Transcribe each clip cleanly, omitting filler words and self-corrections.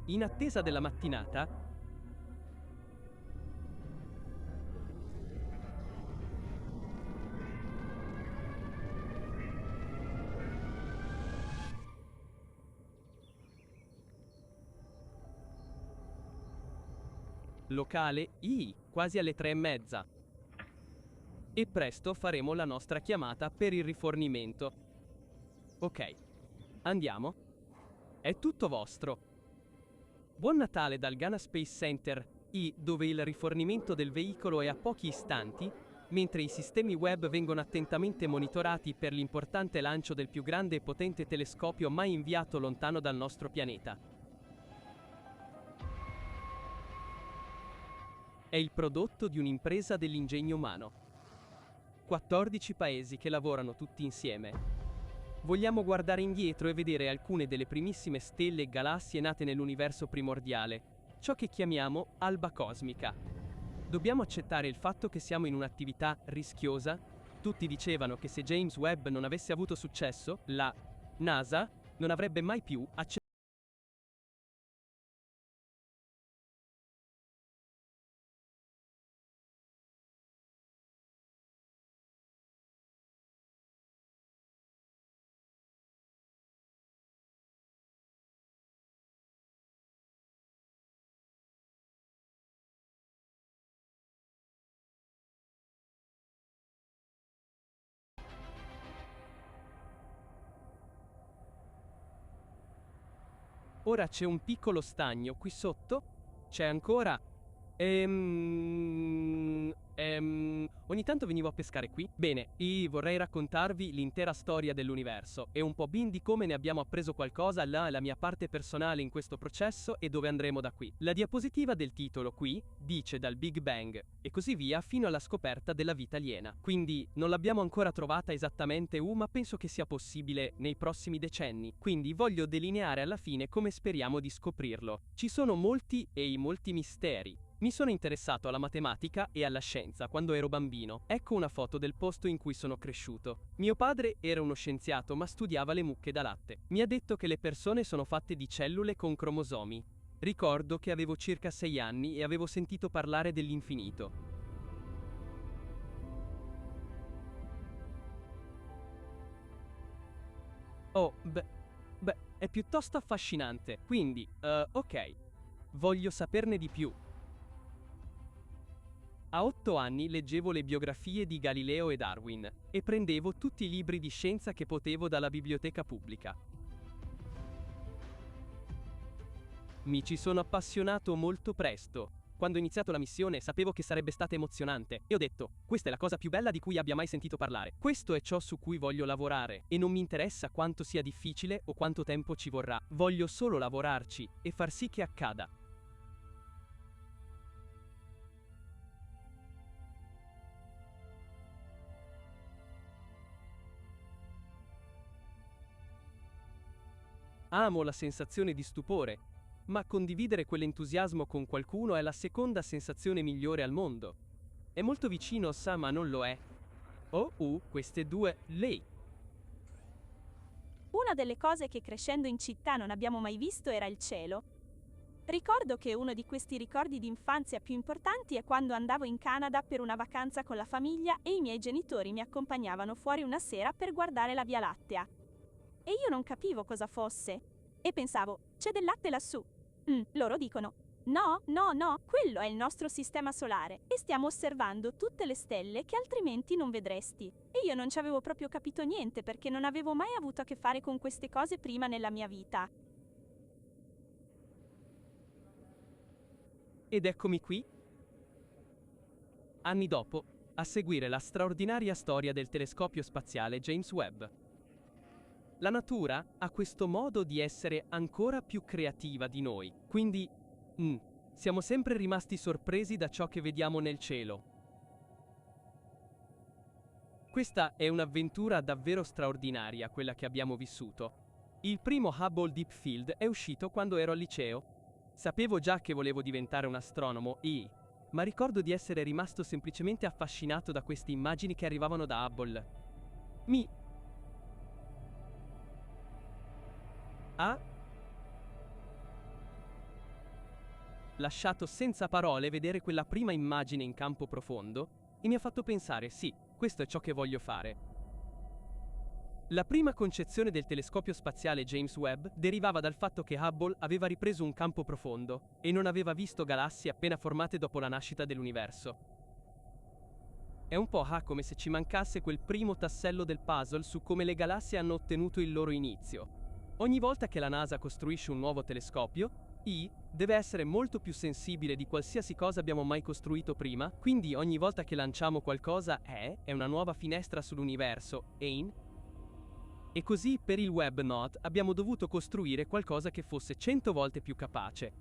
In attesa della mattinata, locale, quasi alle 3:30. E presto faremo la nostra chiamata per il rifornimento. Ok, andiamo. È tutto vostro. Buon Natale dal Ghana Space Center, dove il rifornimento del veicolo è a pochi istanti, mentre i sistemi web vengono attentamente monitorati per l'importante lancio del più grande e potente telescopio mai inviato lontano dal nostro pianeta. È il prodotto di un'impresa dell'ingegno umano. 14 paesi che lavorano tutti insieme. Vogliamo guardare indietro e vedere alcune delle primissime stelle e galassie nate nell'universo primordiale, ciò che chiamiamo alba cosmica. Dobbiamo accettare il fatto che siamo in un'attività rischiosa? Tutti dicevano che se James Webb non avesse avuto successo, la NASA non avrebbe mai più accettato. Ora c'è un piccolo stagno qui sotto. C'è ancora. Ogni tanto venivo a pescare qui. Bene, vorrei raccontarvi l'intera storia dell'universo e un po' di come ne abbiamo appreso qualcosa, la mia parte personale in questo processo e dove andremo da qui. La diapositiva del titolo qui dice dal Big Bang e così via fino alla scoperta della vita aliena. Quindi non l'abbiamo ancora trovata esattamente ma penso che sia possibile nei prossimi decenni. Quindi voglio delineare alla fine come speriamo di scoprirlo. Ci sono molti misteri. Mi sono interessato alla matematica e alla scienza quando ero bambino. Ecco una foto del posto in cui sono cresciuto. Mio padre era uno scienziato ma studiava le mucche da latte. Mi ha detto che le persone sono fatte di cellule con cromosomi. Ricordo che avevo circa 6 anni e avevo sentito parlare dell'infinito. Oh, è piuttosto affascinante. Quindi, ok. Voglio saperne di più. A 8 anni leggevo le biografie di Galileo e Darwin e prendevo tutti i libri di scienza che potevo dalla biblioteca pubblica. Mi ci sono appassionato molto presto. Quando ho iniziato la missione sapevo che sarebbe stata emozionante e ho detto, questa è la cosa più bella di cui abbia mai sentito parlare. Questo è ciò su cui voglio lavorare e non mi interessa quanto sia difficile o quanto tempo ci vorrà. Voglio solo lavorarci e far sì che accada. Amo la sensazione di stupore, ma condividere quell'entusiasmo con qualcuno è la seconda sensazione migliore al mondo. È molto vicino, ma non lo è. Queste due, lei. Una delle cose che crescendo in città non abbiamo mai visto era il cielo. Ricordo che uno di questi ricordi di infanzia più importanti è quando andavo in Canada per una vacanza con la famiglia e i miei genitori mi accompagnavano fuori una sera per guardare la Via Lattea. E io non capivo cosa fosse. E pensavo, c'è del latte lassù. Loro dicono, no, quello è il nostro sistema solare e stiamo osservando tutte le stelle che altrimenti non vedresti. E io non ci avevo proprio capito niente perché non avevo mai avuto a che fare con queste cose prima nella mia vita. Ed eccomi qui, anni dopo, a seguire la straordinaria storia del telescopio spaziale James Webb. La natura ha questo modo di essere ancora più creativa di noi, quindi siamo sempre rimasti sorpresi da ciò che vediamo nel cielo. Questa è un'avventura davvero straordinaria, quella che abbiamo vissuto. Il primo Hubble Deep Field è uscito quando ero al liceo. Sapevo già che volevo diventare un astronomo ma ricordo di essere rimasto semplicemente affascinato da queste immagini che arrivavano da Hubble. lasciato senza parole vedere quella prima immagine in campo profondo e mi ha fatto pensare, sì, questo è ciò che voglio fare. La prima concezione del telescopio spaziale James Webb derivava dal fatto che Hubble aveva ripreso un campo profondo e non aveva visto galassie appena formate dopo la nascita dell'universo. È un po' come se ci mancasse quel primo tassello del puzzle su come le galassie hanno ottenuto il loro inizio. Ogni volta che la NASA costruisce un nuovo telescopio, deve essere molto più sensibile di qualsiasi cosa abbiamo mai costruito prima, quindi ogni volta che lanciamo qualcosa è una nuova finestra sull'universo, e così per il Webb abbiamo dovuto costruire qualcosa che fosse 100 volte più capace.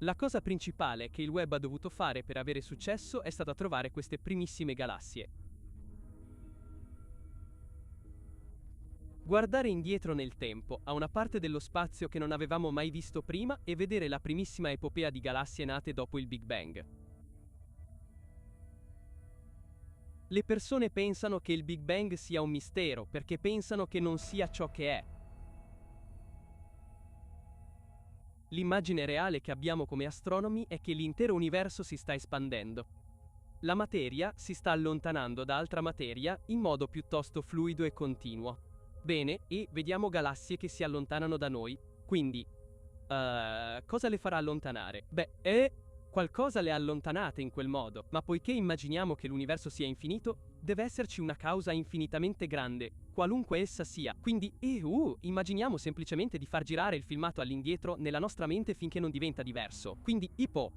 La cosa principale che il Webb ha dovuto fare per avere successo è stata trovare queste primissime galassie. Guardare indietro nel tempo, a una parte dello spazio che non avevamo mai visto prima e vedere la primissima epopea di galassie nate dopo il Big Bang. Le persone pensano che il Big Bang sia un mistero perché pensano che non sia ciò che è. L'immagine reale che abbiamo come astronomi è che l'intero universo si sta espandendo. La materia si sta allontanando da altra materia in modo piuttosto fluido e continuo. Bene, e vediamo galassie che si allontanano da noi, quindi, cosa le farà allontanare? Qualcosa le ha allontanate in quel modo, ma poiché immaginiamo che l'universo sia infinito, deve esserci una causa infinitamente grande, qualunque essa sia. Quindi, immaginiamo semplicemente di far girare il filmato all'indietro nella nostra mente finché non diventa diverso. Quindi,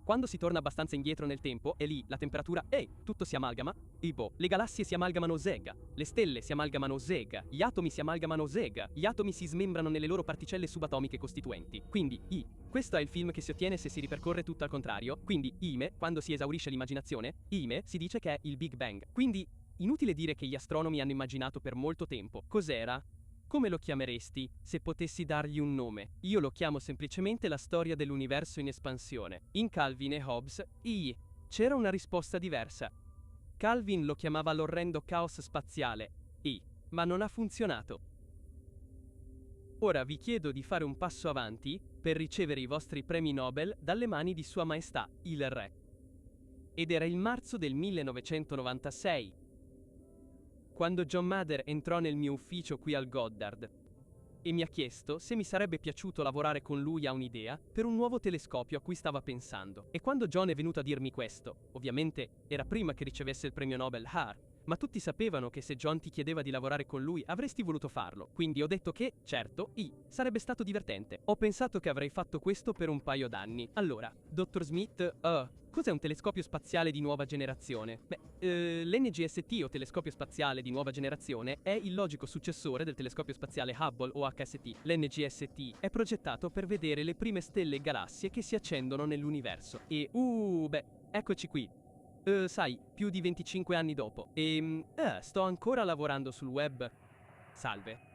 quando si torna abbastanza indietro nel tempo, è lì la temperatura, tutto si amalgama, le galassie si amalgamano zega, le stelle si amalgamano zega, gli atomi si amalgamano zega, gli atomi si smembrano nelle loro particelle subatomiche costituenti. Quindi, questo è il film che si ottiene se si ripercorre tutto al contrario. Quindi, quando si esaurisce l'immaginazione, si dice che è il Big Bang. Quindi, inutile dire che gli astronomi hanno immaginato per molto tempo. Cos'era? Come lo chiameresti, se potessi dargli un nome? Io lo chiamo semplicemente la storia dell'universo in espansione. In Calvin e Hobbes, c'era una risposta diversa. Calvin lo chiamava l'orrendo caos spaziale, ma non ha funzionato. Ora vi chiedo di fare un passo avanti per ricevere i vostri premi Nobel dalle mani di Sua Maestà, il Re. Ed era il marzo del 1996, quando John Mather entrò nel mio ufficio qui al Goddard e mi ha chiesto se mi sarebbe piaciuto lavorare con lui a un'idea per un nuovo telescopio a cui stava pensando. E quando John è venuto a dirmi questo, ovviamente era prima che ricevesse il premio Nobel ma tutti sapevano che se John ti chiedeva di lavorare con lui avresti voluto farlo, quindi ho detto che, certo, sarebbe stato divertente. Ho pensato che avrei fatto questo per un paio d'anni. Allora, Dottor Smith, cos'è un telescopio spaziale di nuova generazione? L'NGST o telescopio spaziale di nuova generazione è il logico successore del telescopio spaziale Hubble o HST. L'NGST è progettato per vedere le prime stelle e galassie che si accendono nell'universo. E, eccoci qui. Sai, più di 25 anni dopo. E, sto ancora lavorando sul web. Salve.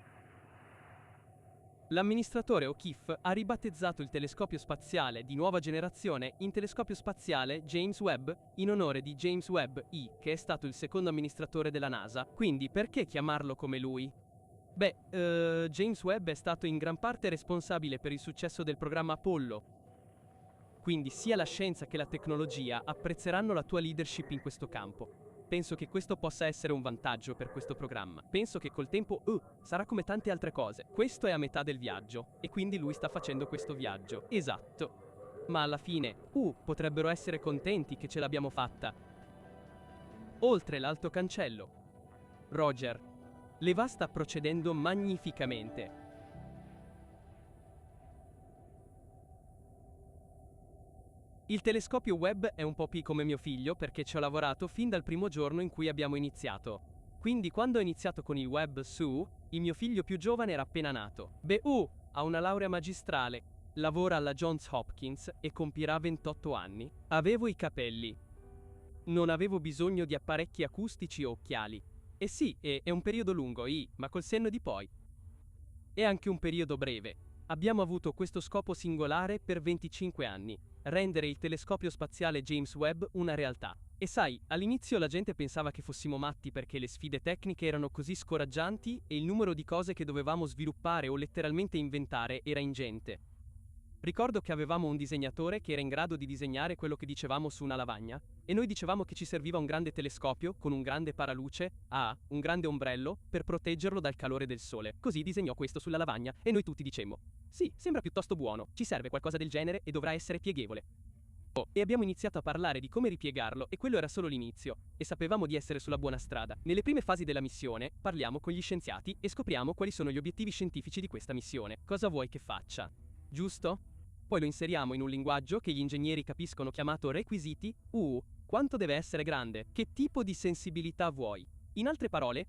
L'amministratore O'Keefe ha ribattezzato il telescopio spaziale di nuova generazione in telescopio spaziale James Webb in onore di James Webb che è stato il secondo amministratore della NASA. Quindi perché chiamarlo come lui? James Webb è stato in gran parte responsabile per il successo del programma Apollo. Quindi sia la scienza che la tecnologia apprezzeranno la tua leadership in questo campo. Penso che questo possa essere un vantaggio per questo programma. Penso che col tempo, sarà come tante altre cose. Questo è a metà del viaggio, e quindi lui sta facendo questo viaggio. Esatto. Ma alla fine, potrebbero essere contenti che ce l'abbiamo fatta. Oltre l'alto cancello. Roger. L'EVA sta procedendo magnificamente. Il telescopio Webb è un po' come mio figlio perché ci ho lavorato fin dal primo giorno in cui abbiamo iniziato. Quindi quando ho iniziato con il Webb il mio figlio più giovane era appena nato. Ha una laurea magistrale, lavora alla Johns Hopkins e compirà 28 anni. Avevo i capelli. Non avevo bisogno di apparecchi acustici o occhiali. E sì, è un periodo lungo, ma col senno di poi. È anche un periodo breve. Abbiamo avuto questo scopo singolare per 25 anni. Rendere il telescopio spaziale James Webb una realtà. E sai, all'inizio la gente pensava che fossimo matti perché le sfide tecniche erano così scoraggianti e il numero di cose che dovevamo sviluppare o letteralmente inventare era ingente. Ricordo che avevamo un disegnatore che era in grado di disegnare quello che dicevamo su una lavagna, e noi dicevamo che ci serviva un grande telescopio con un grande paraluce, un grande ombrello, per proteggerlo dal calore del sole. Così disegnò questo sulla lavagna, e noi tutti dicemmo: sì, sembra piuttosto buono, ci serve qualcosa del genere e dovrà essere pieghevole. E abbiamo iniziato a parlare di come ripiegarlo, e quello era solo l'inizio, e sapevamo di essere sulla buona strada. Nelle prime fasi della missione, parliamo con gli scienziati e scopriamo quali sono gli obiettivi scientifici di questa missione. Cosa vuoi che faccia? Giusto? Poi lo inseriamo in un linguaggio che gli ingegneri capiscono chiamato requisiti. Quanto deve essere grande? Che tipo di sensibilità vuoi? In altre parole,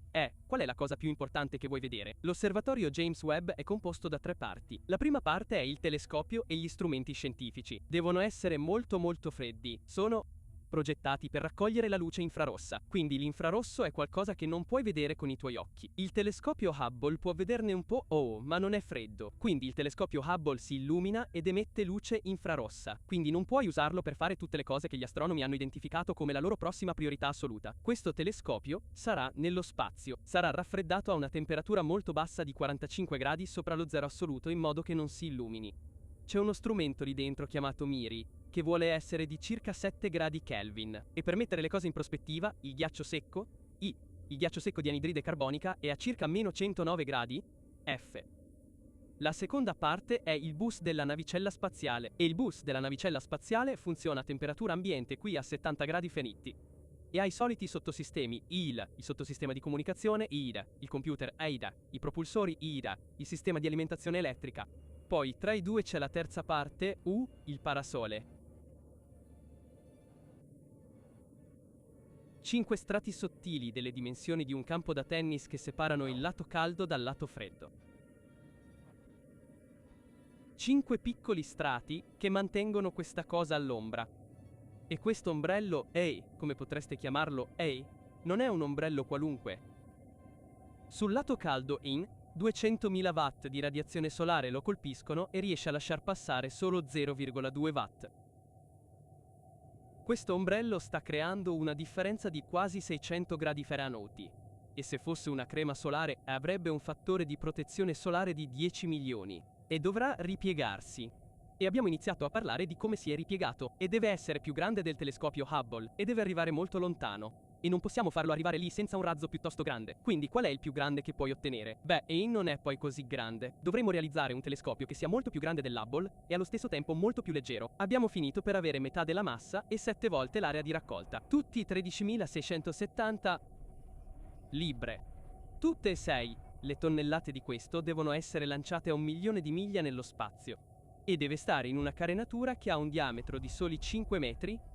qual è la cosa più importante che vuoi vedere? L'osservatorio James Webb è composto da 3 parti. La prima parte è il telescopio e gli strumenti scientifici. Devono essere molto freddi. Sono progettati per raccogliere la luce infrarossa, quindi l'infrarosso è qualcosa che non puoi vedere con i tuoi occhi. Il telescopio Hubble può vederne un po', ma non è freddo, quindi il telescopio Hubble si illumina ed emette luce infrarossa, quindi non puoi usarlo per fare tutte le cose che gli astronomi hanno identificato come la loro prossima priorità assoluta. Questo telescopio sarà nello spazio, sarà raffreddato a una temperatura molto bassa di 45 gradi sopra lo zero assoluto in modo che non si illumini. C'è uno strumento lì dentro chiamato MIRI, che vuole essere di circa 7 gradi Kelvin, e per mettere le cose in prospettiva, il ghiaccio secco di anidride carbonica è a circa meno 109 gradi F. La seconda parte è il bus della navicella spaziale, e il bus della navicella spaziale funziona a temperatura ambiente qui a 70 gradi Fahrenheit. E ha i soliti sottosistemi il sottosistema di comunicazione IDA, il computer EIDA, i propulsori IDA, il sistema di alimentazione elettrica. Poi tra i due c'è la terza parte, il parasole. 5 strati sottili delle dimensioni di un campo da tennis che separano il lato caldo dal lato freddo. 5 piccoli strati che mantengono questa cosa all'ombra. E questo ombrello, come potreste chiamarlo, non è un ombrello qualunque. Sul lato caldo 200.000 watt di radiazione solare lo colpiscono e riesce a lasciar passare solo 0,2 watt. Questo ombrello sta creando una differenza di quasi 600 gradi Fahrenheit, e se fosse una crema solare avrebbe un fattore di protezione solare di 10 milioni, e dovrà ripiegarsi. E abbiamo iniziato a parlare di come si è ripiegato, e deve essere più grande del telescopio Hubble, e deve arrivare molto lontano. E non possiamo farlo arrivare lì senza un razzo piuttosto grande. Quindi qual è il più grande che puoi ottenere? Non è poi così grande. Dovremo realizzare un telescopio che sia molto più grande dell'Hubble e allo stesso tempo molto più leggero. Abbiamo finito per avere metà della massa e 7 volte l'area di raccolta. Tutti 13.670 libbre. Tutte e 6 le tonnellate di questo devono essere lanciate a 1 milione di miglia nello spazio. E deve stare in una carenatura che ha un diametro di soli 5 metri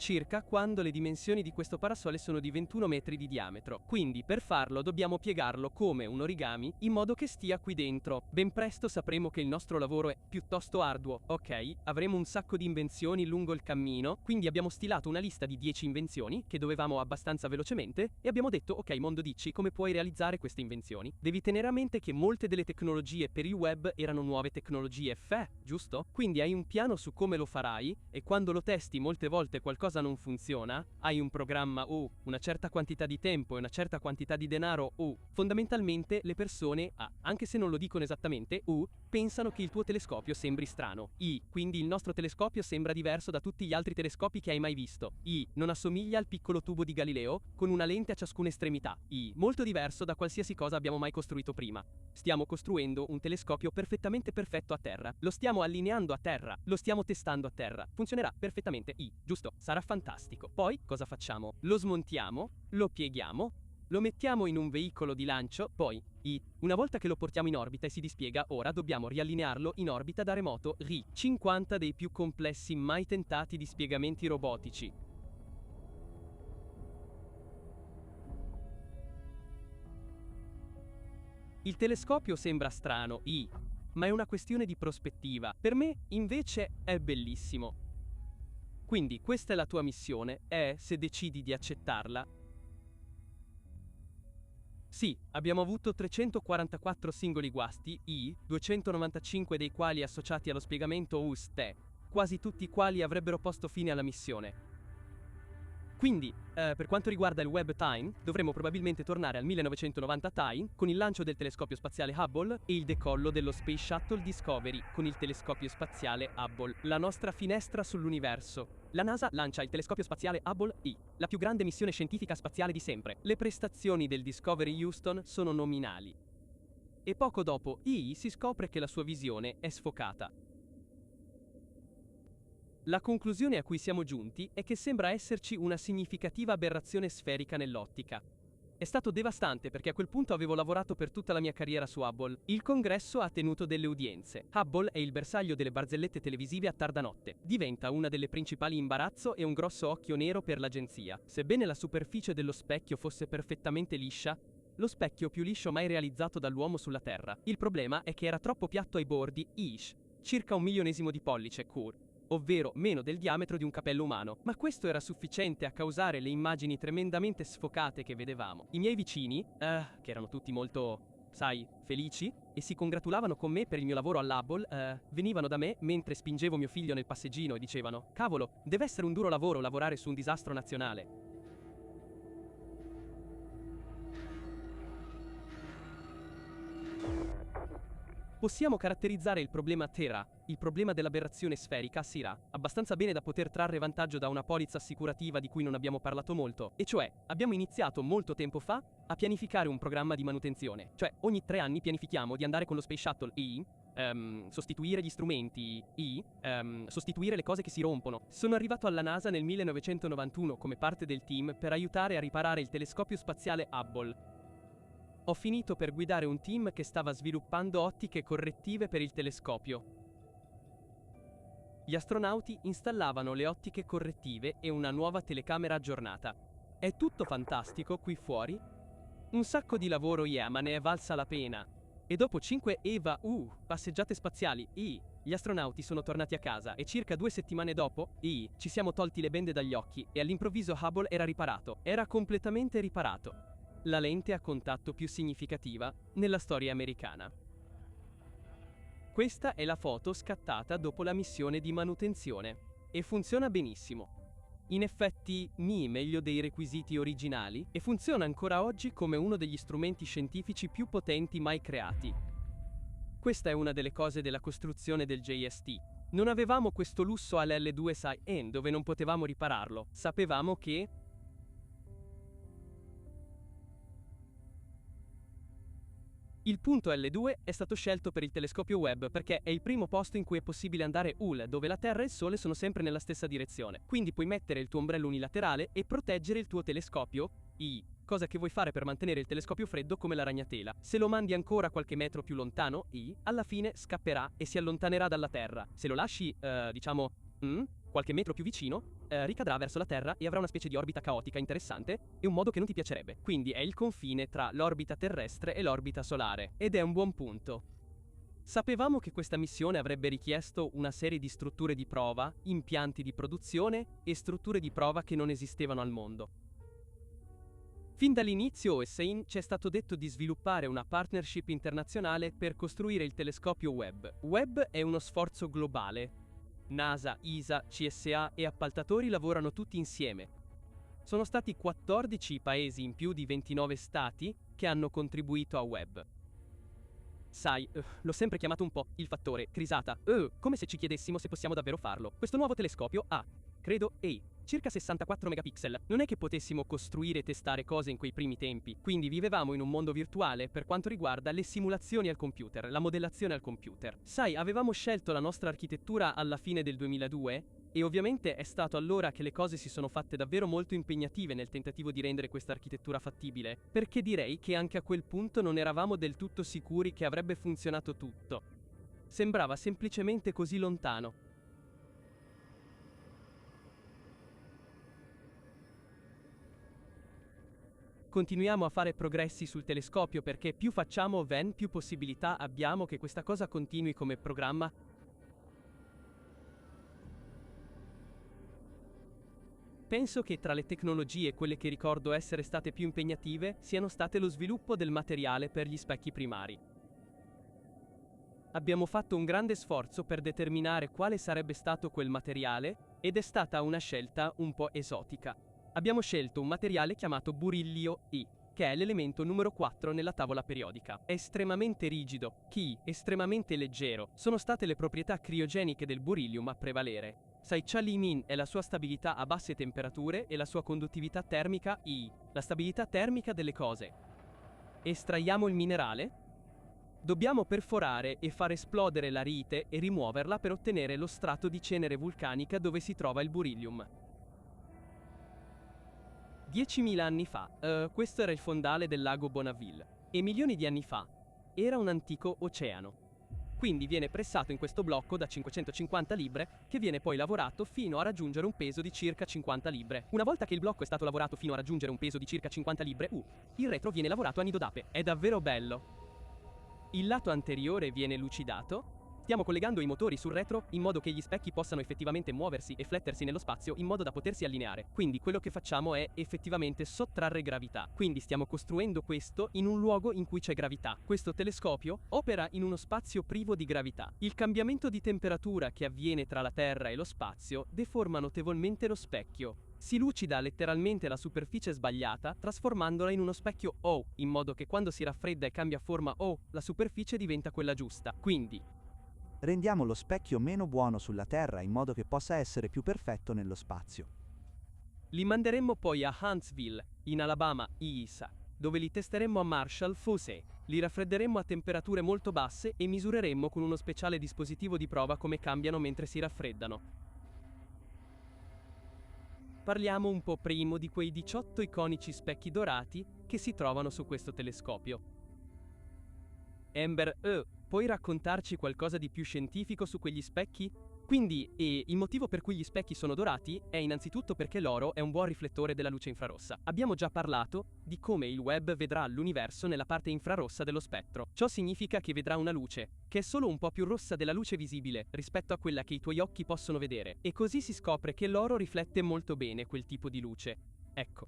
circa, quando le dimensioni di questo parasole sono di 21 metri di diametro. Quindi per farlo dobbiamo piegarlo come un origami in modo che stia qui dentro. Ben presto sapremo che il nostro lavoro è piuttosto arduo, ok? Avremo un sacco di invenzioni lungo il cammino, quindi abbiamo stilato una lista di 10 invenzioni che dovevamo abbastanza velocemente e abbiamo detto: ok mondo, dici come puoi realizzare queste invenzioni? Devi tenere a mente che molte delle tecnologie per il web erano nuove tecnologie giusto? Quindi hai un piano su come lo farai, e quando lo testi molte volte qualcosa non funziona, hai un programma una certa quantità di tempo e una certa quantità di denaro fondamentalmente le persone, anche se non lo dicono esattamente, pensano che il tuo telescopio sembri strano. Quindi il nostro telescopio sembra diverso da tutti gli altri telescopi che hai mai visto. Non assomiglia al piccolo tubo di Galileo, con una lente a ciascuna estremità. Molto diverso da qualsiasi cosa abbiamo mai costruito prima. Stiamo costruendo un telescopio perfettamente perfetto a terra. Lo stiamo allineando a terra. Lo stiamo testando a terra. Funzionerà perfettamente. Giusto? Sarà fantastico. Poi cosa facciamo? Lo smontiamo, lo pieghiamo, lo mettiamo in un veicolo di lancio, poi una volta che lo portiamo in orbita e si dispiega, ora dobbiamo riallinearlo in orbita da remoto. 50 dei più complessi mai tentati dispiegamenti robotici. Il telescopio sembra strano, ma è una questione di prospettiva. Per me, invece, è bellissimo. Quindi questa è la tua missione, se decidi di accettarla. Sì, abbiamo avuto 344 singoli guasti, 295 dei quali associati allo spiegamento quasi tutti i quali avrebbero posto fine alla missione. Quindi, per quanto riguarda il web time, dovremo probabilmente tornare al 1990 time con il lancio del telescopio spaziale Hubble e il decollo dello Space Shuttle Discovery con il telescopio spaziale Hubble, la nostra finestra sull'universo. La NASA lancia il telescopio spaziale Hubble I, la più grande missione scientifica spaziale di sempre. Le prestazioni del Discovery Houston sono nominali. E poco dopo I si scopre che la sua visione è sfocata. La conclusione a cui siamo giunti è che sembra esserci una significativa aberrazione sferica nell'ottica. È stato devastante perché a quel punto avevo lavorato per tutta la mia carriera su Hubble. Il congresso ha tenuto delle udienze. Hubble è il bersaglio delle barzellette televisive a tarda notte. Diventa una delle principali imbarazzo e un grosso occhio nero per l'agenzia. Sebbene la superficie dello specchio fosse perfettamente liscia, lo specchio più liscio mai realizzato dall'uomo sulla Terra. Il problema è che era troppo piatto ai bordi, circa 1/1000 di pollice, ovvero meno del diametro di un capello umano, ma questo era sufficiente a causare le immagini tremendamente sfocate che vedevamo. I miei vicini, che erano tutti molto, felici, e si congratulavano con me per il mio lavoro all'Hubble, venivano da me mentre spingevo mio figlio nel passeggino e dicevano: cavolo, deve essere un duro lavoro lavorare su un disastro nazionale. Possiamo caratterizzare il problema Terra, il problema dell'aberrazione sferica, abbastanza bene da poter trarre vantaggio da una polizza assicurativa di cui non abbiamo parlato molto, e cioè, abbiamo iniziato molto tempo fa a pianificare un programma di manutenzione, cioè ogni 3 anni pianifichiamo di andare con lo Space Shuttle sostituire gli strumenti, sostituire le cose che si rompono. Sono arrivato alla NASA nel 1991 come parte del team per aiutare a riparare il telescopio spaziale Hubble. Ho finito per guidare un team che stava sviluppando ottiche correttive per il telescopio. Gli astronauti installavano le ottiche correttive e una nuova telecamera aggiornata. È tutto fantastico qui fuori? Un sacco di lavoro, ma ne è valsa la pena. E dopo 5 EVA passeggiate spaziali gli astronauti sono tornati a casa e circa 2 settimane dopo ci siamo tolti le bende dagli occhi e all'improvviso Hubble era riparato. Era completamente riparato. La lente a contatto più significativa nella storia americana. Questa è la foto scattata dopo la missione di manutenzione e funziona benissimo. In effetti, meglio dei requisiti originali e funziona ancora oggi come uno degli strumenti scientifici più potenti mai creati. Questa è una delle cose della costruzione del JST. Non avevamo questo lusso all'L2 dove non potevamo ripararlo. Sapevamo che il punto L2 è stato scelto per il telescopio Webb perché è il primo posto in cui è possibile andare dove la Terra e il Sole sono sempre nella stessa direzione. Quindi puoi mettere il tuo ombrello unilaterale e proteggere il tuo telescopio, cosa che vuoi fare per mantenere il telescopio freddo come la ragnatela. Se lo mandi ancora qualche metro più lontano, alla fine scapperà e si allontanerà dalla Terra. Se lo lasci, qualche metro più vicino, ricadrà verso la Terra e avrà una specie di orbita caotica interessante e un modo che non ti piacerebbe. Quindi è il confine tra l'orbita terrestre e l'orbita solare. Ed è un buon punto. Sapevamo che questa missione avrebbe richiesto una serie di strutture di prova, impianti di produzione e strutture di prova che non esistevano al mondo. Fin dall'inizio ci è stato detto di sviluppare una partnership internazionale per costruire il telescopio Webb. Webb è uno sforzo globale. NASA, ESA, CSA e appaltatori lavorano tutti insieme. Sono stati 14 i paesi in più di 29 stati che hanno contribuito a Webb. L'ho sempre chiamato un po' il fattore crisata, come se ci chiedessimo se possiamo davvero farlo. Questo nuovo telescopio ha, credo, circa 64 megapixel. Non è che potessimo costruire e testare cose in quei primi tempi, quindi vivevamo in un mondo virtuale per quanto riguarda le simulazioni al computer, la modellazione al computer. Avevamo scelto la nostra architettura alla fine del 2002 e ovviamente è stato allora che le cose si sono fatte davvero molto impegnative nel tentativo di rendere questa architettura fattibile, perché direi che anche a quel punto non eravamo del tutto sicuri che avrebbe funzionato tutto. Sembrava semplicemente così lontano. Continuiamo a fare progressi sul telescopio perché più facciamo più possibilità abbiamo che questa cosa continui come programma. Penso che tra le tecnologie quelle che ricordo essere state più impegnative siano state lo sviluppo del materiale per gli specchi primari. Abbiamo fatto un grande sforzo per determinare quale sarebbe stato quel materiale ed è stata una scelta un po' esotica. Abbiamo scelto un materiale chiamato burillio I, che è l'elemento numero 4 nella tavola periodica. È estremamente rigido, Ki, estremamente leggero. Sono state le proprietà criogeniche del burillium a prevalere. Sai, Min è la sua stabilità a basse temperature e la sua conduttività termica I, la stabilità termica delle cose. Estraiamo il minerale? Dobbiamo perforare e far esplodere l'arite e rimuoverla per ottenere lo strato di cenere vulcanica dove si trova il burillium. 10.000 anni fa, questo era il fondale del lago Bonneville, e milioni di anni fa era un antico oceano. Quindi viene pressato in questo blocco da 550 libbre, che viene poi lavorato fino a raggiungere un peso di circa 50 libbre. Una volta che il blocco è stato lavorato fino a raggiungere un peso di circa 50 libbre, il retro viene lavorato a nido d'ape. È davvero bello. Il lato anteriore viene lucidato. Stiamo collegando i motori sul retro in modo che gli specchi possano effettivamente muoversi e flettersi nello spazio in modo da potersi allineare. Quindi quello che facciamo è effettivamente sottrarre gravità. Quindi stiamo costruendo questo in un luogo in cui c'è gravità. Questo telescopio opera in uno spazio privo di gravità. Il cambiamento di temperatura che avviene tra la Terra e lo spazio deforma notevolmente lo specchio. Si lucida letteralmente la superficie sbagliata, trasformandola in uno specchio O, in modo che quando si raffredda e cambia forma O, la superficie diventa quella giusta. Quindi rendiamo lo specchio meno buono sulla Terra in modo che possa essere più perfetto nello spazio. li manderemmo poi a Huntsville, in Alabama, ISA, dove li testeremmo a Marshall Fuse. Li raffredderemmo a temperature molto basse e misureremmo con uno speciale dispositivo di prova come cambiano mentre si raffreddano. Parliamo un po' prima di quei 18 iconici specchi dorati che si trovano su questo telescopio. Amber, puoi raccontarci qualcosa di più scientifico su quegli specchi? Quindi, il motivo per cui gli specchi sono dorati è innanzitutto perché l'oro è un buon riflettore della luce infrarossa. Abbiamo già parlato di come il web vedrà l'universo nella parte infrarossa dello spettro. Ciò significa che vedrà una luce che è solo un po' più rossa della luce visibile rispetto a quella che i tuoi occhi possono vedere. E così si scopre che l'oro riflette molto bene quel tipo di luce. Ecco.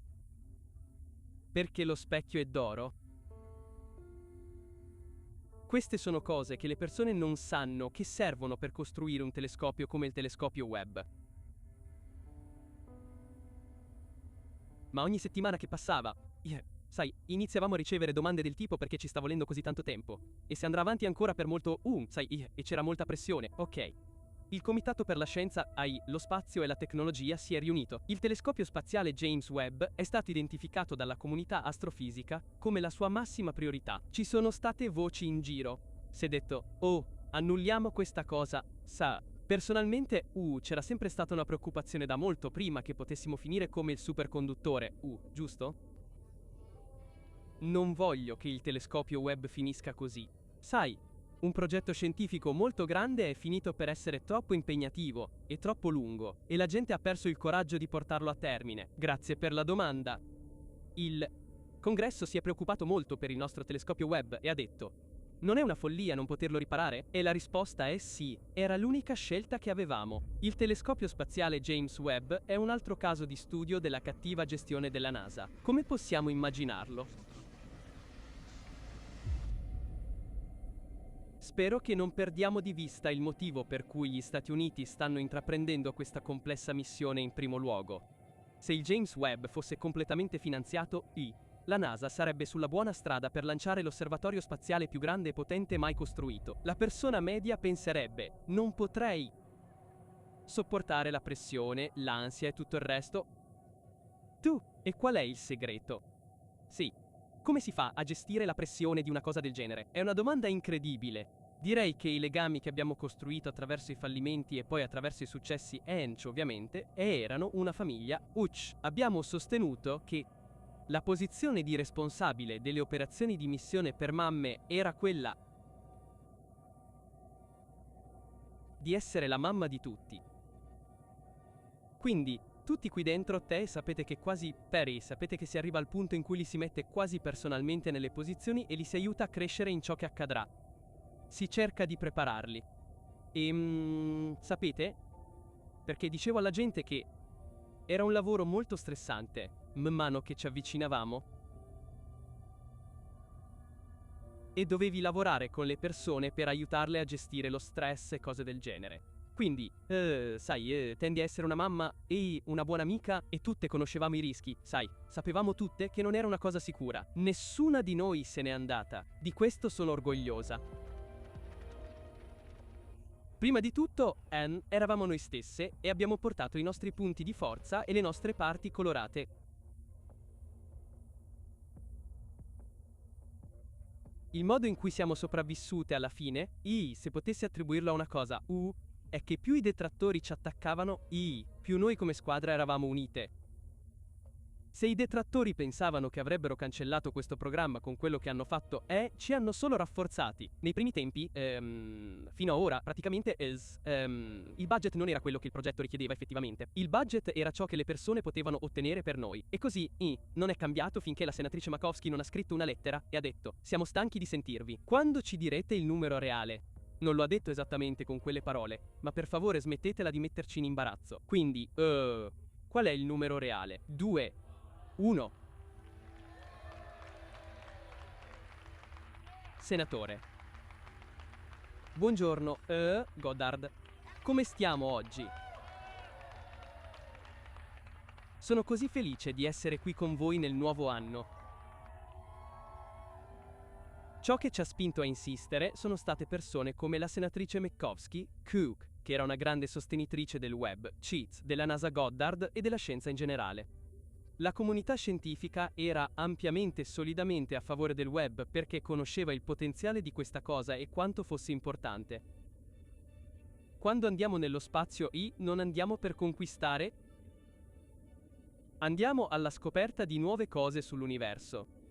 Perché lo specchio è d'oro? Queste sono cose che le persone non sanno che servono per costruire un telescopio come il telescopio Webb. Ma ogni settimana che passava, iniziavamo a ricevere domande del tipo perché ci sta volendo così tanto tempo. E se andrà avanti ancora per molto, e c'era molta pressione, ok. Il Comitato per la Scienza, lo Spazio e la Tecnologia si è riunito. Il telescopio spaziale James Webb è stato identificato dalla comunità astrofisica come la sua massima priorità. Ci sono state voci in giro. Si è detto, annulliamo questa cosa, Personalmente, c'era sempre stata una preoccupazione da molto prima che potessimo finire come il superconduttore, giusto? Non voglio che il telescopio Webb finisca così. Sai, un progetto scientifico molto grande è finito per essere troppo impegnativo e troppo lungo, e la gente ha perso il coraggio di portarlo a termine. Grazie per la domanda. Il Congresso si è preoccupato molto per il nostro telescopio Webb e ha detto: non è una follia non poterlo riparare? E la risposta è sì, era l'unica scelta che avevamo. Il telescopio spaziale James Webb è un altro caso di studio della cattiva gestione della NASA. Come possiamo immaginarlo? Spero che non perdiamo di vista il motivo per cui gli Stati Uniti stanno intraprendendo questa complessa missione in primo luogo. Se il James Webb fosse completamente finanziato, la NASA sarebbe sulla buona strada per lanciare l'osservatorio spaziale più grande e potente mai costruito. La persona media penserebbe: non potrei sopportare la pressione, l'ansia e tutto il resto. E qual è il segreto? Sì. Come si fa a gestire la pressione di una cosa del genere? È una domanda incredibile. Direi che i legami che abbiamo costruito attraverso i fallimenti e poi attraverso i successi ovviamente, erano una famiglia. Abbiamo sostenuto che la posizione di responsabile delle operazioni di missione per mamme era quella di essere la mamma di tutti. Quindi, tutti qui dentro sapete che sapete che si arriva al punto in cui li si mette quasi personalmente nelle posizioni e li si aiuta a crescere in ciò che accadrà. Si cerca di prepararli. E sapete? Perché dicevo alla gente che era un lavoro molto stressante, man mano che ci avvicinavamo. E dovevi lavorare con le persone per aiutarle a gestire lo stress e cose del genere. Quindi, sai, tendi a essere una mamma e una buona amica e tutte conoscevamo i rischi, sai, sapevamo tutte che non era una cosa sicura. Nessuna di noi se n'è andata. Di questo sono orgogliosa. Prima di tutto, Anne, eravamo noi stesse e abbiamo portato i nostri punti di forza e le nostre parti colorate. Il modo in cui siamo sopravvissute alla fine, se potessi attribuirlo a una cosa, è che più i detrattori ci attaccavano, più noi come squadra eravamo unite. Se i detrattori pensavano che avrebbero cancellato questo programma con quello che hanno fatto, ci hanno solo rafforzati. Nei primi tempi, fino a ora, praticamente, il budget non era quello che il progetto richiedeva effettivamente. Il budget era ciò che le persone potevano ottenere per noi. E così, non è cambiato finché la senatrice Makowski non ha scritto una lettera e ha detto: siamo stanchi di sentirvi. Quando ci direte il numero reale? Non lo ha detto esattamente con quelle parole, ma per favore smettetela di metterci in imbarazzo. Quindi, qual è il numero reale? 2, 1. Senatore. Buongiorno, Goddard. Come stiamo oggi? Sono così felice di essere qui con voi nel nuovo anno. Ciò che ci ha spinto a insistere sono state persone come la senatrice Makowski, Cook, che era una grande sostenitrice del web, Cheats, della NASA Goddard e della scienza in generale. La comunità scientifica era ampiamente e solidamente a favore del web perché conosceva il potenziale di questa cosa e quanto fosse importante. Quando andiamo nello spazio, non andiamo per conquistare, andiamo alla scoperta di nuove cose sull'universo.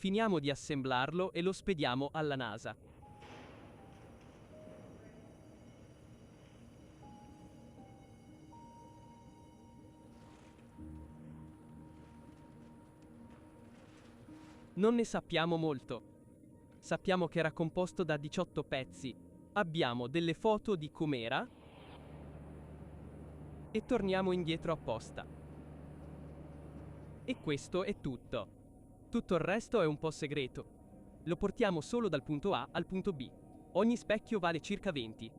Finiamo di assemblarlo e lo spediamo alla NASA. Non ne sappiamo molto. Sappiamo che era composto da 18 pezzi. Abbiamo delle foto di com'era e torniamo indietro apposta. E questo è tutto. Tutto il resto è un po' segreto. Lo portiamo solo dal punto A al punto B. Ogni specchio vale circa 20.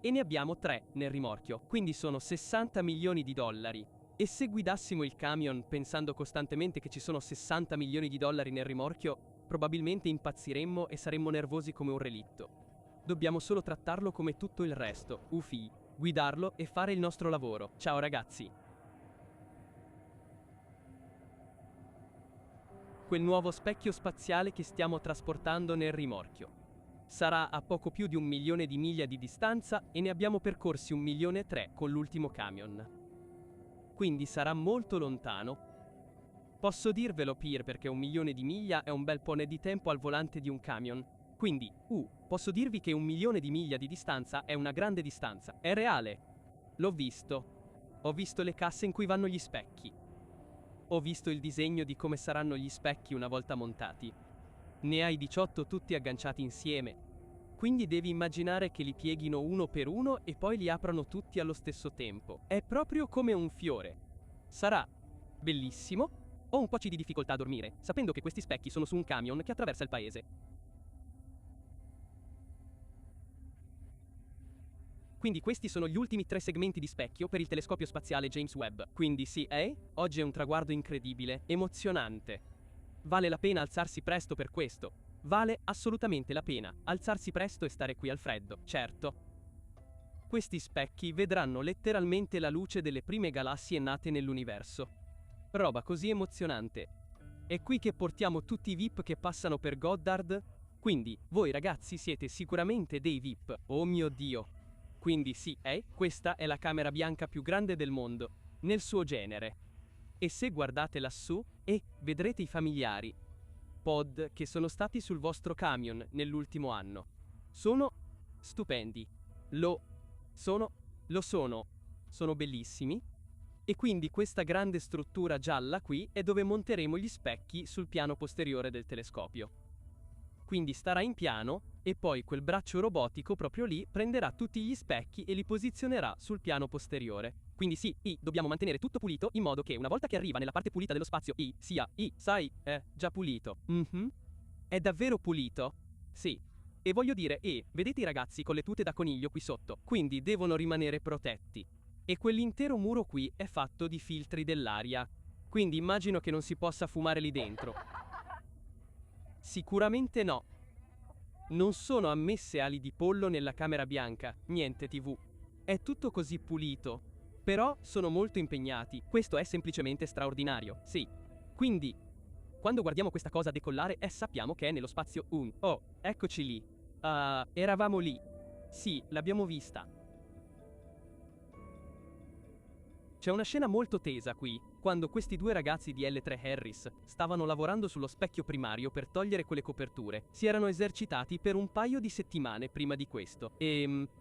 E ne abbiamo 3 nel rimorchio, quindi sono 60 milioni di dollari. E se guidassimo il camion pensando costantemente che ci sono 60 milioni di dollari nel rimorchio, probabilmente impazziremmo e saremmo nervosi come un relitto. Dobbiamo solo trattarlo come tutto il resto, guidarlo e fare il nostro lavoro. Ciao ragazzi! Quel nuovo specchio spaziale che stiamo trasportando nel rimorchio. Sarà a poco più di 1 milione di miglia di distanza e ne abbiamo percorsi 1,3 milioni con l'ultimo camion. Quindi sarà molto lontano. Posso dirvelo, Pier, perché 1 milione di miglia è un bel po' di tempo al volante di un camion. Quindi, posso dirvi che 1 milione di miglia di distanza è una grande distanza. È reale. L'ho visto. Ho visto le casse in cui vanno gli specchi. Ho visto il disegno di come saranno gli specchi una volta montati. Ne hai 18 tutti agganciati insieme. Quindi devi immaginare che li pieghino uno per uno e poi li aprano tutti allo stesso tempo. È proprio come un fiore. Sarà bellissimo. Ho un po' di difficoltà a dormire, sapendo che questi specchi sono su un camion che attraversa il paese. Quindi questi sono gli ultimi 3 segmenti di specchio per il telescopio spaziale James Webb. Quindi sì, oggi è un traguardo incredibile, emozionante. Vale la pena alzarsi presto per questo. Vale assolutamente la pena alzarsi presto e stare qui al freddo, certo. Questi specchi vedranno letteralmente la luce delle prime galassie nate nell'universo. Roba così emozionante. È qui che portiamo tutti i VIP che passano per Goddard. Quindi, voi ragazzi siete sicuramente dei VIP. Oh mio Dio. Quindi sì, questa è la camera bianca più grande del mondo, nel suo genere. E se guardate lassù, vedrete i familiari pod che sono stati sul vostro camion nell'ultimo anno. Sono stupendi. Sono bellissimi. E quindi questa grande struttura gialla qui è dove monteremo gli specchi sul piano posteriore del telescopio. Quindi starà in piano e poi quel braccio robotico proprio lì prenderà tutti gli specchi e li posizionerà sul piano posteriore. Quindi sì, dobbiamo mantenere tutto pulito in modo che una volta che arriva nella parte pulita dello spazio sia, sai, già pulito. È davvero pulito? Sì. E voglio dire, vedete i ragazzi con le tute da coniglio qui sotto, quindi devono rimanere protetti. E quell'intero muro qui è fatto di filtri dell'aria. Quindi immagino che non si possa fumare lì dentro. Sicuramente no. Non sono ammesse ali di pollo nella camera bianca, niente TV. È tutto così pulito. Però sono molto impegnati. Questo è semplicemente straordinario, sì. Quindi, quando guardiamo questa cosa decollare, sappiamo che è nello spazio 1. Oh, eccoci lì. Eravamo lì. Sì, l'abbiamo vista. C'è una scena molto tesa qui, quando questi due ragazzi di L3 Harris stavano lavorando sullo specchio primario per togliere quelle coperture. Si erano esercitati per un paio di settimane prima di questo.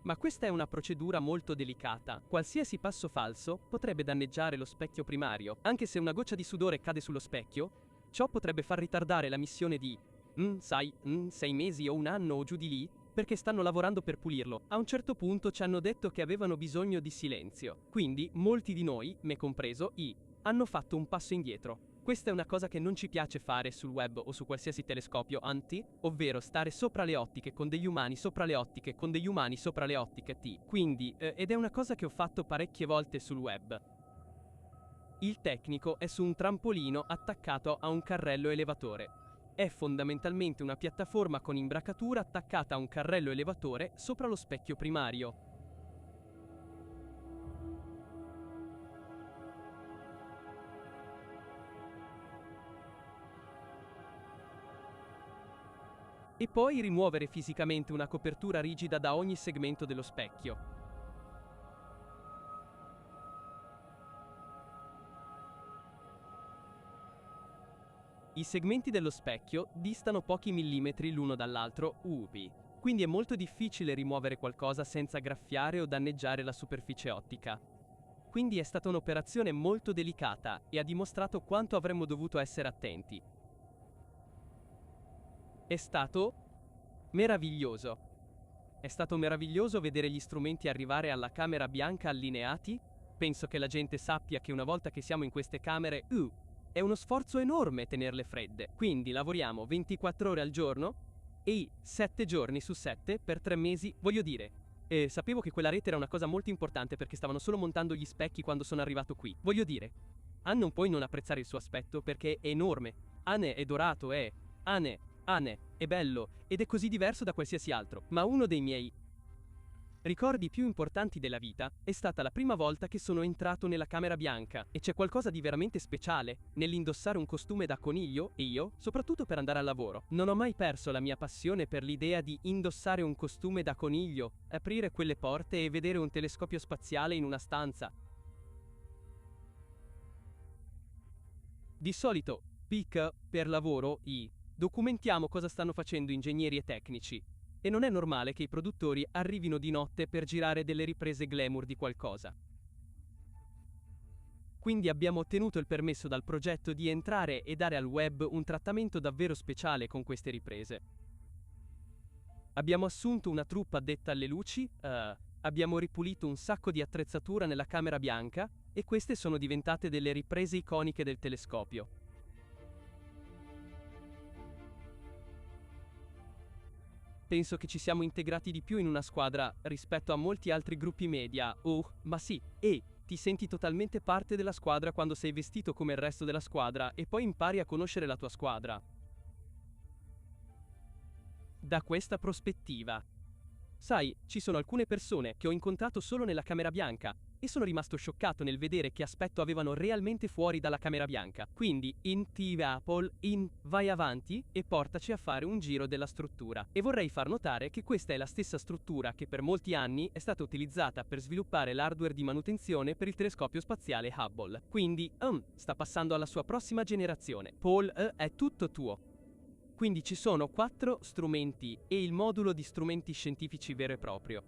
Ma questa è una procedura molto delicata. Qualsiasi passo falso potrebbe danneggiare lo specchio primario. Anche se una goccia di sudore cade sullo specchio, ciò potrebbe far ritardare la missione di, 6 mesi o un anno o giù di lì, perché stanno lavorando per pulirlo. A un certo punto ci hanno detto che avevano bisogno di silenzio. Quindi, molti di noi, me compreso, hanno fatto un passo indietro. Questa è una cosa che non ci piace fare sul web o su qualsiasi telescopio ovvero stare sopra le ottiche con degli umani sopra le ottiche con degli umani sopra le ottiche Quindi, ed è una cosa che ho fatto parecchie volte sul web. Il tecnico è su un trampolino attaccato a un carrello elevatore. È fondamentalmente una piattaforma con imbracatura attaccata a un carrello elevatore sopra lo specchio primario. E poi rimuovere fisicamente una copertura rigida da ogni segmento dello specchio. I segmenti dello specchio distano pochi millimetri l'uno dall'altro, quindi è molto difficile rimuovere qualcosa senza graffiare o danneggiare la superficie ottica. Quindi è stata un'operazione molto delicata e ha dimostrato quanto avremmo dovuto essere attenti. È stato meraviglioso. È stato meraviglioso vedere gli strumenti arrivare alla camera bianca allineati. Penso che la gente sappia che una volta che siamo in queste camere, è uno sforzo enorme tenerle fredde. Quindi lavoriamo 24 ore al giorno e 7 giorni su 7 per 3 mesi, voglio dire. E sapevo che quella rete era una cosa molto importante perché stavano solo montando gli specchi quando sono arrivato qui. Voglio dire, non puoi non apprezzare il suo aspetto perché è enorme. È dorato, è bello ed è così diverso da qualsiasi altro. Ma uno dei miei ricordi più importanti della vita è stata la prima volta che sono entrato nella camera bianca e c'è qualcosa di veramente speciale nell'indossare un costume da coniglio e io, soprattutto per andare al lavoro. Non ho mai perso la mia passione per l'idea di indossare un costume da coniglio, aprire quelle porte e vedere un telescopio spaziale in una stanza. Di solito, per lavoro, documentiamo cosa stanno facendo ingegneri e tecnici. E non è normale che i produttori arrivino di notte per girare delle riprese glamour di qualcosa. Quindi abbiamo ottenuto il permesso dal progetto di entrare e dare al web un trattamento davvero speciale con queste riprese. Abbiamo assunto una troupe addetta alle luci, abbiamo ripulito un sacco di attrezzatura nella camera bianca e queste sono diventate delle riprese iconiche del telescopio. Penso che ci siamo integrati di più in una squadra rispetto a molti altri gruppi media. Ma sì, ti senti totalmente parte della squadra quando sei vestito come il resto della squadra e poi impari a conoscere la tua squadra. Da questa prospettiva. Sai, ci sono alcune persone che ho incontrato solo nella camera bianca e sono rimasto scioccato nel vedere che aspetto avevano realmente fuori dalla camera bianca. Quindi, Apple, vai avanti e portaci a fare un giro della struttura. E vorrei far notare che questa è la stessa struttura che per molti anni è stata utilizzata per sviluppare l'hardware di manutenzione per il telescopio spaziale Hubble. Quindi, sta passando alla sua prossima generazione. Paul, è tutto tuo. Quindi ci sono 4 strumenti e il modulo di strumenti scientifici vero e proprio.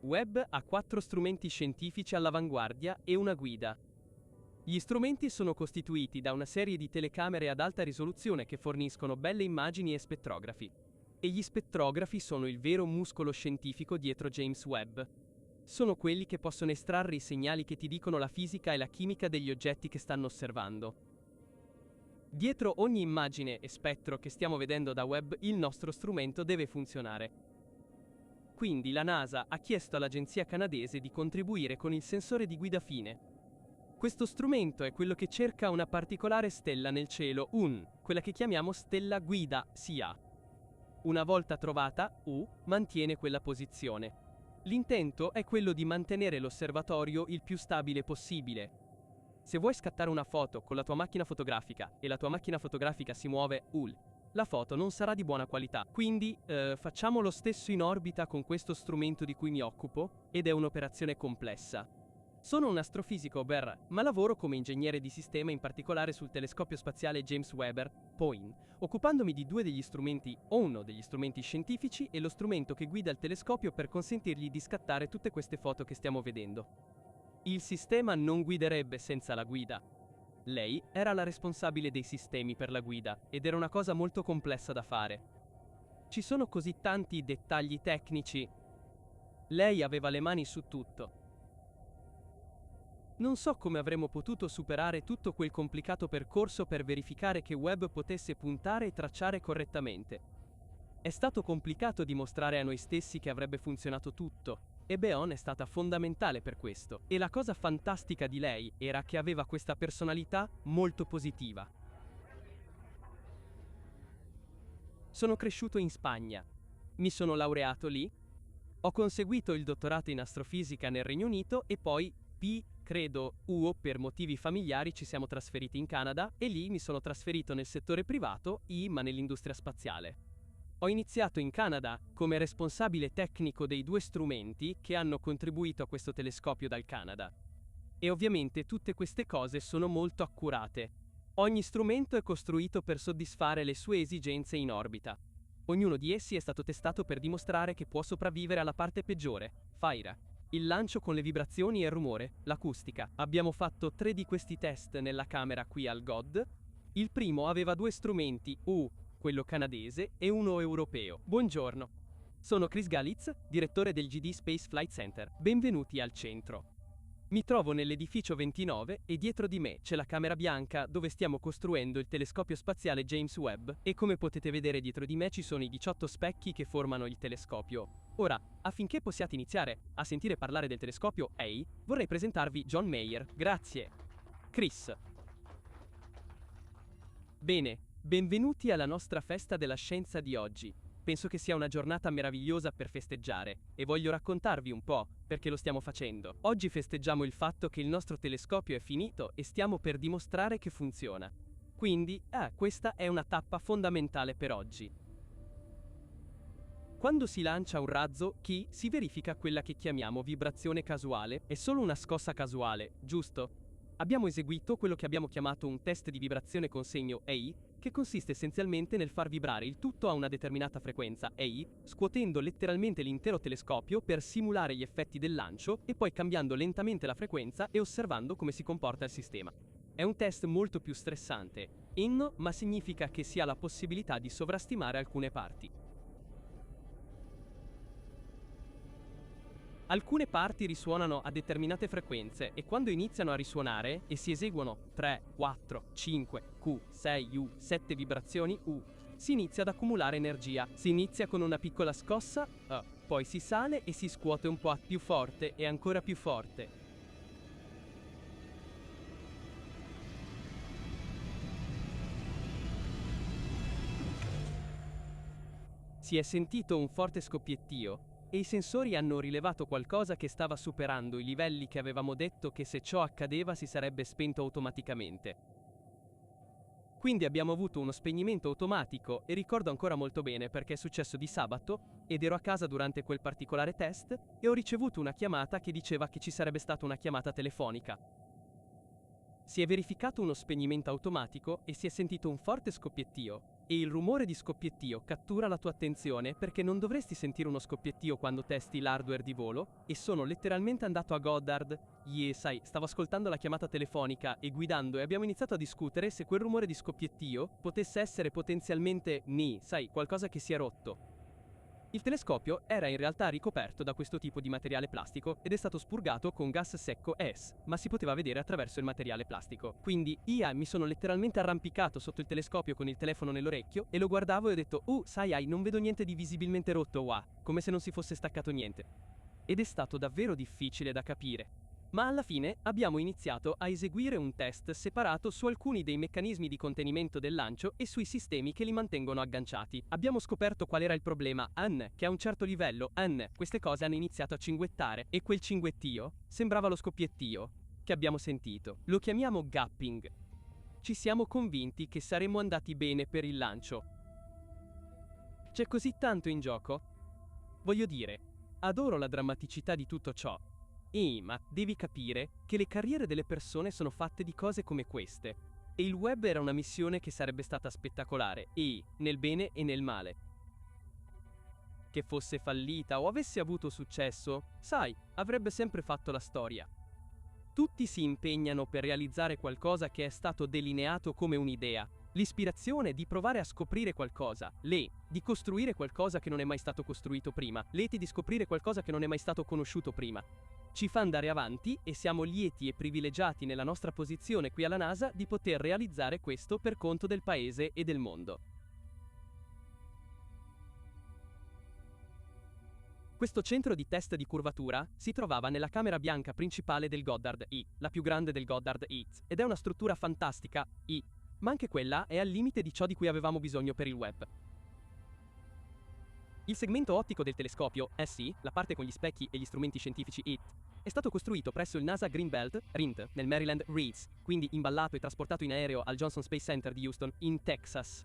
Webb ha 4 strumenti scientifici all'avanguardia e una guida. Gli strumenti sono costituiti da una serie di telecamere ad alta risoluzione che forniscono belle immagini e spettrografi. E gli spettrografi sono il vero muscolo scientifico dietro James Webb. Sono quelli che possono estrarre i segnali che ti dicono la fisica e la chimica degli oggetti che stanno osservando. Dietro ogni immagine e spettro che stiamo vedendo da web, il nostro strumento deve funzionare. Quindi la NASA ha chiesto all'agenzia canadese di contribuire con il sensore di guida fine. Questo strumento è quello che cerca una particolare stella nel cielo, quella che chiamiamo stella guida, SIA. Una volta trovata, mantiene quella posizione. L'intento è quello di mantenere l'osservatorio il più stabile possibile. Se vuoi scattare una foto con la tua macchina fotografica e la tua macchina fotografica si muove, la foto non sarà di buona qualità. Quindi facciamo lo stesso in orbita con questo strumento di cui mi occupo, ed è un'operazione complessa. Sono un astrofisico, ma lavoro come ingegnere di sistema, in particolare sul telescopio spaziale James Webb, POIN, occupandomi di uno degli strumenti scientifici e lo strumento che guida il telescopio per consentirgli di scattare tutte queste foto che stiamo vedendo. Il sistema non guiderebbe senza la guida. Lei era la responsabile dei sistemi per la guida, ed era una cosa molto complessa da fare. Ci sono così tanti dettagli tecnici. Lei aveva le mani su tutto. Non so come avremmo potuto superare tutto quel complicato percorso per verificare che Webb potesse puntare e tracciare correttamente. È stato complicato dimostrare a noi stessi che avrebbe funzionato tutto, e Beon è stata fondamentale per questo. E la cosa fantastica di lei era che aveva questa personalità molto positiva. Sono cresciuto in Spagna. Mi sono laureato lì. Ho conseguito il dottorato in astrofisica nel Regno Unito e poi, per motivi familiari ci siamo trasferiti in Canada e lì mi sono trasferito nel settore privato, ma nell'industria spaziale. Ho iniziato in Canada come responsabile tecnico dei 2 strumenti che hanno contribuito a questo telescopio dal Canada. E ovviamente tutte queste cose sono molto accurate. Ogni strumento è costruito per soddisfare le sue esigenze in orbita. Ognuno di essi è stato testato per dimostrare che può sopravvivere alla parte peggiore, Faira. Il lancio con le vibrazioni e il rumore, l'acustica. Abbiamo fatto 3 di questi test nella camera qui al GOD. Il primo aveva 2 strumenti, quello canadese e uno europeo. Buongiorno. Sono Chris Galitz, direttore del GD Space Flight Center. Benvenuti al centro. Mi trovo nell'edificio 29 e dietro di me c'è la camera bianca dove stiamo costruendo il telescopio spaziale James Webb e come potete vedere dietro di me ci sono i 18 specchi che formano il telescopio. Ora, affinché possiate iniziare a sentire parlare del telescopio EI, vorrei presentarvi John Mayer. Grazie. Chris. Bene. Benvenuti alla nostra festa della scienza di oggi. Penso che sia una giornata meravigliosa per festeggiare e voglio raccontarvi un po' perché lo stiamo facendo. Oggi festeggiamo il fatto che il nostro telescopio è finito e stiamo per dimostrare che funziona. Quindi, questa è una tappa fondamentale per oggi. Quando si lancia un razzo, si verifica quella che chiamiamo vibrazione casuale. È solo una scossa casuale, giusto? Abbiamo eseguito quello che abbiamo chiamato un test di vibrazione con segno EI, che consiste essenzialmente nel far vibrare il tutto a una determinata frequenza EI, scuotendo letteralmente l'intero telescopio per simulare gli effetti del lancio e poi cambiando lentamente la frequenza e osservando come si comporta il sistema. È un test molto più stressante, ma significa che si ha la possibilità di sovrastimare alcune parti. Alcune parti risuonano a determinate frequenze e quando iniziano a risuonare e si eseguono 3, 4, 5, Q, 6, U, 7 vibrazioni U, si inizia ad accumulare energia. Si inizia con una piccola scossa, poi si sale e si scuote un po' più forte e ancora più forte. Si è sentito un forte scoppiettio e i sensori hanno rilevato qualcosa che stava superando i livelli che avevamo detto che se ciò accadeva si sarebbe spento automaticamente. Quindi abbiamo avuto uno spegnimento automatico e ricordo ancora molto bene perché è successo di sabato ed ero a casa durante quel particolare test e ho ricevuto una chiamata che diceva che ci sarebbe stata una chiamata telefonica. Si è verificato uno spegnimento automatico e si è sentito un forte scoppiettio. E il rumore di scoppiettio cattura la tua attenzione perché non dovresti sentire uno scoppiettio quando testi l'hardware di volo e sono letteralmente andato a Goddard. Stavo ascoltando la chiamata telefonica e guidando e abbiamo iniziato a discutere se quel rumore di scoppiettio potesse essere potenzialmente qualcosa che si è rotto. Il telescopio era in realtà ricoperto da questo tipo di materiale plastico ed è stato spurgato con gas secco ES, ma si poteva vedere attraverso il materiale plastico. Quindi io mi sono letteralmente arrampicato sotto il telescopio con il telefono nell'orecchio e lo guardavo e ho detto sai, non vedo niente di visibilmente rotto, come se non si fosse staccato niente. Ed è stato davvero difficile da capire. Ma alla fine abbiamo iniziato a eseguire un test separato su alcuni dei meccanismi di contenimento del lancio e sui sistemi che li mantengono agganciati. Abbiamo scoperto qual era il problema, che a un certo livello, queste cose hanno iniziato a cinguettare e quel cinguettio sembrava lo scoppiettio che abbiamo sentito. Lo chiamiamo gapping. Ci siamo convinti che saremmo andati bene per il lancio. C'è così tanto in gioco? Voglio dire, adoro la drammaticità di tutto ciò. Ma devi capire che le carriere delle persone sono fatte di cose come queste. E il web era una missione che sarebbe stata spettacolare, nel bene e nel male. Che fosse fallita o avesse avuto successo, sai, avrebbe sempre fatto la storia. Tutti si impegnano per realizzare qualcosa che è stato delineato come un'idea. L'ispirazione di provare a scoprire qualcosa, di costruire qualcosa che non è mai stato costruito prima, di scoprire qualcosa che non è mai stato conosciuto prima. Ci fa andare avanti e siamo lieti e privilegiati nella nostra posizione qui alla NASA di poter realizzare questo per conto del paese e del mondo. Questo centro di test di curvatura si trovava nella camera bianca principale del Goddard I, la più grande del Goddard I, ed è una struttura fantastica, ma anche quella è al limite di ciò di cui avevamo bisogno per il web. Il segmento ottico del telescopio, la parte con gli specchi e gli strumenti scientifici è stato costruito presso il NASA Greenbelt, RINT, nel Maryland Reeds, quindi imballato e trasportato in aereo al Johnson Space Center di Houston, in Texas.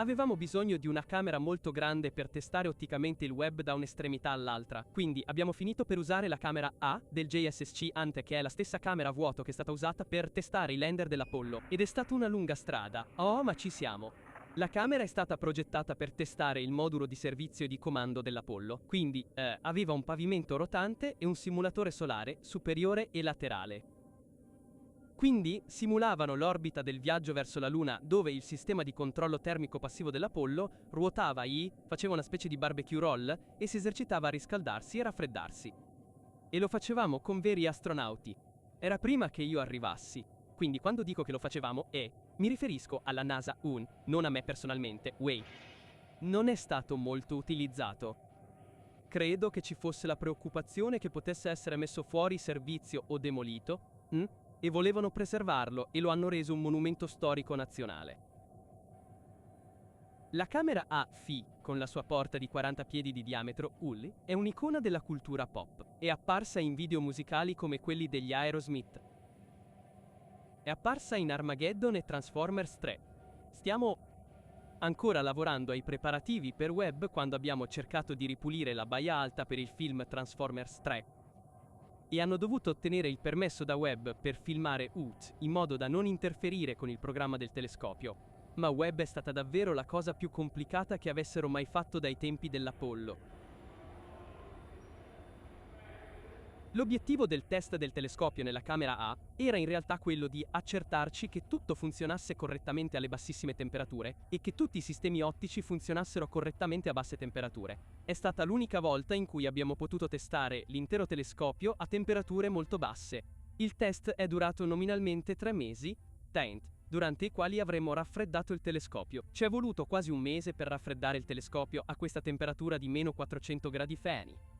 Avevamo bisogno di una camera molto grande per testare otticamente il web da un'estremità all'altra, quindi abbiamo finito per usare la camera A del JSSC Ante, che è la stessa camera a vuoto che è stata usata per testare i lander dell'Apollo, ed è stata una lunga strada. Ma ci siamo. La camera è stata progettata per testare il modulo di servizio e di comando dell'Apollo, quindi aveva un pavimento rotante e un simulatore solare superiore e laterale. Quindi simulavano l'orbita del viaggio verso la Luna, dove il sistema di controllo termico passivo dell'Apollo ruotava faceva una specie di barbecue roll e si esercitava a riscaldarsi e raffreddarsi. E lo facevamo con veri astronauti. Era prima che io arrivassi. Quindi quando dico che lo facevamo mi riferisco alla NASA non a me personalmente, Non è stato molto utilizzato. Credo che ci fosse la preoccupazione che potesse essere messo fuori servizio o demolito, e volevano preservarlo e lo hanno reso un monumento storico nazionale. La camera A-FI, con la sua porta di 40 piedi di diametro, è un'icona della cultura pop. È apparsa in video musicali come quelli degli Aerosmith. È apparsa in Armageddon e Transformers 3. Stiamo ancora lavorando ai preparativi per web quando abbiamo cercato di ripulire la baia alta per il film Transformers 3. E hanno dovuto ottenere il permesso da web per filmare in modo da non interferire con il programma del telescopio. Ma web è stata davvero la cosa più complicata che avessero mai fatto dai tempi dell'Apollo. L'obiettivo del test del telescopio nella camera A era in realtà quello di accertarci che tutto funzionasse correttamente alle bassissime temperature e che tutti i sistemi ottici funzionassero correttamente a basse temperature. È stata l'unica volta in cui abbiamo potuto testare l'intero telescopio a temperature molto basse. Il test è durato nominalmente 3 mesi, durante i quali avremmo raffreddato il telescopio. Ci è voluto quasi un mese per raffreddare il telescopio a questa temperatura di meno 400 gradi Fahrenheit.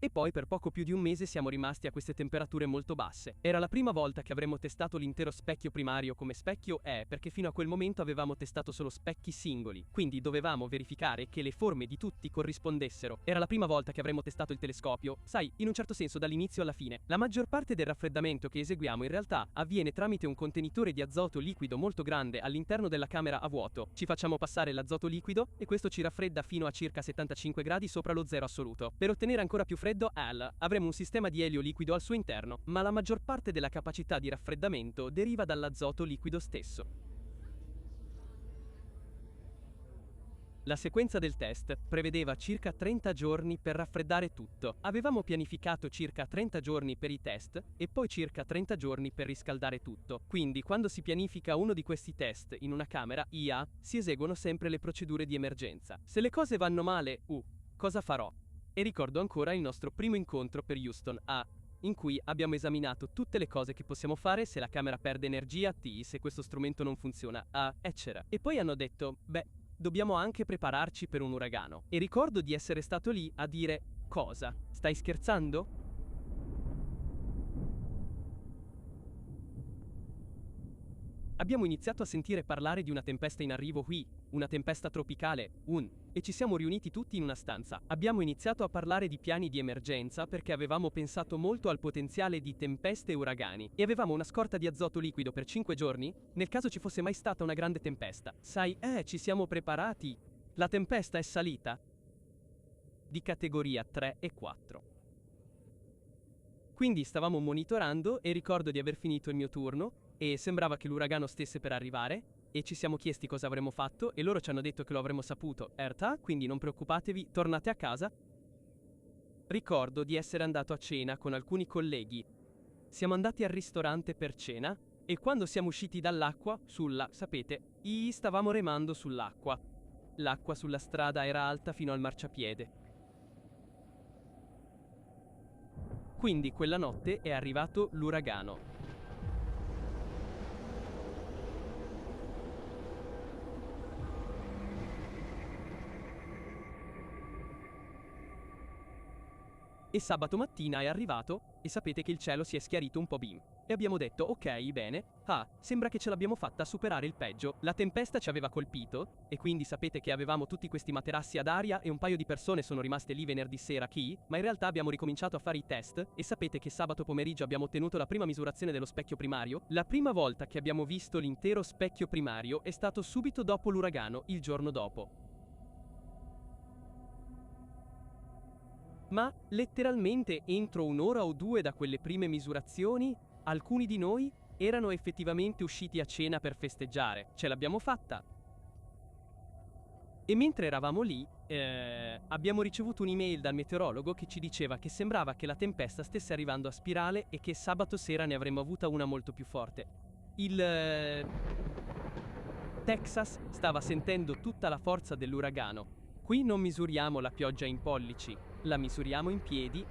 E poi per poco più di un mese siamo rimasti a queste temperature molto basse. Era la prima volta che avremmo testato l'intero specchio primario come specchio perché fino a quel momento avevamo testato solo specchi singoli, quindi dovevamo verificare che le forme di tutti corrispondessero. Era la prima volta che avremmo testato il telescopio, sai, in un certo senso dall'inizio alla fine. La maggior parte del raffreddamento che eseguiamo in realtà avviene tramite un contenitore di azoto liquido molto grande all'interno della camera a vuoto. Ci facciamo passare l'azoto liquido e questo ci raffredda fino a circa 75 gradi sopra lo zero assoluto. Per ottenere ancora più freddo freddo, avremo un sistema di elio liquido al suo interno, ma la maggior parte della capacità di raffreddamento deriva dall'azoto liquido stesso. La sequenza del test prevedeva circa 30 giorni per raffreddare tutto. Avevamo pianificato circa 30 giorni per i test e poi circa 30 giorni per riscaldare tutto. Quindi, quando si pianifica uno di questi test in una camera IA, si eseguono sempre le procedure di emergenza. Se le cose vanno male, cosa farò? E ricordo ancora il nostro primo incontro per Houston in cui abbiamo esaminato tutte le cose che possiamo fare se la camera perde energia, se questo strumento non funziona, eccetera. E poi hanno detto, dobbiamo anche prepararci per un uragano. E ricordo di essere stato lì a dire, cosa? Stai scherzando? Abbiamo iniziato a sentire parlare di una tempesta in arrivo qui, una tempesta tropicale, e ci siamo riuniti tutti in una stanza. Abbiamo iniziato a parlare di piani di emergenza perché avevamo pensato molto al potenziale di tempeste e uragani. E avevamo una scorta di azoto liquido per 5 giorni, nel caso ci fosse mai stata una grande tempesta. Sai, ci siamo preparati. La tempesta è salita di categoria 3 e 4. Quindi stavamo monitorando e ricordo di aver finito il mio turno e sembrava che l'uragano stesse per arrivare e ci siamo chiesti cosa avremmo fatto e loro ci hanno detto che lo avremmo saputo. Quindi non preoccupatevi, tornate a casa. Ricordo di essere andato a cena con alcuni colleghi. Siamo andati al ristorante per cena e quando siamo usciti dall'acqua, stavamo remando sull'acqua. L'acqua sulla strada era alta fino al marciapiede. Quindi quella notte è arrivato l'uragano. E sabato mattina è arrivato e sapete che il cielo si è schiarito un po'. E abbiamo detto, ok, bene, sembra che ce l'abbiamo fatta a superare il peggio. La tempesta ci aveva colpito e quindi sapete che avevamo tutti questi materassi ad aria e un paio di persone sono rimaste lì venerdì sera ma in realtà abbiamo ricominciato a fare i test e sapete che sabato pomeriggio abbiamo ottenuto la prima misurazione dello specchio primario. La prima volta che abbiamo visto l'intero specchio primario è stato subito dopo l'uragano, il giorno dopo. Ma, letteralmente, entro un'ora o due da quelle prime misurazioni, alcuni di noi erano effettivamente usciti a cena per festeggiare. Ce l'abbiamo fatta. E mentre eravamo lì, abbiamo ricevuto un'email dal meteorologo che ci diceva che sembrava che la tempesta stesse arrivando a spirale e che sabato sera ne avremmo avuta una molto più forte. Il Texas stava sentendo tutta la forza dell'uragano. Qui non misuriamo la pioggia in pollici, la misuriamo in piedi.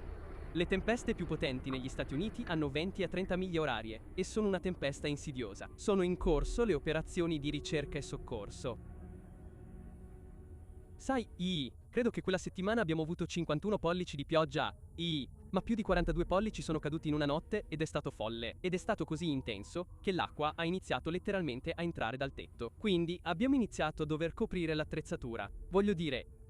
Le tempeste più potenti negli Stati Uniti hanno 20 a 30 miglia orarie e sono una tempesta insidiosa. Sono in corso le operazioni di ricerca e soccorso. Sai, credo che quella settimana abbiamo avuto 51 pollici di pioggia, ma più di 42 pollici sono caduti in una notte ed è stato folle. Ed è stato così intenso che l'acqua ha iniziato letteralmente a entrare dal tetto. Quindi abbiamo iniziato a dover coprire l'attrezzatura. Voglio dire,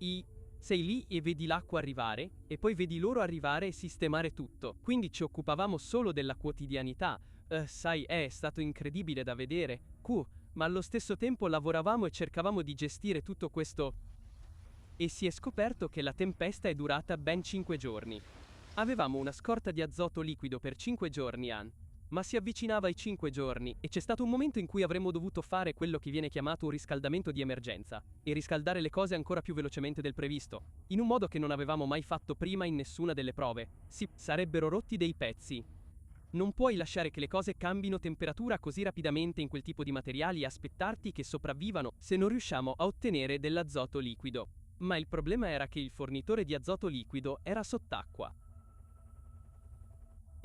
sei lì e vedi l'acqua arrivare e poi vedi loro arrivare e sistemare tutto. Quindi ci occupavamo solo della quotidianità. Sai, è stato incredibile da vedere. Ma allo stesso tempo lavoravamo e cercavamo di gestire tutto questo. E si è scoperto che la tempesta è durata ben 5 giorni. Avevamo una scorta di azoto liquido per 5 giorni, ma si avvicinava ai 5 giorni e c'è stato un momento in cui avremmo dovuto fare quello che viene chiamato un riscaldamento di emergenza e riscaldare le cose ancora più velocemente del previsto, in un modo che non avevamo mai fatto prima in nessuna delle prove. Sarebbero rotti dei pezzi. Non puoi lasciare che le cose cambino temperatura così rapidamente in quel tipo di materiali e aspettarti che sopravvivano se non riusciamo a ottenere dell'azoto liquido. Ma il problema era che il fornitore di azoto liquido era sott'acqua.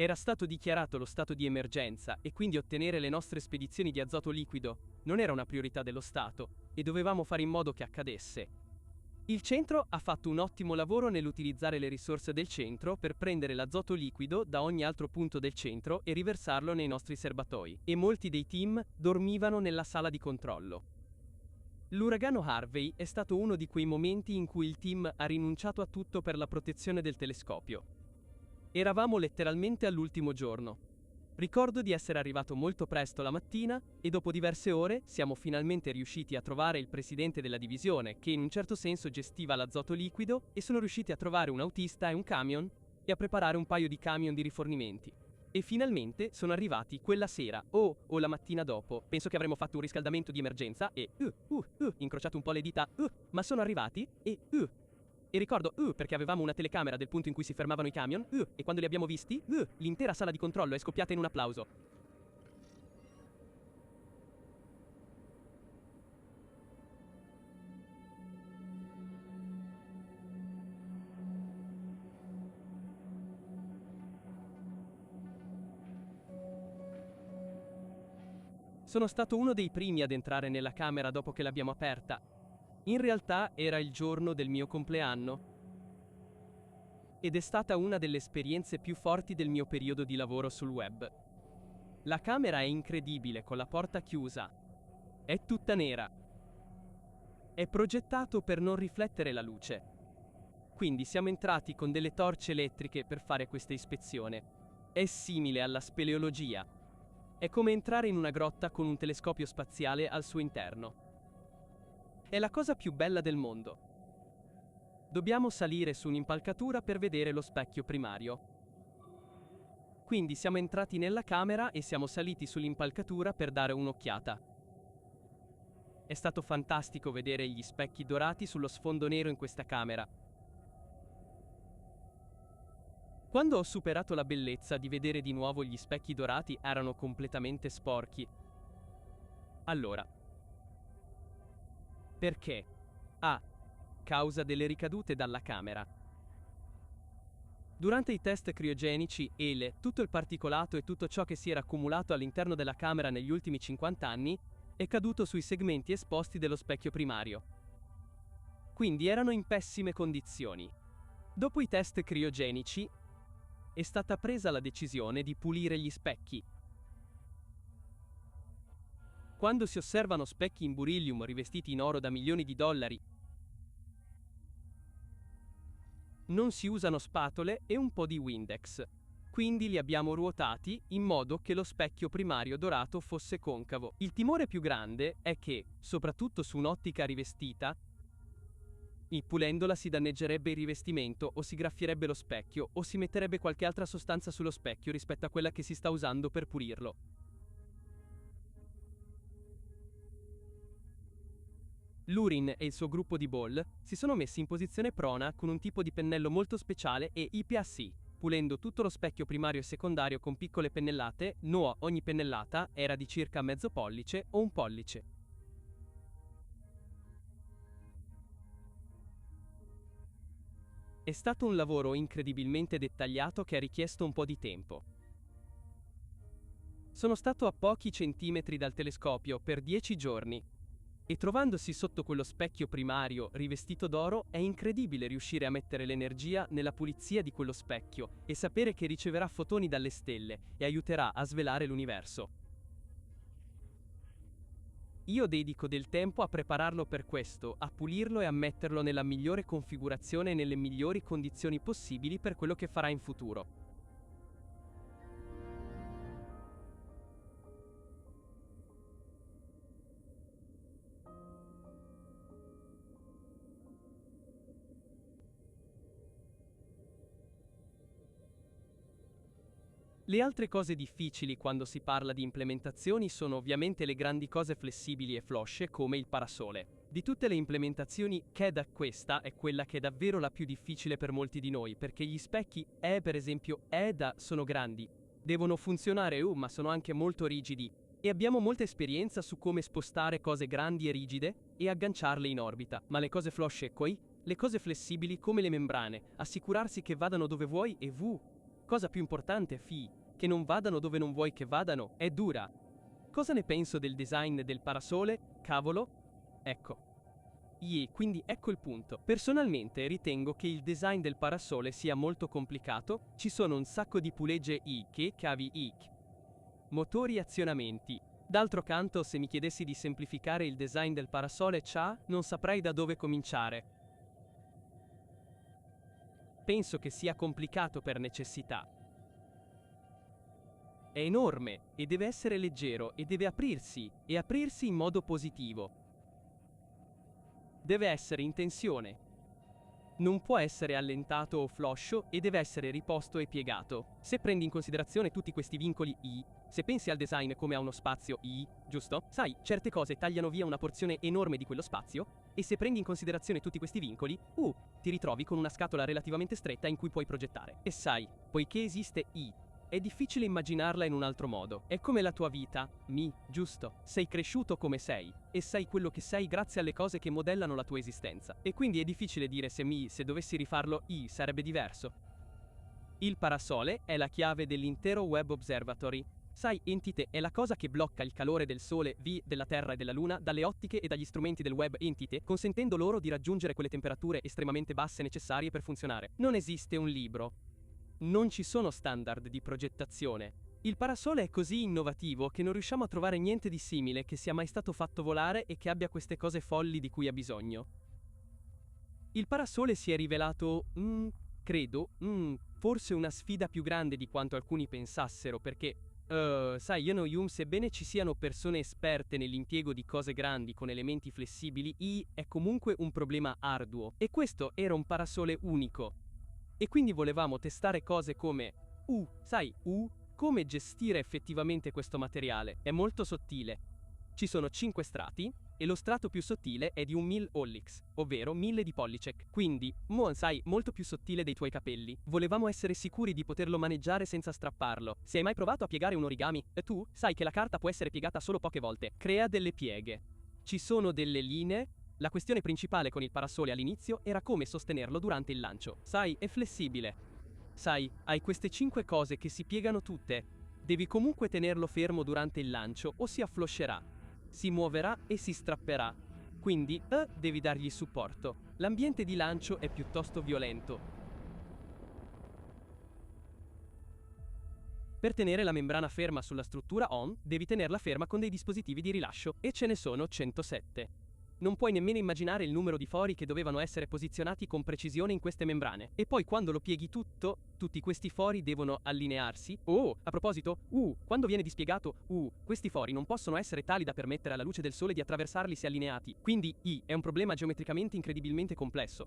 Era stato dichiarato lo stato di emergenza e quindi ottenere le nostre spedizioni di azoto liquido non era una priorità dello Stato e dovevamo fare in modo che accadesse. Il centro ha fatto un ottimo lavoro nell'utilizzare le risorse del centro per prendere l'azoto liquido da ogni altro punto del centro e riversarlo nei nostri serbatoi, e molti dei team dormivano nella sala di controllo. L'uragano Harvey è stato uno di quei momenti in cui il team ha rinunciato a tutto per la protezione del telescopio. Eravamo letteralmente all'ultimo giorno. Ricordo di essere arrivato molto presto la mattina e dopo diverse ore siamo finalmente riusciti a trovare il presidente della divisione che in un certo senso gestiva l'azoto liquido e sono riusciti a trovare un autista e un camion e a preparare un paio di camion di rifornimenti. E finalmente sono arrivati quella sera, o la mattina dopo. Penso che avremmo fatto un riscaldamento di emergenza e incrociato un po' le dita, ma sono arrivati e ricordo, perché avevamo una telecamera del punto in cui si fermavano i camion, e quando li abbiamo visti, l'intera sala di controllo è scoppiata in un applauso. Sono stato uno dei primi ad entrare nella camera dopo che l'abbiamo aperta. In realtà era il giorno del mio compleanno. Ed è stata una delle esperienze più forti del mio periodo di lavoro sul web. La camera è incredibile, con la porta chiusa. È tutta nera. È progettato per non riflettere la luce. Quindi siamo entrati con delle torce elettriche per fare questa ispezione. È simile alla speleologia. È come entrare in una grotta con un telescopio spaziale al suo interno. È la cosa più bella del mondo. Dobbiamo salire su un'impalcatura per vedere lo specchio primario. Quindi siamo entrati nella camera e siamo saliti sull'impalcatura per dare un'occhiata. È stato fantastico vedere gli specchi dorati sullo sfondo nero in questa camera. Quando ho superato la bellezza di vedere di nuovo gli specchi dorati, erano completamente sporchi. Allora, perché? A causa delle ricadute dalla camera. Durante i test criogenici, tutto il particolato e tutto ciò che si era accumulato all'interno della camera negli ultimi 50 anni è caduto sui segmenti esposti dello specchio primario. Quindi erano in pessime condizioni. Dopo i test criogenici, è stata presa la decisione di pulire gli specchi. Quando si osservano specchi in beryllium rivestiti in oro da milioni di dollari, non si usano spatole e un po' di Windex. Quindi li abbiamo ruotati in modo che lo specchio primario dorato fosse concavo. Il timore più grande è che, soprattutto su un'ottica rivestita, pulendola si danneggerebbe il rivestimento o si graffierebbe lo specchio o si metterebbe qualche altra sostanza sullo specchio rispetto a quella che si sta usando per pulirlo. Lurin e il suo gruppo di Ball si sono messi in posizione prona con un tipo di pennello molto speciale e IPAC, pulendo tutto lo specchio primario e secondario con piccole pennellate. Ogni pennellata era di circa mezzo pollice o un pollice. È stato un lavoro incredibilmente dettagliato che ha richiesto un po' di tempo. Sono stato a pochi centimetri dal telescopio per 10 giorni. E trovandosi sotto quello specchio primario rivestito d'oro, è incredibile riuscire a mettere l'energia nella pulizia di quello specchio e sapere che riceverà fotoni dalle stelle e aiuterà a svelare l'universo. Io dedico del tempo a prepararlo per questo, a pulirlo e a metterlo nella migliore configurazione e nelle migliori condizioni possibili per quello che farà in futuro. Le altre cose difficili quando si parla di implementazioni sono ovviamente le grandi cose flessibili e flosce come il parasole. Di tutte le implementazioni, questa è quella che è davvero la più difficile per molti di noi, perché gli specchi per esempio sono grandi, devono funzionare ma sono anche molto rigidi, e abbiamo molta esperienza su come spostare cose grandi e rigide e agganciarle in orbita. Ma le cose flosce le cose flessibili come le membrane, assicurarsi che vadano dove vuoi e cosa più importante, che non vadano dove non vuoi che vadano, è dura. Cosa ne penso del design del parasole? Cavolo? Ecco. Quindi ecco il punto. Personalmente ritengo che il design del parasole sia molto complicato, ci sono un sacco di pulegge cavi motori e azionamenti. D'altro canto, se mi chiedessi di semplificare il design del parasole non saprei da dove cominciare. Penso che sia complicato per necessità. È enorme e deve essere leggero e deve aprirsi in modo positivo. Deve essere in tensione. Non può essere allentato o floscio e deve essere riposto e piegato. Se prendi in considerazione tutti questi vincoli I, se pensi al design come a uno spazio I, giusto? Sai, certe cose tagliano via una porzione enorme di quello spazio, e se prendi in considerazione tutti questi vincoli, ti ritrovi con una scatola relativamente stretta in cui puoi progettare. E sai, poiché esiste I, è difficile immaginarla in un altro modo. È come la tua vita, giusto? Sei cresciuto come sei, e sei quello che sei grazie alle cose che modellano la tua esistenza. E quindi è difficile dire se dovessi rifarlo, sarebbe diverso. Il parasole è la chiave dell'intero Web Observatory. Sai, Entite è la cosa che blocca il calore del Sole, della Terra e della Luna dalle ottiche e dagli strumenti del web Entite, consentendo loro di raggiungere quelle temperature estremamente basse necessarie per funzionare. Non esiste un libro. Non ci sono standard di progettazione. Il parasole è così innovativo che non riusciamo a trovare niente di simile che sia mai stato fatto volare e che abbia queste cose folli di cui ha bisogno. Il parasole si è rivelato, credo, forse una sfida più grande di quanto alcuni pensassero, perché, sai, sebbene ci siano persone esperte nell'impiego di cose grandi con elementi flessibili, è comunque un problema arduo. E questo era un parasole unico. E quindi volevamo testare cose come, come gestire effettivamente questo materiale. È molto sottile. Ci sono 5 strati, e lo strato più sottile è di 1000 Ollix, ovvero 1000 di pollice. Quindi, molto più sottile dei tuoi capelli. Volevamo essere sicuri di poterlo maneggiare senza strapparlo. Se hai mai provato a piegare un origami, tu sai che la carta può essere piegata solo poche volte. Crea delle pieghe. Ci sono delle linee. La questione principale con il parasole all'inizio era come sostenerlo durante il lancio. Sai, è flessibile. Sai, hai queste 5 cose che si piegano tutte. Devi comunque tenerlo fermo durante il lancio o si affloscerà. Si muoverà e si strapperà. Quindi, devi dargli supporto. L'ambiente di lancio è piuttosto violento. Per tenere la membrana ferma sulla struttura ON, devi tenerla ferma con dei dispositivi di rilascio, e ce ne sono 107. Non puoi nemmeno immaginare il numero di fori che dovevano essere posizionati con precisione in queste membrane. E poi quando lo pieghi tutto, tutti questi fori devono allinearsi. A proposito, quando viene dispiegato, questi fori non possono essere tali da permettere alla luce del sole di attraversarli se allineati. Quindi, è un problema geometricamente incredibilmente complesso.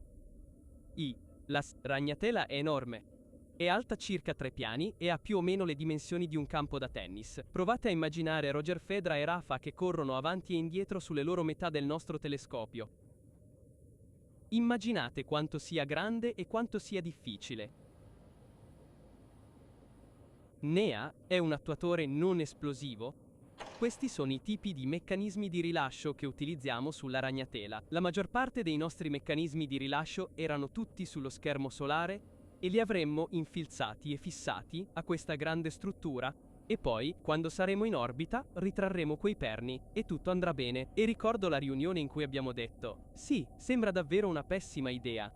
La ragnatela è enorme. È alta circa 3 piani e ha più o meno le dimensioni di un campo da tennis. Provate a immaginare Roger Federer e Rafa che corrono avanti e indietro sulle loro metà del nostro telescopio. Immaginate quanto sia grande e quanto sia difficile. NEA è un attuatore non esplosivo. Questi sono i tipi di meccanismi di rilascio che utilizziamo sulla ragnatela. La maggior parte dei nostri meccanismi di rilascio erano tutti sullo schermo solare e li avremmo infilzati e fissati a questa grande struttura, e poi, quando saremo in orbita, ritrarremo quei perni e tutto andrà bene. E ricordo la riunione in cui abbiamo detto: sì, sembra davvero una pessima idea.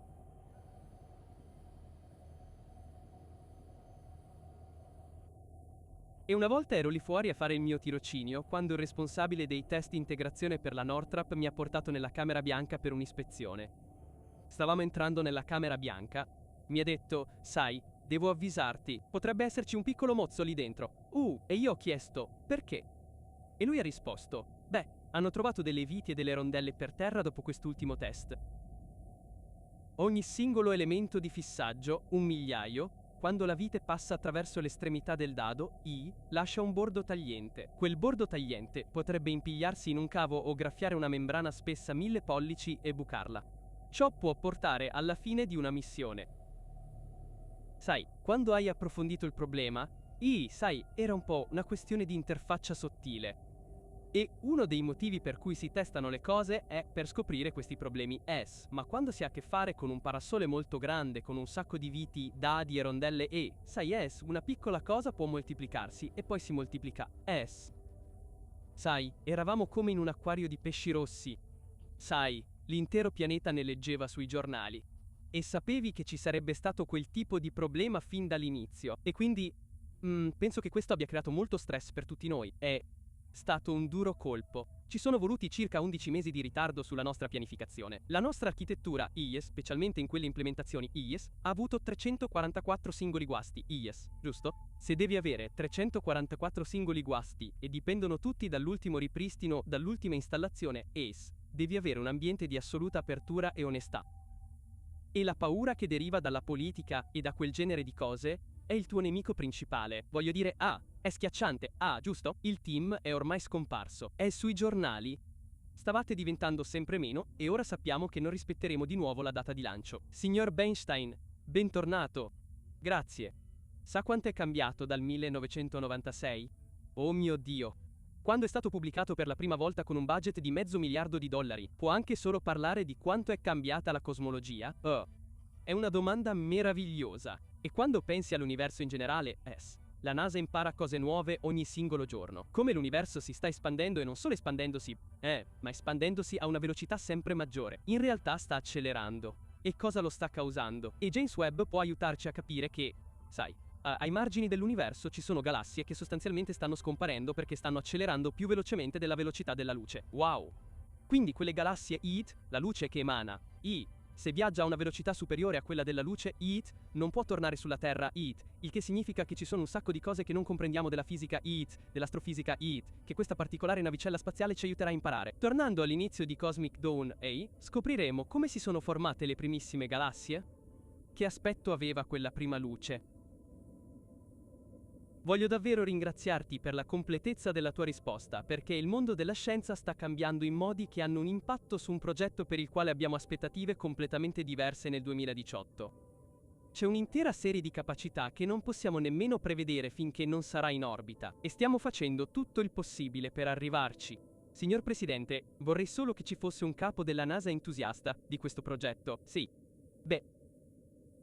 E una volta ero lì fuori a fare il mio tirocinio, quando il responsabile dei test di integrazione per la Northrop mi ha portato nella camera bianca per un'ispezione. Stavamo entrando nella camera bianca. Mi ha detto: sai, devo avvisarti, potrebbe esserci un piccolo mozzo lì dentro. E io ho chiesto: perché? E lui ha risposto: beh, hanno trovato delle viti e delle rondelle per terra dopo quest'ultimo test. Ogni singolo elemento di fissaggio, 1 migliaio, quando la vite passa attraverso l'estremità del dado, lascia un bordo tagliente. Quel bordo tagliente potrebbe impigliarsi in un cavo o graffiare una membrana spessa 1000 pollici e bucarla. Ciò può portare alla fine di una missione. Sai, quando hai approfondito il problema, era un po' una questione di interfaccia sottile. E uno dei motivi per cui si testano le cose è per scoprire questi problemi ma quando si ha a che fare con un parasole molto grande, con un sacco di viti, dadi e rondelle una piccola cosa può moltiplicarsi e poi si moltiplica Sai, eravamo come in un acquario di pesci rossi. Sai, l'intero pianeta ne leggeva sui giornali. E sapevi che ci sarebbe stato quel tipo di problema fin dall'inizio. E quindi, penso che questo abbia creato molto stress per tutti noi. È stato un duro colpo. Ci sono voluti circa 11 mesi di ritardo sulla nostra pianificazione. La nostra architettura specialmente in quelle implementazioni ha avuto 344 singoli guasti giusto? Se devi avere 344 singoli guasti e dipendono tutti dall'ultimo ripristino, dall'ultima installazione devi avere un ambiente di assoluta apertura e onestà. E la paura che deriva dalla politica e da quel genere di cose è il tuo nemico principale. Voglio dire, è schiacciante, giusto? Il team è ormai scomparso, è sui giornali. Stavate diventando sempre meno e ora sappiamo che non rispetteremo di nuovo la data di lancio. Signor Bernstein, bentornato. Grazie. Sa quanto è cambiato dal 1996? Oh mio Dio. Quando è stato pubblicato per la prima volta con un budget di $500 miliardi, può anche solo parlare di quanto è cambiata la cosmologia? È una domanda meravigliosa. E quando pensi all'universo in generale, la NASA impara cose nuove ogni singolo giorno. Come l'universo si sta espandendo e non solo espandendosi, ma espandendosi a una velocità sempre maggiore. In realtà sta accelerando. E cosa lo sta causando? E James Webb può aiutarci a capire che, sai, ai margini dell'universo ci sono galassie che sostanzialmente stanno scomparendo perché stanno accelerando più velocemente della velocità della luce. Wow! Quindi quelle galassie ET, la luce che emana, se viaggia a una velocità superiore a quella della luce, non può tornare sulla Terra, il che significa che ci sono un sacco di cose che non comprendiamo della fisica, dell'astrofisica, che questa particolare navicella spaziale ci aiuterà a imparare. Tornando all'inizio di Cosmic Dawn, scopriremo come si sono formate le primissime galassie? Che aspetto aveva quella prima luce? Voglio davvero ringraziarti per la completezza della tua risposta, perché il mondo della scienza sta cambiando in modi che hanno un impatto su un progetto per il quale abbiamo aspettative completamente diverse nel 2018. C'è un'intera serie di capacità che non possiamo nemmeno prevedere finché non sarà in orbita, e stiamo facendo tutto il possibile per arrivarci. Signor Presidente, vorrei solo che ci fosse un capo della NASA entusiasta di questo progetto. Sì.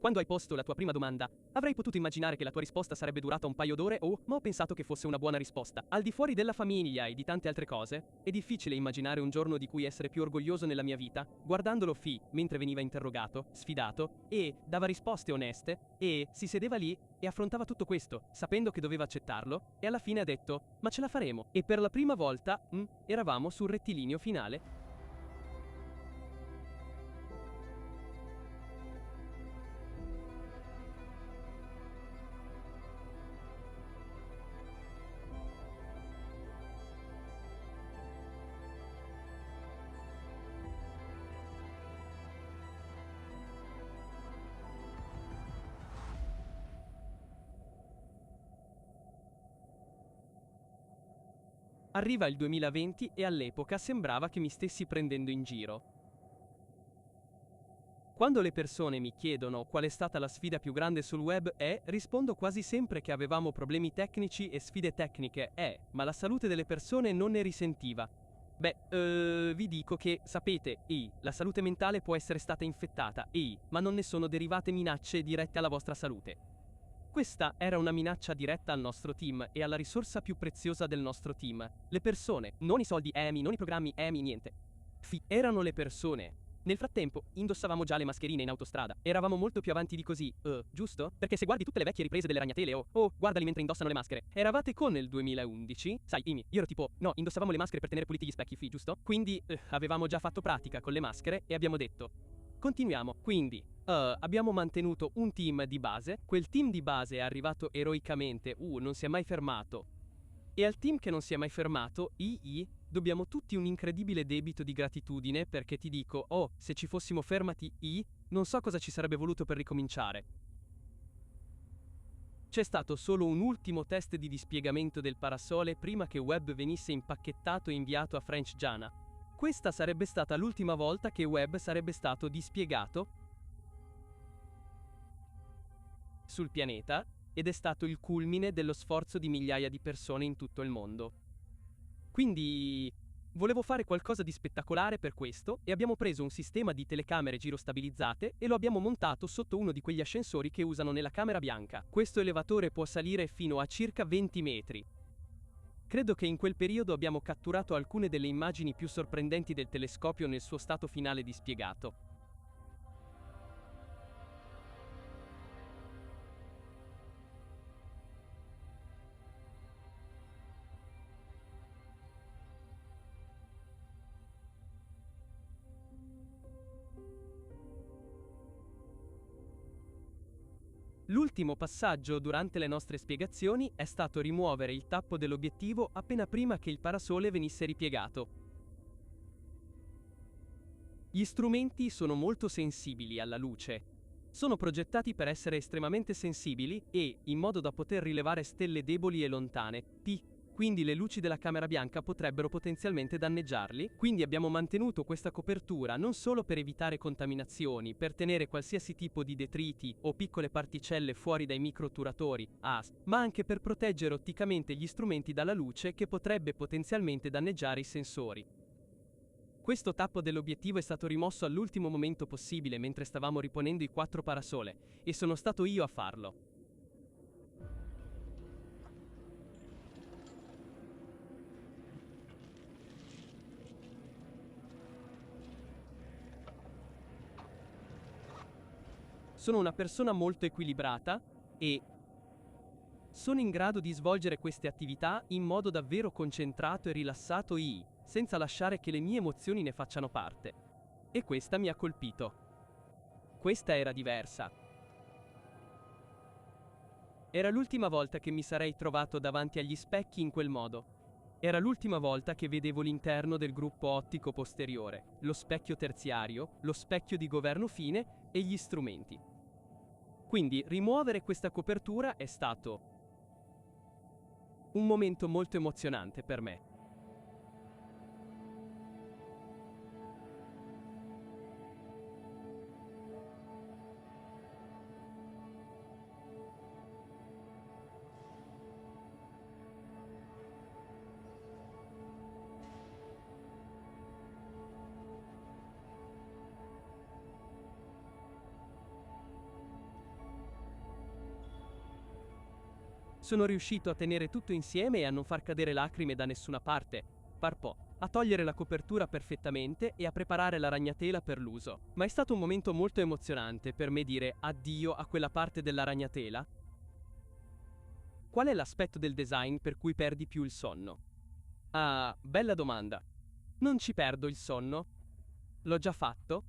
Quando hai posto la tua prima domanda, avrei potuto immaginare che la tua risposta sarebbe durata un paio d'ore ma ho pensato che fosse una buona risposta. Al di fuori della famiglia e di tante altre cose, è difficile immaginare un giorno di cui essere più orgoglioso nella mia vita, guardandolo mentre veniva interrogato, sfidato, e dava risposte oneste, e si sedeva lì e affrontava tutto questo, sapendo che doveva accettarlo, e alla fine ha detto, ma ce la faremo. E per la prima volta, eravamo sul rettilineo finale. Arriva il 2020 e all'epoca sembrava che mi stessi prendendo in giro. Quando le persone mi chiedono qual è stata la sfida più grande sul web, rispondo quasi sempre che avevamo problemi tecnici e sfide tecniche, ma la salute delle persone non ne risentiva. Vi dico che, sapete, la salute mentale può essere stata infettata, ma non ne sono derivate minacce dirette alla vostra salute. Questa era una minaccia diretta al nostro team e alla risorsa più preziosa del nostro team. Le persone, non i soldi non i programmi niente. Erano le persone. Nel frattempo, indossavamo già le mascherine in autostrada. Eravamo molto più avanti di così, giusto? Perché se guardi tutte le vecchie riprese delle ragnatele guardali mentre indossano le maschere. Eravate con nel 2011? Sai, io ero tipo, no, indossavamo le maschere per tenere puliti gli specchi, giusto? Quindi, avevamo già fatto pratica con le maschere e abbiamo detto, continuiamo. Quindi, abbiamo mantenuto un team di base, quel team di base è arrivato eroicamente, non si è mai fermato. E al team che non si è mai fermato, dobbiamo tutti un incredibile debito di gratitudine perché ti dico, se ci fossimo fermati, non so cosa ci sarebbe voluto per ricominciare. C'è stato solo un ultimo test di dispiegamento del parasole prima che Webb venisse impacchettato e inviato a French Guiana. Questa sarebbe stata l'ultima volta che Webb sarebbe stato dispiegato sul pianeta ed è stato il culmine dello sforzo di migliaia di persone in tutto il mondo. Quindi volevo fare qualcosa di spettacolare per questo e abbiamo preso un sistema di telecamere girostabilizzate e lo abbiamo montato sotto uno di quegli ascensori che usano nella Camera Bianca. Questo elevatore può salire fino a circa 20 metri. Credo che in quel periodo abbiamo catturato alcune delle immagini più sorprendenti del telescopio nel suo stato finale dispiegato. L'ultimo passaggio durante le nostre spiegazioni è stato rimuovere il tappo dell'obiettivo appena prima che il parasole venisse ripiegato. Gli strumenti sono molto sensibili alla luce. Sono progettati per essere estremamente sensibili e, in modo da poter rilevare stelle deboli e lontane, quindi le luci della camera bianca potrebbero potenzialmente danneggiarli. Quindi abbiamo mantenuto questa copertura non solo per evitare contaminazioni, per tenere qualsiasi tipo di detriti o piccole particelle fuori dai microturatori, ma anche per proteggere otticamente gli strumenti dalla luce che potrebbe potenzialmente danneggiare i sensori. Questo tappo dell'obiettivo è stato rimosso all'ultimo momento possibile mentre stavamo riponendo i 4 parasole, e sono stato io a farlo. Sono una persona molto equilibrata e sono in grado di svolgere queste attività in modo davvero concentrato e rilassato senza lasciare che le mie emozioni ne facciano parte. E questa mi ha colpito. Questa era diversa. Era l'ultima volta che mi sarei trovato davanti agli specchi in quel modo. Era l'ultima volta che vedevo l'interno del gruppo ottico posteriore, lo specchio terziario, lo specchio di governo fine e gli strumenti. Quindi rimuovere questa copertura è stato un momento molto emozionante per me. Sono riuscito a tenere tutto insieme e a non far cadere lacrime da nessuna parte, a togliere la copertura perfettamente e a preparare la ragnatela per l'uso. Ma è stato un momento molto emozionante per me dire addio a quella parte della ragnatela. Qual è l'aspetto del design per cui perdi più il sonno? Ah, bella domanda. Non ci perdo il sonno. L'ho già fatto.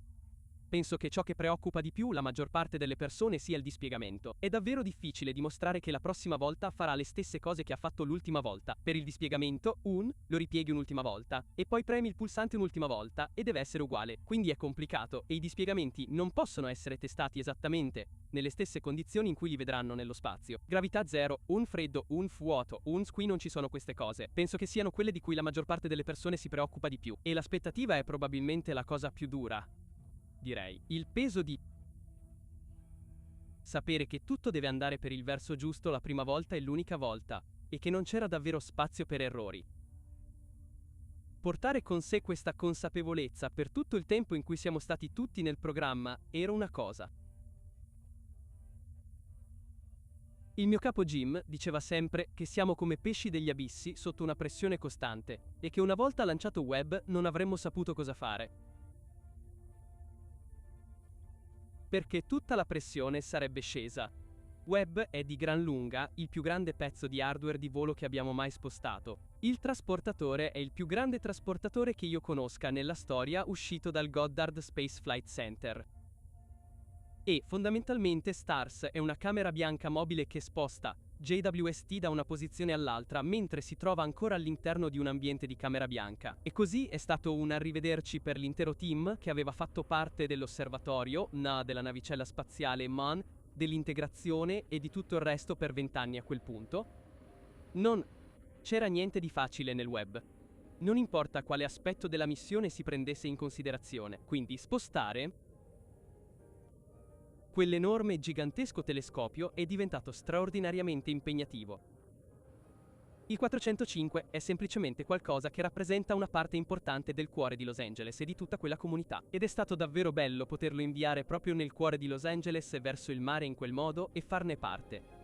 Penso che ciò che preoccupa di più la maggior parte delle persone sia il dispiegamento. È davvero difficile dimostrare che la prossima volta farà le stesse cose che ha fatto l'ultima volta. Per il dispiegamento, lo ripieghi un'ultima volta, e poi premi il pulsante un'ultima volta, e deve essere uguale. Quindi è complicato, e i dispiegamenti non possono essere testati esattamente nelle stesse condizioni in cui li vedranno nello spazio. Gravità zero, un freddo, un vuoto, qui non ci sono queste cose. Penso che siano quelle di cui la maggior parte delle persone si preoccupa di più. E l'aspettativa è probabilmente la cosa più dura. Direi, il peso di sapere che tutto deve andare per il verso giusto la prima volta e l'unica volta, e che non c'era davvero spazio per errori. Portare con sé questa consapevolezza per tutto il tempo in cui siamo stati tutti nel programma era una cosa. Il mio capo Jim diceva sempre che siamo come pesci degli abissi sotto una pressione costante, e che una volta lanciato Webb non avremmo saputo cosa fare. Perché tutta la pressione sarebbe scesa. Webb è di gran lunga il più grande pezzo di hardware di volo che abbiamo mai spostato. Il trasportatore è il più grande trasportatore che io conosca nella storia uscito dal Goddard Space Flight Center. E, fondamentalmente, STARS è una camera bianca mobile che sposta JWST da una posizione all'altra mentre si trova ancora all'interno di un ambiente di camera bianca. E così è stato un arrivederci per l'intero team che aveva fatto parte dell'osservatorio, della navicella spaziale MAN, dell'integrazione e di tutto il resto per 20 anni a quel punto. Non c'era niente di facile nel web. Non importa quale aspetto della missione si prendesse in considerazione, quindi spostare quell'enorme e gigantesco telescopio è diventato straordinariamente impegnativo. Il 405 è semplicemente qualcosa che rappresenta una parte importante del cuore di Los Angeles e di tutta quella comunità. Ed è stato davvero bello poterlo inviare proprio nel cuore di Los Angeles e verso il mare in quel modo e farne parte.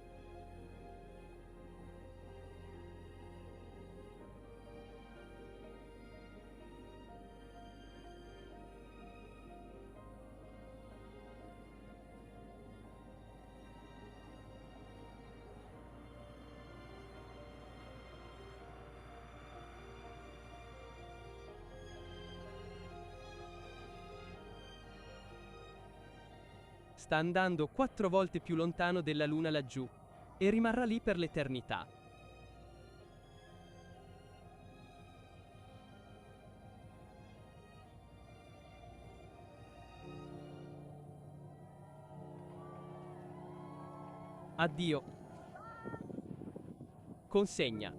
Sta andando 4 volte più lontano della Luna laggiù e rimarrà lì per l'eternità. Addio. Consegna.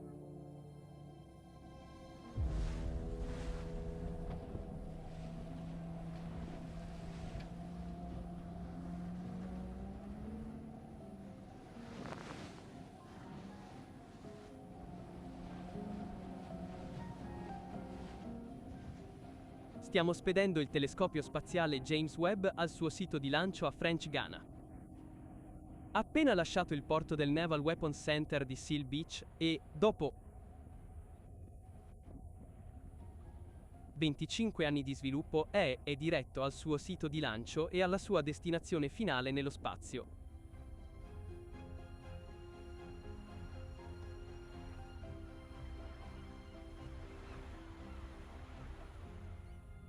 Stiamo spedendo il telescopio spaziale James Webb al suo sito di lancio a French Guiana. Appena lasciato il porto del Naval Weapons Center di Seal Beach e, dopo 25 anni di sviluppo, è diretto al suo sito di lancio e alla sua destinazione finale nello spazio.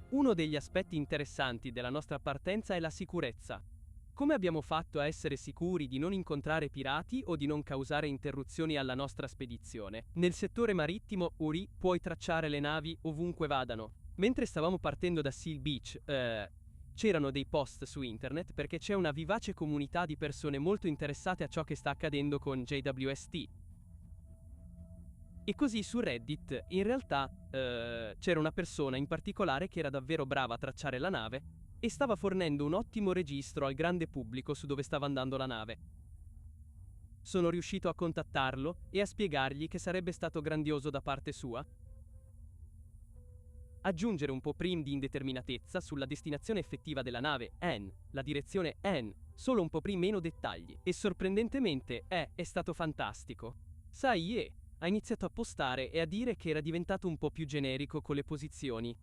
Uno degli aspetti interessanti della nostra partenza è la sicurezza. Come abbiamo fatto a essere sicuri di non incontrare pirati o di non causare interruzioni alla nostra spedizione? Nel settore marittimo, Uri, puoi tracciare le navi ovunque vadano. Mentre stavamo partendo da Seal Beach, c'erano dei post su internet perché c'è una vivace comunità di persone molto interessate a ciò che sta accadendo con JWST. E così su Reddit, in realtà, c'era una persona in particolare che era davvero brava a tracciare la nave e stava fornendo un ottimo registro al grande pubblico su dove stava andando la nave. Sono riuscito a contattarlo e a spiegargli che sarebbe stato grandioso da parte sua aggiungere un po' prim di indeterminatezza sulla destinazione effettiva della nave N, la direzione N, solo un po' prim meno dettagli. E sorprendentemente è stato fantastico. Sai, ha iniziato a postare e a dire che era diventato un po' più generico con le posizioni.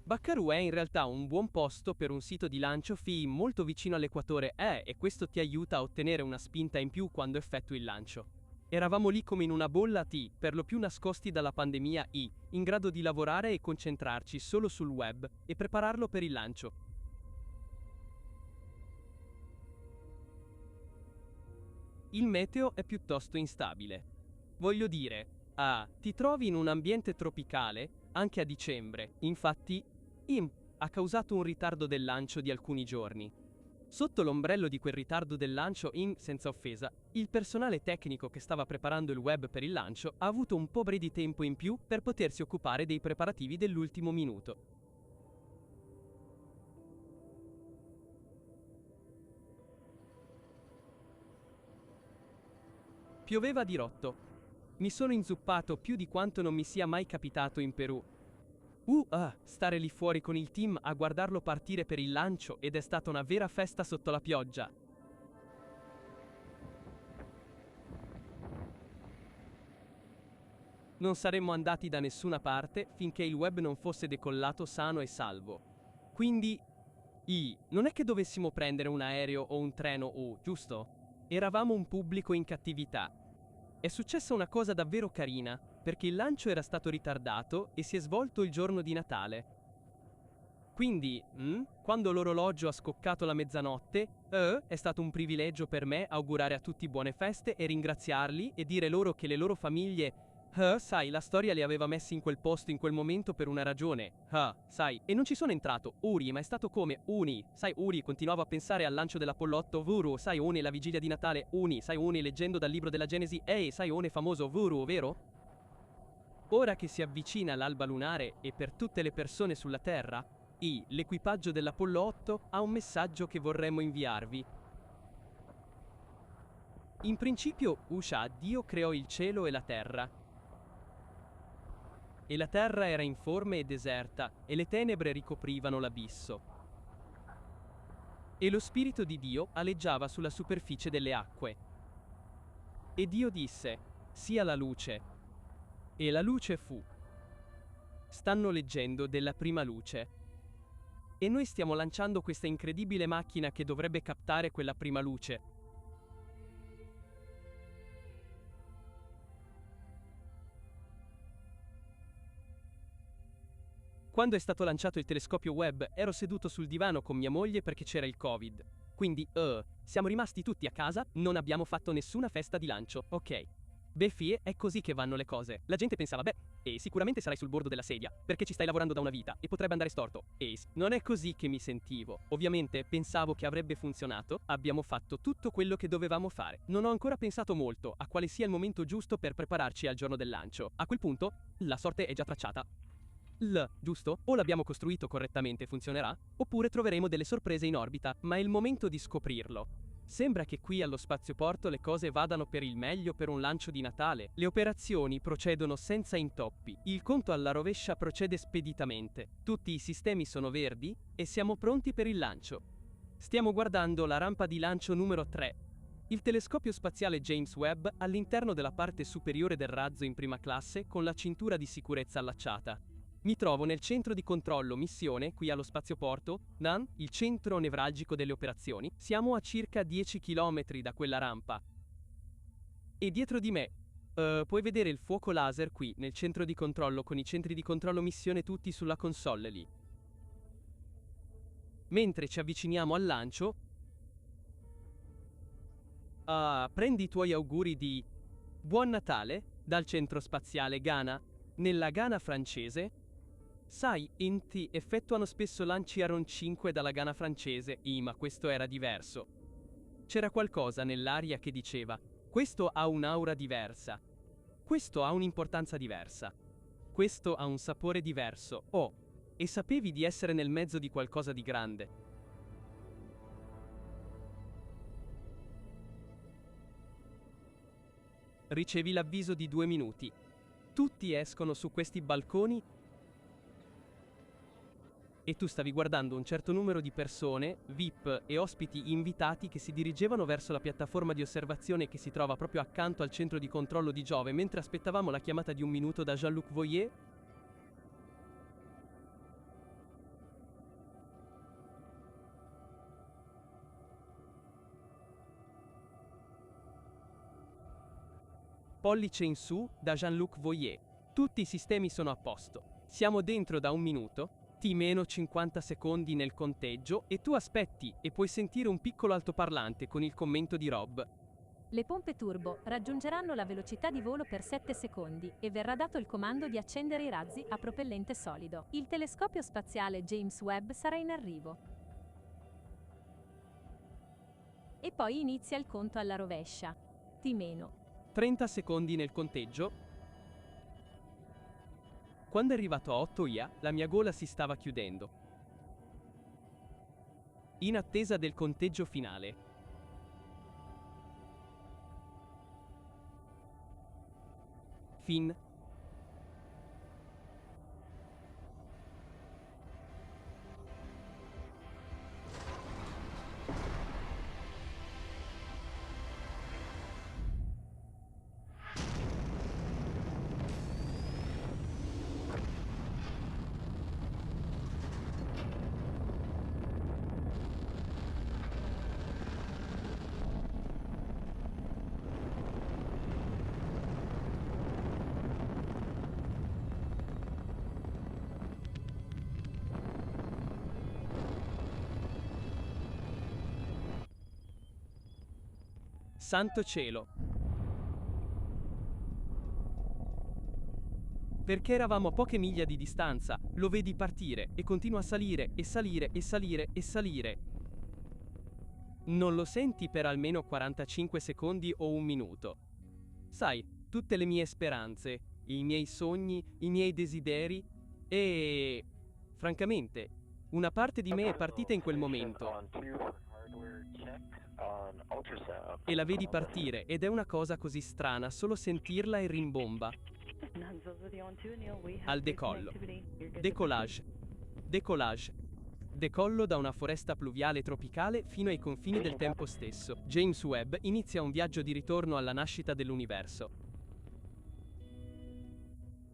Baccarù è in realtà un buon posto per un sito di lancio FI molto vicino all'equatore e questo ti aiuta a ottenere una spinta in più quando effettui il lancio. Eravamo lì come in una bolla per lo più nascosti dalla pandemia in grado di lavorare e concentrarci solo sul web e prepararlo per il lancio. Il meteo è piuttosto instabile. Voglio dire, ti trovi in un ambiente tropicale anche a dicembre, infatti ha causato un ritardo del lancio di alcuni giorni. Sotto l'ombrello di quel ritardo del lancio senza offesa, il personale tecnico che stava preparando il web per il lancio ha avuto un po' di tempo in più per potersi occupare dei preparativi dell'ultimo minuto. Pioveva a dirotto. Mi sono inzuppato più di quanto non mi sia mai capitato in Perù. Stare lì fuori con il team a guardarlo partire per il lancio ed è stata una vera festa sotto la pioggia. Non saremmo andati da nessuna parte finché il web non fosse decollato sano e salvo. Quindi, non è che dovessimo prendere un aereo o un treno giusto? Eravamo un pubblico in cattività. È successa una cosa davvero carina, perché il lancio era stato ritardato e si è svolto il giorno di Natale. Quindi, quando l'orologio ha scoccato la mezzanotte, è stato un privilegio per me augurare a tutti buone feste e ringraziarli e dire loro che le loro famiglie, sai, la storia li aveva messi in quel posto in quel momento per una ragione, sai, e non ci sono entrato, Uri, ma è stato come, sai, Uri, continuavo a pensare al lancio dell'Apollo 8, Vuru, sai, Uni, la vigilia di Natale, sai, Uni, leggendo dal libro della Genesi, sai, Uni, famoso, Vuru, vero? Ora che si avvicina l'alba lunare e per tutte le persone sulla Terra, l'equipaggio dell'Apollo 8 ha un messaggio che vorremmo inviarvi. In principio, Dio creò il cielo e la terra. E la terra era informe e deserta, e le tenebre ricoprivano l'abisso. E lo Spirito di Dio aleggiava sulla superficie delle acque. E Dio disse, sia la luce. E la luce fu. Stanno leggendo della prima luce. E noi stiamo lanciando questa incredibile macchina che dovrebbe captare quella prima luce. Quando è stato lanciato il telescopio Webb, ero seduto sul divano con mia moglie perché c'era il Covid. Quindi, siamo rimasti tutti a casa, non abbiamo fatto nessuna festa di lancio, ok? Beffi, è così che vanno le cose. La gente pensava, beh, e sicuramente sarai sul bordo della sedia, perché ci stai lavorando da una vita, e potrebbe andare storto. Non è così che mi sentivo. Ovviamente, pensavo che avrebbe funzionato, abbiamo fatto tutto quello che dovevamo fare. Non ho ancora pensato molto a quale sia il momento giusto per prepararci al giorno del lancio. A quel punto, la sorte è già tracciata. Giusto? O l'abbiamo costruito correttamente e funzionerà, oppure troveremo delle sorprese in orbita, ma è il momento di scoprirlo. Sembra che qui allo spazioporto le cose vadano per il meglio per un lancio di Natale. Le operazioni procedono senza intoppi. Il conto alla rovescia procede speditamente. Tutti i sistemi sono verdi e siamo pronti per il lancio. Stiamo guardando la rampa di lancio numero 3. Il telescopio spaziale James Webb all'interno della parte superiore del razzo in prima classe con la cintura di sicurezza allacciata. Mi trovo nel centro di controllo missione, qui allo spazioporto, NAN, il centro nevralgico delle operazioni. Siamo a circa 10 km da quella rampa. E dietro di me, puoi vedere il fuoco laser qui, nel centro di controllo, con i centri di controllo missione tutti sulla console lì. Mentre ci avviciniamo al lancio, prendi i tuoi auguri di Buon Natale dal centro spaziale Ghana, nella Ghana francese. Sai, inti effettuano spesso lanci Aron 5 dalla Ghana francese, ma questo era diverso. C'era qualcosa nell'aria che diceva, questo ha un'aura diversa. Questo ha un'importanza diversa. Questo ha un sapore diverso. Oh, e sapevi di essere nel mezzo di qualcosa di grande. Ricevi l'avviso di 2 minuti. Tutti escono su questi balconi e tu stavi guardando un certo numero di persone, VIP e ospiti invitati che si dirigevano verso la piattaforma di osservazione che si trova proprio accanto al centro di controllo di Giove mentre aspettavamo la chiamata di 1 minuto da Jean-Luc Voyer. Pollice in su da Jean-Luc Voyer. Tutti i sistemi sono a posto. Siamo dentro da 1 minuto. T-50 secondi nel conteggio e tu aspetti e puoi sentire un piccolo altoparlante con il commento di Rob. Le pompe turbo raggiungeranno la velocità di volo per 7 secondi e verrà dato il comando di accendere i razzi a propellente solido. Il telescopio spaziale James Webb sarà in arrivo. E poi inizia il conto alla rovescia. T- 30 secondi nel conteggio. Quando è arrivato a 8 IA, la mia gola si stava chiudendo. In attesa del conteggio finale. Fin. Santo cielo. Perché eravamo a poche miglia di distanza, lo vedi partire e continua a salire e salire e salire e salire. Non lo senti per almeno 45 secondi o 1 minuto. Sai, tutte le mie speranze, i miei sogni, i miei desideri e... francamente, una parte di me è partita in quel momento. E la vedi partire ed è una cosa così strana solo sentirla e rimbomba. Al decollo. Decollage. Decollage. Decollo da una foresta pluviale tropicale fino ai confini del tempo stesso. James Webb inizia un viaggio di ritorno alla nascita dell'universo.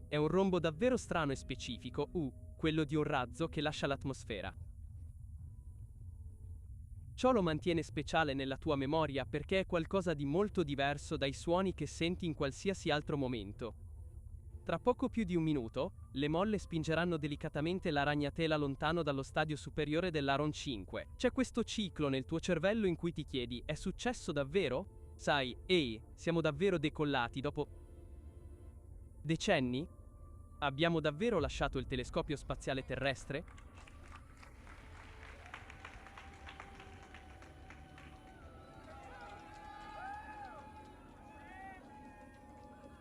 È un rombo davvero strano e specifico, quello di un razzo che lascia l'atmosfera. Ciò lo mantiene speciale nella tua memoria perché è qualcosa di molto diverso dai suoni che senti in qualsiasi altro momento. Tra poco più di 1 minuto, le molle spingeranno delicatamente la ragnatela lontano dallo stadio superiore dell'Aron 5. C'è questo ciclo nel tuo cervello in cui ti chiedi: è successo davvero? Sai, ehi, siamo davvero decollati dopo decenni? Abbiamo davvero lasciato il telescopio spaziale terrestre?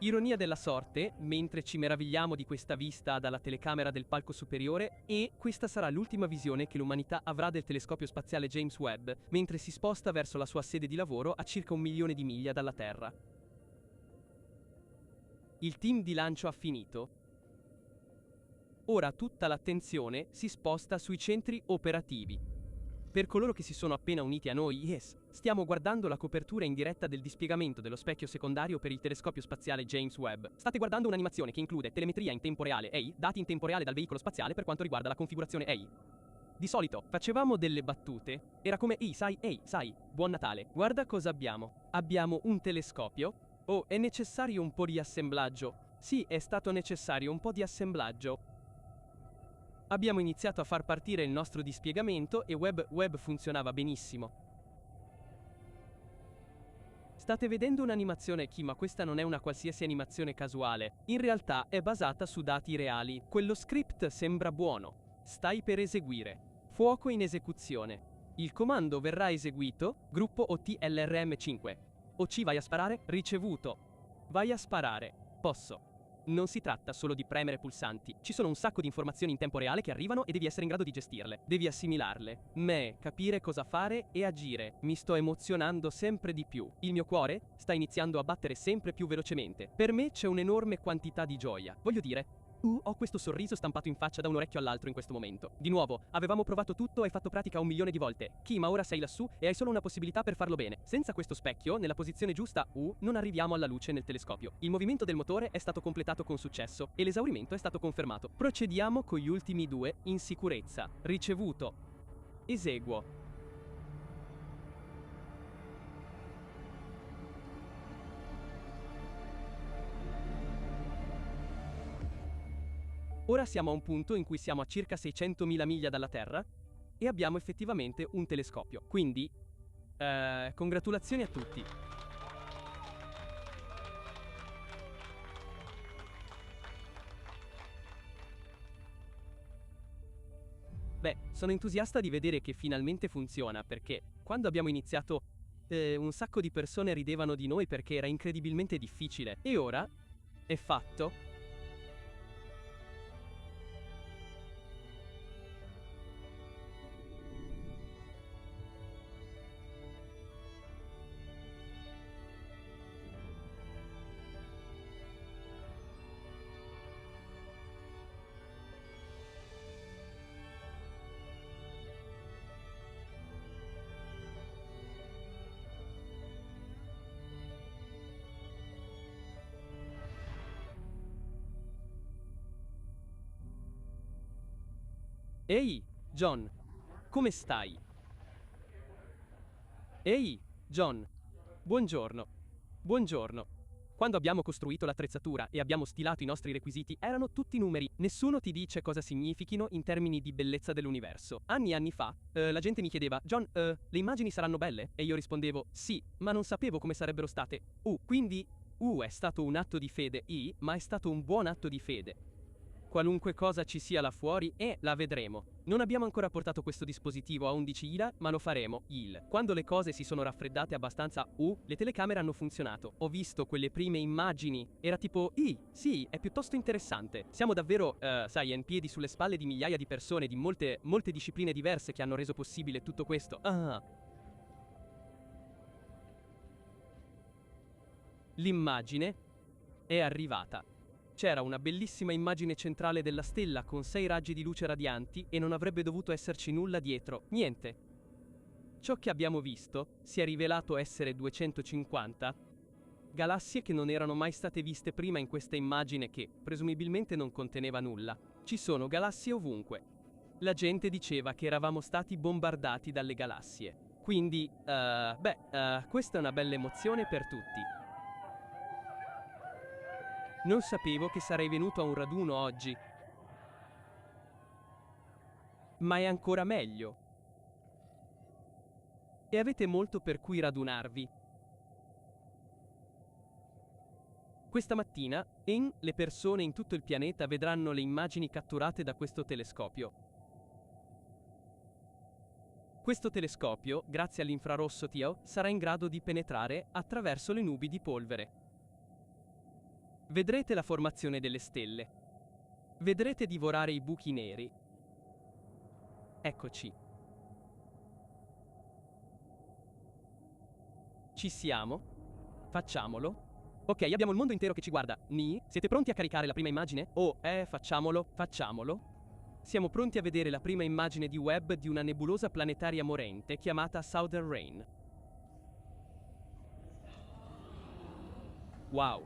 Ironia della sorte, mentre ci meravigliamo di questa vista dalla telecamera del palco superiore, e questa sarà l'ultima visione che l'umanità avrà del telescopio spaziale James Webb, mentre si sposta verso la sua sede di lavoro a circa 1 milione di miglia dalla Terra. Il team di lancio ha finito. Ora tutta l'attenzione si sposta sui centri operativi. Per coloro che si sono appena uniti a noi, stiamo guardando la copertura in diretta del dispiegamento dello specchio secondario per il telescopio spaziale James Webb. State guardando un'animazione che include telemetria in tempo reale EI, dati in tempo reale dal veicolo spaziale per quanto riguarda la configurazione EI. Di solito facevamo delle battute, era come ehi sai, buon Natale, guarda cosa abbiamo. Abbiamo un telescopio? Oh, è necessario un po' di assemblaggio. Sì, è stato necessario un po' di assemblaggio. Abbiamo iniziato a far partire il nostro dispiegamento e Webb funzionava benissimo. State vedendo un'animazione ma questa non è una qualsiasi animazione casuale. In realtà è basata su dati reali. Quello script sembra buono. Stai per eseguire. Fuoco in esecuzione. Il comando verrà eseguito, gruppo OTLRM5. OC vai a sparare? Ricevuto. Vai a sparare. Posso. Non si tratta solo di premere pulsanti, ci sono un sacco di informazioni in tempo reale che arrivano e devi essere in grado di gestirle. Devi assimilarle. Capire cosa fare e agire. Mi sto emozionando sempre di più. Il mio cuore sta iniziando a battere sempre più velocemente. Per me c'è un'enorme quantità di gioia. Voglio dire, ho questo sorriso stampato in faccia da un orecchio all'altro in questo momento. Di nuovo, avevamo provato tutto e fatto pratica 1 milione di volte. Ma ora sei lassù e hai solo una possibilità per farlo bene. Senza questo specchio, nella posizione giusta, non arriviamo alla luce nel telescopio. Il movimento del motore è stato completato con successo e l'esaurimento è stato confermato. Procediamo con gli ultimi 2 in sicurezza. Ricevuto. Eseguo. Ora siamo a un punto in cui siamo a circa 600.000 miglia dalla Terra e abbiamo effettivamente un telescopio. Quindi, congratulazioni a tutti. Sono entusiasta di vedere che finalmente funziona perché quando abbiamo iniziato un sacco di persone ridevano di noi perché era incredibilmente difficile e ora è fatto. Ehi, John, come stai? Ehi, John, buongiorno. Buongiorno. Quando abbiamo costruito l'attrezzatura e abbiamo stilato i nostri requisiti, erano tutti numeri. Nessuno ti dice cosa significhino in termini di bellezza dell'universo. Anni e anni fa, la gente mi chiedeva, John, le immagini saranno belle? E io rispondevo, sì, ma non sapevo come sarebbero state. Quindi, è stato un atto di fede, ma è stato un buon atto di fede. Qualunque cosa ci sia là fuori, la vedremo. Non abbiamo ancora portato questo dispositivo a 11.000, ma lo faremo. Quando le cose si sono raffreddate abbastanza, le telecamere hanno funzionato. Ho visto quelle prime immagini. Era tipo, sì, è piuttosto interessante. Siamo davvero, in piedi sulle spalle di migliaia di persone di molte discipline diverse che hanno reso possibile tutto questo. L'immagine è arrivata. C'era una bellissima immagine centrale della stella con 6 raggi di luce radianti e non avrebbe dovuto esserci nulla dietro, niente. Ciò che abbiamo visto si è rivelato essere 250 galassie che non erano mai state viste prima in questa immagine che, presumibilmente, non conteneva nulla. Ci sono galassie ovunque. La gente diceva che eravamo stati bombardati dalle galassie. Quindi, questa è una bella emozione per tutti. Non sapevo che sarei venuto a un raduno oggi. Ma è ancora meglio. E avete molto per cui radunarvi. Questa mattina, le persone in tutto il pianeta vedranno le immagini catturate da questo telescopio. Questo telescopio, grazie all'infrarosso TIO, sarà in grado di penetrare attraverso le nubi di polvere. Vedrete la formazione delle stelle. Vedrete divorare i buchi neri. Eccoci. Ci siamo? Facciamolo? Ok, abbiamo il mondo intero che ci guarda. Siete pronti a caricare la prima immagine? Facciamolo, facciamolo. Siamo pronti a vedere la prima immagine di web di una nebulosa planetaria morente chiamata Southern Rain. Wow.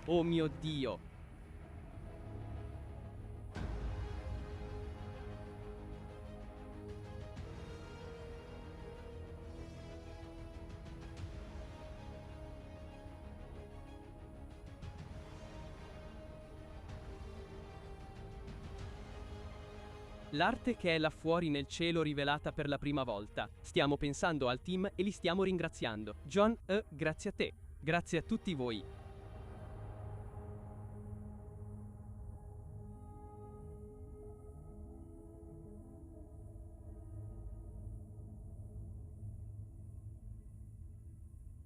Oh mio Dio. L'arte che è là fuori nel cielo rivelata per la prima volta. Stiamo pensando al team e li stiamo ringraziando. John, grazie a te. Grazie a tutti voi.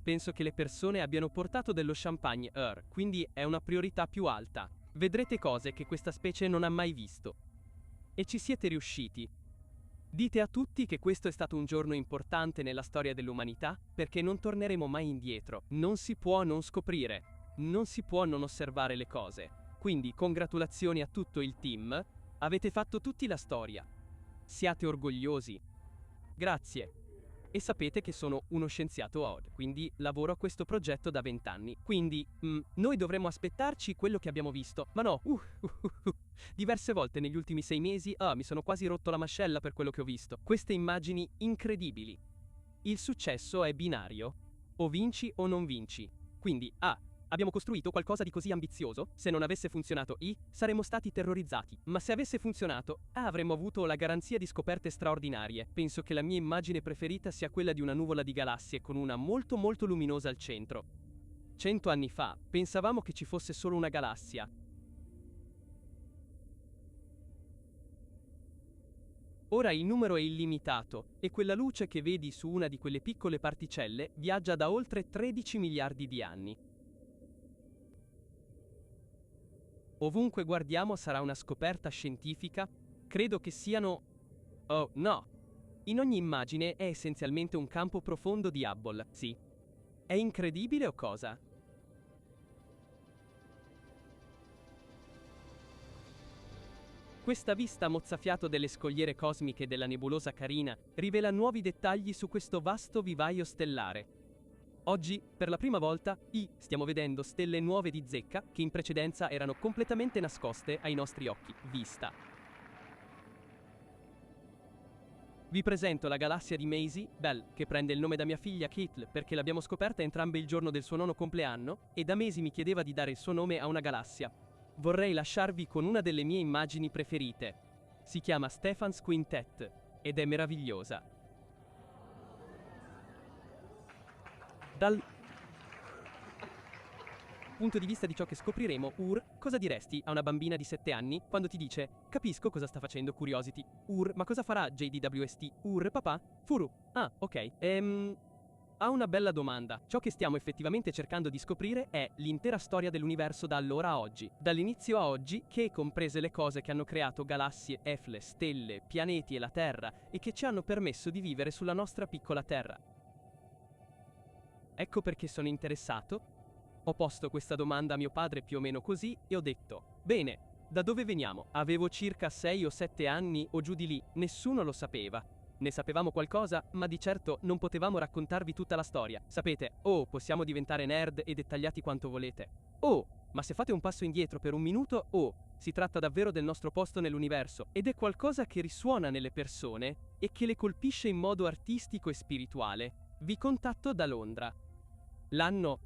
Penso che le persone abbiano portato dello champagne, quindi è una priorità più alta. Vedrete cose che questa specie non ha mai visto. E ci siete riusciti. Dite a tutti che questo è stato un giorno importante nella storia dell'umanità, perché non torneremo mai indietro. Non si può non scoprire. Non si può non osservare le cose. Quindi congratulazioni a tutto il team. Avete fatto tutti la storia. Siate orgogliosi. Grazie. E sapete che sono uno scienziato OD, quindi lavoro a questo progetto da 20 anni. Quindi, noi dovremmo aspettarci quello che abbiamo visto. Ma no, diverse volte negli ultimi 6 mesi, mi sono quasi rotto la mascella per quello che ho visto. Queste immagini incredibili. Il successo è binario. O vinci o non vinci. Quindi, abbiamo costruito qualcosa di così ambizioso? Se non avesse funzionato saremmo stati terrorizzati. Ma se avesse funzionato, avremmo avuto la garanzia di scoperte straordinarie. Penso che la mia immagine preferita sia quella di una nuvola di galassie con una molto molto luminosa al centro. 100 anni fa, pensavamo che ci fosse solo una galassia. Ora il numero è illimitato, e quella luce che vedi su una di quelle piccole particelle viaggia da oltre 13 miliardi di anni. Ovunque guardiamo sarà una scoperta scientifica. Credo che siano... Oh, no! In ogni immagine è essenzialmente un campo profondo di Hubble, sì. È incredibile o cosa? Questa vista a mozzafiato delle scogliere cosmiche della nebulosa Carina rivela nuovi dettagli su questo vasto vivaio stellare. Oggi, per la prima volta, stiamo vedendo stelle nuove di zecca che in precedenza erano completamente nascoste ai nostri occhi. Vista. Vi presento la galassia di Maisie, Bell, che prende il nome da mia figlia Kate perché l'abbiamo scoperta entrambe il giorno del suo 9° compleanno, e da mesi mi chiedeva di dare il suo nome a una galassia. Vorrei lasciarvi con una delle mie immagini preferite. Si chiama Stephan's Quintet, ed è meravigliosa. Dal punto di vista di ciò che scopriremo, cosa diresti a una bambina di 7 anni quando ti dice: capisco cosa sta facendo Curiosity. Ma cosa farà JDWST? Papà? Furu. Ok. Ha una bella domanda. Ciò che stiamo effettivamente cercando di scoprire è l'intera storia dell'universo da allora a oggi. Dall'inizio a oggi, che comprese le cose che hanno creato galassie, efle, stelle, pianeti e la Terra, e che ci hanno permesso di vivere sulla nostra piccola Terra. Ecco perché sono interessato. Ho posto questa domanda a mio padre più o meno così e ho detto: bene, da dove veniamo? Avevo circa 6 o 7 anni o giù di lì, nessuno lo sapeva. Ne sapevamo qualcosa, ma di certo non potevamo raccontarvi tutta la storia. Sapete, possiamo diventare nerd e dettagliati quanto volete. Ma se fate un passo indietro per un minuto, si tratta davvero del nostro posto nell'universo, ed è qualcosa che risuona nelle persone e che le colpisce in modo artistico e spirituale. Vi contatto da Londra. L'anno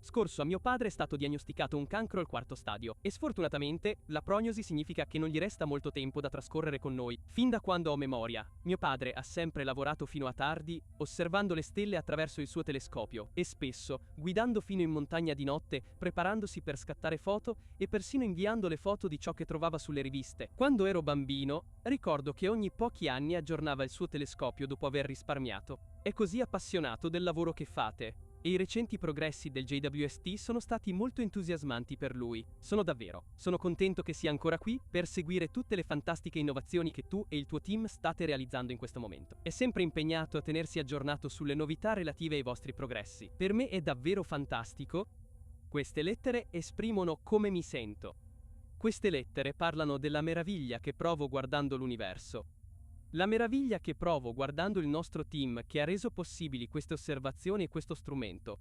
scorso a mio padre è stato diagnosticato un cancro al quarto stadio e sfortunatamente la prognosi significa che non gli resta molto tempo da trascorrere con noi. Fin da quando ho memoria, mio padre ha sempre lavorato fino a tardi, osservando le stelle attraverso il suo telescopio e spesso guidando fino in montagna di notte, preparandosi per scattare foto e persino inviando le foto di ciò che trovava sulle riviste. Quando ero bambino, ricordo che ogni pochi anni aggiornava il suo telescopio dopo aver risparmiato. È così appassionato del lavoro che fate, e i recenti progressi del JWST sono stati molto entusiasmanti per lui. Sono contento che sia ancora qui per seguire tutte le fantastiche innovazioni che tu e il tuo team state realizzando in questo momento. È sempre impegnato a tenersi aggiornato sulle novità relative ai vostri progressi. Per me è davvero fantastico. Queste lettere esprimono come mi sento. Queste lettere parlano della meraviglia che provo guardando l'universo. La meraviglia che provo guardando il nostro team che ha reso possibili queste osservazioni e questo strumento.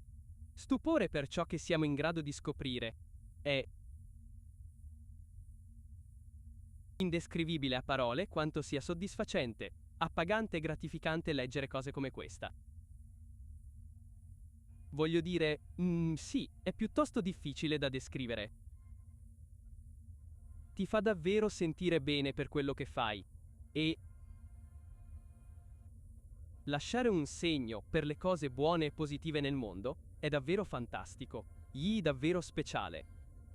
Stupore per ciò che siamo in grado di scoprire. È indescrivibile a parole quanto sia soddisfacente, appagante e gratificante leggere cose come questa. Voglio dire, sì, è piuttosto difficile da descrivere. Ti fa davvero sentire bene per quello che fai. E lasciare un segno per le cose buone e positive nel mondo è davvero fantastico, davvero speciale.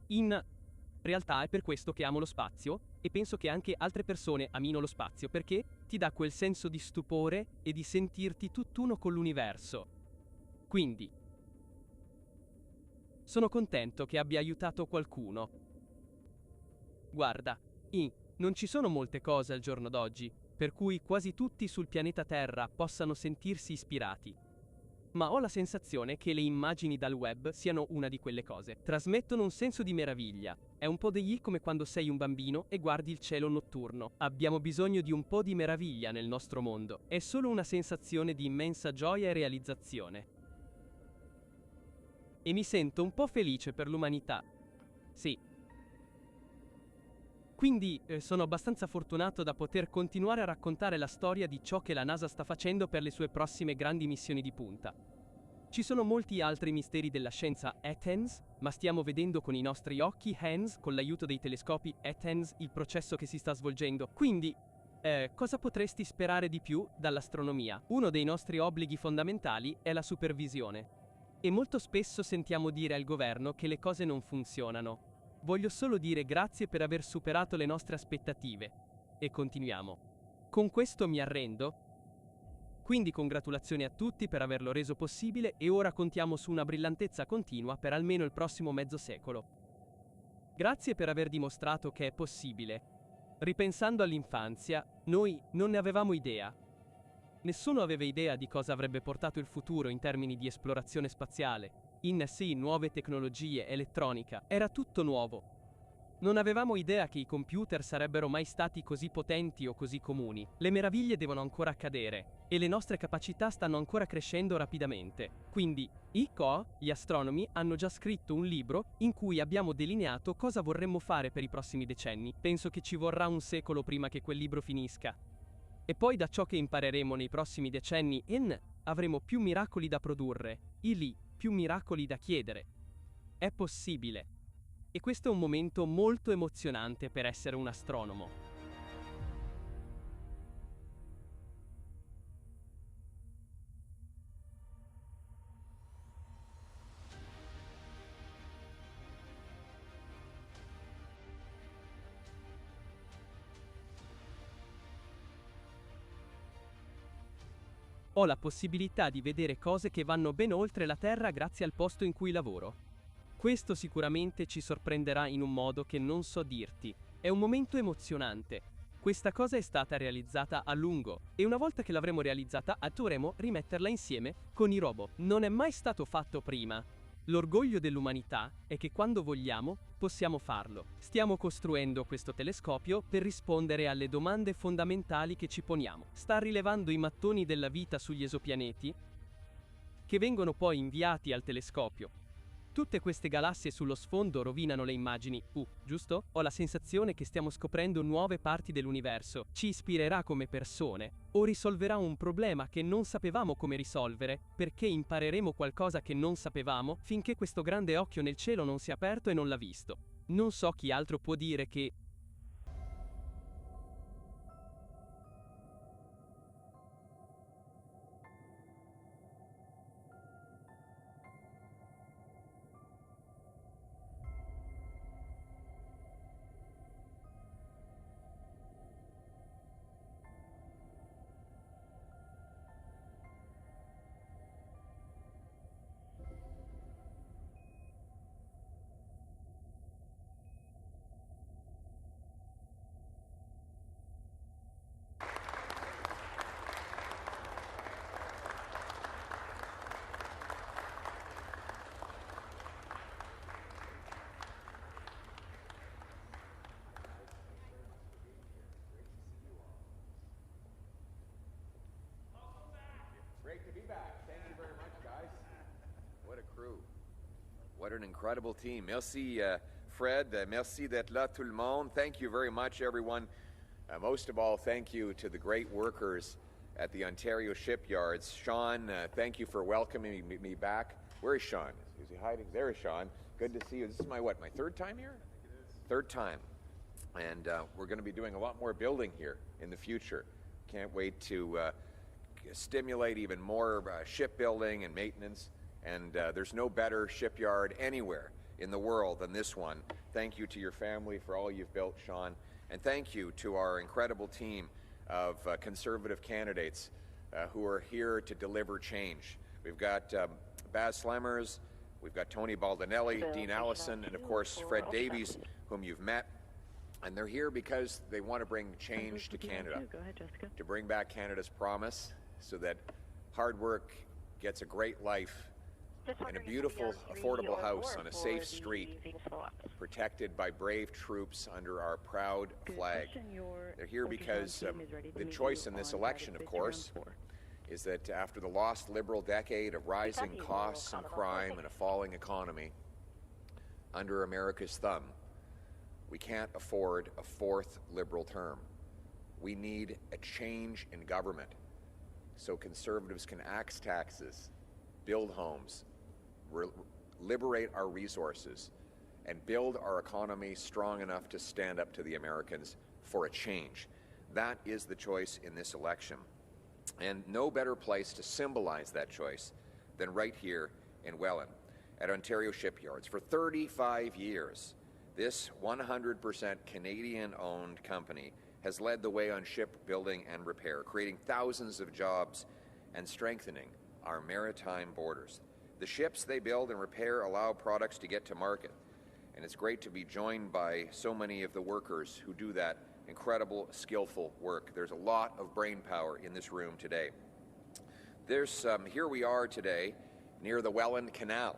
In realtà è per questo che amo lo spazio e penso che anche altre persone amino lo spazio perché ti dà quel senso di stupore e di sentirti tutt'uno con l'universo. Quindi, sono contento che abbia aiutato qualcuno. Guarda, non ci sono molte cose al giorno d'oggi per cui quasi tutti sul pianeta Terra possano sentirsi ispirati. Ma ho la sensazione che le immagini dal web siano una di quelle cose. Trasmettono un senso di meraviglia. È un po' degli come quando sei un bambino e guardi il cielo notturno. Abbiamo bisogno di un po' di meraviglia nel nostro mondo. È solo una sensazione di immensa gioia e realizzazione. E mi sento un po' felice per l'umanità. Sì. Quindi sono abbastanza fortunato da poter continuare a raccontare la storia di ciò che la NASA sta facendo per le sue prossime grandi missioni di punta. Ci sono molti altri misteri della scienza ETENS, ma stiamo vedendo con i nostri occhi HANS, con l'aiuto dei telescopi ETENS, il processo che si sta svolgendo. Quindi, cosa potresti sperare di più dall'astronomia? Uno dei nostri obblighi fondamentali è la supervisione. E molto spesso sentiamo dire al governo che le cose non funzionano. Voglio solo dire grazie per aver superato le nostre aspettative. E continuiamo. Con questo mi arrendo. Quindi congratulazioni a tutti per averlo reso possibile e ora contiamo su una brillantezza continua per almeno il prossimo mezzo secolo. Grazie per aver dimostrato che è possibile. Ripensando all'infanzia, noi non ne avevamo idea. Nessuno aveva idea di cosa avrebbe portato il futuro in termini di esplorazione spaziale. Nuove tecnologie, elettronica, era tutto nuovo. Non avevamo idea che i computer sarebbero mai stati così potenti o così comuni. Le meraviglie devono ancora accadere, e le nostre capacità stanno ancora crescendo rapidamente. Quindi, gli astronomi, hanno già scritto un libro in cui abbiamo delineato cosa vorremmo fare per i prossimi decenni. Penso che ci vorrà un secolo prima che quel libro finisca. E poi da ciò che impareremo nei prossimi decenni, avremo più miracoli da produrre, più miracoli da chiedere. È possibile. E questo è un momento molto emozionante per essere un astronomo. Ho la possibilità di vedere cose che vanno ben oltre la Terra grazie al posto in cui lavoro. Questo sicuramente ci sorprenderà in un modo che non so dirti. È un momento emozionante. Questa cosa è stata realizzata a lungo e una volta che l'avremo realizzata dovremo rimetterla insieme con i robot. Non è mai stato fatto prima. L'orgoglio dell'umanità è che quando vogliamo possiamo farlo. Stiamo costruendo questo telescopio per rispondere alle domande fondamentali che ci poniamo. Sta rilevando i mattoni della vita sugli esopianeti che vengono poi inviati al telescopio. Tutte queste galassie sullo sfondo rovinano le immagini, giusto? Ho la sensazione che stiamo scoprendo nuove parti dell'universo. Ci ispirerà come persone, o risolverà un problema che non sapevamo come risolvere, perché impareremo qualcosa che non sapevamo, finché questo grande occhio nel cielo non si è aperto e non l'ha visto. Non so chi altro può dire che... Great to be back. Thank you very much, guys. What a crew. What an incredible team. Merci, Fred. Merci d'être là, tout le monde. Thank you very much, everyone. Most of all, thank you to the great workers at the Ontario shipyards. Sean, thank you for welcoming me back. Where is Sean? Is he hiding? There is Sean. Good to see you. This is my third time here? I think it is. Third time. And we're going to be doing a lot more building here in the future. Can't wait to stimulate even more shipbuilding and maintenance, and there's no better shipyard anywhere in the world than this one. Thank you to your family for all you've built, Sean, and thank you to our incredible team of conservative candidates who are here to deliver change. We've got Baz Slemmers, we've got Tony Baldinelli, Dean Allison, and of course Fred Davies, whom you've met. And they're here because they want to bring change to Canada, to bring back Canada's promise, so that hard work gets a great life in a beautiful, affordable house on a safe street, protected by brave troops under our proud flag. They're here because the choice in this election, of course, is that after the lost Liberal decade of rising costs and crime and a falling economy under America's thumb, we can't afford a fourth Liberal term. We need a change in government so Conservatives can axe taxes, build homes, liberate our resources, and build our economy strong enough to stand up to the Americans for a change. That is the choice in this election. And no better place to symbolize that choice than right here in Welland at Ontario Shipyards. For 35 years, this 100% Canadian-owned company has led the way on shipbuilding and repair, creating thousands of jobs and strengthening our maritime borders. The ships they build and repair allow products to get to market, and it's great to be joined by so many of the workers who do that incredible, skillful work. There's a lot of brain power in this room today. Here we are today near the Welland Canal.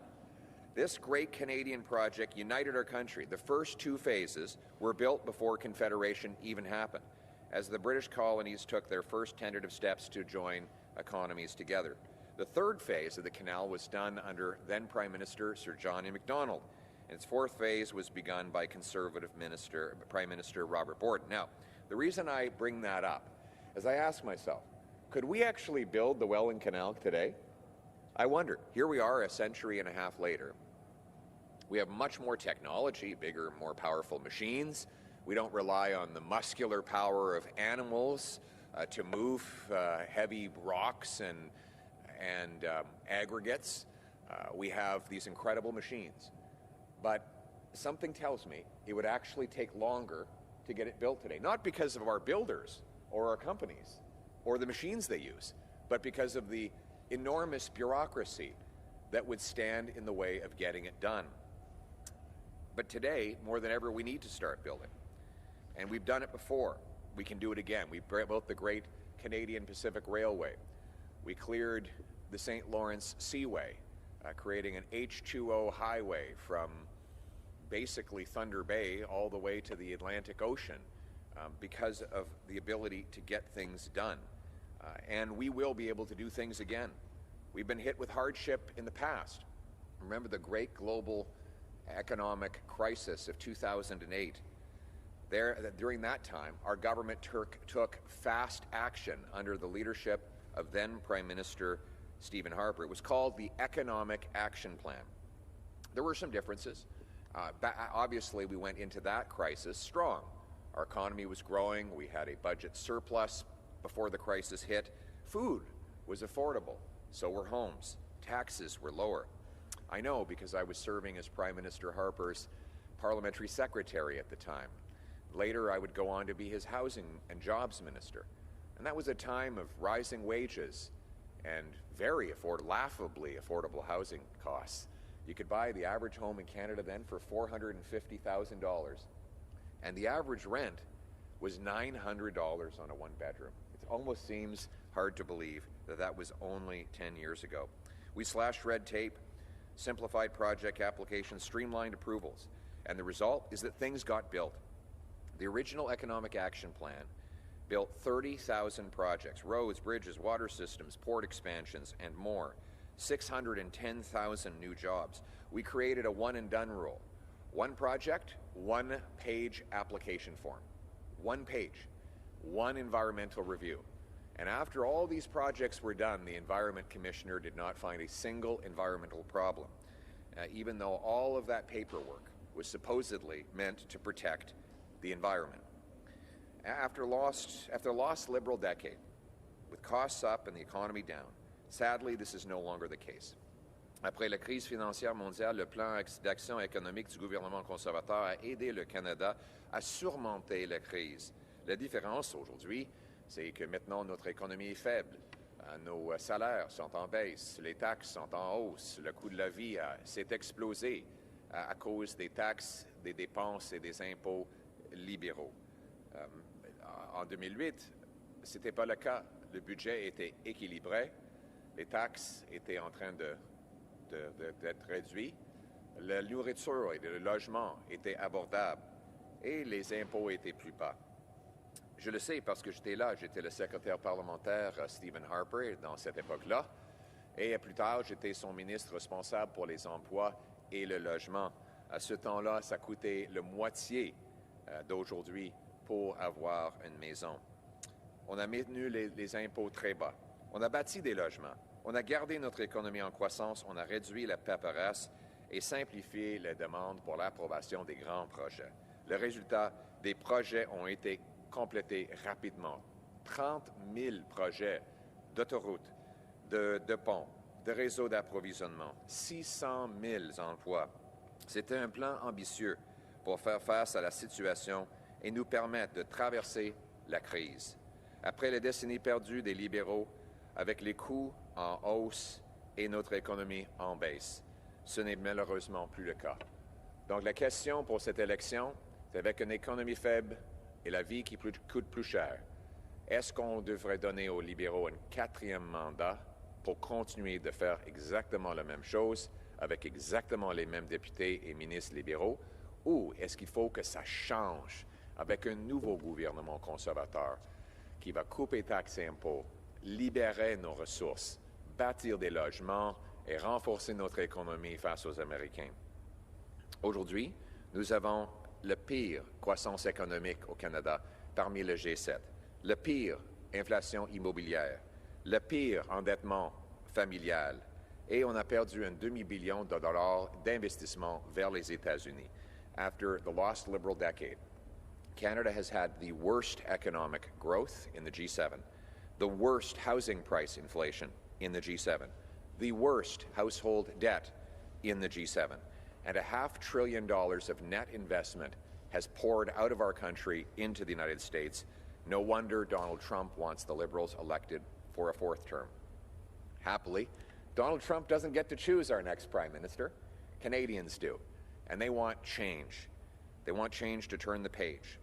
This great Canadian project united our country. The first two phases were built before Confederation even happened, as the British colonies took their first tentative steps to join economies together. The third phase of the canal was done under then Prime Minister Sir John A. Macdonald, and its fourth phase was begun by Conservative Prime Minister Robert Borden. Now, the reason I bring that up is I ask myself, could we actually build the Welland Canal today? I wonder. Here we are a century and a half later. We have much more technology, bigger, more powerful machines. We don't rely on the muscular power of animals to move heavy rocks and aggregates. We have these incredible machines. But something tells me it would actually take longer to get it built today. Not because of our builders or our companies or the machines they use, but because of the enormous bureaucracy that would stand in the way of getting it done. But today, more than ever, we need to start building. And we've done it before. We can do it again. We built the great Canadian Pacific Railway. We cleared the St. Lawrence Seaway, creating an H2O highway from basically Thunder Bay all the way to the Atlantic Ocean because of the ability to get things done. And we will be able to do things again. We've been hit with hardship in the past, Remember the great global economic crisis of 2008. During that time, our government took fast action under the leadership of then Prime Minister Stephen Harper. It was called the Economic Action Plan. There were some differences. Obviously, we went into that crisis strong. Our economy was growing. We had a budget surplus before the crisis hit. Food was affordable. So were homes. Taxes were lower. I know because I was serving as Prime Minister Harper's parliamentary secretary at the time. Later, I would go on to be his housing and jobs minister. And that was a time of rising wages and very laughably affordable housing costs. You could buy the average home in Canada then for $450,000. And the average rent was $900 on a one-bedroom. It almost seems hard to believe that that was only 10 years ago. We slashed red tape, simplified project applications, streamlined approvals, and the result is that things got built. The original Economic Action Plan built 30,000 projects, roads, bridges, water systems, port expansions, and more. 610,000 new jobs. We created a one-and-done rule. One project, one-page application form. One page, one environmental review. And after all these projects were done, the Environment Commissioner did not find a single environmental problem, even though all of that paperwork was supposedly meant to protect the environment. After a lost Liberal decade, with costs up and the economy down, sadly, this is no longer the case. Après la crise financière mondiale, le plan d'action économique du gouvernement conservateur a aidé le Canada à surmonter la crise. La différence aujourd'hui, c'est que maintenant notre économie est faible. Nos salaires sont en baisse, les taxes sont en hausse, le coût de la vie s'est explosé à cause des taxes, des dépenses et des impôts libéraux. En 2008, ce n'était pas le cas. Le budget était équilibré, les taxes étaient en train d'être réduites, la nourriture et le logement étaient abordables et les impôts étaient plus bas. Je le sais parce que j'étais là, j'étais le secrétaire parlementaire Stephen Harper dans cette époque-là, et plus tard, j'étais son ministre responsable pour les emplois et le logement. À ce temps-là, ça coûtait la moitié d'aujourd'hui pour avoir une maison. On a maintenu les impôts très bas. On a bâti des logements. On a gardé notre économie en croissance. On a réduit la paperasse et simplifié les demandes pour l'approbation des grands projets. Le résultat, des projets ont été complétés rapidement. 30 000 projets d'autoroutes, de ponts, de réseaux d'approvisionnement, 600 000 emplois. C'était un plan ambitieux pour faire face à la situation et nous permettre de traverser la crise. Après les décennies perdues des libéraux, avec les coûts en hausse et notre économie en baisse, ce n'est malheureusement plus le cas. Donc la question pour cette élection, c'est avec une économie faible et la vie qui coûte plus cher, est-ce qu'on devrait donner aux libéraux un quatrième mandat pour continuer de faire exactement la même chose avec exactement les mêmes députés et ministres libéraux, ou est-ce qu'il faut que ça change avec un nouveau gouvernement conservateur qui va couper taxes et impôts, libérer nos ressources, bâtir des logements et renforcer notre économie face aux Américains? Aujourd'hui, nous avons la pire croissance économique au Canada parmi le G7, la pire inflation immobilière, le pire endettement familial, et on a perdu un demi-billion de dollars d'investissement vers les États-Unis. After the lost Liberal decade, Canada has had the worst economic growth in the G7, the worst housing price inflation in the G7, the worst household debt in the G7, and $500 billion of net investment has poured out of our country into the United States. No wonder Donald Trump wants the Liberals elected for a fourth term. Happily, Donald Trump doesn't get to choose our next Prime Minister. Canadians do, and they want change. They want change to turn the page.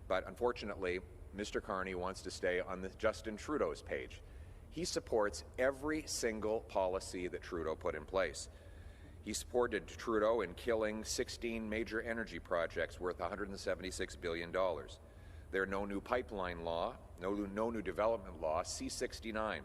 But unfortunately, Mr. Carney wants to stay on the Justin Trudeau's page. He supports every single policy that Trudeau put in place. He supported Trudeau in killing 16 major energy projects worth $176 billion. There are no new pipeline law, no new development law, C-69,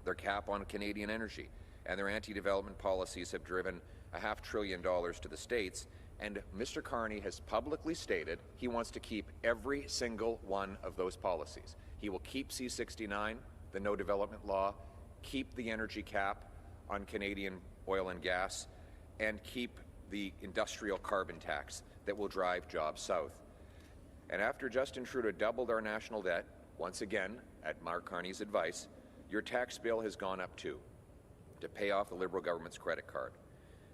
their cap on Canadian energy, and their anti-development policies have driven $500 billion to the states, and Mr. Carney has publicly stated he wants to keep every single one of those policies. He will keep C-69, the no development law, keep the energy cap on Canadian oil and gas, and keep the industrial carbon tax that will drive jobs south. And after Justin Trudeau doubled our national debt, once again, at Mark Carney's advice, your tax bill has gone up too, to pay off the Liberal government's credit card.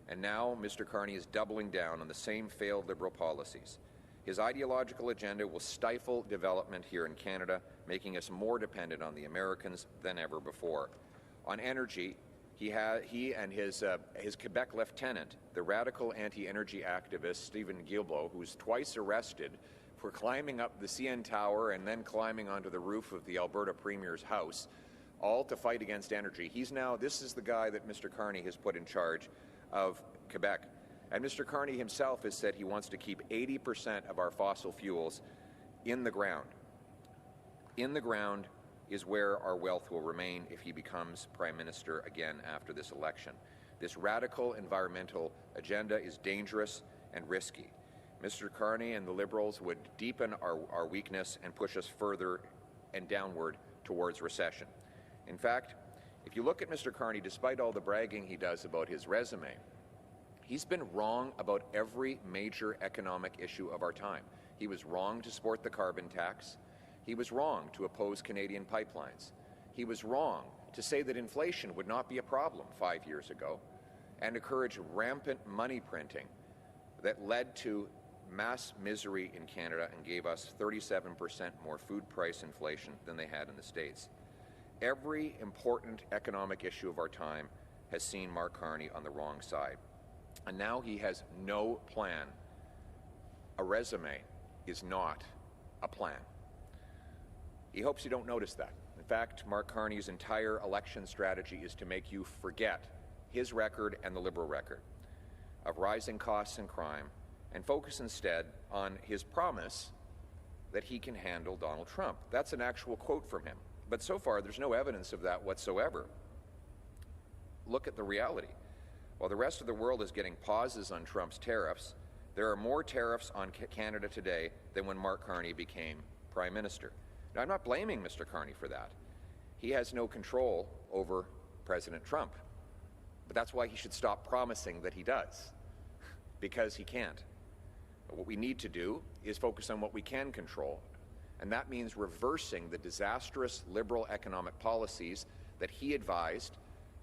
And now Mr. Carney is doubling down on the same failed Liberal policies. His ideological agenda will stifle development here in Canada, making us more dependent on the Americans than ever before. On energy, he and his Quebec lieutenant, the radical anti-energy activist Stephen Guilbeault, who was twice arrested for climbing up the CN Tower and then climbing onto the roof of the Alberta Premier's house, all to fight against energy. This is the guy that Mr. Carney has put in charge of Quebec. And Mr. Carney himself has said he wants to keep 80% of our fossil fuels in the ground. In the ground is where our wealth will remain if he becomes Prime Minister again after this election. This radical environmental agenda is dangerous and risky. Mr. Carney and the Liberals would deepen our weakness and push us further and downward towards recession. In fact, if you look at Mr. Carney, despite all the bragging he does about his resume, he's been wrong about every major economic issue of our time. He was wrong to support the carbon tax. He was wrong to oppose Canadian pipelines. He was wrong to say that inflation would not be a problem 5 years ago and encourage rampant money printing that led to mass misery in Canada and gave us 37% more food price inflation than they had in the States. Every important economic issue of our time has seen Mark Carney on the wrong side. And now he has no plan. A resume is not a plan. He hopes you don't notice that. In fact, Mark Carney's entire election strategy is to make you forget his record and the Liberal record of rising costs and crime and focus instead on his promise that he can handle Donald Trump. That's an actual quote from him. But so far, there's no evidence of that whatsoever. Look at the reality. While the rest of the world is getting pauses on Trump's tariffs, there are more tariffs on Canada today than when Mark Carney became Prime Minister. Now, I'm not blaming Mr. Carney for that. He has no control over President Trump. But that's why he should stop promising that he does, because he can't. But what we need to do is focus on what we can control, and that means reversing the disastrous Liberal economic policies that he advised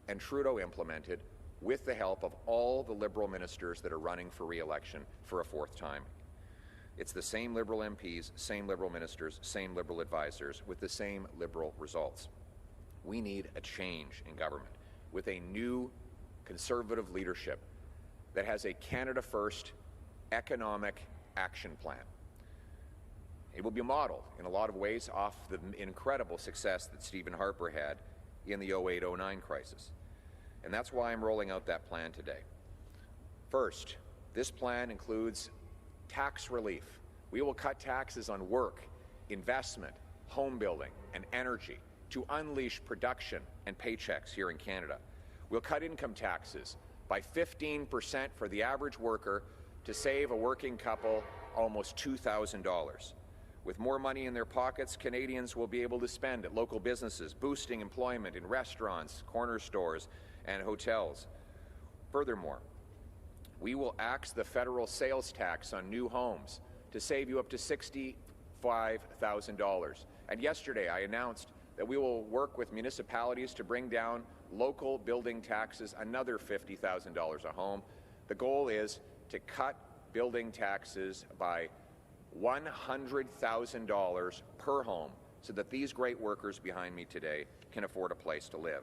and Trudeau implemented with the help of all the Liberal ministers that are running for re-election for a fourth time. It's the same Liberal MPs, same Liberal ministers, same Liberal advisors with the same Liberal results. We need a change in government with a new Conservative leadership that has a Canada First economic action plan. It will be modeled in a lot of ways off the incredible success that Stephen Harper had in the 08-09 crisis. And that's why I'm rolling out that plan today. First, this plan includes tax relief. We will cut taxes on work, investment, home building, and energy to unleash production and paychecks here in Canada. We'll cut income taxes by 15% for the average worker to save a working couple almost $2,000. With more money in their pockets, Canadians will be able to spend at local businesses, boosting employment in restaurants, corner stores, and hotels. Furthermore, we will axe the federal sales tax on new homes to save you up to $65,000. And yesterday I announced that we will work with municipalities to bring down local building taxes another $50,000 a home. The goal is to cut building taxes by $100,000 per home so that these great workers behind me today can afford a place to live.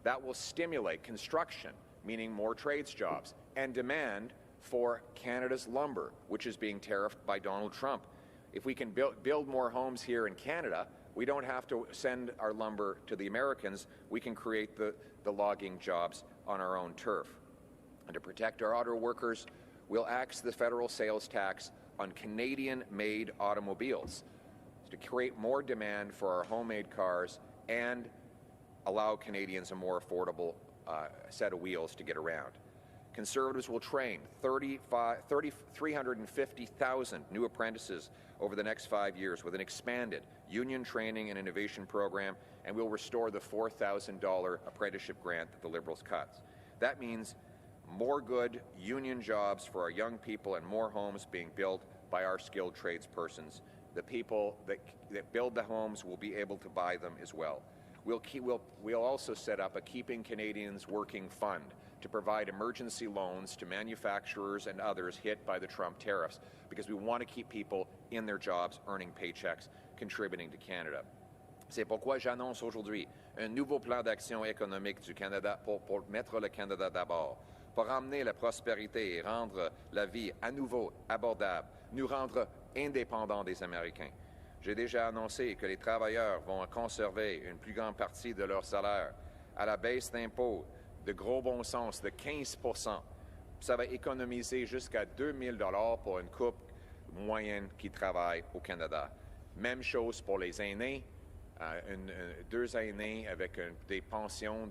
That will stimulate construction, meaning more trades jobs, and demand for Canada's lumber, which is being tariffed by Donald Trump. If we can build more homes here in Canada, we don't have to send our lumber to the Americans. We can create the logging jobs on our own turf. And to protect our auto workers, we'll axe the federal sales tax on Canadian-made automobiles to create more demand for our homemade cars and allow Canadians a more affordable set of wheels to get around. Conservatives will train 350,000 new apprentices over the next 5 years with an expanded union training and innovation program, and we'll restore the $4,000 apprenticeship grant that the Liberals cut. That means more good union jobs for our young people and more homes being built by our skilled tradespersons. The people that build the homes will be able to buy them as well. We'll also set up a Keeping Canadians Working Fund to provide emergency loans to manufacturers and others hit by the Trump tariffs, because we want to keep people in their jobs, earning paychecks, contributing to Canada. C'est pourquoi j'annonce aujourd'hui un nouveau plan d'action économique du Canada pour mettre le Canada d'abord, pour amener la prospérité et rendre la vie à nouveau abordable, nous rendre indépendants des Américains. J'ai déjà annoncé que les travailleurs vont conserver une plus grande partie de leur salaire à la baisse d'impôts de gros bon sens de 15%. Ça va économiser jusqu'à 2 000 $ pour une couple moyenne qui travaille au Canada. Même chose pour les aînés. Deux aînés avec des pensions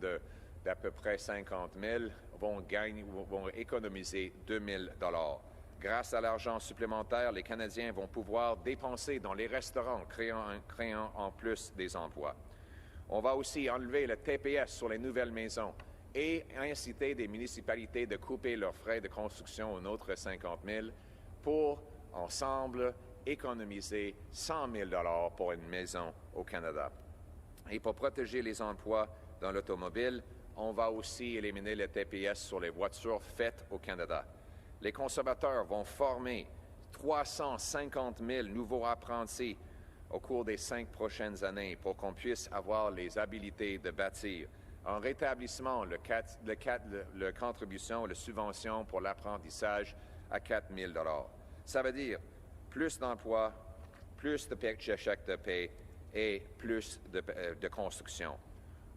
d'à peu près 50 000 vont économiser 2 000 $. Grâce à l'argent supplémentaire, les Canadiens vont pouvoir dépenser dans les restaurants, créant en plus des emplois. On va aussi enlever le TPS sur les nouvelles maisons et inciter des municipalités de couper leurs frais de construction un autre 50 000 pour, ensemble, économiser 100 000 $ pour une maison au Canada. Et pour protéger les emplois dans l'automobile, on va aussi éliminer le TPS sur les voitures faites au Canada. Les conservateurs vont former 350 000 nouveaux apprentis au cours des 5 prochaines années pour qu'on puisse avoir les habiletés de bâtir. En rétablissement, le contribution, la subvention pour l'apprentissage à 4 000 $. Ça veut dire plus d'emplois, plus de chèques de paie et plus de construction.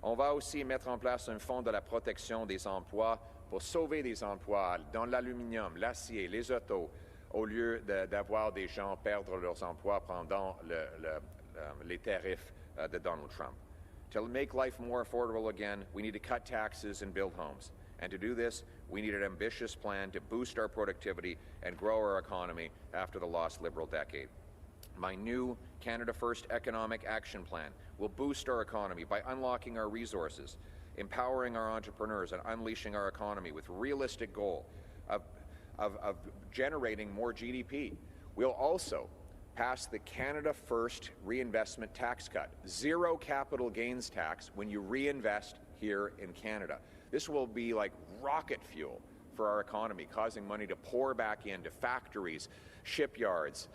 On va aussi mettre en place un fonds de la protection des emplois pour sauver des emplois dans l'aluminium, l'acier, les autos, au lieu d'avoir des gens perdre leurs emplois pendant les tarifs de Donald Trump. To make life more affordable again, we need to cut taxes and build homes. And to do this, we need an ambitious plan to boost our productivity and grow our economy after the lost Liberal decade. My new Canada First Economic Action Plan will boost our economy by unlocking our resources, empowering our entrepreneurs, and unleashing our economy with realistic goal of generating more GDP. We'll also pass the Canada First Reinvestment Tax Cut, zero capital gains tax when you reinvest here in Canada. This will be like rocket fuel for our economy, causing money to pour back into factories, shipyards,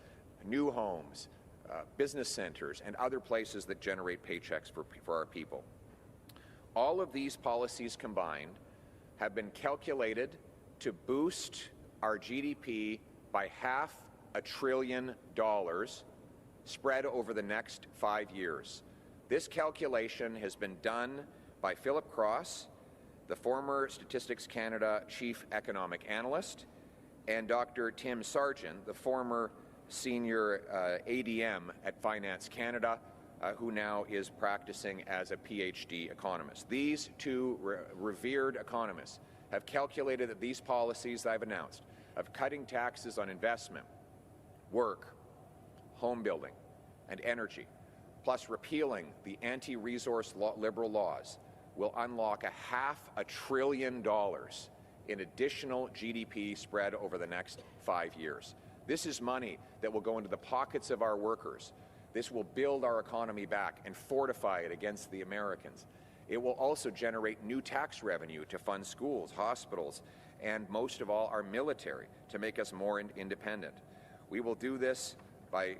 new homes, business centers, and other places that generate paychecks for our people. All of these policies combined have been calculated to boost our GDP by $500 billion spread over the next 5 years. This calculation has been done by Philip Cross, the former Statistics Canada Chief Economic Analyst, and Dr. Tim Sargent, the former Senior ADM at Finance Canada, who now is practicing as a PhD economist. These two revered economists have calculated that these policies I've announced of cutting taxes on investment, work, home building, and energy, plus repealing the anti-resource Liberal laws, will unlock $500 billion in additional GDP spread over the next 5 years. This is money that will go into the pockets of our workers. This will build our economy back and fortify it against the Americans. It will also generate new tax revenue to fund schools, hospitals, and most of all, our military, to make us more independent. We will do this by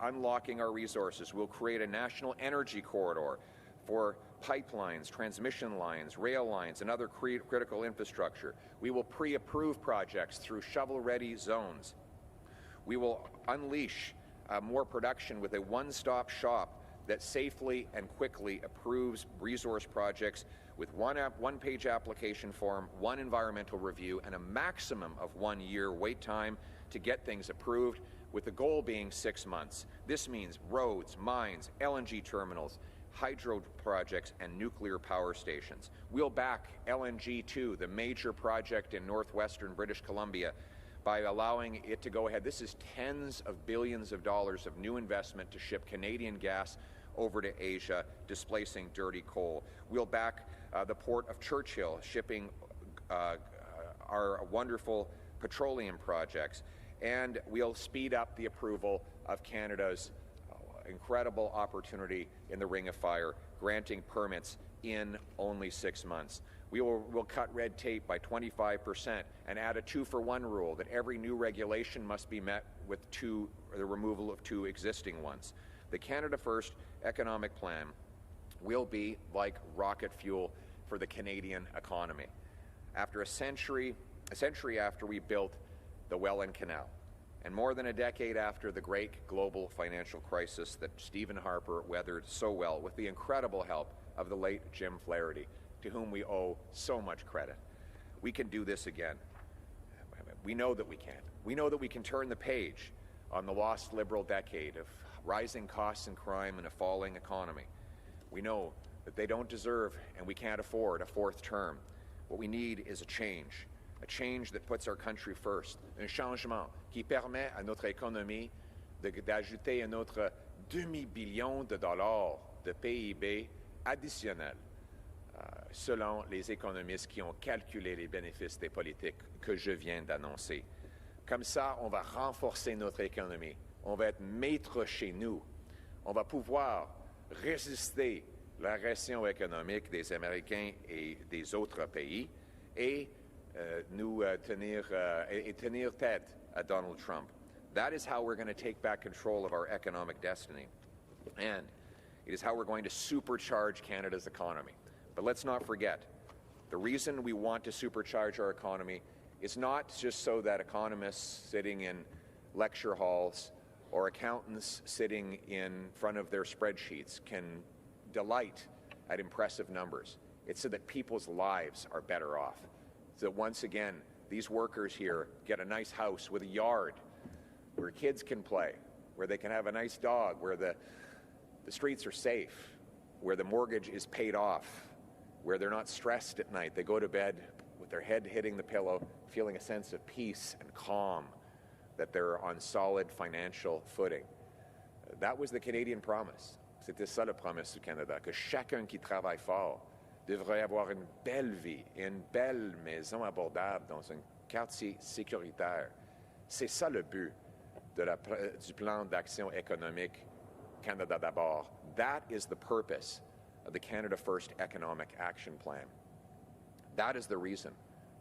unlocking our resources. We'll create a national energy corridor for pipelines, transmission lines, rail lines, and other critical infrastructure. We will pre-approve projects through shovel-ready zones. We will unleash more production with a one-stop shop that safely and quickly approves resource projects with one-page application form, one environmental review, and a maximum of 1 year wait time to get things approved, with the goal being 6 months. This means roads, mines, LNG terminals, hydro projects, and nuclear power stations. We'll back LNG2, the major project in northwestern British Columbia, by allowing it to go ahead. This is tens of billions of dollars of new investment to ship Canadian gas over to Asia, displacing dirty coal. We'll back the port of Churchill, shipping our wonderful petroleum projects, and we'll speed up the approval of Canada's incredible opportunity in the Ring of Fire, granting permits in only 6 months. We'll cut red tape by 25% and add a 2-for-1 rule that every new regulation must be met with the removal of 2 existing ones. The Canada First economic plan will be like rocket fuel for the Canadian economy. After a century after we built the Welland Canal, and more than a decade after the great global financial crisis that Stephen Harper weathered so well with the incredible help of the late Jim Flaherty, to whom we owe so much credit, we can do this again. We know that we can. We know that we can turn the page on the lost Liberal decade of rising costs and crime and a falling economy. We know that they don't deserve and we can't afford a 4th term. What we need is a change that puts our country first, un changement qui permet à notre économie d'ajouter un autre demi-billion de dollars de PIB additionnel, selon les économistes qui ont calculé les bénéfices des politiques que je viens d'annoncer. Comme ça, on va renforcer notre économie, on va être maître chez nous, on va pouvoir résister la récession économique des Américains et des autres pays et tenir tête à Donald Trump. That is how we're going to take back control of our economic destiny. And it is how we're going to supercharge Canada's economy. But let's not forget, the reason we want to supercharge our economy is not just so that economists sitting in lecture halls or accountants sitting in front of their spreadsheets can delight at impressive numbers. It's so that people's lives are better off. So that once again, these workers here get a nice house with a yard where kids can play, where they can have a nice dog, where the streets are safe, where the mortgage is paid off, where they're not stressed at night. They go to bed with their head hitting the pillow, feeling a sense of peace and calm, that they're on solid financial footing. That was the Canadian promise. C'était ça la promesse du Canada, que chacun qui travaille fort devrait avoir une belle vie et une belle maison abordable dans un quartier sécuritaire. C'est ça le but du plan d'action économique Canada d'abord. That is the purpose of the Canada First Economic Action Plan. That is the reason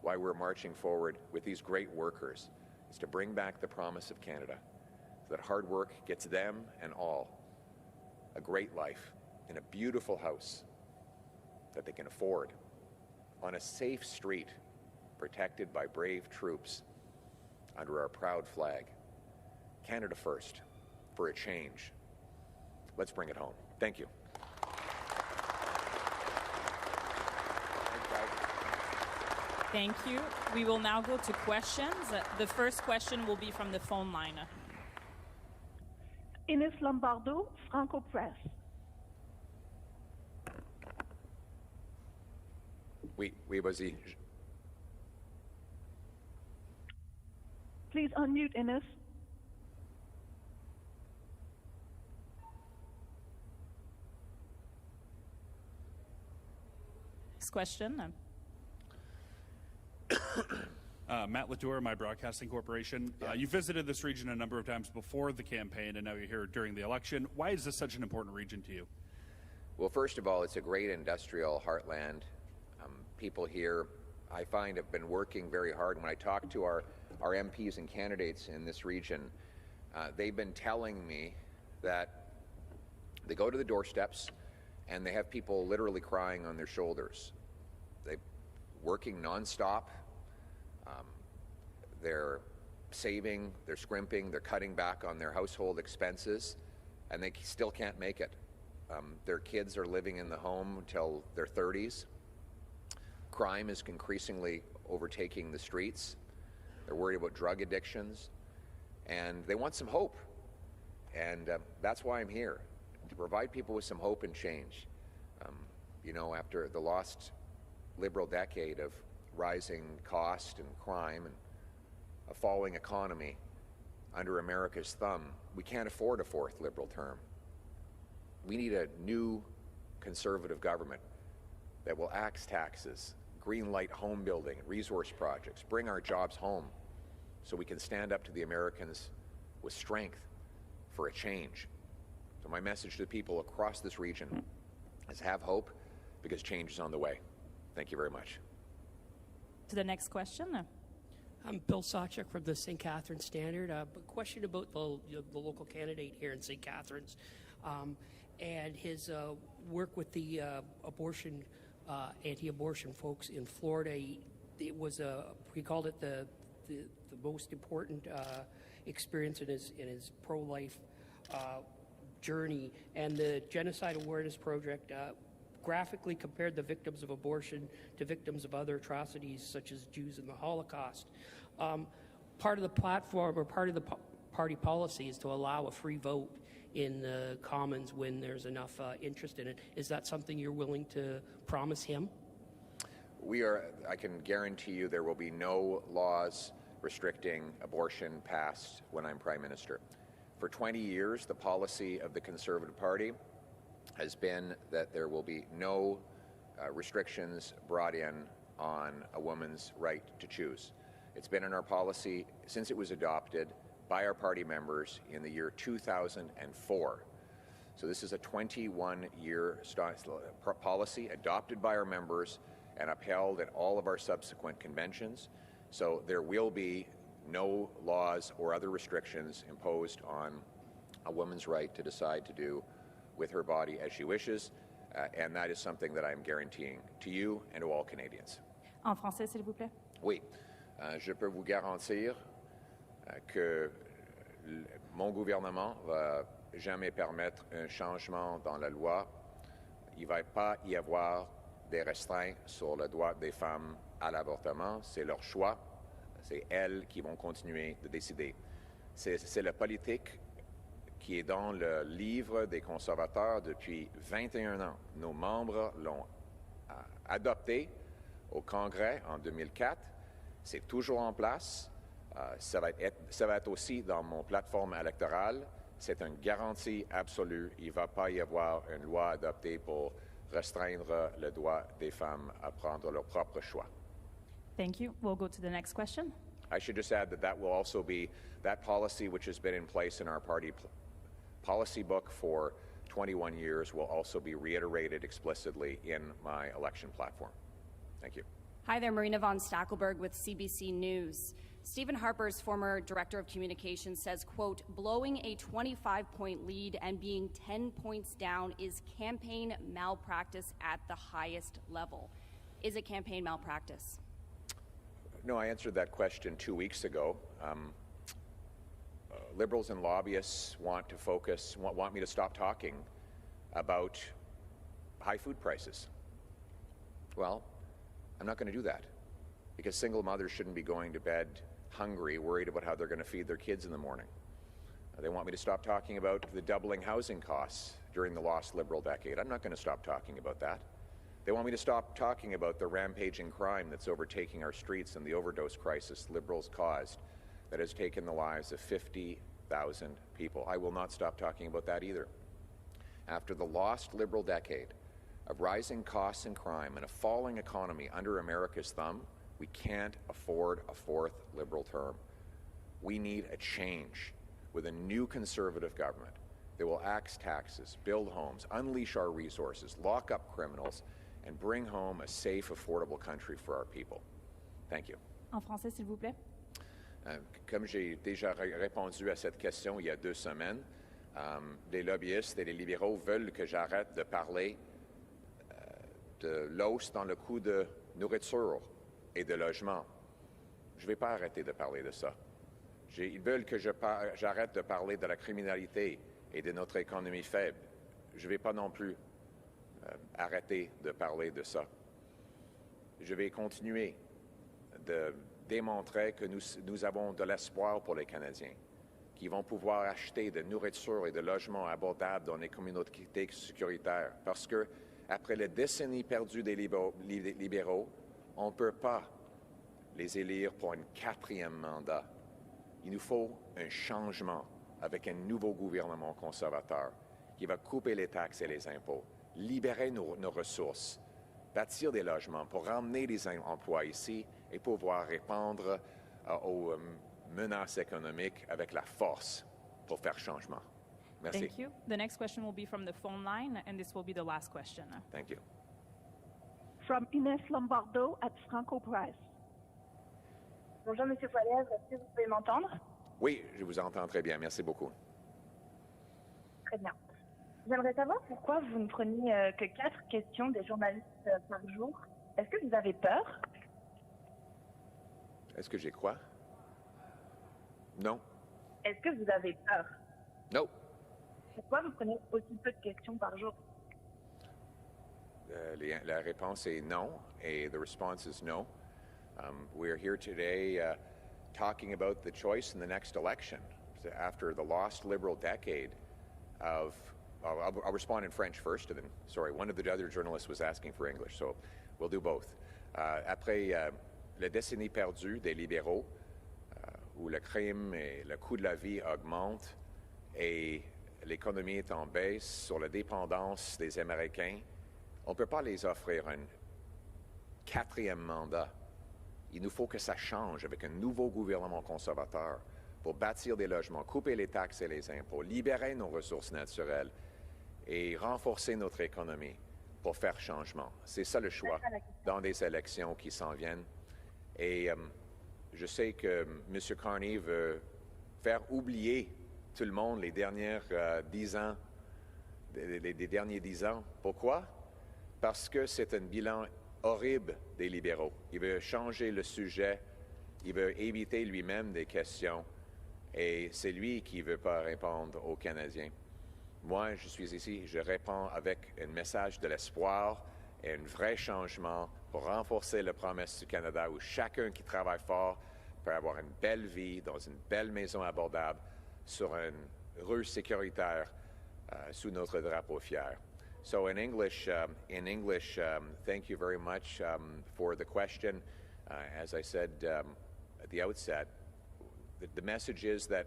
why we're marching forward with these great workers, is to bring back the promise of Canada, so that hard work gets them and all a great life in a beautiful house that they can afford, on a safe street, protected by brave troops under our proud flag. Canada first, for a change. Let's bring it home. Thank you. Thank you. We will now go to questions. The first question will be from the phone line. Ines Lombardo, Franco Press. Oui, vas-y. Please unmute, Ines. Next question. Matt Latour, My Broadcasting Corporation. Yeah. You visited this region a number of times before the campaign, and now you're here during the election. Why is this such an important region to you? Well, first of all, it's a great industrial heartland. People here, I find, have been working very hard. When I talk to our MPs and candidates in this region, they've been telling me that they go to the doorsteps and they have people literally crying on their shoulders. They're working nonstop. They're saving, they're scrimping, they're cutting back on their household expenses, and they still can't make it. Their kids are living in the home until their 30s. Crime is increasingly overtaking the streets. They're worried about drug addictions, and they want some hope. And that's why I'm here. to provide people with some hope and change. You know, after the lost liberal decade of rising cost and crime and a falling economy under America's thumb, we can't afford a fourth liberal term. We need a new conservative government that will axe taxes, green light home building, resource projects, bring our jobs home so we can stand up to the Americans with strength for a change. So my message to the people across this region is have hope, because change is on the way. Thank you very much. To the next question. I'm Bill Sawchuk from the St. Catharines Standard. A question about the local candidate here in St. Catharines and his work with the abortion, anti-abortion folks in Florida. It was he called it the most important experience in his pro-life journey, and the Genocide Awareness Project graphically compared the victims of abortion to victims of other atrocities such as Jews in the Holocaust. Part of the platform, or part of the party policy, is to allow a free vote in the Commons when there's enough interest in it. Is that something you're willing to promise him? I can guarantee you there will be no laws restricting abortion passed when I'm Prime Minister. For 20 years, the policy of the Conservative Party has been that there will be no restrictions brought in on a woman's right to choose. It's been in our policy since it was adopted by our party members in the year 2004. So this is a 21-year policy adopted by our members and upheld at all of our subsequent conventions. So there will be no laws or other restrictions imposed on a woman's right to decide to do with her body as she wishes, and that is something that I am guaranteeing to you and to all Canadians. En français, s'il vous plaît. Oui, je peux vous garantir que mon gouvernement va jamais permettre un changement dans la loi. Il ne va pas y avoir des restreintes sur le droit des femmes à l'avortement. C'est leur choix. C'est elles qui vont continuer de décider. C'est la politique qui est dans le livre des conservateurs depuis 21 ans. Nos membres l'ont adopté au Congrès en 2004. C'est toujours en place. Ça va être aussi dans mon plateforme électorale. C'est une garantie absolue. Il ne va pas y avoir une loi adoptée pour restreindre le droit des femmes à prendre leur propre choix. Thank you. We'll go to the next question. I should just add that that will also be, that policy which has been in place in our party policy book for 21 years will also be reiterated explicitly in my election platform. Thank you. Hi there, Marina von Stackelberg with CBC News. Stephen Harper's former director of communications says, quote, blowing a 25-point lead and being 10 points down is campaign malpractice at the highest level. Is it campaign malpractice? No, I answered that question 2 weeks ago. Liberals and lobbyists want me to stop talking about high food prices. Well, I'm not going to do that, because single mothers shouldn't be going to bed hungry, worried about how they're going to feed their kids in the morning. They want me to stop talking about the doubling housing costs during the lost Liberal decade. I'm not going to stop talking about that. They want me to stop talking about the rampaging crime that's overtaking our streets and the overdose crisis Liberals caused that has taken the lives of 50,000 people. I will not stop talking about that either. After the lost Liberal decade of rising costs and crime and a falling economy under America's thumb, we can't afford a fourth Liberal term. We need a change with a new Conservative government that will axe taxes, build homes, unleash our resources, lock up criminals, and bring home a safe, affordable country for our people. Thank you. En français, s'il vous plaît. Comme j'ai déjà répondu à cette question il y a 2 semaines, les lobbyistes et les libéraux veulent que j'arrête de parler de l'hausse dans le coût de nourriture et de logement. Je ne vais pas arrêter de parler de ça. Ils veulent que j'arrête de parler de la criminalité et de notre économie faible. Je ne vais pas non plus arrêter de parler de ça. Je vais continuer de démontrer que nous avons de l'espoir pour les Canadiens. qui vont pouvoir acheter de nourriture et de logements abordables dans les communautés sécuritaires. Parce que, après les décennies perdues des libéraux, on ne peut pas les élire pour un 4e mandat. Il nous faut un changement avec un nouveau gouvernement conservateur qui va couper les taxes et les impôts, libérer nos ressources, bâtir des logements pour ramener des emplois ici et pouvoir répondre aux menaces économiques avec la force pour faire changement. Merci. Thank you. The next question will be from the phone line, and this will be the last question. Thank you. From Ines Lombardo at Franco Press. Bonjour Monsieur Poilève, est-ce que vous pouvez m'entendre? Oui, je vous entends très bien. Merci beaucoup. Très bien. J'aimerais savoir pourquoi vous ne preniez que 4 questions des journalistes par jour. Est-ce que vous avez peur? Est-ce que j'ai quoi? Non. Est-ce que vous avez peur? Non. Pourquoi vous prenez aussi peu de questions par jour? La réponse est non, et the response is no. We're here today talking about the choice in the next election. After the lost Liberal decade of... I'll respond in French first, and then, sorry, one of the other journalists was asking for English, so we'll do both. Après la décennie perdue des libéraux, où le crime et le coût de la vie augmentent et l'économie est en baisse sur la dépendance des Américains, on ne peut pas les offrir un 4e mandat. Il nous faut que ça change avec un nouveau gouvernement conservateur pour bâtir des logements, couper les taxes et les impôts, libérer nos ressources naturelles et renforcer notre économie pour faire changement. C'est ça le choix dans des élections qui s'en viennent. Et je sais que M. Carney veut faire oublier tout le monde les dernières 10 ans, les derniers 10 ans. Pourquoi? Parce que c'est un bilan horrible des libéraux. Il veut changer le sujet, il veut éviter lui-même des questions, et c'est lui qui ne veut pas répondre aux Canadiens. Moi, je suis ici, je réponds avec un message de l'espoir et un vrai changement pour renforcer la promesse du Canada où chacun qui travaille fort peut avoir une belle vie dans une belle maison abordable sur une rue sécuritaire sous notre drapeau fier. So in English, thank you very much for the question. As I said at the outset, the message is that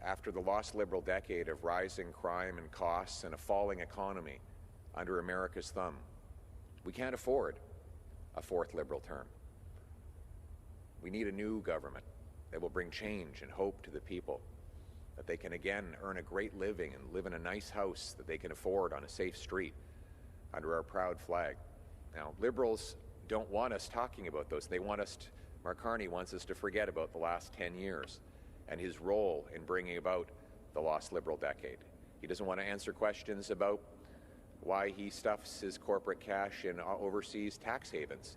after the lost Liberal decade of rising crime and costs and a falling economy under America's thumb, we can't afford a 4th Liberal term. We need a new government that will bring change and hope to the people, that they can again earn a great living and live in a nice house that they can afford on a safe street under our proud flag. Now, Liberals don't want us talking about those. They want us to, Mark Carney wants us to forget about the last 10 years and his role in bringing about the lost Liberal decade. He doesn't want to answer questions about why he stuffs his corporate cash in overseas tax havens,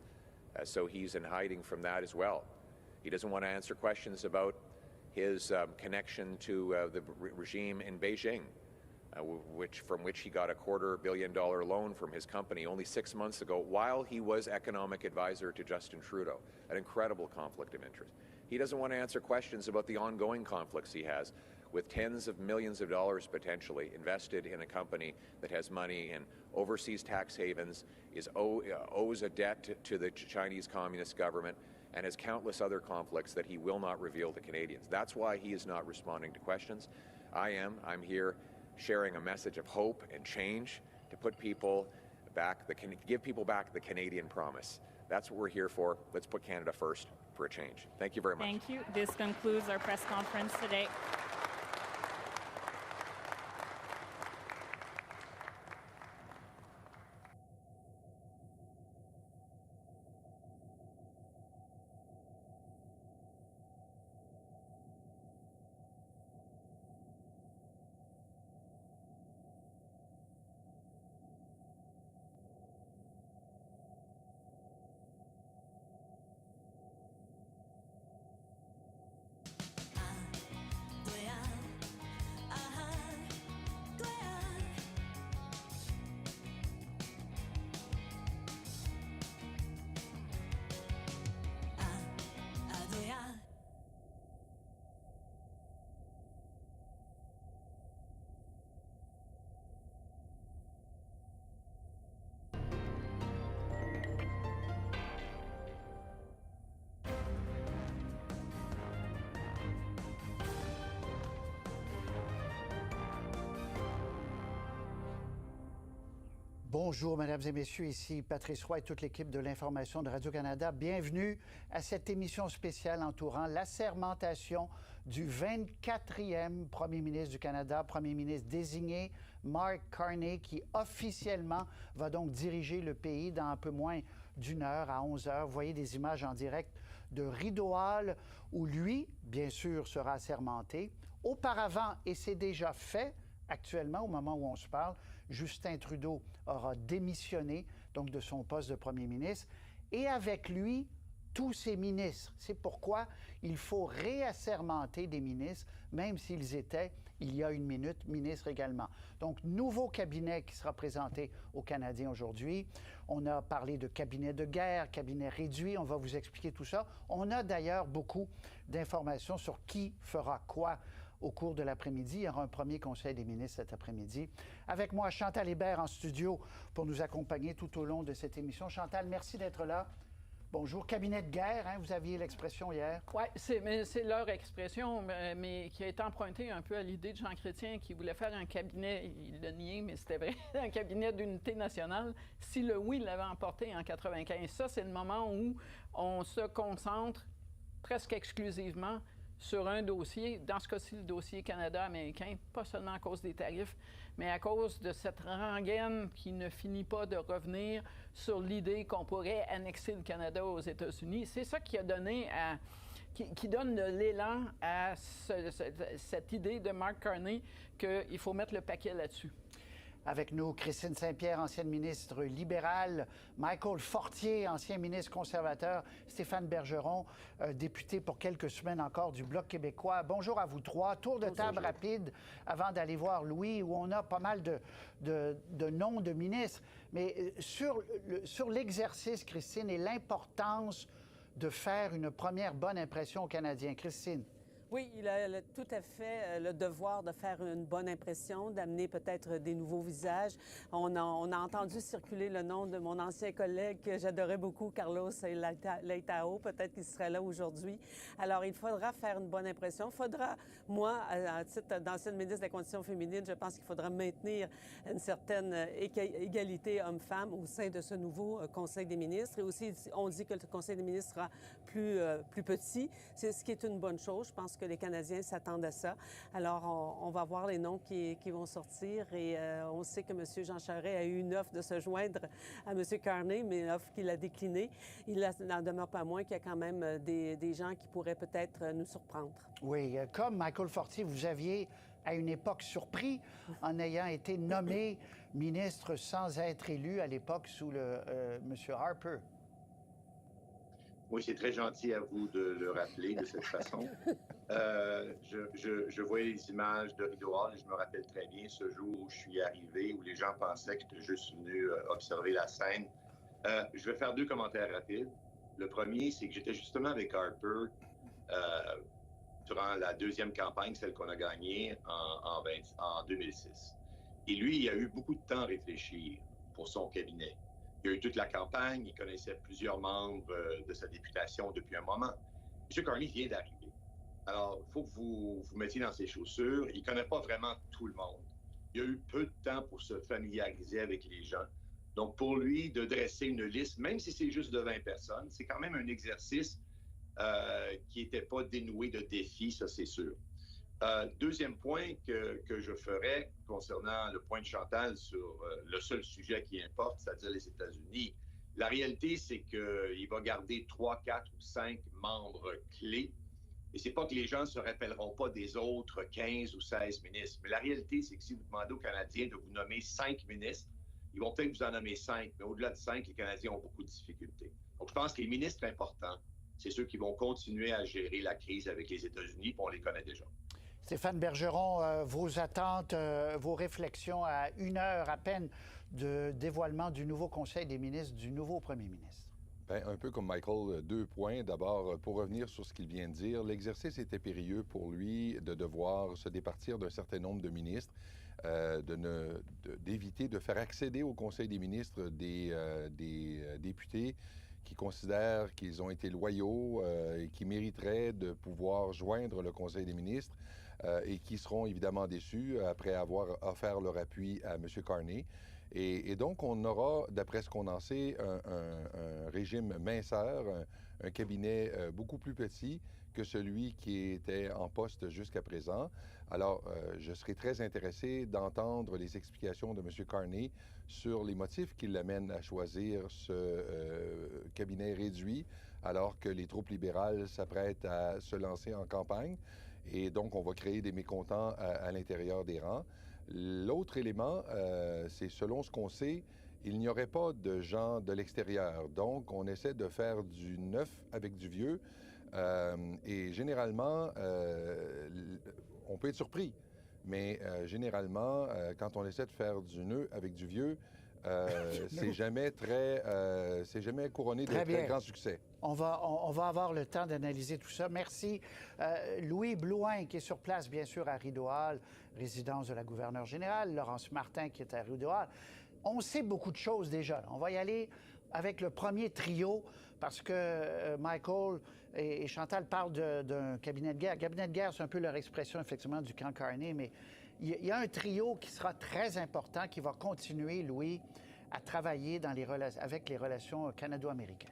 so he's in hiding from that as well. He doesn't want to answer questions about his connection to the regime in Beijing, from which he got a $250 million loan from his company only 6 months ago while he was economic advisor to Justin Trudeau, an incredible conflict of interest. He doesn't want to answer questions about the ongoing conflicts he has with tens of millions of dollars potentially invested in a company that has money in overseas tax havens, owes a debt to the Chinese Communist government, and has countless other conflicts that he will not reveal to Canadians. That's why he is not responding to questions. I'm here sharing a message of hope and change to put people back, give people back the Canadian promise. That's what we're here for. Let's put Canada first for a change. Thank you very much. Thank you. This concludes our press conference today. Bonjour, mesdames et messieurs, ici Patrice Roy et toute l'équipe de l'information de Radio-Canada. Bienvenue à cette émission spéciale entourant l'assermentation du 24e premier ministre du Canada, premier ministre désigné, Mark Carney, qui officiellement va donc diriger le pays dans un peu moins d'une heure à 11 heures. Vous voyez des images en direct de Rideau Hall où lui, bien sûr, sera assermenté. Auparavant, et c'est déjà fait, actuellement, au moment où on se parle, Justin Trudeau aura démissionné donc de son poste de premier ministre et avec lui, tous ses ministres. C'est pourquoi il faut réassermenter des ministres, même s'ils étaient, il y a une minute, ministres également. Donc, nouveau cabinet qui sera présenté aux Canadiens aujourd'hui. On a parlé de cabinet de guerre, cabinet réduit, on va vous expliquer tout ça. On a d'ailleurs beaucoup d'informations sur qui fera quoi au cours de l'après-midi. Il y aura un premier conseil des ministres cet après-midi. Avec moi, Chantal Hébert en studio pour nous accompagner tout au long de cette émission. Chantal, merci d'être là. Bonjour. Cabinet de guerre, hein, vous aviez l'expression hier. Oui, c'est leur expression, mais qui a été empruntée un peu à l'idée de Jean Chrétien qui voulait faire un cabinet, il l'a nié, mais c'était vrai, un cabinet d'unité nationale. Si le oui l'avait emporté en 1995, ça, c'est le moment où on se concentre presque exclusivement sur un dossier, dans ce cas-ci, le dossier Canada-américain, pas seulement à cause des tarifs, mais à cause de cette rengaine qui ne finit pas de revenir sur l'idée qu'on pourrait annexer le Canada aux États-Unis. C'est ça qui a donné qui donne de l'élan à cette idée de Mark Carney qu'il faut mettre le paquet là-dessus. Avec nous, Christine Saint-Pierre, ancienne ministre libérale, Michael Fortier, ancien ministre conservateur, Stéphane Bergeron, député pour quelques semaines encore du Bloc québécois. Bonjour à vous trois. Tour de table rapide avant d'aller voir Louis, où on a pas mal de noms de ministres. Mais sur l'exercice, Christine, et l'importance de faire une première bonne impression aux Canadiens. Christine. Oui, il a tout à fait le devoir de faire une bonne impression, d'amener peut-être des nouveaux visages. On a entendu circuler le nom de mon ancien collègue que j'adorais beaucoup, Carlos Leitao, peut-être qu'il serait là aujourd'hui. Alors, il faudra faire une bonne impression. Il faudra, moi, à titre d'ancienne ministre de la Condition féminine, je pense qu'il faudra maintenir une certaine égalité homme-femme au sein de ce nouveau Conseil des ministres. Et aussi, on dit que le Conseil des ministres sera plus petit. C'est ce qui est une bonne chose. Je pense que les Canadiens s'attendent à ça. Alors, on va voir les noms qui vont sortir et on sait que M. Jean Charest a eu une offre de se joindre à M. Carney, mais une offre qu'il a déclinée. Il n'en demeure pas moins qu'il y a quand même des gens qui pourraient peut-être nous surprendre. Oui, comme Michael Fortier, vous aviez à une époque surpris en ayant été nommé ministre sans être élu à l'époque sous M. Harper. Oui, c'est très gentil à vous de le rappeler de cette façon. Je voyais les images de Rideau Hall et je me rappelle très bien ce jour où je suis arrivé, où les gens pensaient que j'étais juste venu observer la scène. Je vais faire deux commentaires rapides. Le premier, c'est que j'étais justement avec Harper durant la deuxième campagne, celle qu'on a gagnée en 2006. Et lui, il a eu beaucoup de temps à réfléchir pour son cabinet. Il y a eu toute la campagne, il connaissait plusieurs membres de sa députation depuis un moment. M. Carney vient d'arriver. Alors, il faut que vous vous mettiez dans ses chaussures. Il ne connaît pas vraiment tout le monde. Il a eu peu de temps pour se familiariser avec les gens. Donc, pour lui, de dresser une liste, même si c'est juste de 20 personnes, c'est quand même un exercice qui n'était pas dénoué de défis, ça c'est sûr. Deuxième point que je ferais concernant le point de Chantal sur le seul sujet qui importe, c'est-à-dire les États-Unis, la réalité, c'est qu'il va garder 3, 4 ou 5 membres clés. Et c'est pas que les gens ne se rappelleront pas des autres 15 ou 16 ministres. Mais la réalité, c'est que si vous demandez aux Canadiens de vous nommer 5 ministres, ils vont peut-être vous en nommer 5. Mais au-delà de 5, les Canadiens ont beaucoup de difficultés. Donc, je pense que les ministres importants, c'est ceux qui vont continuer à gérer la crise avec les États-Unis, puis on les connaît déjà. Stéphane Bergeron, vos attentes, vos réflexions à une heure à peine de dévoilement du nouveau Conseil des ministres, du nouveau premier ministre. Bien, un peu comme Michael, 2 points. D'abord, pour revenir sur ce qu'il vient de dire, l'exercice était périlleux pour lui de devoir se départir d'un certain nombre de ministres, d'éviter de faire accéder au Conseil des ministres des députés qui considèrent qu'ils ont été loyaux et qui mériteraient de pouvoir joindre le Conseil des ministres et qui seront évidemment déçus après avoir offert leur appui à M. Carney. Et donc, on aura, d'après ce qu'on en sait, un régime minceur, un cabinet beaucoup plus petit que celui qui était en poste jusqu'à présent. Alors, je serais très intéressé d'entendre les explications de M. Carney sur les motifs qui l'amènent à choisir ce cabinet réduit, alors que les troupes libérales s'apprêtent à se lancer en campagne. Et donc, on va créer des mécontents à l'intérieur des rangs. L'autre élément, c'est selon ce qu'on sait, il n'y aurait pas de gens de l'extérieur. Donc, on essaie de faire du neuf avec du vieux. Et généralement, on peut être surpris. Mais généralement, quand on essaie de faire du nœud avec du vieux, c'est jamais couronné de très grand succès. On va avoir le temps d'analyser tout ça. Merci. Louis Blouin, qui est sur place, bien sûr, à Rideau Hall, résidence de la gouverneure générale, Laurence Martin, qui est à Rideau Hall. On sait beaucoup de choses déjà. On va y aller avec le premier trio, parce que Michael et Chantal parlent d'un cabinet de guerre. Cabinet de guerre, c'est un peu leur expression, effectivement, du camp Carney, mais il y a un trio qui sera très important, qui va continuer, Louis, à travailler avec les relations canado-américaines.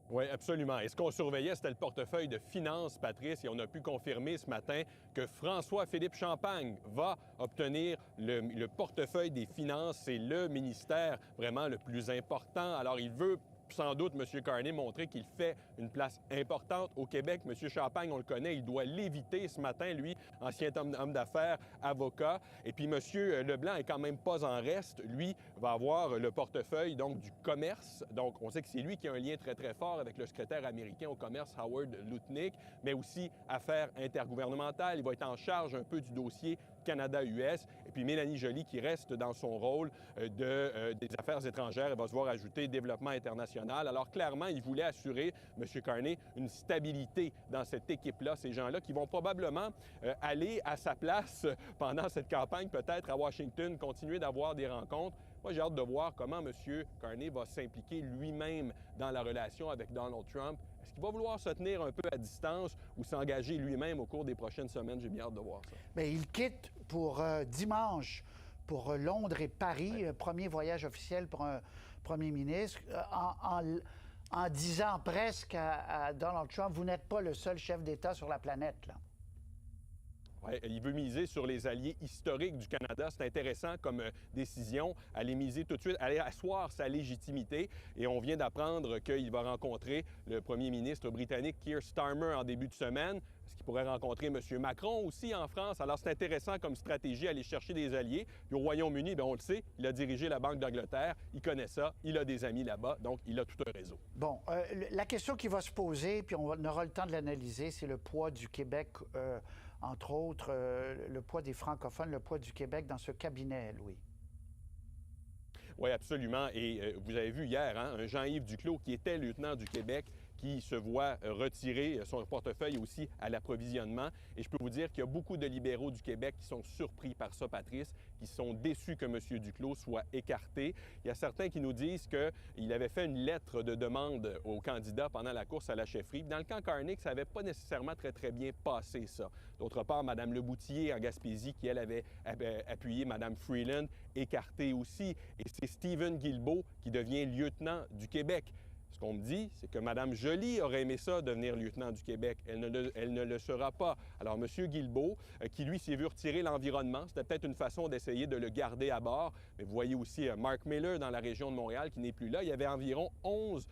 Oui, absolument. Et ce qu'on surveillait, c'était le portefeuille de finances, Patrice, et on a pu confirmer ce matin que François-Philippe Champagne va obtenir le portefeuille des finances. C'est le ministère vraiment le plus important. Alors, il veut sans doute, M. Carney, montrer qu'il fait une place importante au Québec. M. Champagne, on le connaît, il doit l'éviter ce matin, lui, ancien homme d'affaires, avocat. Et puis, M. Leblanc est quand même pas en reste. Lui va avoir le portefeuille, donc, du commerce. Donc, on sait que c'est lui qui a un lien très, très fort avec le secrétaire américain au commerce, Howard Lutnick, mais aussi affaires intergouvernementales. Il va être en charge un peu du dossier Canada-US. Et puis Mélanie Joly qui reste dans son rôle des affaires étrangères. Elle va se voir ajouter développement international. Alors clairement, il voulait assurer, M. Carney, une stabilité dans cette équipe-là. Ces gens-là qui vont probablement aller à sa place pendant cette campagne, peut-être à Washington, continuer d'avoir des rencontres. Moi, j'ai hâte de voir comment M. Carney va s'impliquer lui-même dans la relation avec Donald Trump. Est-ce qu'il va vouloir se tenir un peu à distance ou s'engager lui-même au cours des prochaines semaines? J'ai bien hâte de voir ça. Bien, il quitte pour dimanche pour Londres et Paris, premier voyage officiel pour un premier ministre, en disant presque à Donald Trump, vous n'êtes pas le seul chef d'État sur la planète, là. Ouais, il veut miser sur les alliés historiques du Canada. C'est intéressant comme décision, aller miser tout de suite, aller asseoir sa légitimité. Et on vient d'apprendre qu'il va rencontrer le premier ministre britannique Keir Starmer en début de semaine. Est-ce qu'il pourrait rencontrer M. Macron aussi en France? Alors, c'est intéressant comme stratégie, aller chercher des alliés. Puis au Royaume-Uni, bien, on le sait, il a dirigé la Banque d'Angleterre, il connaît ça, il a des amis là-bas, donc il a tout un réseau. Bon, la question qui va se poser, puis on aura le temps de l'analyser, c'est le poids du Québec, entre autres, le poids des francophones, le poids du Québec dans ce cabinet, Louis. Oui, absolument. Et vous avez vu hier, hein, un Jean-Yves Duclos qui était lieutenant du Québec, qui se voit retirer son portefeuille aussi à l'approvisionnement. Et je peux vous dire qu'il y a beaucoup de libéraux du Québec qui sont surpris par ça, Patrice, qui sont déçus que M. Duclos soit écarté. Il y a certains qui nous disent qu'il avait fait une lettre de demande au candidat pendant la course à la chefferie. Dans le camp Carney, ça n'avait pas nécessairement très, très bien passé, ça. D'autre part, Mme Leboutillier en Gaspésie, qui, elle, avait appuyé Mme Freeland, écartée aussi. Et c'est Stephen Guilbeault qui devient lieutenant du Québec. Ce qu'on me dit, c'est que Mme Joly aurait aimé ça, devenir lieutenant du Québec. Elle ne le sera pas. Alors, M. Guilbeault, qui, lui, s'est vu retirer l'environnement, c'était peut-être une façon d'essayer de le garder à bord. Mais vous voyez aussi Mark Miller dans la région de Montréal, qui n'est plus là. Il y avait environ 11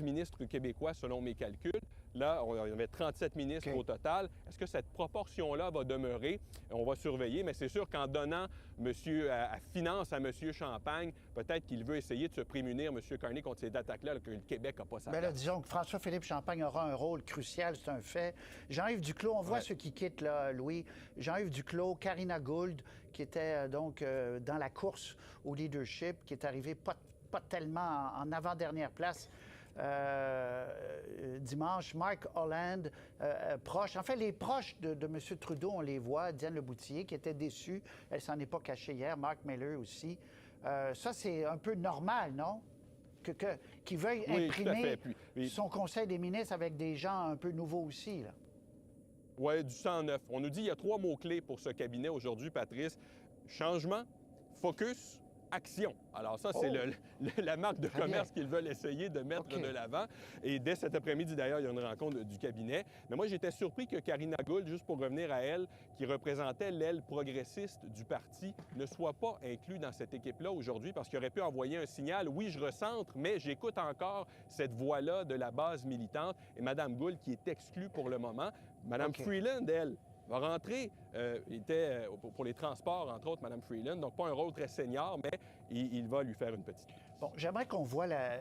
ministres québécois, selon mes calculs. Là, on avait 37 ministres au total. Est-ce que cette proportion-là va demeurer? On va surveiller, mais c'est sûr qu'en donnant à finance à M. Champagne, peut-être qu'il veut essayer de se prémunir, M. Carney, contre cette attaque-là, que le Québec n'a pas sa place. Bien là, disons que François-Philippe Champagne aura un rôle crucial, c'est un fait. Jean-Yves Duclos, on voit ceux qui quittent, là, Louis. Jean-Yves Duclos, Karina Gould, qui était donc dans la course au leadership, qui est arrivé pas tellement en avant-dernière place. Dimanche, Mark Holland, proche. En fait, les proches de M. Trudeau, on les voit. Diane Leboutillier, qui était déçue. Elle s'en est pas cachée hier. Mark Miller aussi. Ça, c'est un peu normal, non? Qu'il veuille imprimer son conseil des ministres avec des gens un peu nouveaux aussi, là. Oui, du sang neuf. On nous dit qu'il y a 3 mots-clés pour ce cabinet aujourd'hui, Patrice. Changement, focus, action. Alors ça, c'est la marque de commerce qu'ils veulent essayer de mettre de l'avant. Et dès cet après-midi, d'ailleurs, il y a une rencontre du cabinet. Mais moi, j'étais surpris que Karina Gould, juste pour revenir à elle, qui représentait l'aile progressiste du parti, ne soit pas inclus dans cette équipe-là aujourd'hui parce qu'il aurait pu envoyer un signal. Oui, je recentre, mais j'écoute encore cette voix-là de la base militante. Et Mme Gould, qui est exclue pour le moment. Mme Freeland, elle, va rentrer, était pour les transports, entre autres, Mme Freeland, donc pas un rôle très senior, mais il va lui faire une petite... Bon, j'aimerais qu'on voit la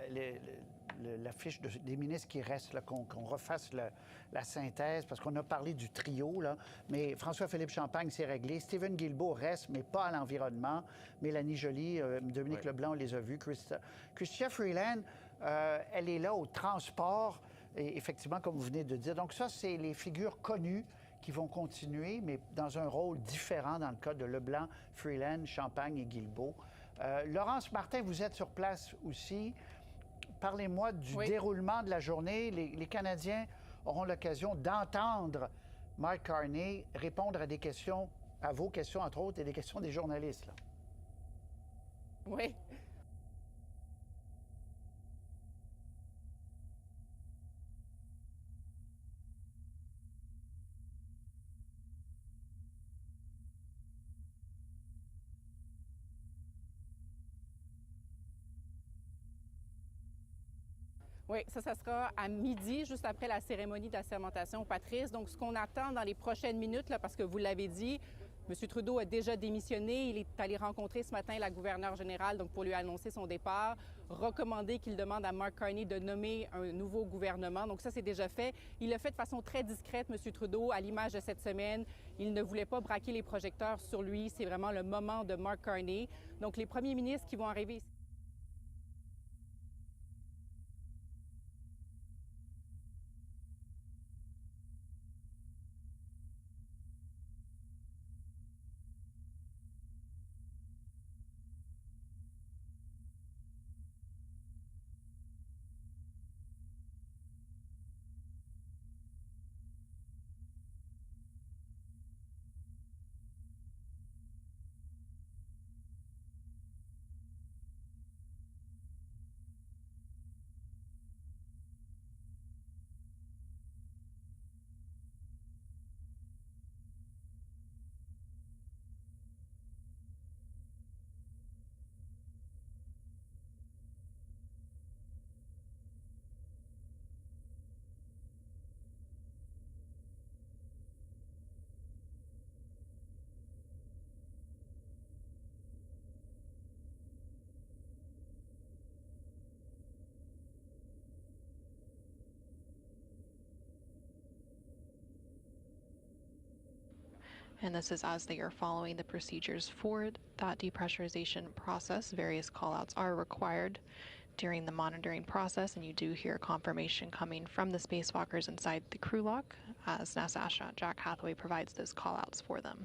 fiche des ministres qui restent, qu'on refasse la synthèse, parce qu'on a parlé du trio, là, mais François-Philippe Champagne, c'est réglé. Stephen Guilbeault reste, mais pas à l'environnement. Mélanie Joly, Dominique Leblanc, on les a vus. Chrystia Freeland, elle est là au transport, et effectivement, comme vous venez de dire. Donc ça, c'est les figures connues qui vont continuer, mais dans un rôle différent dans le cas de Leblanc, Freeland, Champagne et Guilbeault. Laurence Martin, vous êtes sur place aussi. Parlez-moi du déroulement de la journée. Les Canadiens auront l'occasion d'entendre Mark Carney répondre à des questions, à vos questions entre autres, et des questions des journalistes. Là. Oui. Oui, ça sera à midi, juste après la cérémonie d'assermentation, Patrice. Donc, ce qu'on attend dans les prochaines minutes, là, parce que vous l'avez dit, M. Trudeau a déjà démissionné. Il est allé rencontrer ce matin la gouverneure générale donc pour lui annoncer son départ, recommander qu'il demande à Mark Carney de nommer un nouveau gouvernement. Donc ça, c'est déjà fait. Il l'a fait de façon très discrète, M. Trudeau, à l'image de cette semaine. Il ne voulait pas braquer les projecteurs sur lui. C'est vraiment le moment de Mark Carney. Donc les premiers ministres qui vont arriver ici. And this is as they are following the procedures for that depressurization process. Various callouts are required during the monitoring process, and you do hear confirmation coming from the spacewalkers inside the crew lock as NASA astronaut Jack Hathaway provides those callouts for them.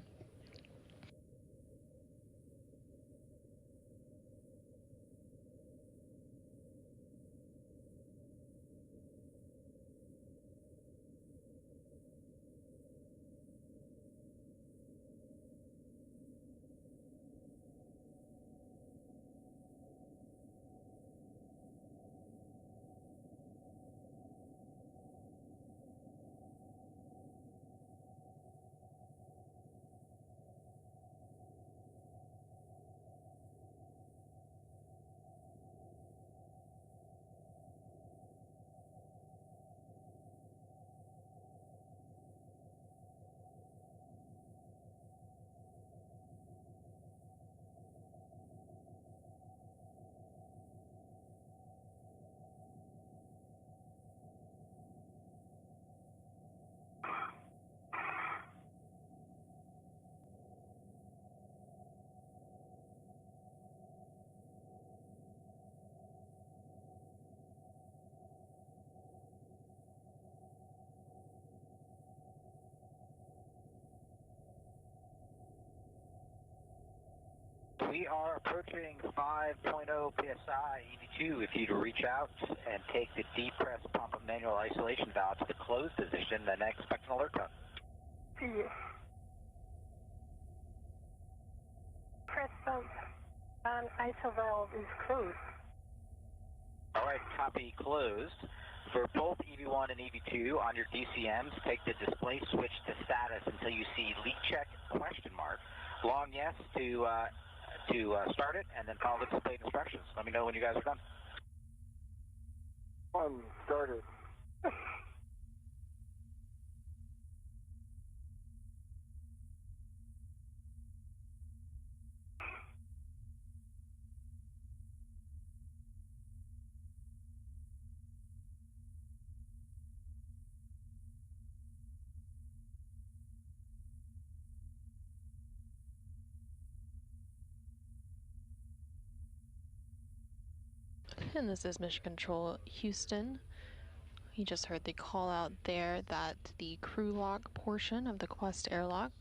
We are approaching 5.0 PSI EV2. If you'd reach out and take the depress pump of manual isolation valve to the closed position, then expect an alert tone. Yes. Press pump. ISO valve is closed. All right, copy closed. For both EV1 and EV2 on your DCMs, take the display switch to status until you see leak check ? Long yes to start it, and then follow the displayed instructions. Let me know when you guys are done. Started. And this is Mission Control Houston. You just heard the call out there that the crew lock portion of the Quest airlock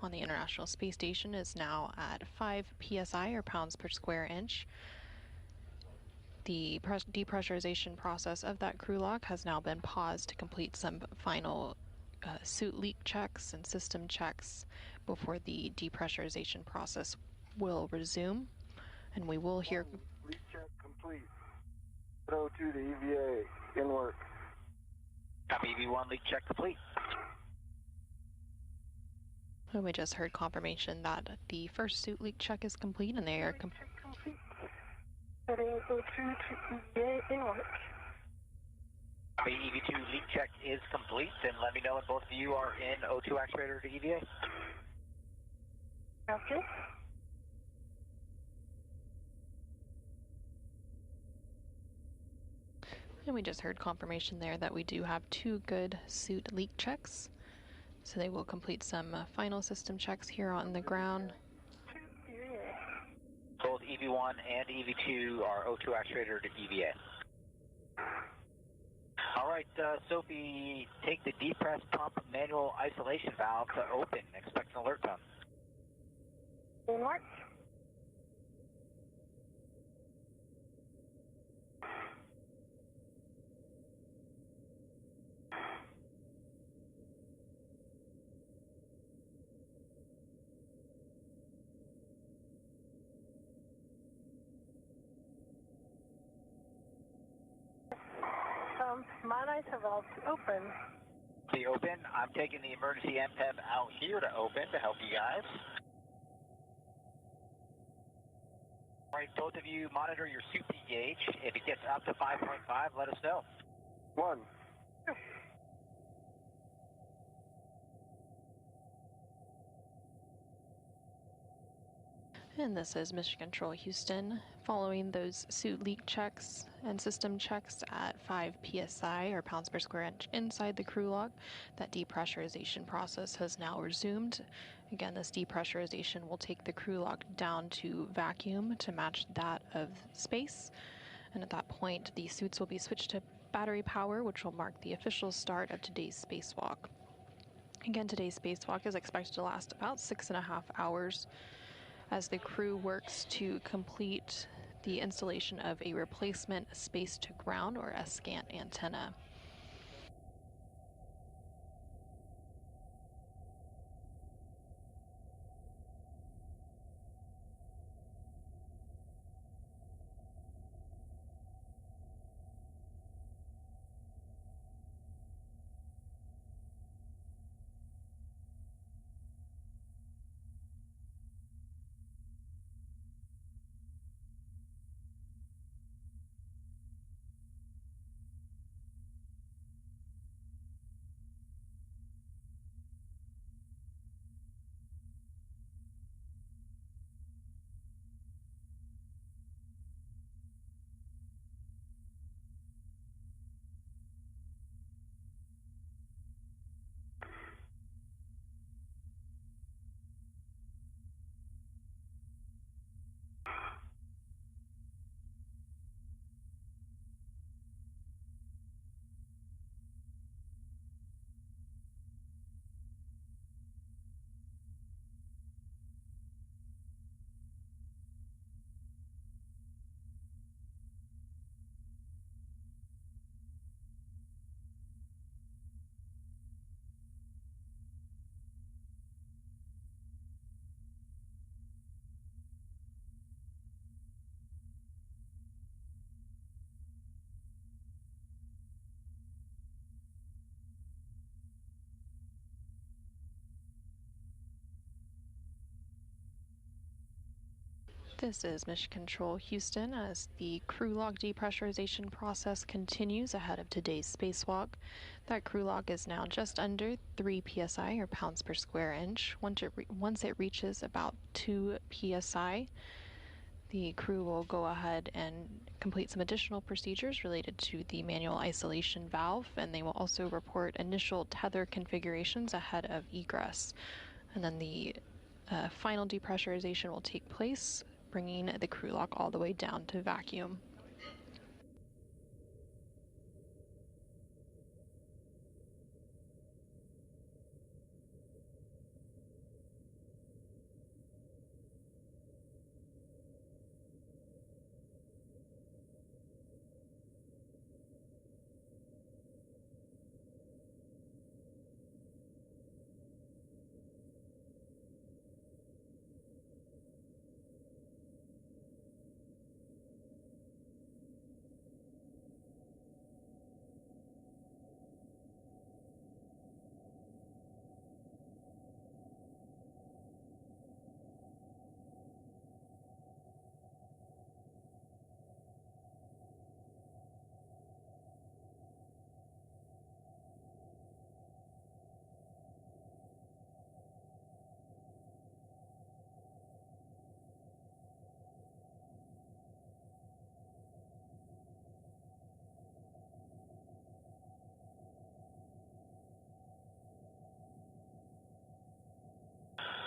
on the International Space Station is now at 5 psi, or pounds per square inch. The depressurization process of that crew lock has now been paused to complete some final suit leak checks and system checks before the depressurization process will resume. And we will hear... Leak check complete. Throw to the EVA in work. Copy EV1 leak check complete. And we just heard confirmation that the first suit leak check is complete, and they are complete. Setting O2 to EVA in work. Copy EV2 leak check is complete, and let me know when both of you are in O2 actuator to EVA. Okay. And we just heard confirmation there that we do have 2 good suit leak checks. So they will complete some final system checks here on the ground. Both EV1 and EV2 are O2 actuator to EVA. All right, Sophie, take the depress pump manual isolation valve to open. Expect an alert tone. In work. My ISO valve to open. The open. I'm taking the emergency MPEV out here to open to help you guys. All right, both of you monitor your SUP gauge. If it gets up to 5.5, let us know. 1. And this is Mission Control Houston. Following those suit leak checks and system checks at 5 psi, or pounds per square inch inside the crew lock, that depressurization process has now resumed. Again, this depressurization will take the crew lock down to vacuum to match that of space. And at that point, the suits will be switched to battery power, which will mark the official start of today's spacewalk. Again, today's spacewalk is expected to last about 6.5 hours. As the crew works to complete the installation of a replacement space-to-ground, or SCANT antenna. This is Mission Control Houston as the crew log depressurization process continues ahead of today's spacewalk. That crew log is now just under 3 psi or pounds per square inch. Once it reaches about 2 psi, the crew will go ahead and complete some additional procedures related to the manual isolation valve, and they will also report initial tether configurations ahead of egress. And then the final depressurization will take place, bringing the crew lock all the way down to vacuum.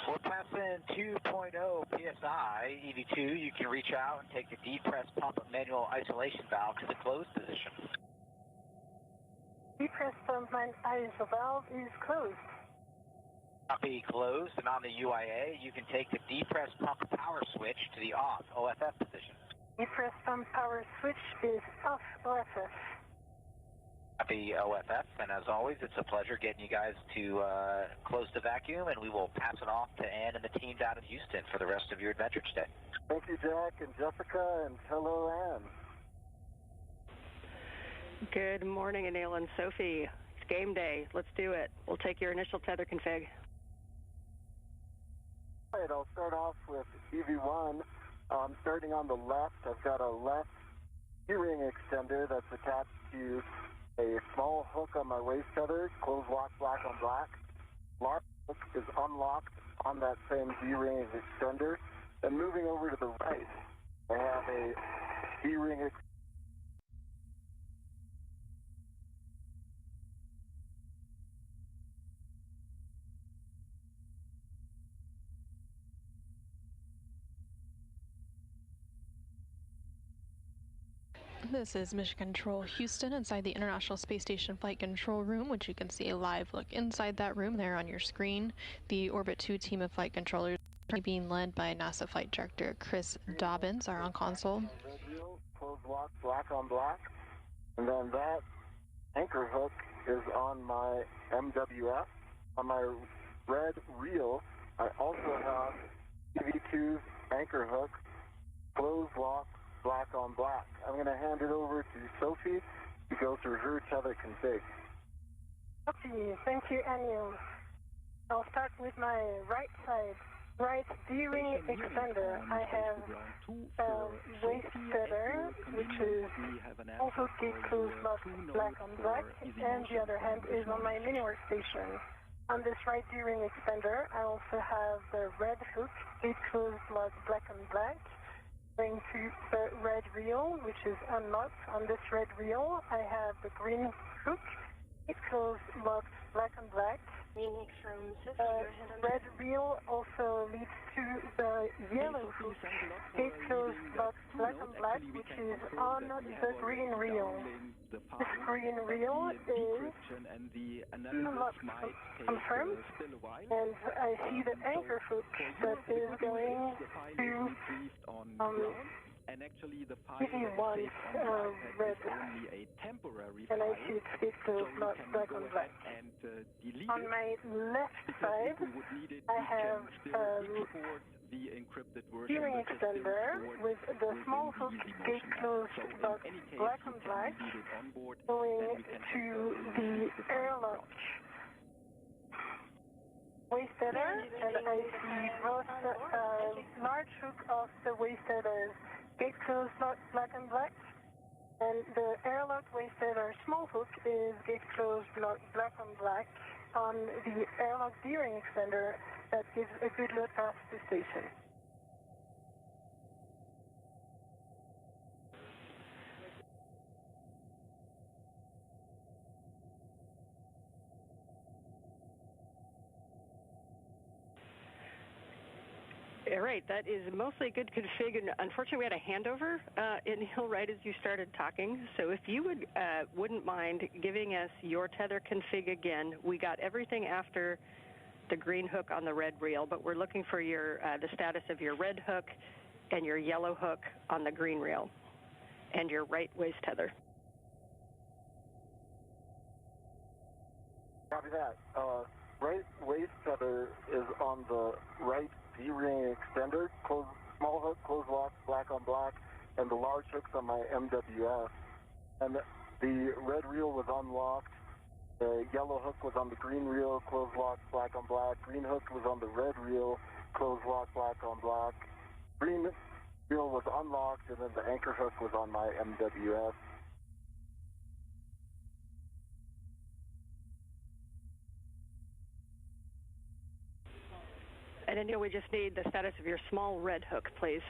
We're passing 2.0 psi, EV2. You can reach out and take the depress pump manual isolation valve to the closed position. Depress pump ISO valve is closed. Copy closed, and on the UIA, you can take the depress pump power switch to the off OFF position. Depress pump power switch is off OFF. Copy OFF, and as always, it's a pleasure getting you guys to close the vacuum, and we will pass it off to Ann and the team down in Houston for the rest of your adventure today. Thank you, Jack and Jessica, and hello, Ann. Good morning, Anil and Sophie. It's game day. Let's do it. We'll take your initial tether config. All right, I'll start off with EV1. Starting on the left, I've got a left keyring extender that's attached to a small hook on my waist tether, closed lock, black on black. Large hook is unlocked on that same D-ring extender. Then moving over to the right, I have a D-ring extender. This is Mission Control Houston inside the International Space Station Flight Control Room, which you can see a live look inside that room there on your screen. The Orbit 2 team of flight controllers being led by NASA Flight Director Chris Dobbins are on console. Red reel, closed lock, black on black. And then that anchor hook is on my MWF. On my red reel, I also have EV2's anchor hook, closed lock, black on black. I'm going to hand it over to Sophie to go through her tether config. Okay, thank you, Anil. I'll start with my right side. Right D-ring extender. I have a waist tether, which is also gate closed lock, black on black, and the other hand is on my mini workstation. On this right D-ring extender, I also have the red hook, gate closed lock, black on black. Going to the red reel, which is unlocked. On this red reel, I have the green hook. It closed, locked, black on black. Red reel also leads to the yellow hook. It closed, locked, black on black, which is on the green reel. This green reel is not confirmed, and I see the anchor hook that is going to EV1's red, and I see it's closed, not black on black. On my left side, I have steering extender with the small hook, gate closed, locked, black on black, going to the airlock waist tether. center, and I see both large hook of the wasteheader gate closed black and black, and the airlock wasteheader small hook is gate closed black and black on the airlock gearing extender that gives a good load past the station. Right, that is mostly a good config, and unfortunately we had a handover in Hill right as you started talking, so if you wouldn't mind giving us your tether config again. We got everything after the green hook on the red reel, but we're looking for your the status of your red hook and your yellow hook on the green reel, and your right waist tether. Copy that. Right waist tether is on the right D-ring extender, small hook, closed lock, black on black, and the large hook's on my MWF. And the red reel was unlocked, the yellow hook was on the green reel, closed lock, black on black, green hook was on the red reel, closed lock, black on black. Green reel was unlocked, and then the anchor hook was on my MWF. And then we just need the status of your small red hook, please.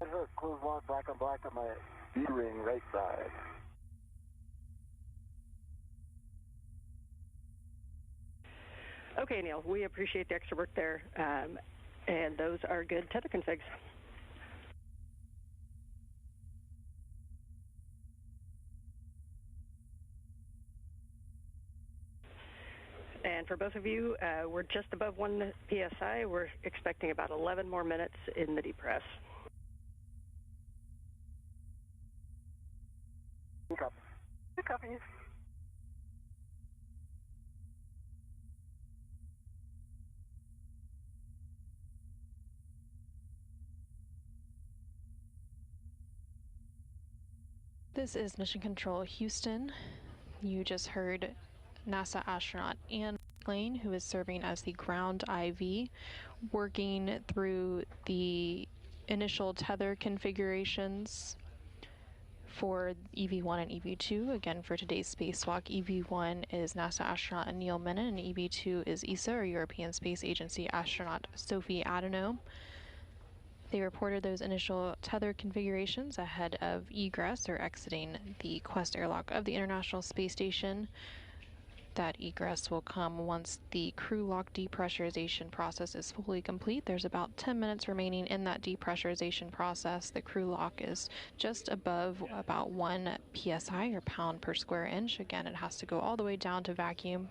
Red hook, closed lock, black on black on my D-ring right side. Okay, Neil, we appreciate the extra work there, and those are good tether configs. And for both of you, we're just above 1 PSI. We're expecting about 11 more minutes in the depress. Good copies. This is Mission Control Houston. You just heard NASA astronaut Ann McClain, who is serving as the ground IV, working through the initial tether configurations for EV1 and EV2. Again, for today's spacewalk, EV1 is NASA astronaut Neil Menon, and EV2 is ESA, or European Space Agency astronaut Sophie Adano. They reported those initial tether configurations ahead of egress, or exiting the Quest airlock of the International Space Station. That egress will come once the crew lock depressurization process is fully complete. There's about 10 minutes remaining in that depressurization process. The crew lock is just above about 1 psi, or pound per square inch. Again, it has to go all the way down to vacuum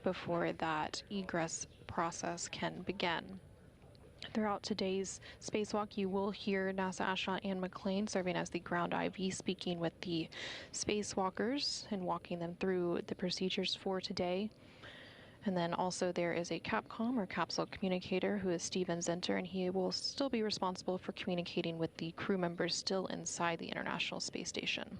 before that egress process can begin. Throughout today's spacewalk, you will hear NASA astronaut Ann McClain serving as the ground IV, speaking with the spacewalkers and walking them through the procedures for today. And then also there is a CAPCOM, or capsule communicator, who is Steven Zenter, and he will still be responsible for communicating with the crew members still inside the International Space Station.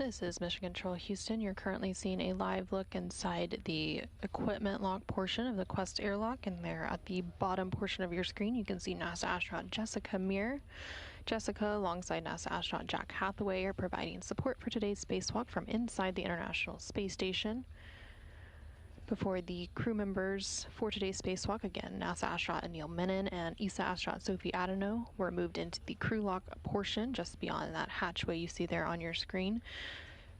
This is Mission Control Houston. You're currently seeing a live look inside the equipment lock portion of the Quest airlock, and there at the bottom portion of your screen you can see NASA astronaut Jessica Meir. Jessica, alongside NASA astronaut Jack Hathaway, are providing support for today's spacewalk from inside the International Space Station. Before the crew members for today's spacewalk, again, NASA astronaut Neil Menon and ESA astronaut Sophie Adano were moved into the crew lock portion just beyond that hatchway you see there on your screen.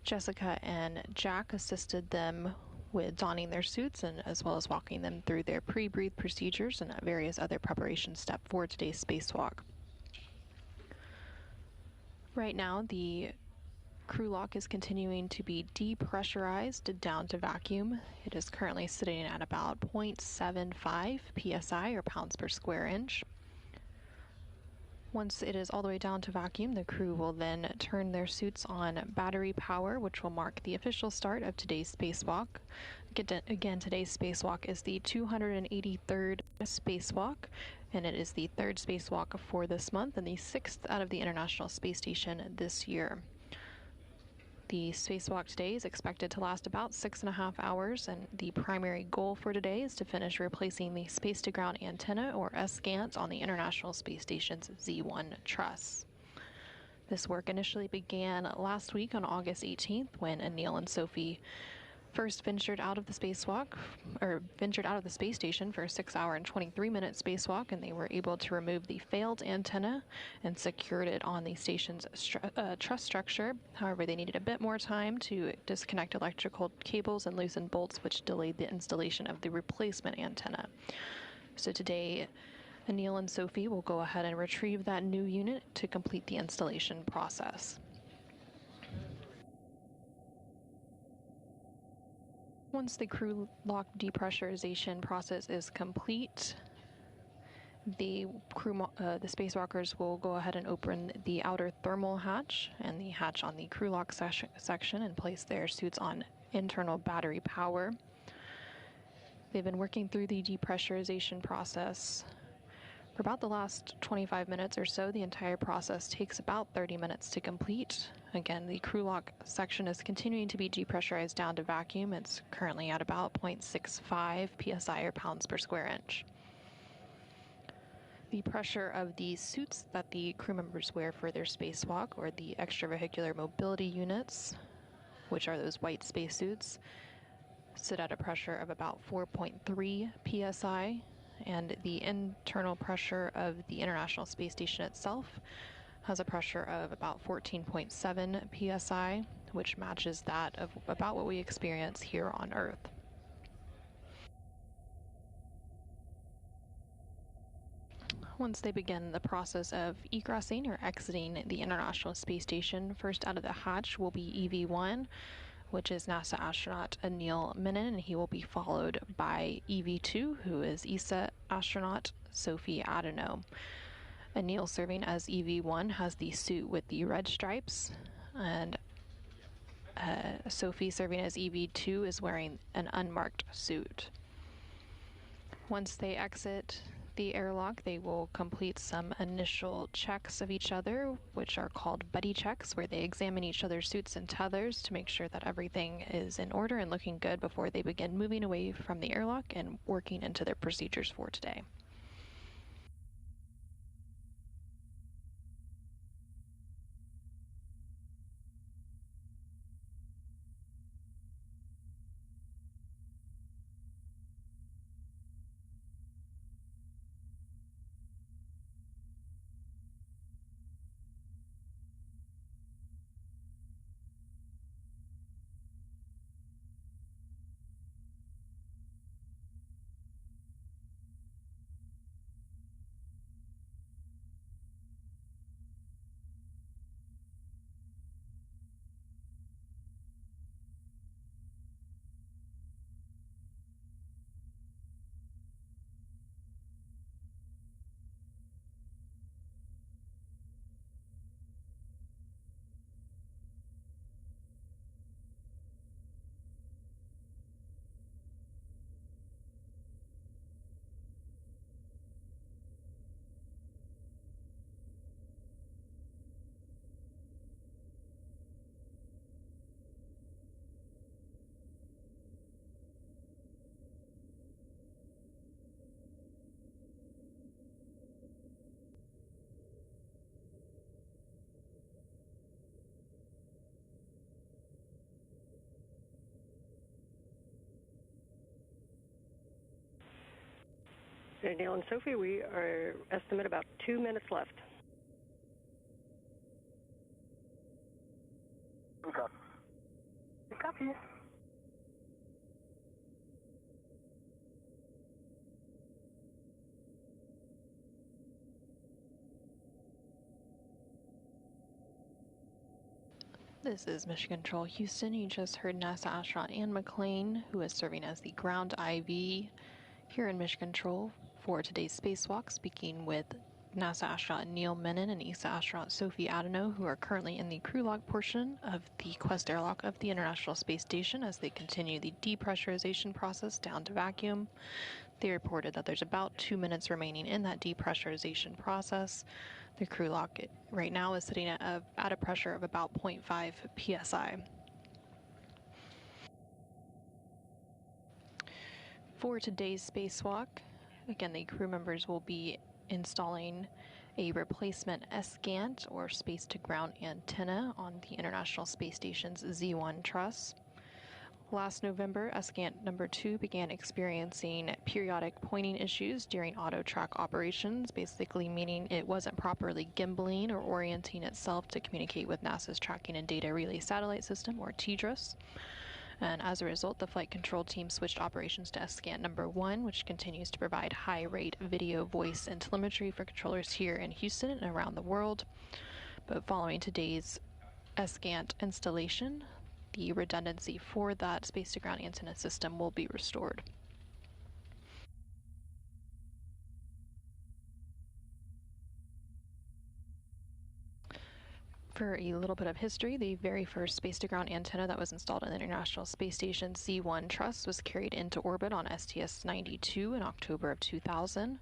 Jessica and Jack assisted them with donning their suits and as well as walking them through their pre-breathe procedures and various other preparation steps for today's spacewalk. Right now, the crew lock is continuing to be depressurized down to vacuum. It is currently sitting at about 0.75 psi or pounds per square inch. Once it is all the way down to vacuum, the crew will then turn their suits on battery power, which will mark the official start of today's spacewalk. Again, today's spacewalk is the 283rd spacewalk, and it is the third spacewalk for this month and the sixth out of the International Space Station this year. The spacewalk today is expected to last about 6.5 hours, and the primary goal for today is to finish replacing the space-to-ground antenna, or SGANT, on the International Space Station's Z1 truss. This work initially began last week on August 18th when Neil and Sophie first ventured out of the space station for a 6-hour and 23-minute spacewalk, and they were able to remove the failed antenna and secured it on the station's truss structure. However, they needed a bit more time to disconnect electrical cables and loosen bolts, which delayed the installation of the replacement antenna. So today, Neil and Sophie will go ahead and retrieve that new unit to complete the installation process. Once the crew lock depressurization process is complete, the spacewalkers will go ahead and open the outer thermal hatch and the hatch on the crew lock section and place their suits on internal battery power. They've been working through the depressurization process for about the last 25 minutes or so. The entire process takes about 30 minutes to complete. Again, the crew lock section is continuing to be depressurized down to vacuum. It's currently at about 0.65 psi or pounds per square inch. The pressure of the suits that the crew members wear for their spacewalk, or the extravehicular mobility units, which are those white spacesuits, sit at a pressure of about 4.3 psi, and the internal pressure of the International Space Station itself has a pressure of about 14.7 psi, which matches that of about what we experience here on Earth. Once they begin the process of egressing or exiting the International Space Station, first out of the hatch will be EV1, which is NASA astronaut Neil Menon, and he will be followed by EV2, who is ESA astronaut Sophie Adano. Neil, serving as EV1, has the suit with the red stripes, and Sophie, serving as EV2, is wearing an unmarked suit. Once they exit the airlock, they will complete some initial checks of each other, which are called buddy checks, where they examine each other's suits and tethers to make sure that everything is in order and looking good before they begin moving away from the airlock and working into their procedures for today. Neil and Sophie, we are estimate about 2 minutes left. Copy. Copy. This is Mission Control Houston. You just heard NASA astronaut Anne McClain, who is serving as the ground IV here in Mission Control for today's spacewalk, speaking with NASA astronaut Neil Menon and ESA astronaut Sophie Adenau, who are currently in the crew log portion of the Quest airlock of the International Space Station as they continue the depressurization process down to vacuum. They reported that there's about 2 minutes remaining in that depressurization process. The crew lock right now is sitting at a pressure of about 0.5 psi. For today's spacewalk, again, the crew members will be installing a replacement S-GANT or space-to-ground antenna on the International Space Station's Z1 truss. Last November, S-GANT number 2 began experiencing periodic pointing issues during auto-track operations, basically meaning it wasn't properly gimbaling or orienting itself to communicate with NASA's Tracking and Data Relay Satellite System, or TDRS. And as a result, the flight control team switched operations to S-GANT number 1, which continues to provide high-rate video, voice, and telemetry for controllers here in Houston and around the world. But following today's S-GANT installation, the redundancy for that space-to-ground antenna system will be restored. For a little bit of history, the very first space-to-ground antenna that was installed on the International Space Station's Z1 truss was carried into orbit on STS-92 in October of 2000.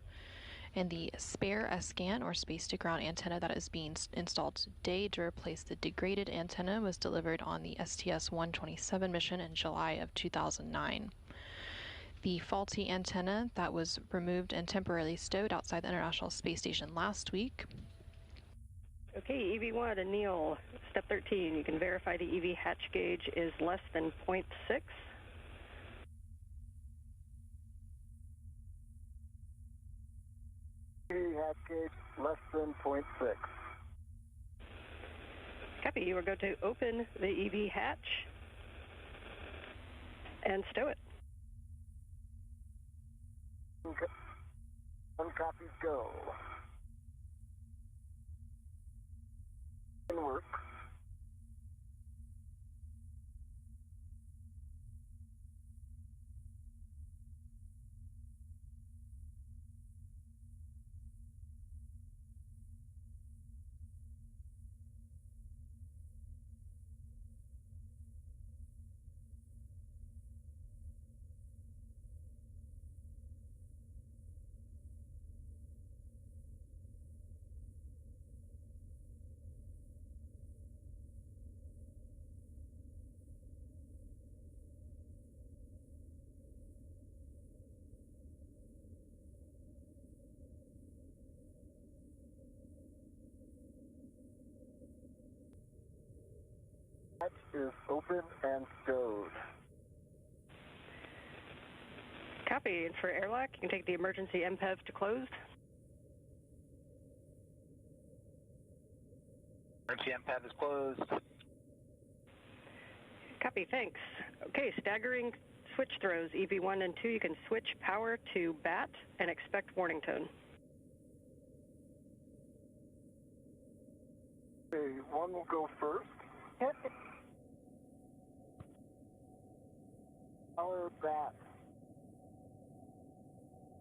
And the spare S-GANT, or space-to-ground antenna that is being installed today to replace the degraded antenna, was delivered on the STS-127 mission in July of 2009. The faulty antenna that was removed and temporarily stowed outside the International Space Station last week. Okay, EV1 and Neil, step 13. You can verify the EV hatch gauge is less than 0.6. Hatch gauge less than 0.6. Copy. You are going to open the EV hatch and stow it. Okay. Copies go. Can work. Hatch is open and stowed. Copy. And for airlock, you can take the emergency MPEV to closed. Emergency MPEV is closed. Copy. Thanks. Okay, staggering switch throws. EV1 and 2, you can switch power to BAT and expect warning tone. Okay, 1 will go first. Yep. Power BAT.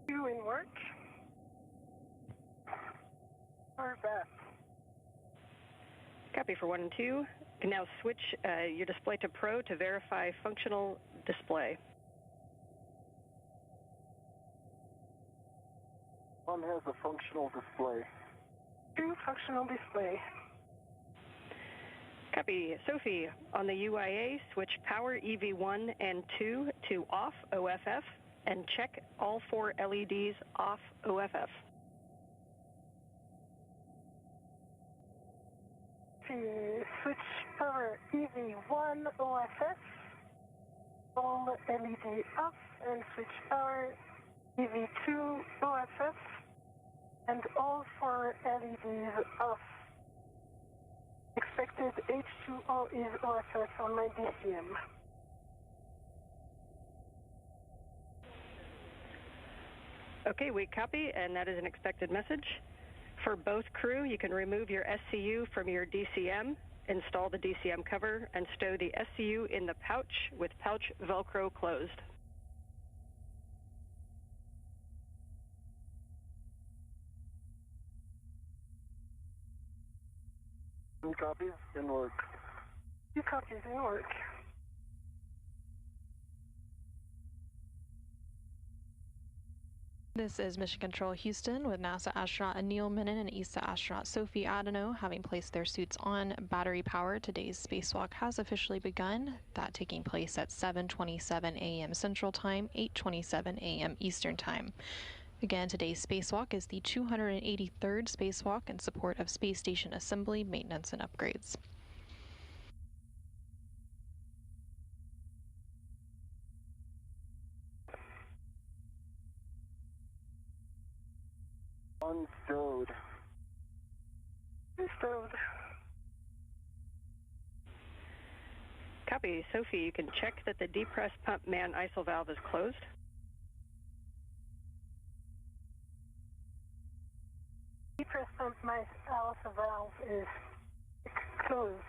2 in work. Power BAT. Copy for 1 and 2. You can now switch your display to Pro to verify functional display. 1 has a functional display. 2 functional display. Copy. Sophie, on the UIA, switch power EV1 and 2 to off OFF and check all 4 LEDs off OFF. Switch power EV1 OFF, all LED off, and switch power EV2 OFF, and all 4 LEDs off. Expected H2O is OFF on my DCM. Okay, we copy, and that is an expected message. For both crew, you can remove your SCU from your DCM, install the DCM cover, and stow the SCU in the pouch with pouch Velcro closed. Two copies in work. 2 copies in work. This is Mission Control Houston with NASA astronaut Anil Menon and ESA astronaut Sophie Adano having placed their suits on battery power. Today's spacewalk has officially begun, that taking place at 7:27 a.m. Central Time, 8:27 a.m. Eastern Time. Again, today's spacewalk is the 283rd spacewalk in support of space station assembly, maintenance, and upgrades. Unstowed. Stowed. Copy. Sophie, you can check that the depressed pump man ISO valve is closed. Depress pump my alpha valve is closed.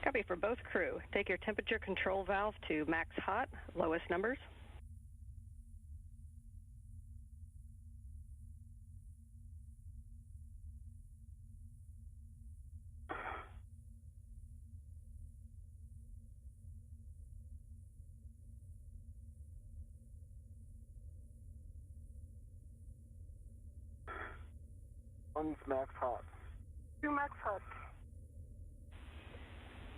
Copy for both crew. Take your temperature control valve to max hot, lowest numbers. One's max hot. 2 max hot.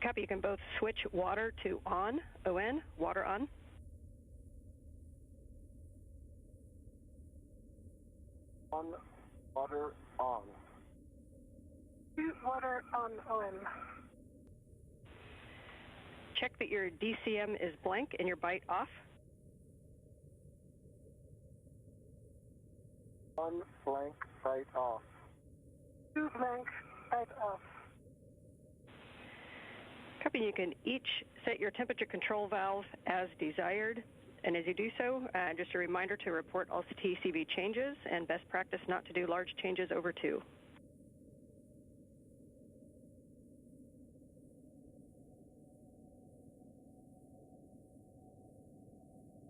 Copy. You can both switch water to on, ON, water on. On, water on. 2 water on ON. Check that your DCM is blank and your byte off. One blank sight off. 2 blank sight off. Copy. You can each set your temperature control valve as desired. And as you do so, just a reminder to report all TCV changes and best practice not to do large changes over 2.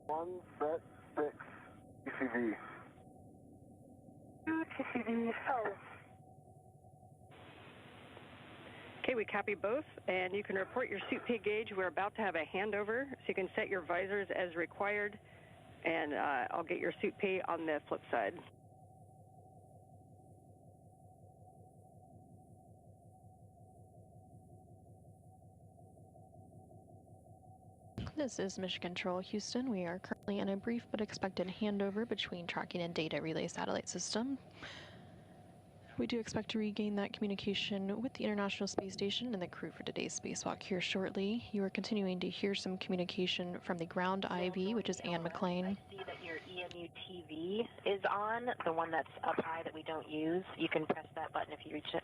One set 6 TCV. 2 TCV 5. Okay, we copy both, and you can report your suit P gauge. We're about to have a handover, so you can set your visors as required, and I'll get your suit P on the flip side. This is Mission Control Houston. We are currently in a brief but expected handover between tracking and data relay satellite system. We do expect to regain that communication with the International Space Station and the crew for today's spacewalk here shortly. You are continuing to hear some communication from the ground IV, which is Ann McLean. I see that your EMU TV is on, the one that's up high that we don't use. You can press that button if you reach it.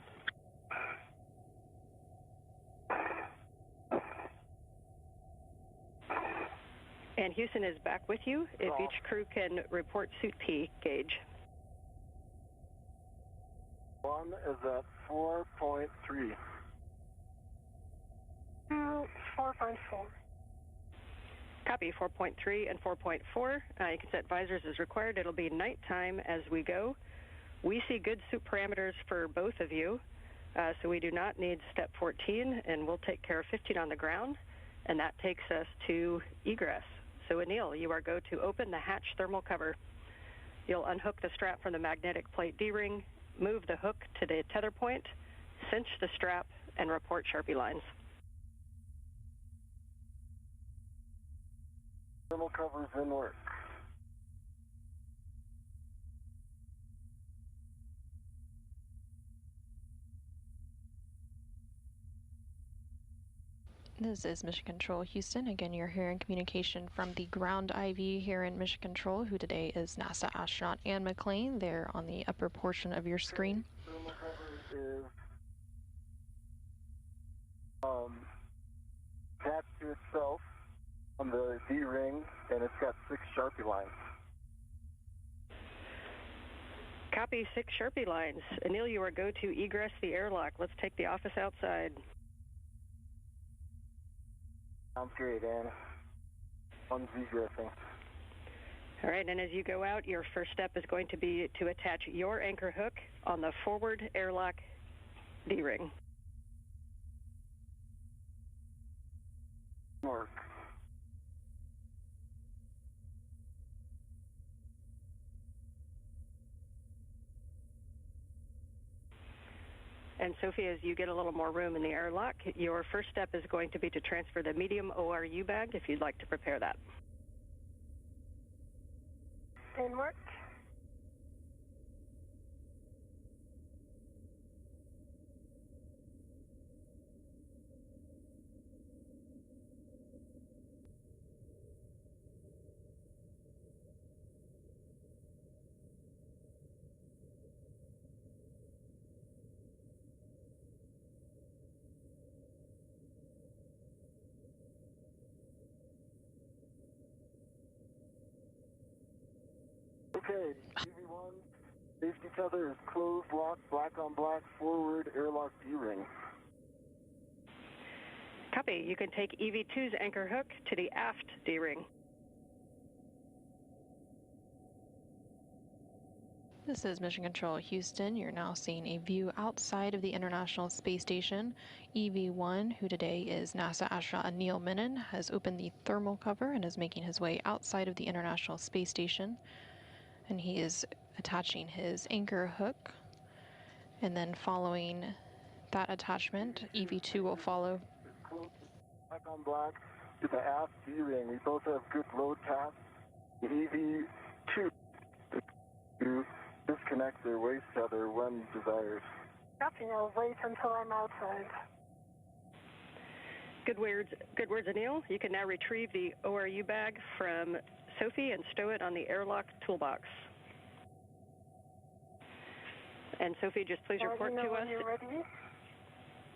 And Houston is back with you if each crew can report suit P gauge. One is at 4.3. 2 4.4. Copy. 4.3 and 4.4. You can set visors as required. It'll be nighttime as we go. We see good suit parameters for both of you, so we do not need step 14, and we'll take care of 15 on the ground, and that takes us to egress. So Anil, you are go to open the hatch thermal cover. You'll unhook the strap from the magnetic plate D-ring, move the hook to the tether point, cinch the strap, and report Sharpie lines. Thermal covers in work. This is Mission Control Houston. Again, you're hearing communication from the ground IV here in Mission Control, who today is NASA astronaut Ann McLean. There on the upper portion of your screen. Thermal cover is attached to itself on the D-ring, and it's got 6 Sharpie lines. Copy, 6 Sharpie lines. Anil, you are go to egress the airlock. Let's take the office outside. Sounds great, Ann. One's egressing. All right, and as you go out, your first step is going to be to attach your anchor hook on the forward airlock D-ring. Mark. And Sophie, as you get a little more room in the airlock, your first step is going to be to transfer the medium ORU bag, if you'd like to prepare that. And work. Okay, EV1, safety tether is closed, locked, black on black, forward, airlock D-ring. Copy. You can take EV2's anchor hook to the aft D-ring. This is Mission Control Houston. You're now seeing a view outside of the International Space Station. EV1, who today is NASA astronaut Neil Menon, has opened the thermal cover and is making his way outside of the International Space Station. And he is attaching his anchor hook. And then following that attachment, EV2 will follow. Black on black to the aft D-ring. We both have good load paths. The EV2 to disconnect their waist tether when desired. Copy. I'll wait until I'm outside. Good words, Anil. You can now retrieve the ORU bag from Sophie and stow it on the airlock toolbox. And Sophie, just please report to us. You're ready.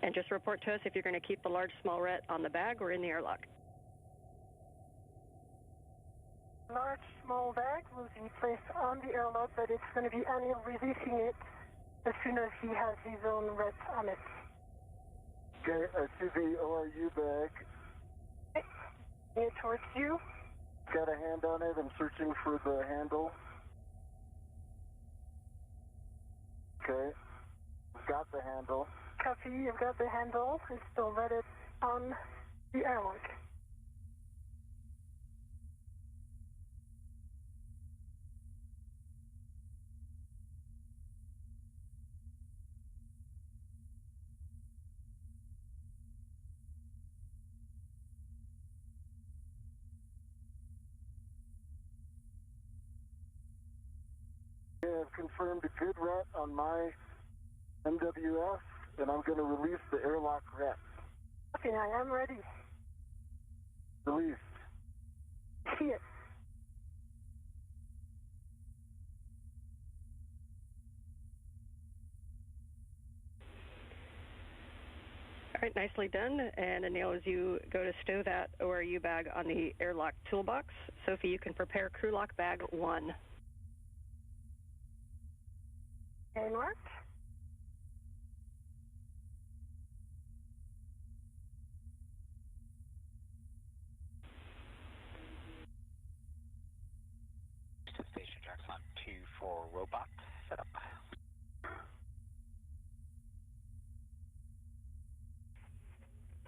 And just report to us if you're going to keep the large small ret on the bag or in the airlock. Large small bag will be placed on the airlock, but it's going to be Anil releasing it as soon as he has his own ret on it. Okay, I see the ORU bag. Okay. It towards you. Got a hand on it. I'm searching for the handle. Okay. Got the handle. Copy. You've got the handle. It's still ready on the airlock. I've confirmed a good ret on my MWF, and I'm going to release the airlock ret. Okay, I am ready. Released. See it. All right, nicely done. And Anil, as you go to stow that ORU bag on the airlock toolbox, Sophie, you can prepare crew lock bag 1. And work. Station tracks on 2 for robot setup.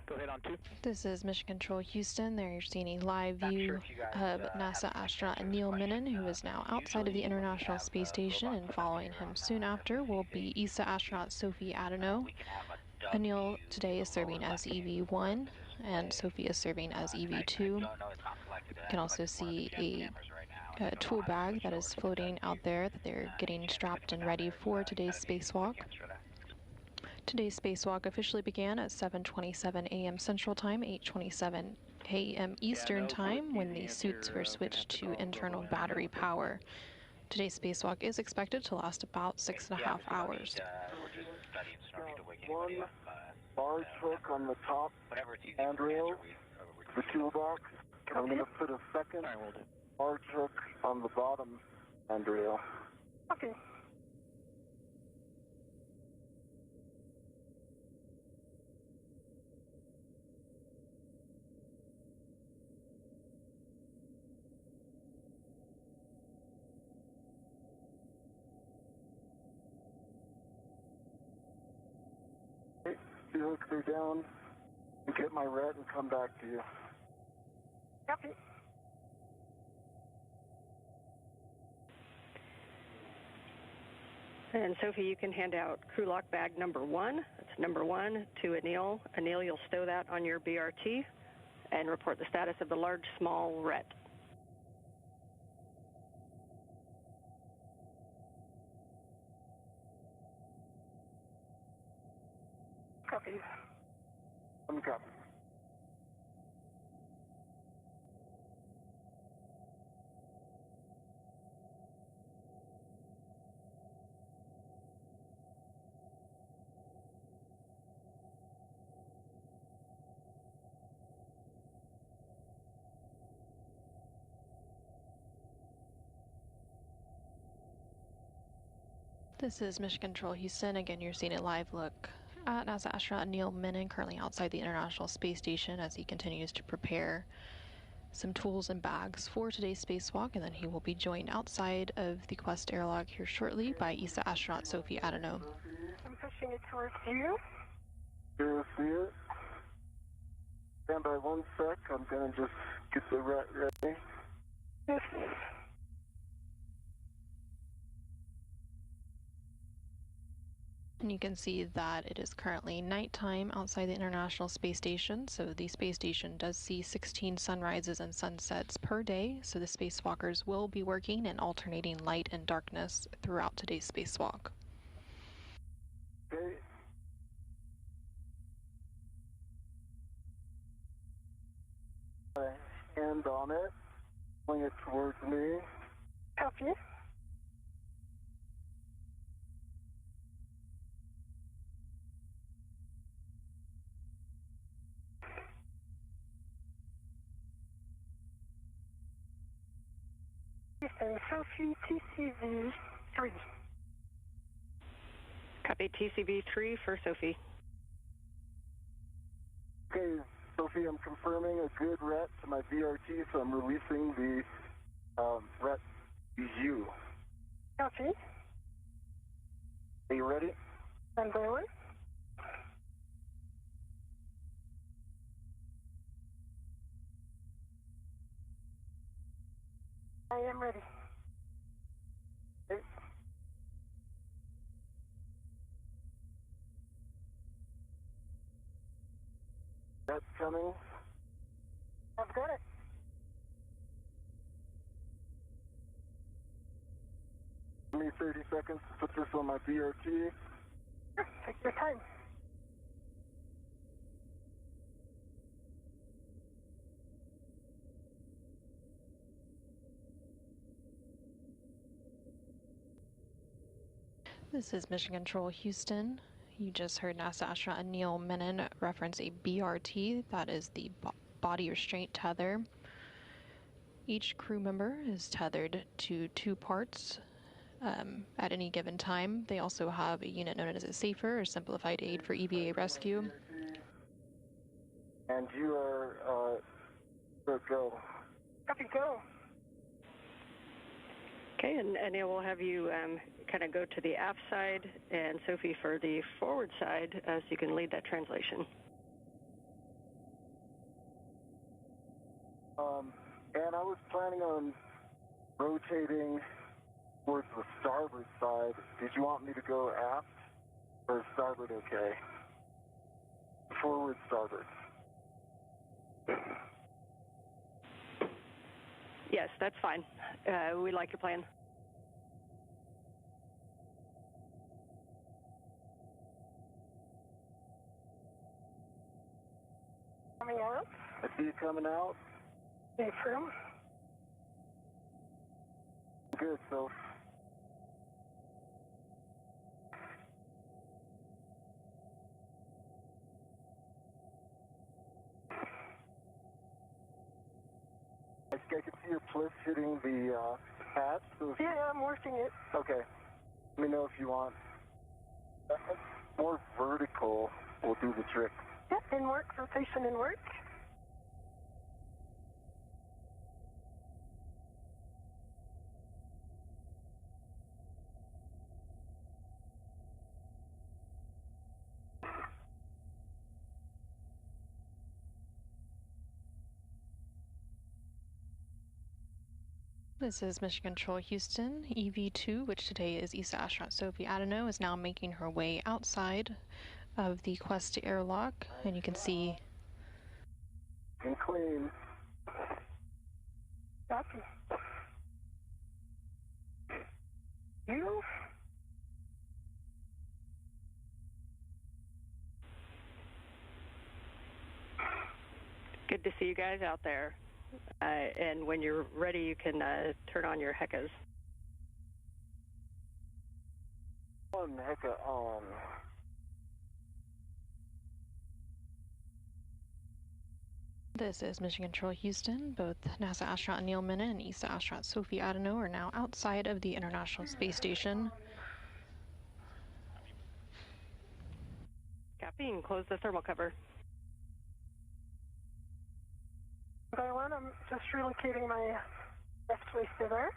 Go ahead on 2. This is Mission Control Houston. There you're seeing a live view of NASA astronaut Neil Menon, who is now outside of the International Space Station, and following him soon after will be ESA astronaut Sophie Adeno. Anil today is serving as EV1, and Sophie is serving as EV2. You can also see a tool bag that is floating out there that they're getting strapped and ready for today's spacewalk. Today's spacewalk officially began at 7:27 a.m. Central Time, 8:27 a.m. Eastern Time, when the suits were switched to internal battery power. Today's spacewalk is expected to last about 6.5 hours. One large hook on the top handrail, the toolbox. I'm going to put a second large hook on the bottom handrail. Okay. The hooks are down. And get my red and come back to you. Copy. And Sophie, you can hand out crew lock bag number 1. That's number 1 to Anil. Anil, you'll stow that on your BRT and report the status of the large, small ret. Copy. Copy. This is Mission Control Houston. Again, you're seeing a live look at NASA astronaut Neil Menon, currently outside the International Space Station as he continues to prepare some tools and bags for today's spacewalk, and then he will be joined outside of the Quest airlock here shortly by ESA astronaut Sophie Adano. I'm pushing it towards you. Here, see it. Stand by 1 sec. I'm going to just get the ret ready. Yes. And you can see that it is currently nighttime outside the International Space Station. So the space station does see 16 sunrises and sunsets per day. So the spacewalkers will be working in alternating light and darkness throughout today's spacewalk. Okay. Hand on it. Bring it towards me. Copy. And Sophie, TCV 3. Copy, TCV 3 for Sophie. Okay, Sophie, I'm confirming a good ret to my BRT, so I'm releasing the ret to you. Copy. Are you ready? And going. I am ready. Okay. That's coming. I've got it. Give me 30 seconds to put this on my BRT. Take your time. This is Mission Control Houston. You just heard NASA astronaut Neil Menon reference a BRT. That is the body restraint tether. Each crew member is tethered to 2 parts at any given time. They also have a unit known as a SAFER, or Simplified Aid for EVA Rescue. And you are good, go. Copy, go. Okay, and Neil will have you kind of go to the aft side, and Sophie for the forward side, so you can lead that translation. And I was planning on rotating towards the starboard side. Did you want me to go aft or starboard okay? Forward, starboard. Yes, that's fine. We like your plan. coming out. I see you coming out. Affirm. Good, so. I can see your pliss hitting the hatch. So Yeah, I'm working it. okay. Let me know if you want. More vertical will do the trick. Yeah, in work, rotation in work. This is Mission Control Houston, EV2, which today is ESA astronaut Sophie Adano, is now making her way outside of the Quest airlock, and you can see And clean. Copy. You? Good to see you guys out there. And when you're ready, you can turn on your HECAs. One HECA on. this is Mission Control Houston. Both NASA astronaut Neil Minna and ESA astronaut Sophie Adano are now outside of the International Space Station. Copy, and close the thermal cover. By1, I'm just relocating my left waist there.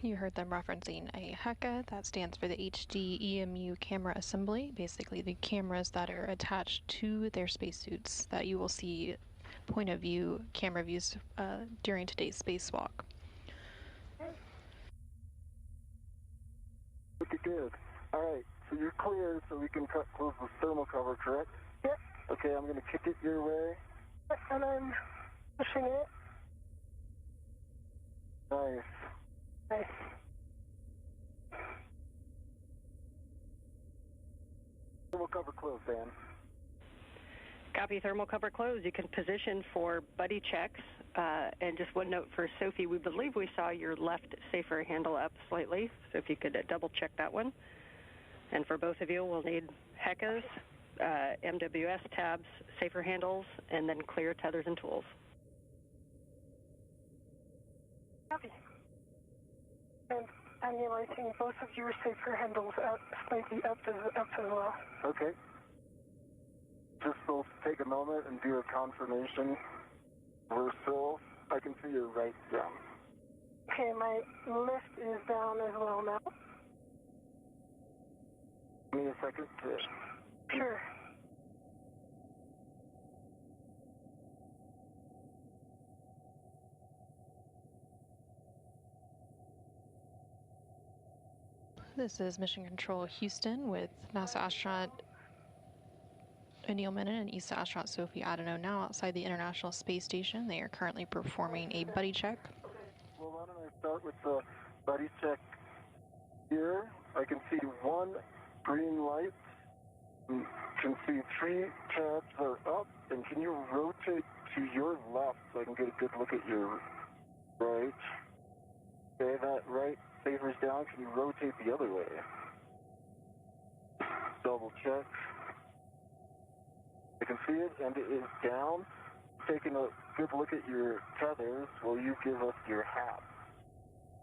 You heard them referencing a HECA, that stands for the HD EMU camera assembly, basically the cameras that are attached to their spacesuits that you will see point of view camera views during today's spacewalk. Okay, good. All right, so you're clear, so we can close the thermal cover, correct? Yep. Okay, I'm going to kick it your way. And I'm pushing it. Nice. Nice. Thermal cover closed, Dan. Copy, thermal cover closed. You can position for buddy checks. And just one note for Sophie, we believe we saw your left safer handle up slightly, so if you could double check that one. And for both of you, we'll need HECAs, MWS tabs, safer handles, and then clear tethers and tools. Copy. And annulating both of your safer handles up, slightly up as well. Okay. Just will take a moment and do a confirmation. We're still, I can see your right down. Okay, my left is down as well now. Give me a second to... Sure. This is Mission Control Houston with NASA astronaut Neil Minna and ESA astronaut Sophie Adano now outside the International Space Station. They are currently performing a buddy check. Well, why don't I start with the buddy check here? I can see one green light. You can see 3 tabs are up. And can you rotate to your left so I can get a good look at your right? Okay, that right safer's down. Can you rotate the other way? Double check. I can see it, and it is down. Taking a good look at your tethers, will you give us your hat?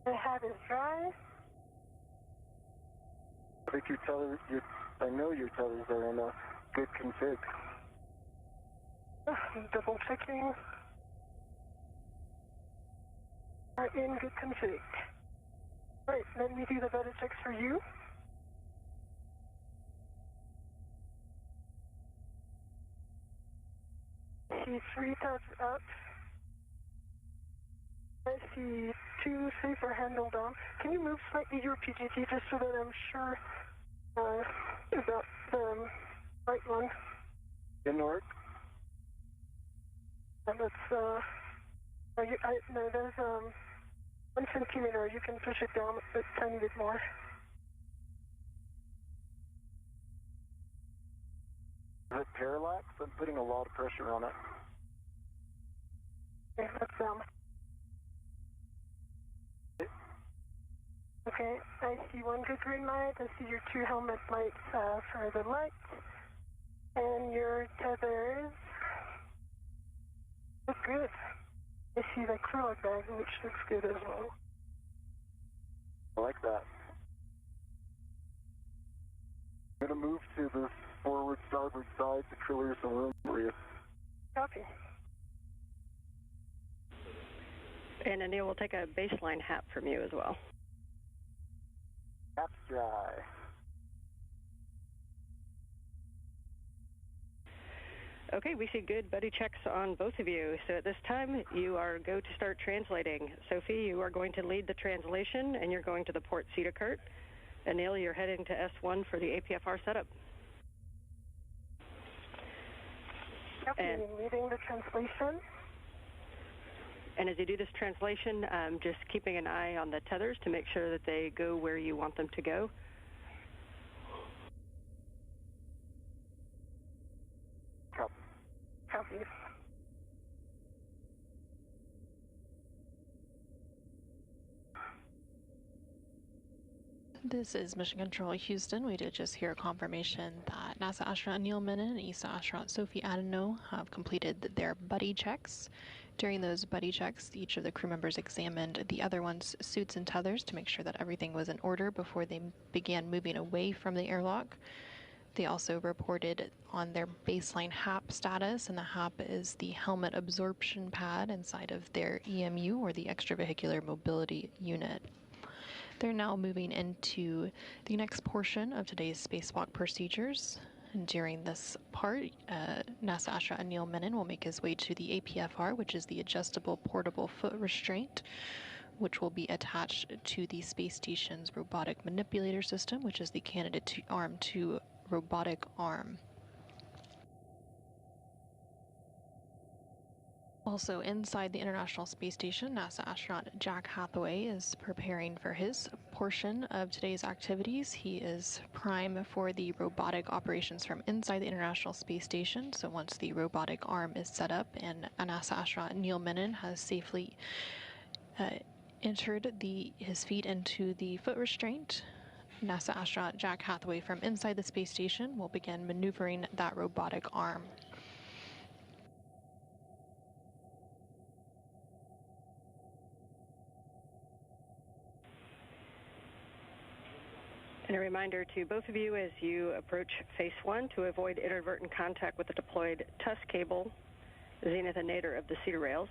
The hat is dry. I think your tethers, I know your tethers are in a good config. Double checking. Are in good config. Right, let me do the buddy checks for you. See 3 tabs up. I see 2 safer handle down. Can you move slightly your PGT just so that I'm sure about the right one? Didn't work? And that's, no, there's 1 centimeter. You can push it down a tiny bit more. Is it parallax? I'm putting a lot of pressure on it. Okay, that's Okay, I see one good green light. I see your two helmet lights for the light. And your tethers look good. I see the acrylic bag, which looks good as well. I like that. I'm going to move to the forward starboard side to clear some room for you. Copy. And Anil will take a baseline hap from you as well. Hap's dry. Okay, we see good buddy checks on both of you. So at this time, you are go to start translating. Sophie, you are going to lead the translation, and you're going to the port Cedar Anil, you're heading to S1 for the APFR setup. Okay, leading the translation. And as you do this translation, just keeping an eye on the tethers to make sure that they go where you want them to go. Copy. This is Mission Control Houston. We did just hear confirmation that NASA astronaut Neil Menon and ESA astronaut Sophie Adano have completed their buddy checks. During those buddy checks, each of the crew members examined the other one's suits and tethers to make sure that everything was in order before they began moving away from the airlock. They also reported on their baseline HAP status, and the HAP is the helmet absorption pad inside of their EMU, or the extravehicular mobility unit. They're now moving into the next portion of today's spacewalk procedures. And during this part, NASA astronaut Neil Menon will make his way to the APFR, which is the adjustable portable foot restraint, which will be attached to the space station's robotic manipulator system, which is the candidate arm to robotic arm. Also inside the International Space Station, NASA astronaut Jack Hathaway is preparing for his portion of today's activities. He is prime for the robotic operations from inside the International Space Station. So once the robotic arm is set up and NASA astronaut Neil Menon has safely entered his feet into the foot restraint, NASA astronaut Jack Hathaway from inside the space station will begin maneuvering that robotic arm. And a reminder to both of you as you approach Phase 1 to avoid inadvertent contact with the deployed TUS cable, zenith and nadir of the cedar rails.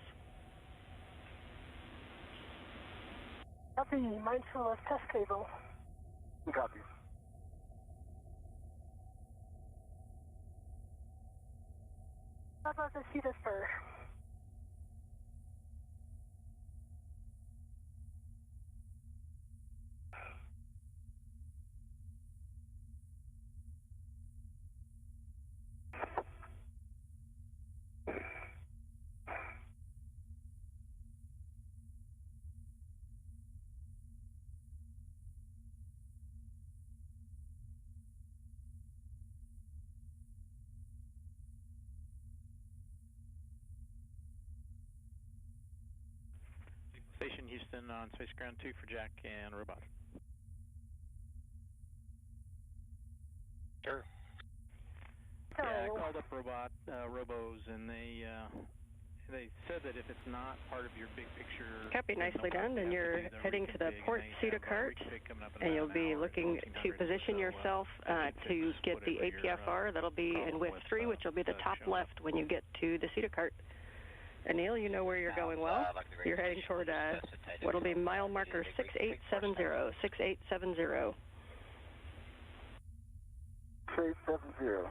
Copy, mindful of TUS cable. Copy. How about the cedar spur? Station Houston on Space Ground 2 for Jack and robot. Sure. Yeah, I called up Robos, and they said that if it's not part of your big picture... Copy, nicely done. And you're heading to the port Cedar Cart, and you'll be looking to position yourself to get the APFR. That'll be in width 3, which will be the top left when you get to the Cedar Cart. Anil, you know where you're going well. You're heading toward what will be mile marker 6870. 6870. 6870.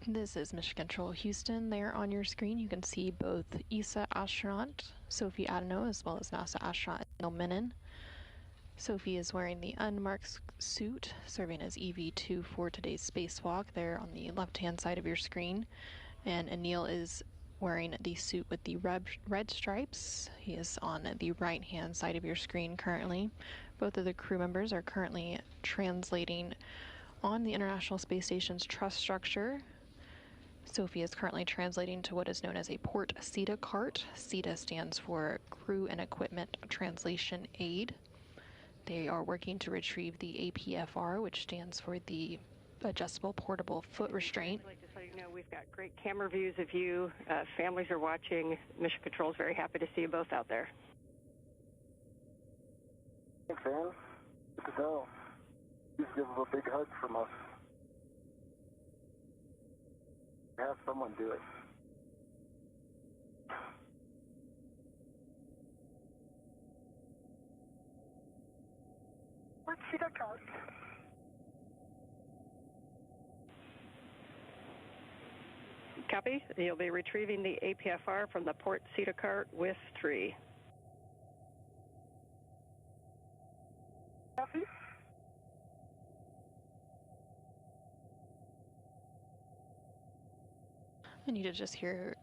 This is Mission Control Houston. There on your screen, you can see both ESA astronaut Sophie Adano as well as NASA astronaut Neil Menon. Sophie is wearing the unmarked suit, serving as EV2 for today's spacewalk there on the left-hand side of your screen. And Anil is wearing the suit with the red stripes. He is on the right-hand side of your screen currently. Both of the crew members are currently translating on the International Space Station's truss structure. Sophie is currently translating to what is known as a port CETA cart. CETA stands for Crew and Equipment Translation Aid. They are working to retrieve the APFR, which stands for the Adjustable Portable Foot Restraint. I'd like to let you know we've got great camera views of you. Families are watching. Mission Control is very happy to see you both out there. Thanks, Ann. Good to go. Please give them a big hug from us. Have someone do it. Let's see the card. Copy. You'll be retrieving the APFR from the port CETA cart with 3. Copy. And you did just hear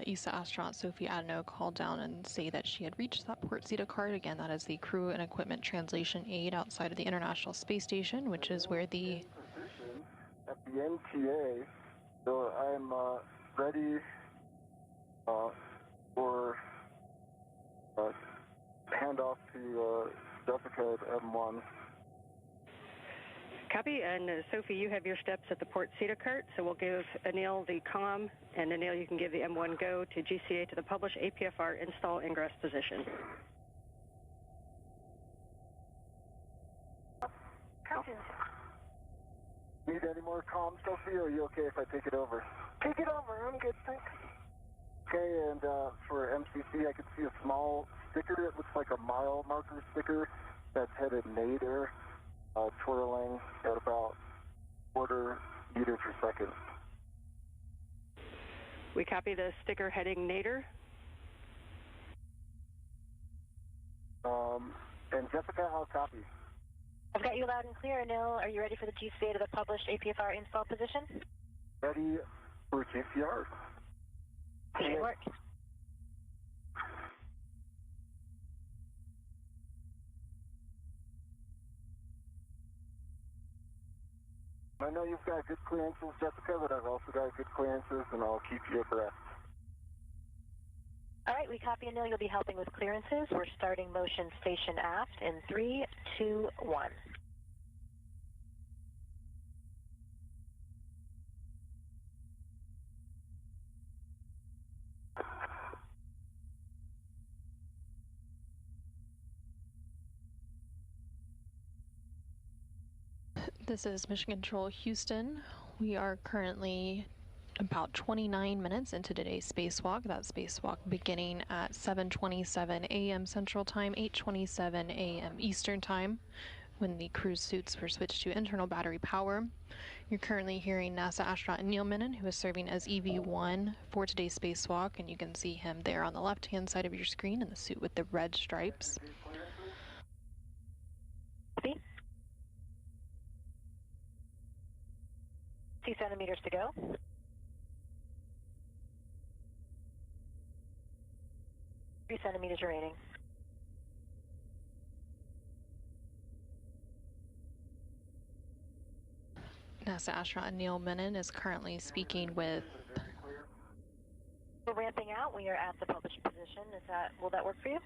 ESA astronaut Sophie Adano call down and say that she had reached that port CETA cart. Again, that is the Crew and Equipment Translation Aid outside of the International Space Station, which is where the... At the NTA, so I'm ready for handoff to Jessica at M1. Copy. And Sophie, you have your steps at the port CETA cart, so we'll give Anil the comm, and Anil, you can give the M1 go to GCA to the published APFR install ingress position. Copy. Need any more comms, Sophie, or are you okay if I take it over? Take it over. I'm good, thanks. Okay, and for MCC, I can see a small sticker. It looks like a mile marker sticker that's headed nadir, twirling at about 1/4 meter per second. We copy the sticker heading nadir. And Jessica, how copy? I've got you loud and clear, Anil. Are you ready for the GCA to the published APFR install position? Ready for GCR. Good work. I know you've got good clearances, Jessica, but I've also got good clearances, and I'll keep you abreast. All right, we copy, Anil. You'll be helping with clearances. We're starting motion station aft in 3, 2, 1. This is Mission Control Houston. We are currently about 29 minutes into today's spacewalk. That spacewalk beginning at 7:27 a.m. Central Time, 8:27 a.m. Eastern Time, when the crew's suits were switched to internal battery power. You're currently hearing NASA astronaut Neil Menon, who is serving as EV1 for today's spacewalk, and you can see him there on the left-hand side of your screen in the suit with the red stripes. 2 centimeters to go. 3 centimeters remaining. NASA astronaut Neil Menon is currently speaking with... We're ramping out. We are at the published position. Will that work for you?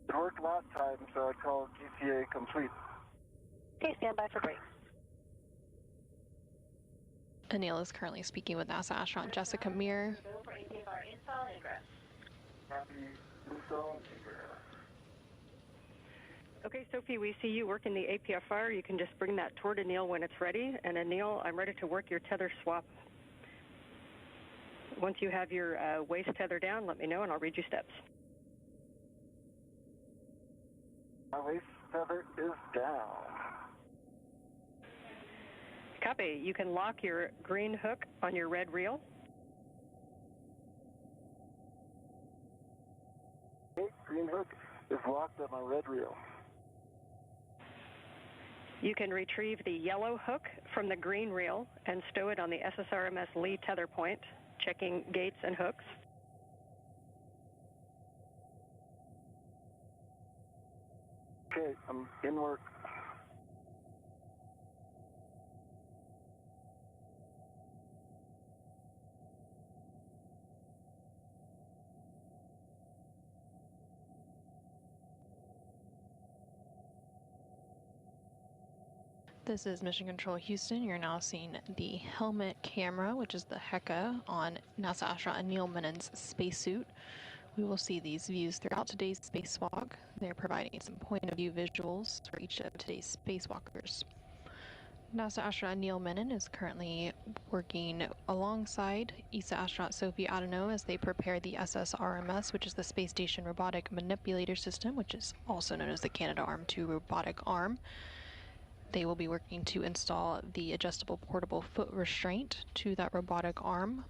It worked last time, so I call GCA complete. Okay, stand by for break. Anil is currently speaking with NASA astronaut Jessica Meir. Okay, Sophie, we see you working the APFR. You can just bring that toward Anil when it's ready. And Anil, I'm ready to work your tether swap. Once you have your waist tether down, let me know and I'll read you steps. My waist tether is down. Copy. You can lock your green hook on your red reel. Okay, green hook is locked on my red reel. You can retrieve the yellow hook from the green reel and stow it on the SSRMS Lee tether point, checking gates and hooks. Okay, I'm in work. This is Mission Control Houston. You're now seeing the helmet camera, which is the HECA on NASA astronaut Neil Menon's spacesuit. We will see these views throughout today's spacewalk. They're providing some point of view visuals for each of today's spacewalkers. NASA astronaut Neil Menon is currently working alongside ESA astronaut Sophie Adenau as they prepare the SSRMS, which is the Space Station Robotic Manipulator System, which is also known as the Canadarm2 robotic arm. They will be working to install the adjustable portable foot restraint to that robotic arm.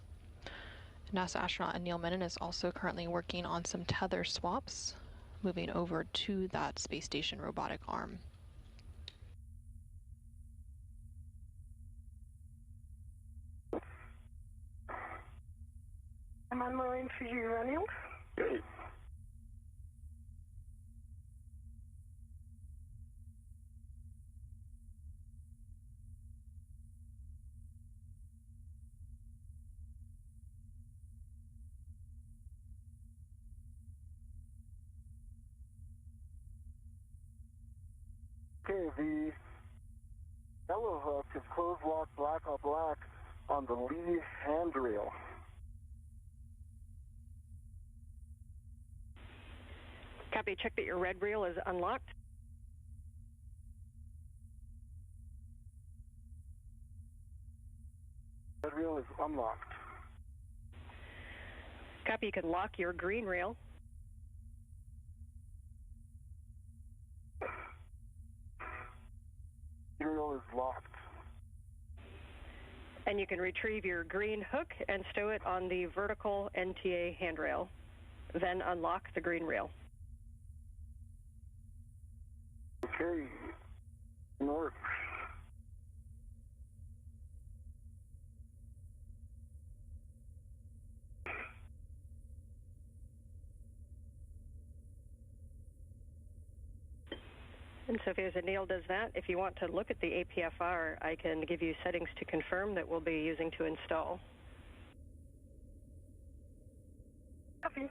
NASA astronaut Neil Menon is also currently working on some tether swaps, moving over to that space station robotic arm. I'm on my way to you, Neil. Great. Okay, the yellow hook is closed lock black on black on the lee handrail. Copy. Check that your red reel is unlocked. Red reel is unlocked. Copy. You can lock your green reel. Green reel is locked. And you can retrieve your green hook and stow it on the vertical NTA handrail. Then unlock the green reel. Okay, north. And Sophie, as Neil does that, if you want to look at the APFR, I can give you settings to confirm that we'll be using to install. Copy.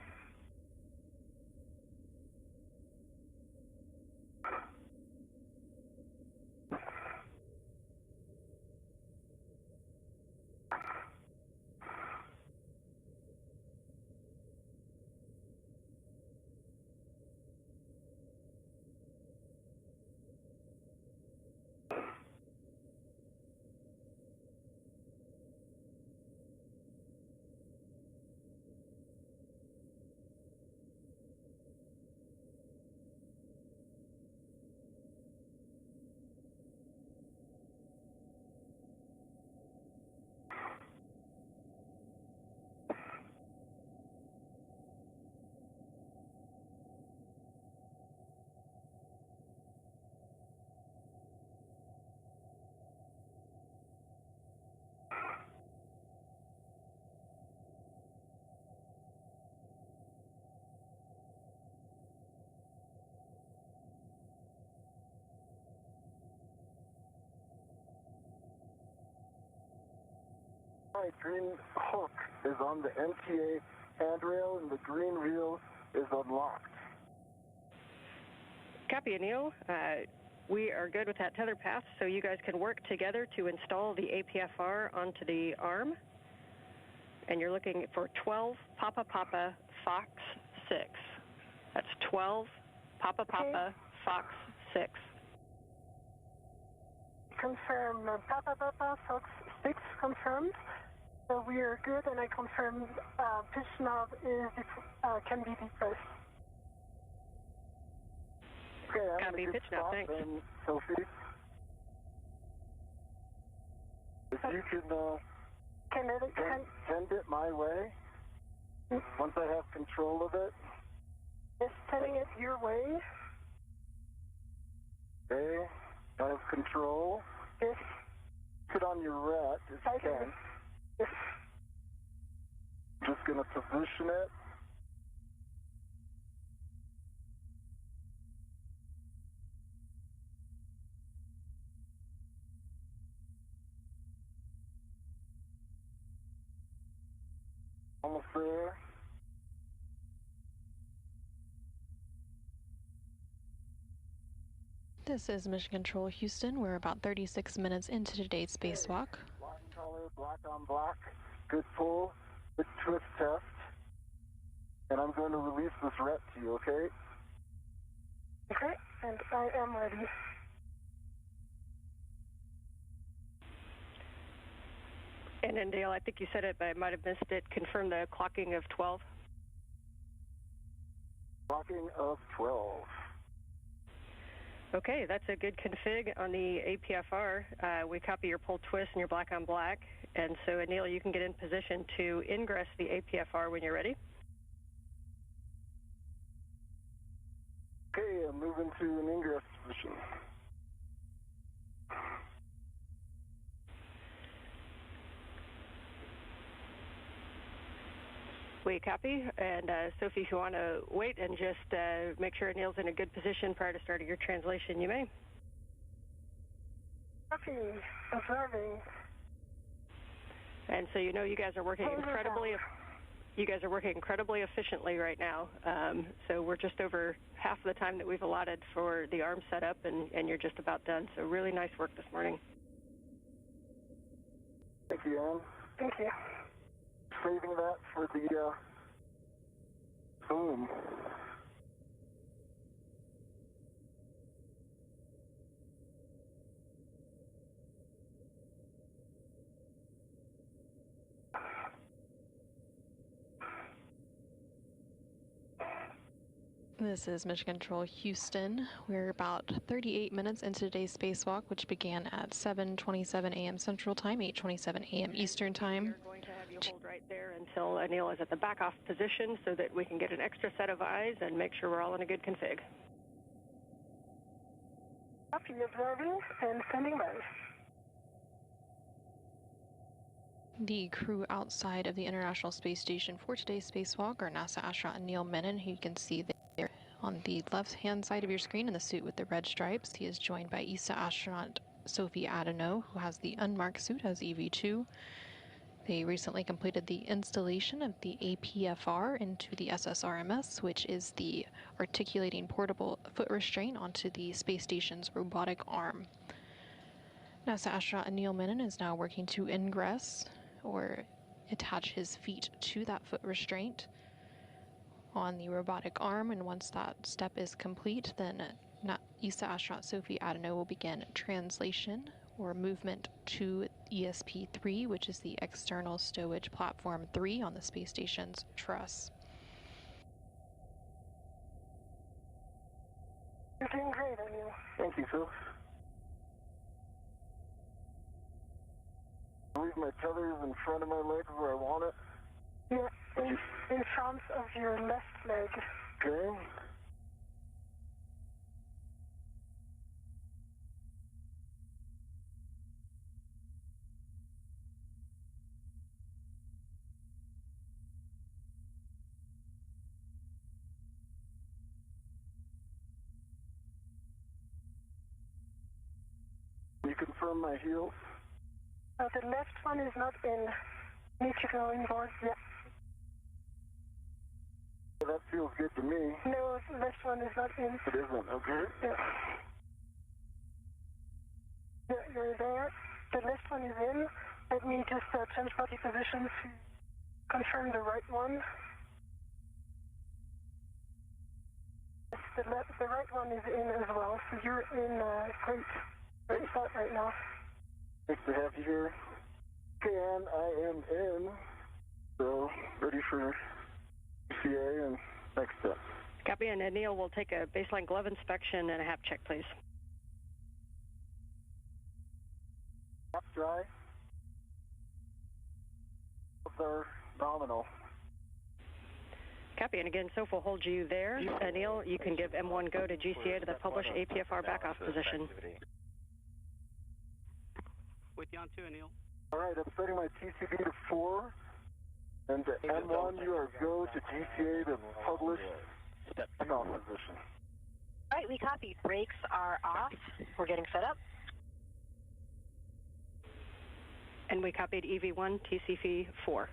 My green hook is on the NTA handrail and the green reel is unlocked. Copy, Neil. We are good with that tether path, so you guys can work together to install the APFR onto the arm. And you're looking for 12 Papa Papa Fox 6. That's 12 Papa Papa Fox 6. Confirm Papa Papa Fox 6 confirmed. So we are good, and I confirm pitch knob can be depressed. Okay, I'm Copy, pitch knob, thanks. Sophie, if you can send it my way, once I have control of it. Just sending it your way. Okay, I have control. Yes. Put on your rat if you can. Yes. Just going to position it. Almost there. This is Mission Control Houston. We're about 36 minutes into today's spacewalk. Black color, black on black. Good pull, good twist test. And I'm going to release this ret to you, okay? Okay, and I am ready. And then, Dale, I think you said it, but I might have missed it. Confirm the clocking of 12. Clocking of 12. Okay, that's a good config on the APFR. We copy your pull twist and your black on black. And so, Anil, you can get in position to ingress the APFR when you're ready. Okay, I'm moving to an ingress position. We copy. And Sophie, if you want to wait and just make sure Anil's in a good position prior to starting your translation, you may. Copy. Observing. And so you know you guys are working incredibly efficiently right now. So we're just over half the time that we've allotted for the arm setup, and you're just about done. So really nice work this morning. Thank you, Ann. Thank you. Saving that for the boom. This is Mission Control Houston. We're about 38 minutes into today's spacewalk, which began at 7:27 a.m. Central Time, 8:27 a.m. Eastern Time. We're going to have you hold right there until Anil is at the back off position so that we can get an extra set of eyes and make sure we're all in a good config. Copy, observing and sending by. The crew outside of the International Space Station for today's spacewalk are NASA astronaut Neil Menon, who you can see there on the left-hand side of your screen in the suit with the red stripes. He is joined by ESA astronaut Sophie Adeno, who has the unmarked suit as EV2. They recently completed the installation of the APFR into the SSRMS, which is the articulating portable foot restraint onto the space station's robotic arm. NASA astronaut Neil Menon is now working to ingress or attach his feet to that foot restraint on the robotic arm, and once that step is complete, then ESA astronaut Sophie Adeno will begin translation or movement to ESP-3, which is the external stowage platform 3 on the space station's truss. You're doing great, Anil. Thank you, Phil. Leave my tethers in front of my legs where I want it. Yeah, in front of your left leg. Okay. You confirm my heels? The left one is not in. Need to go inboard, yeah. That feels good to me. No, the left one is not in. It isn't, okay? Yeah. Yeah, you're there. The left one is in. Let me just change body position to confirm the right one. Yes, the right one is in as well, so you're in great spot right now. Nice to have you here. Okay, Ann, I am in. So, ready for CA and next step. Copy, and Neil will take a baseline glove inspection and a HAP check, please. HAP dry. Gloves are nominal. Copy, and again, Soph will hold you there. Neil, you can give M1 go to GCA to the published APFR back-off position. With you on 2, Anil. All right, I'm setting my TCB to 4. And to M1, you are go to GCA to publish back-off position. All right, we copy. Brakes are off. We're getting set up. And we copied EV1, TCV 4.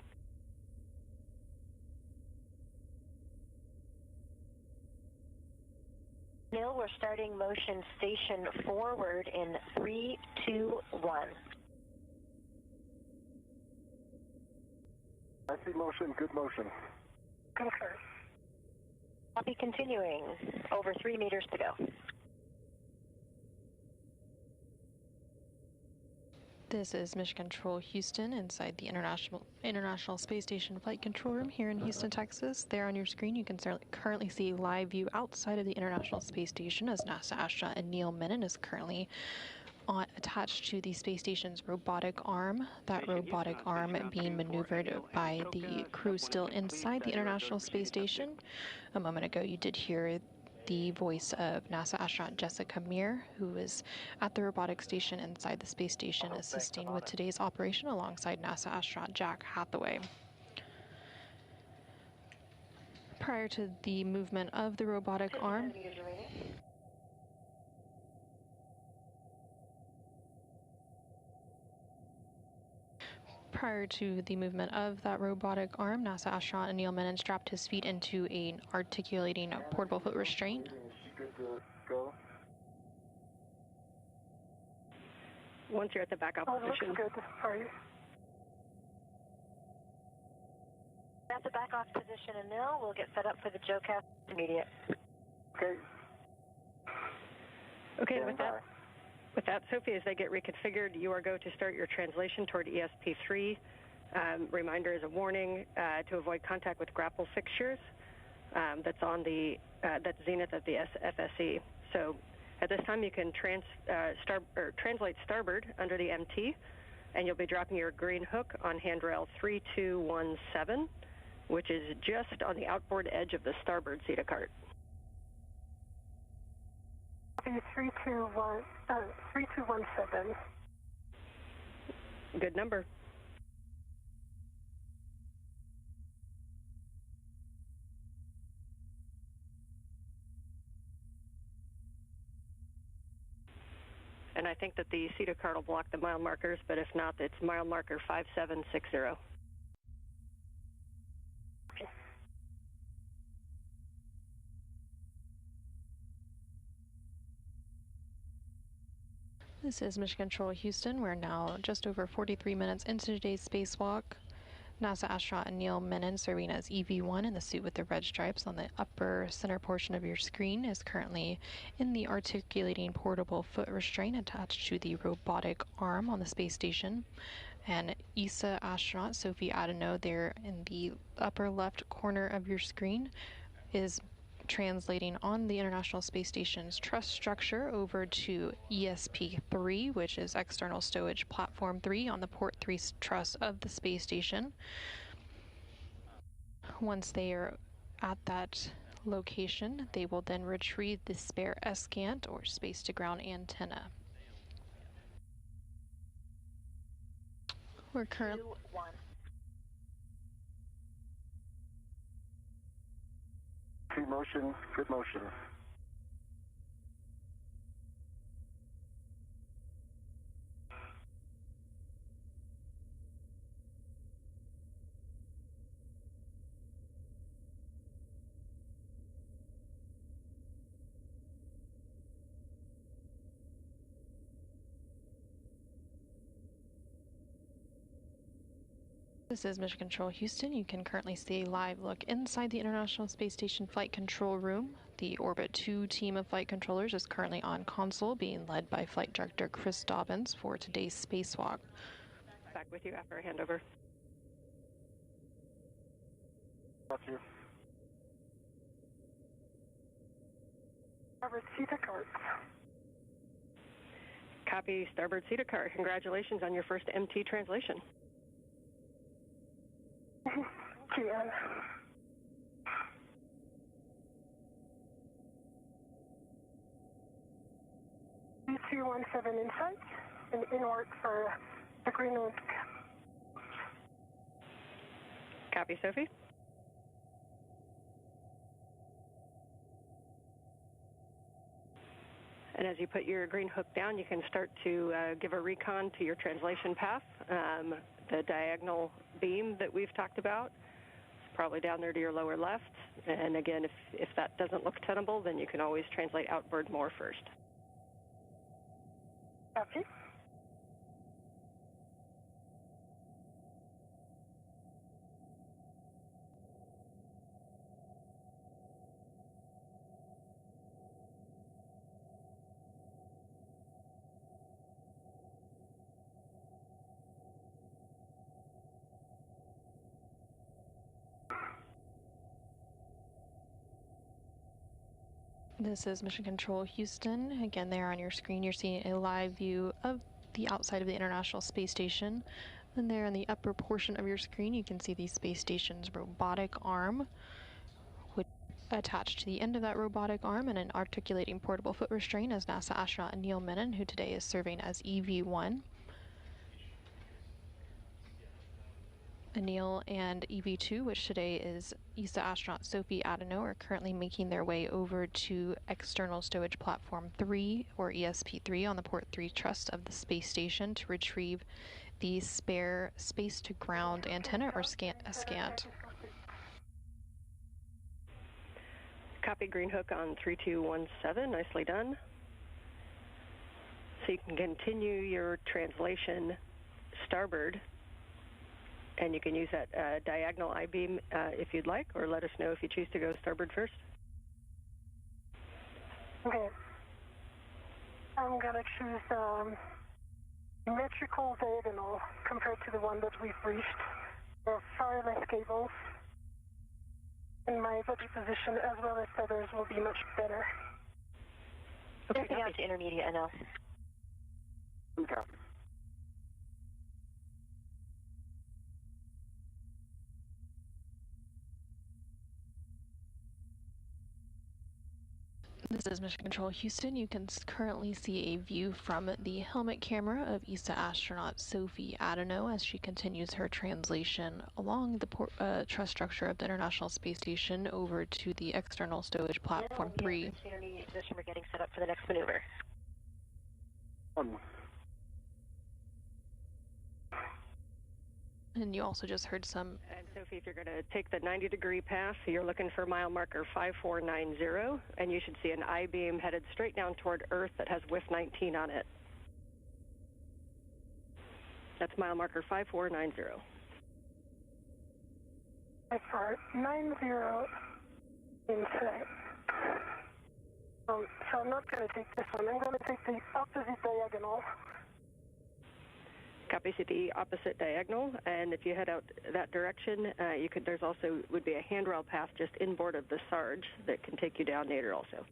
Neil, we're starting motion station forward in 3, 2, 1. I see motion, good motion. Concur. Copy, continuing. Over 3 meters to go. This is Mission Control Houston inside the International Space Station Flight Control Room here in Houston, Texas. There on your screen you can currently see live view outside of the International Space Station as NASA astronaut Neil Menon is currently attached to the space station's robotic arm. That robotic arm being maneuvered by the crew still inside the International Space Station. A moment ago you did hear the voice of NASA astronaut Jessica Meir, who is at the robotic station inside the space station assisting with today's operation alongside NASA astronaut Jack Hathaway. Prior to the movement of the robotic arm, NASA astronaut Neil Menon strapped his feet into an articulating portable foot restraint. Good to go. Once you're at the backup position. Good. Sorry. At the back off position and Neil, we'll get set up for the JoeCast immediate. Okay. Okay, with that, Sophie, as they get reconfigured, you are going to start your translation toward ESP3. Reminder as a warning to avoid contact with grapple fixtures. That's on the that's zenith of the FSE. So at this time, you can translate starboard under the MT, and you'll be dropping your green hook on handrail 3217, which is just on the outboard edge of the starboard Zeta cart. 3217. Good number. And I think that the Zeta card will block the mile markers, but if not, it's mile marker 5760. This is Mission Control Houston. We're now just over 43 minutes into today's spacewalk. NASA astronaut Neil Menon, serving as EV1 in the suit with the red stripes on the upper center portion of your screen, is currently in the articulating portable foot restraint attached to the robotic arm on the space station. And ESA astronaut Sophie Adeno, there in the upper left corner of your screen, is translating on the International Space Station's truss structure over to ESP3, which is External Stowage Platform 3 on the Port 3 truss of the space station. Once they are at that location, they will then retrieve the spare SCANT, or space-to-ground antenna. We're currently... Motion, good motion. This is Mission Control Houston. You can currently see a live look inside the International Space Station Flight Control Room. The Orbit 2 team of flight controllers is currently on console, being led by Flight Director Chris Dobbins for today's spacewalk. Back with you after a handover. Got you. Starboard Zeta cart. Copy, starboard Zeta cart. Congratulations on your first MT translation. GM. 3217 inside and inward for the Greenwood. Copy, Sophie. And as you put your green hook down, you can start to give a recon to your translation path, the diagonal beam that we've talked about. probably down there to your lower left. And again, if that doesn't look tenable, then you can always translate outward more first. Copy. This is Mission Control Houston. Again, there on your screen, you're seeing a live view of the outside of the International Space Station. And there in the upper portion of your screen, you can see the space station's robotic arm, which attached to the end of that robotic arm and an articulating portable foot restraint is NASA astronaut Neil Menon, who today is serving as EV1. Neil and EV2, which today is ESA astronaut Sophie Adano, are currently making their way over to External Stowage Platform 3, or ESP3, on the Port 3 truss of the space station to retrieve the spare space-to-ground antenna, or SCANT. Copy, green hook on 3217, nicely done. So you can continue your translation starboard, and you can use that diagonal I-beam if you'd like, or let us know if you choose to go starboard first. Okay. I'm going to choose symmetrical diagonal compared to the one that we've reached. There are far less cables, and my body position as well as feathers will be much better. Okay, down to intermediate NL. Okay. This is Mission Control Houston. You can currently see a view from the helmet camera of ESA astronaut Sophie Adano as she continues her translation along the truss structure of the International Space Station over to the External Stowage Platform 3. Intermediate position, we're getting set up for the next maneuver. And you also just heard some... And Sophie, if you're going to take the 90-degree path, you're looking for mile marker 5490, and you should see an I-beam headed straight down toward Earth that has WIF 19 on it. That's mile marker 5490. 5490 inside. So I'm not going to take this one. I'm going to take the opposite diagonal. Copy, the opposite diagonal, and if you head out that direction, there's also would be a handrail path just inboard of the Sarge that can take you down nadir also.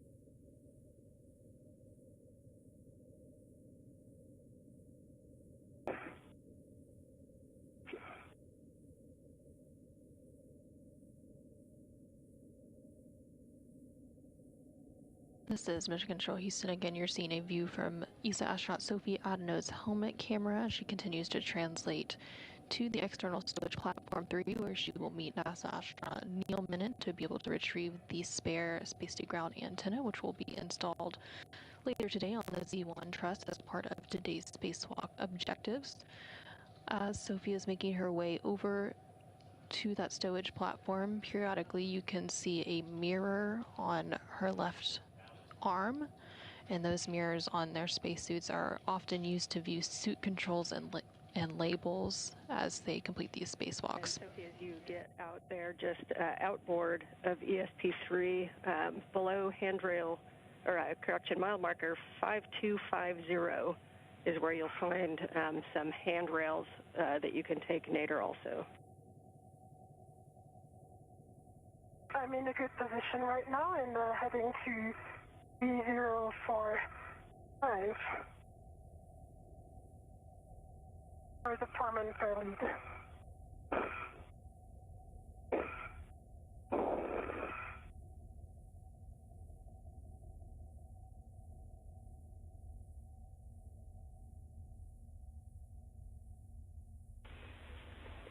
This is Mission Control Houston. Again, you're seeing a view from ESA astronaut Sophie Adano's helmet camera as she continues to translate to the External Stowage Platform 3, where she will meet NASA astronaut Neil Menon to be able to retrieve the spare space-to-ground antenna, which will be installed later today on the Z1 truss as part of today's spacewalk objectives. As Sophie is making her way over to that stowage platform, periodically you can see a mirror on her left arm, and those mirrors on their spacesuits are often used to view suit controls and labels as they complete these spacewalks. And Sophie, as you get out there, just outboard of ESP3, below handrail, or correction, mile marker 5250 is where you'll find some handrails that you can take nadir also. I'm in a good position right now and heading to B045 for the foreman for lead.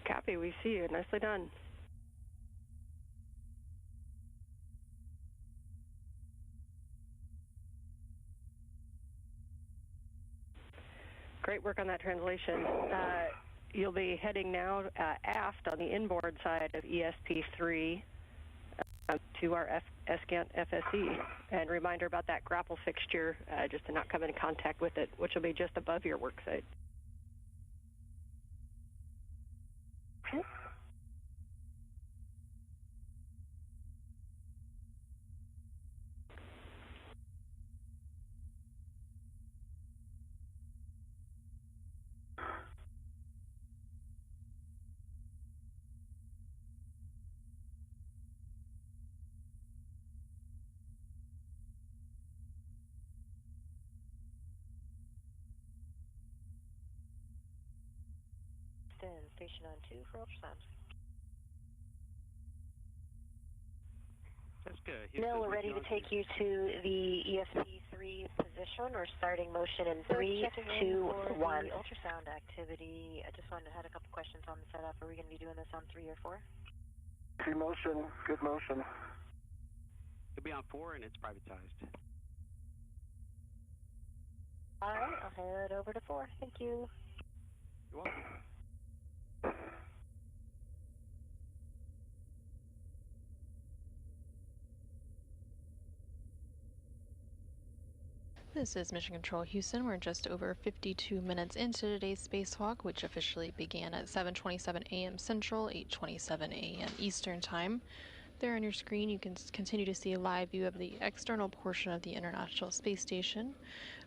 Copy, we see you. Nicely done. Great work on that translation. you'll be heading now aft on the inboard side of ESP3 to our ESCANT FSE. And reminder about that grapple fixture, just to not come in contact with it, which will be just above your work site. Okay. Station on 2 for ultrasound. Jessica, Neil, we're ready to take you to the ESP3 position. We're starting motion in 3, 2, 1. Ultrasound activity. I just had a couple questions on the setup. Are we going to be doing this on 3 or 4? 3 motion, good motion. It'll be on 4 and it's privatized. All right, I'll head over to 4. Thank you. You're welcome. This is Mission Control Houston. We're just over 52 minutes into today's spacewalk, which officially began at 7:27 a.m. Central, 8:27 a.m. Eastern Time. There on your screen, you can continue to see a live view of the external portion of the International Space Station,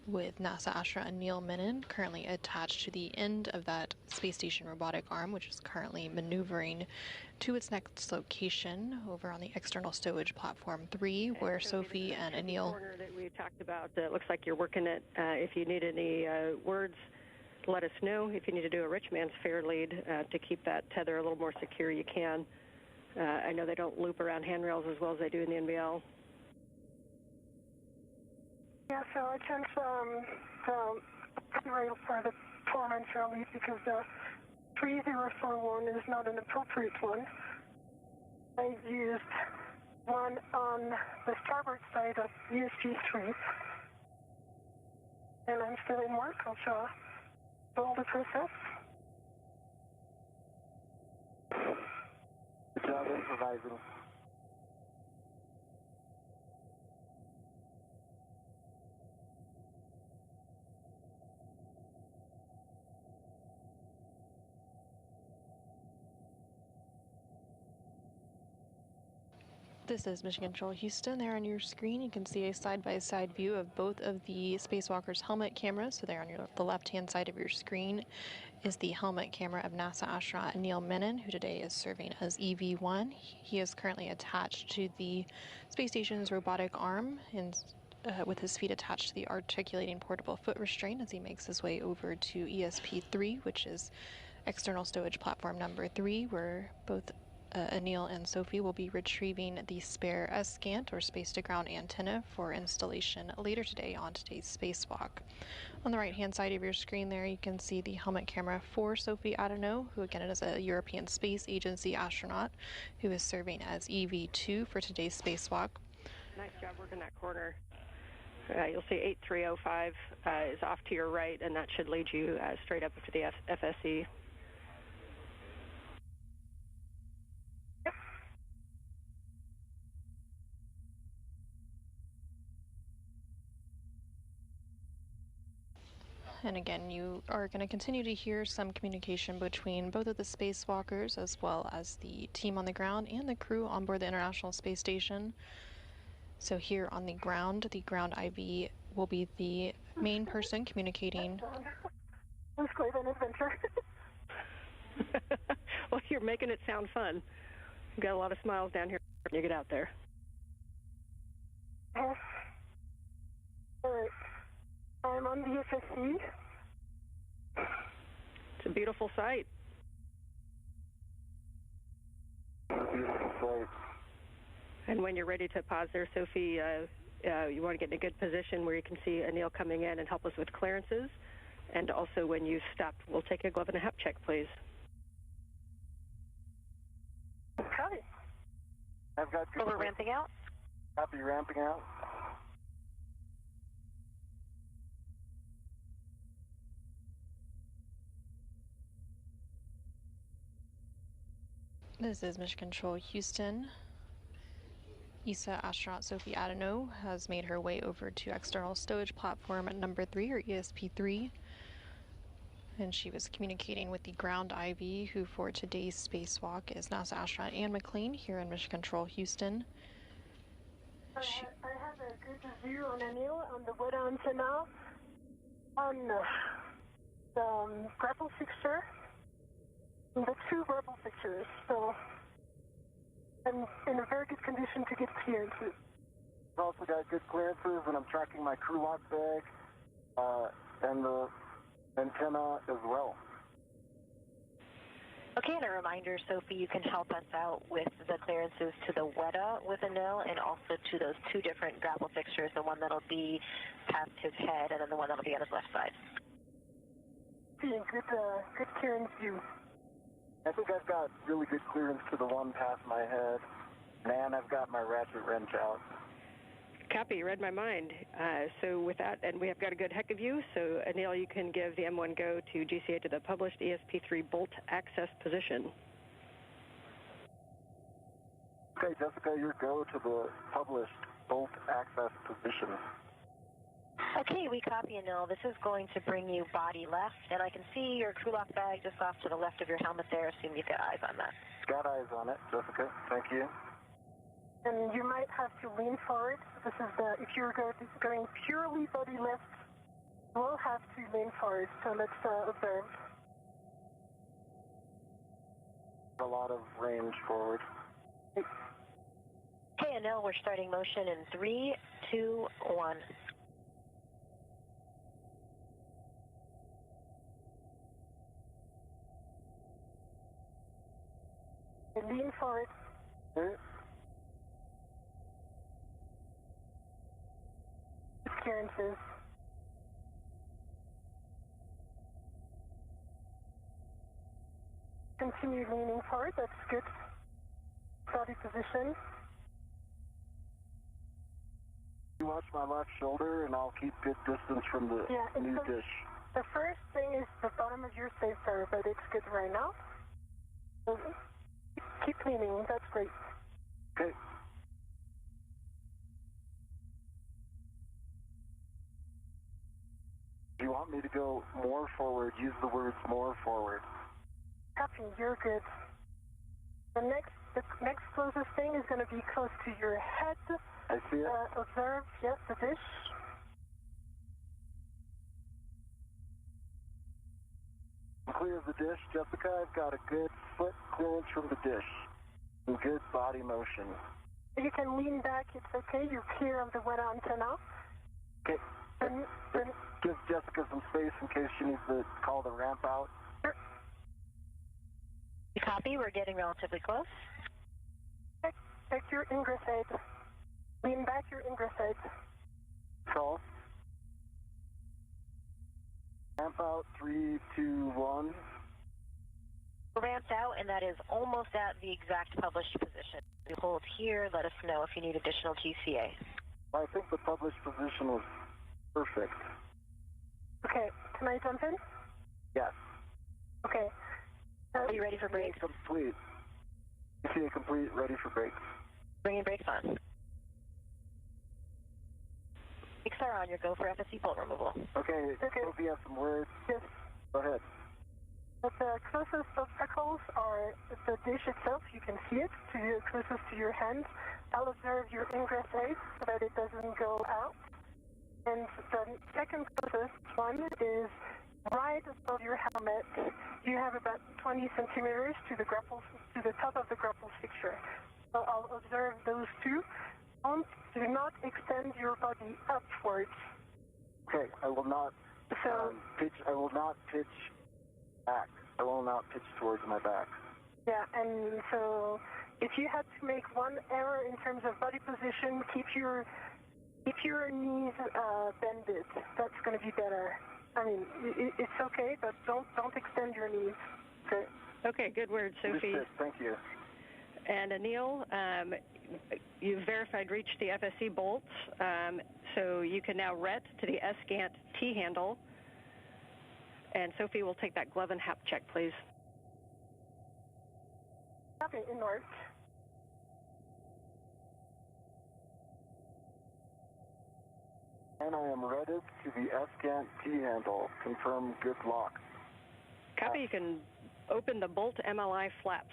with NASA astronaut Neil Menon currently attached to the end of that space station robotic arm, which is currently maneuvering to its next location over on the external stowage platform 3, where Sophie and Anil. Corner that we talked about, looks like you're working it. If you need any words, let us know. If you need to do a rich man's fair lead to keep that tether a little more secure, you can. I know they don't loop around handrails as well as they do in the NBL. Yeah, so I changed the rail for the 4-man fair lead because the 3041 is not an appropriate one. I used one on the starboard side of ESP3, and I'm still in work. I'll show all the process. Good job improvising. This is Mission Control Houston. There on your screen, you can see a side-by-side view of both of the spacewalkers' helmet cameras. So there on the left-hand side of your screen is the helmet camera of NASA astronaut Neil Menon, who today is serving as EV1. He is currently attached to the space station's robotic arm and with his feet attached to the articulating portable foot restraint as he makes his way over to ESP3, which is external stowage platform number 3, where both Anil and Sophie will be retrieving the spare ESCANT, or space-to-ground antenna, for installation later today on today's spacewalk. On the right-hand side of your screen there, you can see the helmet camera for Sophie Adano, who again is a European Space Agency astronaut who is serving as EV2 for today's spacewalk. Nice job working that corner. You'll see 8305 is off to your right, and that should lead you straight up to the FSE. And again, you are going to continue to hear some communication between both of the spacewalkers, as well as the team on the ground and the crew on board the International Space Station. So here on the ground IV will be the main person communicating. It was quite an adventure. Well, you're making it sound fun. You've got a lot of smiles down here when you get out there. Yes. All right. I'm on the FSE. It's a beautiful sight. Beautiful sight. And when you're ready to pause there, Sophie, you want to get in a good position where you can see Anil coming in and help us with clearances. And also, when you've stopped, we'll take a glove and a hep check, please. Okay. I've got good. We're ramping out. Happy ramping out. This is Mission Control Houston. ESA astronaut Sophie Adeno has made her way over to external stowage platform at number 3, or ESP3. And she was communicating with the ground IV, who for today's spacewalk is NASA astronaut Anne McLean here in Mission Control Houston. I have a good view on Anil on the weather antenna on the grapple fixture, the 2 grapple fixtures. So I'm in a very good condition to get clearances. I've also got good clearances, and I'm tracking my crew lock bag and the antenna as well. Okay, and a reminder, Sophie, you can help us out with the clearances to the WEDA with Anil and also to those 2 different grapple fixtures, the one that'll be past his head and then the one that'll be on his left side. Seeing good clearance view. I think I've got really good clearance to the one past my head, and I've got my ratchet wrench out. Copy, you read my mind. So with that, and we have got a good heck of you, so Anil, you can give the M1 go to GCA to the published ESP3 bolt access position. Okay, Jessica, your go to the published bolt access position. Okay, we copy, Anil. This is going to bring you body left, and I can see your crew lock bag just off to the left of your helmet there. Assume you've got eyes on that. Got eyes on it, Jessica. Thank you. And you might have to lean forward. This is if you're going purely body left, we'll have to lean forward. So let's observe. A lot of range forward. Okay, Anil, we're starting motion in 3, 2, 1. Lean forward. Okay. Clearances. Continue leaning forward, that's good. Body position. You watch my left shoulder, and I'll keep good distance from the new dish. The first thing is the bottom of your spacer, but it's good right now. So keep leaning, that's great. Okay. If you want me to go more forward, use the words more forward. Copy, you're good. The next closest thing is going to be close to your head. I see it. Observe, yes, the dish. I'm clear of the dish, Jessica. I've got a good foot clearance from the dish. And good body motion. You can lean back, it's okay. You're clear of the wet antenna. Okay. Give Jessica some space in case she needs to call the ramp out. Sure. You copy, we're getting relatively close. Check your ingress aid. Lean back your ingress aid. Call. Ramp out, 3, 2, 1. Ramped out, and that is almost at the exact published position. You hold here, let us know if you need additional GCA. I think the published position was perfect. Okay, can I jump in? Yes. Okay. Are you ready for brakes? Complete. GCA complete, ready for brakes. Bringing brakes on. Brakes are on, your go for FSC bolt removal. Okay, Sophie has some words. Yes. Go ahead. But the closest obstacles are the dish itself. You can see it closest to your hand. I'll observe your ingress aid so that it doesn't go out. And the second closest one is right above your helmet. You have about 20 centimeters to the top of the grapple fixture. So I'll observe those two. Do not extend your body upwards. Okay, I will not pitch. I will not pitch back. I will not pitch towards my back. Yeah, and so if you had to make one error in terms of body position, keep your knees bended. That's going to be better. I mean, it's okay, but don't extend your knees. Okay. Okay, good word, Sophie. Thank you. And Anil, you've verified reach the FSC bolts, so you can now ret to the S-Gant T-handle. And Sophie will take that glove and hap check, please. Copy, inward. And I am ready to the S-Gant T-handle. Confirm good lock. Copy, you can open the bolt MLI flaps.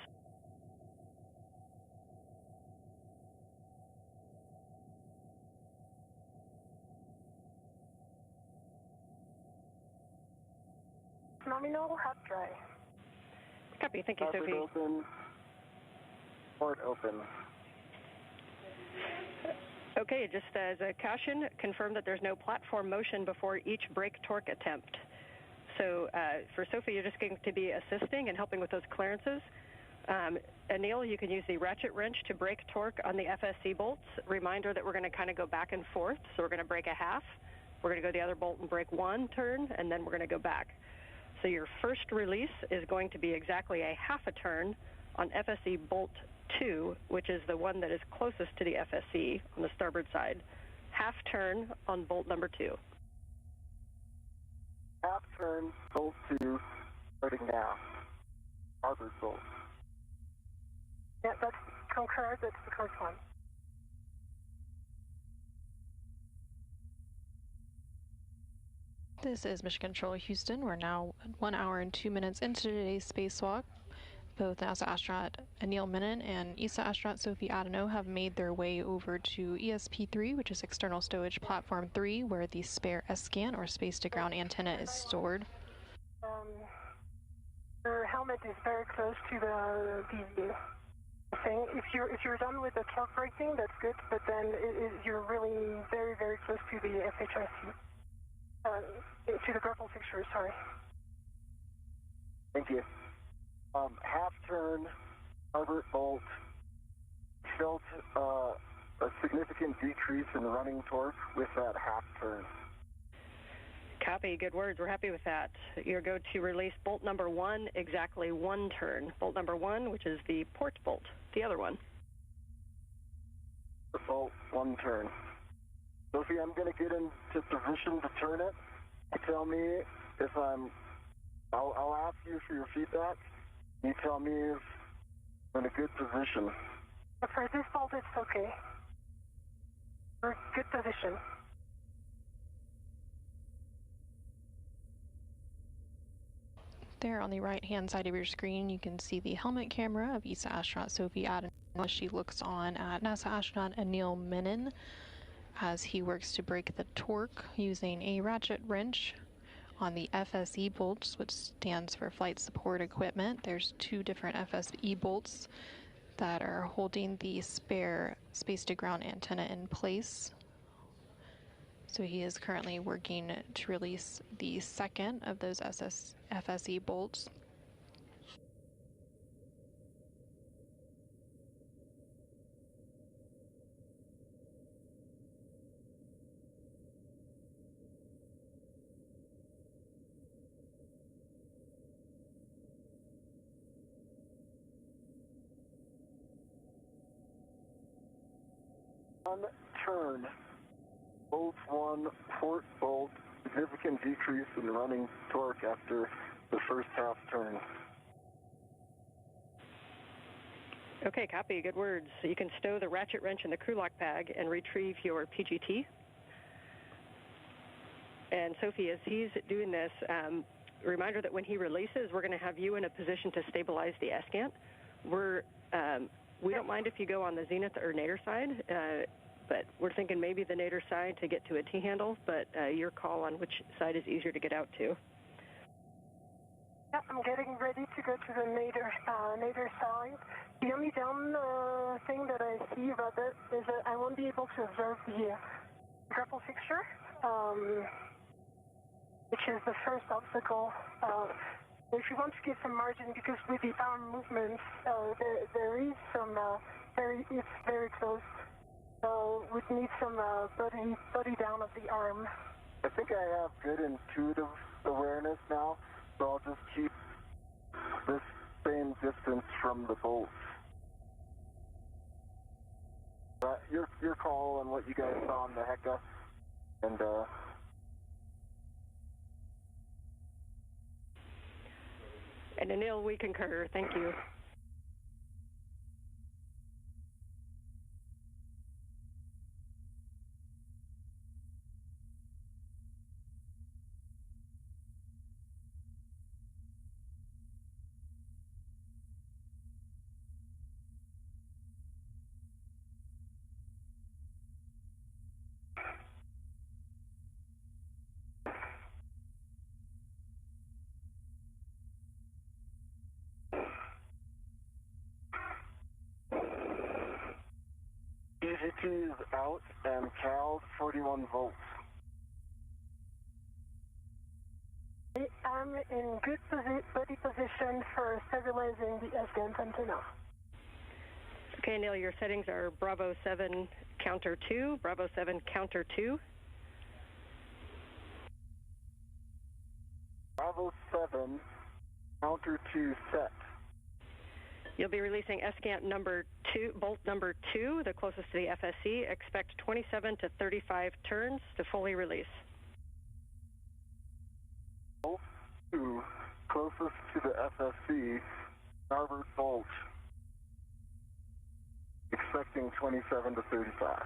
Nominal, hot dry. Copy, thank you, Sophie. Open. Port open. Okay, just as a caution, confirm that there's no platform motion before each brake torque attempt. So for Sophie, you're just going to be assisting and helping with those clearances. Anil, you can use the ratchet wrench to brake torque on the FSC bolts. Reminder that we're going to kind of go back and forth. So we're going to brake a half. We're going to go the other bolt and brake one turn, and then we're going to go back. So your first release is going to be exactly a half a turn on FSC bolt 2, which is the one that is closest to the FSC on the starboard side. Half turn on bolt number 2. Half turn, bolt 2, starting now. Starboard bolt. Yeah, that's concur, that's the correct one. This is Mission Control Houston. We're now 1 hour and 2 minutes into today's spacewalk. Both NASA astronaut Anil Menon and ESA astronaut Sophie Adano have made their way over to ESP-3, which is External Stowage Platform 3, where the spare S-scan or space-to-ground antenna is stored. Your helmet is very close to the thing. If you're done with the torque braking, that's good, but then you're really very, very close to the FHIC. To the grapple fixture, sorry. Thank you. Half turn, starboard bolt. Felt a significant decrease in running torque with that half turn. Copy, good words. We're happy with that. You're going to release bolt number 1, exactly 1 turn. Bolt number 1, which is the port bolt, the other one. The bolt, 1 turn. Sophie, I'm going to get into position to turn it. You tell me if I'll ask you for your feedback. You tell me if I'm in a good position. For this bolt, it's okay. We're in good position. There on the right-hand side of your screen, you can see the helmet camera of ESA astronaut Sophie Adano as she looks on at NASA astronaut Anil Menon as he works to break the torque using a ratchet wrench on the FSE bolts, which stands for Flight Support Equipment. There's 2 different FSE bolts that are holding the spare space-to-ground antenna in place. So he is currently working to release the second of those FSE bolts. On turn, bolt 1, port bolt, significant decrease in running torque after the first half turn. Okay, copy, good words. So you can stow the ratchet wrench in the crew lock bag and retrieve your PGT. And Sophie, as he's doing this, reminder that when he releases, we're going to have you in a position to stabilize the S-gant. We don't mind if you go on the zenith or nadir side, but we're thinking maybe the nadir side to get to a T-handle, but your call on which side is easier to get out to. Yeah, I'm getting ready to go to the nadir side. The only down thing that I see about that is that I won't be able to observe the grapple fixture, which is the first obstacle. If you want to get some margin, because with the arm movements, there is some, it's very close. So we need some body down of the arm. I think I have good intuitive awareness now, so I'll just keep this same distance from the bolts. Your call on what you guys saw on the Hecka, and And Anil, we concur. Thank you. GT is out and CAL's 41 volts. I'm in good buddy position for stabilizing the S-GAN antenna. Okay, Neil, your settings are Bravo 7 counter 2, Bravo 7 counter 2. Bravo 7 counter 2 set. You'll be releasing S-GAN number 2, bolt number 2, the closest to the FSC. Expect 27 to 35 turns to fully release. Bolt 2, closest to the FSC, starboard bolt. Expecting 27 to 35.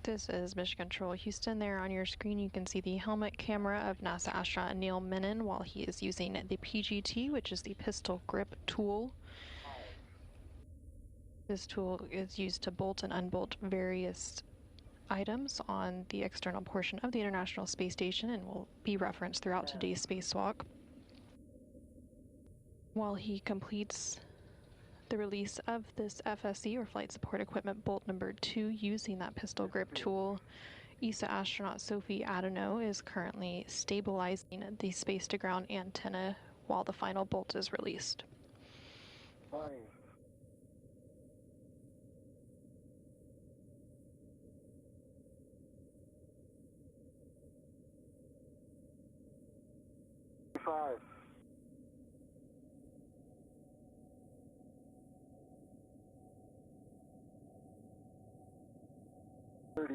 This is Mission Control Houston. There on your screen you can see the helmet camera of NASA astronaut Neil Menon while he is using the PGT, which is the pistol grip tool. This tool is used to bolt and unbolt various items on the external portion of the International Space Station and will be referenced throughout today's spacewalk. While he completes the release of this FSE, or Flight Support Equipment bolt number 2, using that pistol grip tool, ESA astronaut Sophie Adenau is currently stabilizing the space-to-ground antenna while the final bolt is released. Fine. Five. 30.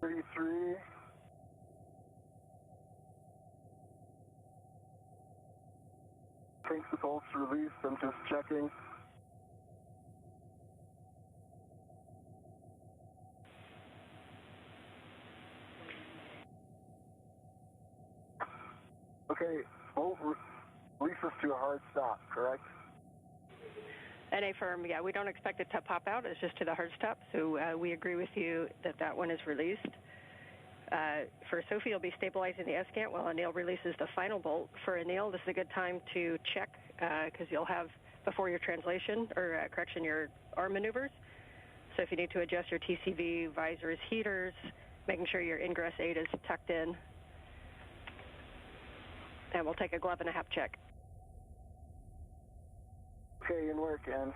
33. 'I think the bolt's released. I'm just checking. Okay, bolt releases to a hard stop, correct? NA firm, yeah, we don't expect it to pop out. It's just to the hard stop. So we agree with you that that one is released. For Sophie, you'll be stabilizing the S-GAN while Anil releases the final bolt. For Anil, this is a good time to check because you'll have, before your translation, or correction, your arm maneuvers. So if you need to adjust your TCV, visors, heaters, making sure your ingress aid is tucked in. And we'll take a glove and a hap check. Okay, in work, Ann.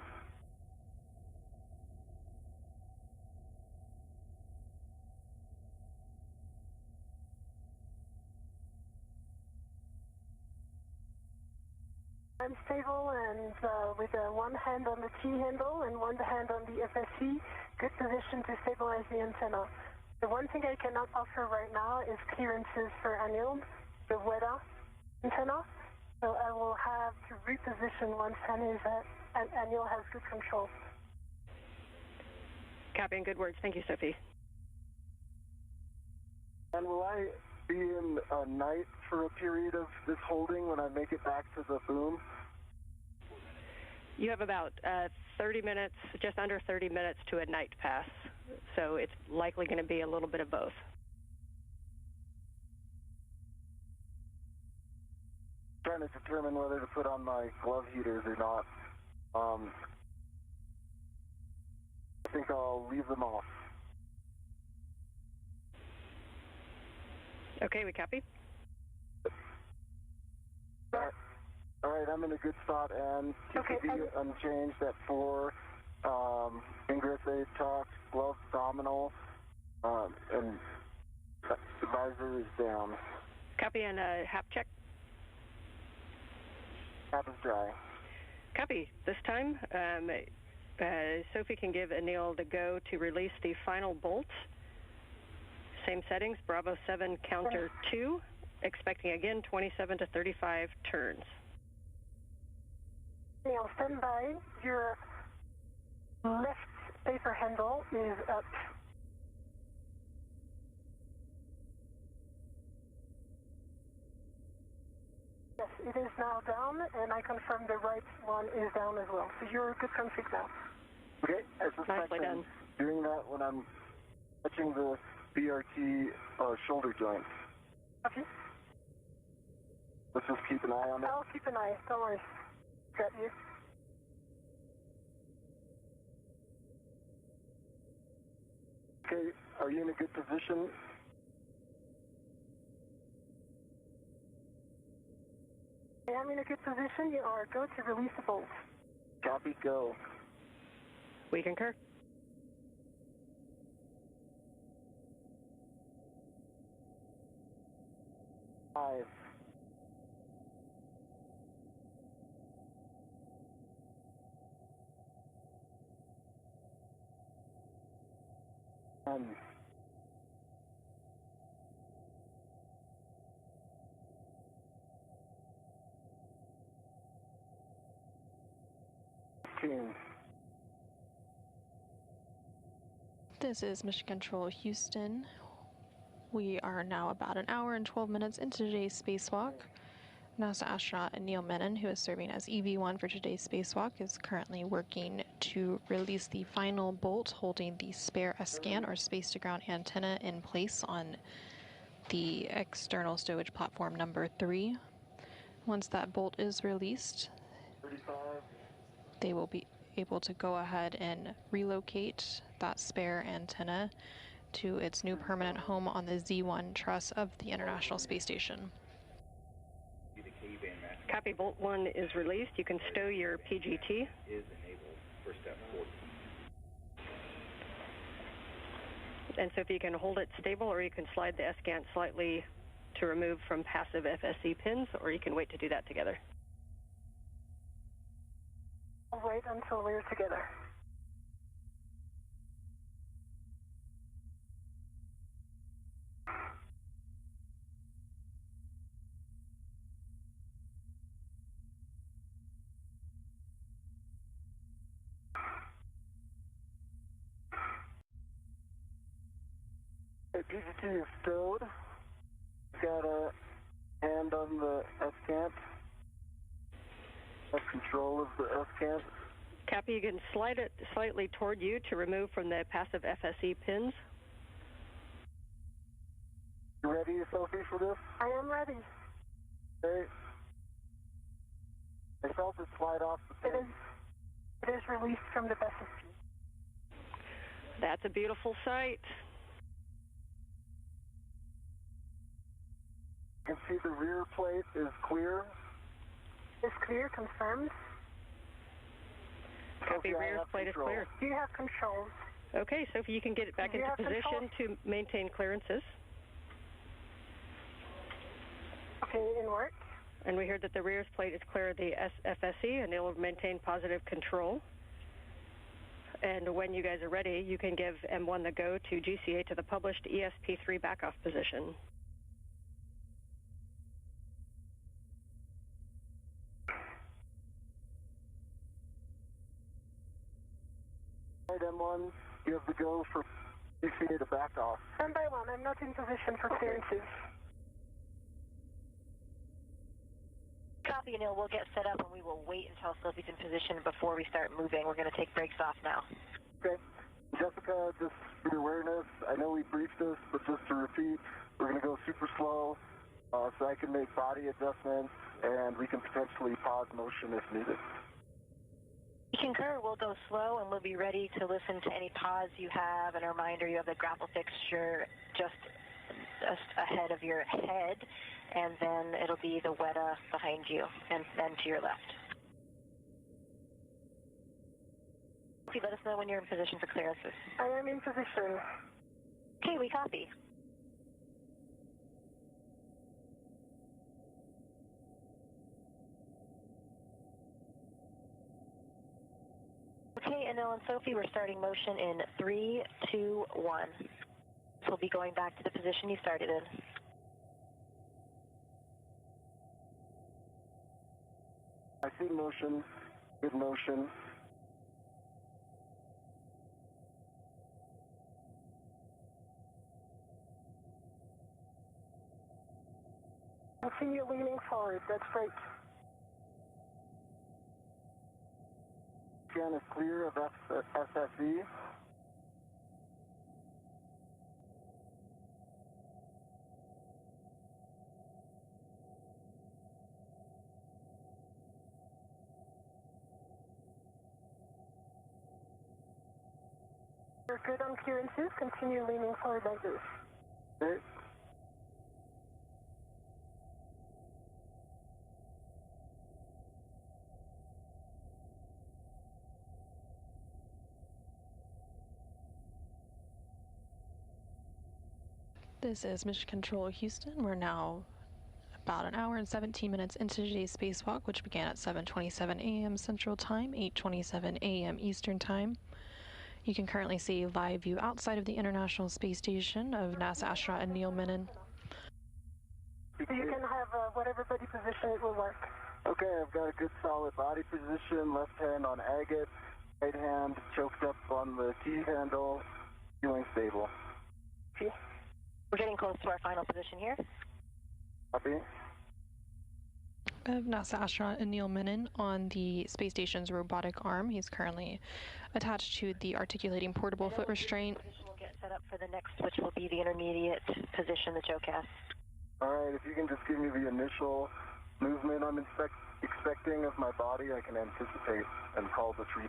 I'm stable and with one hand on the T handle and one hand on the FSC, good position to stabilize the antenna. The one thing I cannot offer right now is clearances for Anil, the WEDA antenna. So I will have to reposition once Anil has good control. Copy and good words. Thank you, Sophie. And will I be in a night for a period of this holding when I make it back to the boom? You have about 30 minutes, just under 30 minutes to a night pass. So it's likely going to be a little bit of both. Trying to determine whether to put on my glove heaters or not. I think I'll leave them off. Okay, we copy. All right, I'm in a good spot, and TCV unchanged at 4. Ingress aid tucked, gloves nominal, and the visor is down. Copy and hap check. Hap is dry. Copy. This time, Sophie can give Anil the go to release the final bolt. Same settings, Bravo 7 counter 2, expecting again 27 to 35 turns. Anil, stand by. Your left paper handle is up. Yes, it is now down, and I confirm the right one is down as well. So you're a good config now. Okay, I suspect I'm doing that when I'm touching the BRT shoulder joint. Okay. Let's just keep an eye on it. I'll keep an eye. Don't worry. Got you. Okay, are you in a good position? I am in a good position. You are. Go to release the bolt. Copy, go. We concur. 5. 10. 15. This is Mission Control Houston. We are now about an hour and 12 minutes into today's spacewalk. NASA astronaut Neil Menon, who is serving as EV1 for today's spacewalk, is currently working to release the final bolt holding the spare S-scan or space-to-ground antenna in place on the external stowage platform number 3. Once that bolt is released, 35. They will be able to go ahead and relocate that spare antenna to its new permanent home on the Z1 truss of the International Space Station. Copy, Bolt 1 is released. You can stow your PGT. Is enabled for step 4. And so if you can hold it stable, or you can slide the S-scan slightly to remove from passive FSE pins, or you can wait to do that together. I'll wait until we're together. Okay, PGT is stowed. Got a hand on the S-cant. Have control of the S-cant. Copy, you can slide it slightly toward you to remove from the passive FSE pins. You ready, Sophie, for this? I am ready. Okay. I felt it slide off the pin. It is released from the vessel. That's a beautiful sight. You can see the rear plate is clear. Is clear, confirmed. Copy, rear plate is clear. Do you have controls? Okay, Sophie, you can get it back into position to maintain clearances. Okay, in work. And we heard that the rear plate is clear of the FSE, and it will maintain positive control. And when you guys are ready, you can give M1 the go to GCA to the published ESP3 backoff position. Right, M1, you have the go for GCA to back off. 1 by 1, I'm not in position for clearances. Copy, Neil. We'll get set up and we will wait until Sophie's in position before we start moving. We're going to take brakes off now. Okay. Jessica, just for your awareness, I know we briefed this, but just to repeat, we're going to go super slow so I can make body adjustments and we can potentially pause motion if needed. You concur. We'll go slow and we'll be ready to listen to any pause you have. And a reminder, you have the grapple fixture just ahead of your head, and then it'll be the WETA behind you and then to your left. Okay, let us know when you're in position for clearances. I am in position. Okay, we copy. Okay, Anil and Sophie, we're starting motion in 3, 2, 1. So we'll be going back to the position you started in. I see motion, good motion. I see you leaning forward. That's great. scan is clear of SSE. We're good on clearances. Continue leaning forward like this. Okay. This is Mission Control Houston. We're now about an hour and 17 minutes into today's spacewalk, which began at 7:27 a.m. Central Time, 8:27 a.m. Eastern Time. You can currently see live view outside of the International Space Station of NASA astronaut Neil Menon. You can have whatever body position it will work. Okay, I've got a good solid body position, left hand on agate, right hand choked up on the key handle, feeling stable. Okay. We're getting close to our final position here. Copy. Of NASA astronaut Neil Menon on the space station's robotic arm. He's currently attached to the articulating portable foot restraint. We'll get set up for the next, which will be the intermediate position, the JOCAS. All right, if you can just give me the initial movement I'm expecting of my body, I can anticipate and call the tree.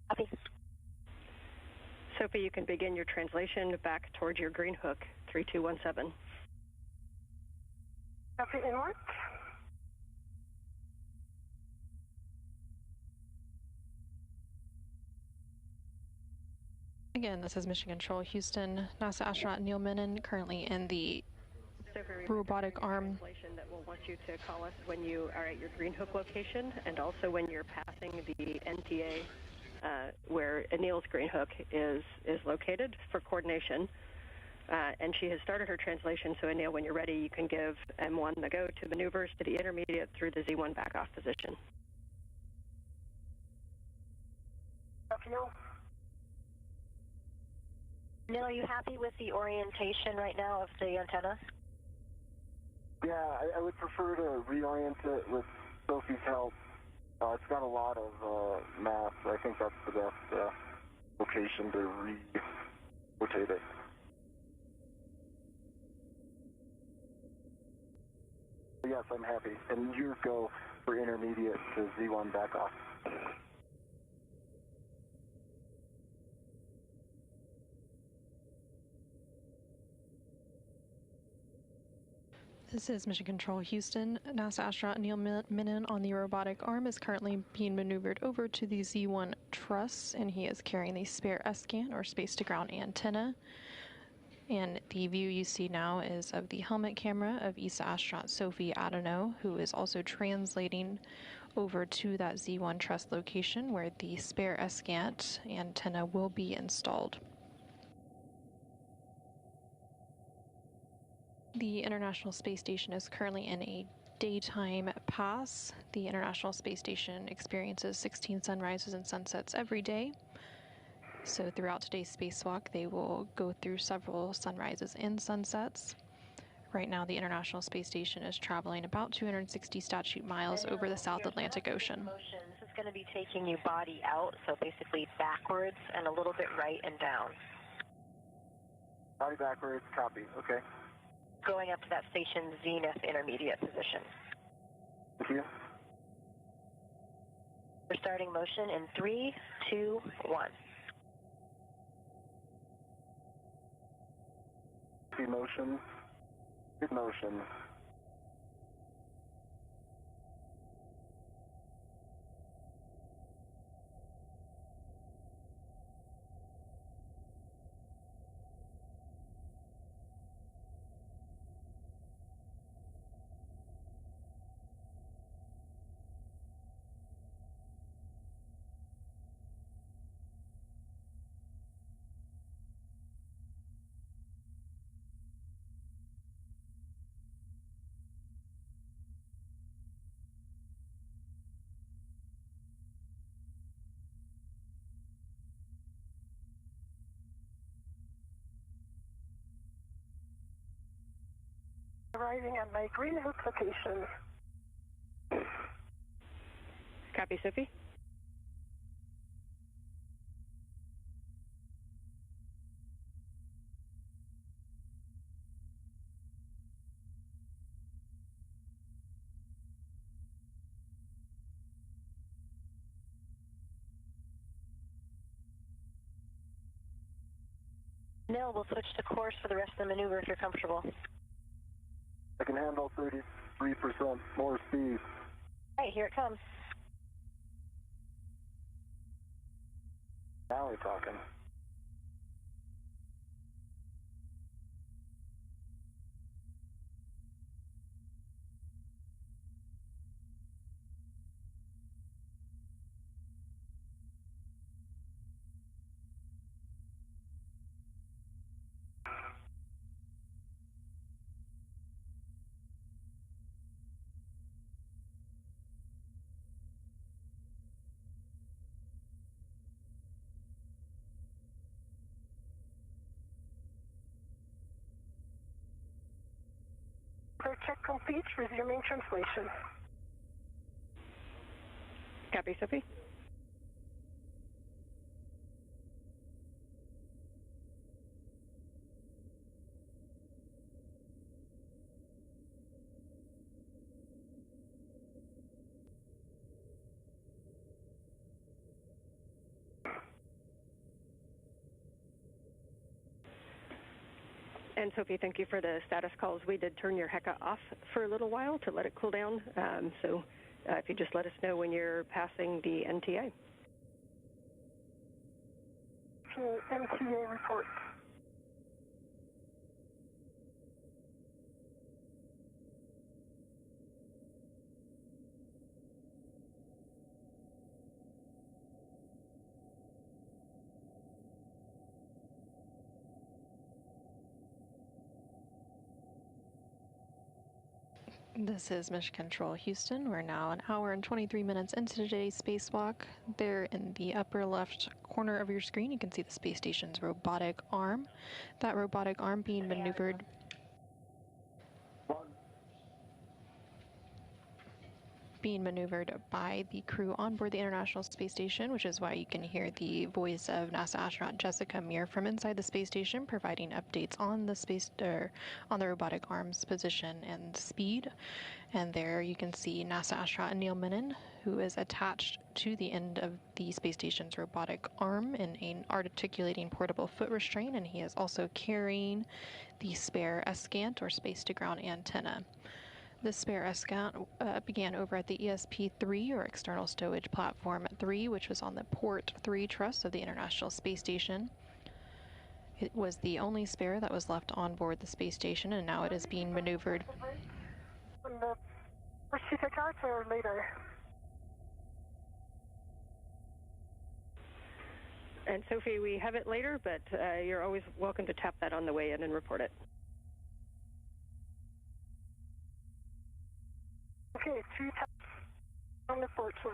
Copy. Sophie, you can begin your translation back towards your green hook, 3217. Copy, in work. Again, this is Mission Control Houston. NASA astronaut Neil Menon currently in the robotic arm. That will want you to call us when you are at your green hook location, and also when you're passing the NTA where Neil's green hook is located for coordination. And she has started her translation, so Neil, when you're ready, you can give M1 the go to maneuvers to the intermediate through the Z1 back-off position. Neil, are you happy with the orientation right now of the antenna? Yeah, I would prefer to reorient it with Sophie's help. It's got a lot of mass, so I think that's the best location to rotate it. Yes, I'm happy. And you go for intermediate to Z1 back off. This is Mission Control Houston. NASA astronaut Neil Menon on the robotic arm is currently being maneuvered over to the Z1 truss, and he is carrying the spare S-scan or space-to-ground antenna. And the view you see now is of the helmet camera of ESA astronaut Sophie Adenau, who is also translating over to that Z1 truss location where the spare S-scan antenna will be installed. The International Space Station is currently in a daytime pass. The International Space Station experiences 16 sunrises and sunsets every day. So throughout today's spacewalk, they will go through several sunrises and sunsets. Right now, the International Space Station is traveling about 260 statute miles over the South Atlantic Ocean. This is going to be taking you body out, so basically backwards and a little bit right and down. Body backwards, copy, okay. Going up to that station's zenith intermediate position. Thank you. We're starting motion in 3, 2, 1. See motion. Good motion. Arriving at my green hook location. Copy, Sophie. Neil, we'll switch to course for the rest of the maneuver if you're comfortable. I can handle 33% more speed. Hey, here it comes. Now we're talking. Check complete, resuming translation. Copy, Sophie. And Sophie, thank you for the status calls. We did turn your HECA off for a little while to let it cool down. So if you just let us know when you're passing the NTA. MTA report. This is Mission Control Houston. We're now an hour and 23 minutes into today's spacewalk. There in the upper left corner of your screen, you can see the space station's robotic arm. That robotic arm being maneuvered by the crew on board the International Space Station, which is why you can hear the voice of NASA astronaut Jessica Meir from inside the space station, providing updates on the on the robotic arm's position and speed. And there you can see NASA astronaut Neil Menon, who is attached to the end of the space station's robotic arm in an articulating portable foot restraint, and he is also carrying the spare ESCANT, or space-to-ground antenna. The spare ESCANT began over at the ESP-3, or External Stowage Platform 3, which was on the Port 3 truss of the International Space Station. It was the only spare that was left on board the space station, and now it is being maneuvered. Receive a card or later? And Sophie, we have it later, but you're always welcome to tap that on the way in and report it. Okay, 2 taps on the port one.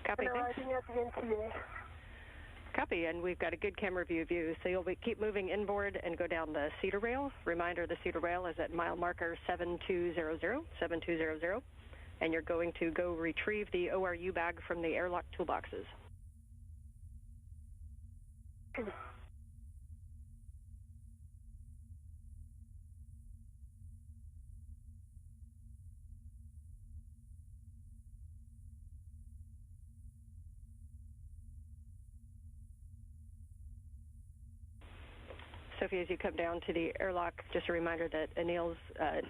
Copy, and arriving at the NTA. Copy, and we've got a good camera view of you, so you'll keep moving inboard and go down the cedar rail. Reminder, the cedar rail is at mile marker 7200, and you're going to go retrieve the ORU bag from the airlock toolboxes. Okay. Sophie, as you come down to the airlock, just a reminder that Anil's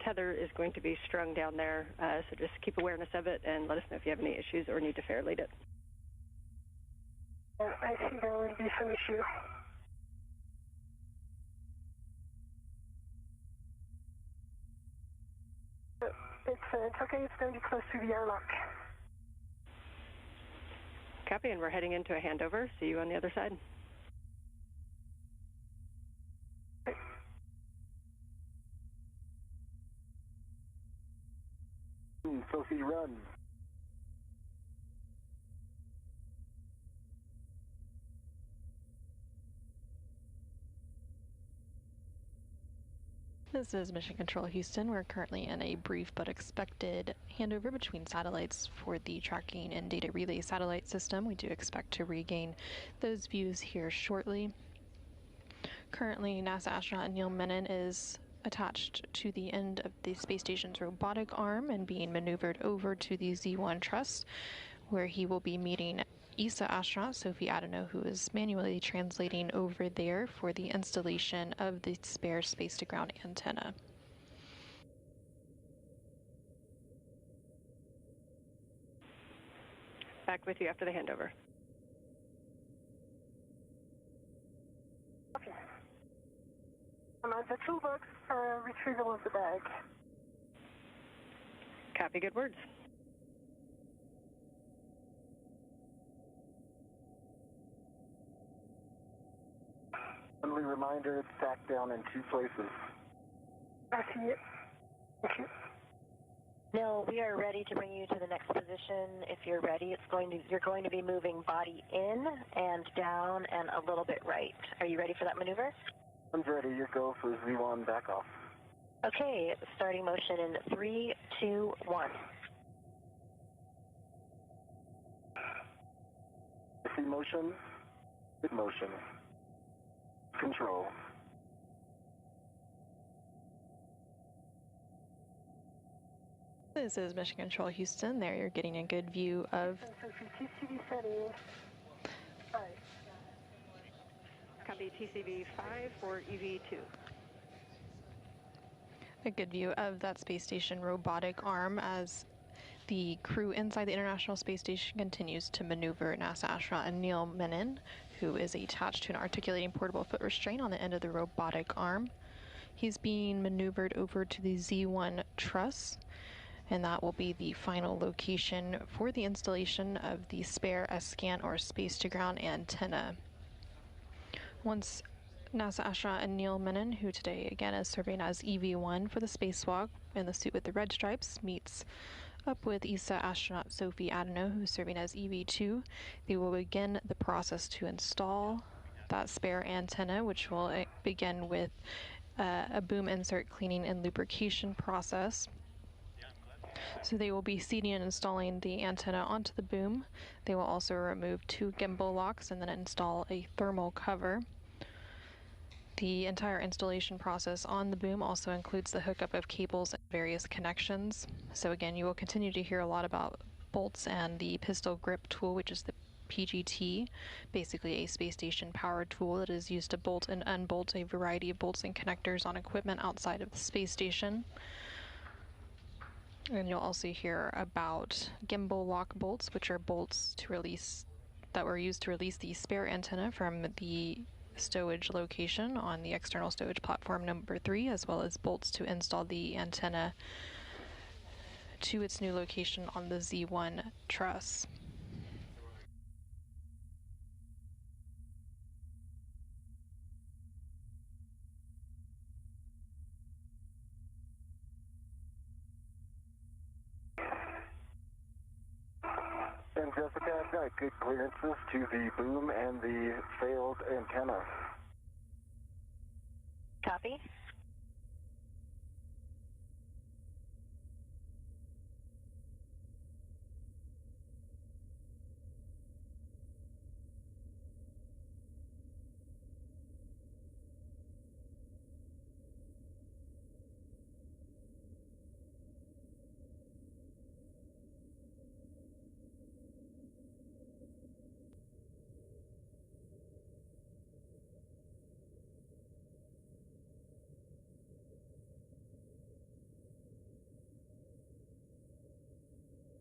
tether is going to be strung down there, so just keep awareness of it and let us know if you have any issues or need to fair lead it. I see there will be some issue. It's okay, it's going to be close to the airlock. Copy, and we're heading into a handover. See you on the other side. Sophie, run. This is Mission Control Houston. We're currently in a brief but expected handover between satellites for the tracking and data relay satellite system. We do expect to regain those views here shortly. Currently, NASA astronaut Neil Menon is attached to the end of the space station's robotic arm and being maneuvered over to the Z1 truss, where he will be meeting ESA astronaut Sophie Adeno, who is manually translating over there for the installation of the spare space-to-ground antenna. Back with you after the handover. Okay. I'm at the toolbox for retrieval of the bag. Copy, good words. Friendly reminder, it's stacked down in 2 places. I see it. Thank you. No, we are ready to bring you to the next position. If you're ready, you're going to be moving body in and down and a little bit right. Are you ready for that maneuver? I'm ready. Your go for Z1 back off. Okay, starting motion in 3, 2, 1. I see motion. Good motion. Control. This is Mission Control Houston. There you're getting a good view of TCV setting 5. Copy, TCV 5 for EV2. a good view of that space station robotic arm as the crew inside the International Space Station continues to maneuver NASA astronaut Neil Menon, who is attached to an articulating portable foot restraint on the end of the robotic arm. He's being maneuvered over to the Z1 truss, and that will be the final location for the installation of the spare S-scan or space-to-ground antenna. Once NASA astronaut Neil Menon, who today again is serving as EV1 for the spacewalk in the suit with the red stripes, meets up with ESA astronaut Sophie Adeno, who's serving as EV2, they will begin the process to install that spare antenna, which will begin with a boom insert cleaning and lubrication process. So they will be seating and installing the antenna onto the boom. They will also remove 2 gimbal locks and then install a thermal cover. The entire installation process on the boom also includes the hookup of cables and various connections. So again, you will continue to hear a lot about bolts and the pistol grip tool, which is the PGT, basically a space station power tool that is used to bolt and unbolt a variety of bolts and connectors on equipment outside of the space station. And you'll also hear about gimbal lock bolts, which are bolts that were used to release the spare antenna from the stowage location on the external stowage platform number 3, as well as bolts to install the antenna to its new location on the Z1 truss. And Jessica, I've got good clearances to the boom and the failed antenna. Copy.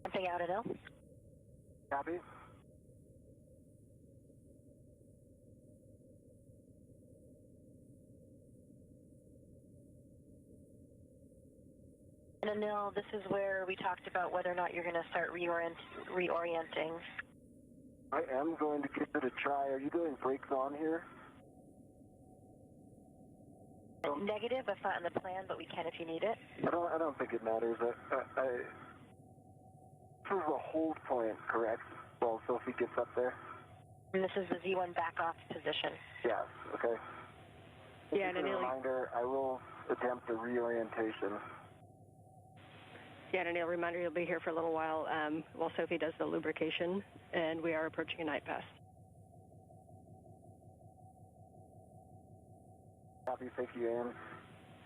Something out of L. Copy. And Anil, this is where we talked about whether or not you're going to start reorienting. I am going to give it a try. Are you doing brakes on here? Negative, that's not in the plan, but we can if you need it. I don't think it matters. This is a hold point, correct? Well, Sophie gets up there. And this is the Z1 back off position. Yes. Okay. Yeah, and a reminder, I will attempt a reorientation. Yeah, and a reminder, you'll be here for a little while Sophie does the lubrication, and we are approaching a night pass. Copy, thank you, Ann.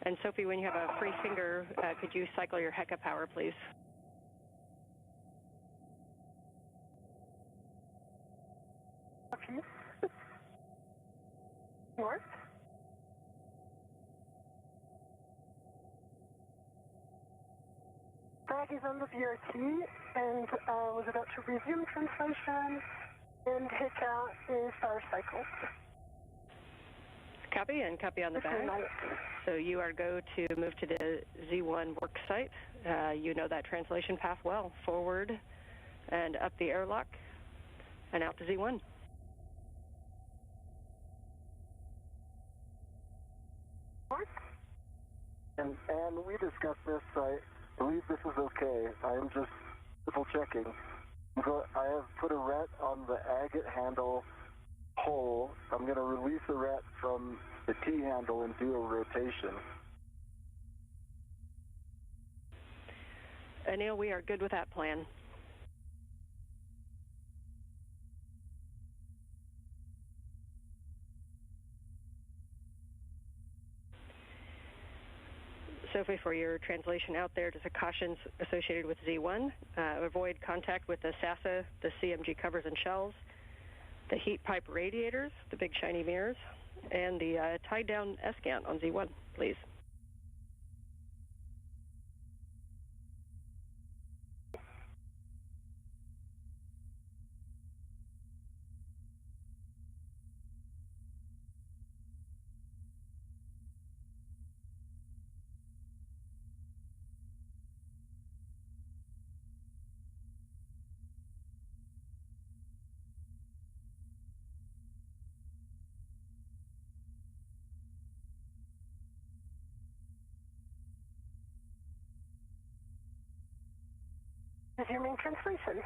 And Sophie, when you have a free finger, could you cycle your HECA power, please? VRT. North. Flag is on the VRT and was about to resume translation and hit out is our cycle. Copy, and copy on the back. So you are go to move to the Z1 work site. You know that translation path well. Forward and up the airlock and out to Z1. And we discussed this. I believe this is okay. I'm just triple checking. I have put a ret on the agate handle hole. I'm going to release a ret from the T handle and do a rotation. Neil, we are good with that plan. Sophie, for your translation out there, just a cautions associated with Z1. Avoid contact with the SASA, the CMG covers and shells, the heat pipe radiators, the big shiny mirrors, and the tied down S-count on Z1, please. Resuming translation.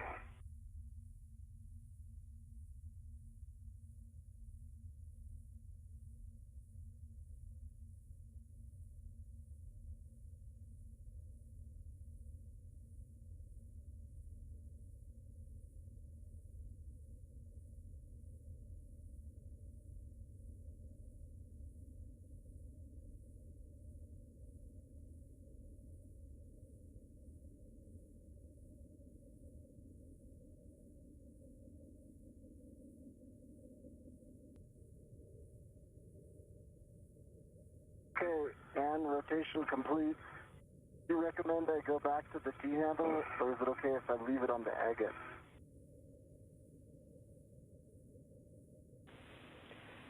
Okay, and rotation complete. Do you recommend I go back to the T handle, or is it okay if I leave it on the agate?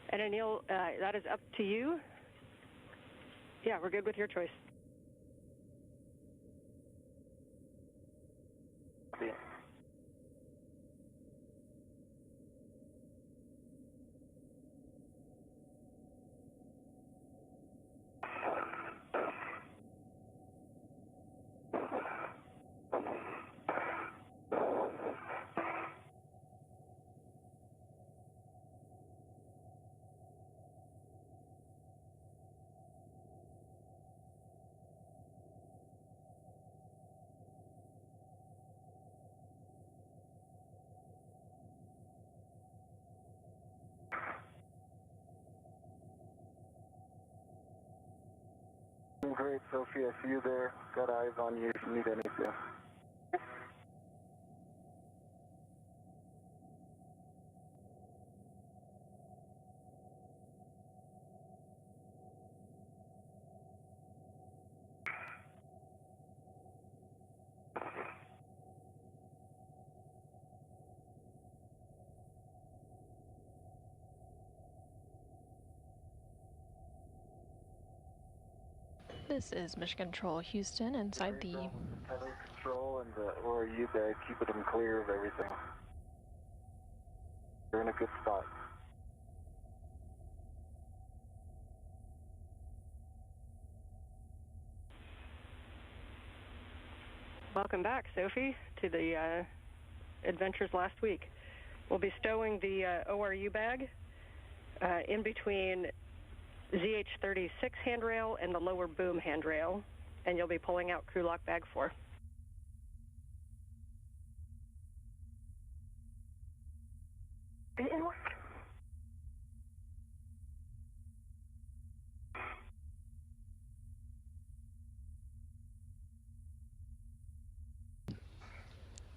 And Anil, that is up to you. Yeah, we're good with your choice. Yeah. Great, Sophie. I see you there. Got eyes on you if you need anything. This is Mission Control Houston inside the... Control and or you there, keeping them clear of everything. You're in a good spot. Welcome back, Sophie, to the adventures last week. We'll be stowing the ORU bag in between ZH-36 handrail and the lower boom handrail, and you'll be pulling out crew lock bag 4.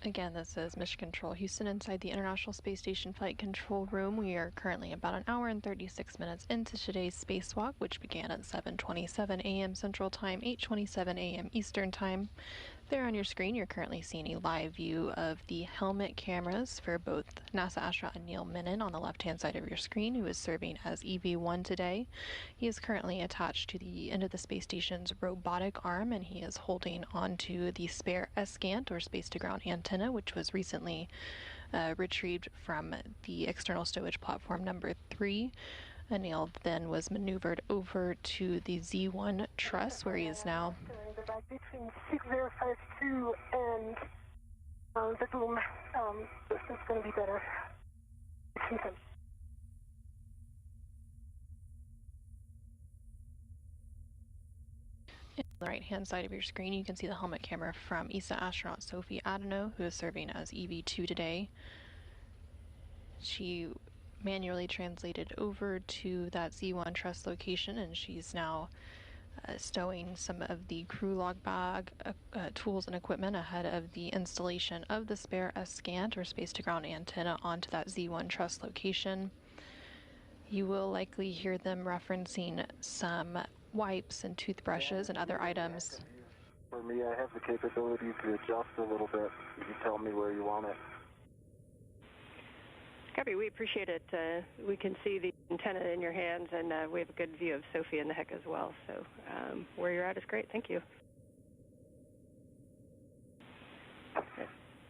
Again, this is Mission Control Houston inside the International Space Station Flight Control Room. We are currently about an hour and 36 minutes into today's spacewalk, which began at 7:27 a.m. Central Time, 8:27 a.m. Eastern Time. There on your screen, you're currently seeing a live view of the helmet cameras for both NASA astronaut Neil Menon on the left-hand side of your screen, who is serving as EV1 today. He is currently attached to the end of the space station's robotic arm, and he is holding onto the spare SGANT, or space-to-ground antenna, which was recently retrieved from the external stowage platform number 3. Neil then was maneuvered over to the Z1 truss, where he is now. Between 6052 and the boom, this is going to be better. On the right-hand side of your screen, you can see the helmet camera from ESA astronaut Sophie Adano, who is serving as EV2 today. She manually translated over to that Z1 truss location, and she's now stowing some of the crew log bag tools and equipment ahead of the installation of the spare SGANT, or space-to-ground antenna, onto that Z1 truss location. You will likely hear them referencing some wipes and toothbrushes and other items. For me, I have the capability to adjust a little bit. You can tell me where you want it. Copy, we appreciate it. We can see the antenna in your hands, and we have a good view of Sophie and the HEC as well. So where you're at is great. Thank you.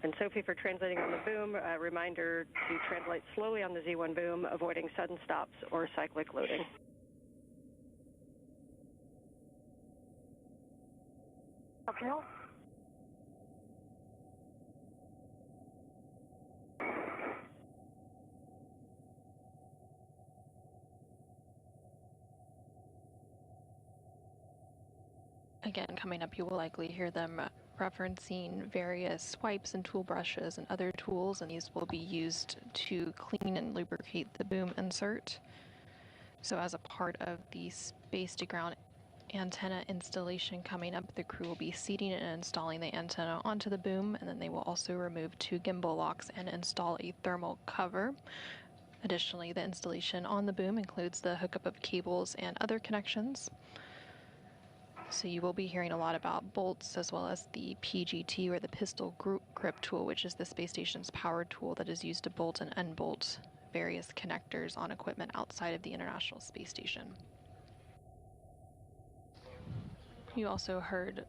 And Sophie, for translating on the boom, a reminder to translate slowly on the Z1 boom, avoiding sudden stops or cyclic loading. Copy. Again, coming up, you will likely hear them referencing various wipes and tool brushes and other tools, and these will be used to clean and lubricate the boom insert. So as a part of the space-to-ground antenna installation coming up, the crew will be seating and installing the antenna onto the boom, and then they will also remove 2 gimbal locks and install a thermal cover. Additionally, the installation on the boom includes the hookup of cables and other connections. So you will be hearing a lot about bolts, as well as the PGT, or the pistol grip tool, which is the space station's power tool that is used to bolt and unbolt various connectors on equipment outside of the International Space Station. You also heard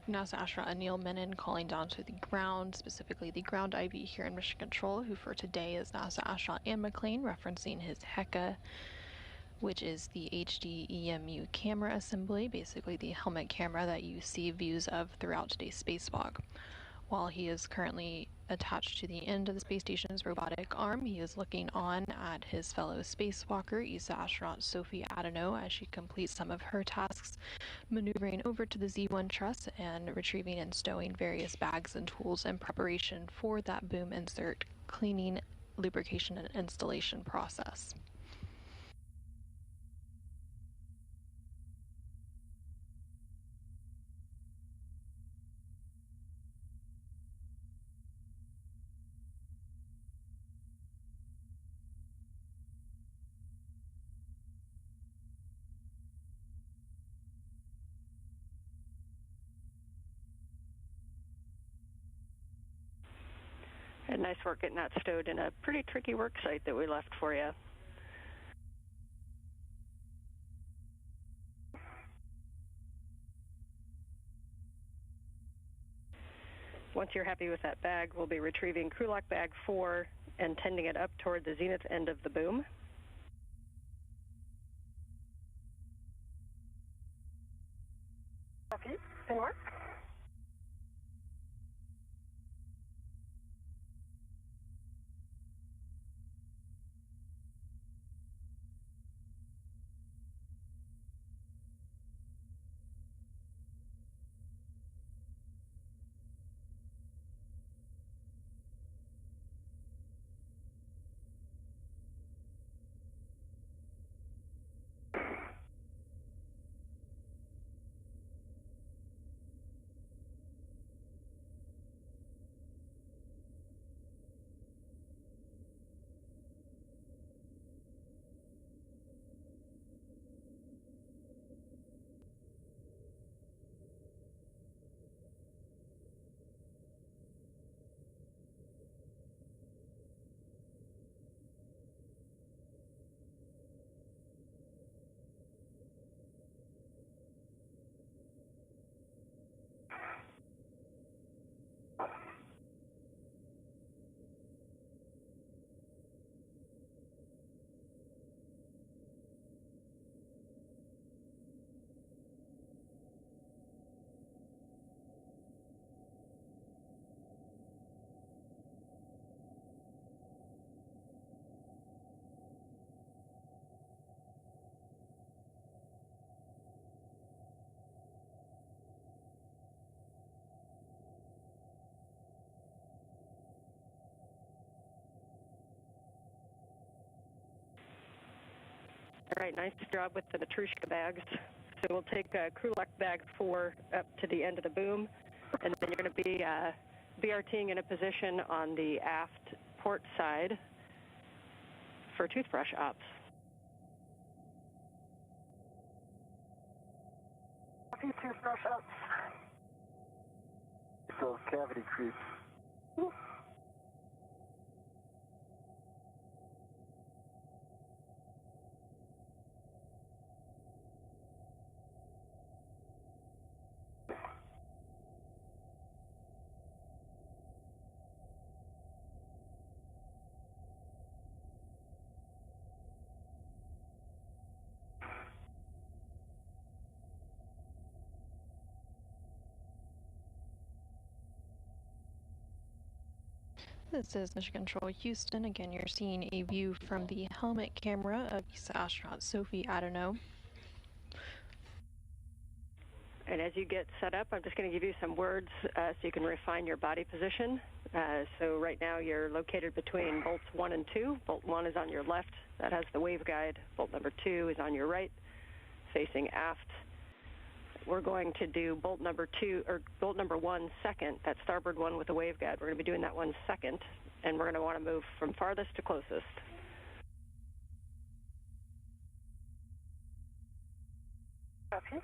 NASA astronaut Neil Menon calling down to the ground, specifically the ground IV here in Mission Control, who for today is NASA astronaut Ann McLean, referencing his HECA, which is the HD EMU camera assembly, basically the helmet camera that you see views of throughout today's spacewalk. While he is currently attached to the end of the space station's robotic arm, he is looking on at his fellow spacewalker, ESA astronaut Sophie Adano, as she completes some of her tasks, maneuvering over to the Z1 truss and retrieving and stowing various bags and tools in preparation for that boom insert cleaning, lubrication, and installation process. And nice work getting that stowed in a pretty tricky work site that we left for you. Once you're happy with that bag, we'll be retrieving crew lock bag 4 and tending it up toward the zenith end of the boom. Copy. And work. All right, nice job with the Matrushka bags. So we'll take crew lock bag 4 up to the end of the boom, and then you're going to be BRTing in a position on the aft port side for toothbrush ops. Toothbrush ops. So cavity creep. This is Mission Control Houston. Again, you're seeing a view from the helmet camera of ESA astronaut Sophie Adano. And as you get set up, I'm just going to give you some words so you can refine your body position. So right now you're located between bolts 1 and 2. Bolt 1 is on your left. That has the waveguide. Bolt number 2 is on your right, facing aft. We're going to do bolt number 1 second, that starboard one with the waveguide. We're going to be doing that one second, and we're going to want to move from farthest to closest. Copy.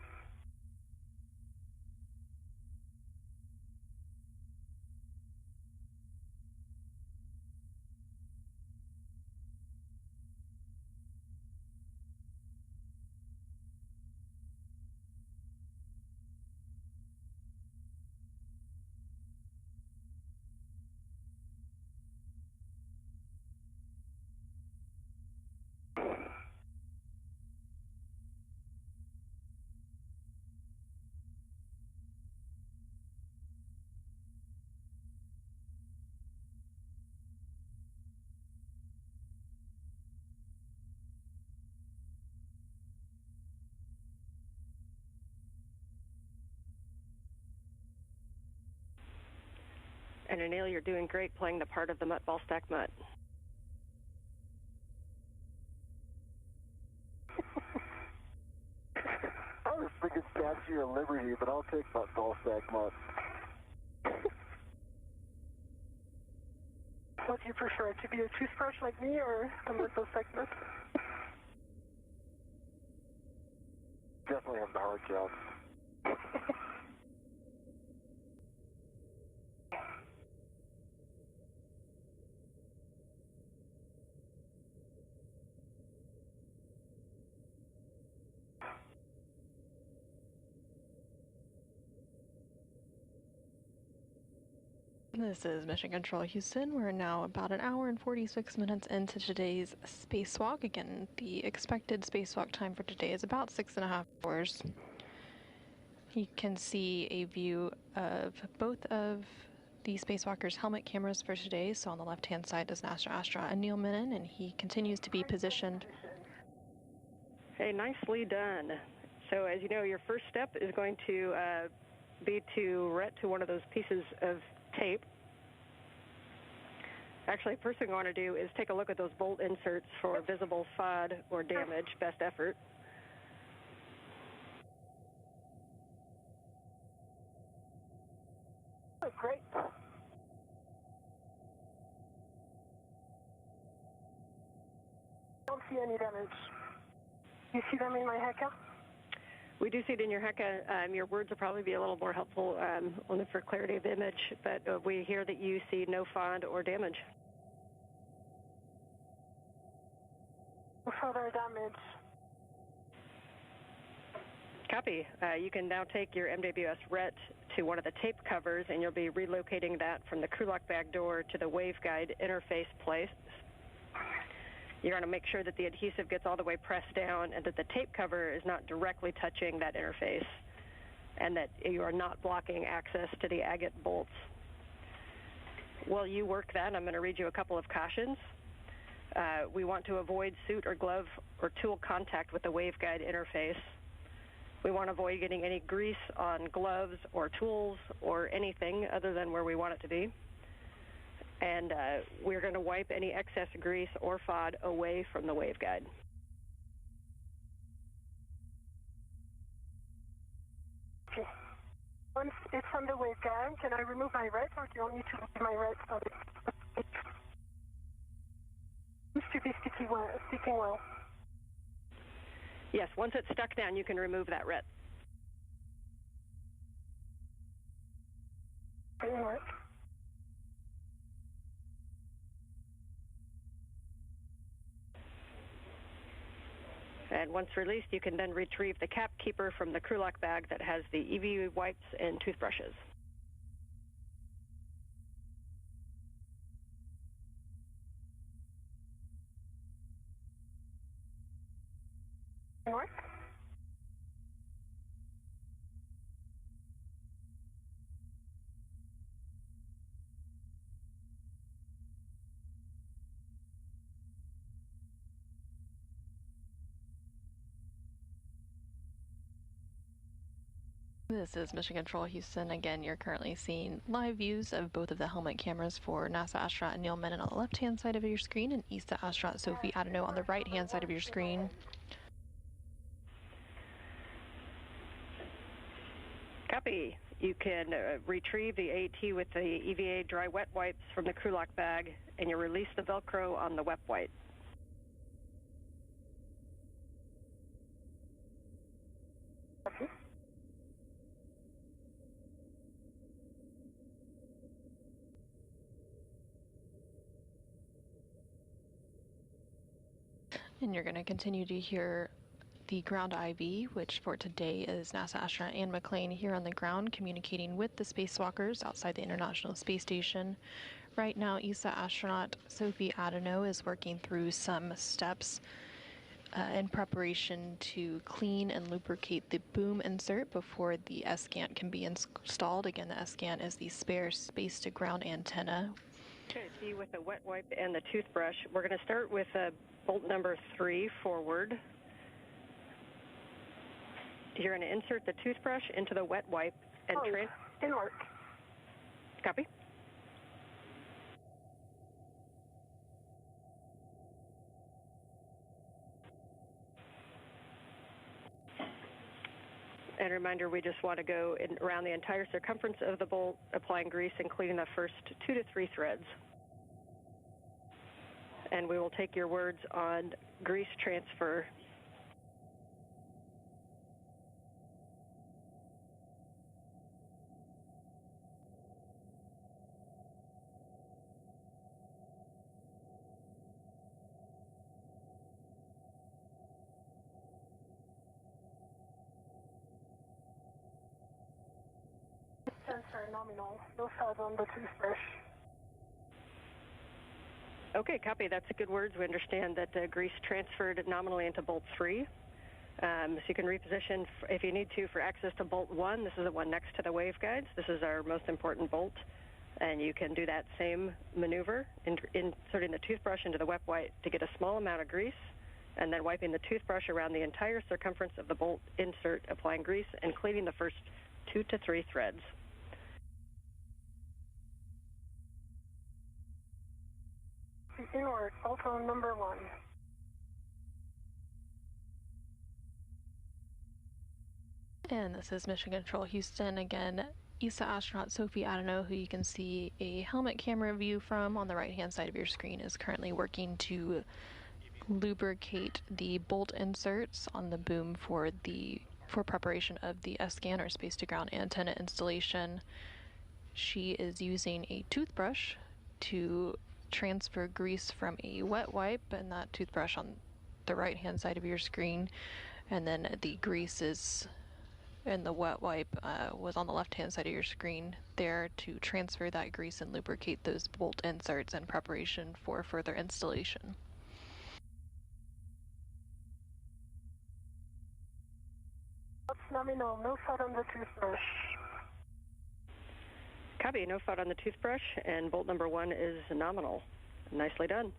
And Anil, you're doing great playing the part of the mutt ball stack mutt. I was thinking Statue of Liberty, but I'll take mutt ball stack mutt. What do you prefer, to be a toothbrush like me or a mutt ball stack mutt? Definitely have the hard job. This is Mission Control Houston. We're now about an hour and 46 minutes into today's spacewalk. Again, the expected spacewalk time for today is about 6.5 hours. You can see a view of both of the spacewalkers' helmet cameras for today. So on the left-hand side is astronaut Anil Menon, and he continues to be positioned. Hey, nicely done. So as you know, your first step is going to be to ret to one of those pieces of tape. Actually, first thing I want to do is take a look at those bolt inserts for visible FOD or damage, best effort. Oh, great. Don't see any damage. You see them in my hacker? We do see it in your HECA. Your words will probably be a little more helpful only for clarity of image, but we hear that you see no FOD or damage. No further damage. Copy. You can now take your MWS RET to one of the tape covers, and you'll be relocating that from the crew lock bag door to the waveguide interface place. You're going to make sure that the adhesive gets all the way pressed down and that the tape cover is not directly touching that interface and that you are not blocking access to the agate bolts. While you work that, I'm going to read you a couple of cautions. We want to avoid suit or glove or tool contact with the waveguide interface. We want to avoid getting any grease on gloves or tools or anything other than where we want it to be. And we're going to wipe any excess grease or FOD away from the waveguide. Once it's on the waveguide, can I remove my red, or do you want me to leave my red on it? Seems to be sticking well. Yes, once it's stuck down, you can remove that red. All right. And once released, you can then retrieve the cap keeper from the crew lock bag that has the EVA wipes and toothbrushes. All right. This is Mission Control Houston. Again, you're currently seeing live views of both of the helmet cameras for NASA astronaut Neil Menon on the left-hand side of your screen and ESA astronaut Sophie Adano on the right-hand side of your screen. Copy. You can retrieve the AT with the EVA dry wet wipes from the crew lock bag, and you release the Velcro on the wet wipe. Okay. And you're going to continue to hear the ground IV, which for today is NASA astronaut Anne McClain here on the ground communicating with the spacewalkers outside the International Space Station. Right now, ESA astronaut Sophie Adano is working through some steps in preparation to clean and lubricate the boom insert before the S-Gant can be installed. Again, the S-Gant is the spare space-to-ground antenna. Okay, see with the wet wipe and the toothbrush, we're going to start with bolt number 3 forward. You're going to insert the toothbrush into the wet wipe and didn't work. Copy. And a reminder, we just want to go around the entire circumference of the bolt, applying grease and cleaning the first 2 to 3 threads. And we will take your words on grease transfer. Sensor nominal, no sound on the toothbrush. Okay, copy. That's good words. We understand that grease transferred nominally into bolt 3. So you can reposition if you need to for access to bolt 1. This is the one next to the waveguides. This is our most important bolt. And you can do that same maneuver, inserting the toothbrush into the wet wipe to get a small amount of grease, and then wiping the toothbrush around the entire circumference of the bolt insert, applying grease and cleaning the first 2 to 3 threads. Inward, also number 1. And this is Mission Control Houston. Again, ESA astronaut Sophie Adano, who you can see a helmet camera view from on the right-hand side of your screen, is currently working to lubricate the bolt inserts on the boom for preparation of the S-Scan or space-to-ground antenna installation. She is using a toothbrush to transfer grease from a wet wipe, and that toothbrush on the right-hand side of your screen, and then the grease is and the wet wipe was on the left-hand side of your screen there to transfer that grease and lubricate those bolt inserts in preparation for further installation. That's nominal, no sound on the toothbrush. Copy, no FUD on the toothbrush, and bolt number 1 is nominal. Nicely done.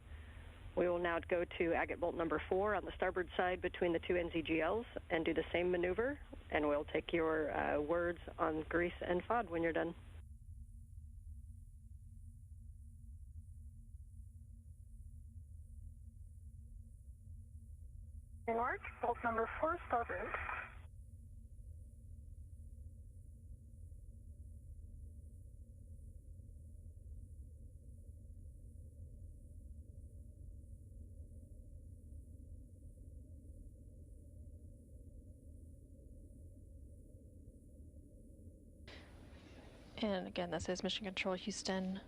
We will now go to agate bolt number 4 on the starboard side between the 2 NZGLs and do the same maneuver, and we'll take your words on grease and FUD when you're done. Inward, bolt number 4 starboard. And again, this is Mission Control Houston.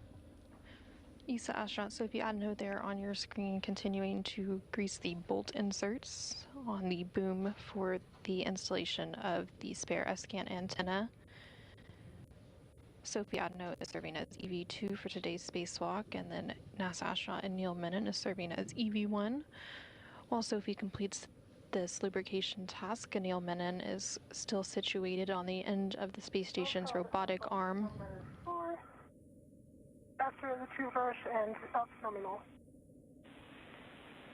ESA astronaut Sophie Adano there on your screen, continuing to grease the bolt inserts on the boom for the installation of the spare S-scan antenna. Sophie Adano is serving as EV2 for today's spacewalk, and then NASA astronaut Neil Menon is serving as EV1. While Sophie completes this lubrication task, Neil Menon is still situated on the end of the space station's robotic arm. After the traverse and up nominal.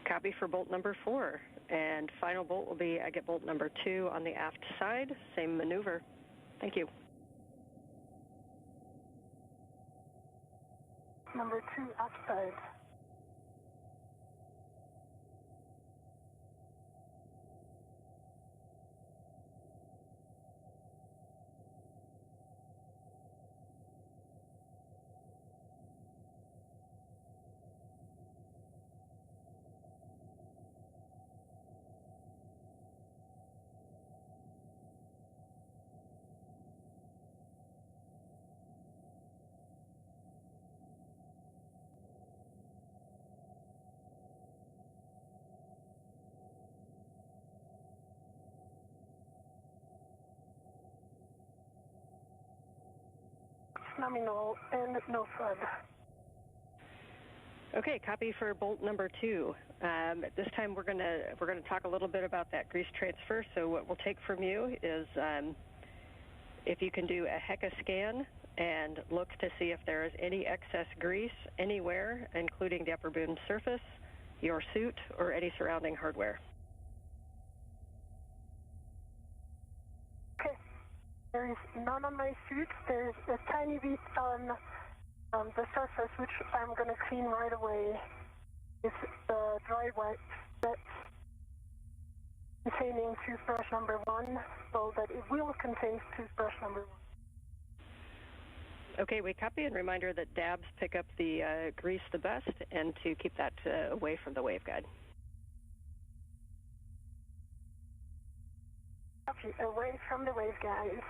Copy for bolt number 4. And final bolt will be agate bolt number 2 on the aft side. Same maneuver. Thank you. Number 2 aft side. Nominal and no FUD. Okay, copy for bolt number 2. At this time, we're gonna talk a little bit about that grease transfer. So what we'll take from you is if you can do a HECA scan and look to see if there is any excess grease anywhere, including the upper boom surface, your suit, or any surrounding hardware. There is none on my suit. There's a tiny bit on the surface, which I'm going to clean right away. It's the dry wipe that's containing toothbrush number 1, so that it will contain toothbrush number 1. Okay, we copy, and reminder that dabs pick up the grease the best, and to keep that away from the waveguide. Copy, away from the waveguide.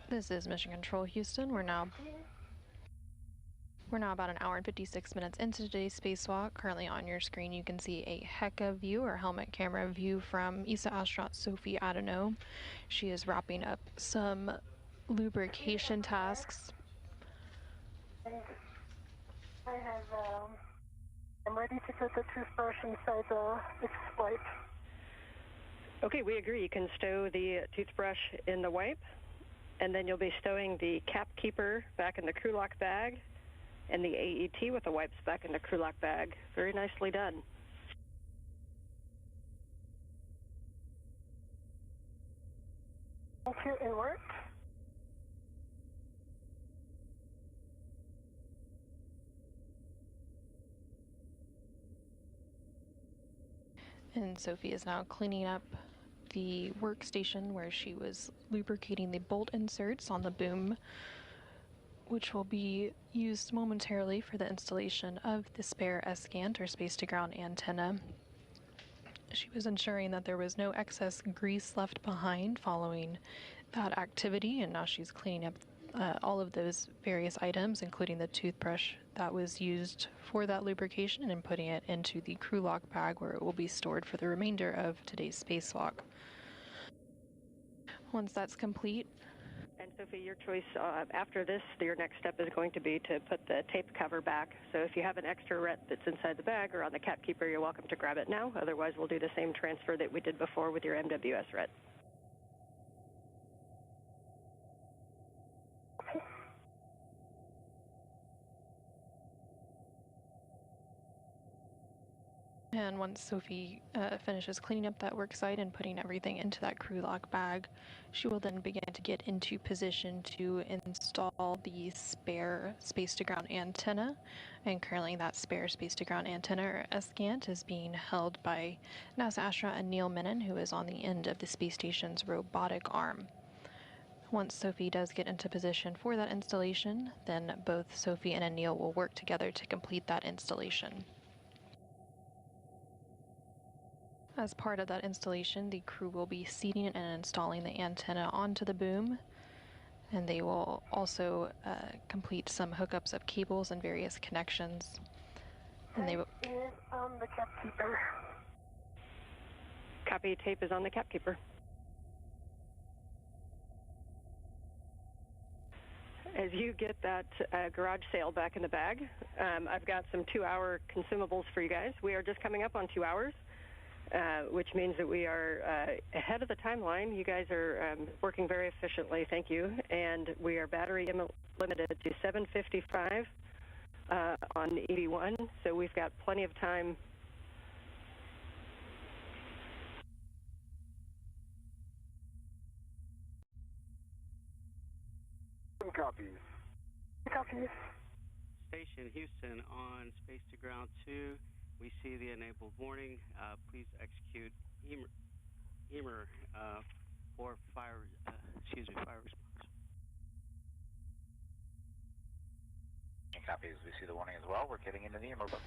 This is Mission Control Houston. We're now about an hour and 56 minutes into today's spacewalk. Currently on your screen, you can see a HECA view, or helmet camera view, from ESA astronaut Sophie Adano. She is wrapping up some lubrication tasks. And I have, I'm ready to put the toothbrush inside the wipe. Okay, we agree. You can stow the toothbrush in the wipe, and then you'll be stowing the cap keeper back in the crew lock bag, and the AET with the wipes back in the crew lock bag. Very nicely done. Thank you, it worked. And Sophie is now cleaning up the workstation where she was lubricating the bolt inserts on the boom, which will be used momentarily for the installation of the spare S-scan, or space-to-ground antenna. She was ensuring that there was no excess grease left behind following that activity, and now she's cleaning up all of those various items, including the toothbrush that was used for that lubrication, and putting it into the crew lock bag where it will be stored for the remainder of today's spacewalk. Once that's complete. And Sophie, your choice after this, your next step is going to be to put the tape cover back. So if you have an extra ret that's inside the bag or on the cap keeper, you're welcome to grab it now. Otherwise, we'll do the same transfer that we did before with your MWS ret. And once Sophie finishes cleaning up that work site and putting everything into that crew lock bag, she will then begin to get into position to install the spare space-to-ground antenna. And currently that spare space-to-ground antenna, or SCANT, is being held by NASA astronaut Neil Menon, who is on the end of the space station's robotic arm. Once Sophie does get into position for that installation, then both Sophie and Anil will work together to complete that installation. As part of that installation, the crew will be seating and installing the antenna onto the boom, and they will also complete some hookups of cables and various connections. And they will. Is on the cap keeper. Copy, tape is on the cap keeper. As you get that garage sale back in the bag, I've got some 2-hour consumables for you guys. We are just coming up on 2 hours. Which means that we are ahead of the timeline. You guys are working very efficiently, thank you. And we are battery limited to 755 on EV1, so we've got plenty of time. Copies. Copies. Station Houston on Space to Ground 2. We see the enabled warning. Please execute EMER for fire response. Copies. We see the warning as well. We're getting into the EMER book.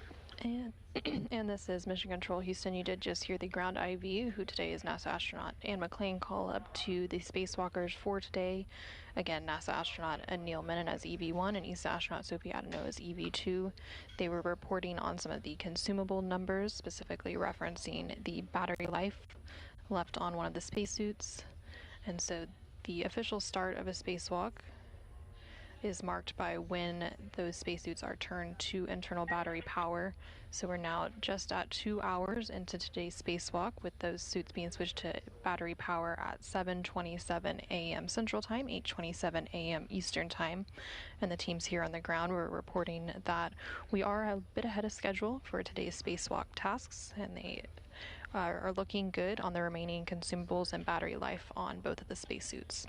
And this is Mission Control Houston. You did just hear the ground IV, who today is NASA astronaut Anne McClain, call up to the spacewalkers for today. Again, NASA astronaut Neil Menon as EV1 and ESA astronaut Sophie Adano as EV2. They were reporting on some of the consumable numbers, specifically referencing the battery life left on one of the spacesuits. And so the official start of a spacewalk is marked by when those spacesuits are turned to internal battery power. So we're now just at 2 hours into today's spacewalk, with those suits being switched to battery power at 7:27 a.m. Central Time, 8:27 a.m. Eastern Time. And the teams here on the ground were reporting that we are a bit ahead of schedule for today's spacewalk tasks, and they are looking good on the remaining consumables and battery life on both of the spacesuits.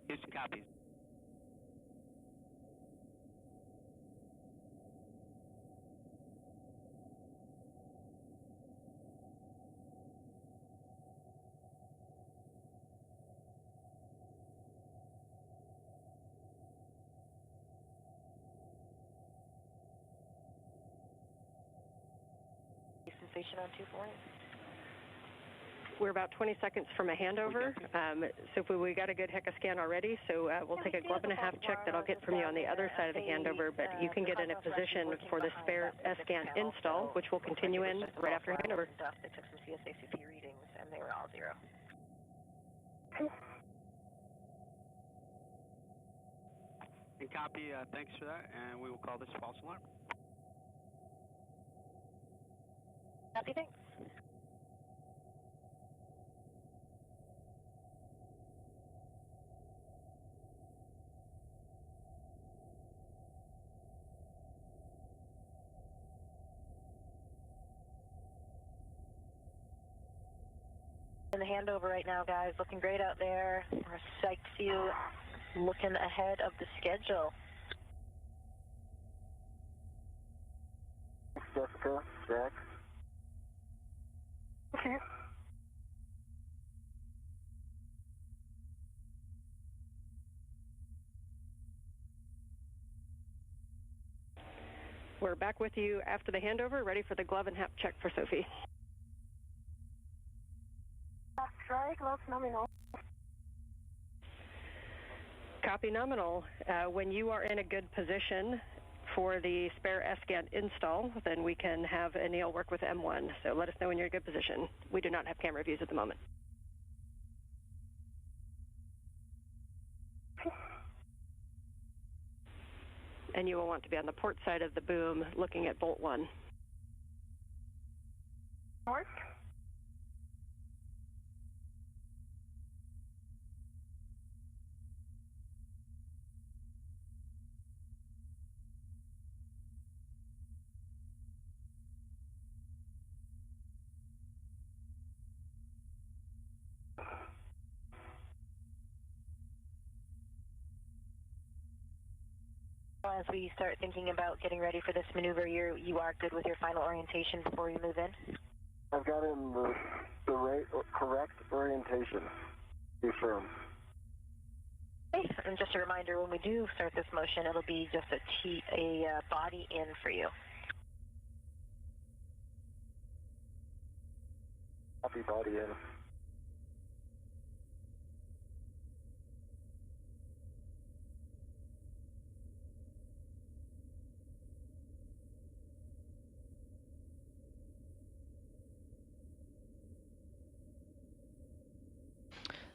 Houston copies. Houston Station on 2-4. We're about 20 seconds from a handover. So we got a good HECA scan already, so we'll take a glove and a half check that I'll get from you on the other side of the handover, but you can get in a position for the spare scan install, which will continue in right after handover. They took some CSACP readings, and they were all 0. And copy, thanks for that, and we will call this false alarm. Copy, thanks. In the handover right now, guys. Looking great out there. We're psyched to see you looking ahead of the schedule. Jessica, Jack. Okay. We're back with you after the handover, ready for the glove and hat check for Sophie. Try glove nominal. Copy nominal. When you are in a good position for the spare S-scan install, then we can have Anil work with M1. So let us know when you're in a good position. We do not have camera views at the moment. And you will want to be on the port side of the boom looking at bolt 1. Port. As we start thinking about getting ready for this maneuver, you are good with your final orientation before you move in? I've got in the right, correct orientation. Be firm. Okay, and just a reminder, when we do start this motion, it'll be just a body in for you. Copy, body in.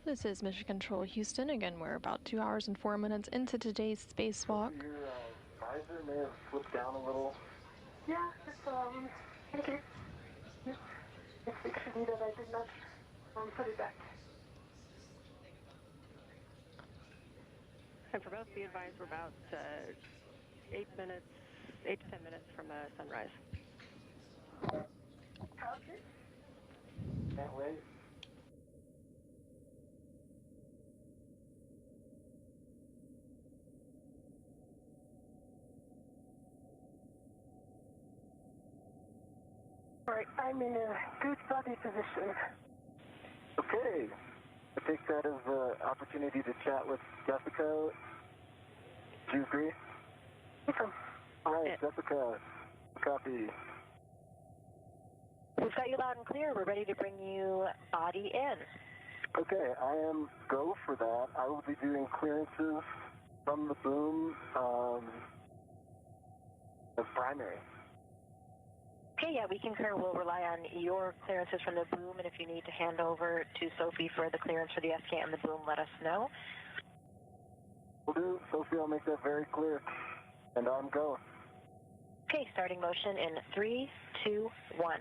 This is Mission Control Houston. Again, we're about 2 hours and 4 minutes into today's spacewalk. Your visor may have slipped down a little. Yeah, it's, thank you. It's actually that I did not put it back. And for both, be advised we're about 8 to 10 minutes from sunrise. Copy. Can't wait. All right, I'm in a good body position. Okay. I take that as an opportunity to chat with Jessica. Do you agree? Okay. All right, Jessica, copy. We've got you loud and clear. We're ready to bring you body in. Okay, I am go for that. I will be doing clearances from the boom as primary. Okay, yeah, we concur. We'll rely on your clearances from the boom, and if you need to hand over to Sophie for the clearance for the S-scan and the boom, let us know. Will do. Sophie, I'll make that very clear. And on go. Okay, starting motion in 3, 2, 1.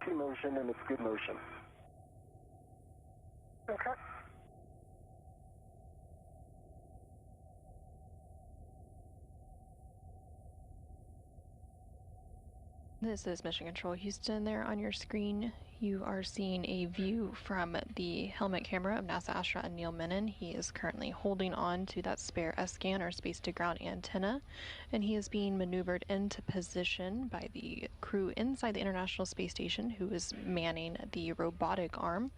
Good motion, and it's good motion. Okay. This is Mission Control Houston. There on your screen, you are seeing a view from the helmet camera of NASA astronaut Neil Menon. He is currently holding on to that spare S-scan, or space-to-ground antenna, and he is being maneuvered into position by the crew inside the International Space Station, who is manning the robotic arm.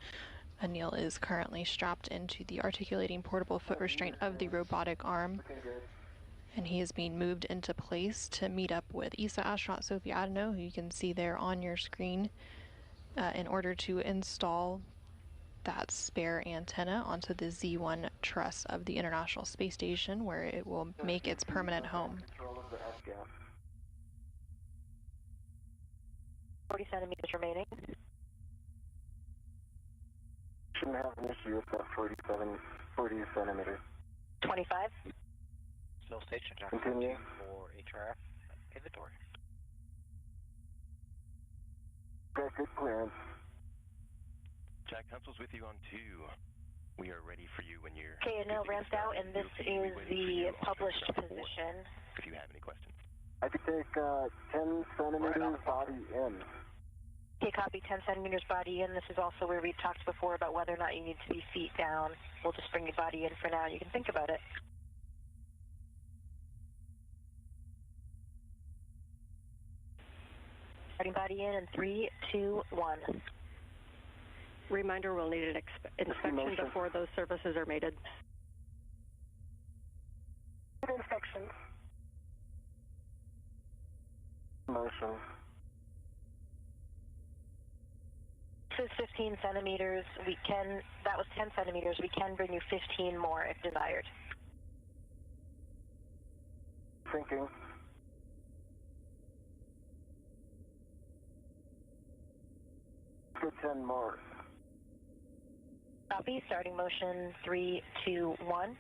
Anil is currently strapped into the articulating portable foot restraint of the robotic arm, and he is being moved into place to meet up with ESA astronaut Sophie Adeno, who you can see there on your screen, in order to install that spare antenna onto the Z1 truss of the International Space Station, where it will make its permanent home. 40 centimeters remaining. Shouldn't have an issue with that 40 centimeters. 25. Still station Jack. Continue. For HRF inventory. Got good clearance. Jack Hunsel's with you on 2. We are ready for you when you're... Okay, Anil ramped out, and this is the published position. If you have any questions. I could take 10 centimeters body in. Okay, copy, 10 centimeters body in. This is also where we talked before about whether or not you need to be feet down. We'll just bring your body in for now. You can think about it. Starting body in 3, 2, 1. Reminder, we'll need an inspection before those surfaces are mated. Inspection. Motion. This is 15 centimeters. That was 10 centimeters. We can bring you 15 more if desired. Thinking. Good 10 more. Copy. Starting motion 3, 2, 1.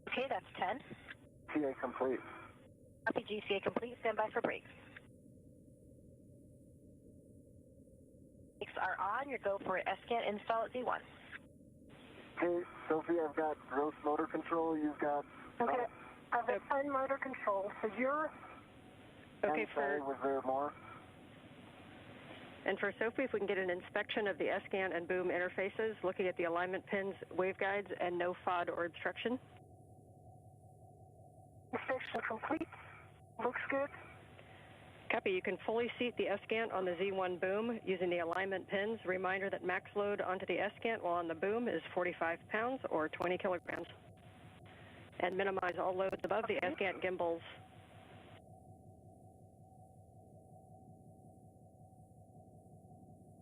Okay, that's 10. GCA complete. Copy. GCA complete. Stand by for brakes. Brakes are on. Your go for S-scan install at Z1. Okay, Sophie, I've got gross motor control. You've got... Okay, I've got fine motor control. So you're... Okay, was there more? And for Sophie, if we can get an inspection of the S-scan and boom interfaces, looking at the alignment pins, waveguides, and no FOD or obstruction. Inspection complete. Looks good. Copy. You can fully seat the S-scan on the Z1 boom using the alignment pins. Reminder that max load onto the S-scan while on the boom is 45 pounds or 20 kilograms. And minimize all loads above the S-scan gimbals.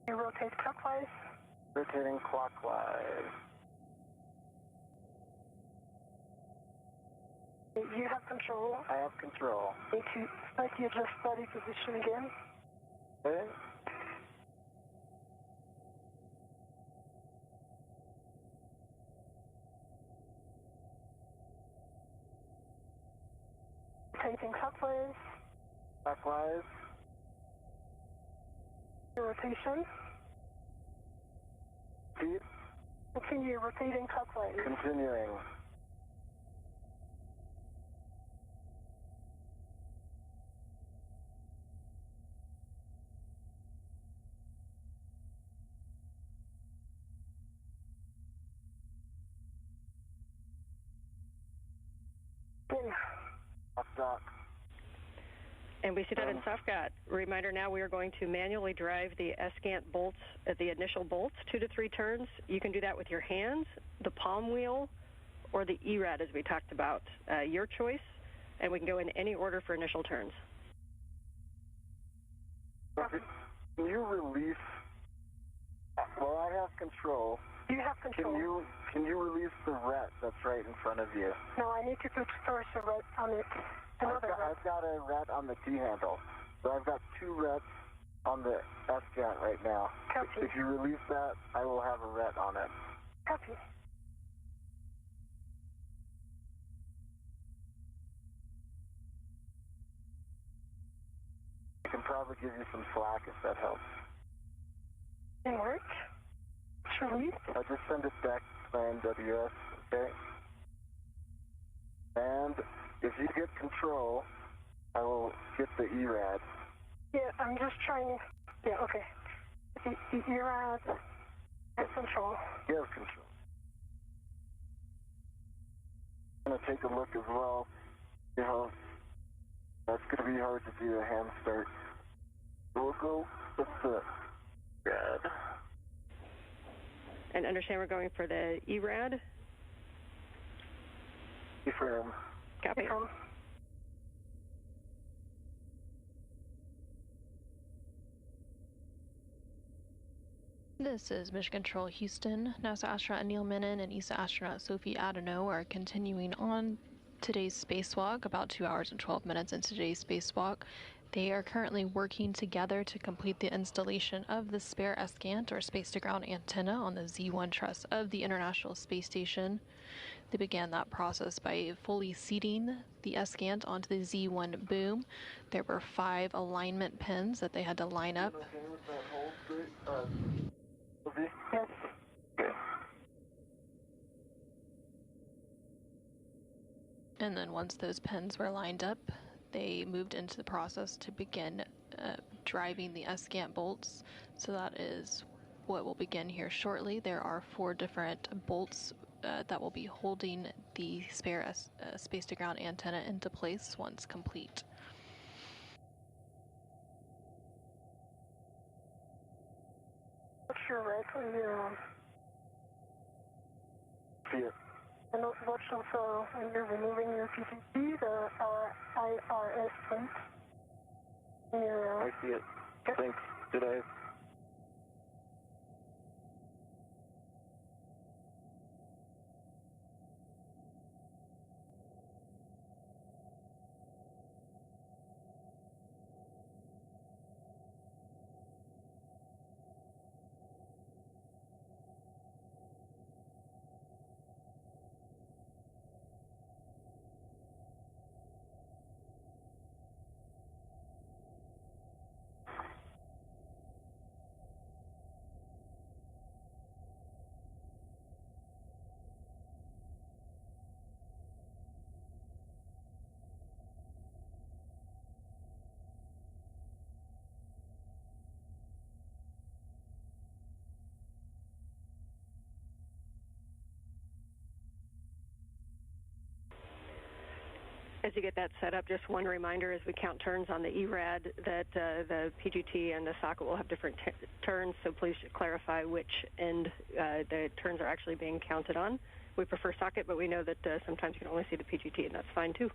You rotate clockwise. Rotating clockwise. You have control. I have control. Need to slightly adjust body position again. Okay. Rotating clockwise. Clockwise. Rotation. Speed. Continue rotating clockwise. Continuing. Dock. And we see that in softgat. Reminder now we are going to manually drive the S-scan bolts, the initial bolts, 2 to 3 turns. You can do that with your hands, the palm wheel, or the ERAD as we talked about. Your choice, and we can go in any order for initial turns. Can you release... Well, I have control. You have control. Can you release the ret that's right in front of you? No, I need to put first a ret on it. I've got a ret on the T-handle. So I've got 2 rets on the S-scan right now. Copy. If you release that, I will have a ret on it. Copy. I can probably give you some slack if that helps. Didn't work. Release. I'll just send it back to my NWS, okay? And if you get control, I will get the ERAD. Yeah, I'm just trying. Yeah, okay. The ERAD has control. You have control. I'm going to take a look as well. You know, that's going to be hard to do a hand start. We'll go with the ERAD. And understand we're going for the ERAD? Confirm. Copy. This is Mission Control Houston. NASA astronaut Neil Menon and ESA astronaut Sophie Adano are continuing on today's spacewalk, about 2 hours and 12 minutes into today's spacewalk. They are currently working together to complete the installation of the spare S-scan, or space-to-ground antenna, on the Z1 truss of the International Space Station. They began that process by fully seating the S-scan onto the Z1 boom. There were 5 alignment pins that they had to line up. Yes. Okay. And then once those pins were lined up, they moved into the process to begin driving the S-scan bolts. So that is what will begin here shortly. There are 4 different bolts that will be holding the spare space-to-ground antenna into place once complete. What's your right when you're Here. and what's also when you're removing your PCC, the IRS print? I see it. Thanks. Good day. As you get that set up, just one reminder as we count turns on the ERAD that the PGT and the socket will have different turns, so please clarify which end the turns are actually being counted on. We prefer socket, but we know that sometimes you can only see the PGT, and that's fine too.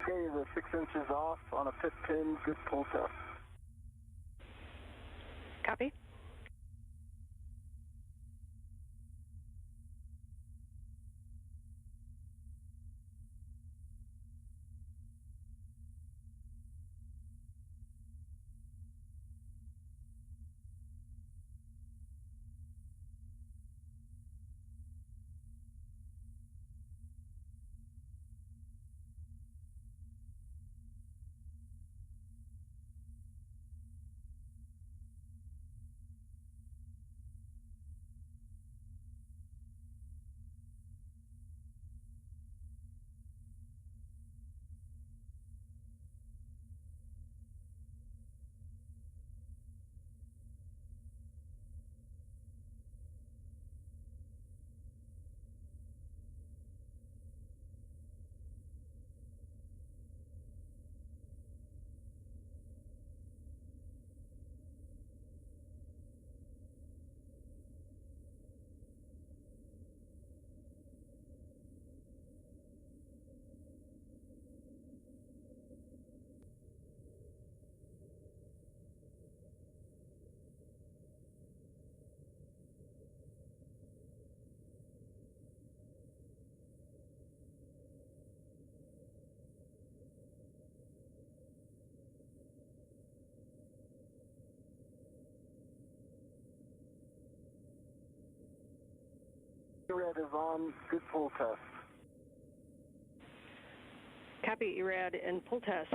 Okay, the 6 inches off on a pit pin, good pull test. Copy. ERAD is on, good pull test. Copy, ERAD and pull test.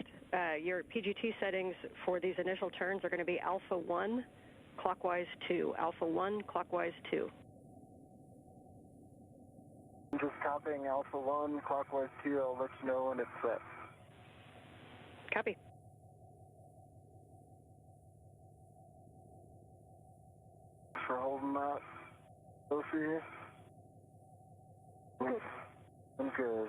Your PGT settings for these initial turns are going to be alpha 1, clockwise 2. Alpha 1, clockwise 2. I'm just copying alpha 1, clockwise 2. I'll let you know when it's set. Copy. Thanks for holding that. Sophie? I'm good.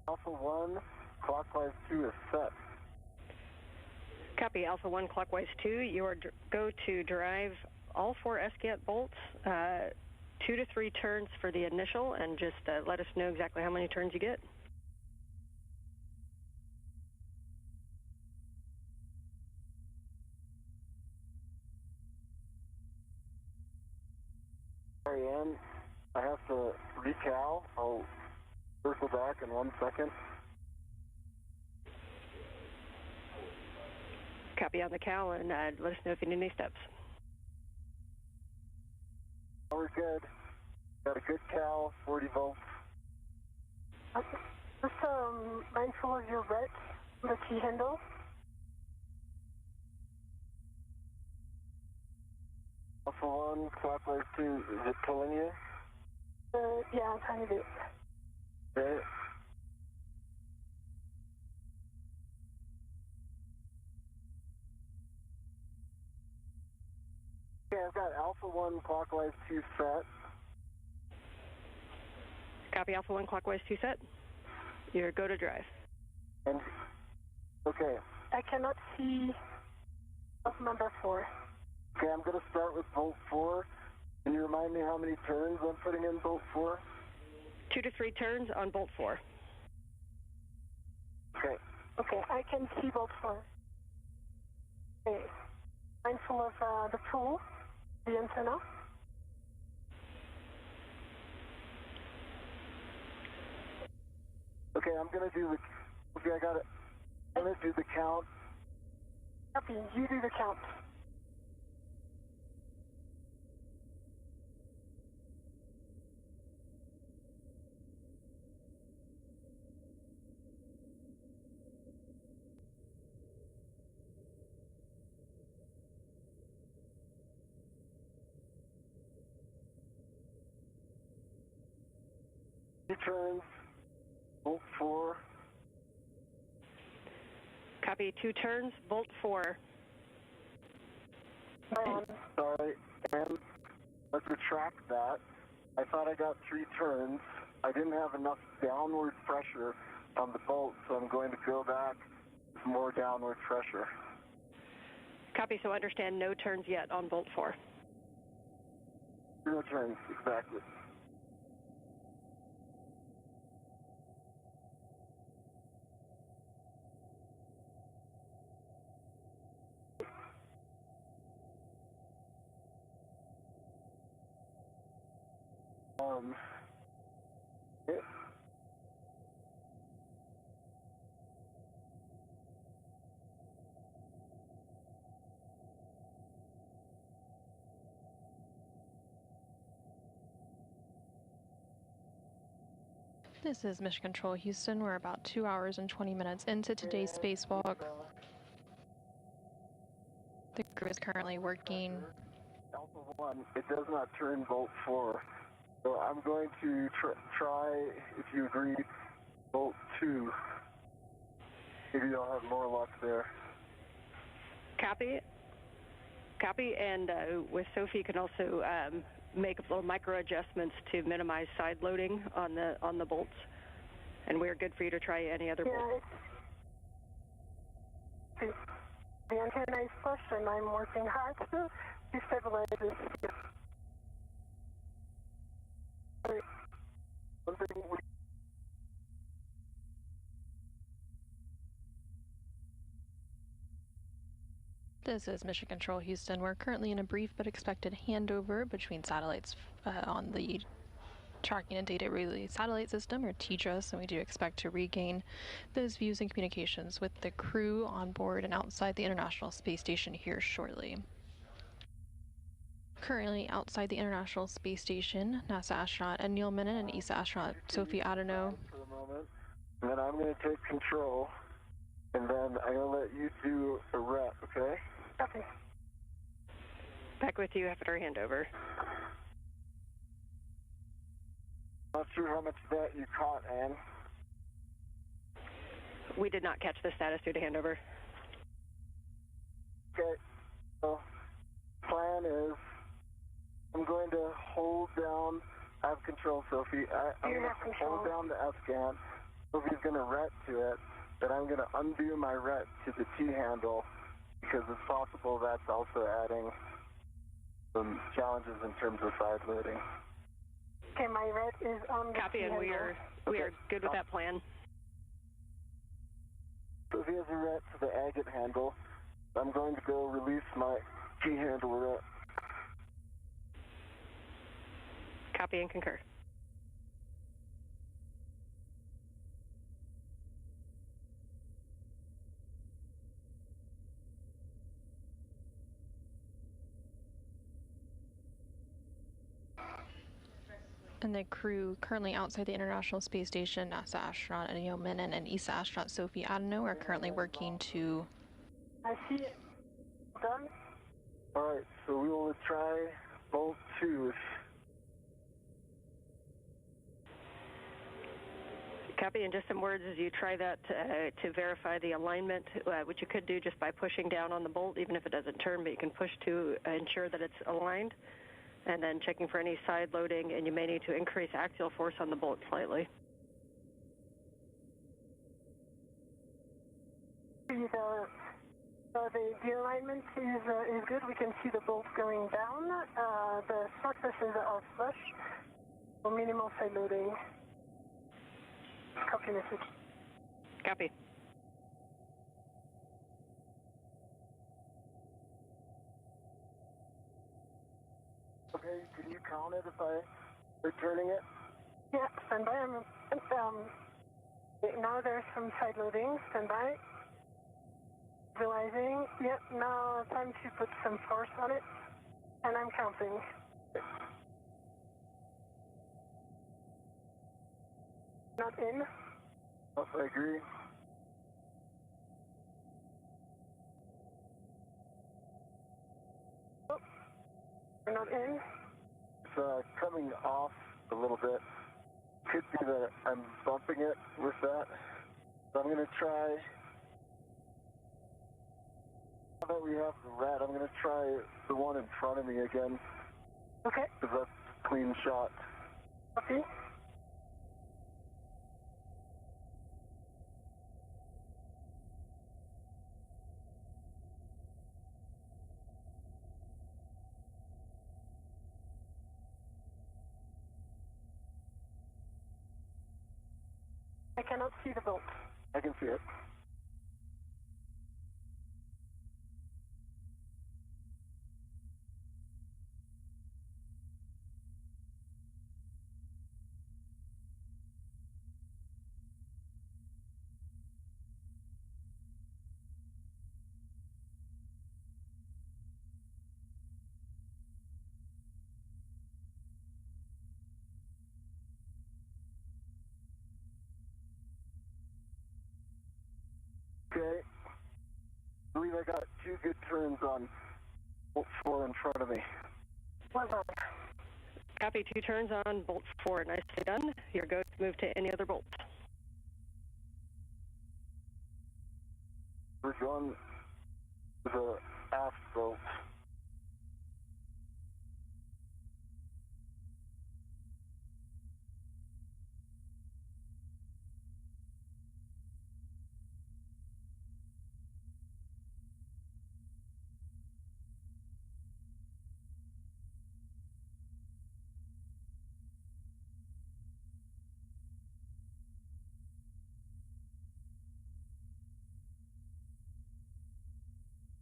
Alpha 1, clockwise 2 is set. Copy, Alpha 1 clockwise 2. You are go to drive all 4 SCAT bolts, 2 to 3 turns for the initial, and just let us know exactly how many turns you get. Marianne, I have to recal. I'll circle back in 1 second. Copy on the cal, and let us know if you need any steps. We're good. Got a good cal, 40 volts. Okay. Just mindful of your ret, the key handle. Alpha 1, clockwise 2, is it pulling you? Yeah, a tiny bit. Okay. Okay, I've got Alpha 1 clockwise 2 set. Copy, Alpha 1 clockwise 2 set. You're go to drive. And, okay. I cannot see number 4. Okay, I'm going to start with bolt 4. Can you remind me how many turns I'm putting in bolt 4? 2 to 3 turns on bolt 4. Okay. Okay, I can see bolt 4. Okay. Mindful of the tool, the antenna. Okay, I'm going to do the... Okay, I got it. I'm going to do the count. Copy, you do the count. Turns, bolt 4. Copy, 2 turns, bolt 4. Sorry, and let's retract that. I thought I got 3 turns. I didn't have enough downward pressure on the bolt, so I'm going to go back with more downward pressure. Copy, so understand no turns yet on bolt 4. No turns, exactly. Yeah. This is Mission Control Houston. We're about 2 hours and 20 minutes into today's spacewalk. The crew is currently working. Alpha 1, it does not turn bolt 4. So I'm going to try, if you agree, bolt 2. Maybe you'll have more luck there. Copy. Copy, and with Sophie, you can also make little micro adjustments to minimize side loading on the bolts. And we're good for you to try any other bolt. The antenna is flush, and I'm working hard to stabilize it. This is Mission Control Houston. We're currently in a brief but expected handover between satellites on the Tracking and Data Relay Satellite System, or TDRS, and we do expect to regain those views and communications with the crew on board and outside the International Space Station here shortly. Currently outside the International Space Station, NASA astronaut Ed Neilman and ESA astronaut Sophie Adano. For the moment, and then I'm going to take control, and then I'm going to let you do a rep, okay? Okay. Back with you after our handover. Not sure how much of that you caught, Ann. We did not catch the status due to handover. Okay, so plan is I'm going to hold down, I have control, Sophie. I'm going to hold down the F-scan. Sophie's going to ret to it, then I'm going to undo my ret to the T-handle, because it's possible that's also adding some challenges in terms of side loading. Okay, my red is on the Copy, and we are good with that plan. So here's a ret to the agate handle. I'm going to go release my key handle ret. Copy and concur. And the crew currently outside the International Space Station, NASA astronaut Anil Menon and ESA astronaut Sophie Adano are currently working to... I see it. Done. All right, so we will try bolt 2. Copy, and just some words as you try that to verify the alignment, which you could do just by pushing down on the bolt, even if it doesn't turn, but you can push to ensure that it's aligned, and then checking for any side loading, and you may need to increase axial force on the bolt slightly. The alignment is good. We can see the bolt going down. The surfaces are flush, so minimal side loading. Copy message. Copy. Okay, can you count it if I returning it? Yeah, stand by. Now there's some side loading. Stand by. Visualizing. Yep, now time to put some force on it. And I'm counting. Not in. Oh, I agree. Oh, we're not in. It's coming off a little bit. Could be that I'm bumping it with that. So I'm going to try. Now that we have the red, I'm going to try the one in front of me again. Okay. Because that's a clean shot. Okay. I cannot see the bolt. I can see it. Okay. I believe I got 2 good turns on bolt 4 in front of me. Well done. Copy, 2 turns on bolt 4. Nicely done. You're go to move to any other bolt. We're going to the aft bolt.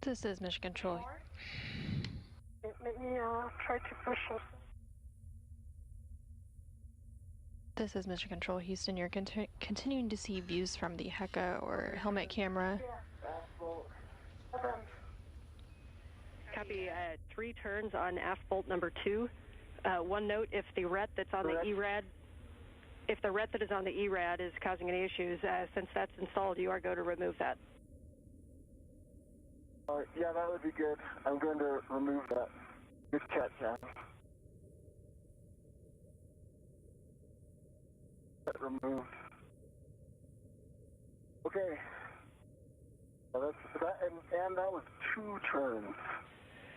This is Mission Control. Let me try to push it. This is Mission Control Houston. You're continuing to see views from the HECA or helmet camera. Copy, 3 turns on aft bolt number 2. One note, if the ret that's on the ERAD, if the ret that is on the ERAD is causing any issues, since that's installed, you are going to remove that. Yeah, that would be good. I'm going to remove that. Good catch, John. That removed. Okay. Well, and that was 2 turns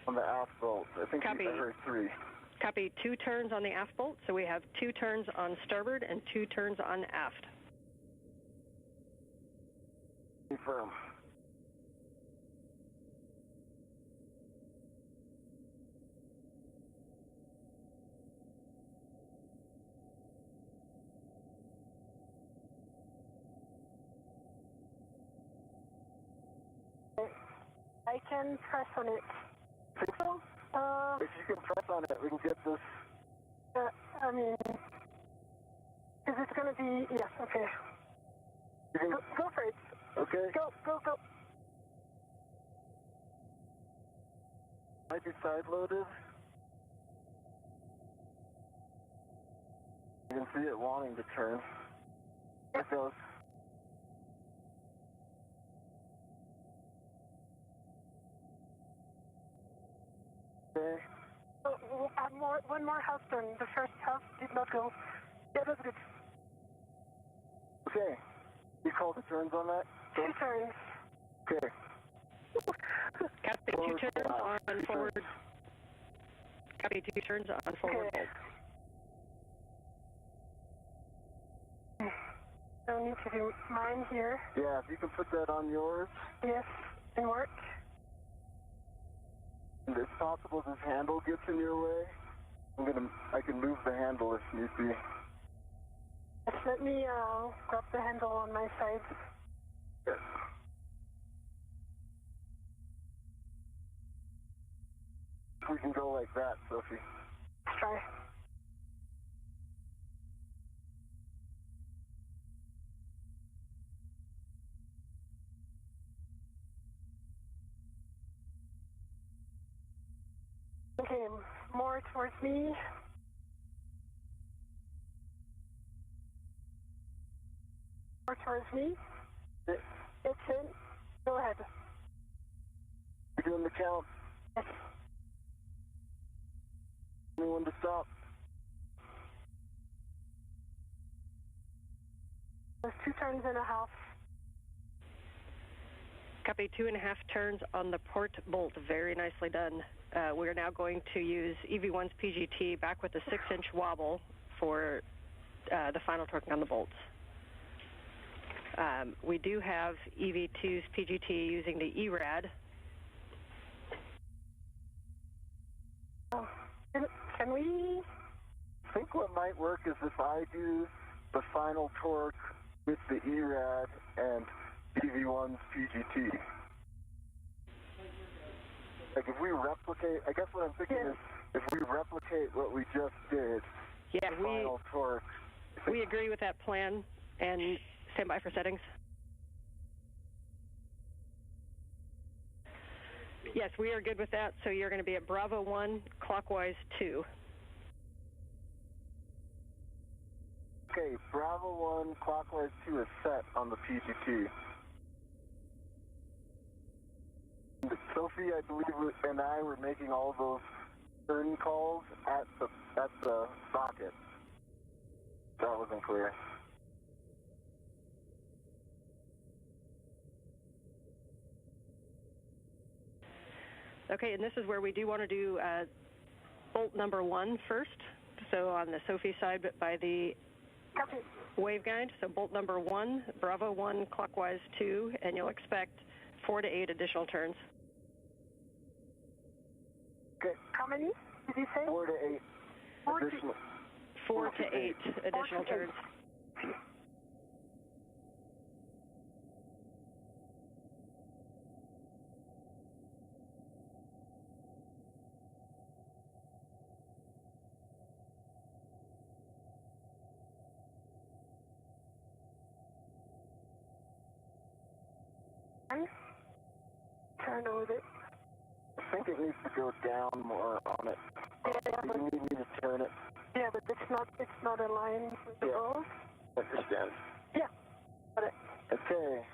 on the aft bolt. I think I heard 3. Copy, 2 turns on the aft bolt, so we have 2 turns on starboard and 2 turns on aft. Confirm. I can press on it. Think so? If you can press on it, we can get this. I mean, is it going to be, yes, okay. Go for it. Okay. Go. Might be side-loaded. You can see it wanting to turn. It goes. Okay. One more half turn. The first half did not go. Yeah, that's good. Okay. You called the turns on that? 2 turns. Okay. Copy, 2 turns on forward. Copy, 2 turns on forward. Okay. I need to do mine here. Yeah, if you can put that on yours. Yes, and work. And if possible, this handle gets in your way. I can move the handle if need be. Just let me grab the handle on my side. Yes. We can go like that, Sophie. Let's try. Okay, more towards me. More towards me. It's in. Go ahead. You're doing the count. Yes. Anyone to stop? There's 2 turns and a half. Copy, 2.5 turns on the port bolt. Very nicely done. We are now going to use EV1's PGT back with a 6-inch wobble for the final torquing on the bolts. We do have EV2's PGT using the ERAD. Can we? I think what might work is if I do the final torque with the ERAD and EV1's PGT. Like if we replicate, I guess what I'm thinking is if we replicate what we just did, yeah, final torque. We agree with that plan and stand by for settings. Yes, we are good with that, so you're going to be at Bravo 1, clockwise 2. Okay, Bravo 1, clockwise 2 is set on the PGT. Sophie, I believe, and I were making all those turn calls at the socket. That wasn't clear. Okay, and this is where we do want to do bolt number 1 first. So on the Sophie side, but by the waveguide. So bolt number 1, Bravo 1, clockwise 2, and you'll expect 4 to 8 additional turns. Okay. How many did you say? 4 to 8 additional. 4 to 8 additional turns. Turn with it. I think it needs to go down more on it. Yeah, you need me to turn it. Yeah, but it's not aligned with the bow. Understand. Yeah. Got it. Okay.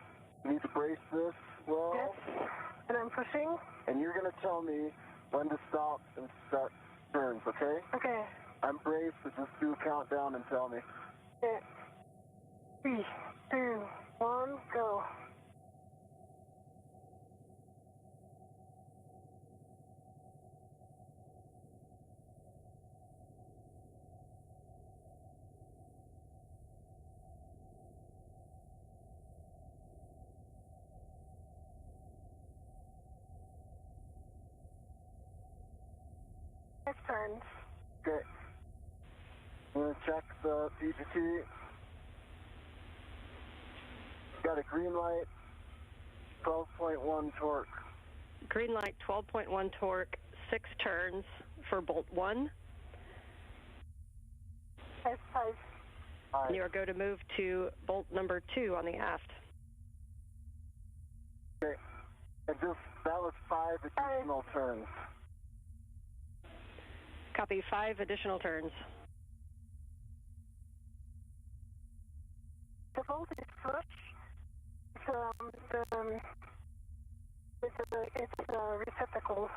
You need to brace this well. Yes. And I'm pushing. And you're going to tell me when to stop and start turns, okay? Okay. I'm braced, so just do a countdown and tell me. Okay. 3, 2, 1, go. Turns. Okay. I'm going to check the PGT. Got a green light, 12.1 torque. green light 12.1 torque, 6 turns for bolt 1. S5. And you are going to move to bolt number 2 on the aft. Okay. And that was 5 additional turns. Copy, 5 additional turns. The bolt is flush. It's a receptacle.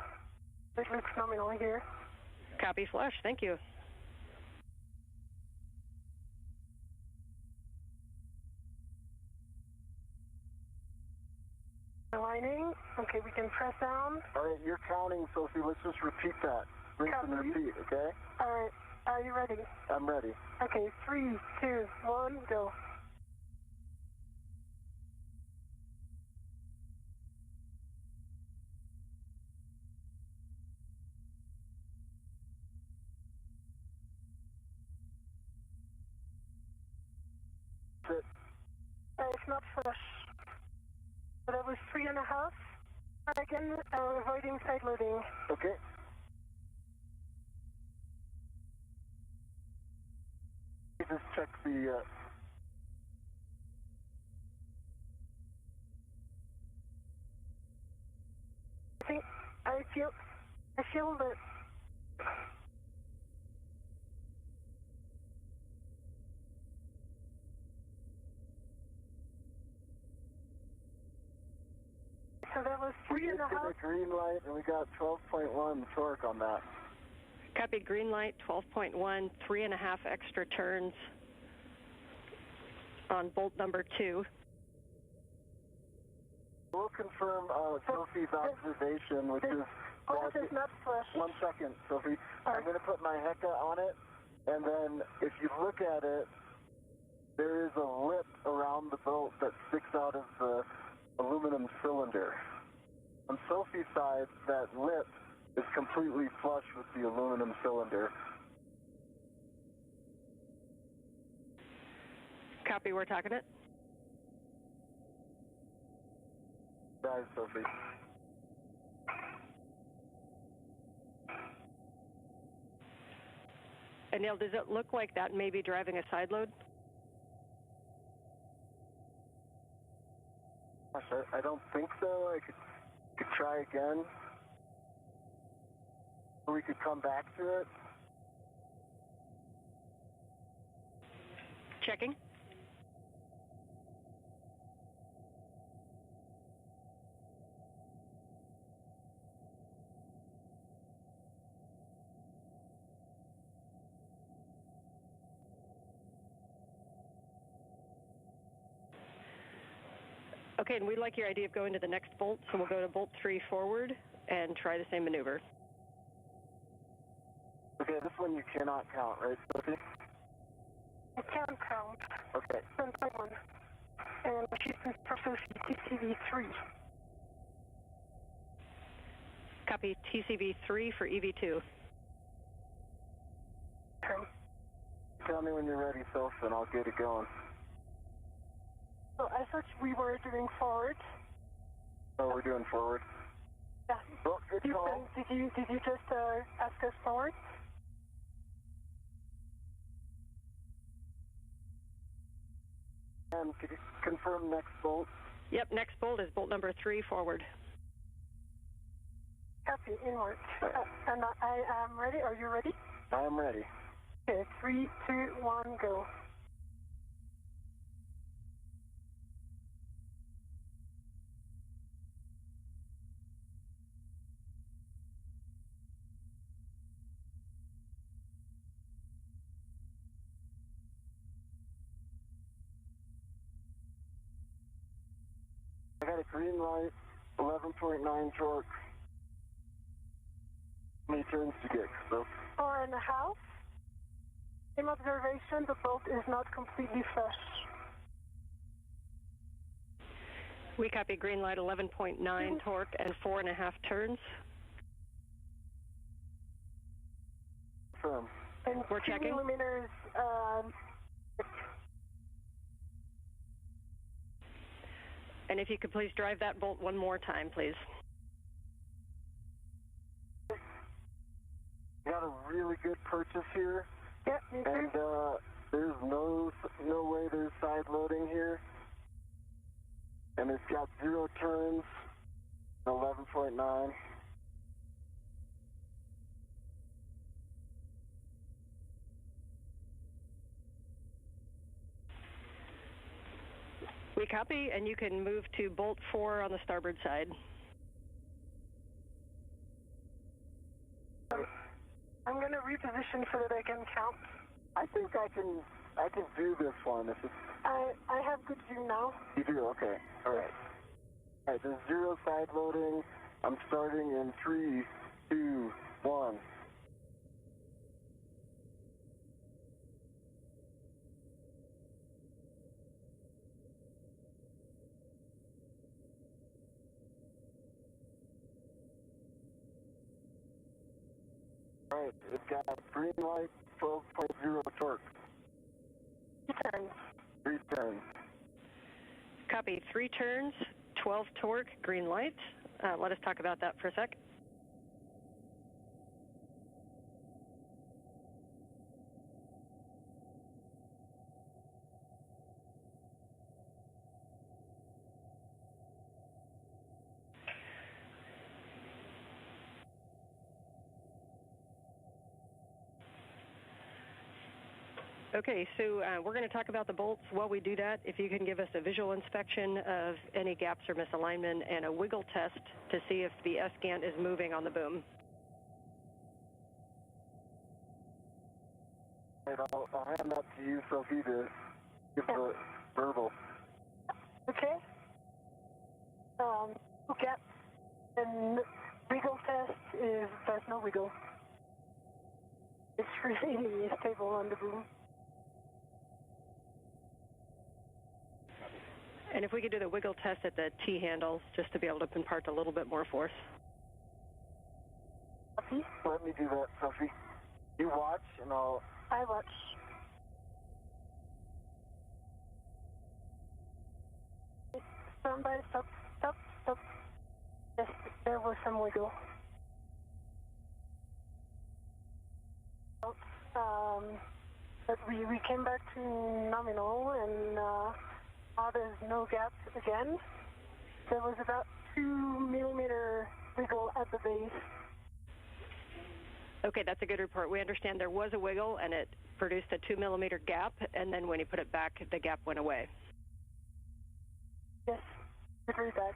It looks nominal here. Copy, flush. Thank you. Aligning. Okay, we can press down. All right, you're counting, Sophie. Let's just repeat that. Rinse and repeat, okay? All right. Are you ready? I'm ready. Okay, 3, 2, 1, go. It's not flush. So that was 3.5. And again, avoiding side loading. Okay. Just check the. I feel that. So that was 3.5. The green light, and we got 12.1 torque on that. Copy, green light 12.1, 3.5 extra turns on bolt number 2. We'll confirm Sophie's observation, which is. Bolt is not flush. 1 second, Sophie. I'm going to put my Hecka on it, and then if you look at it, there is a lip around the bolt that sticks out of the aluminum cylinder. On Sophie's side, that lip is completely flush with the aluminum cylinder. Copy, we're talking it. Guys, Sophie. And Neil, does it look like that may be driving a side load? I don't think so. I could try again. Or we could come back to it. Checking. Okay, and we like your idea of going to the next bolt, so we'll go to bolt 3 forward and try the same maneuver. Okay, this one you cannot count, right, Sophie? I can count. Okay. 10.1. And she's for Sophie, TCV3. Copy, TCV3 for EV2. Okay. Tell me when you're ready, Soph, and I'll get it going. So I thought we were doing forward. Oh, we're doing forward? Yeah. Well, good call. Did you just ask us forward? And could you confirm next bolt? Yep, next bolt is bolt number 3 forward. Copy, inward. And I am ready. Are you ready? I am ready. Okay, 3, 2, 1, go. I got a green light, 11.9 torque. How many turns to get, so? 4.5. In observation, the bolt is not completely flush. We copy green light 11.9 torque and 4.5 turns. Confirm. And we're checking. Millimeters, and if you could please drive that bolt one more time, please. really good purchase here. Yep, me too. And there's no way there's side loading here. And it's got 0 turns, 11.9. We copy, and you can move to bolt 4 on the starboard side. I'm going to reposition so that I can count. I think I can do this one. If it's... I have good view now. You do? Okay. All right. All right, there's 0 side loading. I'm starting in 3, 2, 1. All right, it's got green light, 12.0 torque. 3 turns. 3 turns. Copy. 3 turns, 12 torque, green light. Let us talk about that for a sec. Okay, so we're going to talk about the bolts. While we do that, if you can give us a visual inspection of any gaps or misalignment and a wiggle test to see if the S-gant is moving on the boom. Right, I'll hand that to you, Sophie, to give the verbal. Okay. Okay. And wiggle test is there's no wiggle. It's really stable on the boom. And if we could do the wiggle test at the T-handles, just to be able to impart a little bit more force. Sophie? Let me do that, Sophie. You watch, and I watch. Stand by, stop. Yes, there was some wiggle. But we came back to nominal, and now there's no gap again. There was about 2 millimeter wiggle at the base. Okay, that's a good report. We understand there was a wiggle, and it produced a 2 millimeter gap, and then when you put it back, the gap went away. Yes, degree back.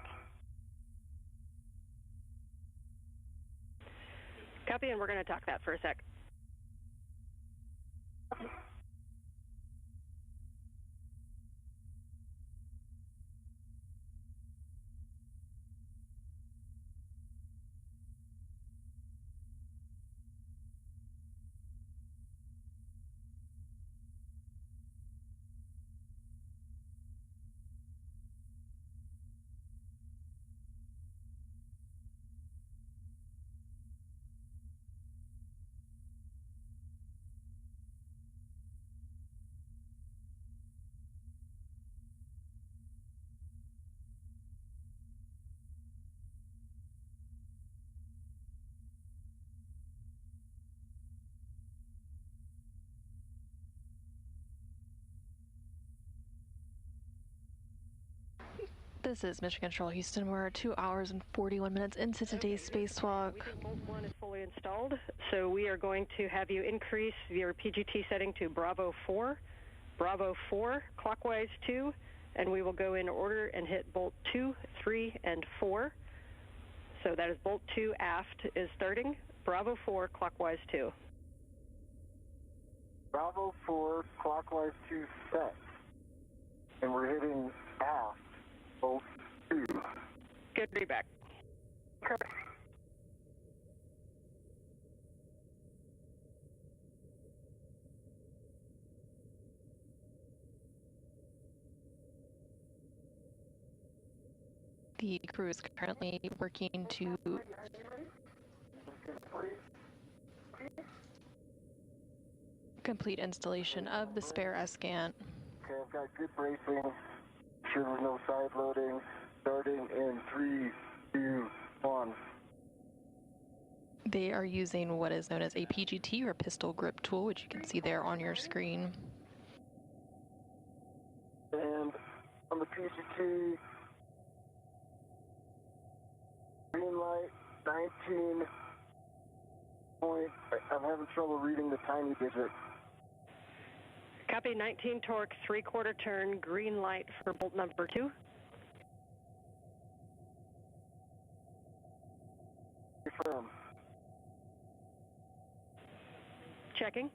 Copy, and we're going to talk that for a sec. This is Mission Control Houston. We're 2 hours and 41 minutes into today's spacewalk. Bolt 1 is fully installed, so we are going to have you increase your PGT setting to Bravo 4, clockwise 2, and we will go in order and hit Bolt 2, 3, and 4. So that is Bolt 2 aft is starting, Bravo 4, clockwise 2. Bravo 4, clockwise 2 set. And we're hitting aft. Bolt 2. Good feedback. The crew is currently working to complete installation of the spare S-gant. Okay, I've got good bracing. Sure there's no side loading. Starting in 3, 2, 1. They are using what is known as a PGT, or pistol grip tool, which you can see there on your screen. And on the PGT, green light, 19 point. I'm having trouble reading the tiny digit. Copy, 19 torque, 3/4 turn, green light for bolt number 2. Confirm. Checking.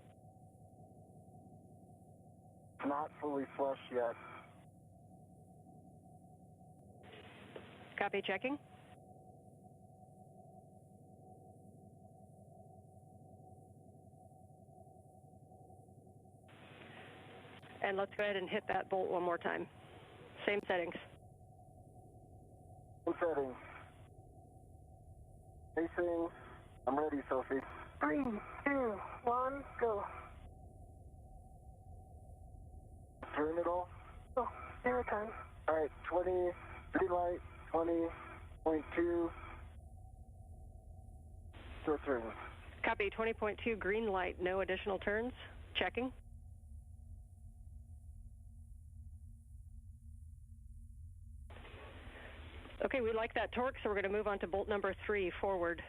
Not fully flush yet. Copy, checking. And let's go ahead and hit that bolt one more time. Same settings. Same settings. Facing. I'm ready, Sophie. 3, 2, 1, go. Turn it off. Oh, 0 time. All right, 20, green light, 20.2. Short turn. Copy, 20.2, green light, no additional turns. Checking. Okay, we like that torque, so we're going to move on to bolt number 3, forward.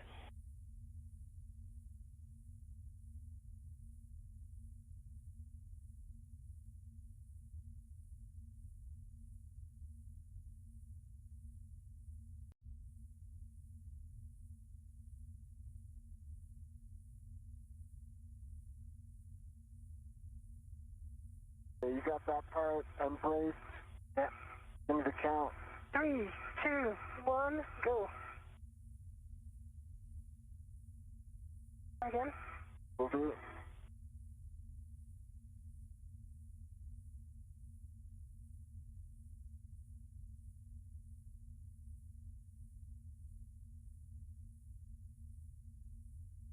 You got that part embraced. Yep. Give me the count. 3, 2, 1, go. Again. Will do.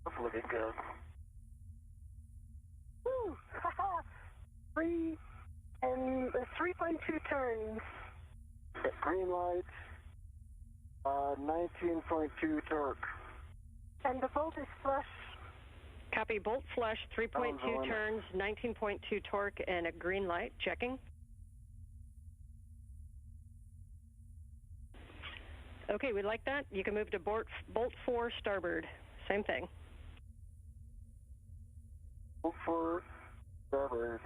That's looking good. Woo! Haha! 3 and 3.2 turns. Green light, 19.2 torque. And the bolt is flush. Copy, bolt flush, 3.2 turns, 19.2 torque, and a green light. Checking. Okay, we like that. You can move to bolt 4, starboard. Same thing. Bolt 4, starboard.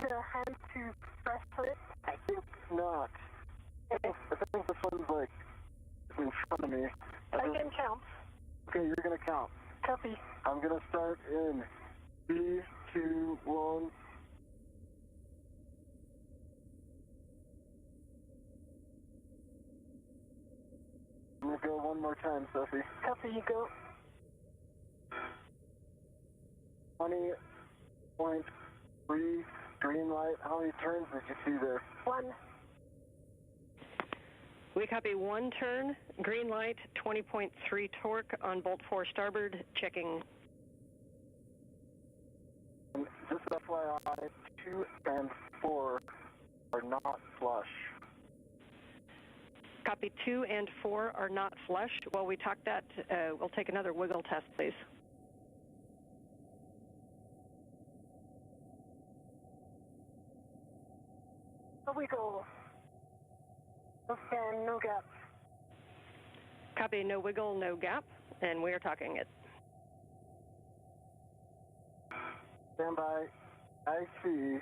Get a hand to press it? I think not. Okay. I think this one's like in front of me. I can count. Okay, you're gonna count. Copy. I'm gonna start in 3, 2, 1. I'm gonna go one more time, Sophie. Copy, you go. 20.3. Green light. How many turns did you see there? 1. We copy 1 turn, green light, 20.3 torque on bolt 4 starboard, checking. And just FYI, 2 and 4 are not flush. Copy, 2 and 4 are not flush. While we talk that, we'll take another wiggle test, please. Wiggle. Okay, no gap. Copy, no wiggle, no gap, and we are talking it. Stand by. I see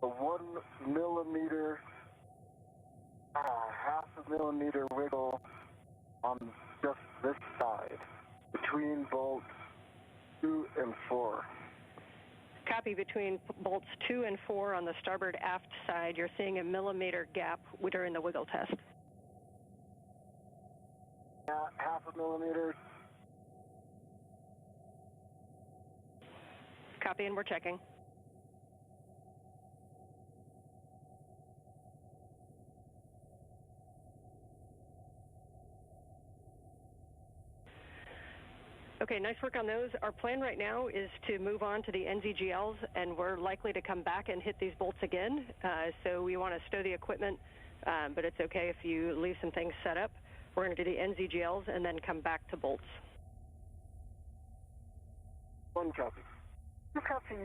a 1 millimeter, half a millimeter wiggle on just this side between bolts 2 and 4. Copy, between bolts 2 and 4 on the starboard aft side, you're seeing a millimeter gap during the wiggle test. Yeah, half a millimeter. Copy, and we're checking. Okay, nice work on those. Our plan right now is to move on to the NZGLs, and we're likely to come back and hit these bolts again. So we want to stow the equipment, but it's okay if you leave some things set up. We're going to do the NZGLs and then come back to bolts. 1 copy. 2 copies.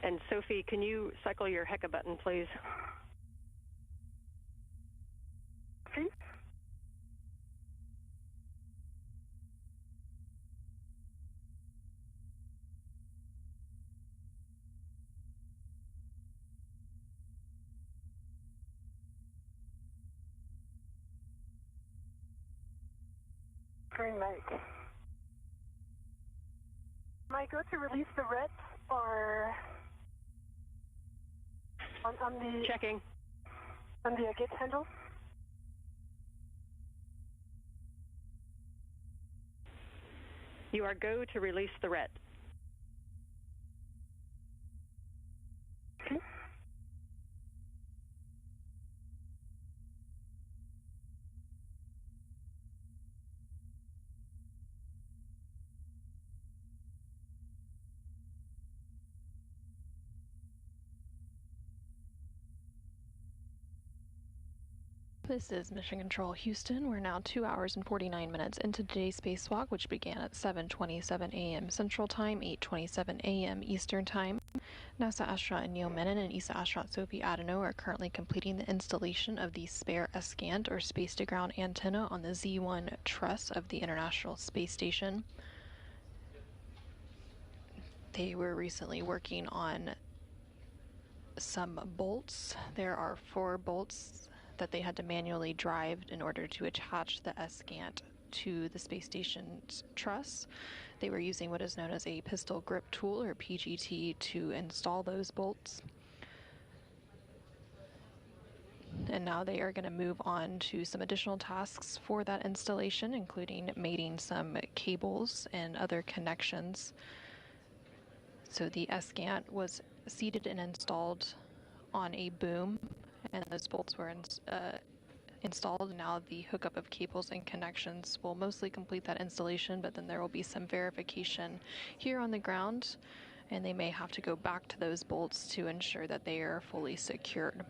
And Sophie, can you cycle your HECA button, please? Please? Green light. Am I go to release the red or on the checking on the gate handle? You are go to release the red. Okay. This is Mission Control Houston. We're now 2 hours and 49 minutes into today's spacewalk, which began at 7:27 a.m. Central Time, 8:27 a.m. Eastern Time. NASA astronaut Neil Menon and ESA astronaut Sophie Adano are currently completing the installation of the spare SCANT, or space-to-ground antenna, on the Z1 truss of the International Space Station. They were recently working on some bolts. There are 4 bolts that they had to manually drive in order to attach the SCANT to the space station's truss. They were using what is known as a pistol grip tool, or PGT, to install those bolts. And now they are going to move on to some additional tasks for that installation, including mating some cables and other connections. So the SCANT was seated and installed on a boom, and those bolts were installed. Now the hookup of cables and connections will mostly complete that installation, but then there will be some verification here on the ground, and they may have to go back to those bolts to ensure that they are fully secured.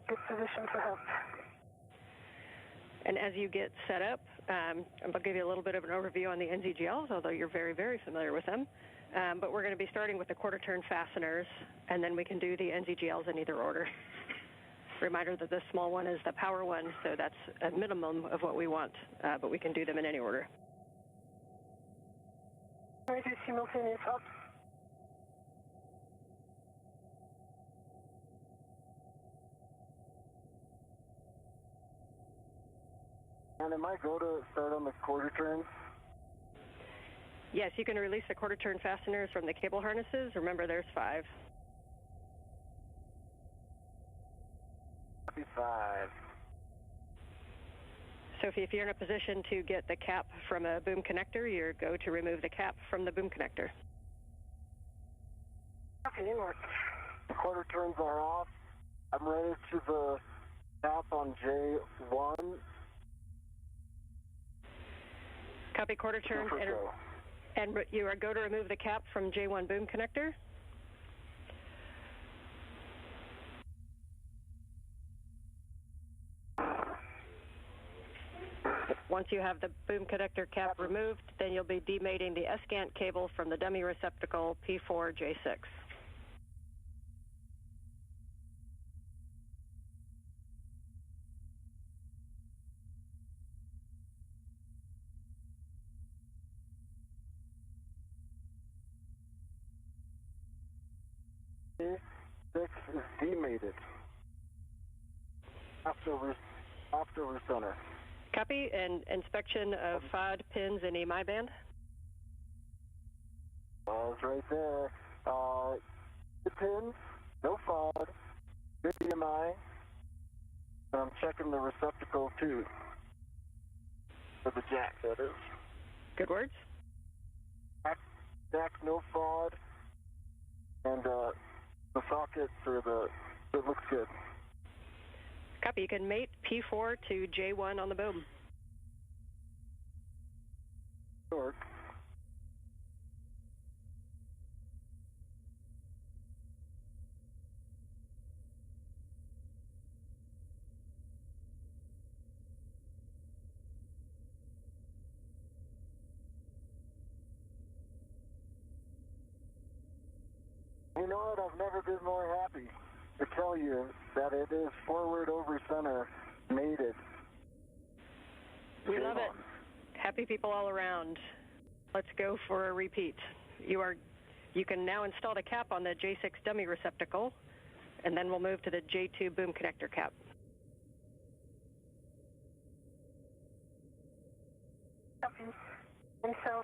Good position for help. And as you get set up, I'll give you a little bit of an overview on the NZGLs, although you're very, very familiar with them. But we're going to be starting with the quarter-turn fasteners, and then we can do the NZGLs in either order. Reminder that this small one is the power one, so that's a minimum of what we want, but we can do them in any order. Can we do simultaneous up? And am I go to start on the quarter turns? Yes, you can release the quarter-turn fasteners from the cable harnesses. Remember, there's 5. Copy 5. Sophie, if you're in a position to get the cap from a boom connector, you go to remove the cap from the boom connector. Okay, inward. The quarter turns are off. I'm ready to the cap on J1. Copy quarter turns, and you are go to remove the cap from J1 boom connector. Once you have the boom connector cap removed, then you'll be demating the SCANT cable from the dummy receptacle P4J6. P6 is demated after center. Copy, and inspection of FOD pins in EMI band. It's right there. The pins, no FOD, good EMI. And I'm checking the receptacle too. For the jack, that is. Good words. Jack, no FOD. And the sockets it looks good. Copy. You can mate P4 to J1 on the boom. Sure. You know what? I've never been more happy to tell you that it is forward over center mated. We love it. Happy people all around. Let's go for a repeat. You can now install the cap on the J6 dummy receptacle, and then we'll move to the J2 boom connector cap. Copy. And so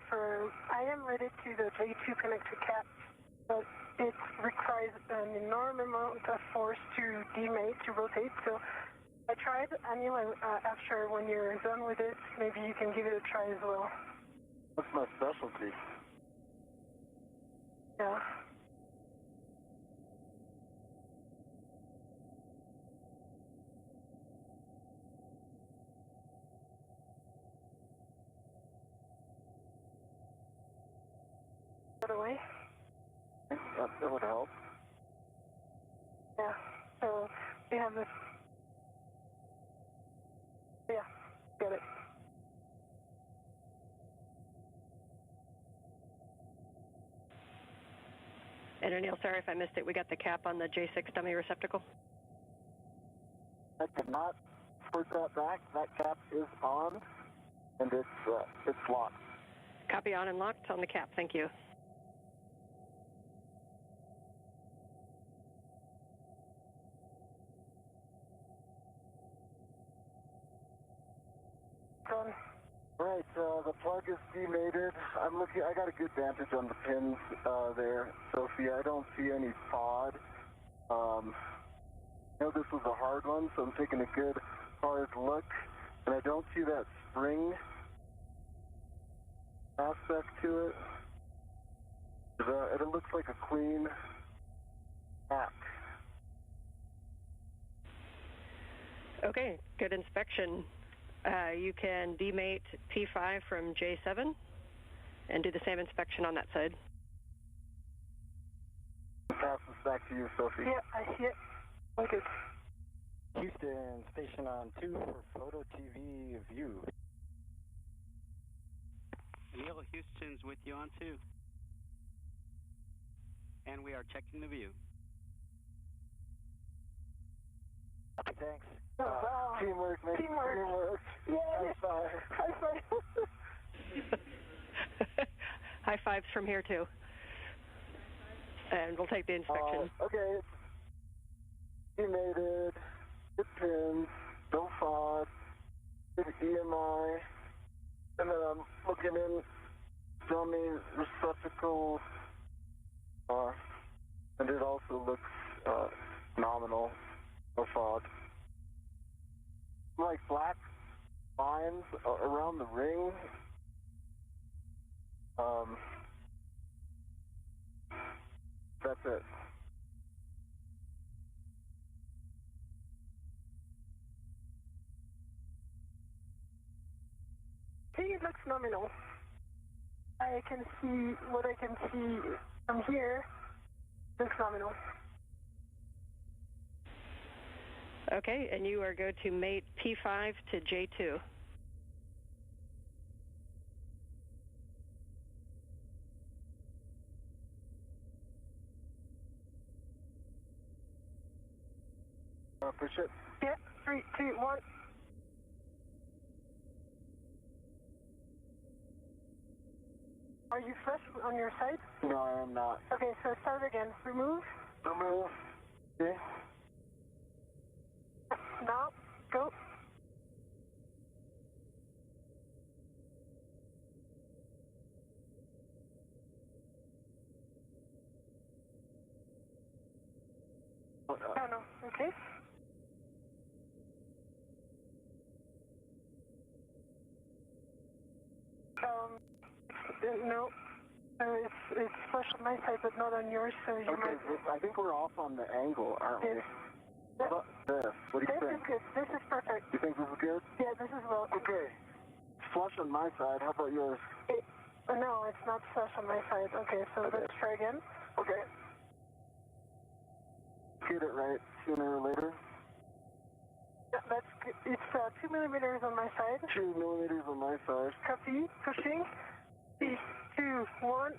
I am ready to the J2 connector cap, but it requires an enormous amount of force to demate, to rotate. So I tried. Anyway, after when you're done with it, maybe you can give it a try as well. That's my specialty. Yeah. Put away. That would help. Yeah. So we have this. Yeah. Got it. And O'Neill, sorry if I missed it. We got the cap on the J6 dummy receptacle. I cannot put that back. That cap is on, and it's locked. Copy on and locked on the cap. Thank you. Done. Right, the plug is demated. I got a good vantage on the pins there, Sophie. I don't see any FOD. I know this was a hard one, so I'm taking a good hard look, and I don't see that spring aspect to it. It looks like a clean app. Okay, good inspection. You can demate P5 from J7 and do the same inspection on that side. Pass this back to you, Sophie. Yeah, I see it. Okay. Houston, station on 2 for photo TV view. Neil, Houston's with you on 2. And we are checking the view. Thanks. Teamwork, mate. Teamwork. Yeah. High five. High five. High fives from here, too. And we'll take the inspection. Okay. Demated, good pins, no FOD, good EMI, and then I'm looking in dummy receptacle, and it also looks nominal, no FOD. Like black lines around the ring. That's it. I think it looks nominal. I can see what I can see from here. Looks nominal. Okay, and you are going to mate P5 to J2. Push it. Yeah, 3, 2, 1. Are you fresh on your side? No, I am not. Okay, so start again. Remove. Remove. Okay. Now, go. No, okay. No. It's flush on my side, but not on yours, so you might... I think we're off on the angle, aren't we? What about this? What do you think? This is good. This is perfect. You think this is good? Yeah, this is well. Okay. It's flush on my side. How about yours? No, it's not flush on my side. Okay, so let's try again. Okay. Get it right sooner or later. Yeah, that's good. It's 2 millimeters on my side. 2 millimeters on my side. Copy. Pushing. 3, 2, 1.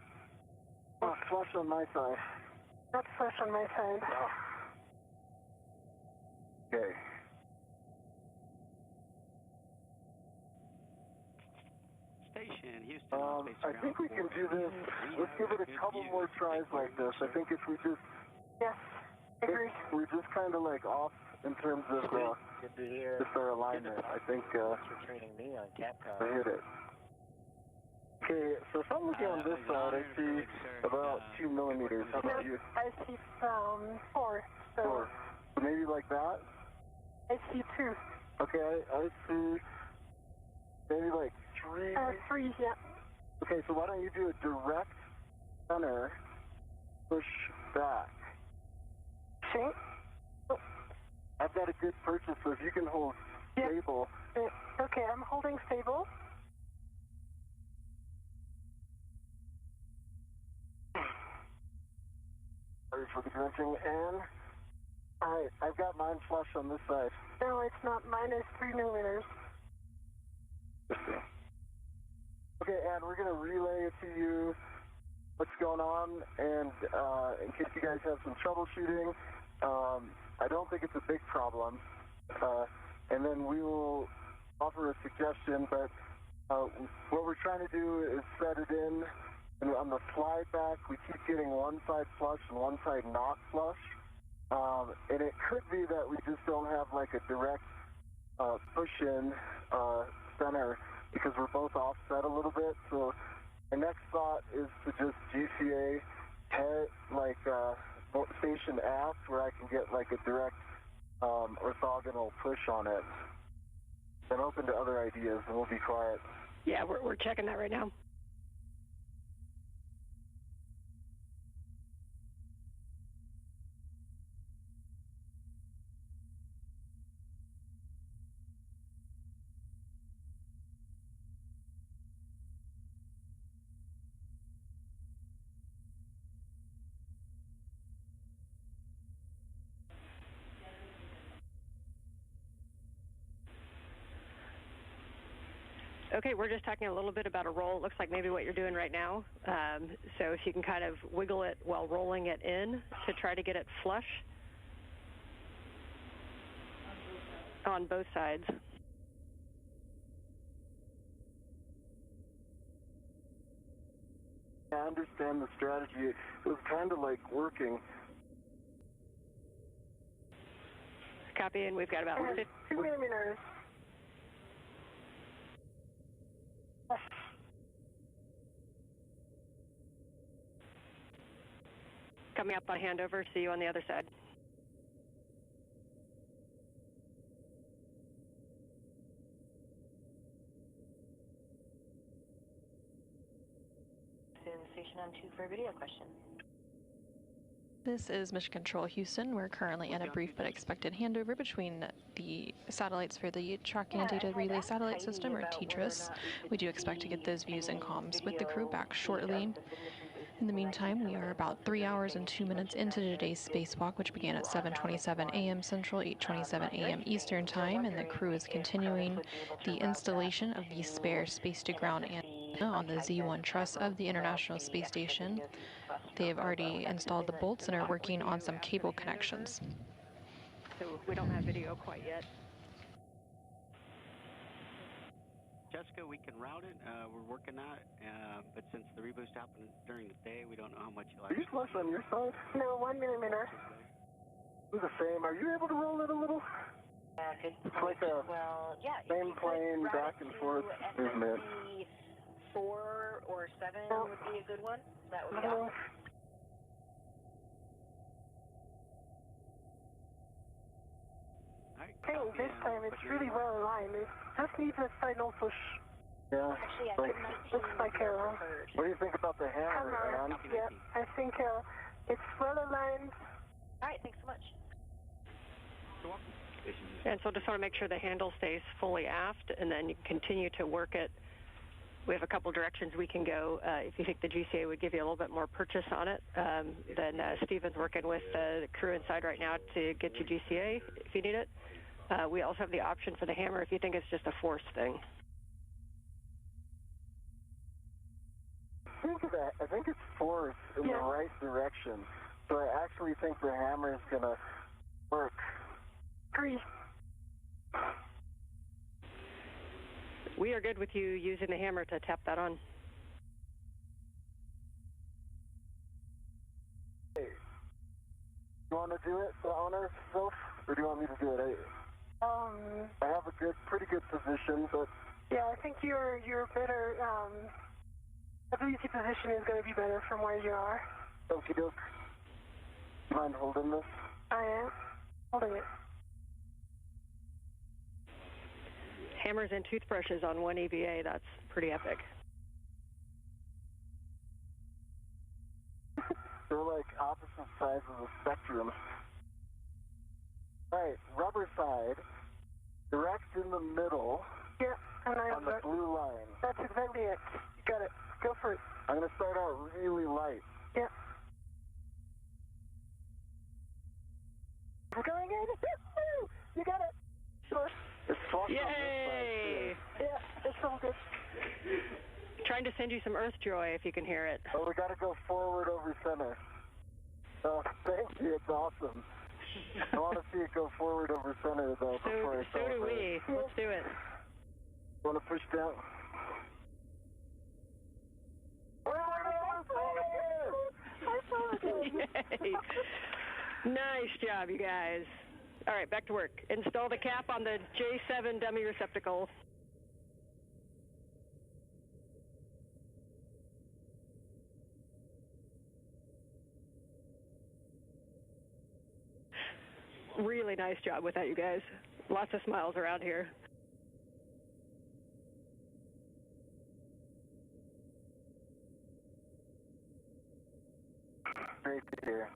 Oh, flush on my side. Not flush on my side. Oh. Okay. Station, Houston. I think we can do this. Let's give it a couple more tries like this. I think if we just... Yes, agree. We're just kind of like off in terms of Good to hear. just our alignment. I think Thanks for training me on Capcom. I hit it. Okay, so if I'm looking on this side, I see about 2 millimeters. How about you? I see 4. So 4. So maybe like that? I see 2. Okay, I see maybe like 3. 3, yeah. Okay, so why don't you do a direct center, push back. See? I've got a good purchase, so if you can hold stable. Okay, I'm holding stable. Sorry for the drenching, and alright, I've got mine flush on this side. No, it's not. Mine is 3 millimeters. Okay, and we're going to relay it to you what's going on, and in case you guys have some troubleshooting, I don't think it's a big problem, and then we will offer a suggestion, but what we're trying to do is set it in, and on the slide back, we keep getting one side flush and one side not flush, and it could be that we just don't have like a direct push-in center, because we're both offset a little bit. So my next thought is to just GCA head like station aft, where I can get like a direct orthogonal push on it. I'm open to other ideas, and we'll be quiet. Yeah, we're checking that right now. Okay, we're just talking a little bit about a roll. It looks like maybe what you're doing right now. So if you can kind of wiggle it while rolling it in to try to get it flush on both sides. I understand the strategy. It was kind of like working. Copy, and we've got about 2 millimeters. Coming up on handover, see you on the other side. Station on 2 for a video question. This is Mission Control Houston. We're currently in a brief but expected handover between the satellites for the Tracking and Data Relay Satellite System, or TDRS. We do expect to get those views and comms with the crew back shortly. In the meantime, we are about 3 hours and 2 minutes into today's spacewalk, which began at 7:27 a.m. Central, 8:27 a.m. Eastern Time, and the crew is continuing the installation of the spare space-to-ground antenna on the Z1 truss of the International Space Station. They have already installed the bolts and are working on some cable connections. So we don't have video quite yet. Jessica, we can route it. We're working on it, but since the reboost happened during the day, we don't know how much you'll Are you flush on your side? No, 1 millimeter. It's the same. Are you able to roll it a little? Good It's like a same plane back and forth movement. 4 or 7 would be a good one. That would be awesome. Hey, this time it's really well aligned. It just needs a final push. Yeah. Actually, like, looks like What do you think about the hammer, man? Yeah, I think it's well aligned. All right, thanks so much. And so just want to make sure the handle stays fully aft, and then you can continue to work it. We have a couple directions we can go. If you think the GCA would give you a little bit more purchase on it, then Stephen's working with the crew inside right now to get you GCA if you need it. We also have the option for the hammer if you think it's just a force thing. I think it's force in the right direction. So I actually think the hammer is going to work. Agree. We are good with you using the hammer to tap that on. Hey, you want to do it, the honor self, or do you want me to do it? I have a pretty good position, but yeah, I think you're better. WC position is going to be better from where you are. Okie doke. Mind holding this? I am holding it. Hammers and toothbrushes on one EVA, that's pretty epic. They're like opposite sides of the spectrum. All right, rubber side, direct in the middle. Yeah, and on the blue line. That's exactly it. You got it. Go for it. I'm going to start out really light. Yeah. We're going in. You got it. Sure. It's fun. Yay! Yeah, it's so good. Trying to send you some Earth joy if you can hear it. Oh, we got to go forward over center. Oh, thank you. It's awesome. I want to see it go forward over center, though, before I So do we. Let's do it. Want to push down? Yay. Nice job, you guys. All right, back to work. Install the cap on the J7 dummy receptacle. Really nice job with that, you guys. Lots of smiles around here. Great to hear.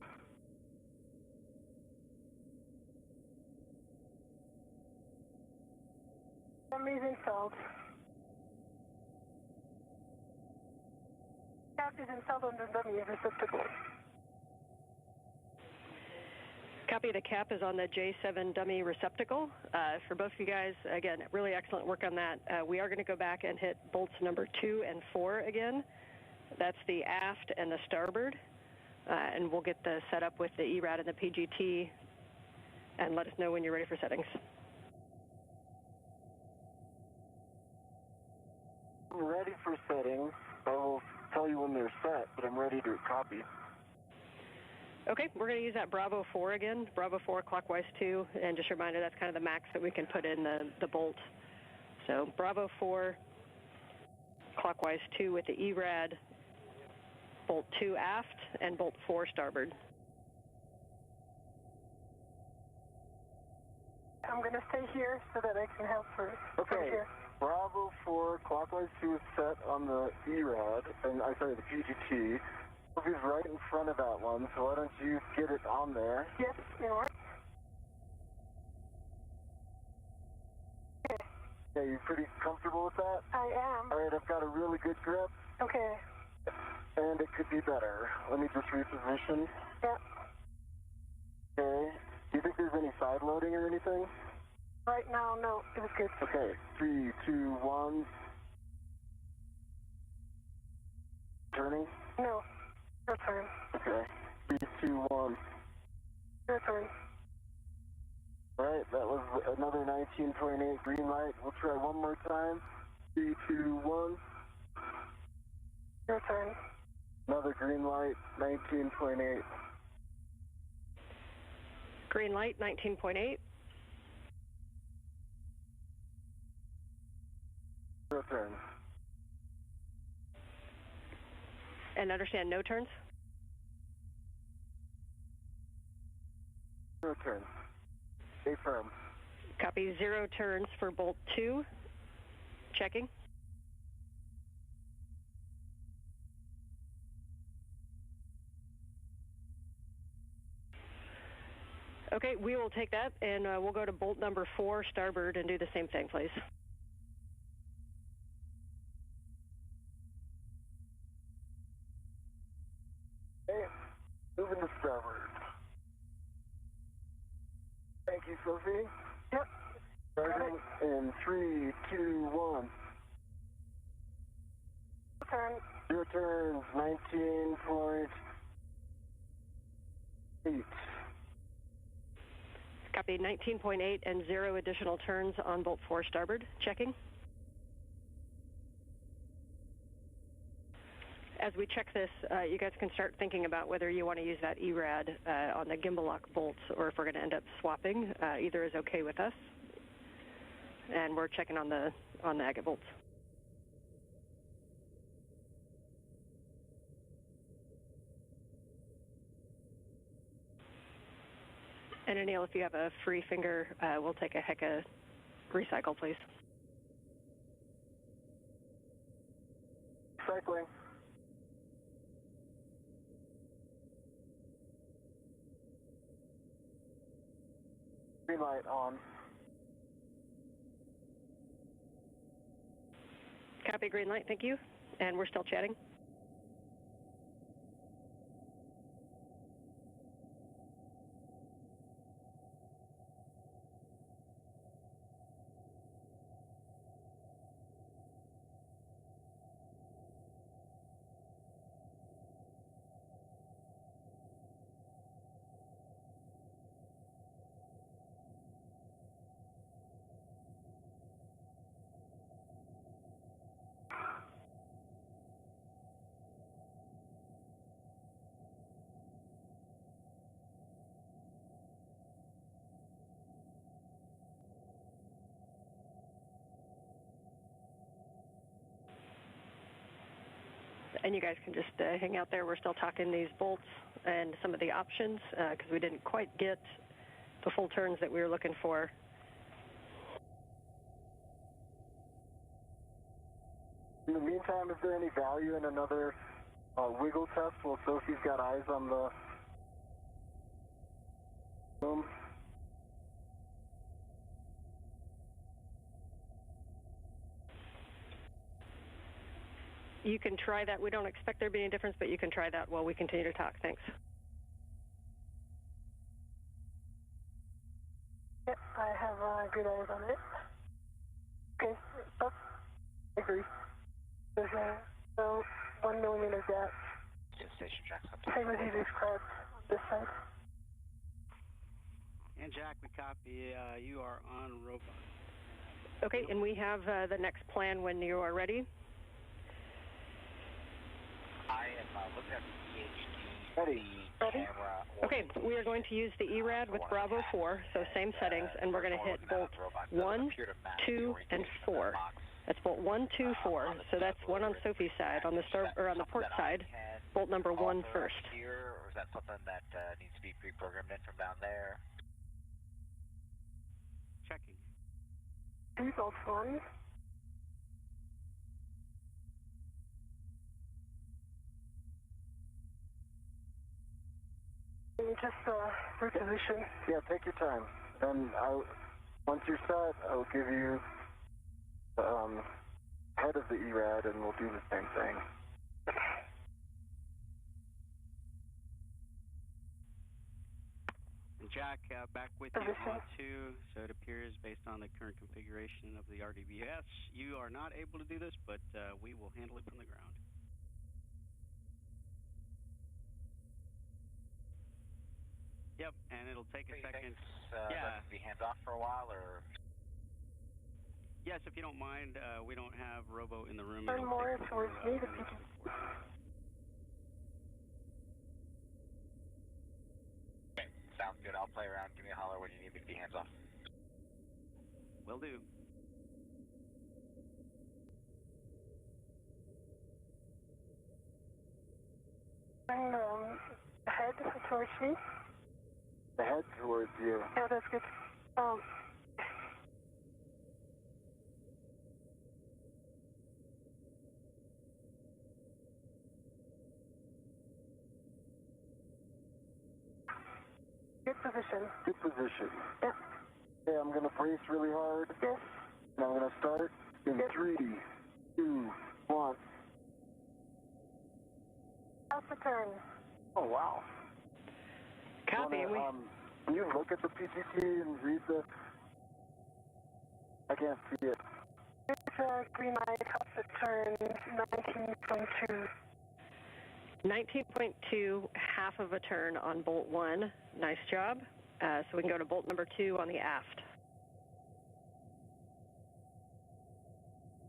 Dummy is installed. Cap is installed on the dummy receptacle. Copy. The cap is on the J7 dummy receptacle. For both of you guys, again, really excellent work on that. We are going to go back and hit bolts number 2 and 4 again. That's the aft and the starboard. And we'll get the setup with the ERAD and the PGT and let us know when you're ready for settings. I'm ready for settings. I will tell you when they're set, but I'm ready to copy. Okay, we're going to use that Bravo 4 again, Bravo 4 clockwise 2, and just a reminder that's kind of the max that we can put in the bolt. So Bravo 4 clockwise 2 with the ERAD, bolt 2 aft, and bolt 4 starboard. I'm going to stay here so that I can help her. Okay. Bravo 4 clockwise 2 is set on the ERAD, and the PGT. He's right in front of that one, so why don't you get it on there? Yes, you know what? Okay. Yeah, you pretty comfortable with that? I am. All right, I've got a really good grip. Okay. And it could be better. Let me just reposition. Yeah. Okay. Do you think there's any side loading or anything? Right now, no. It was good. Okay. 3, 2, 1. Turning? No. Your turn. Okay. 3, 2, 1. Your turn. All right, that was another 19.8 green light. We'll try one more time. 3, 2, 1. Your turn. Another green light, 19.8. Green light, 19.8. Your turn. And understand no turns? Your turn. Stay firm. Copy. 0 turns for bolt 2. Checking. Okay, we will take that, and we'll go to bolt number 4, starboard, and do the same thing, please. Okay, moving to starboard. Thank you, Sophie. Yep. Starting in 3, 2, 1. Turn. Your turn, 19.8. Copy, 19.8 and 0 additional turns on bolt 4 starboard. Checking. As we check this, you guys can start thinking about whether you want to use that ERAD on the gimbal lock bolts, or if we're going to end up swapping. Either is okay with us. And we're checking on the agate bolts. And Anil, if you have a free finger, we'll take a Hecka recycle, please. Cycling. Green light on. Copy, green light, thank you. And we're still chatting. And you guys can just hang out there. We're still talking these bolts and some of the options because we didn't quite get the full turns that we were looking for. In the meantime, is there any value in another wiggle test? Well, Sophie's got eyes on the boom. You can try that. We don't expect there to be any difference, but you can try that while we continue to talk. Thanks. Yep, I have good eyes on it. Okay, oh, I agree. There's no 1 millimeter gap. Station tracks up. Same as you described on this side. And Jack, we copy. You are on robot. Okay, and we have the next plan when you are ready. I am looking at the PhD camera. Okay, we are going to use the ERAD with Bravo 4, so same settings, and we're going to hit bolt 1, 2, and 4. That's bolt 1, 2, 4. So that's one on Sophie's side, on the on the port side. Bolt number 1 first. Here, or is that something that needs to be pre-programmed in from down there? Checking. Bolt 1. Just reposition. Yeah, take your time. Then once you're set, I'll give you the head of the ERAD, and we'll do the same thing. And Jack, back with you on 2. So it appears, based on the current configuration of the RDBS, you are not able to do this, but we will handle it from the ground. Yep, and it'll take a second. Yeah. Be hands off for a while, or? Yes, if you don't mind. We don't have Robo in the room. Turn more towards me if you can. Okay, sounds good. I'll play around. Give me a holler when you need me to be hands off. Will do. Turn head towards me. The head towards you. Yeah, that's good. Good. position. Good position. Yeah. Okay, I'm going to brace really hard. Yes. And I'm going to start in 3, 2, 1. How's the turn? Oh, wow. Copy. Can you look at the PGT and read the... I can't see it. It's a green light. How's the turn? 19.2. 19.2, half of a turn on bolt 1. Nice job. So we can go to bolt number 2 on the aft.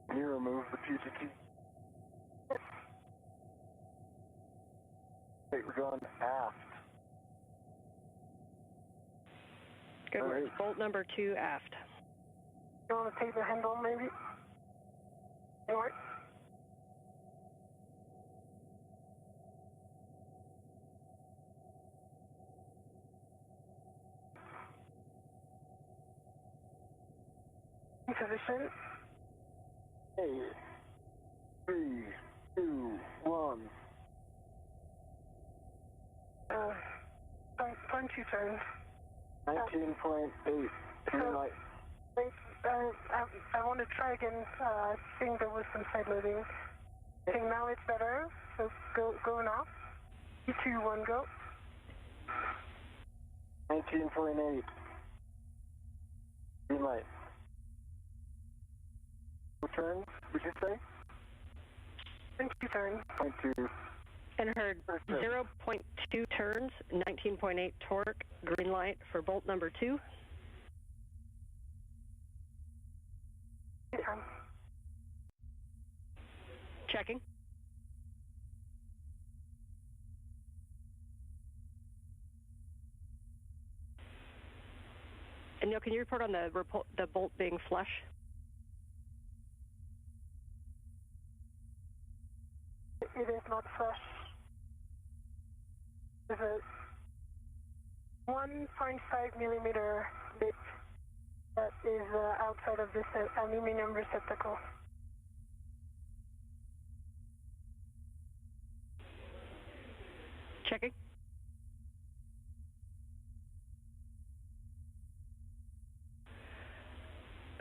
Can you remove the PGT? Wait, we're going aft. Good work. Bolt number 2 aft. You want to take the handle, maybe? Anyway. Position. 3, 2, 1. Punch you turn. 19.8. Green light. Wait, I want to try again. I think there was some side loading. I think now it's better. So go now. 3, 2, 1, go. 19.8. Green light. Turn, would you say? Thank you, turn. 0.2. And heard 0.2 turns, 19.8 torque, green light for bolt number 2. Checking. And Neil, can you report on the bolt being flush? It is not flush. There's a 1.5 millimeter bit that is outside of this aluminum receptacle. Checking.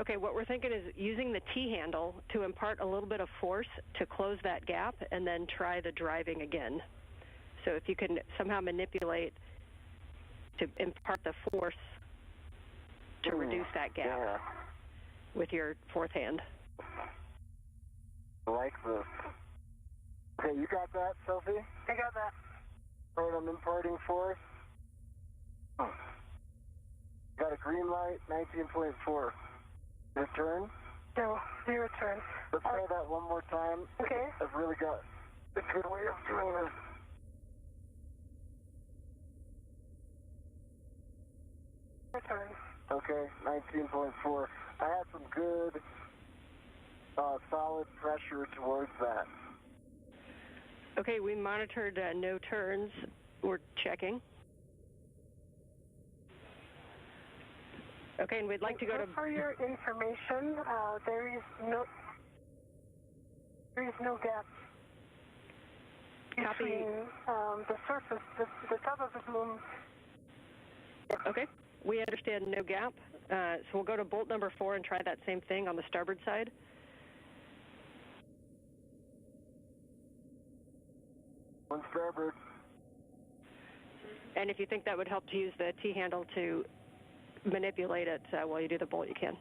Okay, what we're thinking is using the T-handle to impart a little bit of force to close that gap and then try the driving again. So if you can somehow manipulate to impart the force to reduce that gap with your fourth hand. I like this. Okay, you got that, Sophie? I got that. Right, I'm imparting force. Got a green light, 19.4. Your turn? No, 0 turn. Let's try that one more time. Okay. I've really got a good way of doing this. Your turn. Okay, 19.4. I had some good, solid pressure towards that. Okay, we monitored no turns. We're checking. Okay, and we'd like to go to... For your information, there is no gap between the surface, the top of the bloom. Okay, we understand no gap. So we'll go to bolt number 4 and try that same thing on the starboard side. On starboard. And if you think that would help to use the T-handle to manipulate it while you do the bolt, you can.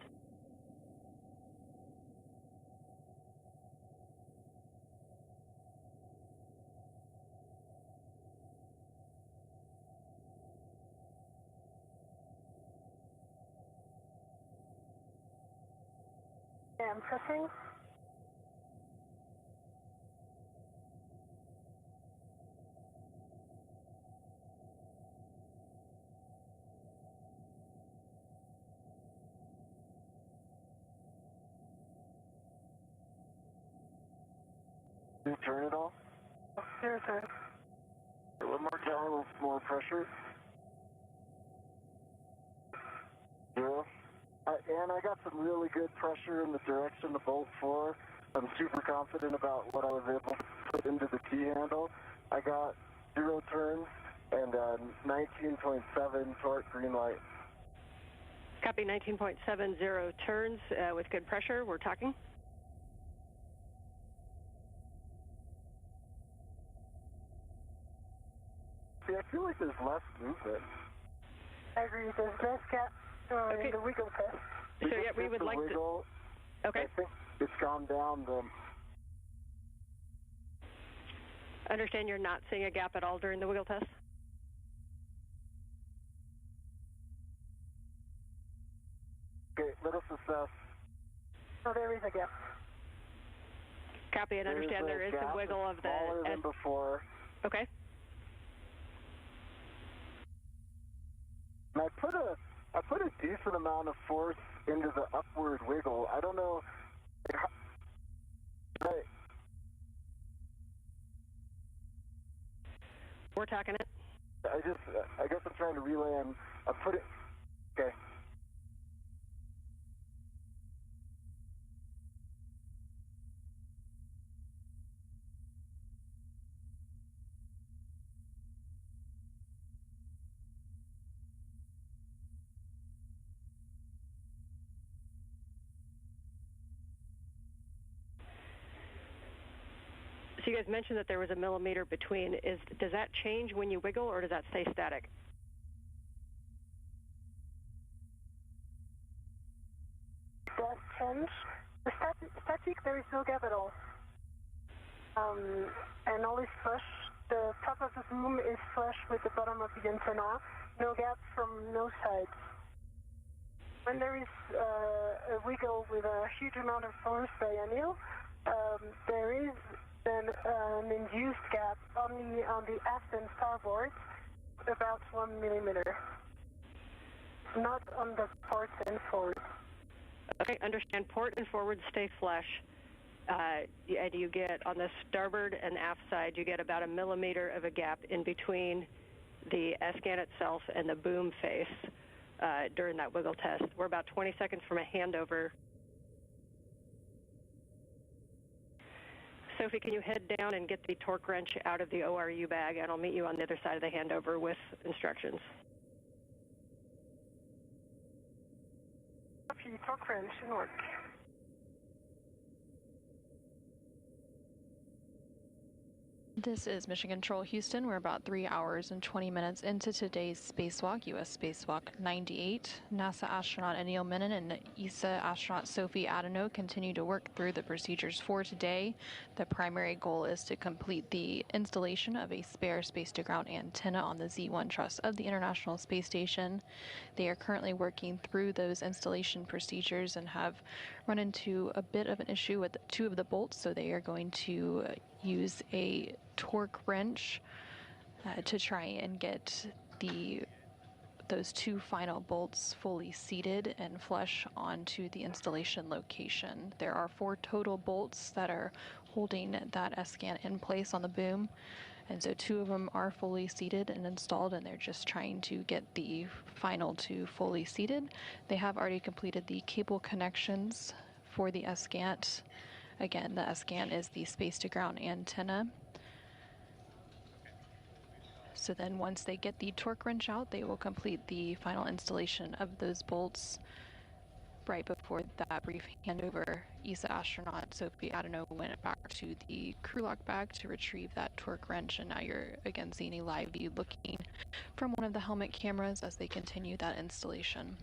Okay, I'm pressing. You turn it off? Zero turn. One more time with more pressure. 0. And I got some really good pressure in the direction of bolt 4. I'm super confident about what I was able to put into the T-handle. I got 0 turns And 19.7 torque, green light. Copy 19.70 turns with good pressure. We're talking. See, I feel like there's less movement. I agree. There's less gap in the wiggle test. So yeah, we would like wiggle, to. Okay. I think it's gone down the. Understand you're not seeing a gap at all during the wiggle test? Okay, let us assess. Oh, there is a gap. Copy and understand there is some wiggle of the. Smaller than before. Okay. And I put a decent amount of force into the upward wiggle. I don't know. We're talking it. I guess I'm trying to relay. I put it. Okay. So you guys mentioned that there was a millimeter between. Does that change when you wiggle, or does that stay static? That change. The static, there is no gap at all. And all is flush. The top of the boom is flush with the bottom of the antenna. No gap from no sides. When there is a wiggle with a huge amount of force by Anil, there is then an induced gap only on the aft and starboard, about 1 millimeter. Not on the port and forward. Okay, understand. Port and forward stay flush. And you get, on the starboard and aft side, you get about 1 millimeter of a gap in between the S-scan itself and the boom face during that wiggle test. We're about 20 seconds from a handover. Sophie, can you head down and get the torque wrench out of the ORU bag, and I'll meet you on the other side of the handover with instructions. Copy, torque wrench in work. This is Mission Control Houston. We're about 3 hours and 20 minutes into today's spacewalk, U.S. Spacewalk 98. NASA astronaut Anil Menon and ESA astronaut Sophie Adano continue to work through the procedures for today. The primary goal is to complete the installation of a spare space-to-ground antenna on the Z1 truss of the International Space Station. They are currently working through those installation procedures and have run into a bit of an issue with 2 of the bolts, so they are going to use a torque wrench to try and get those 2 final bolts fully seated and flush onto the installation location. There are 4 total bolts that are holding that S-scan in place on the boom, and so 2 of them are fully seated and installed, and they're just trying to get the final 2 fully seated. They have already completed the cable connections for the S-scan. Again, the S-scan is the space-to-ground antenna. So then once they get the torque wrench out, they will complete the final installation of those bolts. Right before that brief handover, ESA astronaut Sophie Adano went back to the crew lock bag to retrieve that torque wrench, and now you're again seeing a live view looking from one of the helmet cameras as they continue that installation.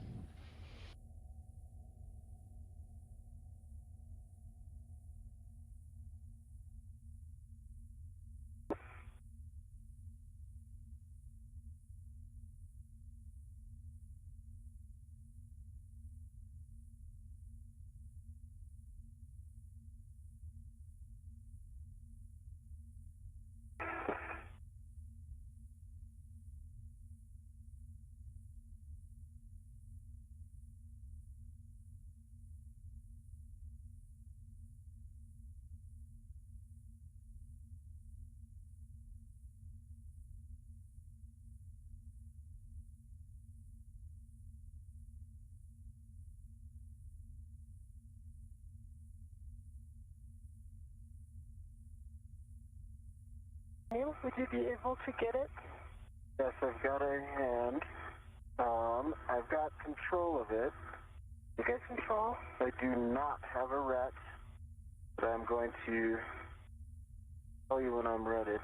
Would you be able to get it? Yes, I've got a hand. I've got control of it. You get control? I do not have a ret, but I'm going to tell you when I'm ready.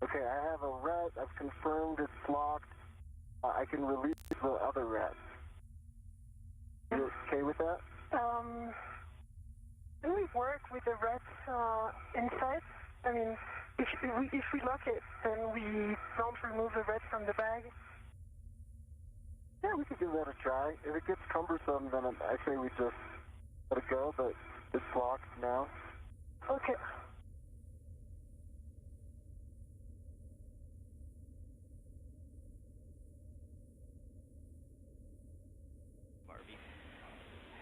Okay, I have a ret. I've confirmed it's locked. I can release the other ret. You okay with that? Can we work with the rets inside? I mean, if we lock it, then we don't remove the ret from the bag? Yeah, we could give that a try. If it gets cumbersome, then I say we just let it go, but it's locked now. Okay.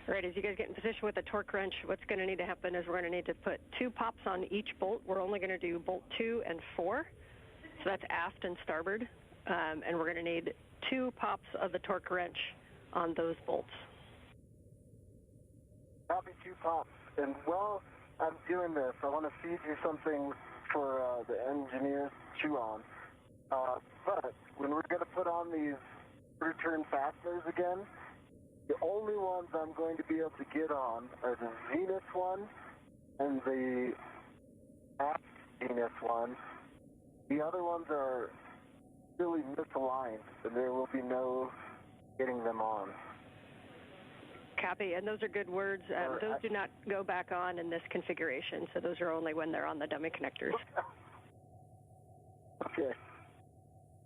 All right, as you guys get in position with the torque wrench, what's going to need to happen is we're going to need to put 2 pops on each bolt. We're only going to do bolt 2 and 4, so that's aft and starboard, and we're going to need 2 pops of the torque wrench on those bolts. Copy, 2 pops. And while I'm doing this, I want to feed you something for the engineers to chew on. But when we're going to put on these return fasteners again, the only ones I'm going to be able to get on are the Zenith one and the aft Zenith one. The other ones are really misaligned, and there will be no getting them on. Copy, and those are good words. Those do not go back on in this configuration, so those are only when they're on the dummy connectors. Okay.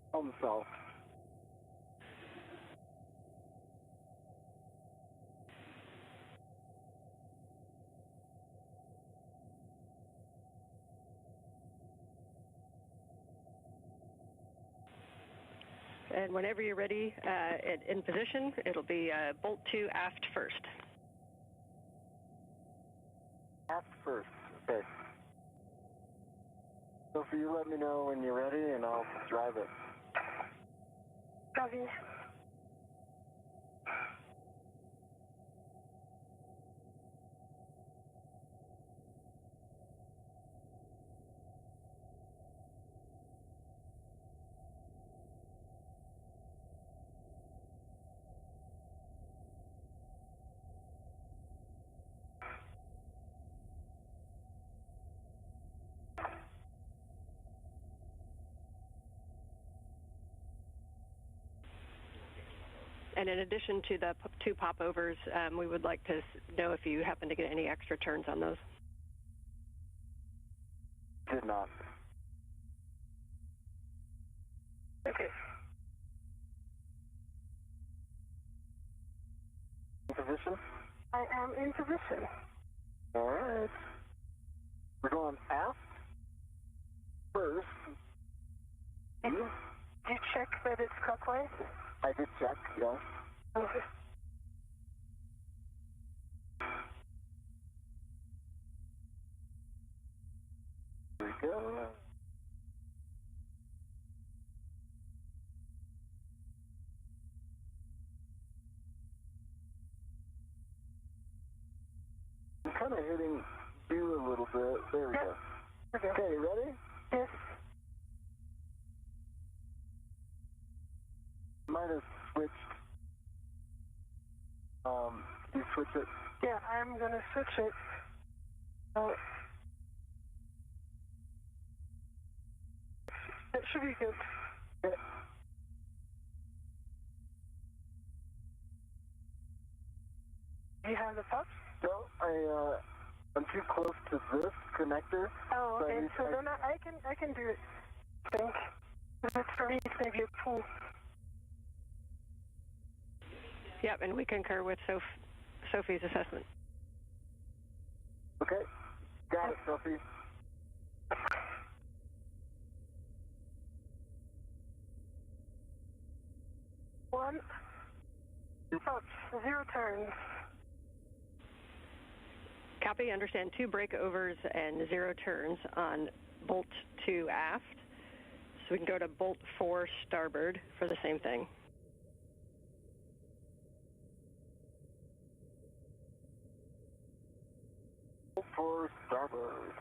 Problem solved. And whenever you're ready, in position, it'll be bolt 2 aft first. Aft first, okay. Sophie, you let me know when you're ready and I'll drive it. Copy. And in addition to the 2 popovers, we would like to know if you happen to get any extra turns on those. Did not. Okay. In position? I am in position. All right. We're going aft first. Did you check that it's clockwise? I did check, yes. Okay. There we go. I'm kind of hitting you a little bit. There we go. Okay, you ready? Yes. Might have switched. You switch it? Yeah, I'm gonna switch it. That should be good. Yeah. Do you have the pops? No, I'm too close to this connector. Oh, okay. So then I can do it. I think. But for me, it's maybe a pull. Yep, and we concur with Sophie's assessment. Okay. Got it, Sophie. One. Approach. 0 turns. Copy, understand 2 breakovers and 0 turns on bolt 2 aft. So we can go to bolt 4 starboard for the same thing. For starboard.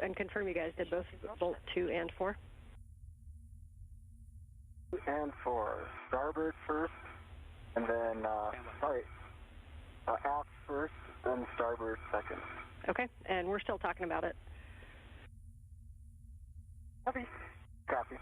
and confirm you guys did both Bolt 2 and 4. 2 and 4. Starboard first, and then, aft first, then starboard second. Okay, and we're still talking about it. Copy. Copy.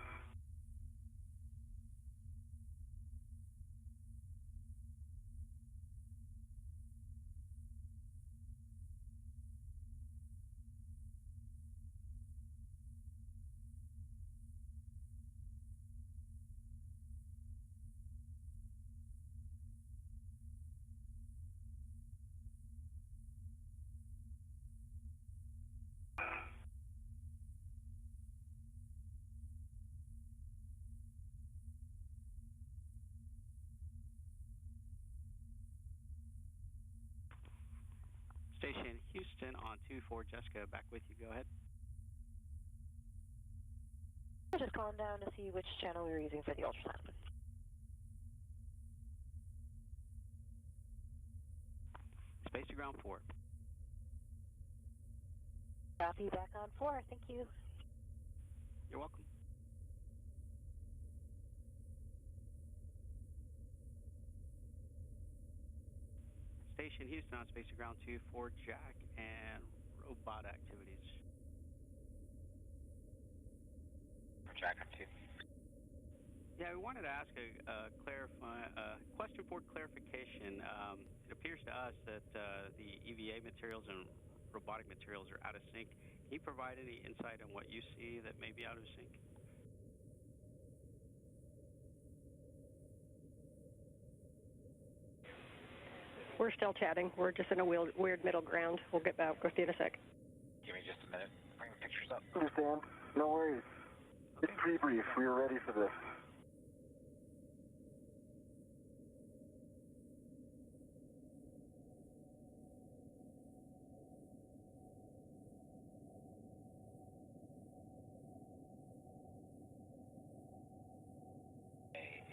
Station Houston on 2-4, Jessica, back with you. Go ahead. Just calling down to see which channel we were using for the ultrasound. Space to ground 4. Copy, back on 4. Thank you. You're welcome. Station Houston on Space to Ground 2 for Jack and robot activities. For Jack on 2. Yeah, we wanted to ask a question for clarification. It appears to us that the EVA materials and robotic materials are out of sync. Can you provide any insight on what you see that may be out of sync? We're still chatting. We're just in a weird middle ground. We'll get back with you in a sec. Give me just a minute. Bring the pictures up. Understand. No worries. It's debrief. We were ready for this.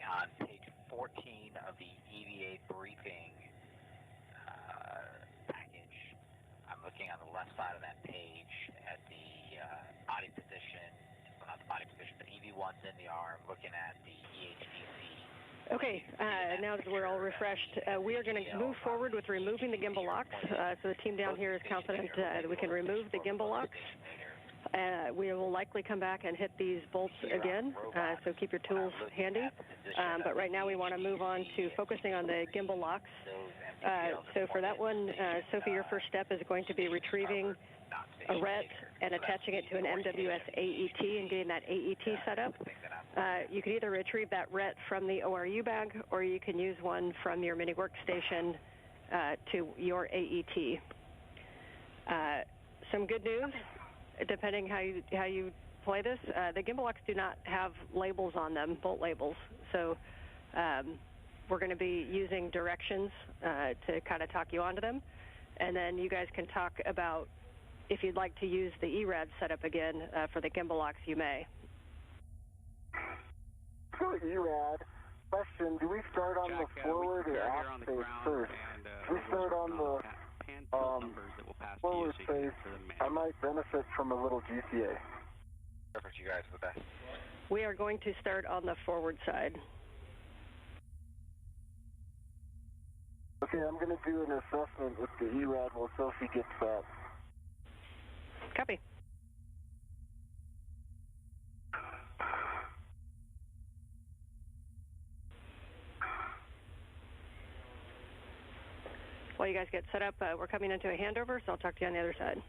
On page 14 of the EVA briefing package, I'm looking on the left side of that page at the body position, well, not the body position, but EV1's in the arm, looking at the EHDC. Okay, now that we're all refreshed, we are going to move forward with removing the gimbal locks. So the team down here is confident that we can remove the gimbal locks. We will likely come back and hit these bolts again, so keep your tools handy. But right now we want to move on to focusing on the gimbal locks. So for that one, Sophie, your first step is going to be retrieving a RET and attaching it to an MWS AET and getting that AET set up. You can either retrieve that RET from the ORU bag, or you can use one from your mini workstation to your AET. Some good news. Depending how you play this, the gimbal locks do not have labels on them, bolt labels. So we're going to be using directions to kind of talk you onto them. And then you guys can talk about if you'd like to use the ERAD setup again for the gimbal locks, you may. For ERAD, question, do we start on the forward or aft space first? Do we start on the forward space? I might benefit from a little GCA. Perfect, you guys are the best. We are going to start on the forward side. Okay, I'm going to do an assessment with the ERAD while Sophie gets that. Copy. While you guys get set up, we're coming into a handover, so I'll talk to you on the other side.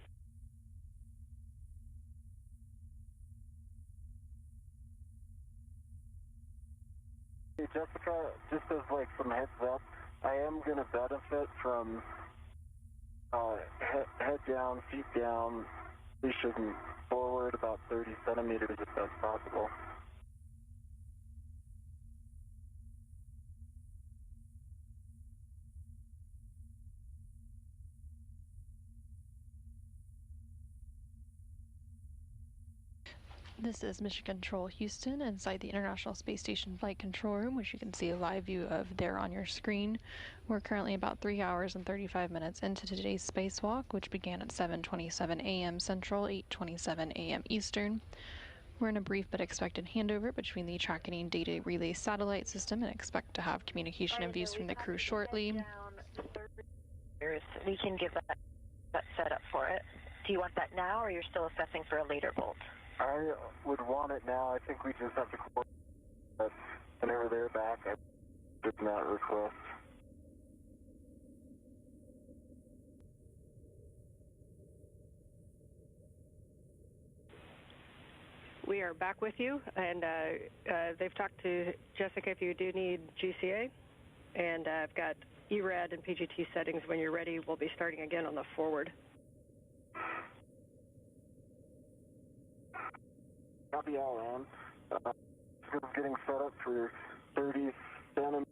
Hey, Jessica, just as like some heads up, I am going to benefit from head down, feet down, pushing forward about 30 centimeters if that's possible. This is Mission Control Houston inside the International Space Station Flight Control Room, which you can see a live view of there on your screen. We're currently about 3 hours and 35 minutes into today's spacewalk, which began at 7:27 a.m. Central, 8:27 a.m. Eastern. We're in a brief but expected handover between the Tracking Data Relay Satellite System and expect to have communication and views from the crew shortly. We can give that setup for it. Do you want that now, or you're still assessing for a later bolt? I would want it now. I think we just have to coordinate that whenever they're back. I did not request. We are back with you, and they've talked to Jessica if you do need GCA, and I've got ERAD and PGT settings. When you're ready, we'll be starting again on the forward. Copy all, Ron. Getting set up for 30 centimeters.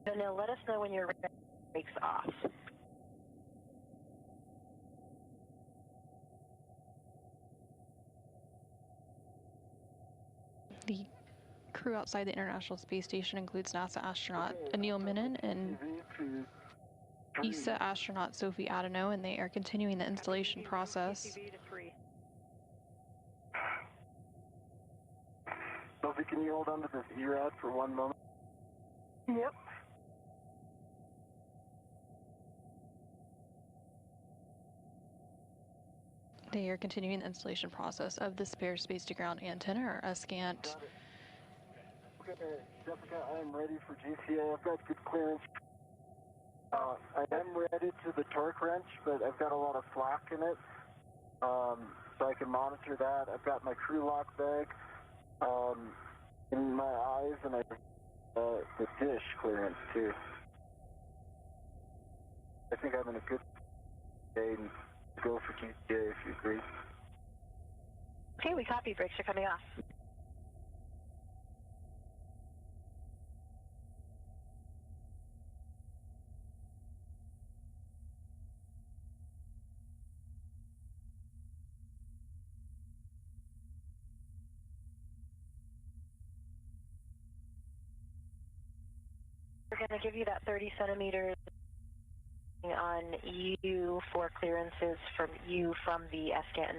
Vanille, let us know when your breaks off. The crew outside the International Space Station includes NASA astronaut Anil Menon and ESA astronaut Sophie Adeno, and they are continuing the installation process. Sophie, can you hold on to this ERAD for 1 moment? Yep. They are continuing the installation process of the spare space-to-ground antenna, or SCANT. Okay, Jessica, I am ready for GCA. I've got good clearance. I am ready to the torque wrench, but I've got a lot of slack in it, so I can monitor that. I've got my crew lock bag in my eyes, and the dish clearance too. I think I'm in a good state and go for GCA if you agree. Okay, we copy. Brakes are coming off. We're going to give you that 30 centimeters on you for clearances from you from the SCAN.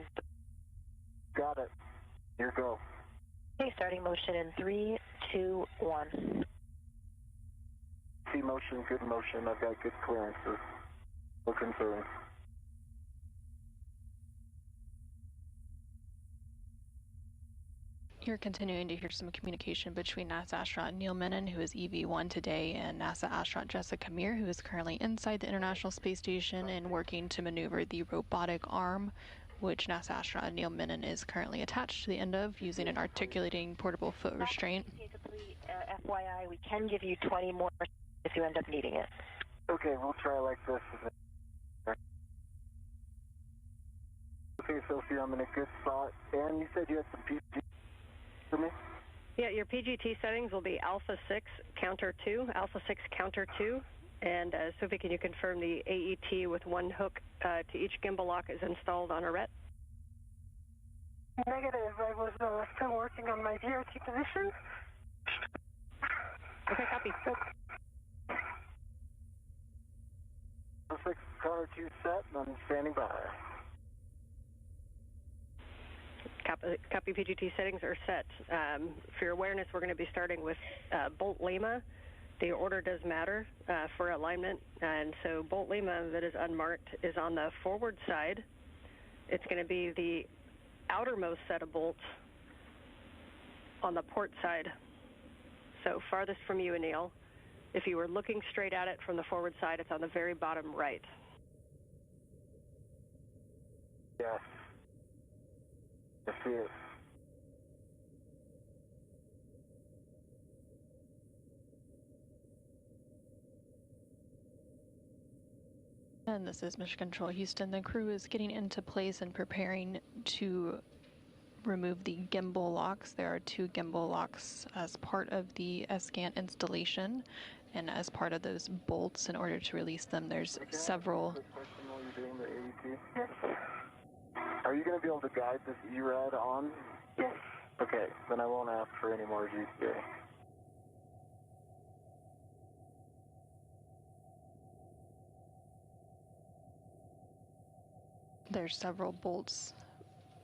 Got it. Here go. Okay, starting motion in 3, 2, 1. See motion, good motion. I've got good clearances. No concern. You're continuing to hear some communication between NASA astronaut Neil Menon, who is EV1 today, and NASA astronaut Jessica Meir, who is currently inside the International Space Station and working to maneuver the robotic arm, which NASA astronaut Neil Menon is currently attached to the end of using an articulating portable foot restraint. FYI, we can give you 20 more if you end up needing it. Okay, we'll try like this. Okay, Sophie, I'm in a good spot. And you said you had some PGT for me? Yeah, your PGT settings will be Alpha 6 Counter 2, Alpha 6 Counter 2. And Sophie, can you confirm the AET with one hook to each gimbal lock is installed on a RET? Negative. I was still working on my DRT position. Okay, copy. Alpha 6 Counter 2 set, and I'm standing by. Copy PGT settings are set. For your awareness, we're going to be starting with Bolt Lima. The order does matter for alignment, and so Bolt Lima that is unmarked is on the forward side. It's going to be the outermost set of bolts on the port side. So farthest from you, Anil. If you were looking straight at it from the forward side, it's on the very bottom right. Yes. I see it. And this is Mission Control Houston. The crew is getting into place and preparing to remove the gimbal locks. There are 2 gimbal locks as part of the SCAN installation, And as part of those bolts, in order to release them, there's several. Yes. Are you going to be able to guide this ERAD on? Yes. Okay, then I won't ask for any more GPA. There's several bolts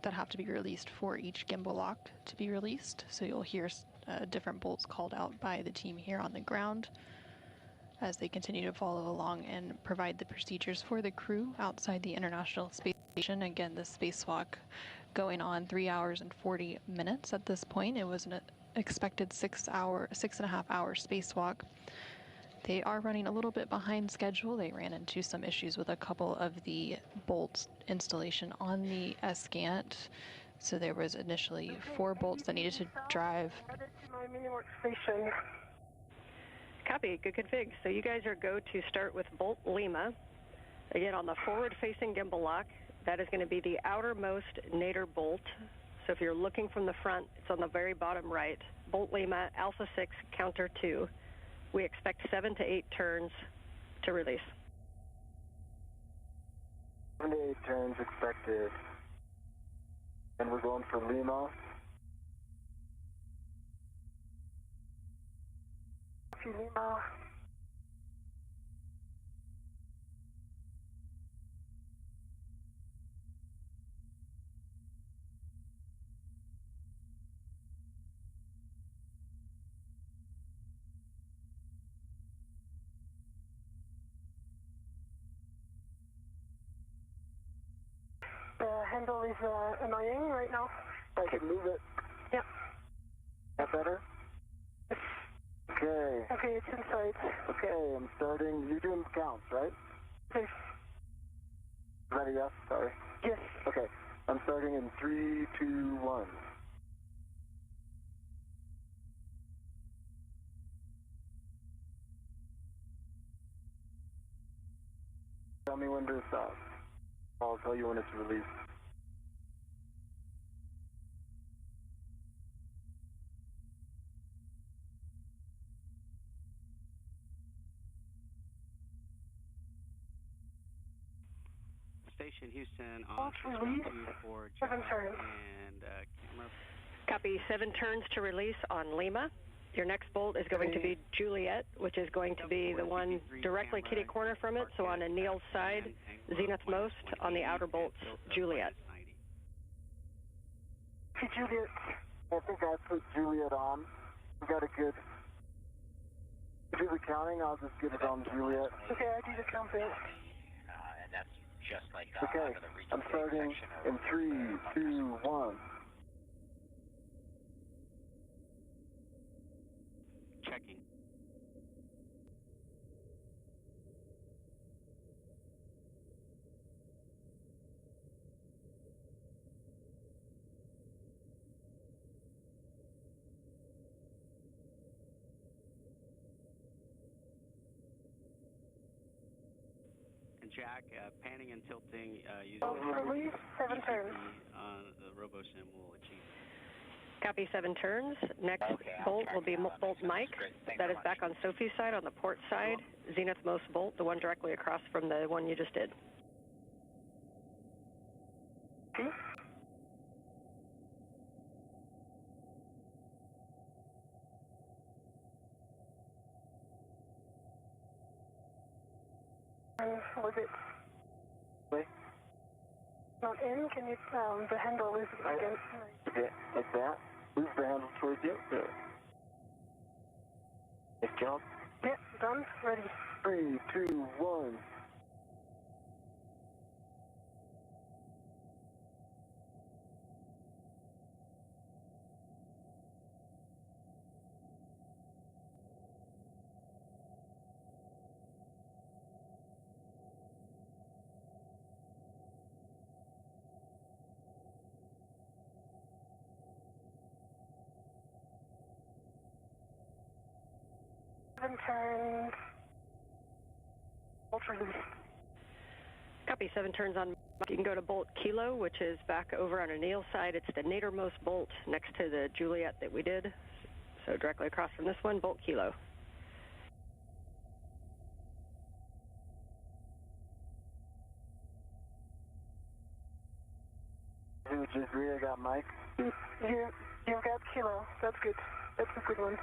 that have to be released for each gimbal lock to be released. So you'll hear different bolts called out by the team here on the ground as they continue to follow along and provide the procedures for the crew outside the International Space Station. Again, the spacewalk going on 3 hours and 40 minutes at this point. It was an expected 6.5 hour spacewalk. They are running a little bit behind schedule. They ran into some issues with a couple of the bolt installation on the Escant. So there was initially 4 bolts that needed to drive. Headed to my mini workstation. Copy, good config. So you guys are go to start with bolt Lima. Again, on the forward-facing gimbal lock, that is going to be the outermost nadir bolt. So if you're looking from the front, it's on the very bottom right. Bolt Lima, Alpha 6, counter 2. We expect 7 to 8 turns to release. 7 to 8 turns expected. And we're going for Lima. Lima. The handle is annoying right now. I can move it. Yeah. That better? Okay. Okay, it's inside. Okay, I'm starting. You're doing counts, right? Okay. Is that a yes? Sorry. Yes. Okay. I'm starting in 3, 2, 1. Tell me when to stop. I'll tell you when it's released. Station Houston on release. 2 for 7 Jack turns. and camera. Copy, 7 turns to release on Lima. Your next bolt is going to be Juliet, which is going to be the one directly kitty corner from it. So on Neil's side, zenith most, on the outer bolts, Juliet. Hey, Juliet. I think I put Juliet on. We got a good... Do the counting, I'll just get it on Juliet. Okay, I do the counting. And that's just like Okay, I'm starting in 3, 2, 1. Checking. And Jack, panning and tilting using Release, 7 turns. the RoboSim will achieve. Copy, 7 turns. Next bolt will be bolt Mike. That is back on Sophie's side, on the port side. Zenith most bolt, the one directly across from the one you just did. Was it Wait. not in? Can you, the handle is against Okay, like that. Move the handle towards you. Good. Let's jump. Yeah, done. Ready. 3, 2, 1. Turns. Bolt release. Copy, 7 turns on. You can go to bolt Kilo, which is back over on Neil's side. It's the nadirmost bolt next to the Juliet that we did. So directly across from this one, bolt Kilo. 2, Jibria got Mike. You've got Kilo. That's good. That's a good one.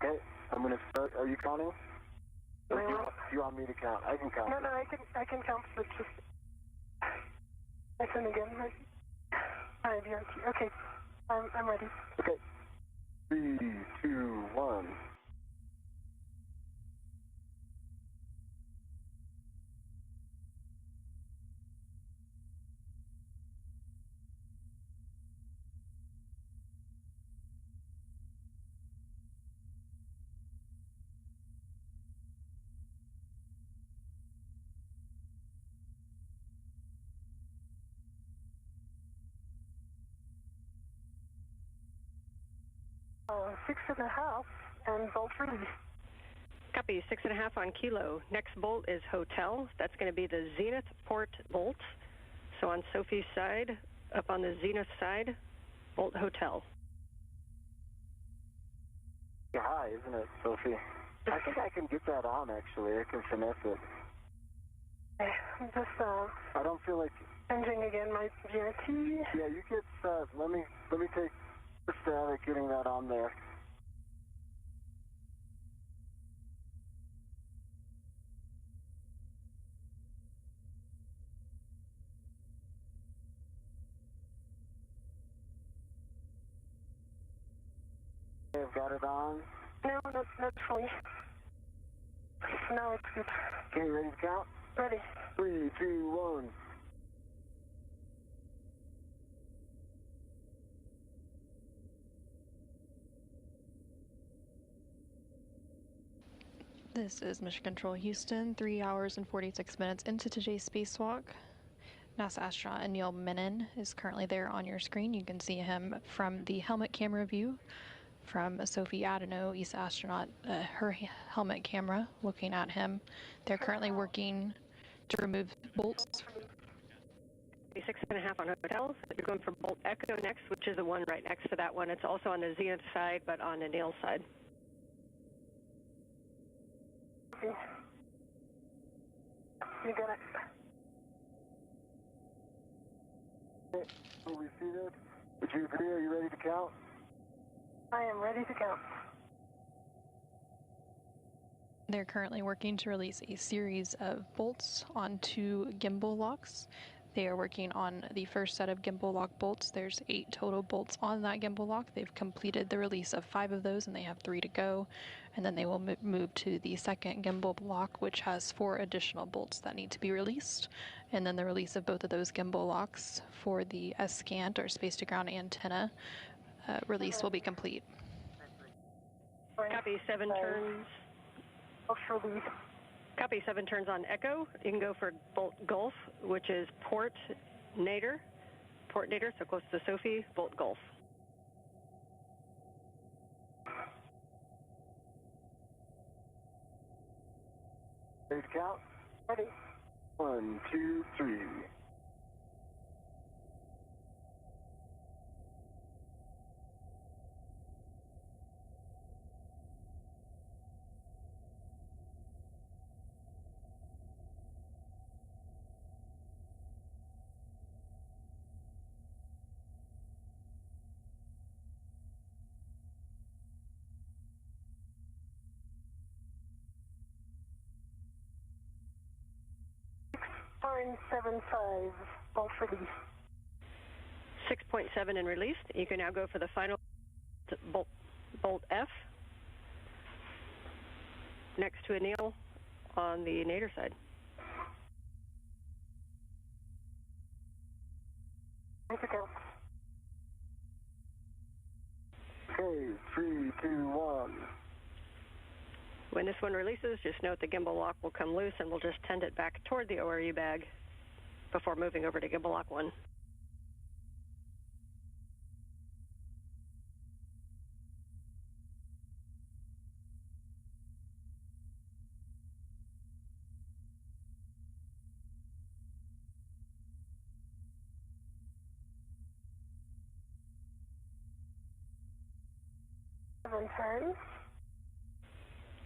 Okay, I'm going to start. Are you counting? Or do you want me to count? I can count. No, I can count, but just listen again. Hi, VRT. Okay, I'm ready. Okay. 3, 2, 1. Six and a half, and bolt release. Copy, 6.5 on Kilo. Next bolt is Hotel. That's going to be the Zenith port bolt. So on Sophie's side, up on the Zenith side, bolt Hotel. Yeah, high, isn't it, Sophie? I think I can get that on, actually. I can finesse it. Just, I don't feel like... changing again my VRT. Yeah, you get, let me take the stab at getting that on there. I've got it on. No, not fully. Now it's good. Okay, ready to count? Ready. 3, 2, 1. This is Mission Control Houston, 3 hours and 46 minutes into today's spacewalk. NASA astronaut Neil Menon is currently there on your screen. You can see him from the helmet camera view from Sophie Adeno, ESA astronaut, her helmet camera looking at him. They're currently working to remove bolts. 6.5 on Hotel. You're going for bolt Echo next, which is the one right next to that one. It's also on the Zenith side, but on the Neil side. You got it. Okay, will we see this? Would you agree? Are you ready to count? I am ready to count. They're currently working to release a series of bolts onto gimbal locks. They are working on the first set of gimbal lock bolts. There's 8 total bolts on that gimbal lock. They've completed the release of 5 of those, and they have 3 to go. And then they will move to the second gimbal lock, which has 4 additional bolts that need to be released. And then the release of both of those gimbal locks for the SCANT, or space-to-ground antenna, release will be complete. Copy, 7 turns. Copy, 7 turns on Echo. You can go for bolt Gulf, which is port nadir, so close to Sophie, bolt Gulf. Ready to count? Ready. 1, 2, 3. Point 7.5, bolt release. 6.7 and released. You can now go for the final bolt F next to a Neil on the nadir side. Ready to go. Okay, 3, 2, 1. When this one releases, just note the gimbal lock will come loose, and we'll just tend it back toward the ORU bag before moving over to gimbal lock 1. Seven turns.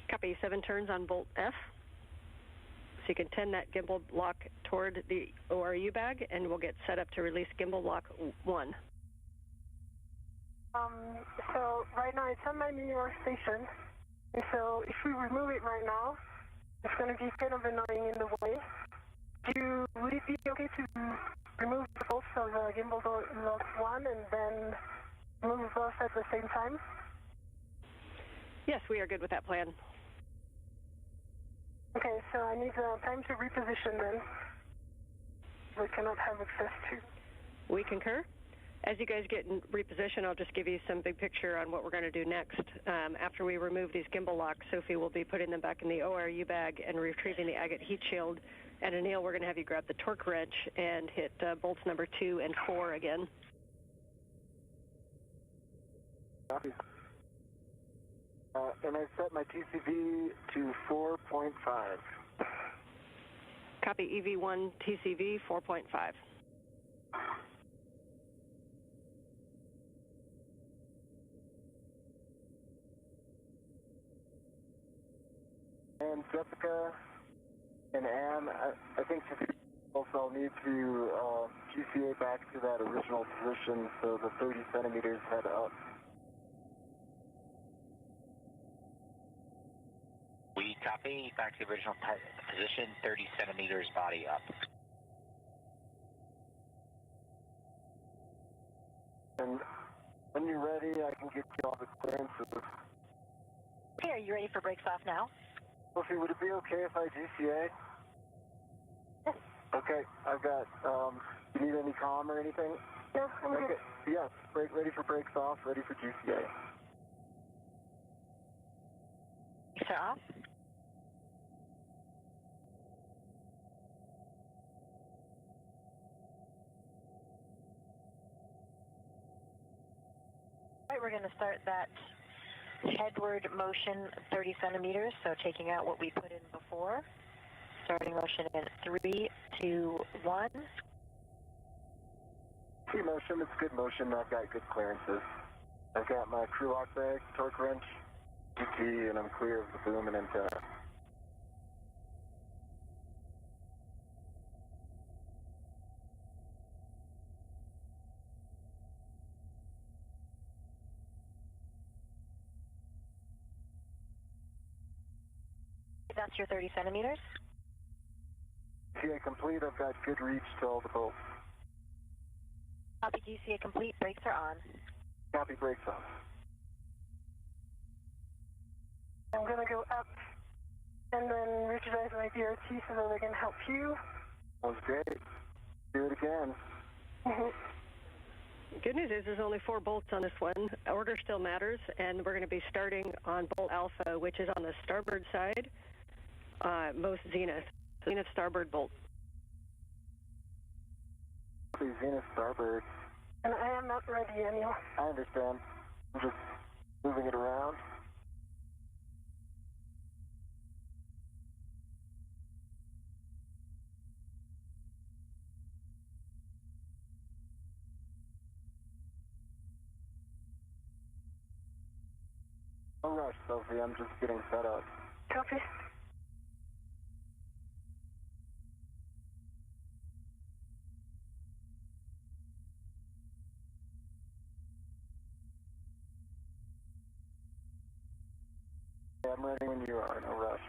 Copy, 7 turns on bolt F. So you can tend that gimbal lock toward the ORU bag, and we'll get set up to release gimbal lock 1. So right now it's on my New York station, and so if we remove it right now, it's going to be kind of annoying in the way. Would it be okay to remove the bolts of gimbal lock 1 and then move both at the same time? Yes, we are good with that plan. Okay, so I need time to reposition then. We cannot have access to. We concur. As you guys get in reposition, I'll just give you some big picture on what we're going to do next. After we remove these gimbal locks, Sophie will be putting them back in the ORU bag and retrieving the agate heat shield. And Anil, we're going to have you grab the torque wrench and hit bolts number 2 and 4 again. Copy. And I set my TCV to 4.5. Copy EV1 TCV 4.5. And Jessica and Anne, I think also I'll need to GCA back to that original position, so the 30 centimeters head up. We copy back to the original position, 30 centimeters body up. And when you're ready, I can get you all the clearances. Okay, are you ready for brakes off now? Sophie, would it be okay if I GCA? Yes. Okay, I've got, you need any comm or anything? No, I'm good. Yes, ready for brakes off, ready for GCA. Brakes are off. All right, we're going to start that headward motion 30 centimeters, so taking out what we put in before. Starting motion in 3, 2, 1. Good motion, it's good motion. I've got good clearances. I've got my crew lock bag, torque wrench, GT, and I'm clear of the boom and antenna. That's your 30 centimeters. GCA complete, I've got good reach to all the bolts. Copy GCA complete, brakes are on. Copy, brakes on. I'm going to go up and then energize my DRT so that I can help you. That was great. Do it again. Good news is there's only 4 bolts on this one. Order still matters, and we're going to be starting on bolt alpha, which is on the starboard side, most zenith. Zenith starboard bolt. Zenith starboard. And I am not ready anymore. I understand. I'm just moving it around. No rush, Sophie. I'm just getting set up. Copy. I'm ready when you are. No rush.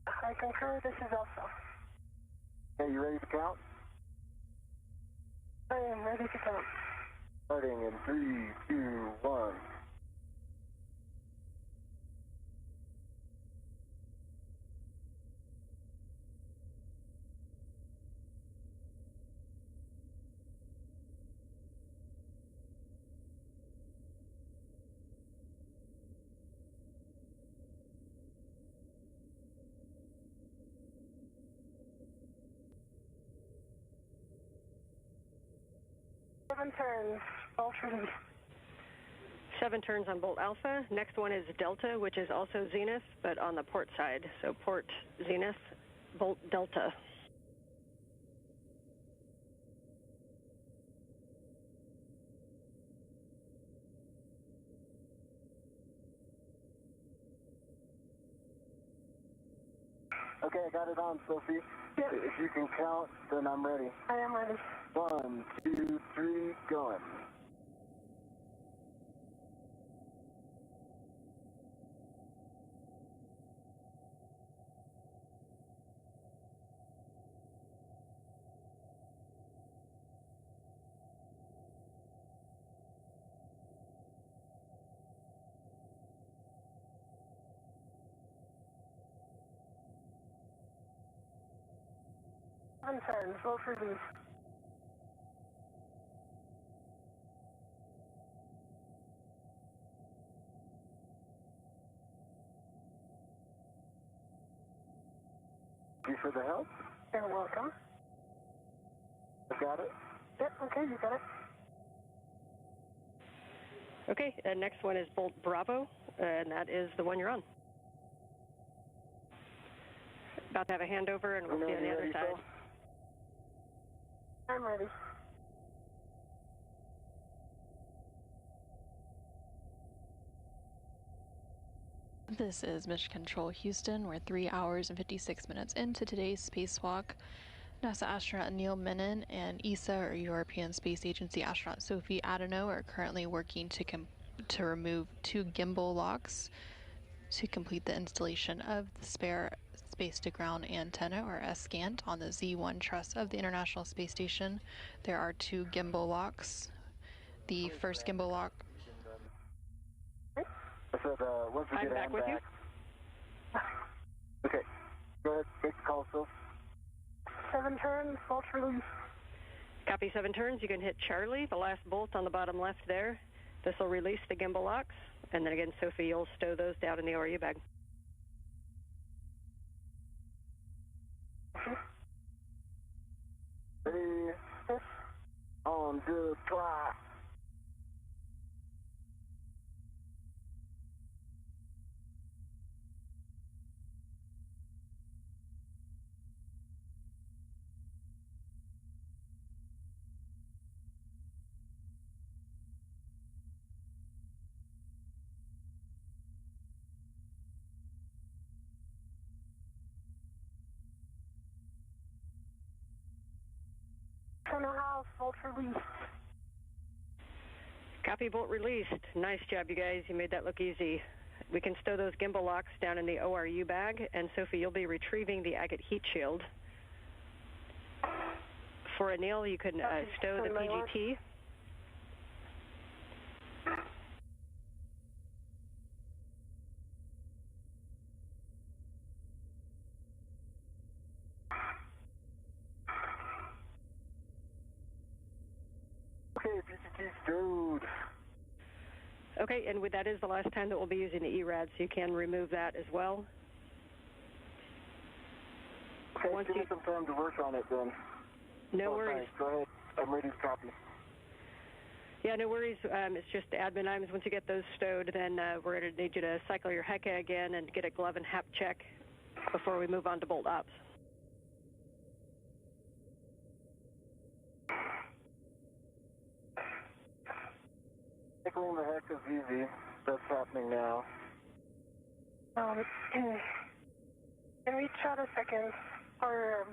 I concur. This is also. Okay, you ready to count? I am ready to count. Starting in 3, 2, 1. Turns, all release. 7 turns on bolt alpha. Next one is delta, which is also zenith, but on the port side. So port zenith, bolt delta. Okay, I got it on, Sophie. Yep. If you can count, then I'm ready. I am ready. 1, 2, 3, going. Turns, both release. Thank you for the help. You're welcome. I got it. Yep, okay, you got it. Okay, next one is Bolt Bravo, and that is the one you're on. About to have a handover, and we'll see on the other side. I'm ready. This is Mission Control Houston. We're 3 hours and 56 minutes into today's spacewalk. NASA astronaut Neil Menon and ESA, or European Space Agency astronaut Sophie Adano, are currently working to remove 2 gimbal locks to complete the installation of the spare space-to-ground antenna, or SCANT, on the Z1 truss of the International Space Station. There are 2 gimbal locks. The first gimbal lock... I said, once we get back with you. Okay, go ahead, make the call, Phil. 7 turns, bolt release. Copy, 7 turns. You can hit Charlie, the last bolt on the bottom left there. This will release the gimbal locks. And then again, Sophie, you'll stow those down in the ORU bag. Ready, on, 2, 3. Center house, bolt released. Copy, bolt released. Nice job, you guys. You made that look easy. We can stow those gimbal locks down in the ORU bag, and Sophie, you'll be retrieving the agate heat shield. For Anil, you can stow the PGT. Okay, PGT stowed. Okay, and that is the last time that we'll be using the ERAD, so you can remove that as well. Okay, give me some time to work on it then. No worries. Thanks. Go ahead. I'm ready to copy. Yeah, no worries. It's just admin items. Once you get those stowed, then we're going to need you to cycle your HECA again and get a glove and HAP check before we move on to bolt ops. Cycling the heck is easy. That's happening now. Can we chat a second for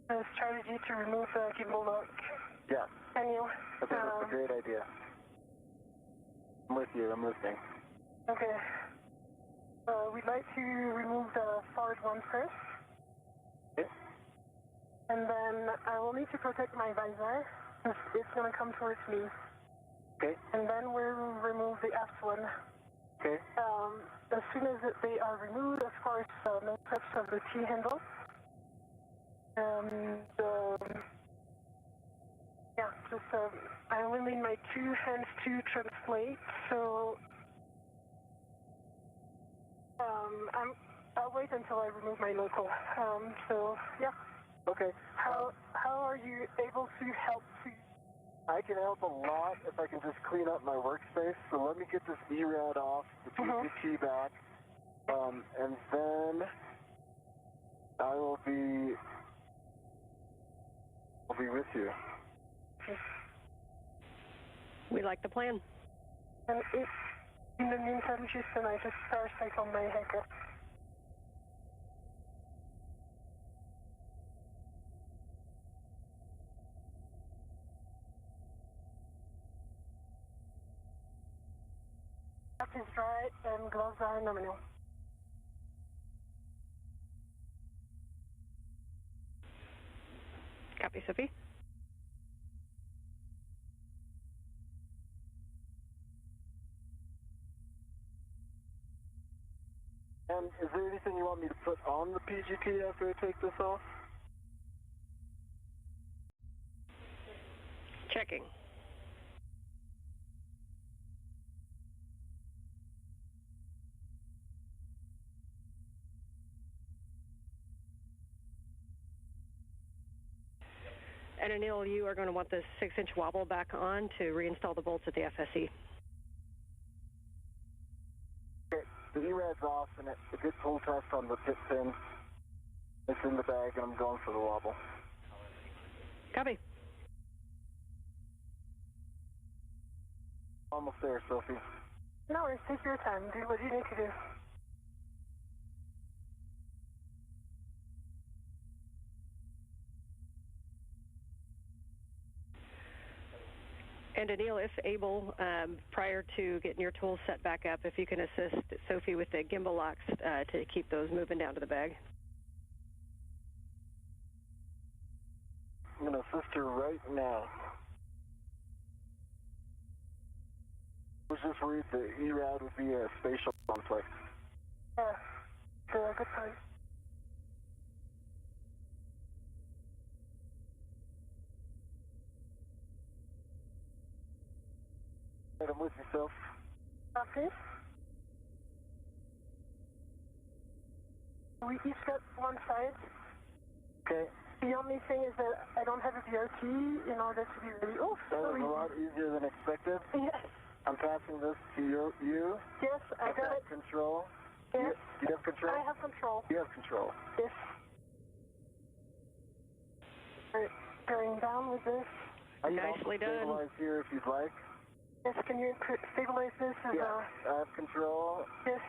the strategy to remove the gimbal lock? Yeah. Anil? I think that's a great idea. I'm with you. I'm listening. Okay. We'd like to remove the forward one first. Okay. And then I will need to protect my visor. It's going to come towards me. Okay. And then we'll remove the aft one. Okay. As soon as they are removed, of course, no touch of the T-handle. Yeah, just, I will need my 2 hands to translate, so, I'll wait until I remove my local. So, yeah. Okay. How are you able to help? I can help a lot if I can just clean up my workspace. So let me get this ERAD off, the PGT back, and then I'll be with you. We like the plan. And if in the meantime, Houston, I just star cycle my hacker. is dry and gloves are nominal. Copy, Sophie. And is there anything you want me to put on the PGT after I take this off? Checking. And Anil, you are going to want the 6-inch wobble back on to reinstall the bolts at the FSE. Okay, the ERAD's off and it's a good pull test on the pit pin. It's in the bag and I'm going for the wobble. Copy. Almost there, Sophie. No worries, take your time. Do what you need to do. And Anil, if able, prior to getting your tools set back up, if you can assist Sophie with the gimbal locks to keep those moving down to the bag. I'm going to assist her right now. I was just worried the ERAD would be a spatial conflict. Yeah, good time. I'm with yourself. Okay. We each got one side. Okay. The only thing is that I don't have a VRT in order to be ready. Oh, that was sorry. a lot easier than expected. Yes. I'm passing this to you. Yes, I got it. Control. Yes. Do you have control? I have control. You have control. Yes. All right, going down with this. Nicely done. Stabilize here if you'd like. Yes, can you stabilize this as I have control. Yes.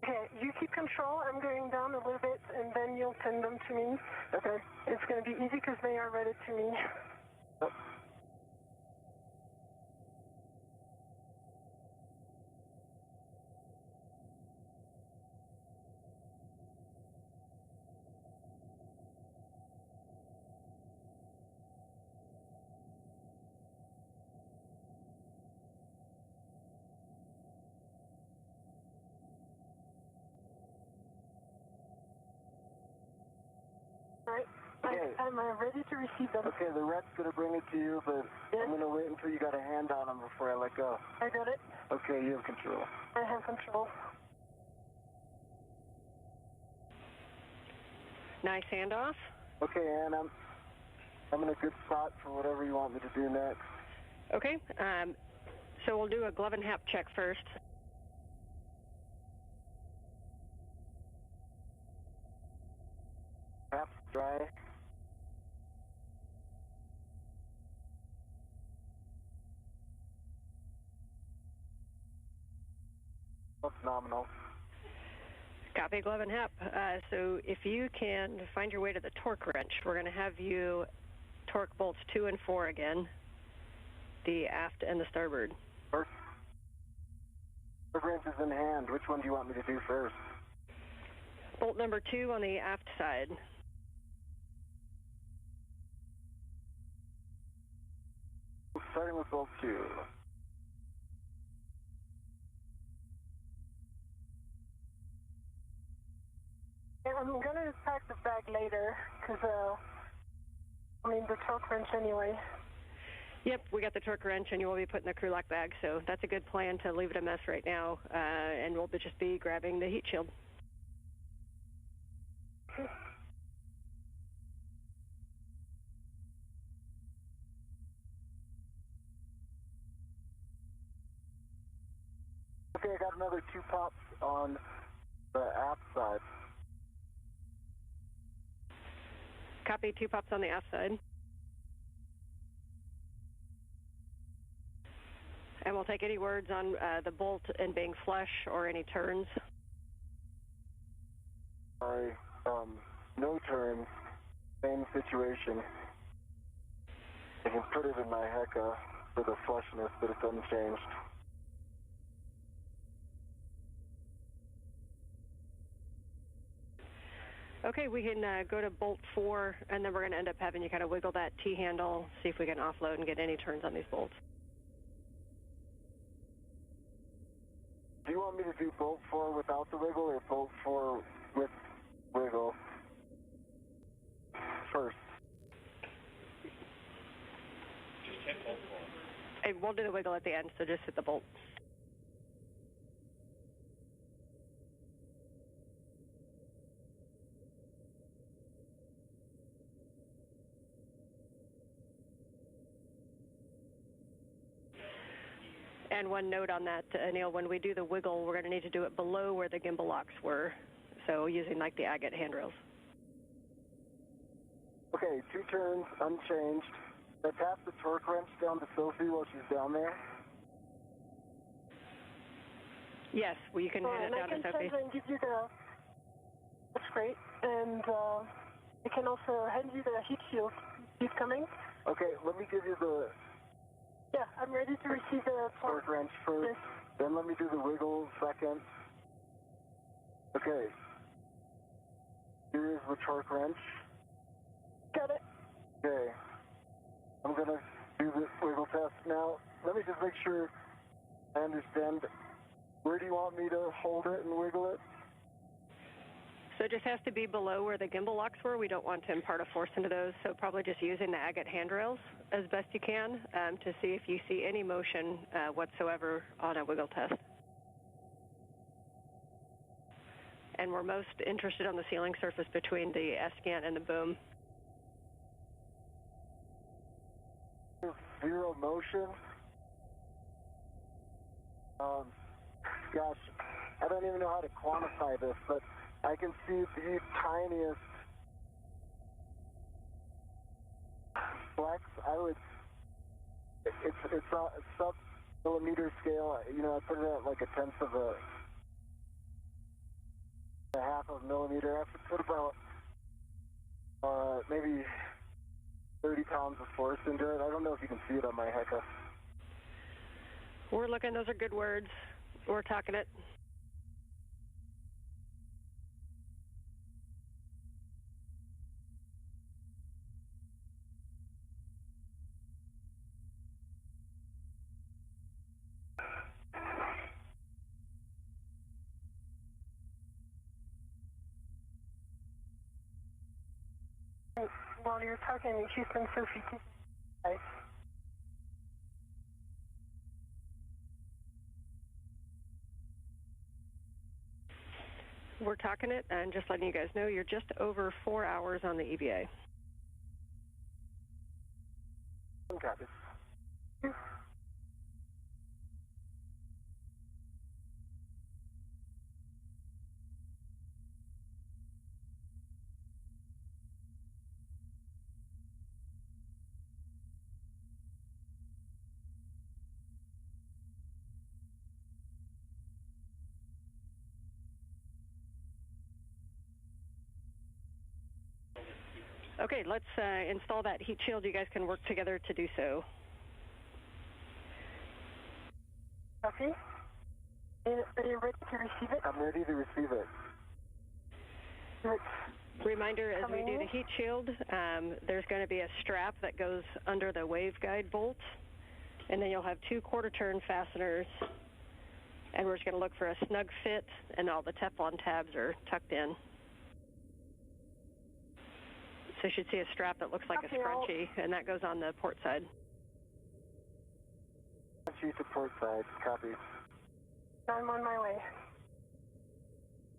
Okay, you keep control. I'm going down a little bit, and then you'll send them to me. Okay. It's going to be easy because they are ready to me. Yep. Right. Okay. I'm ready to receive them. Okay, the rep's going to bring it to you, but I'm going to wait until you got a hand on them before I let go. I got it. Okay, you have control. I have control. Nice handoff. Okay, Ann, I'm in a good spot for whatever you want me to do next. Okay, so we'll do a glove and hap check first. Hap's dry. Phenomenal. Copy, glove and hap. So if you can find your way to the torque wrench, we're going to have you torque bolts 2 and 4 again, the aft and the starboard. Torque wrench is in hand. Which one do you want me to do first? Bolt number 2 on the aft side. Starting with bolt 2. I'm going to pack the bag later, because, the torque wrench anyway. Yep, we got the torque wrench, and you will be putting the crew lock bag, so that's a good plan to leave it a mess right now, and we'll just be grabbing the heat shield. Okay, I got another 2 pops on the aft side. Copy, 2 pops on the aft side. And we'll take any words on the bolt and being flush or any turns. Sorry, no turns, same situation. I can put it in my HECA for the flushness, but it's unchanged. Okay, we can go to bolt 4, and then we're going to end up having you kind of wiggle that T-handle, see if we can offload and get any turns on these bolts. Do you want me to do bolt 4 without the wiggle or bolt 4 with wiggle first? Just hit bolt 4. Hey, we'll do the wiggle at the end, so just hit the bolt. And one note on that, Neil, when we do the wiggle, we're going to need to do it below where the gimbal locks were, so using like the agate handrails. Okay, 2 turns, unchanged. I pass the torque wrench down to Sophie while she's down there. Yes, well, you can hand it down to Sophie. I can send and give you the... That's great. And I can also hand you the heat shield. He's coming. Okay, let me give you the... Yeah, I'm ready to receive the torque wrench first. Yes. Then let me do the wiggle second. Okay. Here is the torque wrench. Got it. Okay. I'm going to do the wiggle test now. Let me just make sure I understand. Where do you want me to hold it and wiggle it? So it just has to be below where the gimbal locks were. We don't want to impart a force into those, so probably just using the agate handrails as best you can to see if you see any motion whatsoever on a wiggle test. And we're most interested on the sealing surface between the S-scan and the boom. Zero motion. Gosh, I don't even know how to quantify this, but I can see the tiniest flex. It's a sub-millimeter scale. You know, I put it at like a tenth of a half of a millimeter. I have to put about maybe 30 pounds of force into it. I don't know if you can see it on my HECA. We're looking. Those are good words. We're talking it. While you're talking, Houston, Sophie, guys. We're talking it, and just letting you guys know, you're just over 4 hours on the EVA. Copy. Okay, let's install that heat shield. You guys can work together to do so. Copy. Are you ready to receive it? I'm ready to receive it. Reminder, as we do the heat shield, there's going to be a strap that goes under the waveguide bolt, and then you'll have 2 quarter-turn fasteners, and we're just going to look for a snug fit, and all the Teflon tabs are tucked in. So you should see a strap that looks like a scrunchie, and that goes on the port side. Scrunchie to port side, copy. I'm on my way.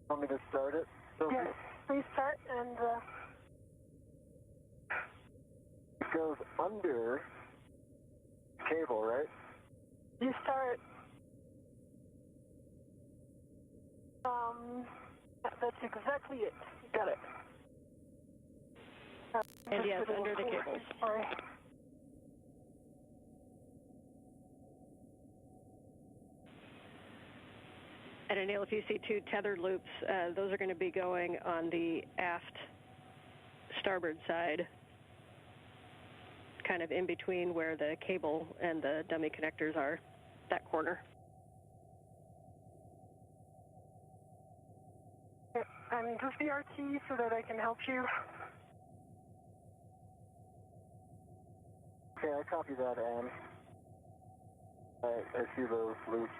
Want me to start it? Yes, please start, and it goes under cable, right? You start. That's exactly it. Got it. And yes, under the cables. Sorry. And Anil, if you see two tethered loops, those are going to be going on the aft starboard side, kind of in between where the cable and the dummy connectors are, that corner. Just the RT so that I can help you. Okay, I copy that, Anne. I see those loops.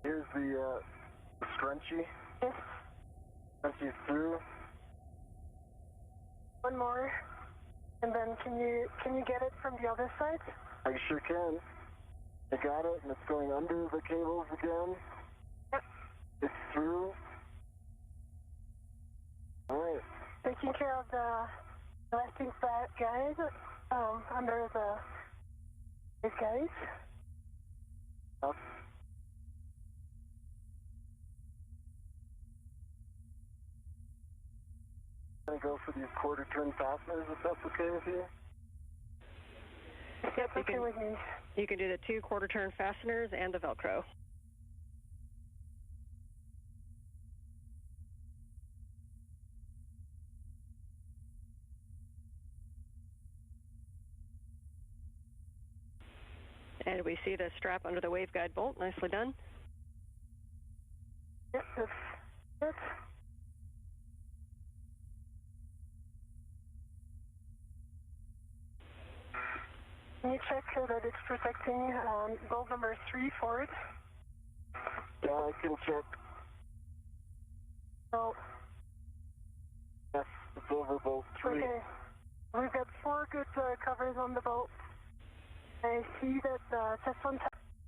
Here's the scrunchie. Yes. Scrunchie's through. One more. And then can you get it from the other side? I sure can. I got it, and it's going under the cables again. Yep. It's through. All right. Taking care of the elastic guys under these guys. Up. I'm going to go for these quarter turn fasteners, if that's okay with you. That's okay with me. You can do the 2 quarter turn fasteners and the Velcro. And we see the strap under the waveguide bolt. Nicely done. Yep, that's it. Can you check that it's protecting bolt number 3 forward? Yeah, I can check. So, yes, it's over bolt 3. Okay. We've got 4 good covers on the bolt. I see that test one.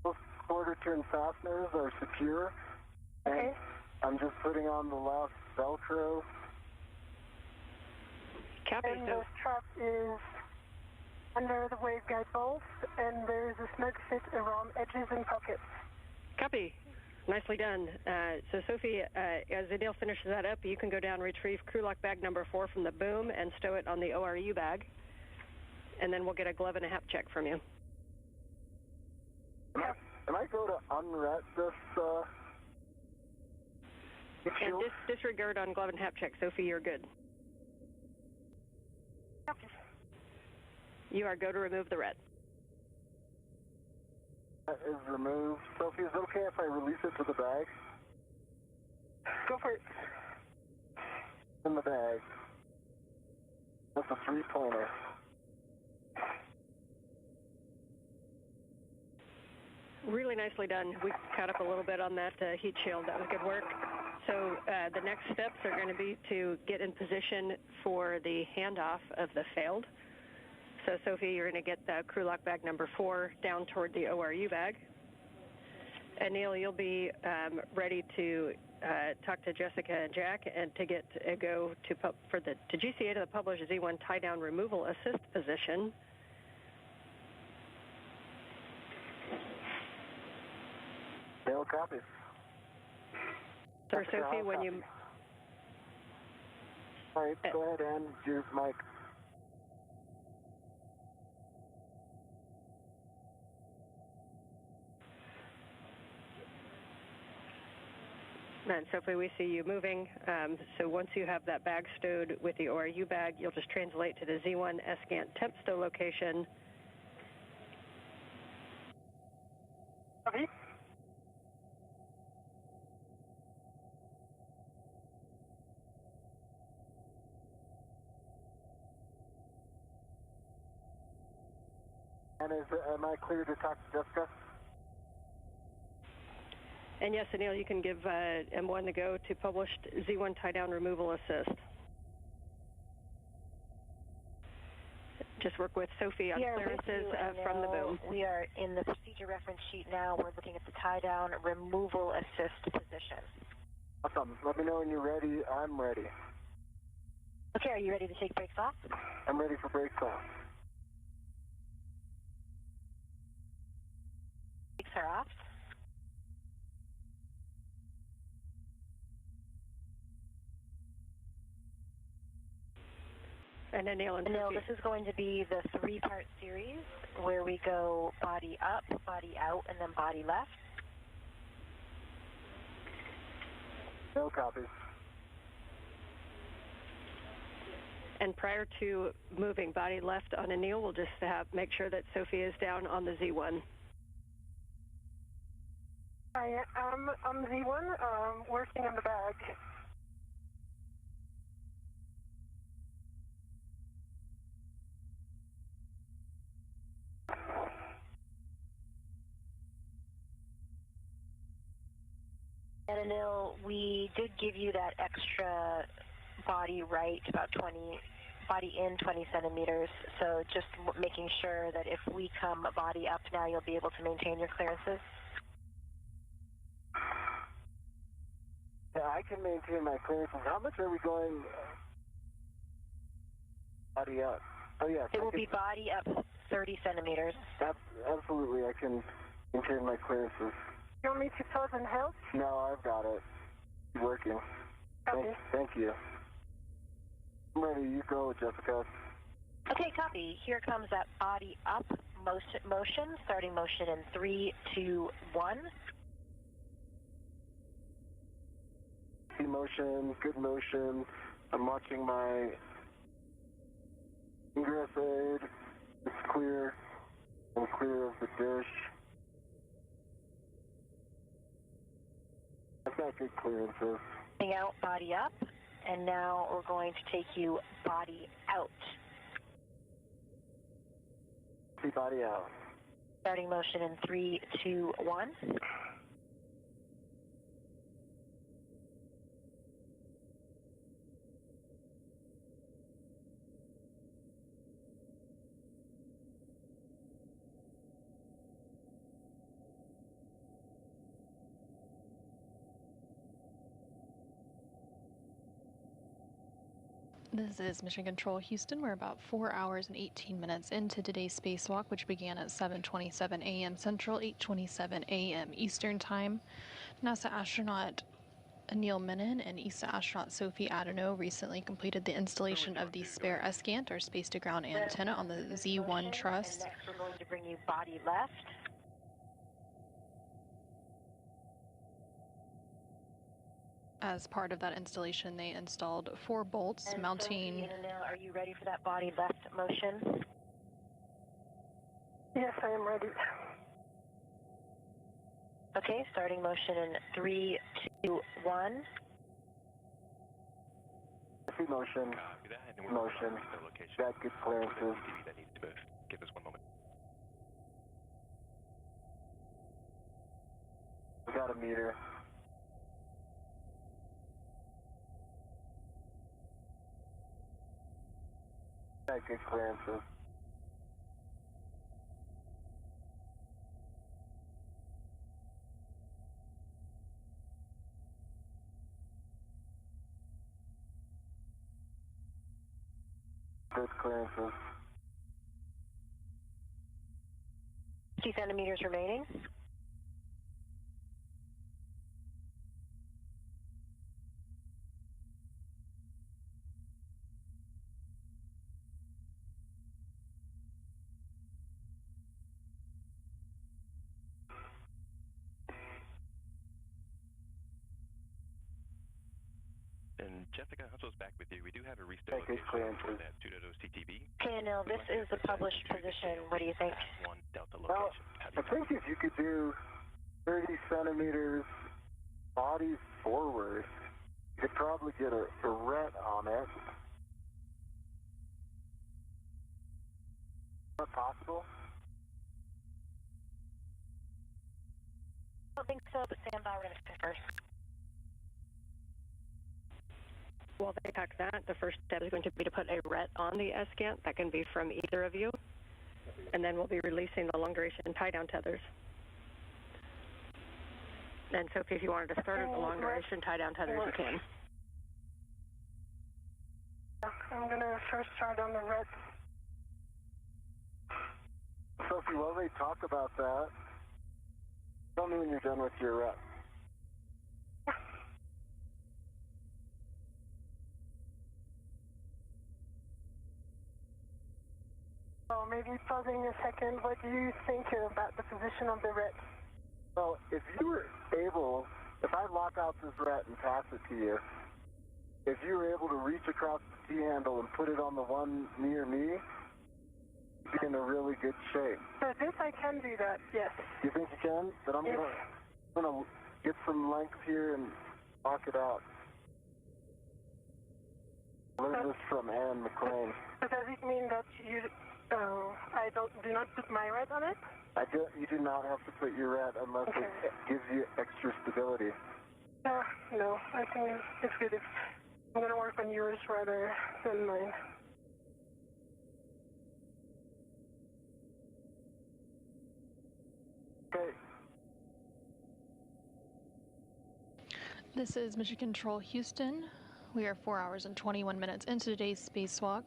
Those quarter turn fasteners are secure. Okay. And I'm just putting on the last Velcro. Copy. And the strap is under the waveguide bolts, and there's a snug fit around edges and pockets. Copy. Nicely done. So Sophie, as Adele finishes that up, you can go down and retrieve crew lock bag number 4 from the boom and stow it on the ORU bag. And then we'll get a glove and a hap check from you. Can I go to unret this? And disregard on glove and hap check. Sophie, you're good. Okay. You are go to remove the red. That is removed. Sophie, is it okay if I release it to the bag? Go for it. In the bag. That's a 3-pointer. Really nicely done. We caught up a little bit on that heat shield. That was good work. So the next steps are going to be to get in position for the handoff of the failed. So Sophie, you're going to get the crew lock bag number 4 down toward the ORU bag. And Neil, you'll be ready to talk to Jessica and Jack and to get a go to GCA to the published Z1 tie down removal assist position. Dale copies. Sir Sophie, when you... All right, go ahead and use Mike. And Sophie, we see you moving. So once you have that bag stowed with the ORU bag, you'll just translate to the Z1 SCANT temp stow location. Okay. And am I clear to talk to Jessica? And yes, Anil, you can give M1 the go to published Z1 tie-down removal assist. just work with Sophie on clearances from the boom. We are in the procedure reference sheet now. We're looking at the tie-down removal assist position. Awesome. Let me know when you're ready. I'm ready. Okay, are you ready to take brakes off? I'm ready for brakes off. Brakes are off. And Anil, this is going to be the three-part series where we go body up, body out, and then body left. No copies. And prior to moving body left on Anil, we'll just make sure that Sophie is down on the Z1. I am on the Z1, working on the bag. And Anil, we did give you that extra body right, about 20, body in 20 centimeters. So just making sure that if we come body up now, you'll be able to maintain your clearances. Yeah, I can maintain my clearances. How much are we going body up? Oh, yes. It will be body up 30 centimeters. Absolutely, I can maintain my clearances. You want me to pause and help? No, I've got it. It's working. Okay. Thank you. I'm ready. You go, Jessica. Okay, copy. Here comes that body up motion, starting motion in 3, 2, 1. Motion, good motion. I'm watching my ingress aid. It's clear. I'm clear of the dish. I've got good clearances. Out, body up, and now we're going to take you body out. See body out. Starting motion in 3, 2, 1. This is Mission Control Houston. We're about 4 hours and 18 minutes into today's spacewalk, which began at 7:27 a.m. Central, 8:27 a.m. Eastern Time. NASA astronaut Anil Menon and ESA astronaut Sophie Adenau recently completed the installation of the spare SCANT, or space-to-ground antenna, on the Z1 truss. And next we're going to bring you body left. As part of that installation, they installed 4 bolts and mounting... Sophie and Anil, are you ready for that body left motion? Yes, I am ready. Okay, starting motion in 3, 2, 1. See motion. Motion. Got good clearances. Give us 1 moment. We got a meter. Got good clearances. Good clearances. 50 centimeters remaining. And Jessica Hussel's back with you. We do have a restart location for that 2.0 CTV. Okay, Anil, this is the published position. What do you think? Well, I think if you could do 30 centimeters body forward, you could probably get a ret on it. Is that possible? I don't think so, but stand by. We're going to check first. While they pack that, the first step is going to be to put a RET on the S-scan. That can be from either of you. And then we'll be releasing the long-duration tie-down tethers. And Sophie, if you wanted to start the long-duration tie-down tethers, you can. I'm going to first start on the RET. Sophie, while they talk about that, tell me when you're done with your RET. So maybe pausing a second, what do you think about the position of the RET? Well, if you were able, if I lock out this RET and pass it to you, if you were able to reach across the T-handle and put it on the one near me, you'd be in a really good shape. So this I can do that, yes. You think you can? Then I'm gonna get some length here and lock it out. Learn this from Anne McLean. So does it mean that you, I do not put my RET on it? You do not have to put your RET unless it gives you extra stability. No, I think it's good if I'm going to work on yours rather than mine. Okay. This is Mission Control Houston. We are 4 hours and 21 minutes into today's spacewalk.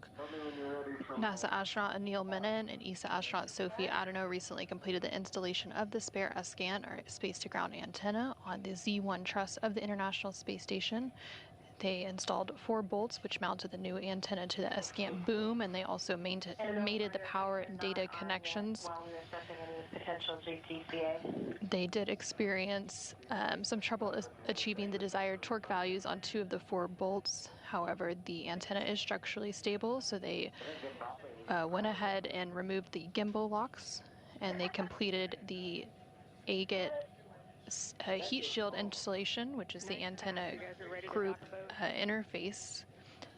NASA astronaut Anil Menon and ESA astronaut Sophie Adano recently completed the installation of the spare S-scan, or space-to-ground antenna, on the Z1 truss of the International Space Station. They installed 4 bolts, which mounted the new antenna to the S-scan boom, and they also mated the power and data connections. They did experience some trouble achieving the desired torque values on 2 of the 4 bolts. However, the antenna is structurally stable, so they went ahead and removed the gimbal locks, and they completed the agate heat shield installation, which is the antenna group interface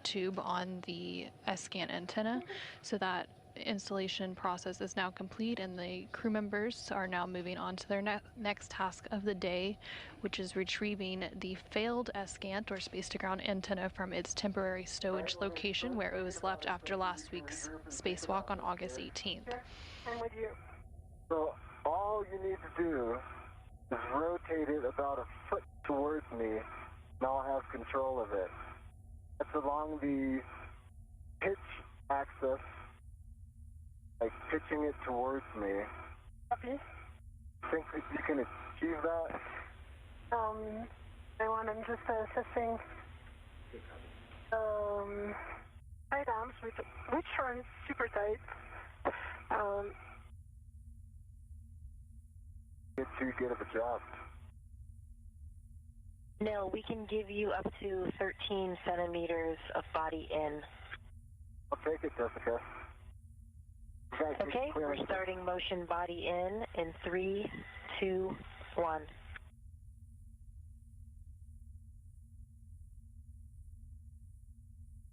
tube on the S-scan antenna. So that installation process is now complete, and the crew members are now moving on to their next task of the day, which is retrieving the failed S-scan, or space-to-ground antenna, from its temporary stowage location where it was left after last week's spacewalk on August 18th. I'm with you. So all you need to do is rotate it about a foot towards me, and I'll have control of it. That's along the pitch axis, like pitching it towards me. Copy. Think that you can achieve that? I'm just assessing tight arms, which are super tight. Get too good of a job. No, we can give you up to 13 centimeters of body in. I'll take it, Jessica. Okay, we're starting motion body in 3, 2, 1.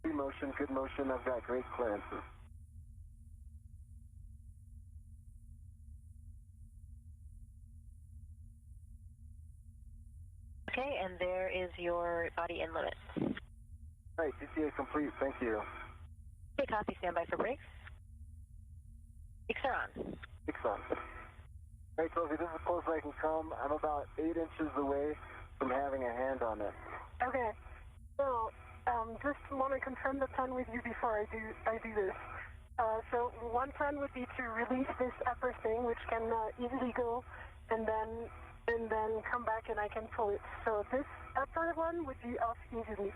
Good motion. I've got great clearances. Okay, and there is your body in limit. All right, DCA complete. Thank you. Okay, copy. Stand by for brakes. Brakes are on. Brakes on. All right, Sophie, this is as close as I can come. I'm about 8 inches away from having a hand on it. Okay. So, just want to confirm the plan with you before I do this. So one plan would be to release this upper thing, which can easily go, and then come back and I can pull it. So this upper one would be off easily.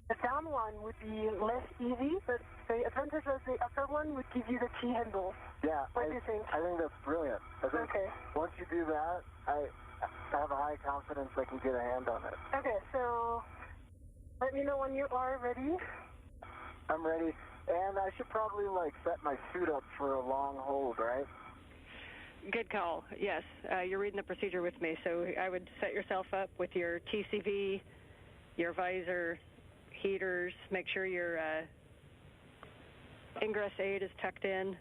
The down one would be less easy, but the advantage of the upper one would give you the T-handle. Yeah, what do you think? I think that's brilliant. I think once you do that, I have a high confidence I can get a hand on it. Okay, so let me know when you are ready. I'm ready, and I should probably set my suit up for a long hold, right? Good call. Yes, you're reading the procedure with me, so I would set yourself up with your TCV, your visor, heaters. Make sure your ingress aid is tucked in,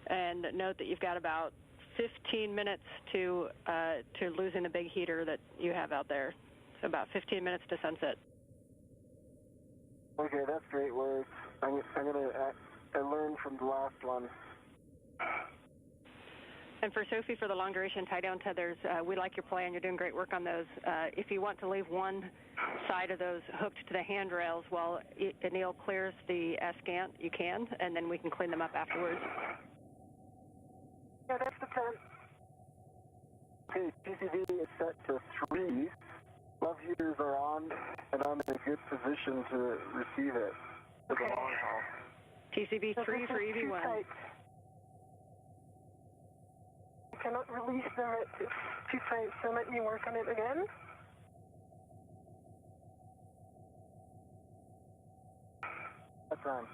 and note that you've got about 15 minutes to losing the big heater that you have out there. So about 15 minutes to sunset. Okay, that's great words. I learned from the last one. And for Sophie, for the long-duration tie-down tethers, we like your plan. You're doing great work on those. If you want to leave one side of those hooked to the handrails while Anil clears the SCANT, you can, and then we can clean them up afterwards. Yeah, that's the plan. Okay, PCV is set to 3. Love heaters are on, and I'm in a good position to receive it for the long haul. TCB 3 for EV1. I cannot release them at 2 tight, so let me work on it again. That's fine.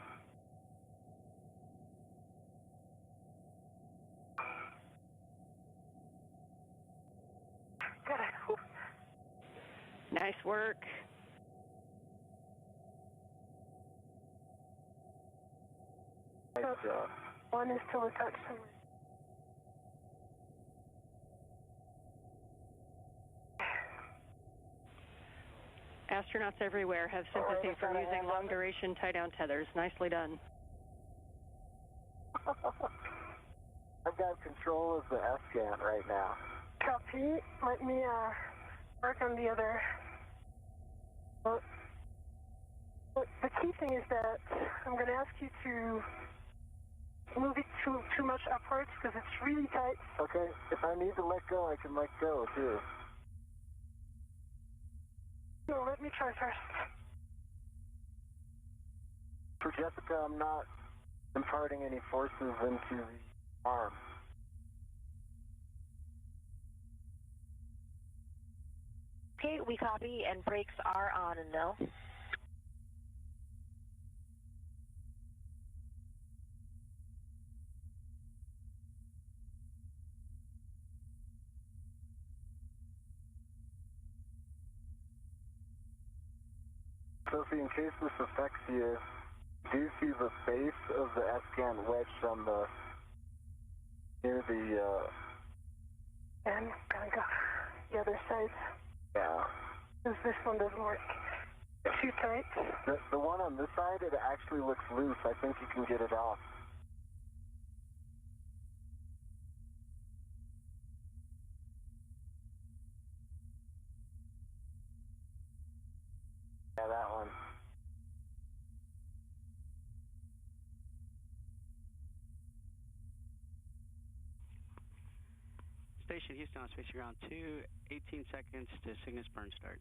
Nice work. Nice job. One is still attached to me. Astronauts everywhere have sympathy for using long-duration tie-down tethers. Nicely done. I've got control of the SCANT right now. Copy. Let me work on the other. Well, the key thing is that I'm going to ask you to move it too much upwards because it's really tight. Okay, if I need to let go, I can let go too. No, let me try first. For Jessica, I'm not imparting any forces into the arm. Okay, we copy, and brakes are on and no. Sophie, in case this affects you, do you see the base of the SCAN wedged on the near the And gonna go the other side. Yeah. Because this one doesn't work. Too tight. The one on this side, it actually looks loose. I think you can get it off. Yeah, that one. Station Houston on Space Ground 2, 18 seconds to Cygnus burn start.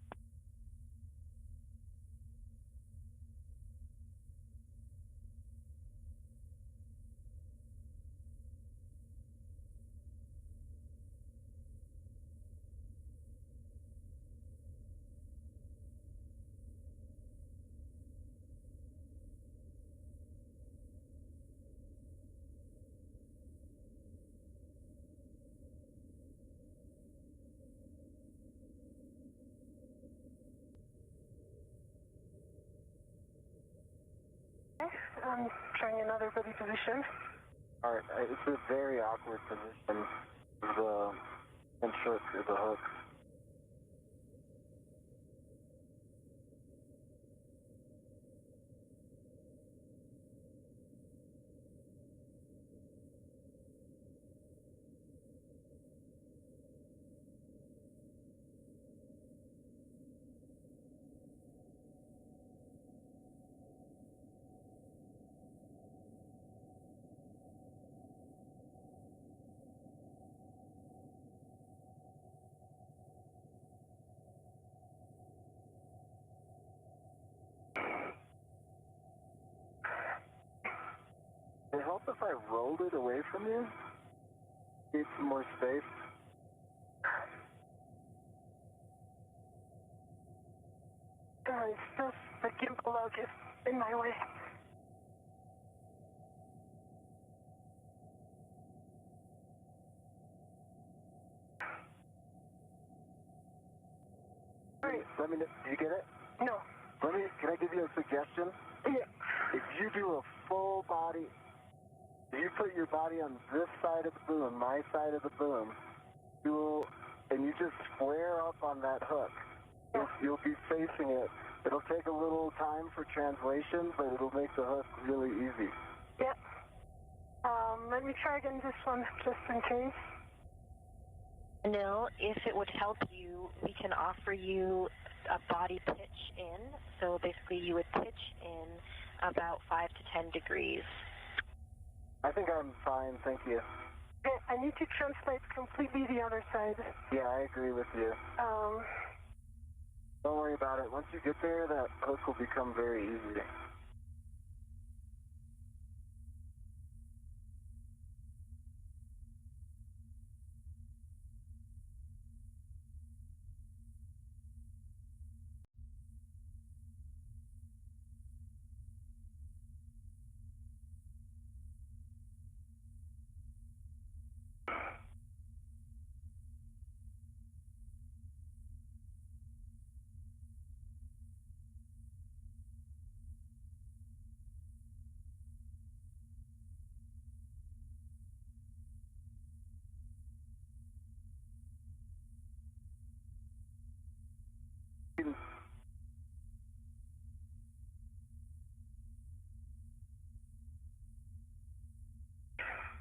I'm trying another buddy position. Alright, it's a very awkward position. The instrument is the hook. Would it help if I rolled it away from you? Need some more space? It's just the gimbal log is in my way. Let me know. Did you get it? No. Can I give you a suggestion? Yeah. If you do a full body, if you put your body on this side of the boom, my side of the boom, and you just square up on that hook, you'll be facing it It'll take a little time for translation, but it'll make the hook really easy. Yep. Let me try again this one, just in case. Neil, if it would help you, we can offer you a body pitch in. So basically you would pitch in about 5 to 10 degrees. I think I'm fine, thank you. Okay, I need to translate completely the other side. Yeah, I agree with you. Don't worry about it. Once you get there, that hook will become very easy.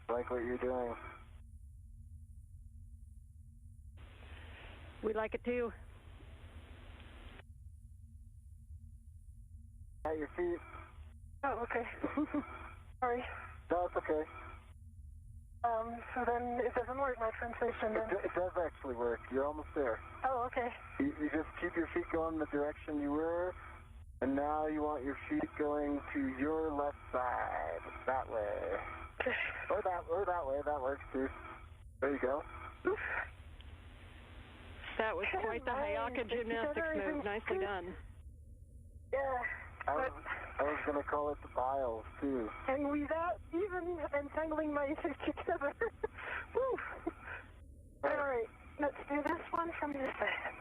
Like what you're doing. We like it too. At your feet. Oh, okay. Sorry. No, it's okay. So then it doesn't work, my translation then? It does actually work. You're almost there. Oh, okay. You just keep your feet going the direction you were, and now you want your feet going to your left side. That way. Or that way. That works too. There you go. Oof. That was quite the Hayaka gymnastics move. Nicely done. Yeah. I was going to call it the biles, too. And without even entangling my feet together. Woo. All right, let's do this one from this side.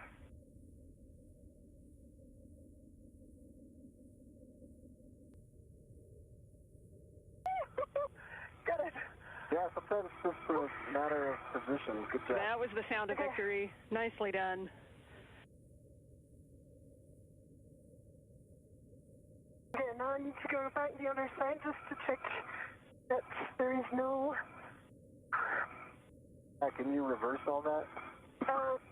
Got it. Yeah, sometimes it's just a matter of position. Good job. That was the sound of victory. Nicely done. Okay, now I need to go back the other side just to check that there is no... Can you reverse all that?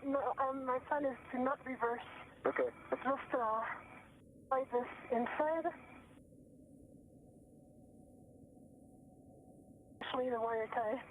No, my plan is to not reverse. Okay. Just slide this inside. Actually, the wire tie.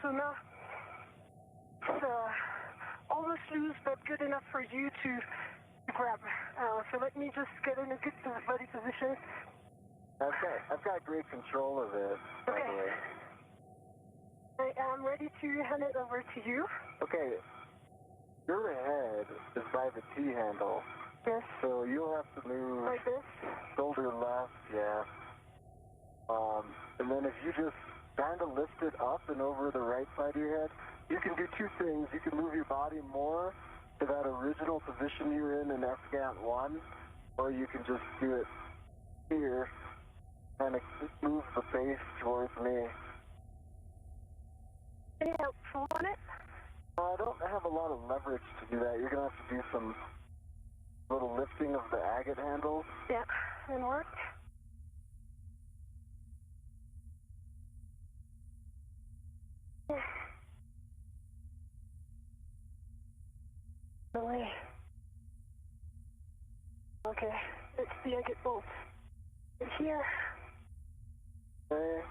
So now it's almost loose, but good enough for you to grab. So let me just get in a good body position. I've got great control of it, by the way. I am ready to hand it over to you. Okay. Your head is by the T-handle. Yes. So you'll have to move... Like this? Shoulder left, yeah. And then if you just kind of lift it up and over the right side of your head, you can do two things. You can move your body more to that original position you were in F-Gant 1, or you can just do it here, kind of move the base towards me. Any help on it? I don't have a lot of leverage to do that. You're going to have to do some little lifting of the agate handles. Yeah, and work. Really? Okay, it's the agate bolt. It's here. Okay.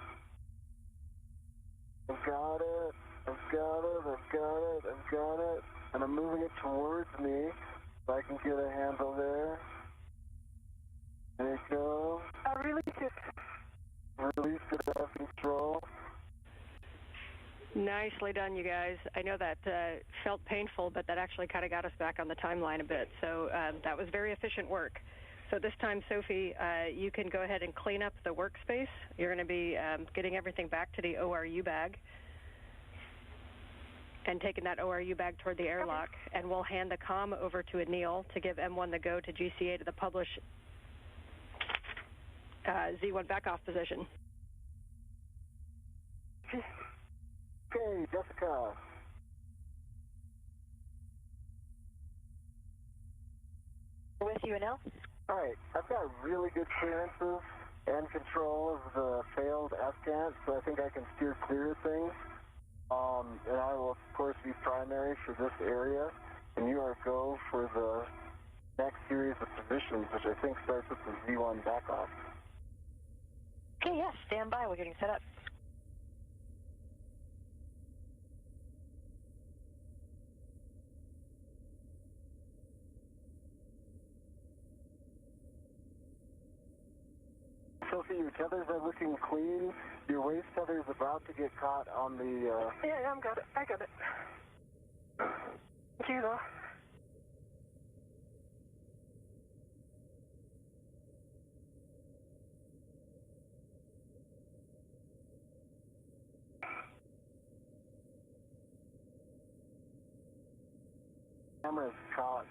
I've got it. And I'm moving it towards me so I can get a handle there. There you go. I release it. Release it out of control. Nicely done, you guys. I know that felt painful, but that actually kind of got us back on the timeline a bit. So that was very efficient work. So this time, Sophie, you can go ahead and clean up the workspace. You're going to be getting everything back to the ORU bag and taking that ORU bag toward the airlock, and we'll hand the comm over to Anil to give M1 the go to GCA to the publish Z1 back-off position. Okay, Jessica. With you, Anil. All right, I've got really good clearances and control of the failed F-cant, so I think I can steer clear of things. And I will, of course, be primary for this area, and you are go for the next series of positions, which I think starts with the Z1 back-off. Okay, yes, stand by. We're getting set up. Sophie, your tethers are looking clean. Your waist tether is about to get caught on the... Yeah, I got it. Thank you, though. Camera's caught.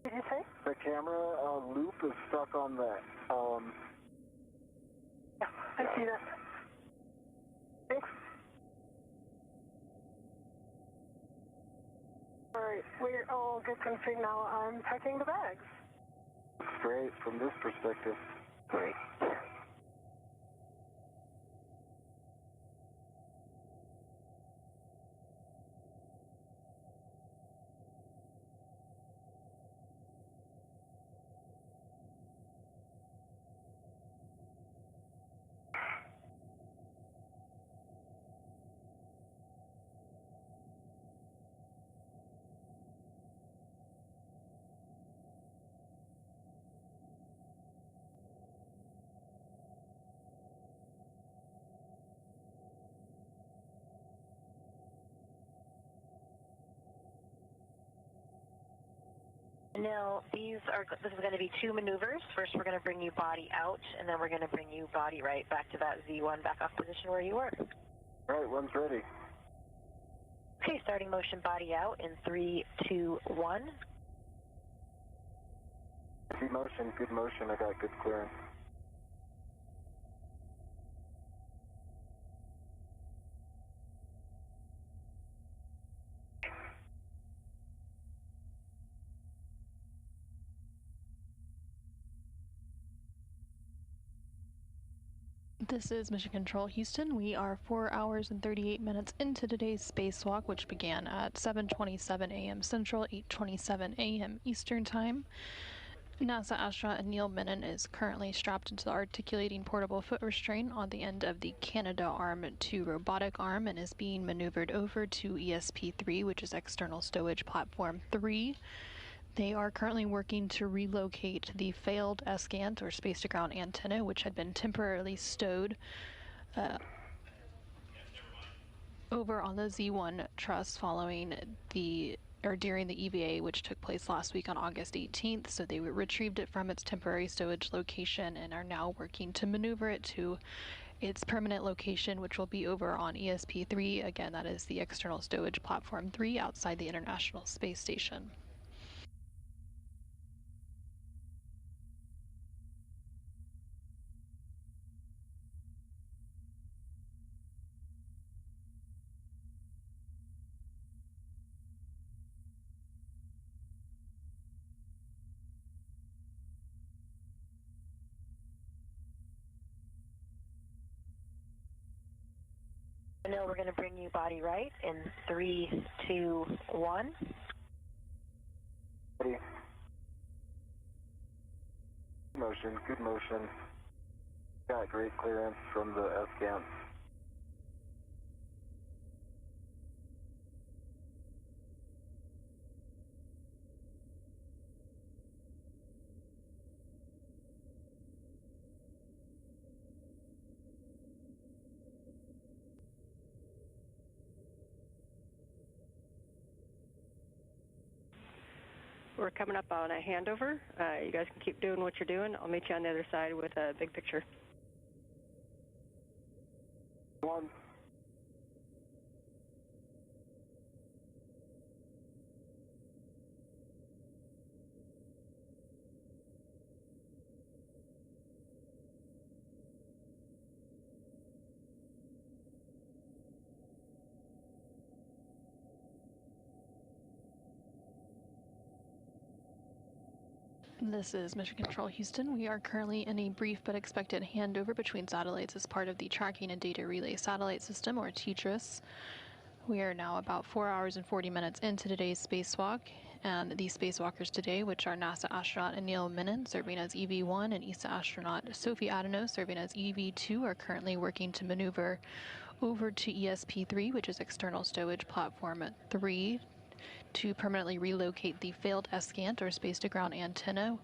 Did you say? The camera loop is stuck on the... Yeah, I see that. Thanks. All right, we're all good config now. I'm packing the bags. Great, from this perspective. Great. Now, this is going to be two maneuvers. First, we're going to bring you body out, and then we're going to bring you body right back to that Z1 back-off position where you were. All right, one's ready. Okay, starting motion body out in 3, 2, 1. Good motion. I got good clearance. This is Mission Control Houston. We are 4 hours and 38 minutes into today's spacewalk, which began at 7:27 a.m. Central, 8:27 a.m. Eastern Time. NASA astronaut Neil Menon is currently strapped into the articulating portable foot restraint on the end of the Canadarm2 robotic arm and is being maneuvered over to ESP-3, which is External Stowage Platform 3. They are currently working to relocate the failed SCANT, or space-to-ground antenna, which had been temporarily stowed over on the Z1 truss during the EVA, which took place last week on August 18th. So they retrieved it from its temporary stowage location and are now working to maneuver it to its permanent location, which will be over on ESP-3. Again, that is the External Stowage Platform 3 outside the International Space Station. Now we're going to bring you body right in 3, 2, 1. Ready. Good motion. Got great clearance from the SCANT. we're coming up on a handover. You guys can keep doing what you're doing. I'll meet you on the other side with a big picture. One. This is Mission Control Houston. We are currently in a brief but expected handover between satellites as part of the Tracking and Data Relay Satellite System, or TTRS. We are now about 4 hours and 40 minutes into today's spacewalk, and the spacewalkers today, which are NASA astronaut Anil Menon, serving as EV1, and ESA astronaut Sophie Adano, serving as EV2, are currently working to maneuver over to ESP3, which is External Stowage Platform 3, to permanently relocate the failed ESCANT, or space-to-ground antenna,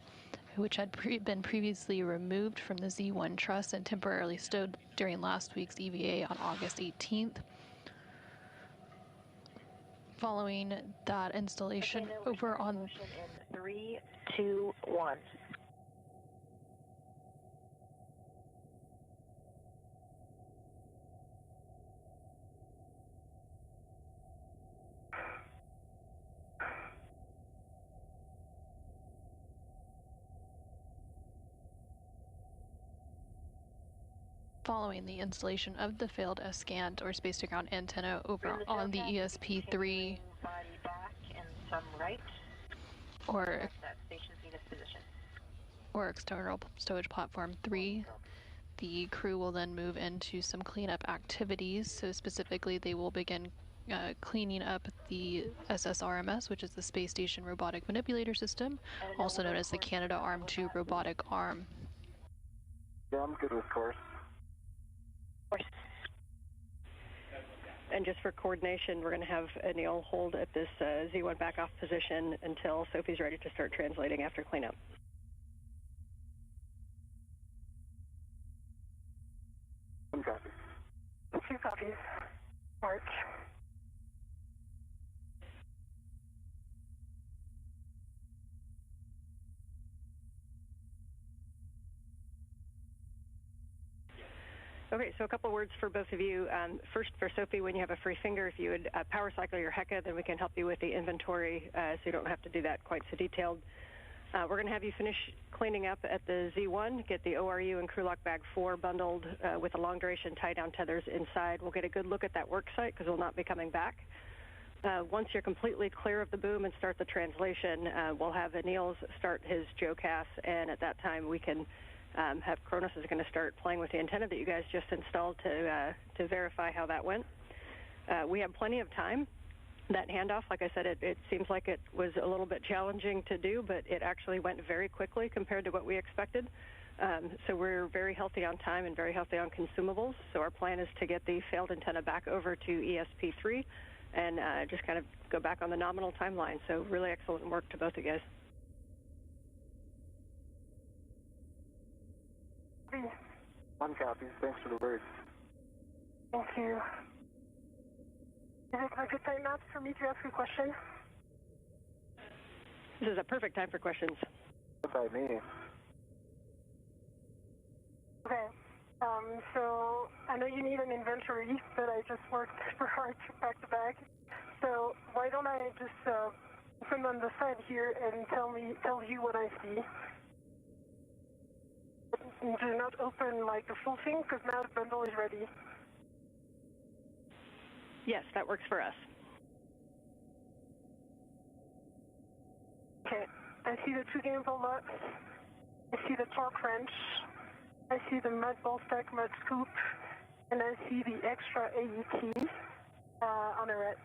which had been previously removed from the Z1 truss and temporarily stowed during last week's EVA on August 18th. Following that installation over on... 3, 2, 1. Following the installation of the failed ESCANT, or space-to-ground antenna, over on the ESP3, or External Stowage Platform 3, the crew will then move into some cleanup activities. So specifically, they will begin cleaning up the SSRMS, which is the Space Station Robotic Manipulator System, also known as the Canadarm2 robotic arm. Yeah, I'm good with course. And just for coordination, we're going to have Anil hold at this Z1 back-off position until Sophie's ready to start translating after cleanup. One copy. 2 copies. March. Okay, so a couple words for both of you. First, for Sophie, when you have a free finger, if you would power cycle your HECA, then we can help you with the inventory, so you don't have to do that quite so detailed. We're going to have you finish cleaning up at the Z1, get the ORU and crew lock bag 4 bundled with the long-duration tie-down tethers inside. We'll get a good look at that work site because we'll not be coming back. Once you're completely clear of the boom and start the translation, we'll have Anil's start his JOCAS, and at that time we can have Cronus is going to start playing with the antenna that you guys just installed to verify how that went. We have plenty of time. That handoff, like I said, it seems like it was a little bit challenging to do, but it actually went very quickly compared to what we expected. So we're very healthy on time and very healthy on consumables. So our plan is to get the failed antenna back over to ESP3 and just kind of go back on the nominal timeline. So really excellent work to both of you guys. One copy. Thanks for the word. Thank you. Is it a good time now for me to ask a question? This is a perfect time for questions. By me. Okay. So I know you need an inventory, but I just worked super hard back to back. So why don't I just open on the side here and tell you what I see? Do not open like the full thing because now the bundle is ready. Yes, that works for us. Okay, I see the 2 gimbal locks. I see the torque wrench. I see the mud ball stack mud scoop, and I see the extra AET on a ret.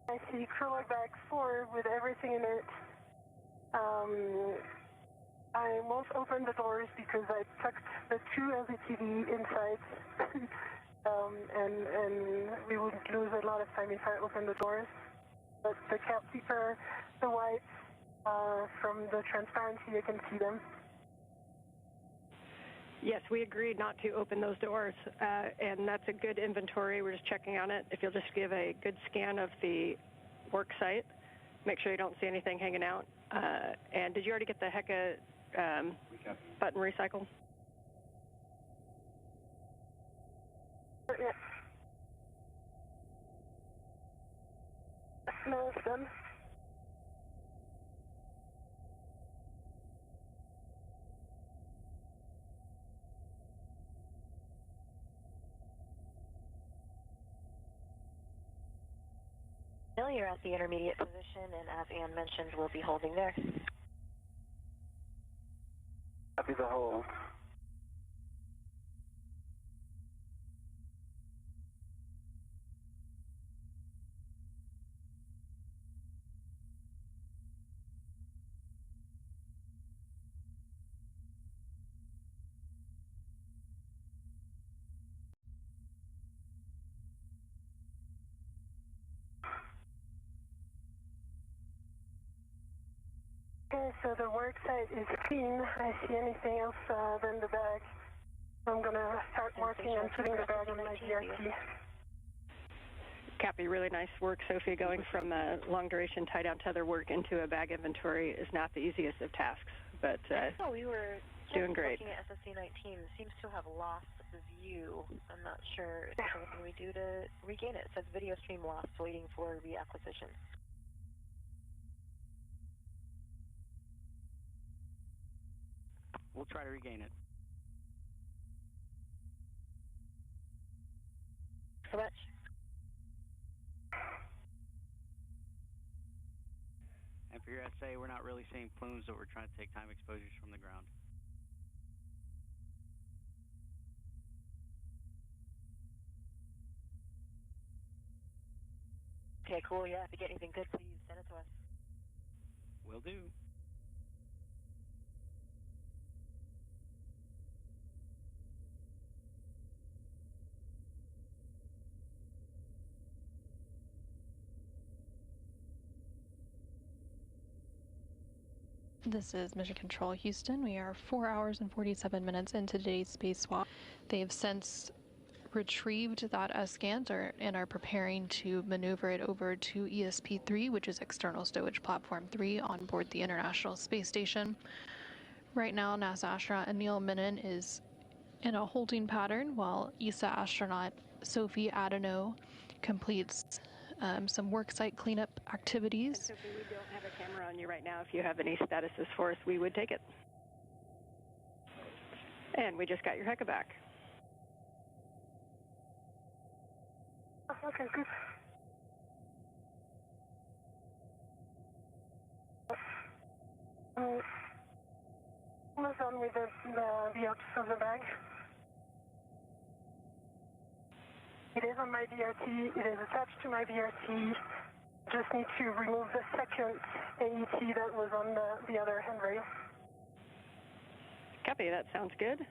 I see crew lock bag 4 with everything in it. I won't open the doors because I tucked the 2 LCTV inside, and we would lose a lot of time if I open the doors. But the cap keeper, the whites, from the transparency, you can see them. Yes, we agreed not to open those doors, and that's a good inventory. We're just checking on it. If you'll just give a good scan of the work site, make sure you don't see anything hanging out. And did you already get the HECA button recycle? Yes. No, it's done. You're at the intermediate position, and as Ann mentioned, we'll be holding there. Copy the hold. Okay, so the work site is clean. I see anything else than the bag. I'm going to start marking and putting the bag on my DRT. Copy, really nice work, Sophie. Going from long-duration tie-down tether work into a bag inventory is not the easiest of tasks, but no, we were doing great. Looking at SSC-19. Seems to have lost the view. I'm not sure if there's anything we do to regain it. It says video stream lost, waiting for reacquisition. We'll try to regain it. So much. And for your SA, we're not really seeing plumes, but we're trying to take time exposures from the ground. Okay, cool. Yeah, if you get anything good, please send it to us. Will do. This is Mission Control Houston. We are 4 hours and 47 minutes into today's spacewalk. They've since retrieved that scan and are preparing to maneuver it over to ESP-3, which is External Stowage Platform 3 on board the International Space Station. Right now, NASA astronaut Neil Menon is in a holding pattern while ESA astronaut Sophie Adeno completes some worksite cleanup activities. And Sophie, we don't have a camera on you right now. If you have any statuses for us, we would take it. And we just got your HECA back. Okay, good. Almost done with the outs of the bag. It is on my DRT. It is attached to my DRT. Just need to remove the second AET that was on the other handrail. Copy, that sounds good.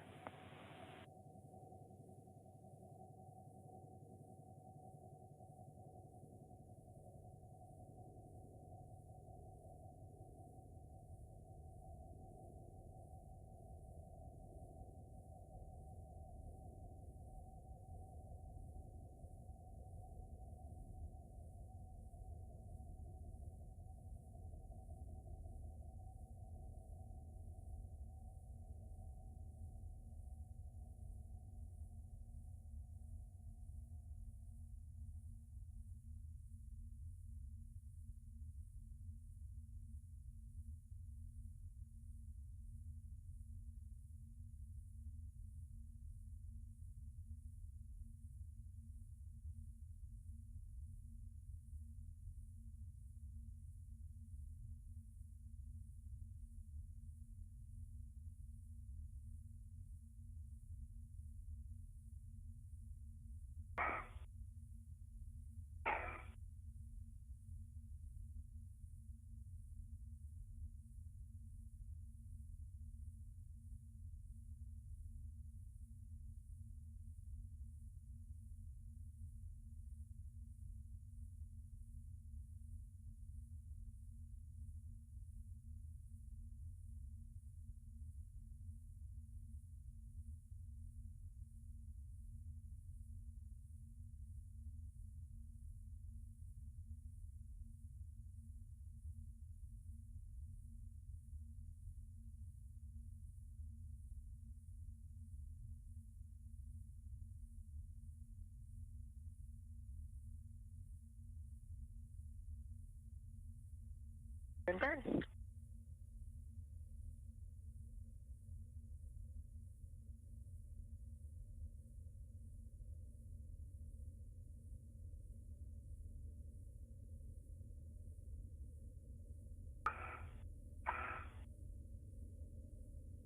Turn.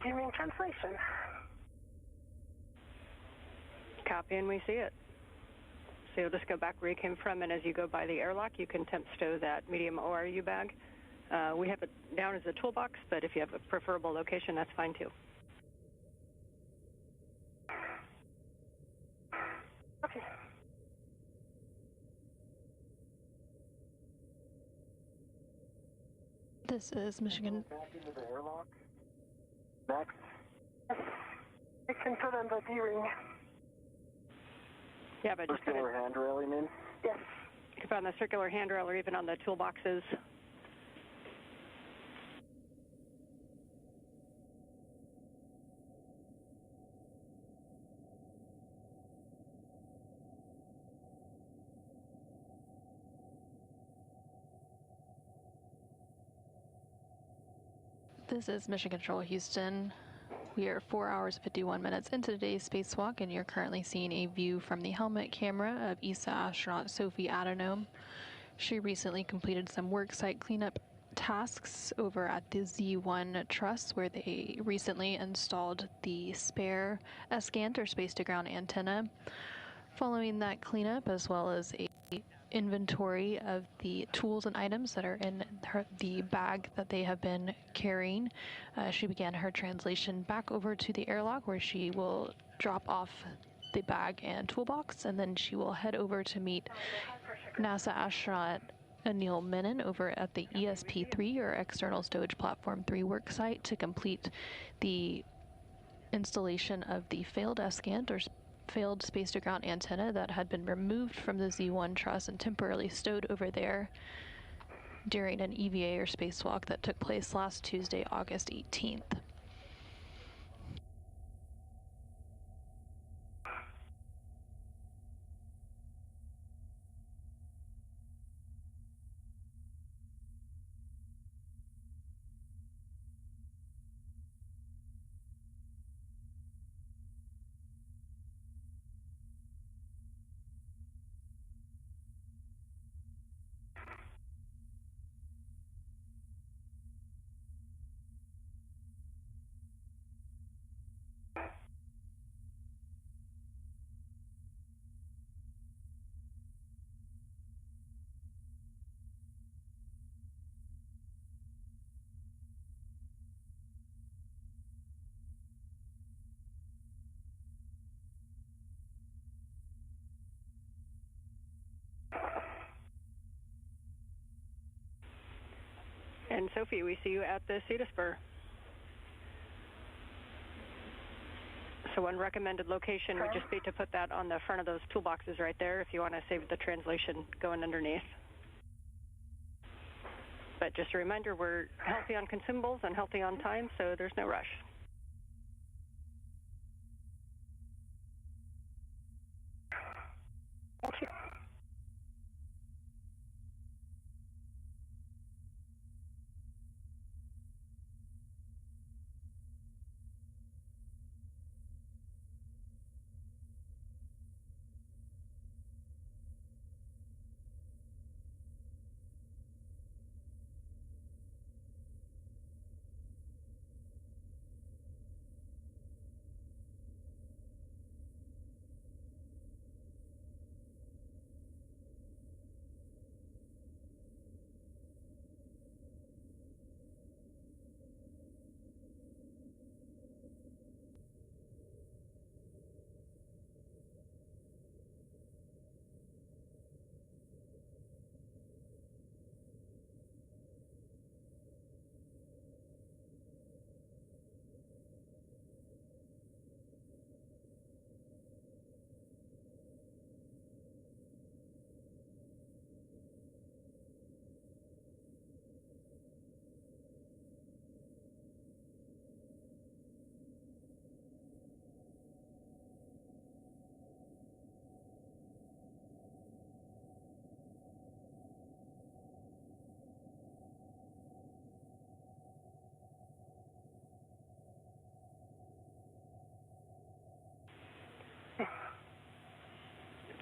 Viewing translation. Copy, and we see it. So you'll just go back where you came from, and as you go by the airlock, you can temp stow that medium ORU bag. We have it down as a toolbox, but if you have a preferable location, that's fine too. Okay. This is Michigan. Back into the airlock. Next. I can put on the D-ring. Yeah, but just circular handrail, you mean? Yes. You can put on the circular handrail or even on the toolboxes. This is Mission Control Houston. We are 4 hours 51 minutes into today's spacewalk, and you're currently seeing a view from the helmet camera of ESA astronaut Sophie Adenome. She recently completed some worksite cleanup tasks over at the Z1 truss, where they recently installed the spare ESCANT or space-to-ground antenna. Following that cleanup, as well as a inventory of the tools and items that are in the bag that they have been carrying, she began her translation back over to the airlock, where she will drop off the bag and toolbox, and then she will head over to meet NASA astronaut Anil Menon over at the ESP-3 or External Stowage Platform 3 worksite to complete the installation of the failed ESCANT or failed space-to-ground antenna that had been removed from the Z1 truss and temporarily stowed over there during an EVA or spacewalk that took place last Tuesday, August 18th. And Sophie, we see you at the CETA spur. So one recommended location would just be to put that on the front of those toolboxes right there if you want to save the translation going underneath. But just a reminder, we're healthy on consumables and healthy on time, so there's no rush. Thank you.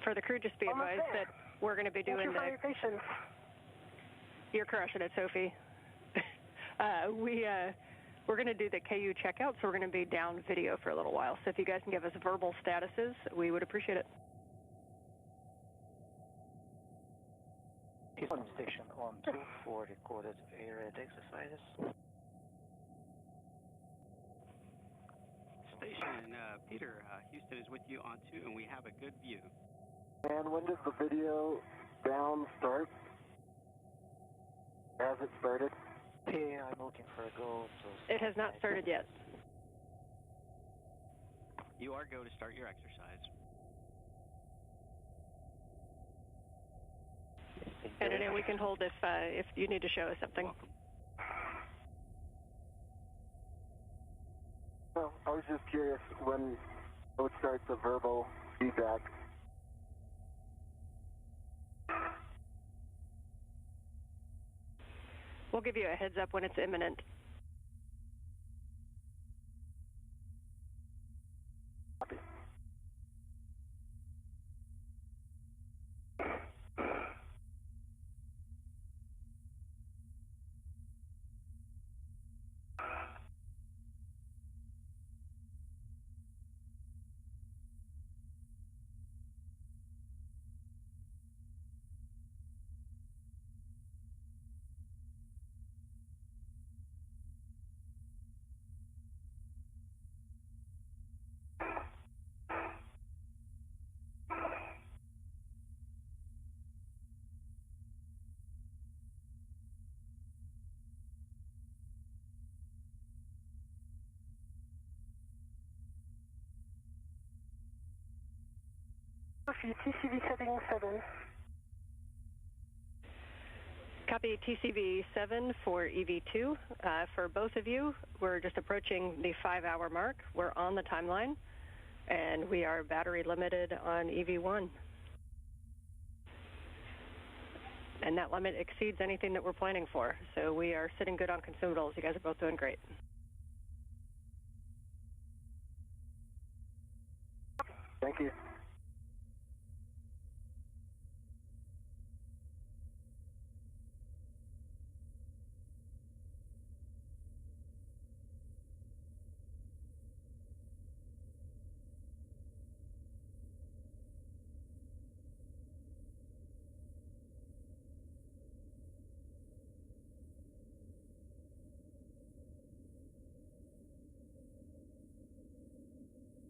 For the crew, just be advised that we're going to be doing Thank you for your patience. You're crushing it, Sophie. We're going to do the KU checkout, so we're going to be down video for a little while. So if you guys can give us verbal statuses, we would appreciate it. Houston Station on 2 for recorded air exercises. Station Peter, Houston is with you on 2, and we have a good view. And when does the video down start? Has it started? Yeah, I'm looking for a go. It has not started yet. You are go to start your exercise. And then we can hold if you need to show us something. Well, I was just curious when it would start the verbal feedback. We'll give you a heads up when it's imminent. TCV setting 7. Copy TCV 7 for EV2. For both of you, we're just approaching the 5-hour mark. We're on the timeline, and we are battery limited on EV1. And that limit exceeds anything that we're planning for. So we are sitting good on consumables. You guys are both doing great. Thank you.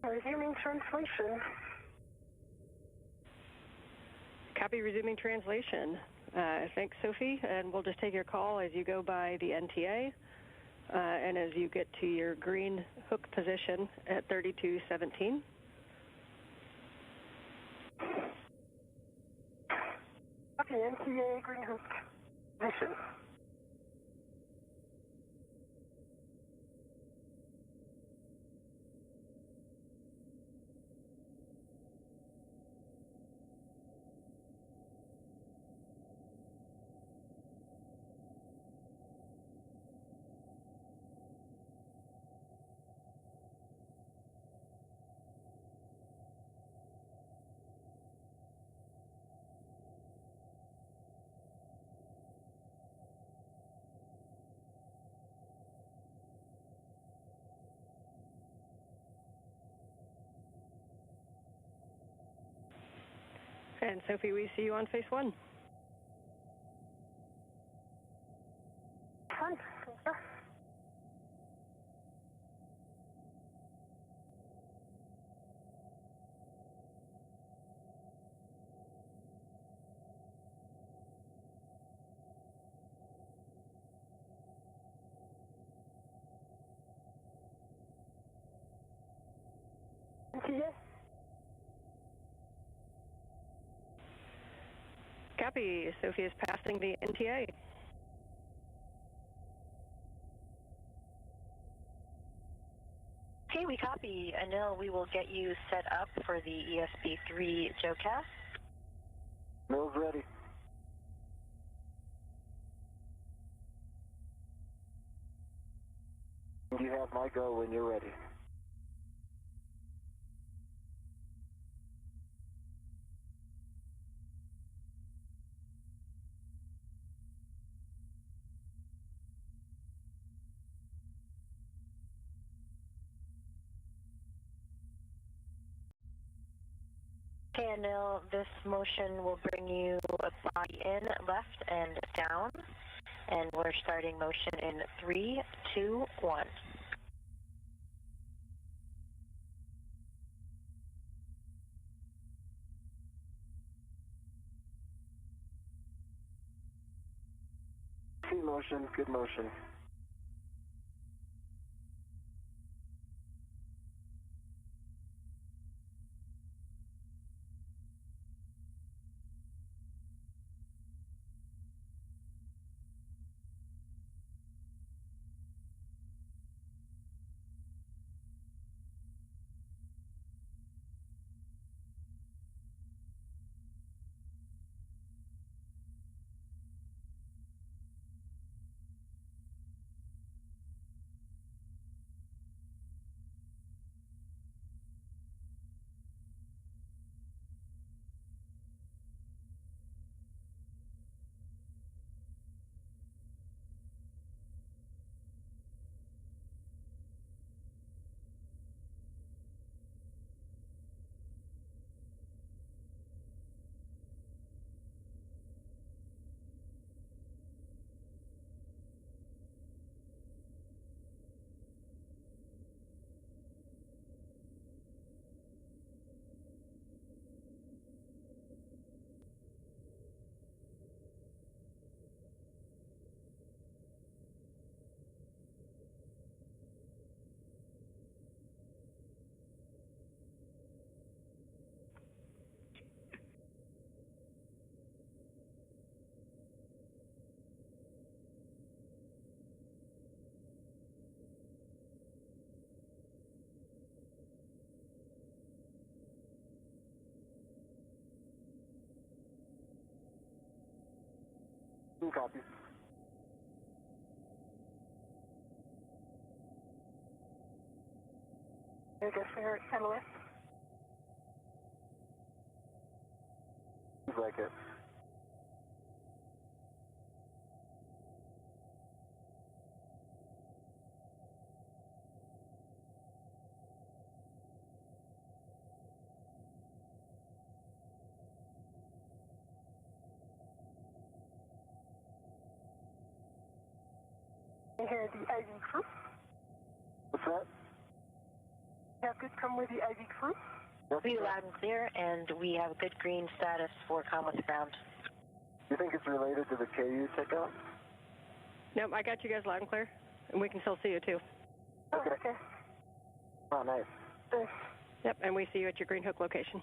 Resuming translation. Copy resuming translation. Thanks, Sophie, and we'll just take your call as you go by the NTA and as you get to your green hook position at 3217. Copy NTA green hook position. And Sophie, we see you on phase 1. Fun. Yeah. NTA. Copy. Sophie is passing the NTA. Okay, we copy. Anil, we will get you set up for the ESP3 JoeCast. Mill's ready. You have my go when you're ready. Okay, Okay, Anil, this motion will bring you a body in, left, and down. And we're starting motion in 3, 2, 1. Good motion, good motion. Copy. Take a fair analyst. Seems like it. I hear the IV crew. What's that? You have good come with the IV crew? We loud and clear, and we have good green status for comm with the ground. You think it's related to the KU takeout? Nope, I got you guys loud and clear, and we can still see you too. Okay. Oh, nice. Thanks. Yep, and we see you at your Green Hook location.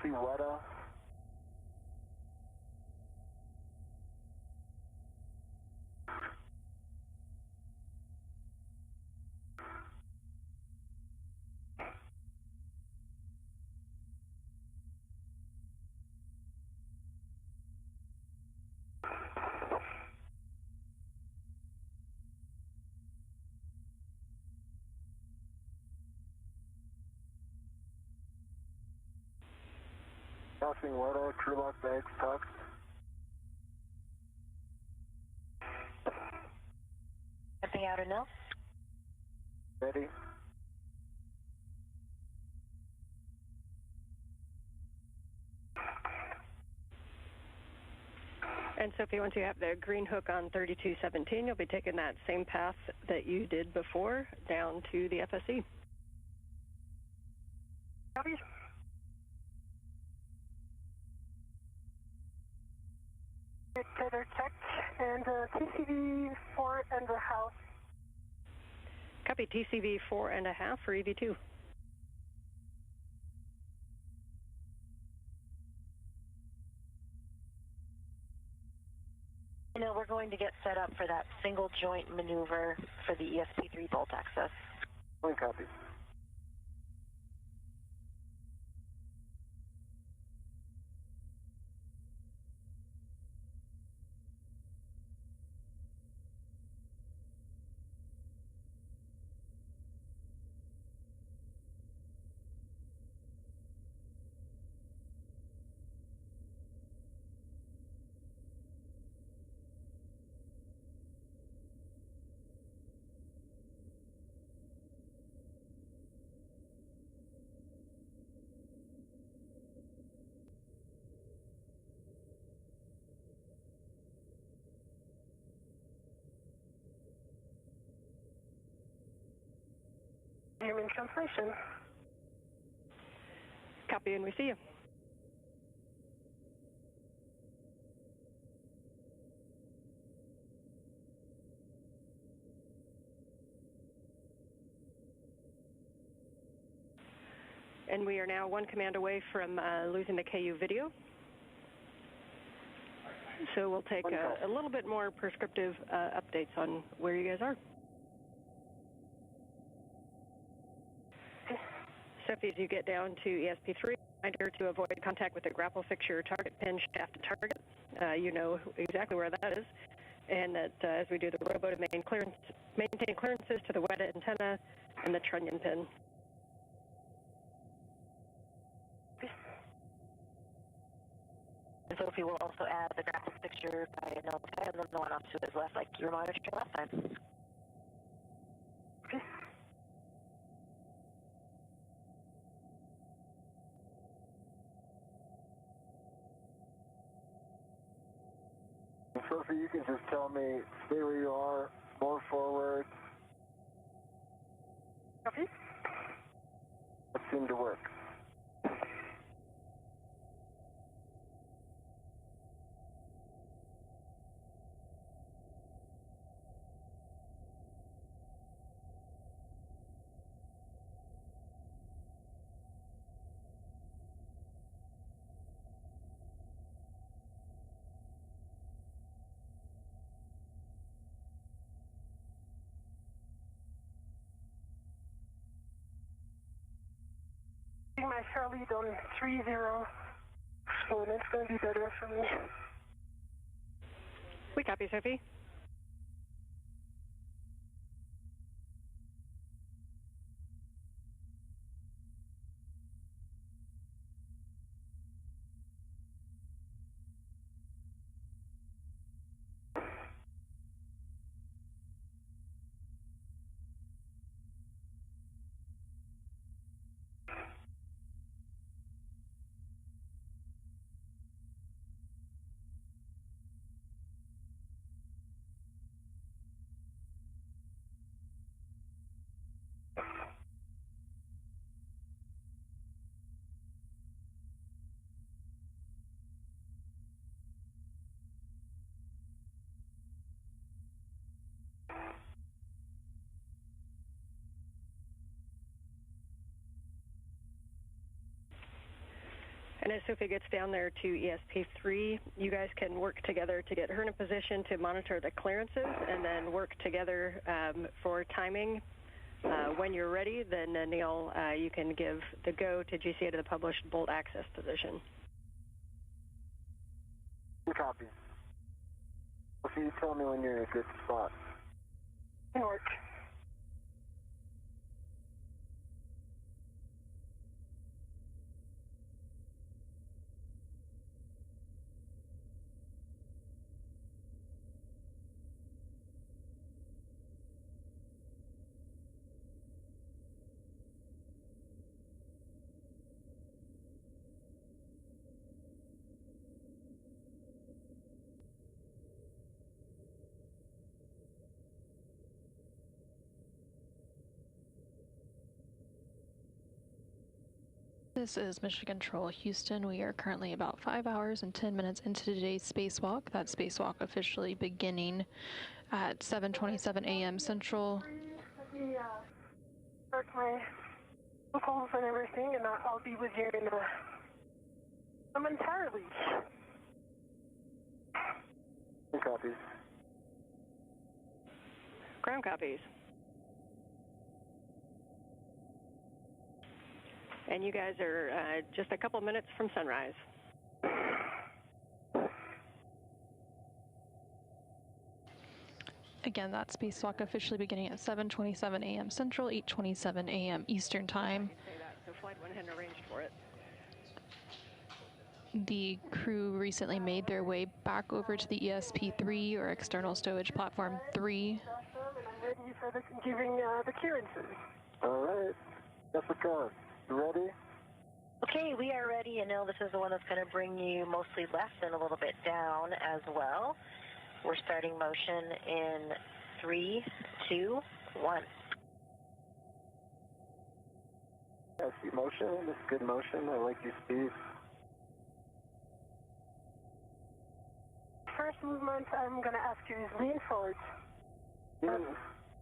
See Weta. Crossing Weta, crew lock bags tucked. Stepping out or no? Ready. And Sophie, once you have the Green Hook on 3217, you'll be taking that same path that you did before down to the FSE. Copy. Tether check and TCV 4.5. Copy TCV 4.5 for EV2. You know, we're going to get set up for that single joint maneuver for the ESP3 bolt access. One copy. starting translation. Copy, and we see you. And we are now one command away from losing the KU video. So we'll take a little bit more prescriptive updates on where you guys are. So as you get down to ESP3, reminder to avoid contact with the grapple fixture target pin shaft to target. You know exactly where that is. And that as we do the robo to maintain clearances to the wet antenna and the trunnion pin. And Sophie will also add the graphics fixture by no and then the one off to his left, like you were monitoring last time. Sophie, you can just tell me, stay where you are, more forward. Copy. That seemed to work. My shell lead on 30, so that's going to be better for me. We copy, Sophie. And as Sophie gets down there to ESP3, you guys can work together to get her in a position to monitor the clearances and then work together for timing. When you're ready, then Neil, you can give the go to GCA to the published bolt access position. Copy. Sophie, you tell me when you're in a good spot. Work. This is Mission Control Houston. We are currently about 5 hours and 10 minutes into today's spacewalk. That spacewalk officially beginning at 7:27 a.m. Central. Let me start my vocals and everything, and I'll be with you in momentarily. Copies. Ground copies. And you guys are just a couple minutes from sunrise. Again, that spacewalk officially beginning at 7:27 a.m. Central, 8:27 a.m. Eastern Time. So flight 1 hadn't arranged for it. The crew recently made their way back over to the ESP3, or External Stowage Platform 3. Awesome, and I'm ready for giving the clearances. All right. Jessica, you ready? Okay, we are ready, and Neil, this is the one that's going to bring you mostly left and a little bit down as well. We're starting motion in 3, 2, 1. I see motion. It's good motion. I like your speed. First movement I'm going to ask you is lean forward.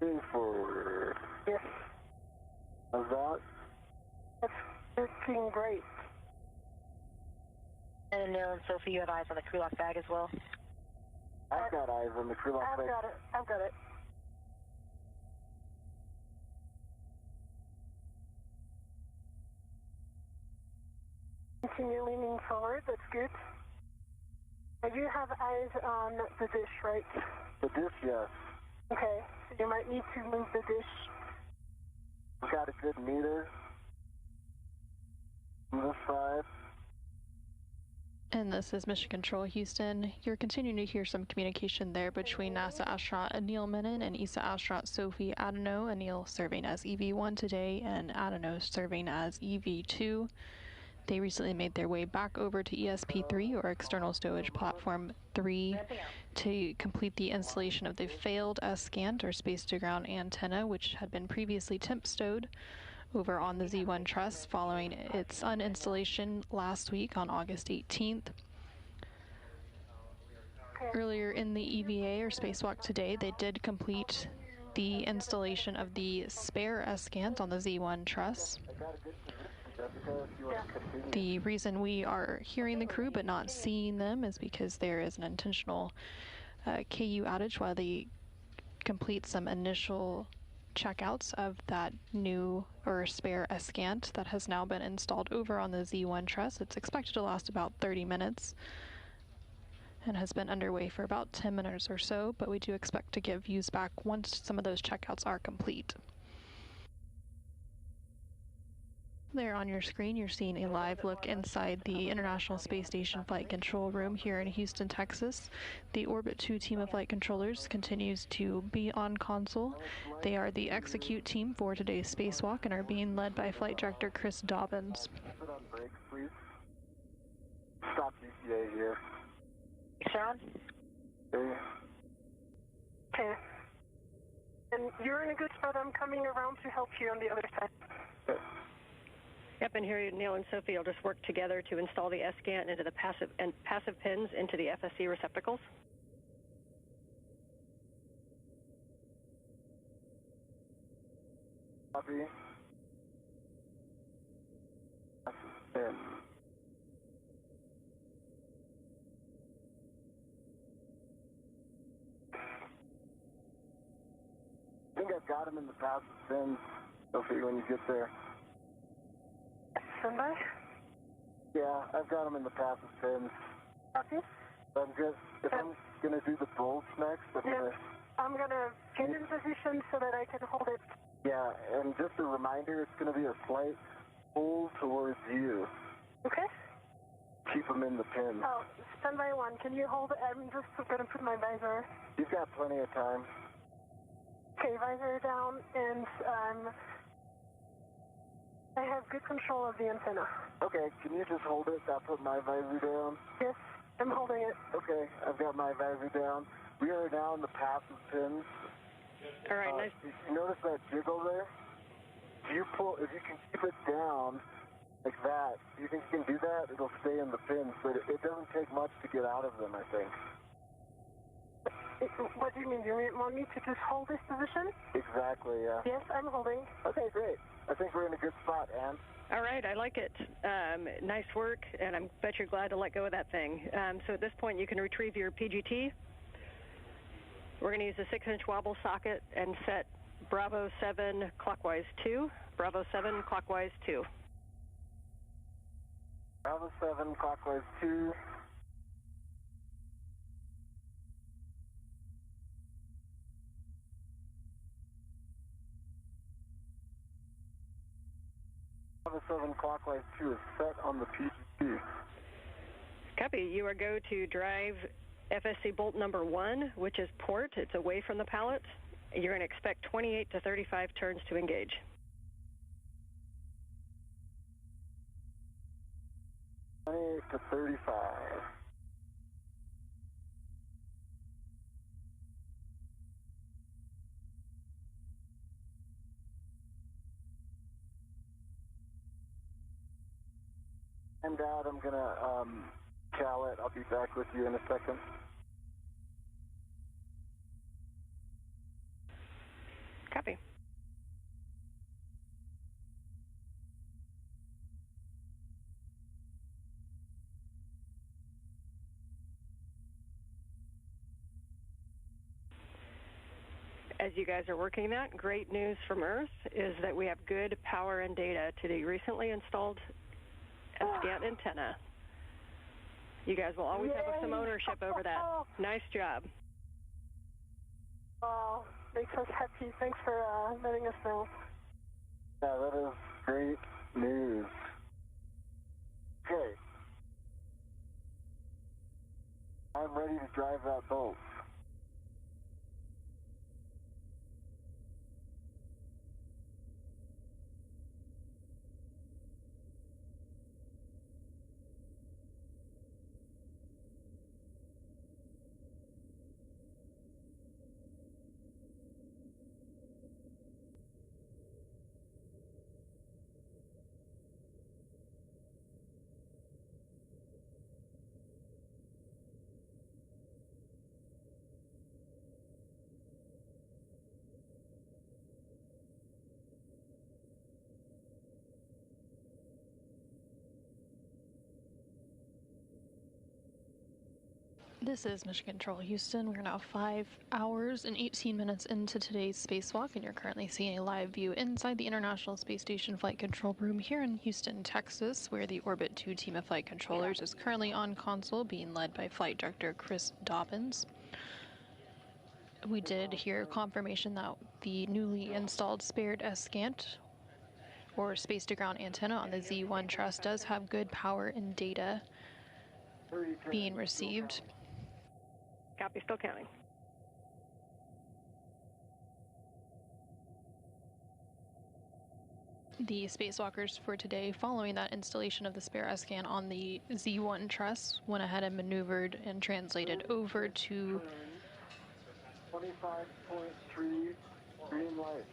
Lean forward. Yes. How's that? That's working great. And Neil and Sophie, you have eyes on the crew lock bag as well? I've got eyes on the crew lock bag. I've got it. Continue leaning forward, that's good. I do have eyes on the dish, right? The dish, yes. Okay, so you might need to move the dish. We've got a good meter on this side. And this is Mission Control Houston. You're continuing to hear some communication there between NASA astronaut Anil Menon and ESA astronaut Sophie Adano. Anil serving as EV1 today and Adano serving as EV2. They recently made their way back over to ESP3, or External Stowage Platform 3, to complete the installation of the failed S-Scant, or space-to-ground antenna, which had been previously temp stowed over on the Z1 truss following its uninstallation last week on August 18th. Earlier in the EVA, or Spacewalk today, they did complete the installation of the spare S-Scant on the Z1 truss. The reason we are hearing the crew but not seeing them is because there is an intentional KU outage while they complete some initial checkouts of that new or spare S-Scant that has now been installed over on the Z1 truss. It's expected to last about 30 minutes and has been underway for about 10 minutes or so, but we do expect to give views back once some of those checkouts are complete. There on your screen, you're seeing a live look inside the International Space Station Flight Control Room here in Houston, Texas. The Orbit 2 team of flight controllers continues to be on console. They are the execute team for today's spacewalk and are being led by Flight Director Chris Dobbins. Put on brakes, please. Stop GCA here. Sean? Okay. And you're in a good spot. I'm coming around to help you on the other side. Yep, and here Neil and Sophie will just work together to install the S-Scant into the passive pins into the FSC receptacles. Copy. Pin. I think I've got him in the passive pins, Sophie, when you get there. Standby? Yeah, I've got them in the passive pins. Copy. I'm good. If I'm going to do the bolts next, I'm going to get in position so that I can hold it. Yeah, and just a reminder, it's going to be a slight pull towards you. Okay. Keep them in the pins. Oh, standby 1. Can you hold it? I'm just going to put my visor. You've got plenty of time. Okay, visor down, and I have good control of the antenna. Okay, can you just hold it? I'll put my visor down. Yes, I'm holding it. Okay, I've got my visor down. We are now in the passive pins. All right, nice. You notice that jiggle there? If you can keep it down like that, do you think you can do that? It'll stay in the pins, but it doesn't take much to get out of them, I think. What do you mean? Do you want me to just hold this position? Exactly, yeah. Yes, I'm holding. Okay, great. I think we're in a good spot, Ann. All right, I like it. Nice work, and I bet you're glad to let go of that thing. So at this point, you can retrieve your PGT. We're going to use a 6-inch wobble socket and set Bravo 7 clockwise 2. Bravo 7 clockwise 2. Bravo 7 clockwise 2. Bravo 7 clockwise 2 is set on the PGT. Copy. You are go to drive FSC bolt number 1, which is port. It's away from the pallet. You're going to expect 28 to 35 turns to engage. To 35. I'm Dad. I'm going to chow it. I'll be back with you in a second. Copy. As you guys are working that, great news from Earth is that we have good power and data to the recently installed scan antenna. You guys will always have some ownership over that. Nice job. Wow, makes us happy. Thanks for letting us know. Yeah, that is great news. Okay. I'm ready to drive that bolt. This is Mission Control Houston. We're now 5 hours and 18 minutes into today's spacewalk, and you're currently seeing a live view inside the International Space Station Flight Control Room here in Houston, Texas, where the Orbit 2 team of flight controllers is currently on console, being led by Flight Director Chris Dobbins. We did hear confirmation that the newly installed spared SCANT, or space-to-ground antenna on the Z1 truss, does have good power and data being received. Copy, still counting. The spacewalkers for today, following that installation of the spare SCAN on the Z1 truss, went ahead and maneuvered and translated over to 25.3 green light.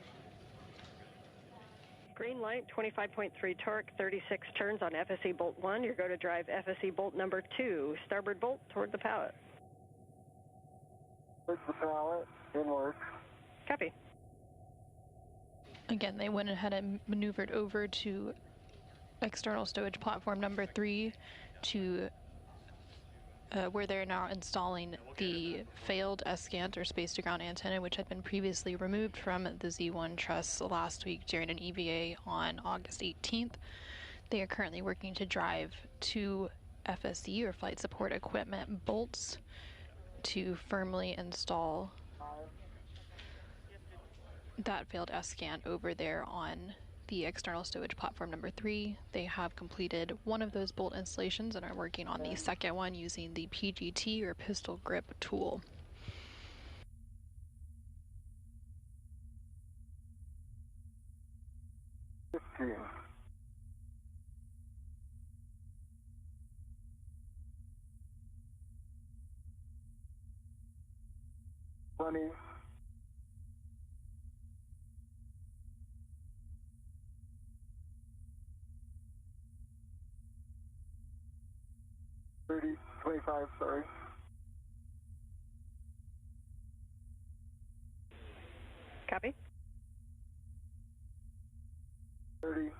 Green light, 25.3 torque, 36 turns on FSE bolt 1. You're going to drive FSE bolt number 2, starboard bolt toward the pallet. Towards the pallet, inward. Copy. Again, they went ahead and maneuvered over to external stowage platform number 3 to where they're now installing the failed SCANT, or space-to-ground antenna, which had been previously removed from the Z1 truss last week during an EVA on August 18th. They are currently working to drive 2 FSE, or flight support equipment, bolts to firmly install that failed SCANT over there on the external stowage platform number 3. They have completed one of those bolt installations and are working on the second one using the PGT, or pistol grip tool. $15. 20. 30, 25, sorry. Copy. 30.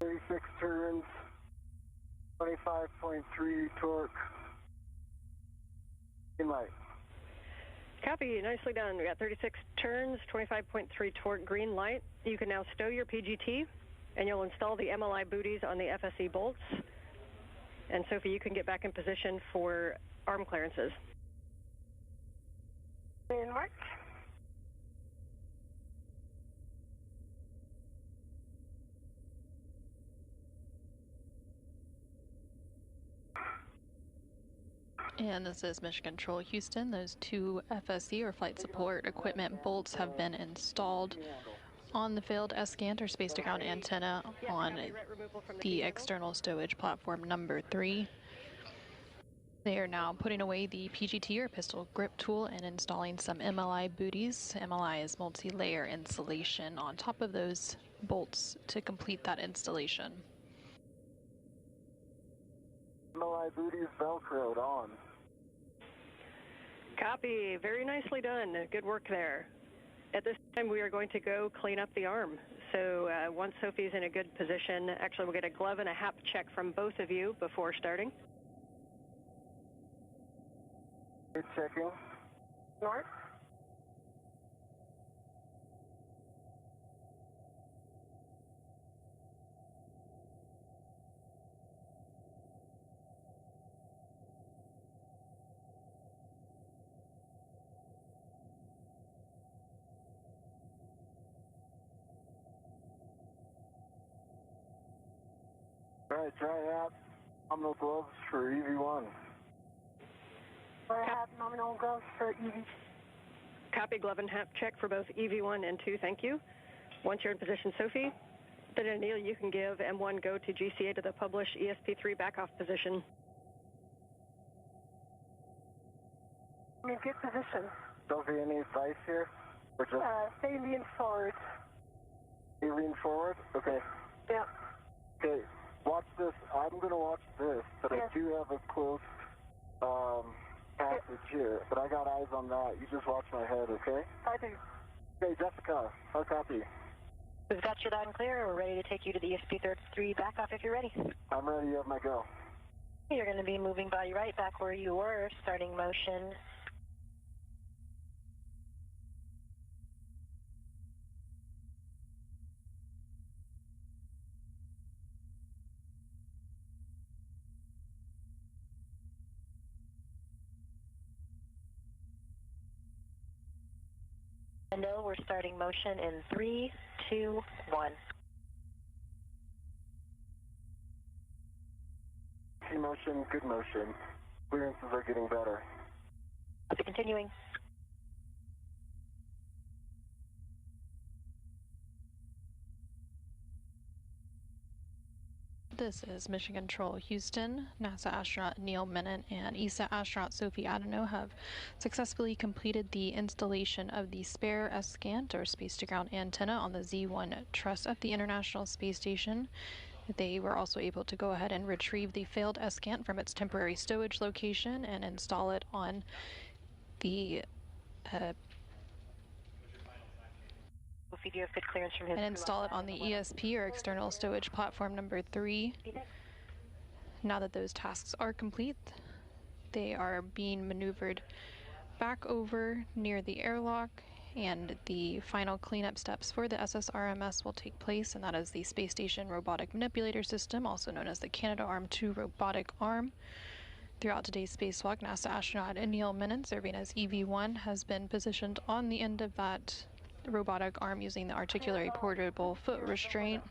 36 turns, 25.3 torque, green light. Copy, nicely done. We got 36 turns, 25.3 torque, green light. You can now stow your PGT, and you'll install the MLI booties on the FSE bolts. And Sophie, you can get back in position for arm clearances. In mark. And this is Mission Control Houston. Those 2 FSE, or flight support equipment, bolts have been installed on the failed ESCANT or space-to-ground antenna on the external stowage platform number 3. They are now putting away the PGT or pistol grip tool and installing some MLI booties. MLI is multi-layer insulation on top of those bolts to complete that installation. MLI booties velcroed on. Copy. Very nicely done. Good work there. At this time, we are going to go clean up the arm. So once Sophie's in a good position, actually we'll get a glove and a hap check from both of you before starting. Checking. North. All right, try out nominal gloves for EV1. I have nominal gloves for EV. Copy. Glove and hap check for both EV1 and 2, thank you. Once you're in position, Sophie, then Anil, you can give M1 go to GCA to the published ESP3 back-off position. I'm in good position. Sophie, any advice here? Or just stay lean forward. you lean forward? Okay. Yeah. Okay, watch this. I'm going to watch this, but I do have a close passage here, but I got eyes on that. You just watch my head, okay? I do. Okay, Jessica, how copy? We've got you loud and clear. We're ready to take you to the ESP3 back off if you're ready. I'm ready. You have my go. You're going to be moving body right back where you were, starting motion. And no, we're starting motion in 3, 2, 1. Motion, good motion. Clearances are getting better. Continuing. This is Mission Control Houston. NASA astronaut Neil Menon and ESA astronaut Sophie Adano have successfully completed the installation of the spare ESCANT or space-to-ground antenna on the Z1 truss at the International Space Station. They were also able to go ahead and retrieve the failed ESCANT from its temporary stowage location and install it on the ESP or external stowage platform number 3. Now that those tasks are complete, they are being maneuvered back over near the airlock, and the final cleanup steps for the SSRMS will take place, and that is the Space Station Robotic Manipulator System, also known as the Canadarm2 robotic arm. Throughout today's spacewalk, NASA astronaut Neil Menon, serving as EV1, has been positioned on the end of that robotic arm using the articulatory portable foot restraint.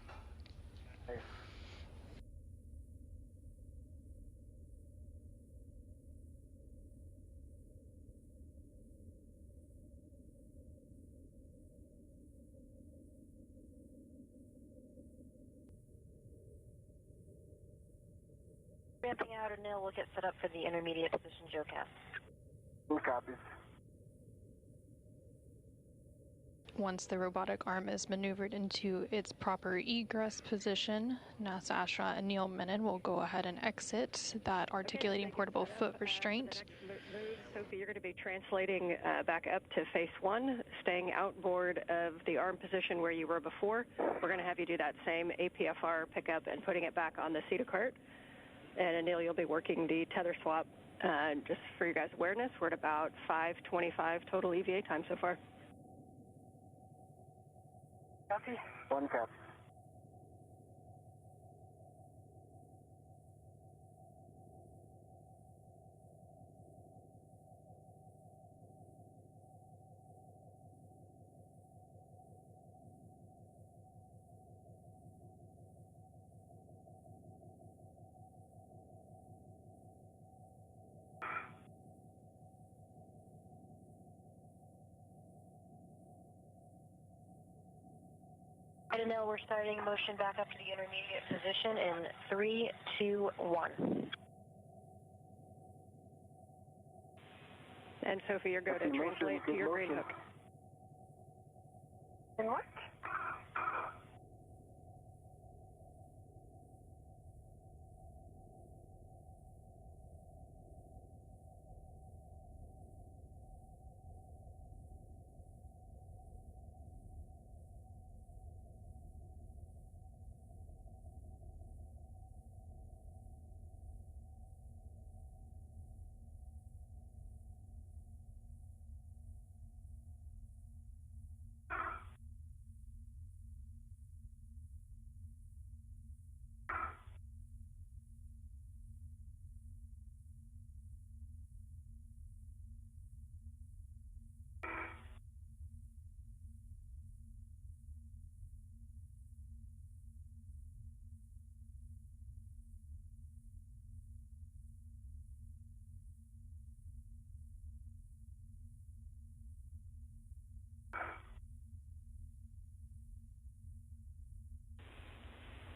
Ramping out, and Neil will get set up for the intermediate position JOCAS. Who copies? Once the robotic arm is maneuvered into its proper egress position, NASA astronaut Neil Menon will go ahead and exit that articulating portable foot restraint. Sophie, you're going to be translating back up to face 1, staying outboard of the arm position where you were before. We're going to have you do that same APFR pickup and putting it back on the seat of cart. And Anil, you'll be working the tether swap. Just for your guys' awareness, we're at about 5:25 total EVA time so far. Copy. 1 copy. Now we're starting motion back up to the intermediate position in 3, 2, 1. And Sophie, you're good at translate to your green hook. And what?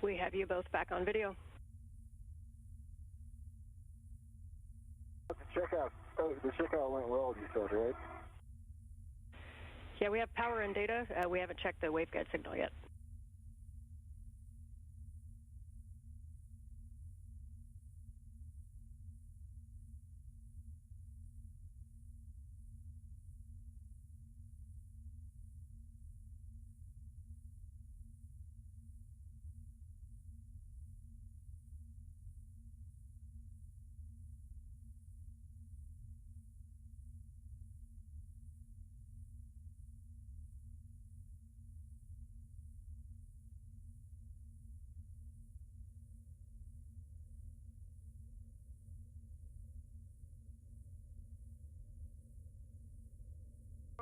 We have you both back on video. The checkout went well, you said, right? Yeah, we have power and data. We haven't checked the waveguide signal yet.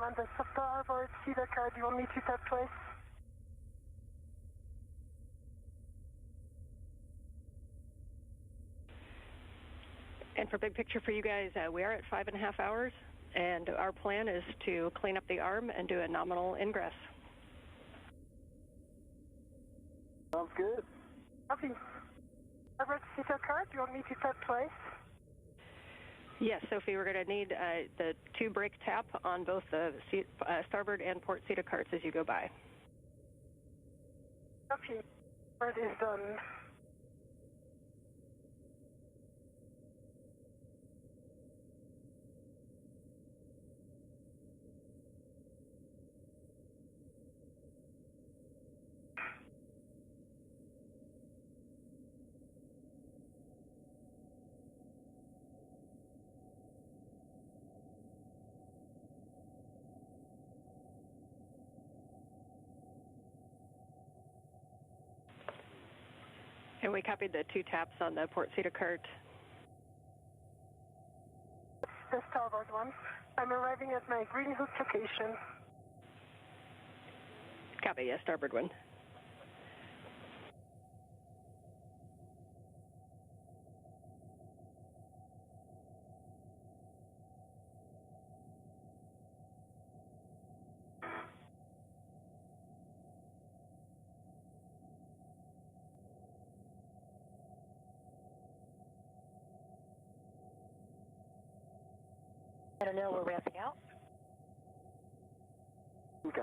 On the starboard SETA card, you want me to tap twice? And for big picture for you guys, we are at 5.5 hours, and our plan is to clean up the arm and do a nominal ingress. Sounds good. Copy. Starboard SETA card, you want me to tap twice? Yes, Sophie, we're going to need the 2 brake tap on both the starboard and port SETA carts as you go by. Copy. Part is done. And we copied the 2 taps on the port SETA cart. The starboard one. I'm arriving at my green hook location. Copy, yes, starboard one. I don't know, we're ramping out. Okay.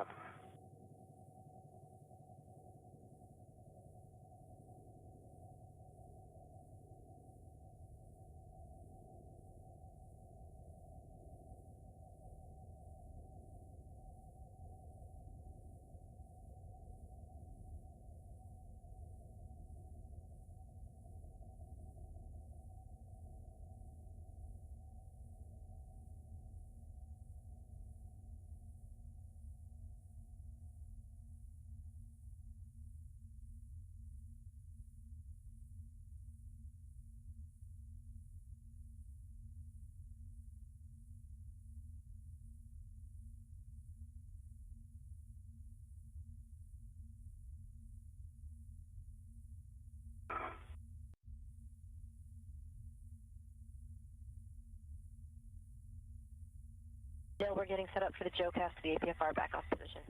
No, we're getting set up for the JOCAS to the APFR back off position.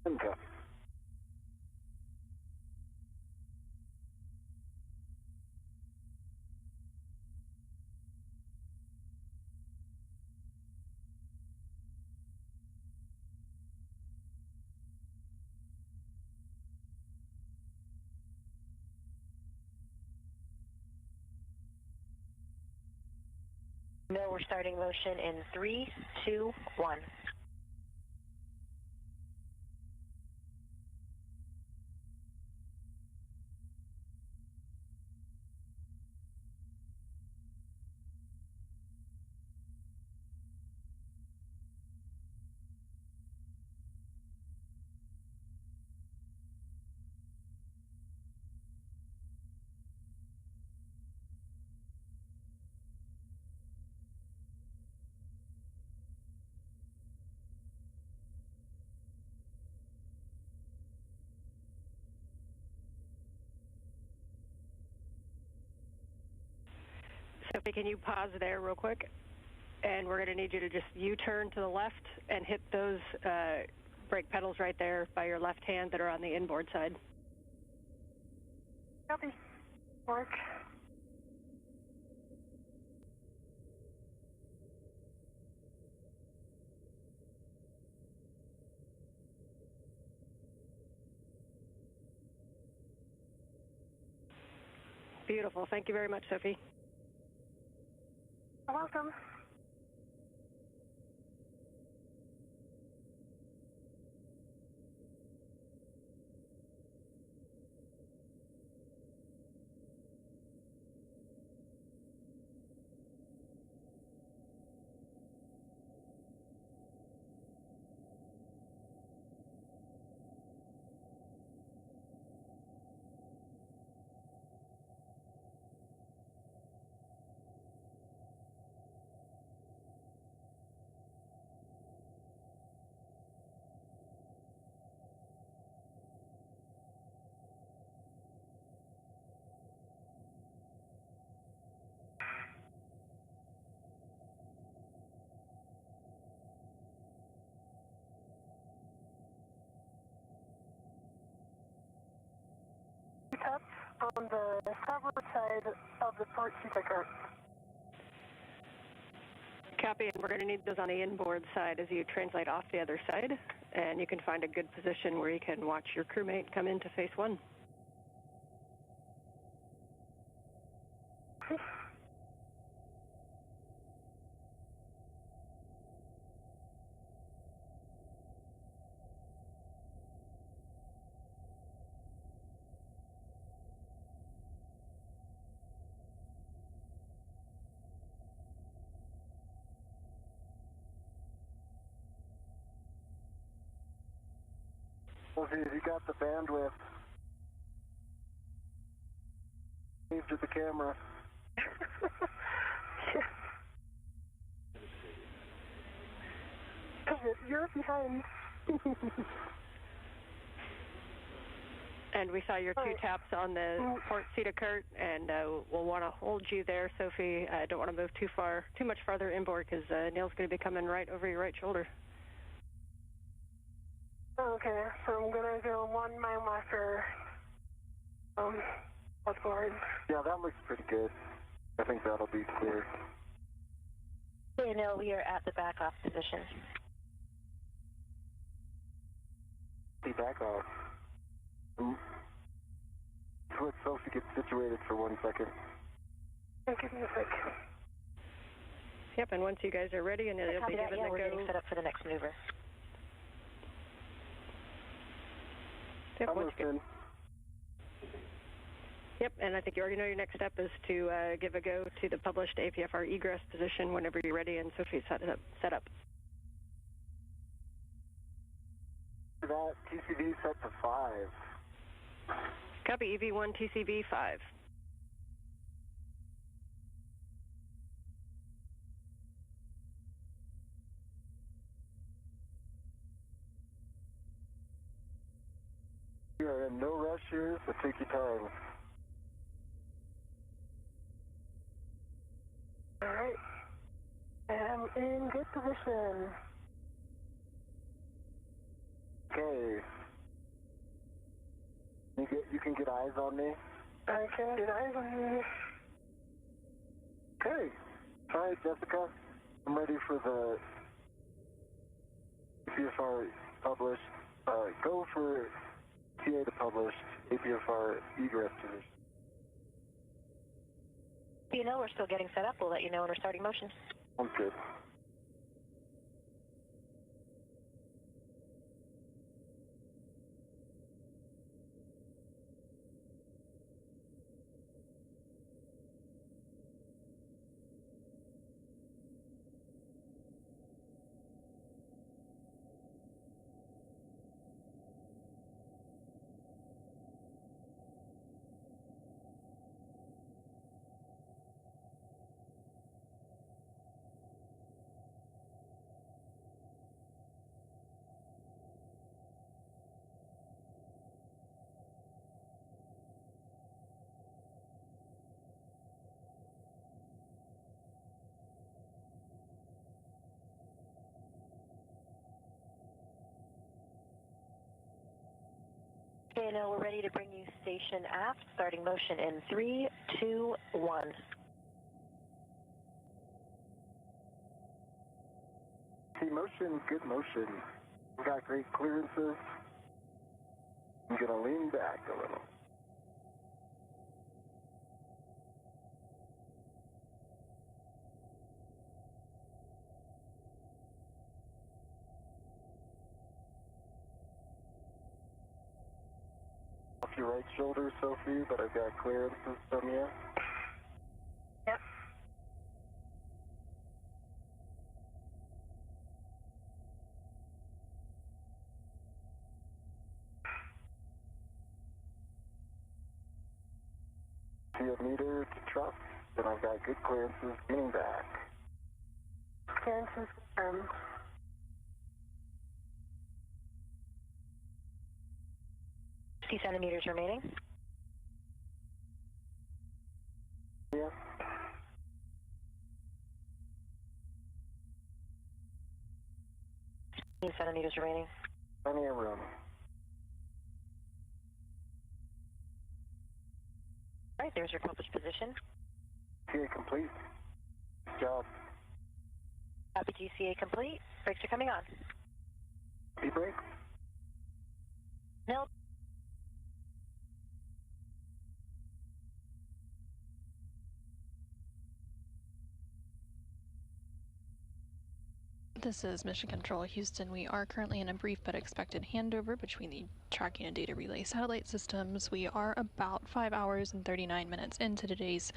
Okay. No, we're starting motion in 3, 2, 1. Sophie, can you pause there real quick? And we're going to need you to just U-turn to the left and hit those brake pedals right there by your left hand that are on the inboard side. Copy. Mark. Beautiful. Thank you very much, Sophie. You're welcome. Up on the starboard side of the port seeker. Copy, and we're going to need those on the inboard side as you translate off the other side, and you can find a good position where you can watch your crewmate come into phase one. Well, if you got the bandwidth, wave to the camera. You're behind. And we saw your two taps on the port seat of Kurt, and we'll want to hold you there, Sophie. I don't want to move too much farther inboard because Neil's going to be coming right over your right shoulder. Okay, so I'm gonna go 1 mile after what's forward. Yeah, that looks pretty good. I think that'll be clear. Okay, no, we are at the back-off position. Be back off. Let Sophie get situated for 1 second. Give me a sec. Yep, and once you guys are ready, and you'll be given the we're go. getting set up for the next maneuver. Yep, Yep, and I think you already know your next step is to give a go to the published APFR egress position whenever you're ready, and Sophie's set up. That TCV set to 5. Copy, EV1 TCV 5. You are in no rush here, so take your time. Alright. I'm in good position. Okay. You can get eyes on me? I can get eyes on you. Okay. Alright, Jessica. I'm ready for the APFR published. Go for TA to publish APFR egress position. You know, we're still getting set up. We'll let you know when we're starting motion. Sounds good. Okay, now we're ready to bring you station aft, starting motion in 3, 2, 1. See, motion, good motion. We got great clearances. I'm going to lean back a little. Off your right shoulder, Sophie, but I've got clearances from you. Yep. See a meter to truck, then I've got good clearances leaning back. Clearances confirmed. 50 centimeters remaining. Yeah. 15 centimeters remaining. Plenty of room. All right, there's your published position. GCA complete. Good job. Copy, GCA complete. Brakes are coming on. E-brake? No. This is Mission Control Houston. We are currently in a brief but expected handover between the tracking and data relay satellite systems. We are about 5 hours and 39 minutes into today's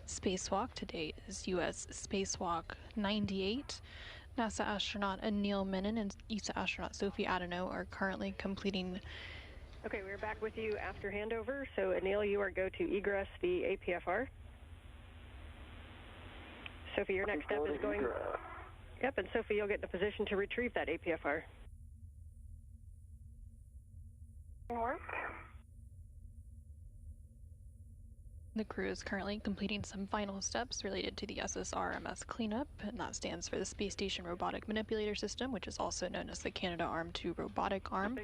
spacewalk. Today is U.S. Spacewalk 98. NASA astronaut Neil Menon and ESA astronaut Sophie Adeneau are currently completing. Okay, we're back with you after handover. So, Anil, you are go to egress the APFR. Sophie, your next step is going. Yep, and Sophie, you'll get in a position to retrieve that APFR. Work. The crew is currently completing some final steps related to the SSRMS cleanup, and that stands for the Space Station Robotic Manipulator System, which is also known as the Canadarm2 robotic arm.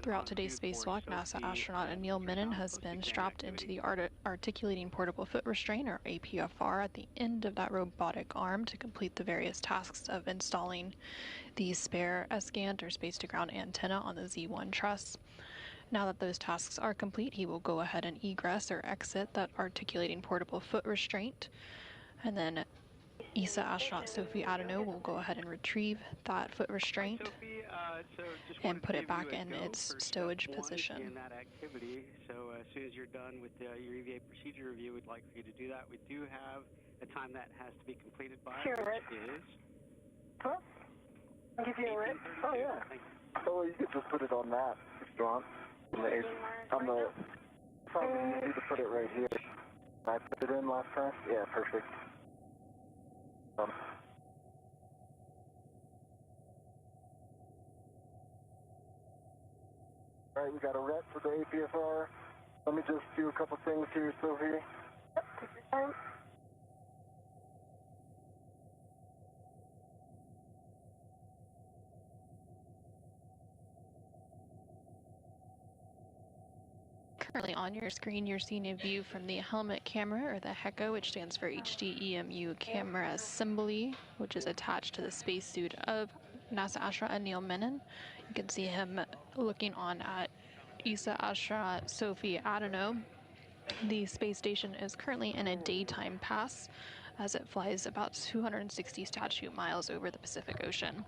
Throughout today's spacewalk, NASA astronaut Neil Menon has been strapped into the Articulating Portable Foot Restraint, or APFR, at the end of that robotic arm to complete the various tasks of installing the spare SGANT, or space-to-ground antenna, on the Z1 truss. Now that those tasks are complete, he will go ahead and egress or exit that articulating portable foot restraint. And then ESA astronaut Sophie Adeneau will go ahead and retrieve that foot restraint and put it back in its stowage position. In that activity. So as soon as you're done with your EVA procedure review, we'd like for you to do that. We do have a time that has to be completed by, Sure, which is... Huh? I'll give you a rip. Oh, yeah. Oh, you could just put it on that if you want. On the probably easy to put it right here. I put it in last time? Yeah, perfect. Alright, we got a rep for the APFR. Let me just do a couple things here, Sophie. Yep, take your time. Currently on your screen, you're seeing a view from the helmet camera, or the HECO, which stands for HDEMU camera assembly, which is attached to the spacesuit of NASA astronaut Neil Menon. You can see him looking on at ESA astronaut Sophie Adeneau. The space station is currently in a daytime pass, as it flies about 260 statute miles over the Pacific Ocean.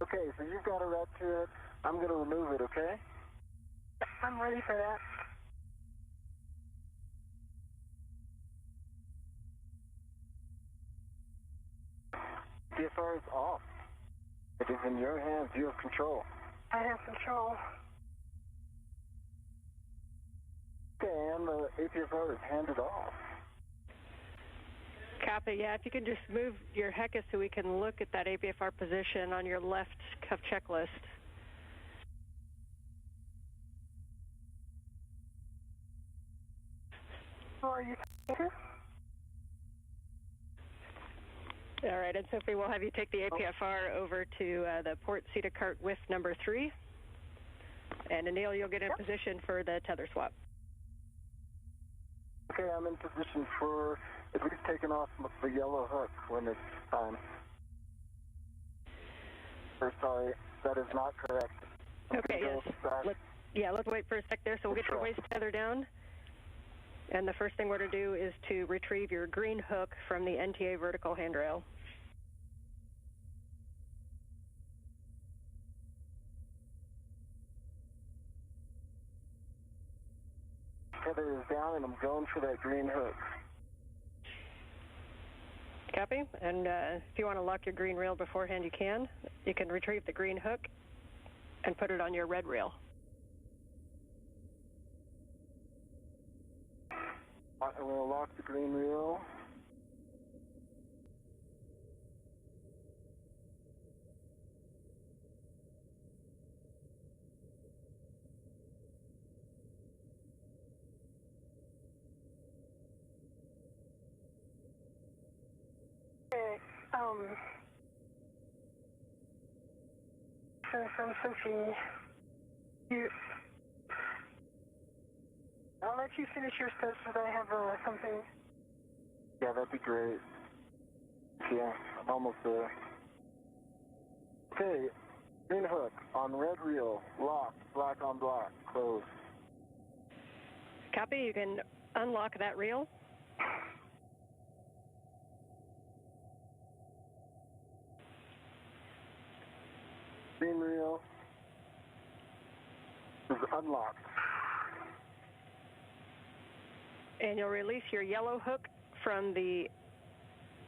Okay, so you've got a red to it. I'm going to remove it, okay? I'm ready for that. DFR is off. It is in your hands. You have control. I have control. Okay, and the APFR is handed off. Copy, yeah, if you could just move your HECA so we can look at that APFR position on your left cuff checklist. Who are you talking to? All right, and Sophie, we'll have you take the APFR over to the port CETA cart with number 3. And Anil, you'll get in position for the tether swap. Okay, I'm in position for at least taking off the yellow hook when it's time. Or sorry, that is not correct. Okay, yes. Let's wait for a sec there. So we'll get your waist tether down. And the first thing we're going to do is to retrieve your green hook from the NTA vertical handrail. Tether is down and I'm going for that green hook. Copy. And if you want to lock your green reel beforehand, you can. You can retrieve the green hook and put it on your red reel. I'm going to lock the green reel. Okay, so from Sophie, I'll let you finish your steps, but I have something. Yeah, that'd be great. Yeah, I'm almost there. Okay, green hook on red reel, locked, black on black, closed. Copy. You can unlock that reel. Green reel is unlocked. And you'll release your yellow hook from the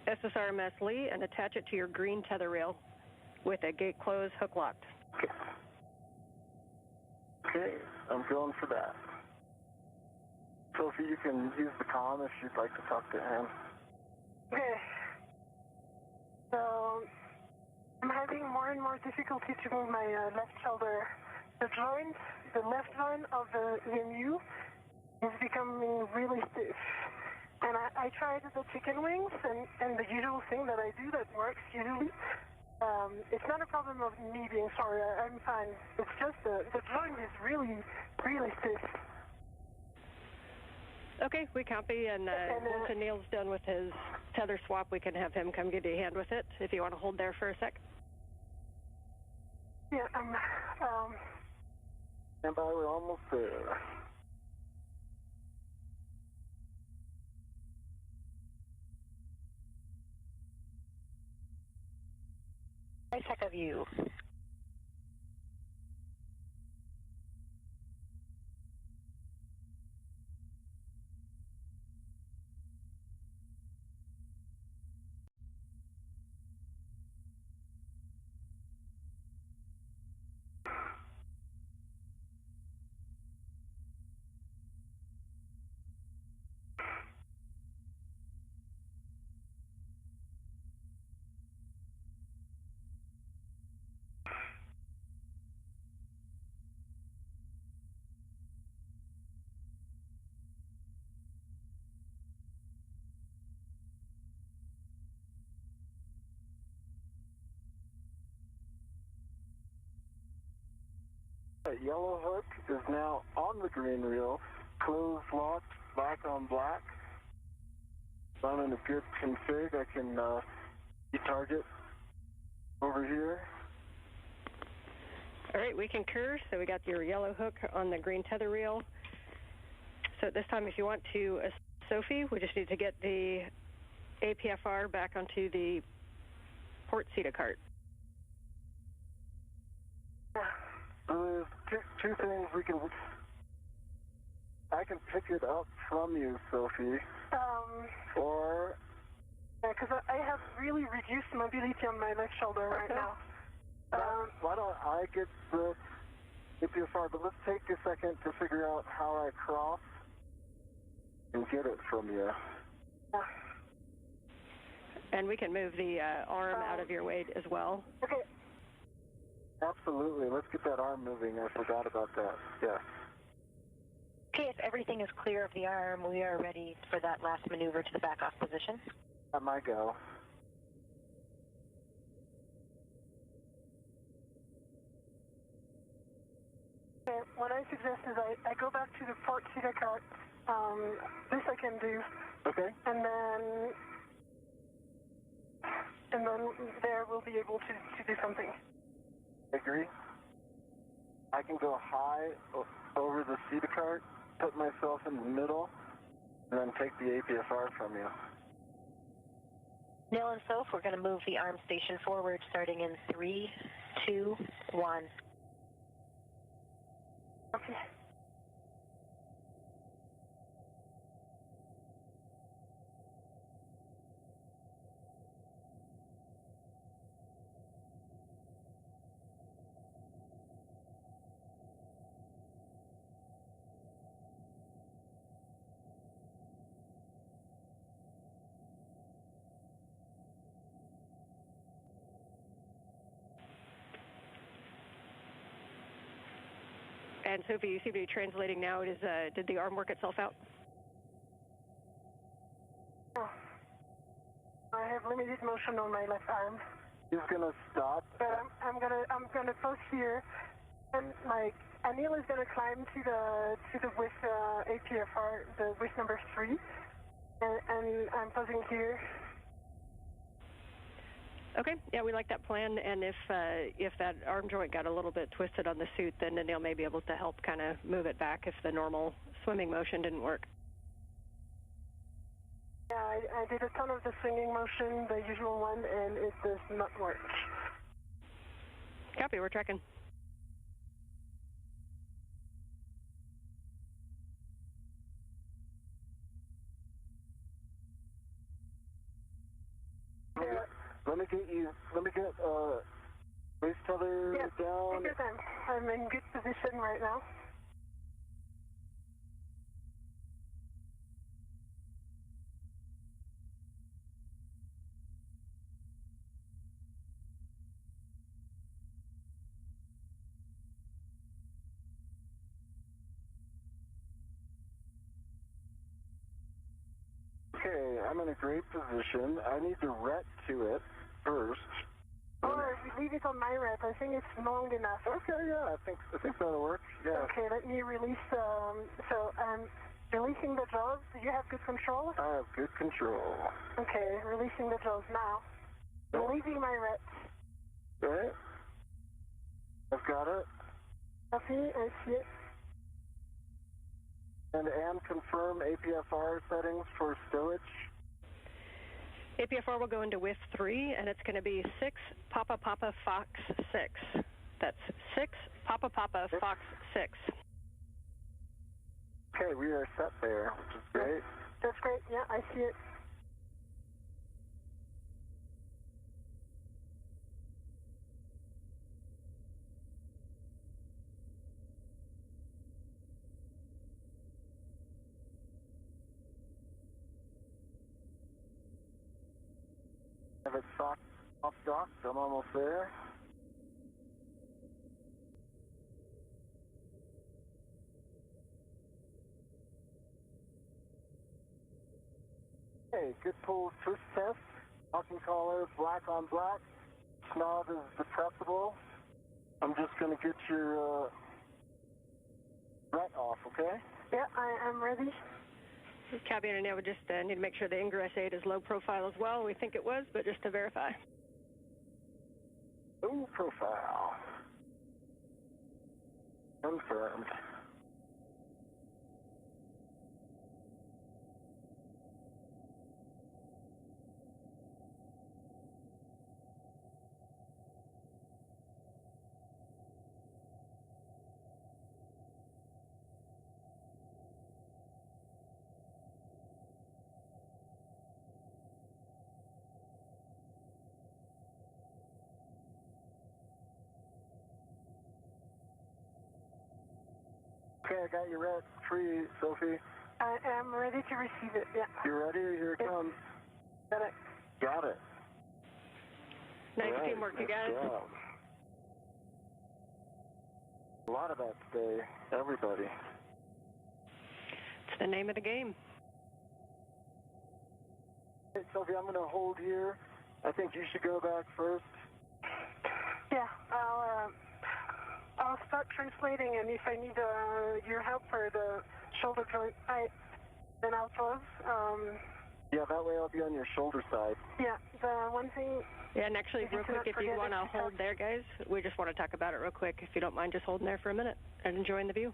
SSRMS Lee and attach it to your green tether rail with a gate close, hook locked. Okay, I'm going for that. Sophie, you can use the comm if you'd like to talk to him. Okay. So, I'm having more and more difficulty to move my left shoulder. The joint, the left joint of the EMU is becoming really stiff. And I tried the chicken wings, and the usual thing that I do that works usually, it's not a problem of me being sorry, I'm fine. It's just the joint is really, really stiff. Okay, we copy, and once Anil's done with his tether swap, we can have him come give you a hand with it, if you want to hold there for a sec. Yeah, and we're almost there. Nice heck of you. That yellow hook is now on the green reel, closed, locked, black on black. If I'm in a good config, I can target over here. All right, we concur. So we got your yellow hook on the green tether reel. So at this time, if you want to, Sophie, we just need to get the APFR back onto the port CETA cart. There's two things we can... I can pick it up from you, Sophie. Or... Yeah, because I have really reduced mobility on my left shoulder right now. Why don't I get the APFR, but let's take a second to figure out how I cross and get it from you. And we can move the arm out of your way as well. Okay. Absolutely. Let's get that arm moving. I forgot about that. Yeah. Okay, if everything is clear of the arm, we are ready for that last maneuver to the back-off position. At my go. Okay, what I suggest is I go back to the port CETA cart. This I can do. Okay. And then there we'll be able to do something. Agree. I can go high over the CETA cart, put myself in the middle, and then take the APFR from you. Neil and Soph, we're going to move the arm station forward starting in 3, 2, 1. Okay. And Sophie, you seem to be translating now. It is, did the arm work itself out? Oh. I have limited motion on my left arm. He's gonna stop. But I'm gonna post here, and like Anil is gonna climb to the with APFR, the with number 3, and I'm posing here. Okay, yeah, we like that plan, and if that arm joint got a little bit twisted on the suit, then Neil may be able to help kind of move it back if the normal swimming motion didn't work. Yeah, I did a ton of the swinging motion, the usual one, and it does not work. Copy, we're tracking. Let me get base tether down. Take your time. I'm in good position right now. Okay, I'm in a great position. I need to ret to it first. Or leave it on my rep. I think it's long enough. Okay, yeah, I think that'll work. Yeah. Okay, let me release. So I'm releasing the jaws. Do you have good control? I have good control. Okay, releasing the jaws now. I'm leaving my rep. Okay. I've got it. Okay, I see it. And confirm APFR settings for stowage. APFR will go into WIF 3, and it's going to be 6 Papa Papa Fox 6. That's 6 Papa Papa Fox 6. Okay, we are set there, which is great. That's great. Yeah, I see it. Have it off dock, I'm almost there. Okay, good pull twist test. Locking collar, black on black. Snob is depressible. I'm just going to get your Right off, okay? Yeah, I am ready. Copy, and now we just need to make sure the ingress aid is low profile as well. We think it was, but just to verify. Low profile. Confirmed. Okay, I got you red free, Sophie. I am ready to receive it, yeah. You ready? Here it comes. Got it. Got it. Nice All right, teamwork, you guys. job. A lot of that today, everybody. It's the name of the game. Hey, Sophie, I'm going to hold here. I think you should go back first. Yeah, I'll start translating, and if I need your help for the shoulder joint, then I'll pause. Yeah, that way I'll be on your shoulder side. Yeah, the one thing... Yeah, and actually, real quick, if you want to hold there, guys, we just want to talk about it real quick. If you don't mind just holding there for a minute and enjoying the view.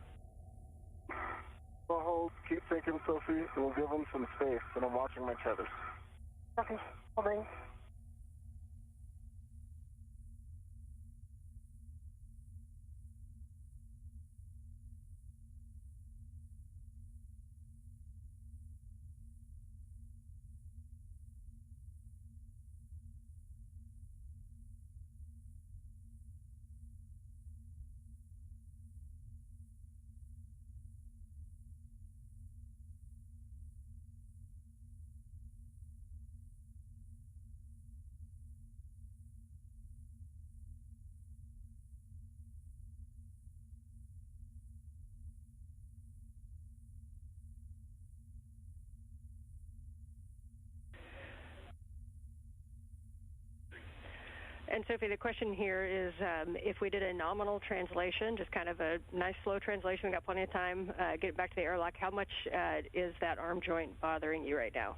I'll hold. Keep thinking, Sophie. We'll give them some space, and I'm watching my tethers. Okay, holding. And Sophie, the question here is if we did a nominal translation, just kind of a nice slow translation, we got plenty of time, get back to the airlock, how much is that arm joint bothering you right now?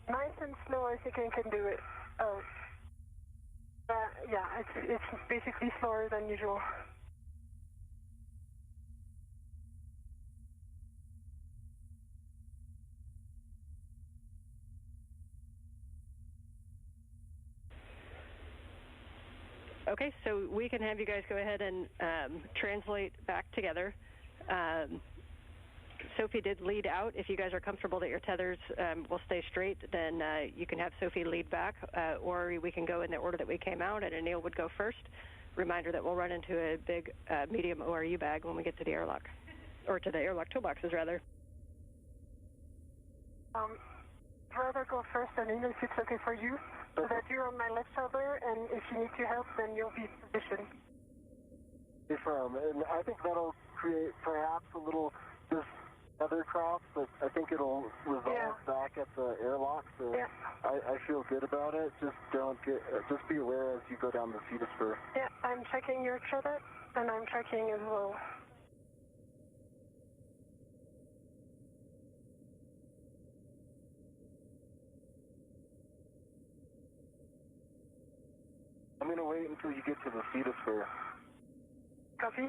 Nice and slow, I think I can do it. Yeah, it's basically slower than usual. Okay, so we can have you guys go ahead and translate back together. Sophie did lead out. If you guys are comfortable that your tethers will stay straight, then you can have Sophie lead back, or we can go in the order that we came out, and Anil would go first. Reminder that we'll run into a big medium ORU bag when we get to the airlock, or to the airlock toolboxes, rather. I'd rather go first, Anil, if it's okay for you. So that you're on my left shoulder, and if you need your help, then you'll be positioned. And I think that'll create perhaps a little just other cross, but I think it'll resolve back at the airlock. So I feel good about it. Just just be aware as you go down the feeder spur. Yeah, I'm checking your tether, and I'm checking as well. I'm going to wait until you get to the feeder spur. Copy.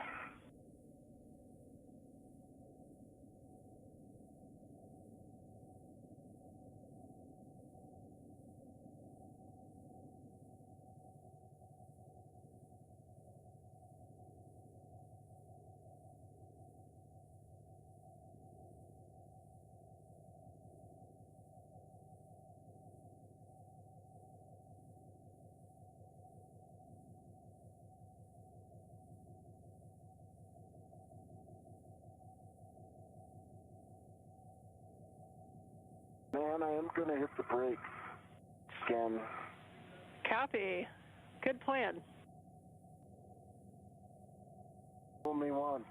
Man, I am going to hit the brakes. Scan. Copy. Good plan. Only one.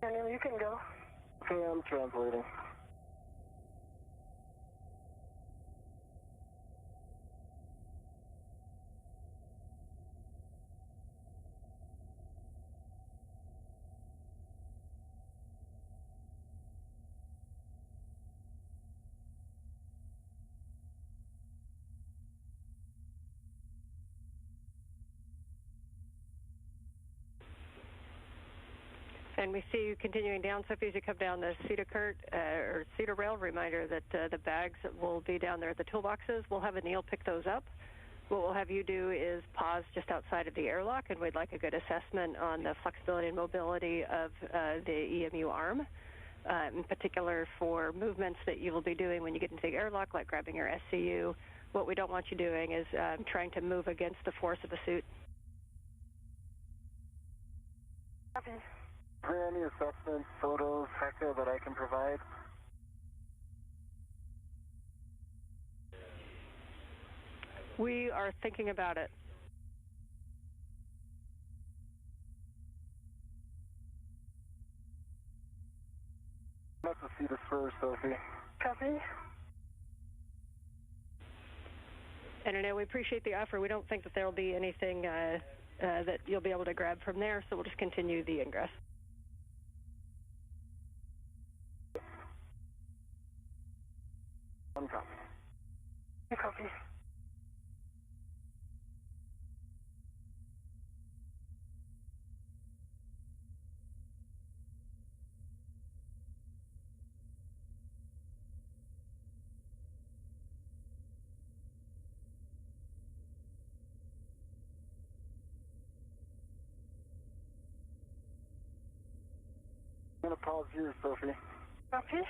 Daniel, you can go. Okay, I'm translating. And we see you continuing down, Sophie, as you come down the Cedar or Cedar Rail. Reminder that the bags will be down there at the toolboxes. We'll have Anil pick those up. What we'll have you do is pause just outside of the airlock, and we'd like a good assessment on the flexibility and mobility of the EMU arm, in particular for movements that you will be doing when you get into the airlock, like grabbing your SCU. What we don't want you doing is trying to move against the force of the suit. Copy. Is there any assessment, photos, HECA that I can provide? We are thinking about it. Let's see this first, Sophie. Copy. And Anil, we appreciate the offer. We don't think that there will be anything that you'll be able to grab from there, so we'll just continue the ingress. One copy. Two copies. I'm going to pause here, Sophie. Copy.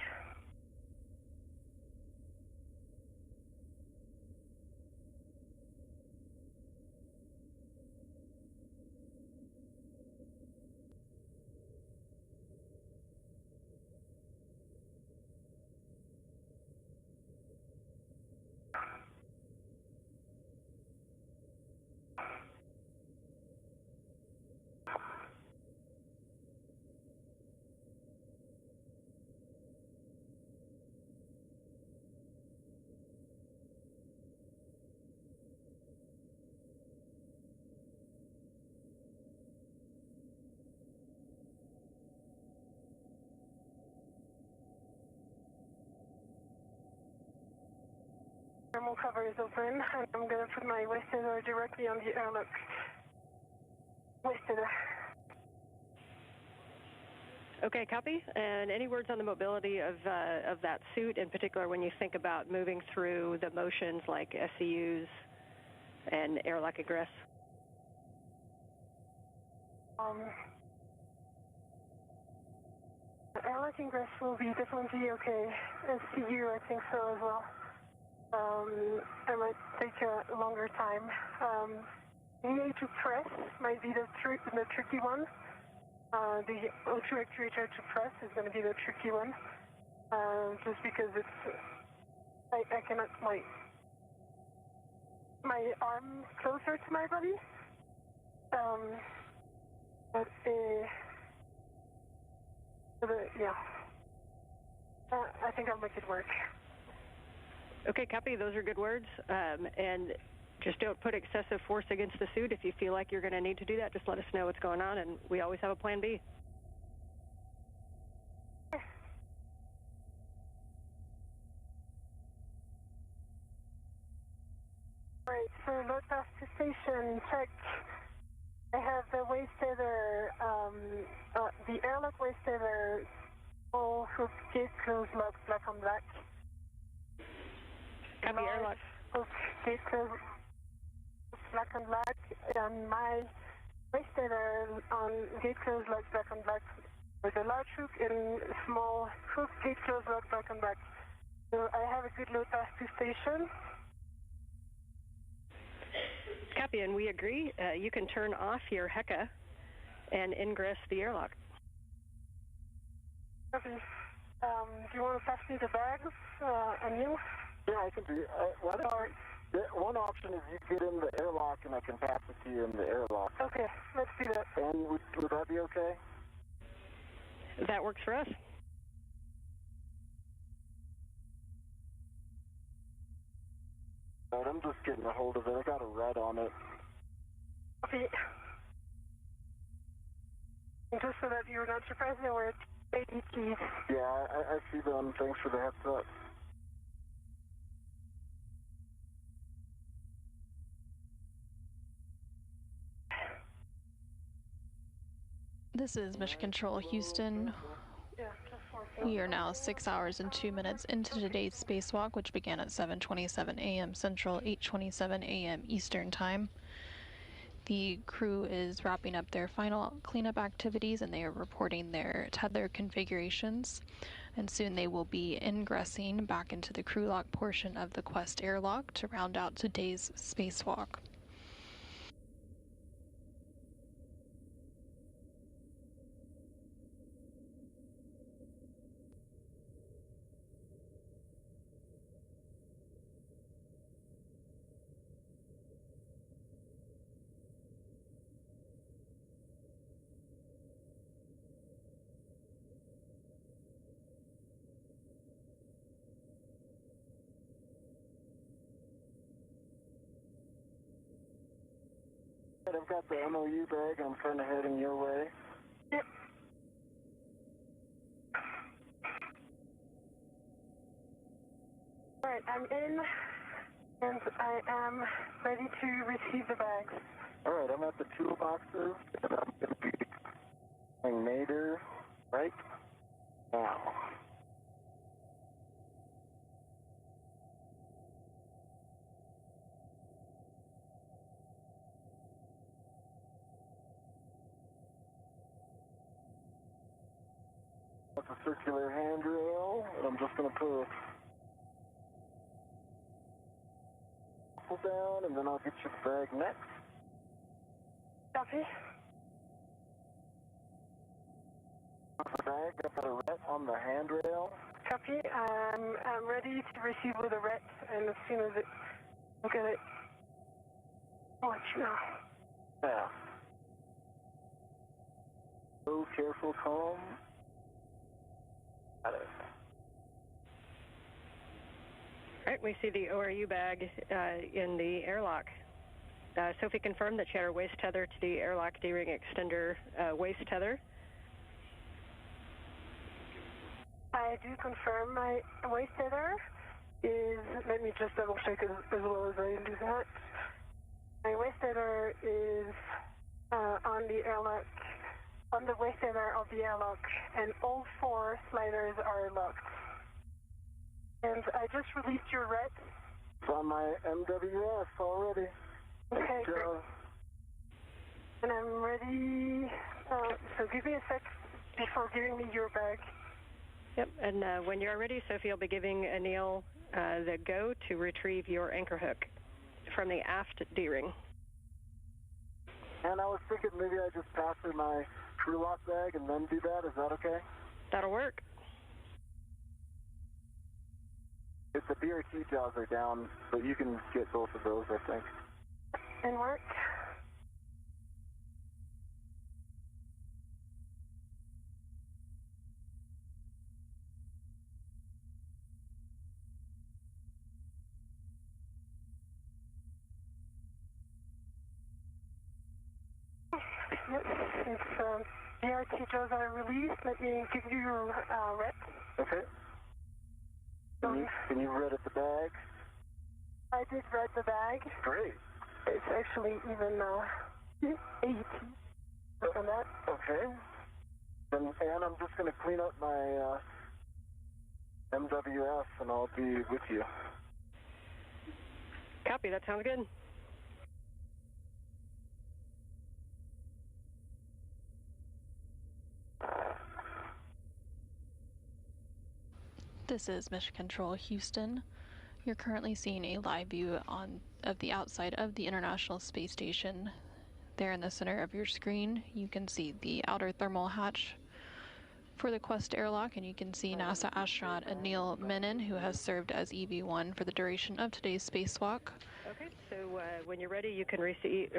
Thermal cover is open, and I'm going to put my waist tether directly on the airlock. Waist tether. Okay, copy. And any words on the mobility of that suit, in particular when you think about moving through the motions like SCUs and airlock egress? The airlock ingress will be definitely okay. SCU, I think so as well. It might take a longer time. EA to press might be the tricky one. The ultra actuator to press is going to be the tricky one, just because it's I cannot my arm closer to my body. But yeah, I think I'll make it work. Okay, copy. Those are good words. And just don't put excessive force against the suit. If you feel like you're going to need to do that, just let us know what's going on, and we always have a plan B. Right, so load pass to station, check. I have the waist tether, the airlock waist tether, all hook gate closed, locked, black on black. Copy, airlock. Hook gate closed, black on black, and my waist tether on gate closed, locked, black on black, with a large hook and small hook, gate closed, locked, black on black. So I have a good load pass to station. Copy, and we agree. You can turn off your HECA and ingress the airlock. Okay. Do you want to pass me the bags, and you? Yeah, I can do it. One option is you get in the airlock and I can pass it to you in the airlock. Okay, let's do that. And would that be okay? That works for us. I'm just getting a hold of it. I got a red on it. Okay. And just so that you're not surprised, there were 80 keys. Yeah, I see them. Thanks for the heads up. This is Mission Control Houston. We are now 6 hours and 2 minutes into today's spacewalk, which began at 7:27 a.m. Central, 8:27 a.m. Eastern Time. The crew is wrapping up their final cleanup activities, and they are reporting their tether configurations. And soon they will be ingressing back into the crew lock portion of the Quest airlock to round out today's spacewalk. I've got the MOU bag. I'm kind of heading your way. Yep. All right, I'm in, and I am ready to receive the bags. All right, I'm at the toolboxes, and I'm going to be going Mater right now. That's a circular handrail, and I'm just going to put a pull down, and then I'll get you the bag next. Copy. The bag, I've got a ret on the handrail. Copy. I'm ready to receive with a ret, and as soon as I'm going to let you know. Yeah. So careful, calm. Got it. All right, we see the ORU bag in the airlock. Sophie confirmed that she had her waist tether to the airlock D-ring extender waist tether. I do confirm my waist tether is, let me just double check as well as I do that. My waist tether is on the airlock, on the waist tether of the airlock, and all 4 sliders are locked. And I just released your ret. It's on my MWS already. Okay, great. And I'm ready, so give me a sec before giving me your bag. Yep, and when you're ready, Sophie will be giving Anil the go to retrieve your anchor hook from the aft D-ring. And I was thinking maybe I just pass her my crew lock bag and then do that. Is that okay? That'll work. If the BRT jaws are down, but you can get both of those, I think. And work. If BRT jaws are released, let me give you your ret. Okay. Can you read at the bag? I did read the bag. Great. It's actually even 80 on that. Okay. And I'm just going to clean up my MWS, and I'll be with you. Copy, that sounds good. This is Mission Control Houston. You're currently seeing a live view of the outside of the International Space Station. There in the center of your screen, you can see the outer thermal hatch for the Quest airlock, and you can see NASA astronaut Anil Menon, who has served as EV1 for the duration of today's spacewalk. Okay, so when you're ready, you can retrieve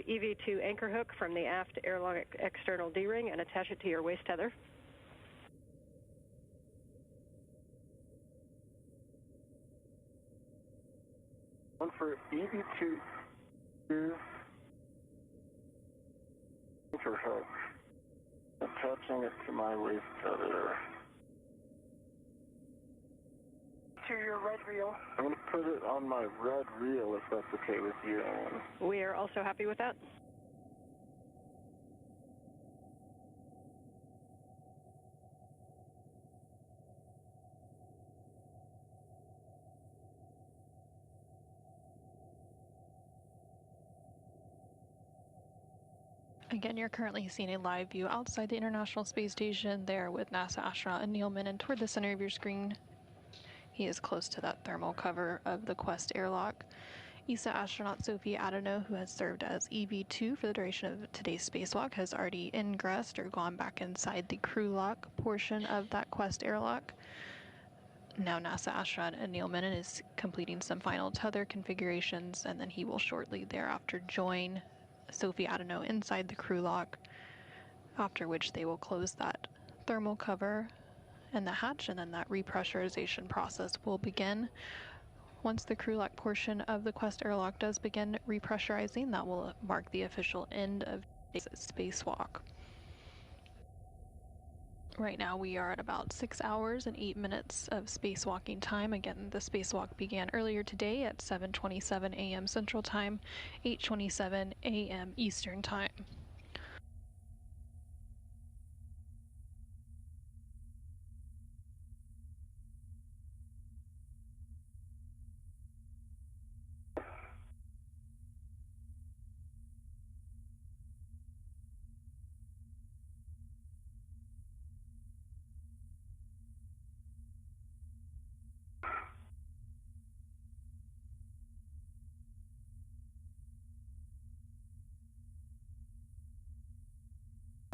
EV2 anchor hook from the aft airlock external D-ring and attach it to your waist tether. for EV2 anchor hook, attaching it to my waist tether. To your red reel. I'm going to put it on my red reel if that's okay with you, Ellen. We are also happy with that. Again, you're currently seeing a live view outside the International Space Station there with NASA astronaut Neil Menon toward the center of your screen. He is close to that thermal cover of the Quest airlock. ESA astronaut Sophie Adano, who has served as EV2 for the duration of today's spacewalk, has already ingressed or gone back inside the crew lock portion of that Quest airlock. Now NASA astronaut Neil Menon is completing some final tether configurations, and then he will shortly thereafter join Sophie Adano inside the crew lock, after which they will close that thermal cover and the hatch, and then that repressurization process will begin. Once the crew lock portion of the Quest airlock does begin repressurizing, that will mark the official end of today's spacewalk. Right now we are at about 6 hours and 8 minutes of spacewalking time. Again, the spacewalk began earlier today at 7:27 a.m. Central Time, 8:27 a.m. Eastern Time.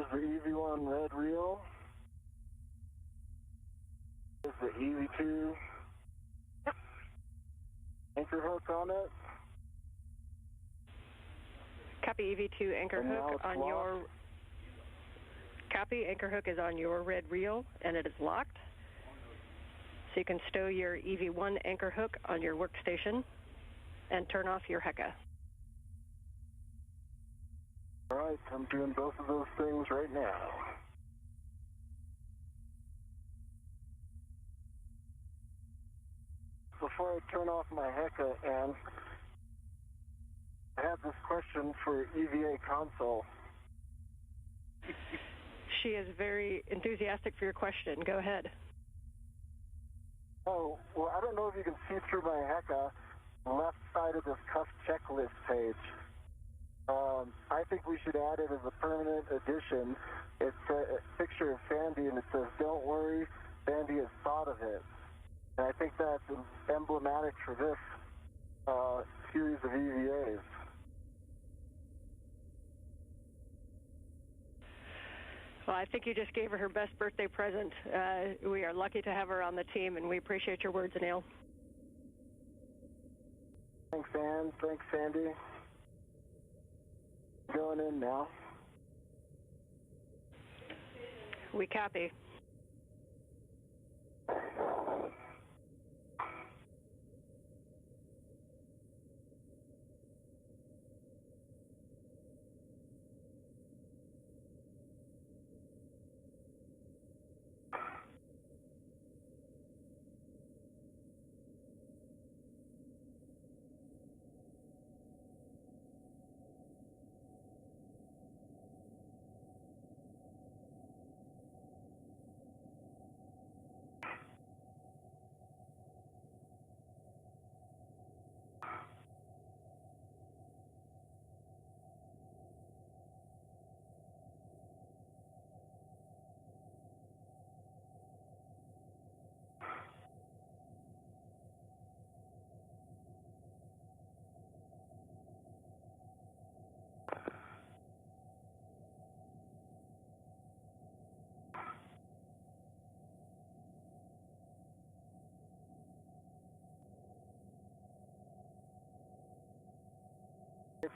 Is the EV1 red reel? Is the EV2 anchor hook on it? Copy EV2 anchor hook on your... Copy, anchor hook is on your red reel and it is locked. So you can stow your EV1 anchor hook on your workstation and turn off your HECA. All right, I'm doing both of those things right now. Before I turn off my HECA, Ann, I have this question for EVA console. She is very enthusiastic for your question. Go ahead. Oh, well, I don't know if you can see through my HECA, left side of this cuff checklist page. I think we should add it as a permanent addition. It's a picture of Sandy, and it says, "Don't worry, Sandy has thought of it." And I think that's emblematic for this series of EVAs. Well, I think you just gave her best birthday present. We are lucky to have her on the team, and we appreciate your words, Neil. Thanks, Ann. Thanks, Sandy. Going in now. We copy.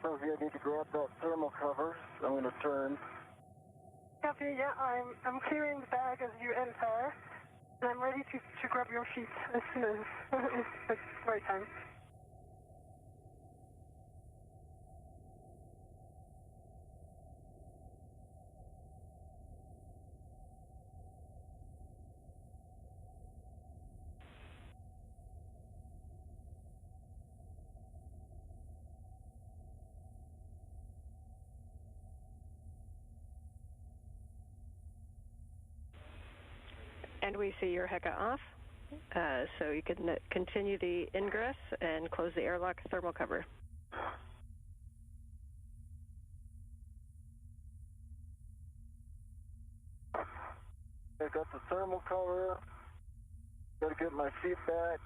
Sophie, I need to grab that thermal cover. So I'm going to turn. Copy, yeah, I'm clearing the bag as you enter. And I'm ready to grab your sheet as soon as it's the right time. mind we see your HECA off, so you can continue the ingress and close the airlock thermal cover. I got the thermal cover. Got to get my feet back.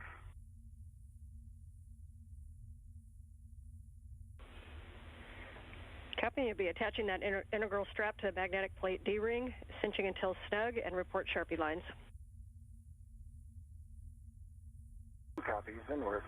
Copy. You'll be attaching that integral strap to the magnetic plate D-ring, cinching until snug, and report Sharpie lines. Copies in work.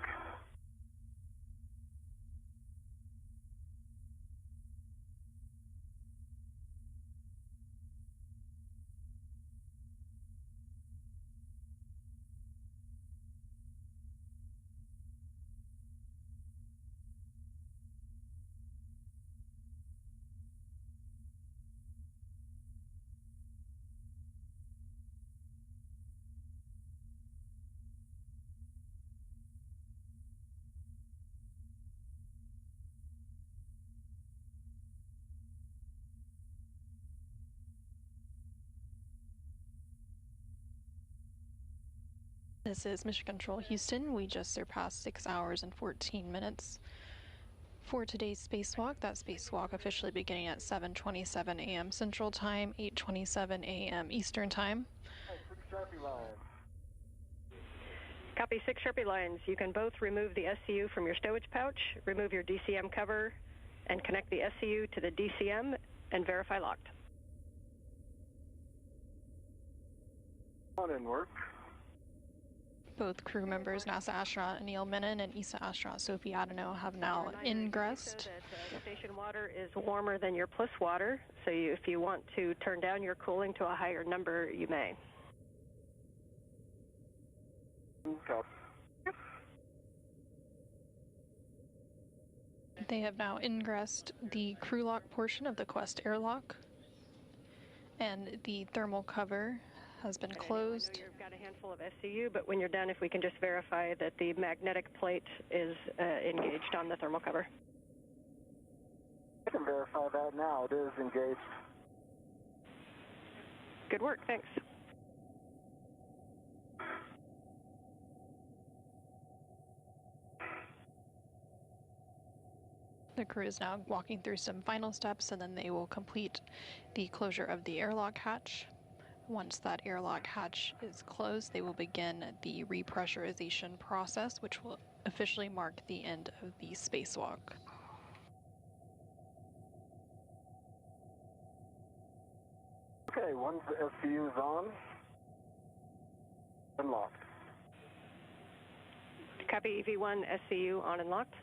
This is Mission Control Houston. We just surpassed 6 hours and 14 minutes for today's spacewalk. That spacewalk officially beginning at 7:27 a.m. Central Time, 8:27 a.m. Eastern Time. Copy. 6 Sharpie lines. You can both remove the SCU from your stowage pouch, remove your DCM cover, and connect the SCU to the DCM and verify locked. On in work. Both crew members, NASA astronaut Neil Menon and ESA astronaut Sophie Adano, have now ingressed. Station water is warmer than your plus water, so if you want to turn down your cooling to a higher number, you may. They have now ingressed the crew lock portion of the Quest airlock, and the thermal cover has been closed. You've got a handful of SCU, but when you're done, if we can just verify that the magnetic plate is engaged on the thermal cover. I can verify that now. It is engaged. Good work. Thanks. The crew is now walking through some final steps, and then they will complete the closure of the airlock hatch. Once that airlock hatch is closed, they will begin the repressurization process, which will officially mark the end of the spacewalk. Okay, once the SCU is on, and locked. Copy. EV1 SCU on and locked.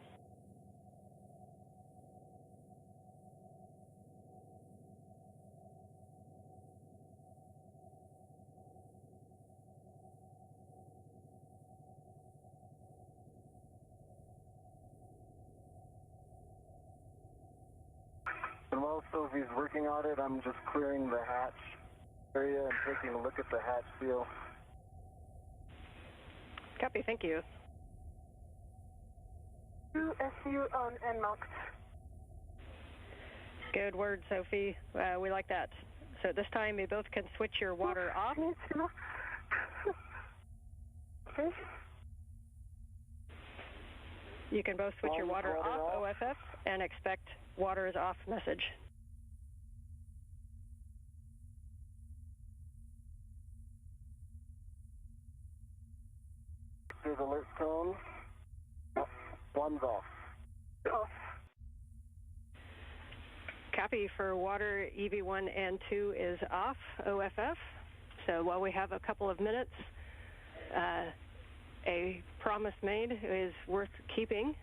And while Sophie's working on it, I'm just clearing the hatch area and taking a look at the hatch seal. Copy. Thank you. SCU on and locked. Good word, Sophie. We like that. So at this time, you both can switch your water off. Okay. You can both switch your water off, OFF, and expect water is off message. There's alert tone. One's off. Off. Copy. For water, EV1 and 2 is off, OFF. So while we have a couple of minutes, a promise made is worth keeping.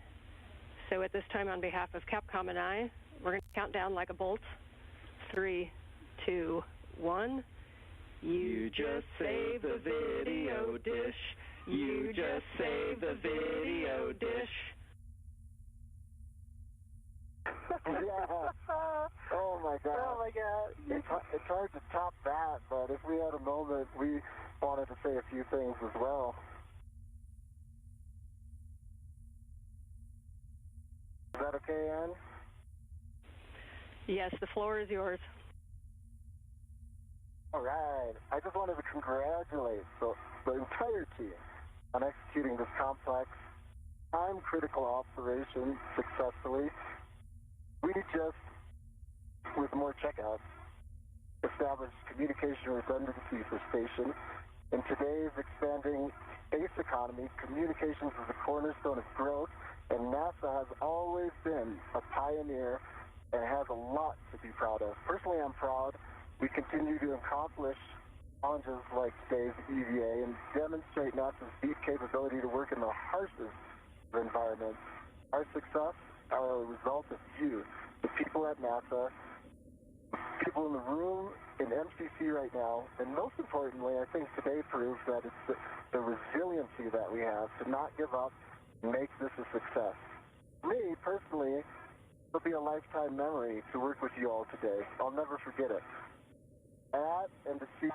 So at this time, on behalf of Capcom and I, we're going to count down like a bolt. 3, 2, 1. You just saved the video dish. You just saved the video dish. Yeah. Oh my God. Oh my God. It's hard to top that, but if we had a moment, we wanted to say a few things as well. Is that okay, Ann? Yes, the floor is yours. All right. I just wanted to congratulate the entire team on executing this complex, time-critical operation successfully. We just, with more checkouts, established communication redundancy for station. In today's expanding space economy, communications is a cornerstone of growth, and NASA has always been a pioneer and has a lot to be proud of. Personally, I'm proud we continue to accomplish challenges like today's EVA and demonstrate NASA's deep capability to work in the harshest of environments. Our success are a result of you, the people at NASA, people in the room in MCC right now, and most importantly, I think today proves that it's the resiliency that we have to not give up and make this a success. Me, personally, it'll be a lifetime memory to work with you all today. I'll never forget it. And to see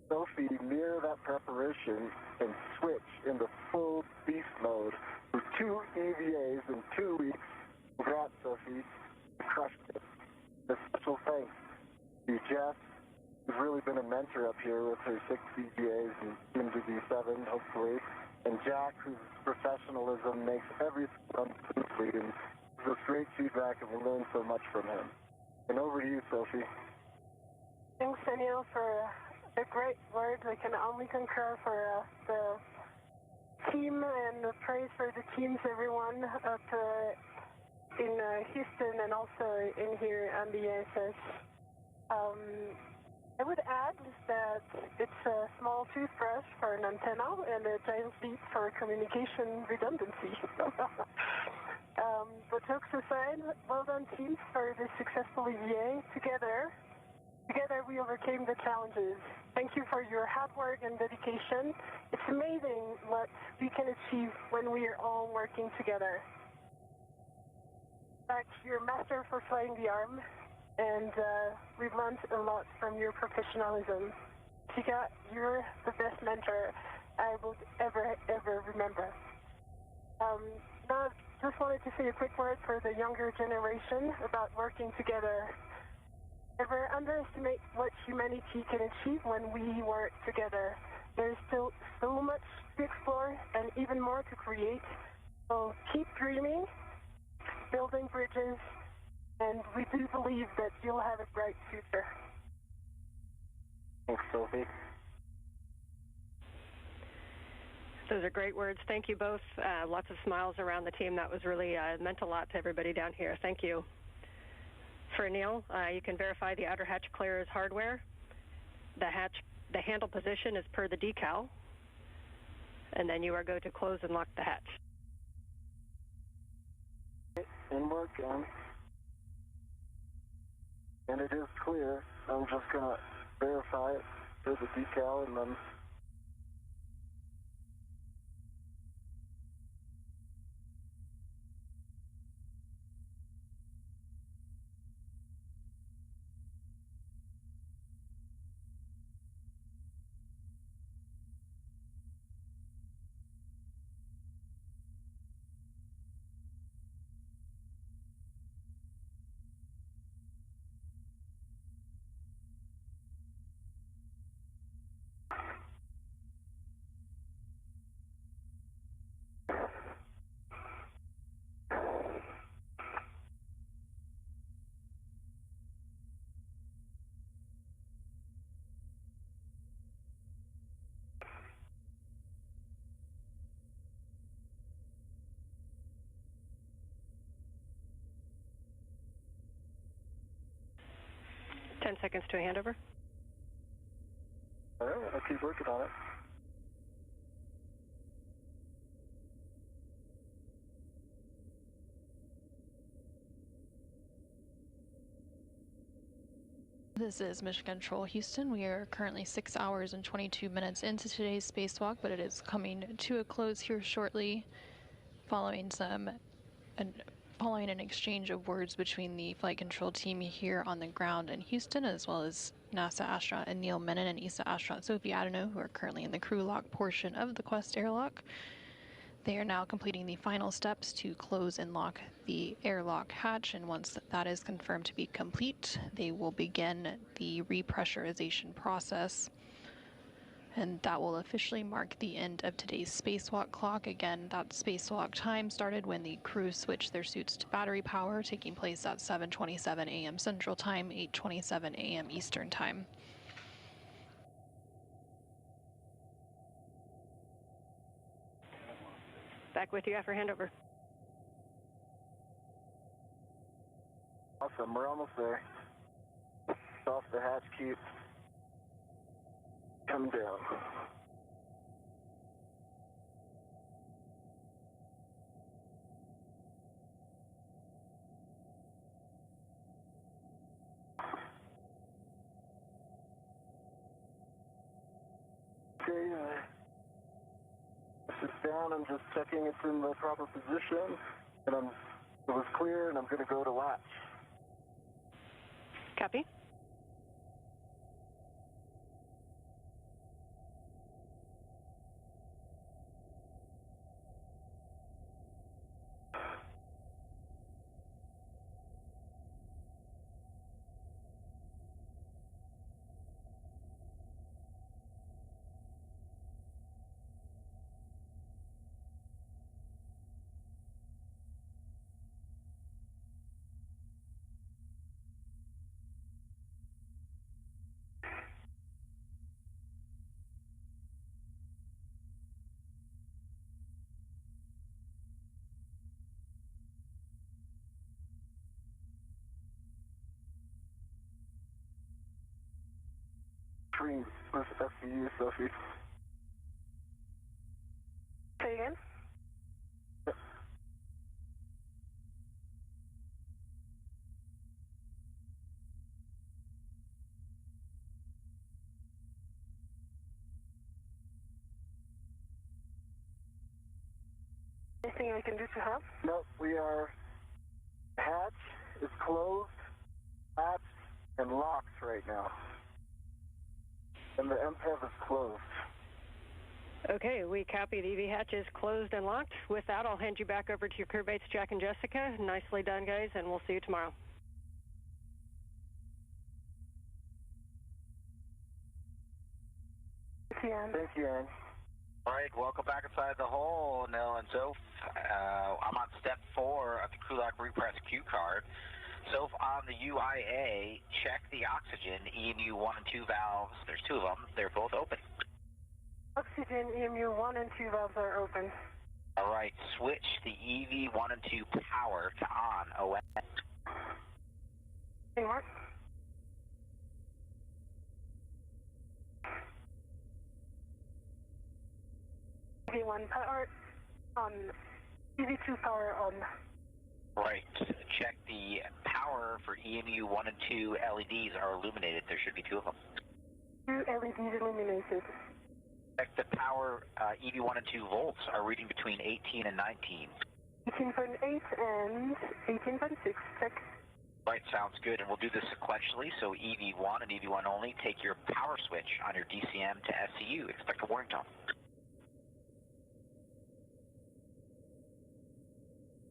Sophie mirror that preparation and switch into full beast mode with 2 EVAs in 2 weeks. Congrats, Sophie. You crushed it. A special thanks to Jess, who's really been a mentor up here with her 6 EVAs and soon to be 7, hopefully. And Jack, whose professionalism makes everything run smoothly and gives us great feedback, and we learn so much from him. And over to you, Sophie. Thanks, Daniel, for a great word. I can only concur for the team and the praise for the teams, everyone up in Houston and also in here on the ISS. I would add that it's a small toothbrush for an antenna and a giant leap for communication redundancy. But jokes aside, well done teams for the successful EVA. Together we overcame the challenges. Thank you for your hard work and dedication. It's amazing what we can achieve when we are all working together. In fact, you're a master for flying the arm, and we've learned a lot from your professionalism. Chica, you're the best mentor I would ever remember. Now, just wanted to say a quick word for the younger generation about working together. Never underestimate what humanity can achieve when we work together. There's still so much to explore and even more to create. So keep dreaming, building bridges, and we do believe that you'll have a bright future. Thanks, Sophie. Those are great words. Thank you both. Lots of smiles around the team. That was really meant a lot to everybody down here. Thank you. For Neil, you can verify the outer hatch clear as hardware. The handle position is per the decal, and then you are going to close and lock the hatch. In working, and it is clear. I'm just going to verify it per the decal and then. Ten seconds to a handover. All right, I'll keep working on it. This is Mission Control Houston. We are currently 6 hours and 22 minutes into today's spacewalk, but it is coming to a close here shortly, following an exchange of words between the flight control team here on the ground in Houston, as well as NASA astronaut Neil Menon and ESA astronaut Sophie Adeno, who are currently in the crew lock portion of the Quest airlock. They are now completing the final steps to close and lock the airlock hatch, and once that is confirmed to be complete, they will begin the repressurization process. And that will officially mark the end of today's spacewalk clock. Again, that spacewalk time started when the crew switched their suits to battery power, taking place at 7:27 a.m. Central Time, 8:27 a.m. Eastern Time. Back with you after handover. Awesome, we're almost there. Off the hatch, keep. Come down. Okay, this is down. I'm just checking it's in the proper position, and it was clear, and I'm going to go to latch. Copy. Green, where's FCU, Sophie? Say again? Anything we can do to help? No, we are. Hatch is closed, latched, and locked right now. And the MPEV is closed. Okay, we copy. The EV hatch is closed and locked. With that, I'll hand you back over to your crew mates, Jack and Jessica. Nicely done, guys, and we'll see you tomorrow. Thank you, Aaron. All right, welcome back inside the hole, Nell and Soph. I'm on step 4 of the crew lock repress cue card. Soph, on the UIA, check the oxygen, EMU 1 and 2 valves. There's 2 of them. They're both open. Oxygen, EMU 1 and 2 valves are open. All right, switch the EV 1 and 2 power to on, OS. Any more? EV1 power on, EV2 power on. Right, check the power for EMU 1 and 2 LEDs are illuminated. There should be 2 of them. 2 LEDs illuminated. Check the power, EV 1 and 2 volts are reading between 18 and 19. 18.8 and 18.6, check. Right, sounds good, and we'll do this sequentially. So EV1 and EV1 only, take your power switch on your DCM to SCU. Expect a warning tone.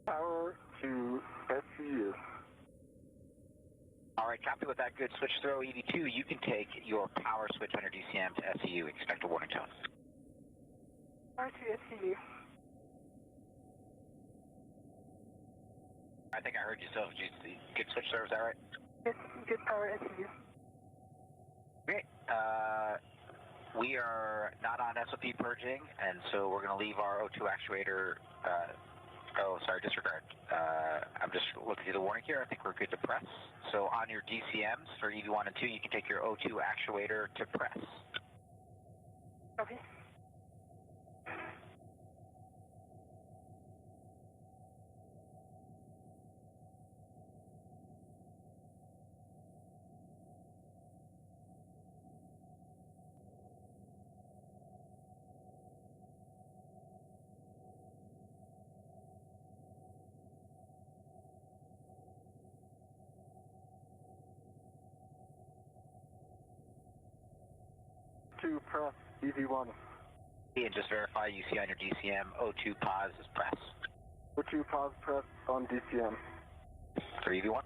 Power to SCU. All right, copy with that. Good. Switch throw EV2. You can take your power switch on your DCM to SCU. Expect a warning tone. Power to SCU. I think I heard you, so good switch throw, is that right? Yes, good power SCU. Okay. We are not on SOP purging, and so we're going to leave our O2 actuator. Disregard. I'm just looking through the warning here. I think we're good to press. So on your DCMs for EV1 and 2, you can take your O2 actuator to press. Okay. To press EV1. And just verify you see on your DCM O2 pause is press. O2 pause press on DCM. For EV1.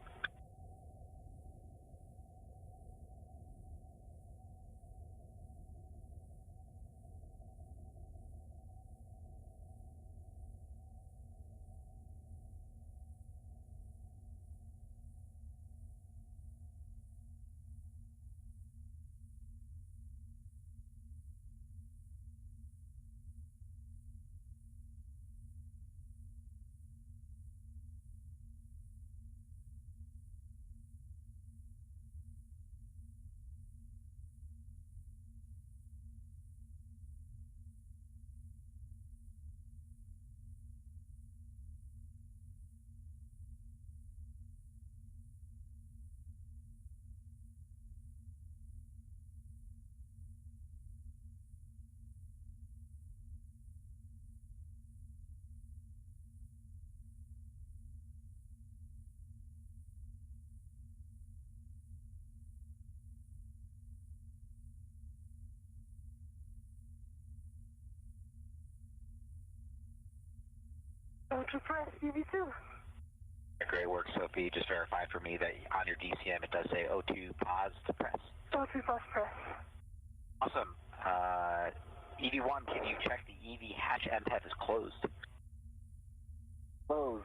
O2 press EV2. Great work, Sophie. Just verify for me that on your DCM it does say O2 pause to press. O2 pause press. Awesome. EV1, can you check the EV hatch MPEF is closed? Closed.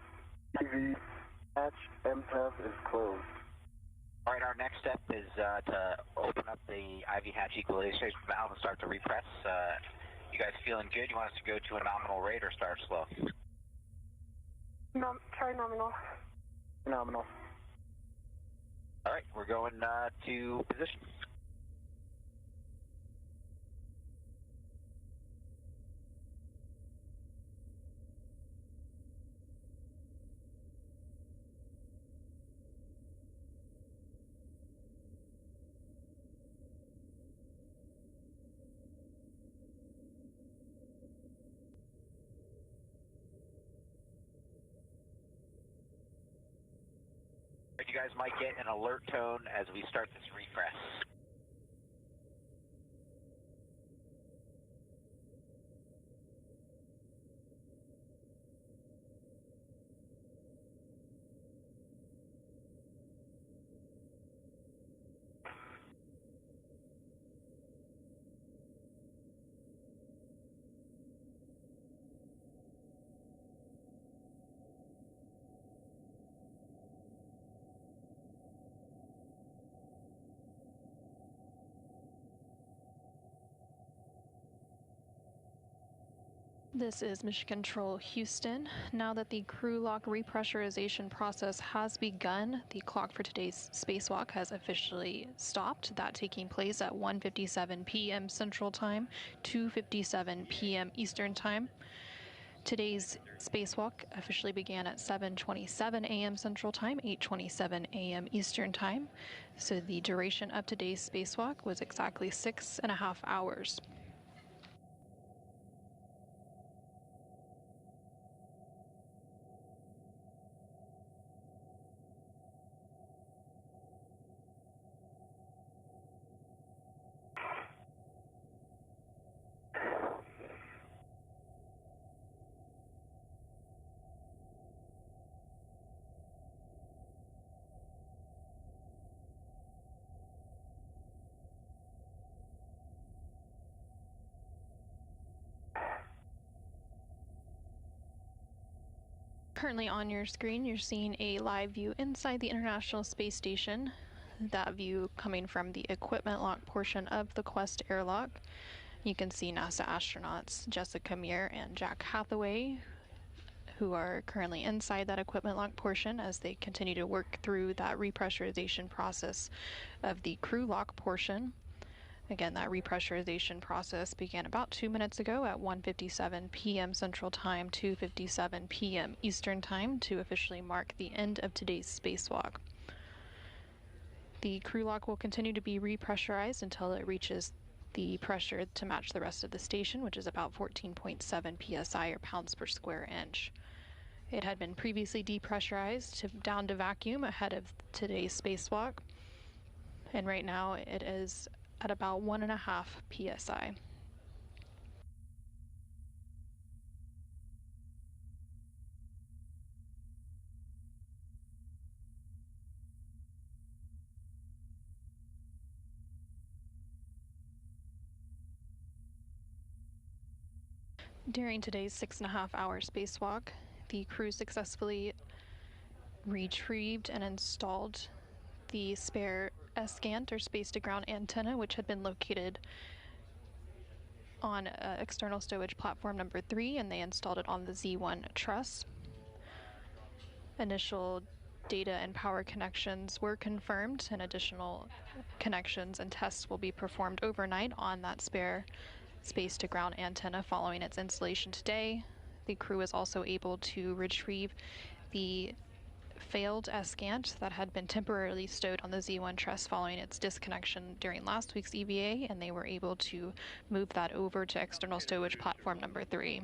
EV hatch MPEF is closed. All right, our next step is to open up the IV hatch equalization valve and start to repress. You guys feeling good? You want us to go to a nominal rate or start slow? Try nominal. Nominal. All right, we're going to position. You guys might get an alert tone as we start this refresh. This is Mission Control Houston. Now that the crew lock repressurization process has begun, the clock for today's spacewalk has officially stopped. That taking place at 1:57 p.m. Central Time, 2:57 p.m. Eastern Time. Today's spacewalk officially began at 7:27 a.m. Central Time, 8:27 a.m. Eastern Time. So the duration of today's spacewalk was exactly 6.5 hours. Currently on your screen, you're seeing a live view inside the International Space Station. That view coming from the equipment lock portion of the Quest airlock. You can see NASA astronauts Jessica Meir and Jack Hathaway, who are currently inside that equipment lock portion as they continue to work through that repressurization process of the crew lock portion. Again, that repressurization process began about 2 minutes ago at 1:57 p.m. Central Time, 2:57 p.m. Eastern Time to officially mark the end of today's spacewalk. The crew lock will continue to be repressurized until it reaches the pressure to match the rest of the station, which is about 14.7 psi or pounds per square inch. It had been previously depressurized down to vacuum ahead of today's spacewalk, and right now it is at about 1.5 psi. During today's 6.5-hour spacewalk, the crew successfully retrieved and installed the spare S-Gant, or space-to-ground antenna, which had been located on external stowage platform number 3, and they installed it on the Z1 truss. Initial data and power connections were confirmed, and additional connections and tests will be performed overnight on that spare space-to-ground antenna following its installation today. The crew is also able to retrieve the failed S-Gant that had been temporarily stowed on the Z1 truss following its disconnection during last week's EVA, and they were able to move that over to external stowage platform number 3.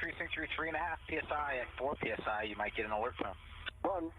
Increasing through 3.5 psi at 4 psi, you might get an alert from. 1.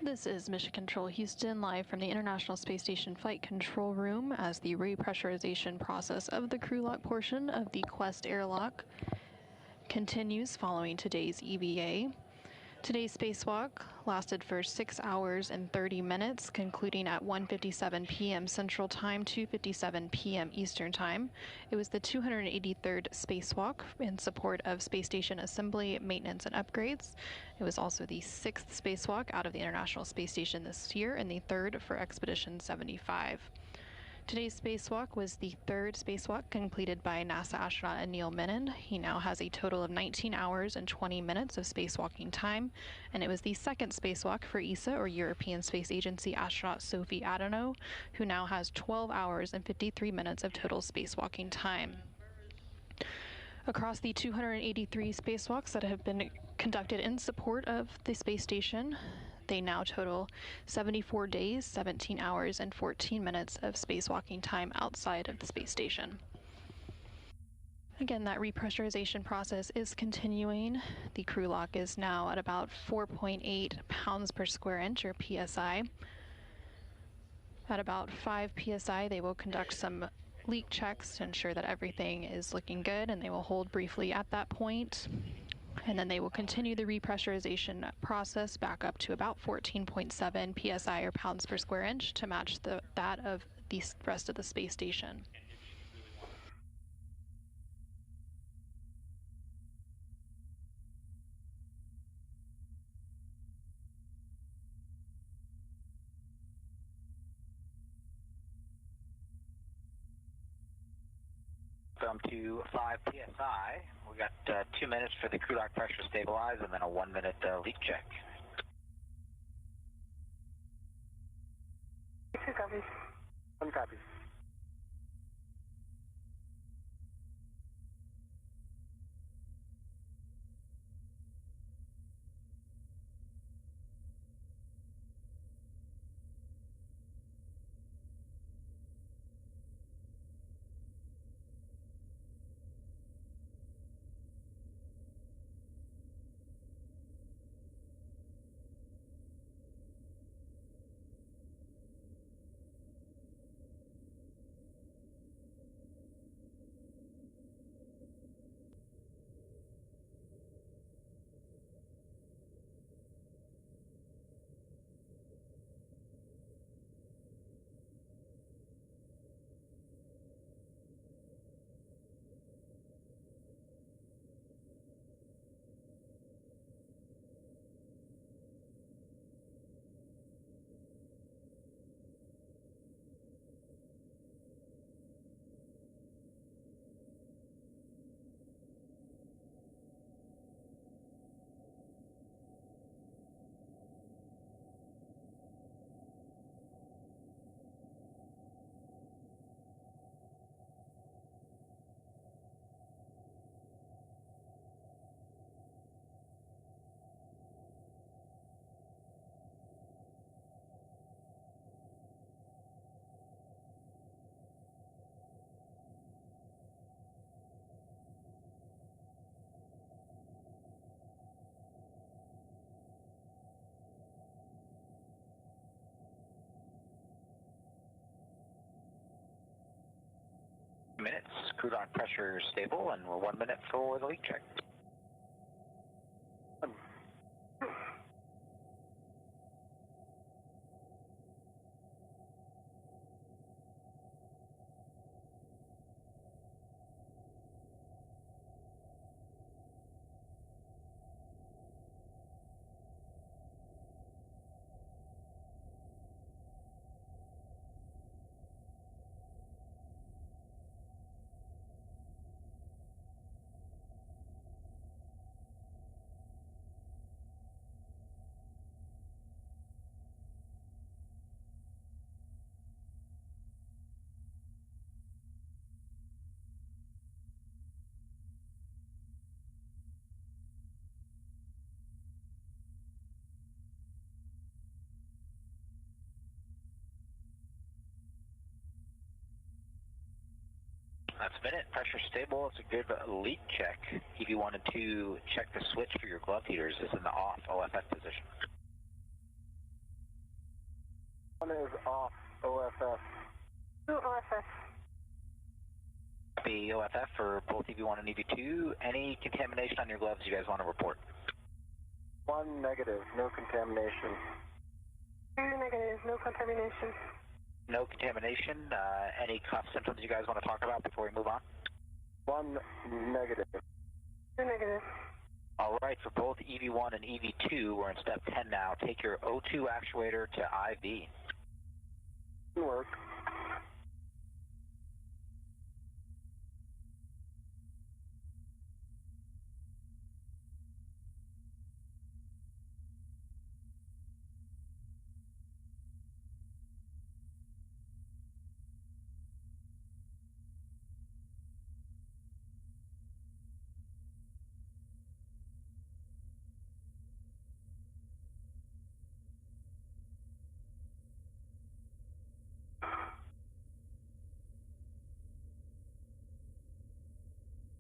This is Mission Control Houston, live from the International Space Station Flight Control Room as the repressurization process of the crew lock portion of the Quest airlock continues following today's EVA. Today's spacewalk lasted for 6 hours and 30 minutes, concluding at 1:57 p.m. Central Time, 2:57 p.m. Eastern Time. It was the 283rd spacewalk in support of space station assembly, maintenance, and upgrades. It was also the 6th spacewalk out of the International Space Station this year and the 3rd for Expedition 75. Today's spacewalk was the 3rd spacewalk completed by NASA astronaut Neil Menon. He now has a total of 19 hours and 20 minutes of spacewalking time, and it was the 2nd spacewalk for ESA, or European Space Agency astronaut Sophie Adano, who now has 12 hours and 53 minutes of total spacewalking time. Across the 283 spacewalks that have been conducted in support of the space station, they now total 74 days, 17 hours, and 14 minutes of spacewalking time outside of the space station. Again, that repressurization process is continuing. The crew lock is now at about 4.8 pounds per square inch, or PSI. At about 5 PSI, they will conduct some leak checks to ensure that everything is looking good, and they will hold briefly at that point. And then they will continue the repressurization process back up to about 14.7 PSI, or pounds per square inch, to match that of the rest of the space station. Welcome to 5 PSI. We got 2 minutes for the crew lock pressure stabilize and then a 1 minute leak check. 2 copies. 1 copy. Minutes, crew lock pressure stable, and we're 1 minute for the leak check. That's a minute. Pressure stable. It's a good leak check. If you wanted to check the switch for your glove heaters, it's in the off OFF position. off OFS. OFS. Copy OFF for both EV1 and EV2. Any contamination on your gloves you guys want to report? 1 negative, no contamination. 2 negative, no contamination. No contamination. Any cough symptoms you guys want to talk about before we move on? 1 negative. 2 negative. All right, for both EV1 and EV2, we're in step 10 now. Take your O2 actuator to IV. Work.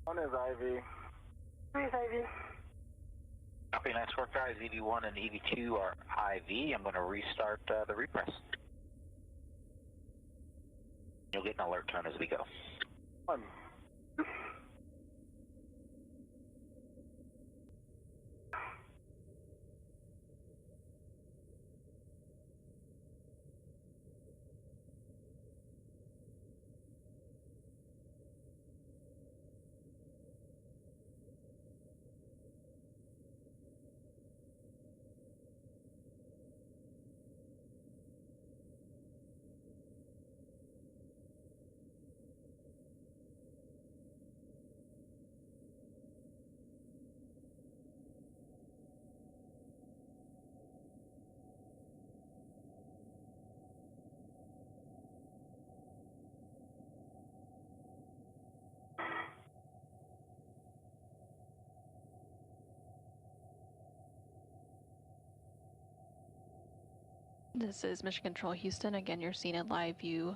One is IV. One is IV. Copy, nice work, guys. EV1 and EV2 are IV. I'm going to restart the repress. You'll get an alert tone as we go. 1. This is Mission Control Houston. Again, you're seeing a live view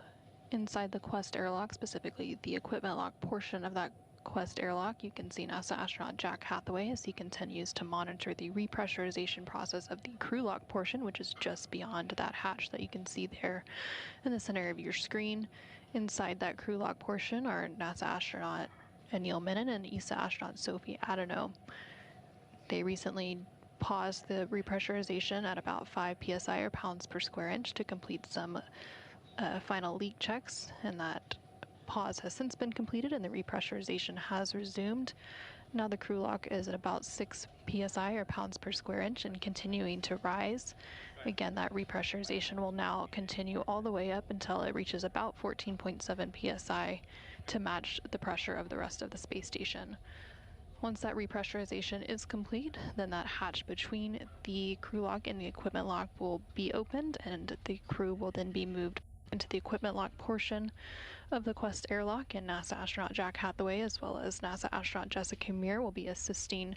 inside the Quest airlock, specifically the equipment lock portion of that Quest airlock. You can see NASA astronaut Jack Hathaway as he continues to monitor the repressurization process of the crew lock portion, which is just beyond that hatch that you can see there in the center of your screen. Inside that crew lock portion are NASA astronaut Anil Menon and ESA astronaut Sophie Adeno. They recently paused the repressurization at about 5 psi or pounds per square inch to complete some final leak checks, and that pause has since been completed and the repressurization has resumed. Now the crew lock is at about 6 psi or pounds per square inch and continuing to rise. Again, that repressurization will now continue all the way up until it reaches about 14.7 psi to match the pressure of the rest of the space station. Once that repressurization is complete, then that hatch between the crew lock and the equipment lock will be opened, and the crew will then be moved into the equipment lock portion of the Quest airlock, and NASA astronaut Jack Hathaway as well as NASA astronaut Jessica Meir will be assisting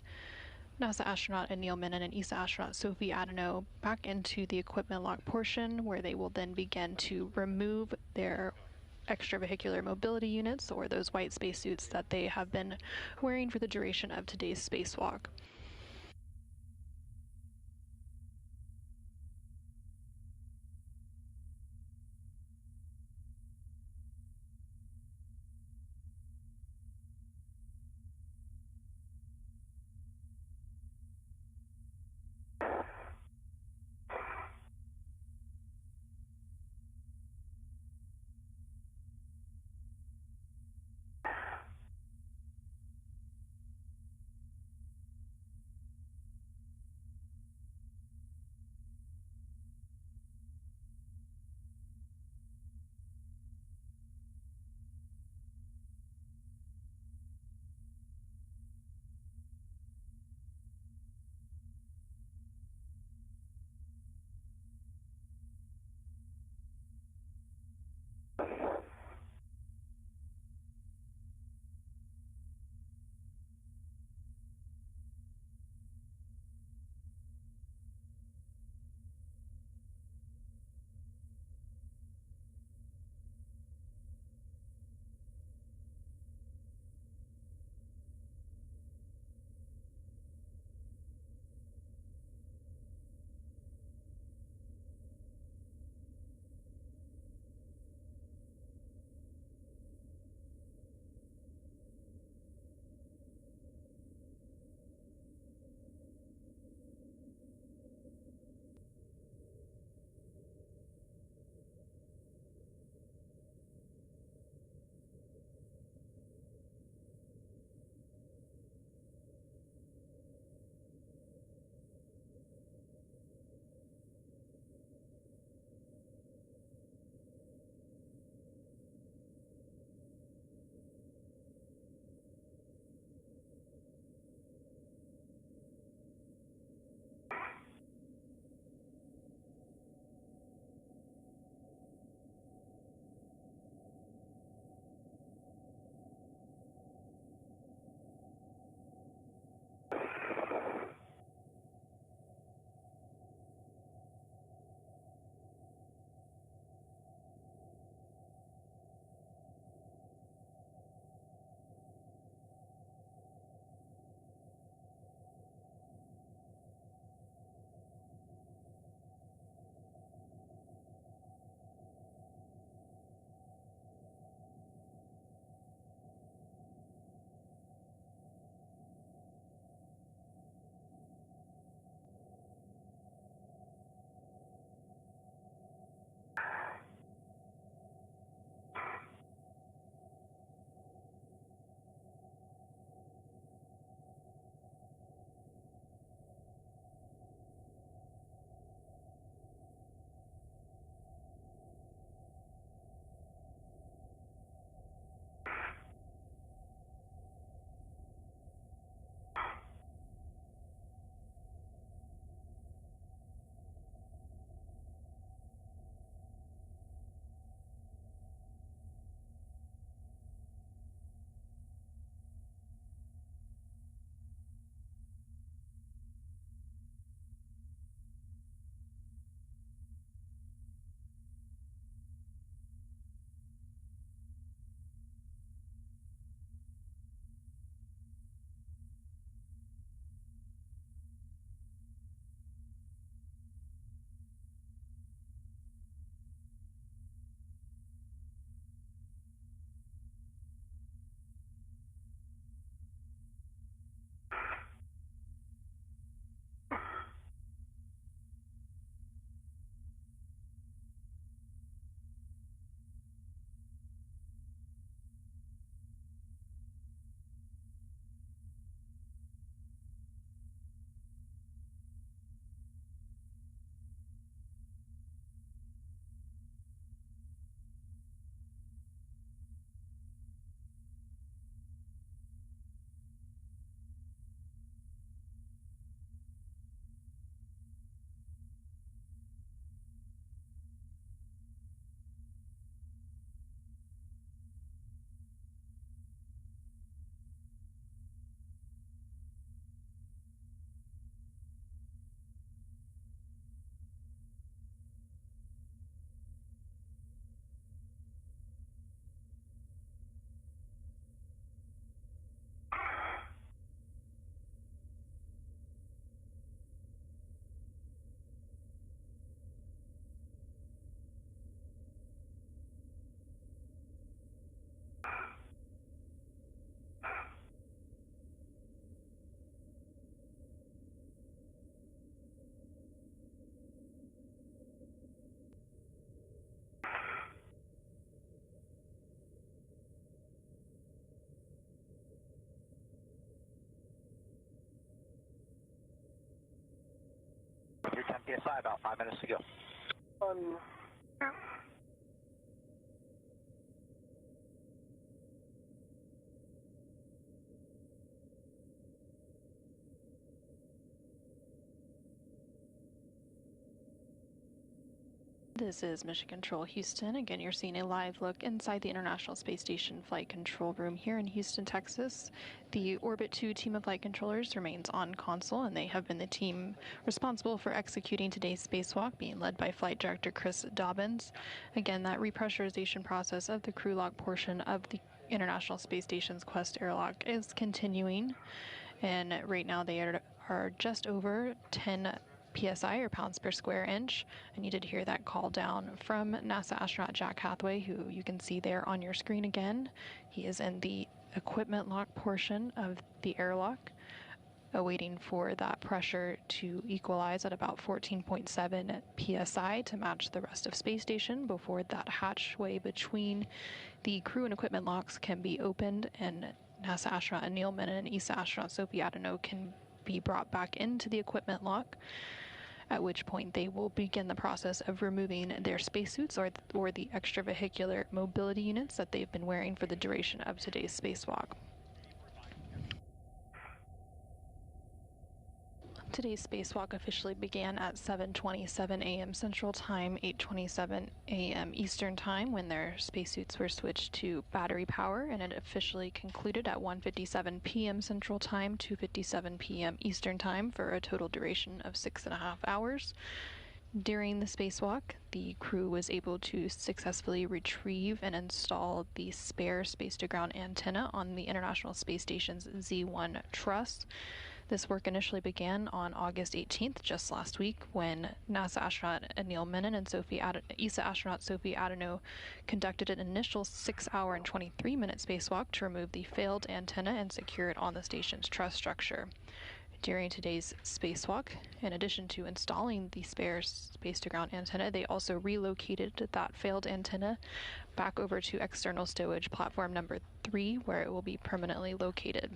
NASA astronaut Anil Menon and ESA astronaut Sophie Adeno back into the equipment lock portion, where they will then begin to remove their extravehicular mobility units, or those white spacesuits that they have been wearing for the duration of today's spacewalk. PSI, about 5 minutes to go. 1, 2. This is Mission Control Houston. Again, you're seeing a live look inside the International Space Station Flight Control Room here in Houston, Texas. The Orbit 2 team of flight controllers remains on console, and they have been the team responsible for executing today's spacewalk, being led by Flight Director Chris Dobbins. Again, that repressurization process of the crew lock portion of the International Space Station's Quest airlock is continuing, and right now they are just over 10 PSI, or pounds per square inch, and you did hear that call down from NASA astronaut Jack Hathaway, who you can see there on your screen again. He is in the equipment lock portion of the airlock, awaiting for that pressure to equalize at about 14.7 PSI to match the rest of space station before that hatchway between the crew and equipment locks can be opened and NASA astronaut Neil Menon and ESA astronaut Sophie Adeneau can be brought back into the equipment lock, at which point they will begin the process of removing their spacesuits or the extravehicular mobility units that they've been wearing for the duration of today's spacewalk. Today's spacewalk officially began at 7:27 a.m. Central Time, 8:27 a.m. Eastern Time, when their spacesuits were switched to battery power, and it officially concluded at 1:57 p.m. Central Time, 2:57 p.m. Eastern Time, for a total duration of 6.5 hours. During the spacewalk, the crew was able to successfully retrieve and install the spare space-to-ground antenna on the International Space Station's Z1 truss. This work initially began on August 18th, just last week, when NASA astronaut Neil Menon and ESA astronaut Sophie Adeneau conducted an initial 6-hour and 23-minute spacewalk to remove the failed antenna and secure it on the station's truss structure. During today's spacewalk, in addition to installing the spare space-to-ground antenna, they also relocated that failed antenna back over to external stowage platform number 3, where it will be permanently located.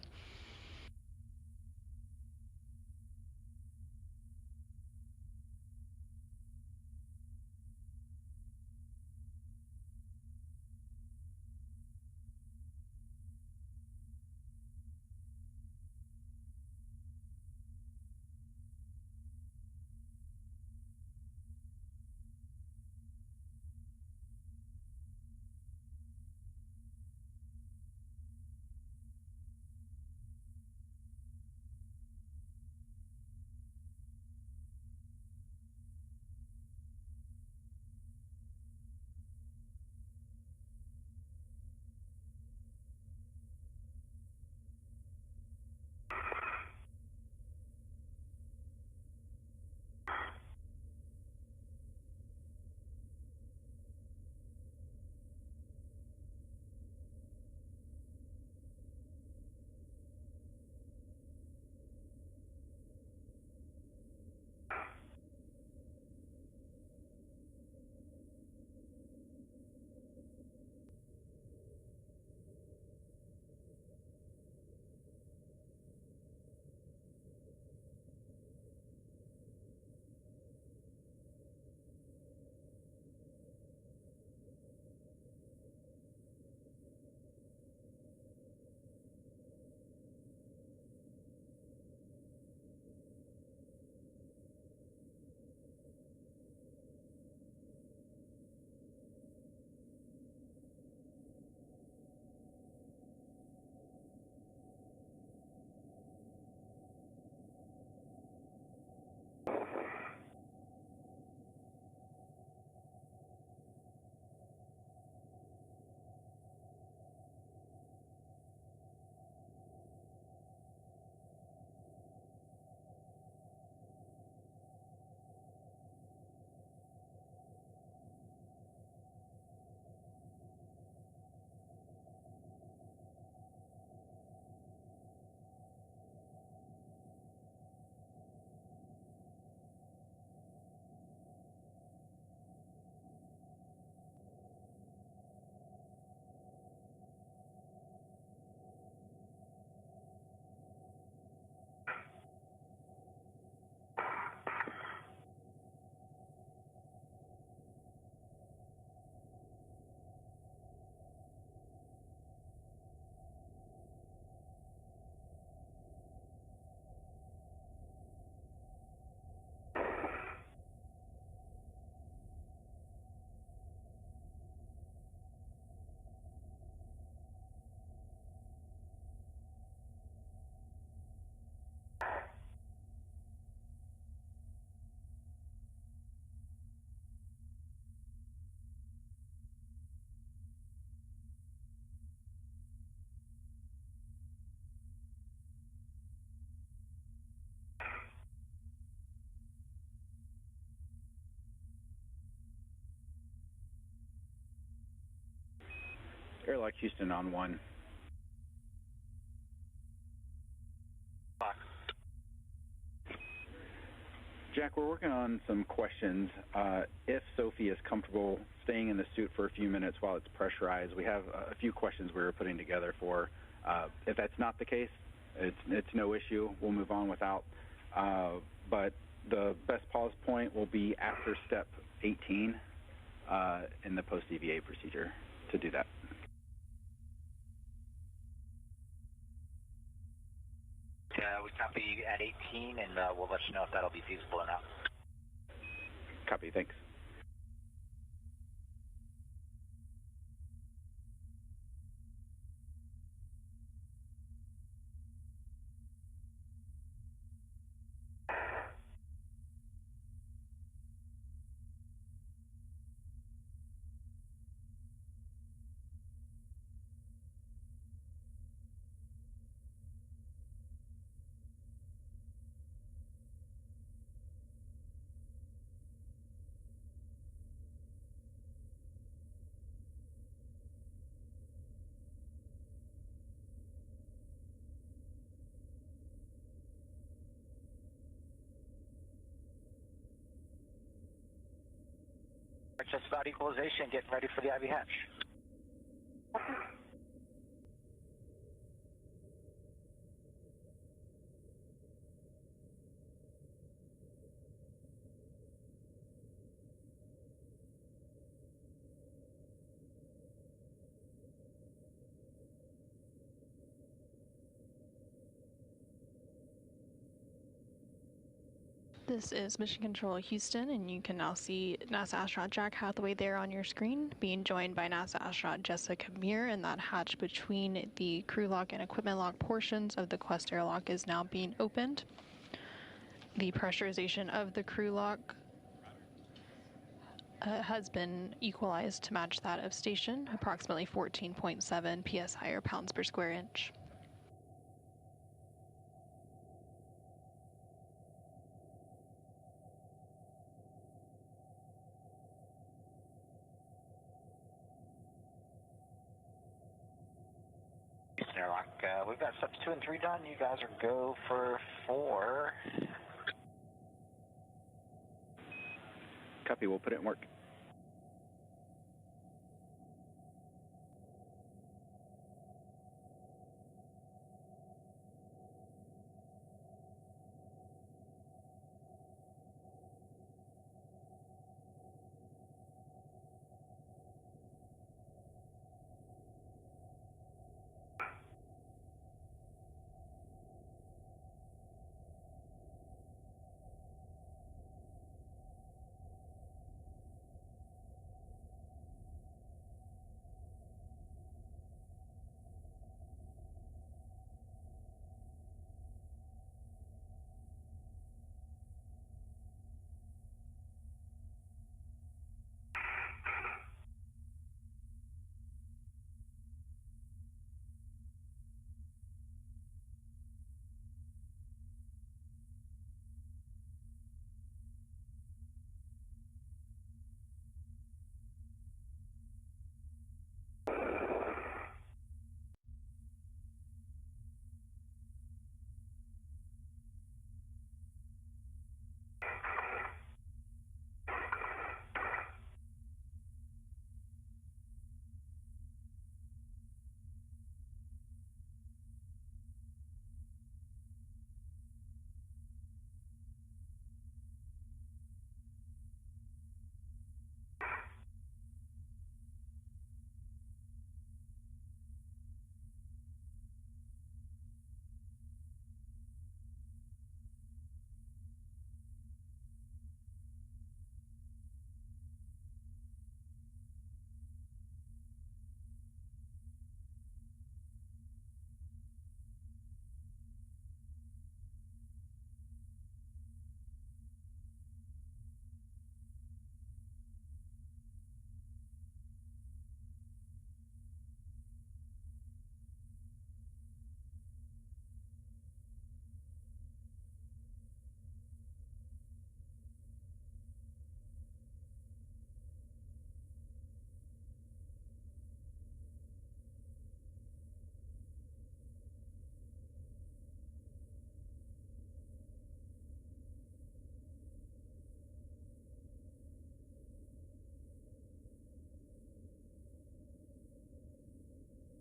Airlock Houston on 1. Jack, we're working on some questions. If Sophie is comfortable staying in the suit for a few minutes while it's pressurized, we have a few questions we were putting together for. If that's not the case, it's no issue. We'll move on without. But the best pause point will be after step 18 in the post-EVA procedure to do that. We copy at 18, and we'll let you know if that'll be feasible or not. Copy, thanks. Just about equalization, getting ready for the IB hatch. This is Mission Control Houston, and you can now see NASA astronaut Jack Hathaway there on your screen, being joined by NASA astronaut Jessica Meir, and that hatch between the crew lock and equipment lock portions of the Quest airlock is now being opened. The pressurization of the crew lock has been equalized to match that of station, approximately 14.7 psi or pounds per square inch. Airlock, we've got steps 2 and 3 done. You guys are go for 4. Copy, we'll put it in work.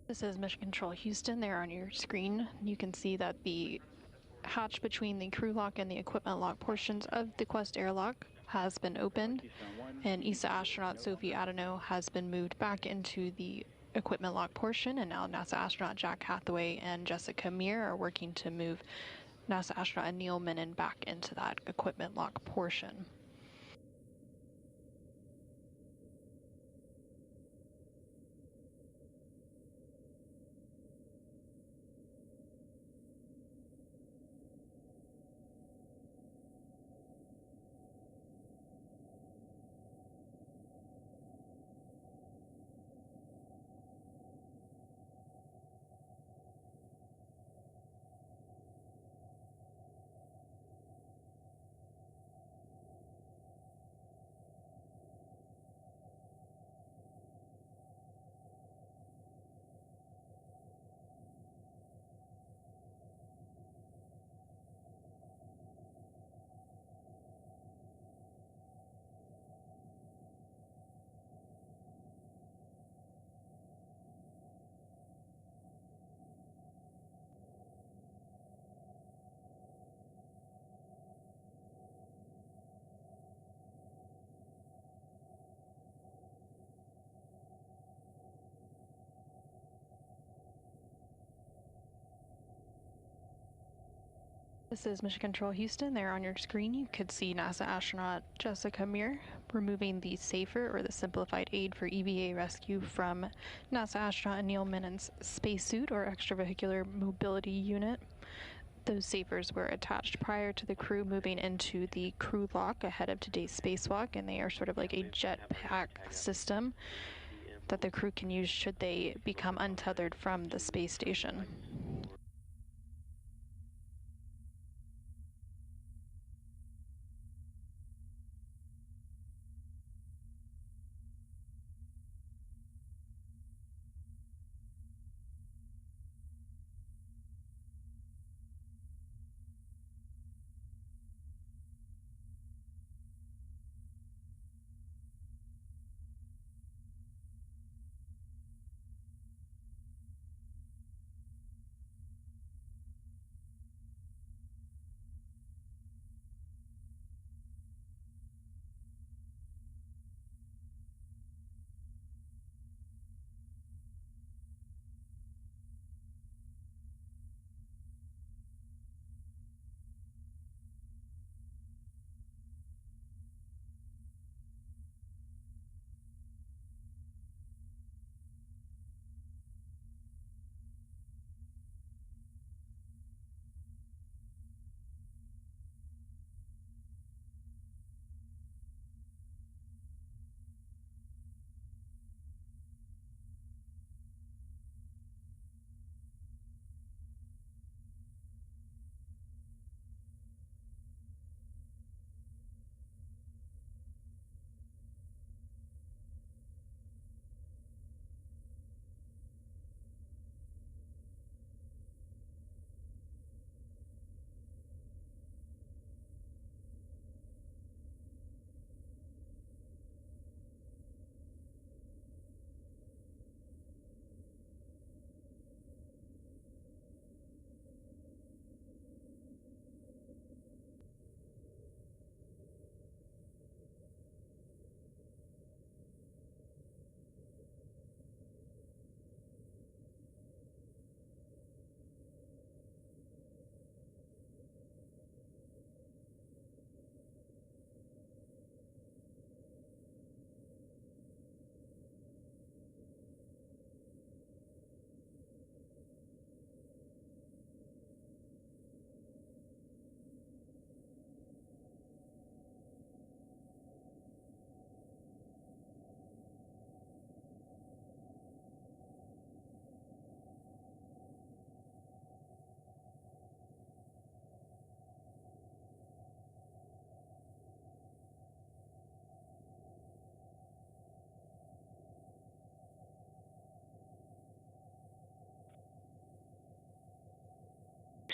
This is Mission Control Houston. There on your screen, you can see that the hatch between the crew lock and the equipment lock portions of the Quest airlock has been opened, and ESA astronaut Sophie Adano has been moved back into the equipment lock portion, and now NASA astronaut Jack Hathaway and Jessica Meir are working to move NASA astronaut Neil Menon back into that equipment lock portion. This is Mission Control Houston. There on your screen, you could see NASA astronaut Jessica Meir removing the SAFER, or the Simplified Aid for EVA Rescue, from NASA astronaut Neil Menon's spacesuit, or extravehicular mobility unit. Those SAFERs were attached prior to the crew moving into the crew lock ahead of today's spacewalk, and they are sort of like a jetpack system that the crew can use should they become untethered from the space station.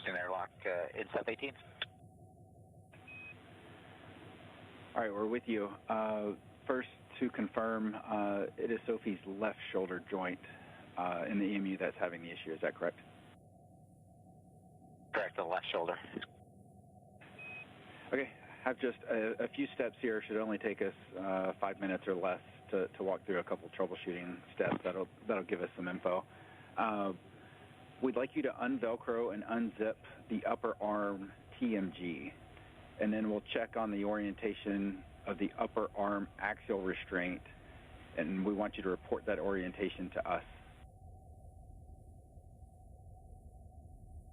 Houston airlock in sub 18. All right, we're with you. First, to confirm, it is Sophie's left shoulder joint in the EMU that's having the issue. Is that correct? Correct, the left shoulder. Okay, have just a few steps here. Should only take us 5 minutes or less to walk through a couple troubleshooting steps. That'll give us some info. We'd like you to unvelcro and unzip the upper arm TMG, and then we'll check on the orientation of the upper arm axial restraint, and we want you to report that orientation to us.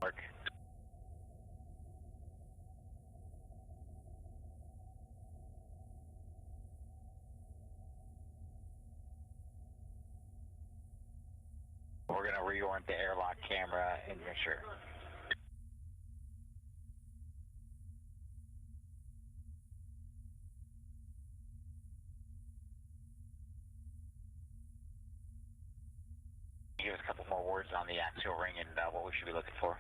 Mark. We're going to reorient the airlock camera and make sure. Give us a couple more words on the axial ring and what we should be looking for.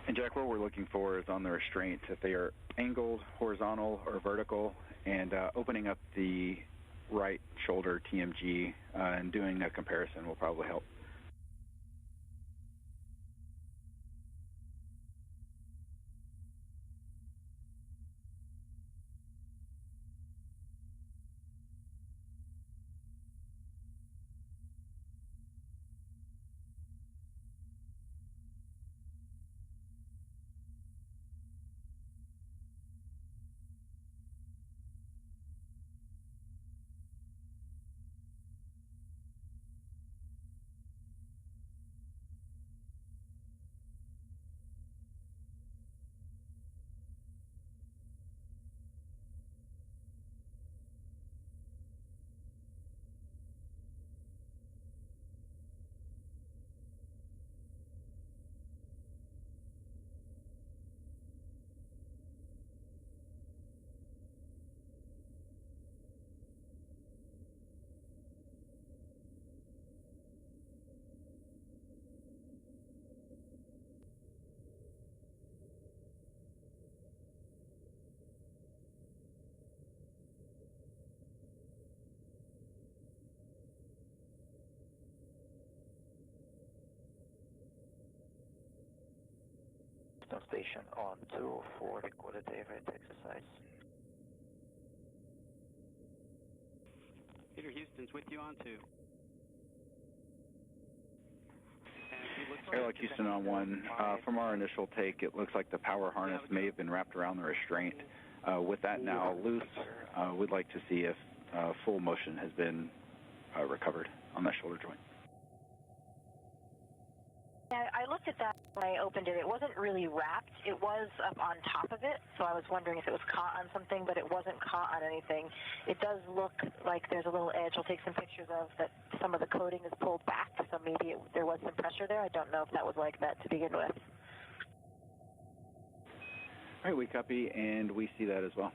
And Jack, what we're looking for is on the restraints, if they are angled, horizontal, or vertical, and opening up the right shoulder TMG and doing a comparison will probably help. Station on 2 for the qualitative exercise. Peter Houston's with you on 2. Airlock Houston on 1. From our initial take, it looks like the power harness may have been wrapped around the restraint. With that now loose, we'd like to see if full motion has been recovered on that shoulder joint. Yeah, I looked at that when I opened it. It wasn't really wrapped. It was up on top of it, so I was wondering if it was caught on something, but it wasn't caught on anything. It does look like there's a little edge. I'll take some pictures of that. Some of the coating is pulled back, so maybe there was some pressure there. I don't know if that was like that to begin with. All right, we copy, and we see that as well.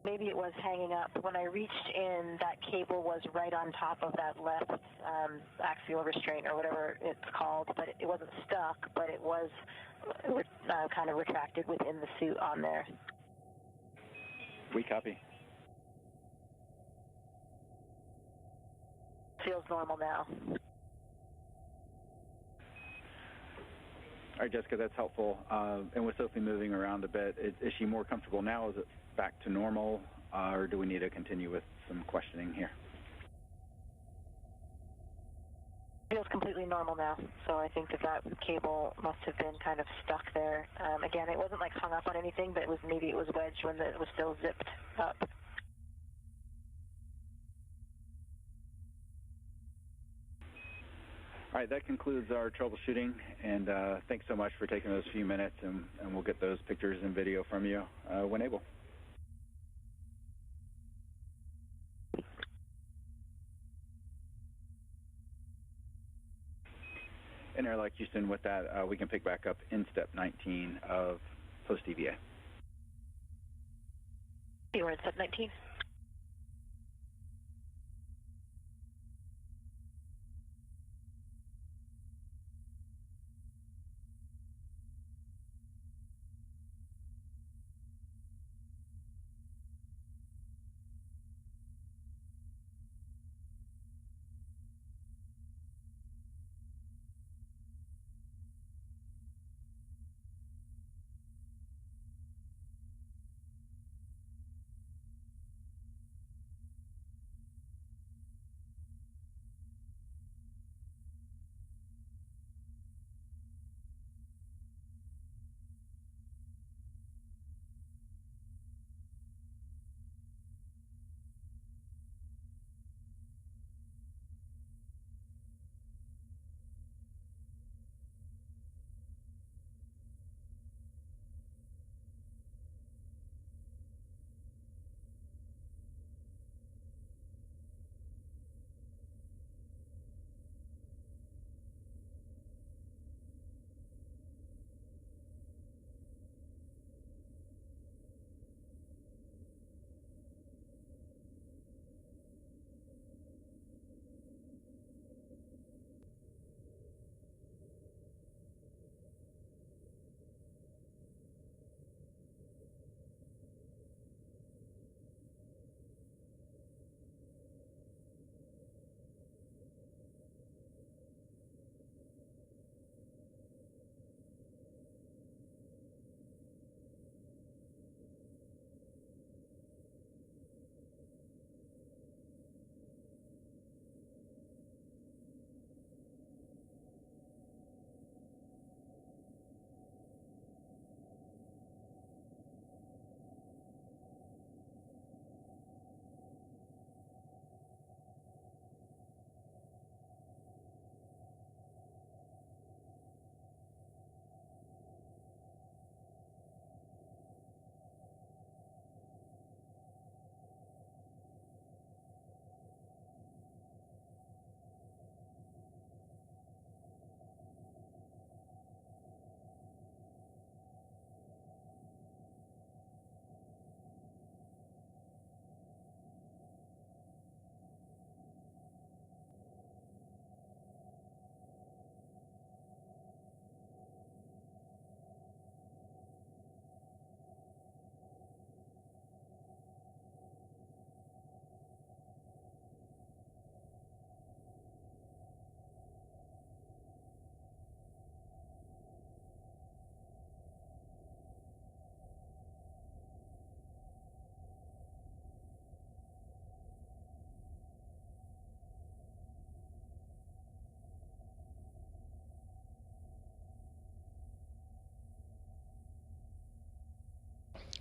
Maybe it was hanging up. When I reached in, that cable was right on top of that left axial restraint or whatever it's called, but it wasn't stuck, but it was kind of retracted within the suit on there. We copy. Feels normal now. All right, Jessica, that's helpful. And with Sophie moving around a bit, is she more comfortable now? Is it back to normal, or do we need to continue with some questioning here? Feels completely normal now, so I think that cable must have been kind of stuck there. Again, it wasn't like hung up on anything, but maybe it was wedged when it was still zipped up. All right, that concludes our troubleshooting, and thanks so much for taking those few minutes, and we'll get those pictures and video from you when able. And Airlock Houston, with that, we can pick back up in step 19 of post-EVA. You were in step 19.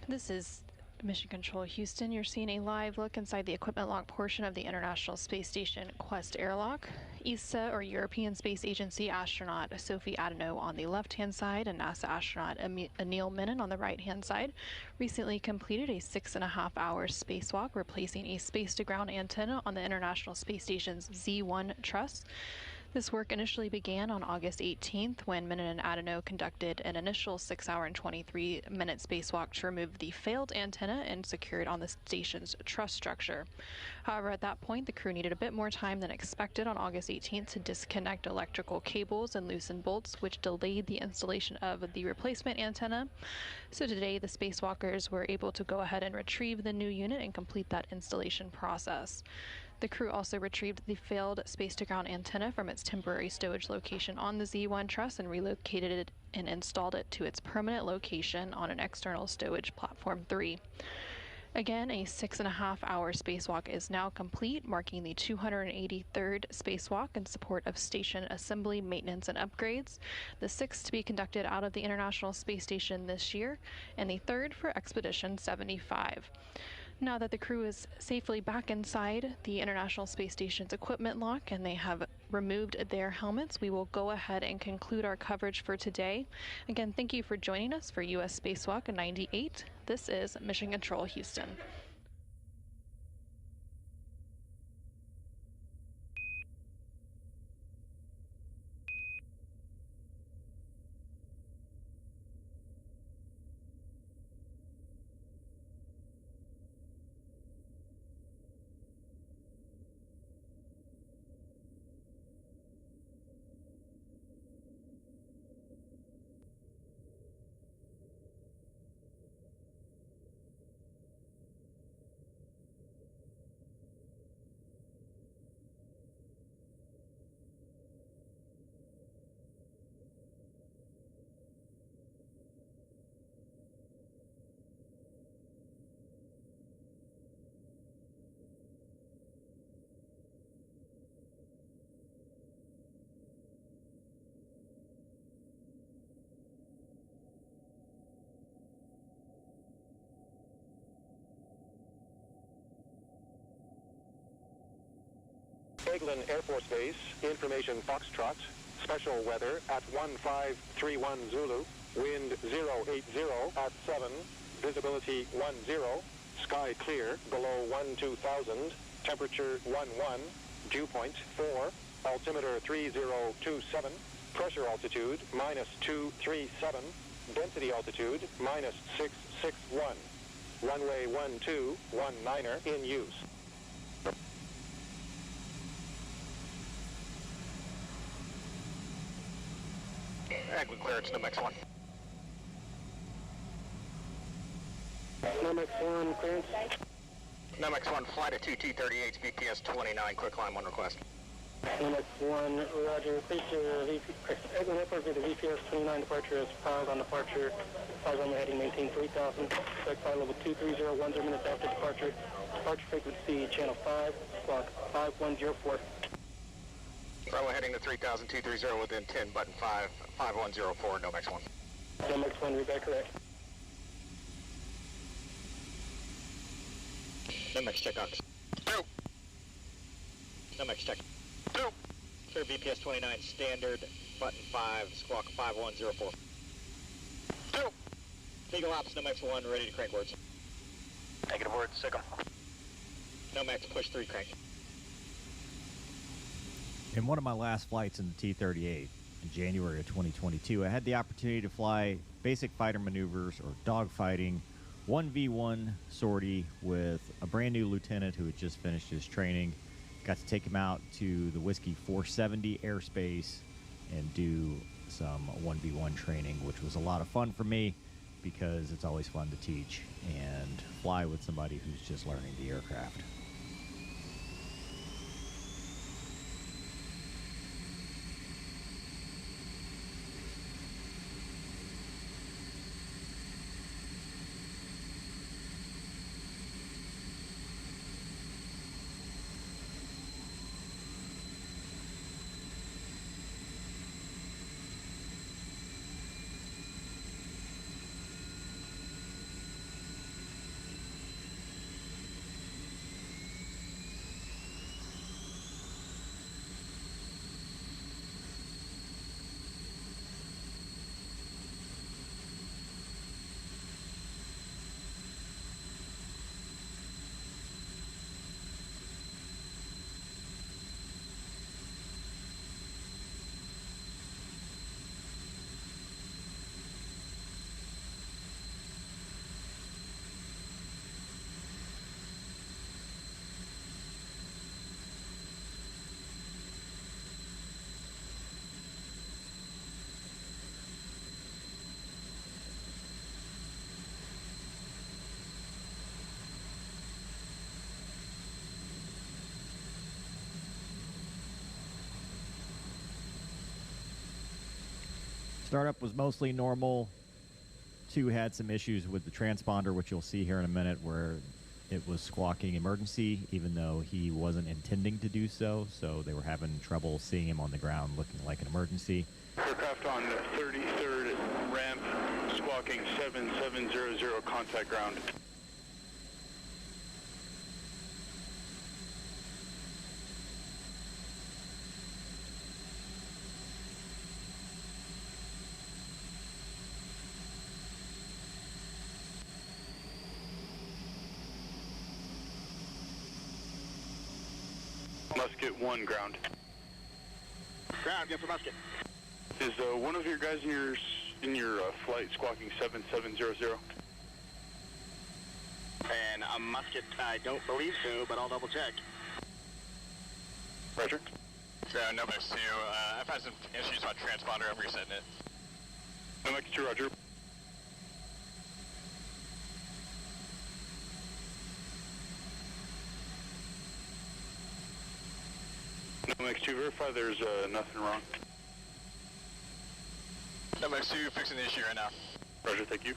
This is Mission Control Houston. You're seeing a live look inside the equipment lock portion of the International Space Station Quest airlock. ESA, or European Space Agency astronaut Sophie Adano on the left-hand side and NASA astronaut Anil Menon on the right-hand side recently completed a 6.5-hour spacewalk, replacing a space-to-ground antenna on the International Space Station's Z1 truss. This work initially began on August 18th when Menon and Adano conducted an initial 6-hour and 23-minute spacewalk to remove the failed antenna and secure it on the station's truss structure. However, at that point, the crew needed a bit more time than expected on August 18th to disconnect electrical cables and loosen bolts, which delayed the installation of the replacement antenna. So today, the spacewalkers were able to go ahead and retrieve the new unit and complete that installation process. The crew also retrieved the failed space-to-ground antenna from its temporary stowage location on the Z1 truss and relocated it and installed it to its permanent location on an external stowage platform 3. Again, a 6.5-hour spacewalk is now complete, marking the 283rd spacewalk in support of station assembly, maintenance, and upgrades, the 6th to be conducted out of the International Space Station this year, and the 3rd for Expedition 75. Now that the crew is safely back inside the International Space Station's equipment lock and they have removed their helmets, we will go ahead and conclude our coverage for today. Again, thank you for joining us for U.S. Spacewalk 98. This is Mission Control Houston. Eglin Air Force Base, information Foxtrot, special weather at 1531 Zulu, wind 080 at 7, visibility 10, sky clear below 12,000, temperature 11, dew point 4, altimeter 3027, pressure altitude -237, density altitude -661, runway 1219er in use. Eglin clearance, NMX 1. NMX 1 clearance. NMX 1, flight at 2T38, VPS 29, quick climb on request. NMX 1, roger. Please Eglin Airport with the VPS 29 departure is filed on departure. 5 runway heading maintain 3000. Expect flight level 230, 10 minutes after departure. Departure frequency channel 5, squawk 5104. Runway heading to 3000, 230 within 10, button 5, 5104, NMX 1. NMX 1, read back correct. NMX check ox. 2. NMX check. 2. Clear VPS 29 standard, button 5, squawk 5104. 2. Eagle Ops, NMX 1, ready to crank words. Negative words, sick 'em. NMX, push 3 crank. In one of my last flights in the T-38 in January of 2022, I had the opportunity to fly basic fighter maneuvers or dogfighting 1v1 sortie with a brand new lieutenant who had just finished his training. Got to take him out to the Whiskey 470 airspace and do some 1v1 training, which was a lot of fun for me because it's always fun to teach and fly with somebody who's just learning the aircraft. Startup was mostly normal. 2 had some issues with the transponder, which you'll see here in a minute, where it was squawking emergency, even though he wasn't intending to do so. So they were having trouble seeing him on the ground looking like an emergency. Aircraft on 33rd ramp, squawking 7700, contact ground. Musket 1, ground. Ground, get for Musket. Is one of your guys in your flight squawking 7700? And a Musket, I don't believe so, but I'll double check. Roger. No, Max 2. I've had some issues on transponder. I'm resetting it. No, Max 2, roger. No, Max 2, verify there's nothing wrong. No, Max 2, fixing the issue right now. Roger, thank you.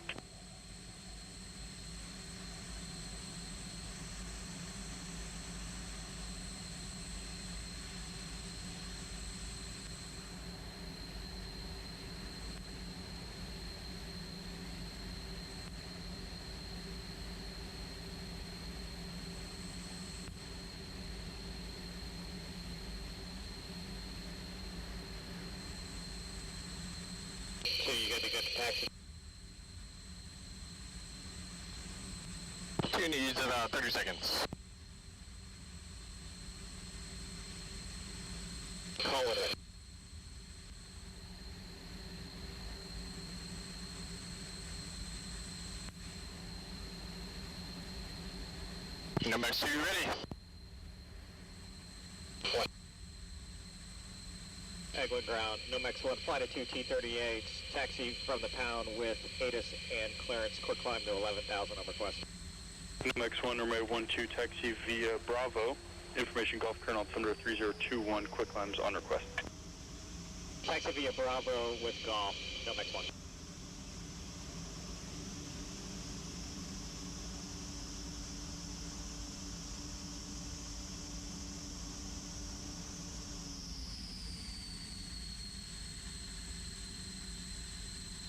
taxi. 2 needs about 30 seconds. Call it in. Nomex 2 ready. Egland ground, Nomex 1, flight of 2 T-38, taxi from the pound with ATIS and clearance, quick climb to 11,000 on request. Nomex 1, runway 12, taxi via Bravo, information Golf Colonel Thunder 3021, quick climbs on request. Taxi via Bravo with Golf, Nomex 1.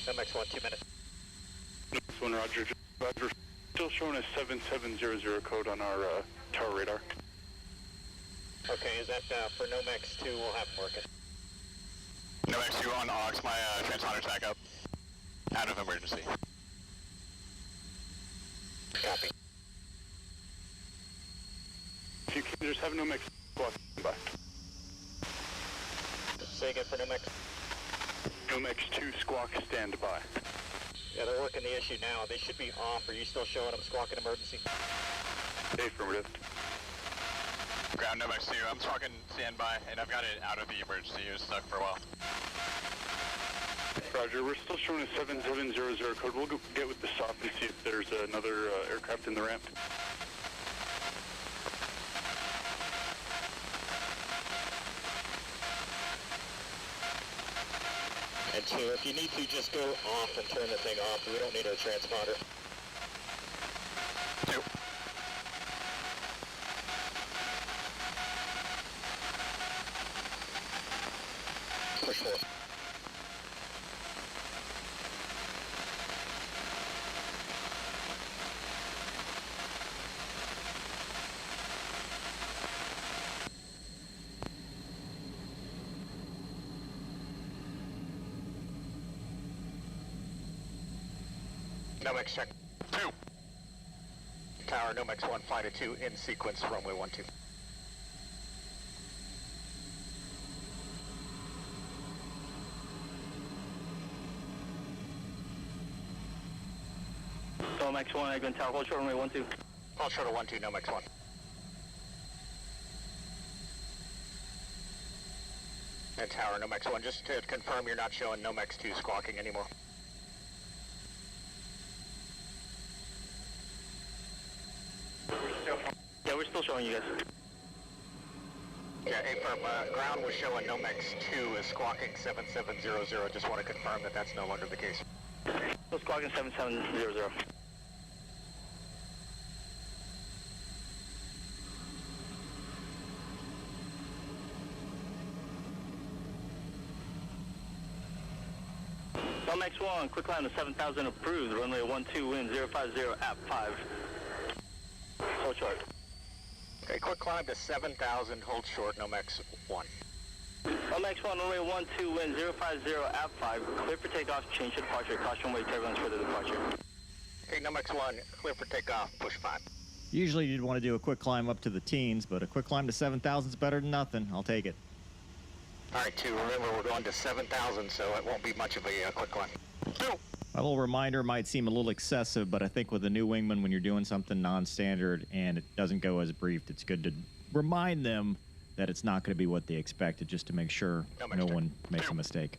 Nomex 1, 2 minutes. Nomex 1, Roger. Roger. Still showing a 7700 code on our tower radar. Okay, is that for Nomex 2? We'll have them working. Nomex 2 on AUX, my transponder's back up. Out of emergency. Copy. If you can just have Nomex squawk by. Say again for Nomex. Nomex 2 squawk stand by. Yeah, they're working the issue now. They should be off. Are you still showing them squawking emergency? Affirmative. Ground Nomex 2, I'm squawking standby, and I've got it out of the emergency. It was stuck for a while. Roger, we're still showing a 7700 code. We'll go get with the SOP and see if there's another aircraft in the ramp. And 2, if you need to, just go off and turn the thing off. We don't need a transponder. 2. Push 4. Nomex check. 2. Tower, Nomex 1, flight of 2, in sequence, runway 12. Nomex 1, Egland Tower, hold short, runway 12. Hold short of 12, Nomex 1. And Tower, Nomex 1, just to confirm you're not showing Nomex 2 squawking anymore. Yeah, we're still showing you guys. Yeah, affirm, ground was showing Nomex 2 is squawking 7700. Just want to confirm that that's no longer the case. Still squawking 7700. Nomex 1, quick climb to 7,000 approved, runway 12, wind 050 at 5. Hold short. Okay, quick climb to 7,000, hold short, Nomex 1. Nomex 1, runway 12, wind 050 at 5, clear for takeoff, change to departure, caution wait turbulence for the departure. Okay, Nomex 1, clear for takeoff, push 5. Usually you'd want to do a quick climb up to the teens, but a quick climb to 7,000 is better than nothing. I'll take it. All right, 2, remember we're going to 7,000, so it won't be much of a quick climb. 2. My little reminder might seem a little excessive, but I think with a new wingman, when you're doing something non-standard and it doesn't go as briefed, it's good to remind them that it's not going to be what they expected, just to make sure no one makes a mistake.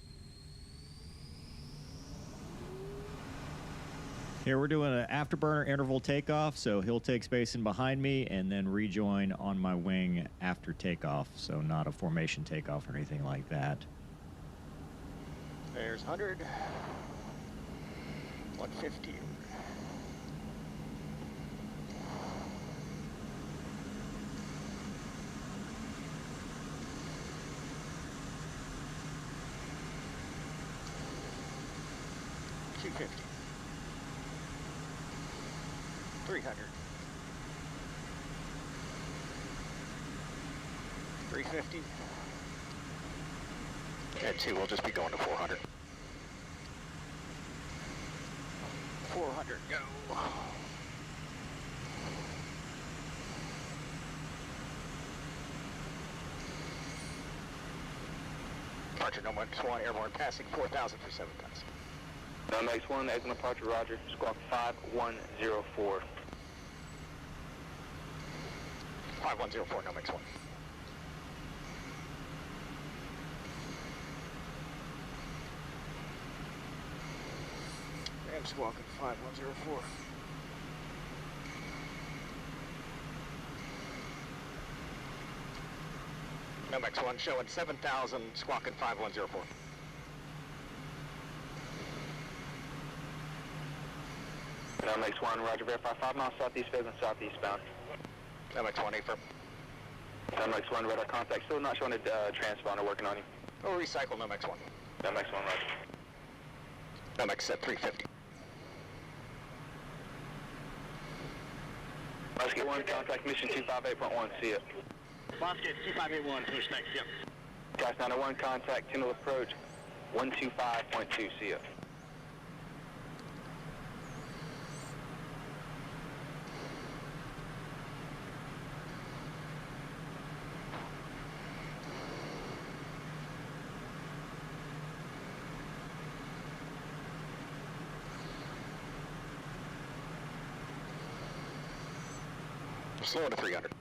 Here we're doing an afterburner interval takeoff, so he'll take space in behind me and then rejoin on my wing after takeoff, so not a formation takeoff or anything like that. There's 100, 150. $250. 300. 350. And 2, we'll just be going to 400. 400, go. Departure Nomex 1, airborne passing 4,000 for 7,000. Nomex 1, exit departure, roger, squawk 5104. 5104, Nomex 1. And squawking 5104. Nomex 1 showing 7,000, squawking 5104. Nomex 1, roger, verify 5 miles southeast phase and southeastbound. Nomex 1, affirm. Nomex 1, radar contact, still not showing a transponder working on you. We'll recycle Nomex 1. Nomex 1, roger. Nomex at 350. Musket 1, contact mission 258.1, see ya. Musket 2581, push next, yep. Gas 901, contact, Tyndall approach 125.2, see ya. Slow to 300.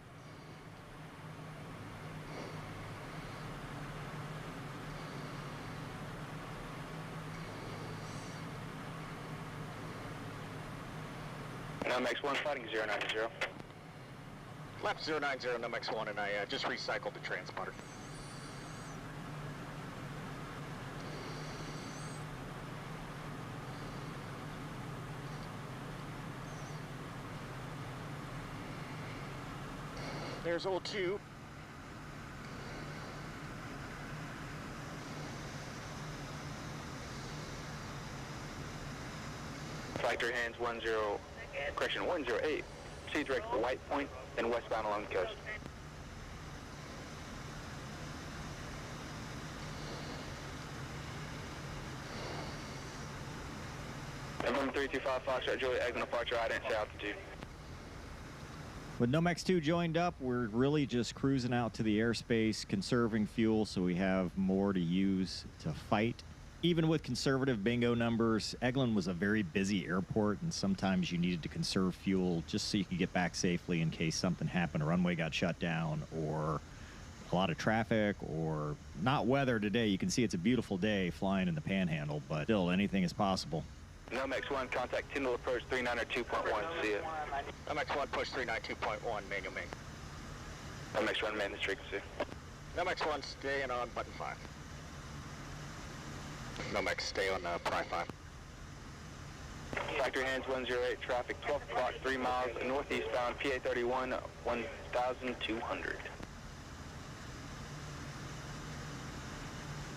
Nomex 1, fighting 090. Left 090, Nomex 1, and I just recycled the transponder. There's old 2. Factory hands 108. Proceed direct to White Point and westbound along the coast. November 325 Foxtrot Juliet, exit departure, identity altitude. With Nomex 2 joined up, we're really just cruising out to the airspace, conserving fuel so we have more to use to fight. Even with conservative bingo numbers, Eglin was a very busy airport, and sometimes you needed to conserve fuel just so you could get back safely in case something happened, a runway got shut down, or a lot of traffic, or not weather today. You can see it's a beautiful day flying in the Panhandle, but still, anything is possible. Nomex 1, contact Tyndall approach 392.1, see ya. Nomex 1, push 392.1, manual main. Nomex 1, maintenance frequency. Nomex 1, staying on button 5. Nomex, stay on Pry 5. Factory hands 108, traffic 12 o'clock, 3 miles northeastbound, PA 31, 1,200.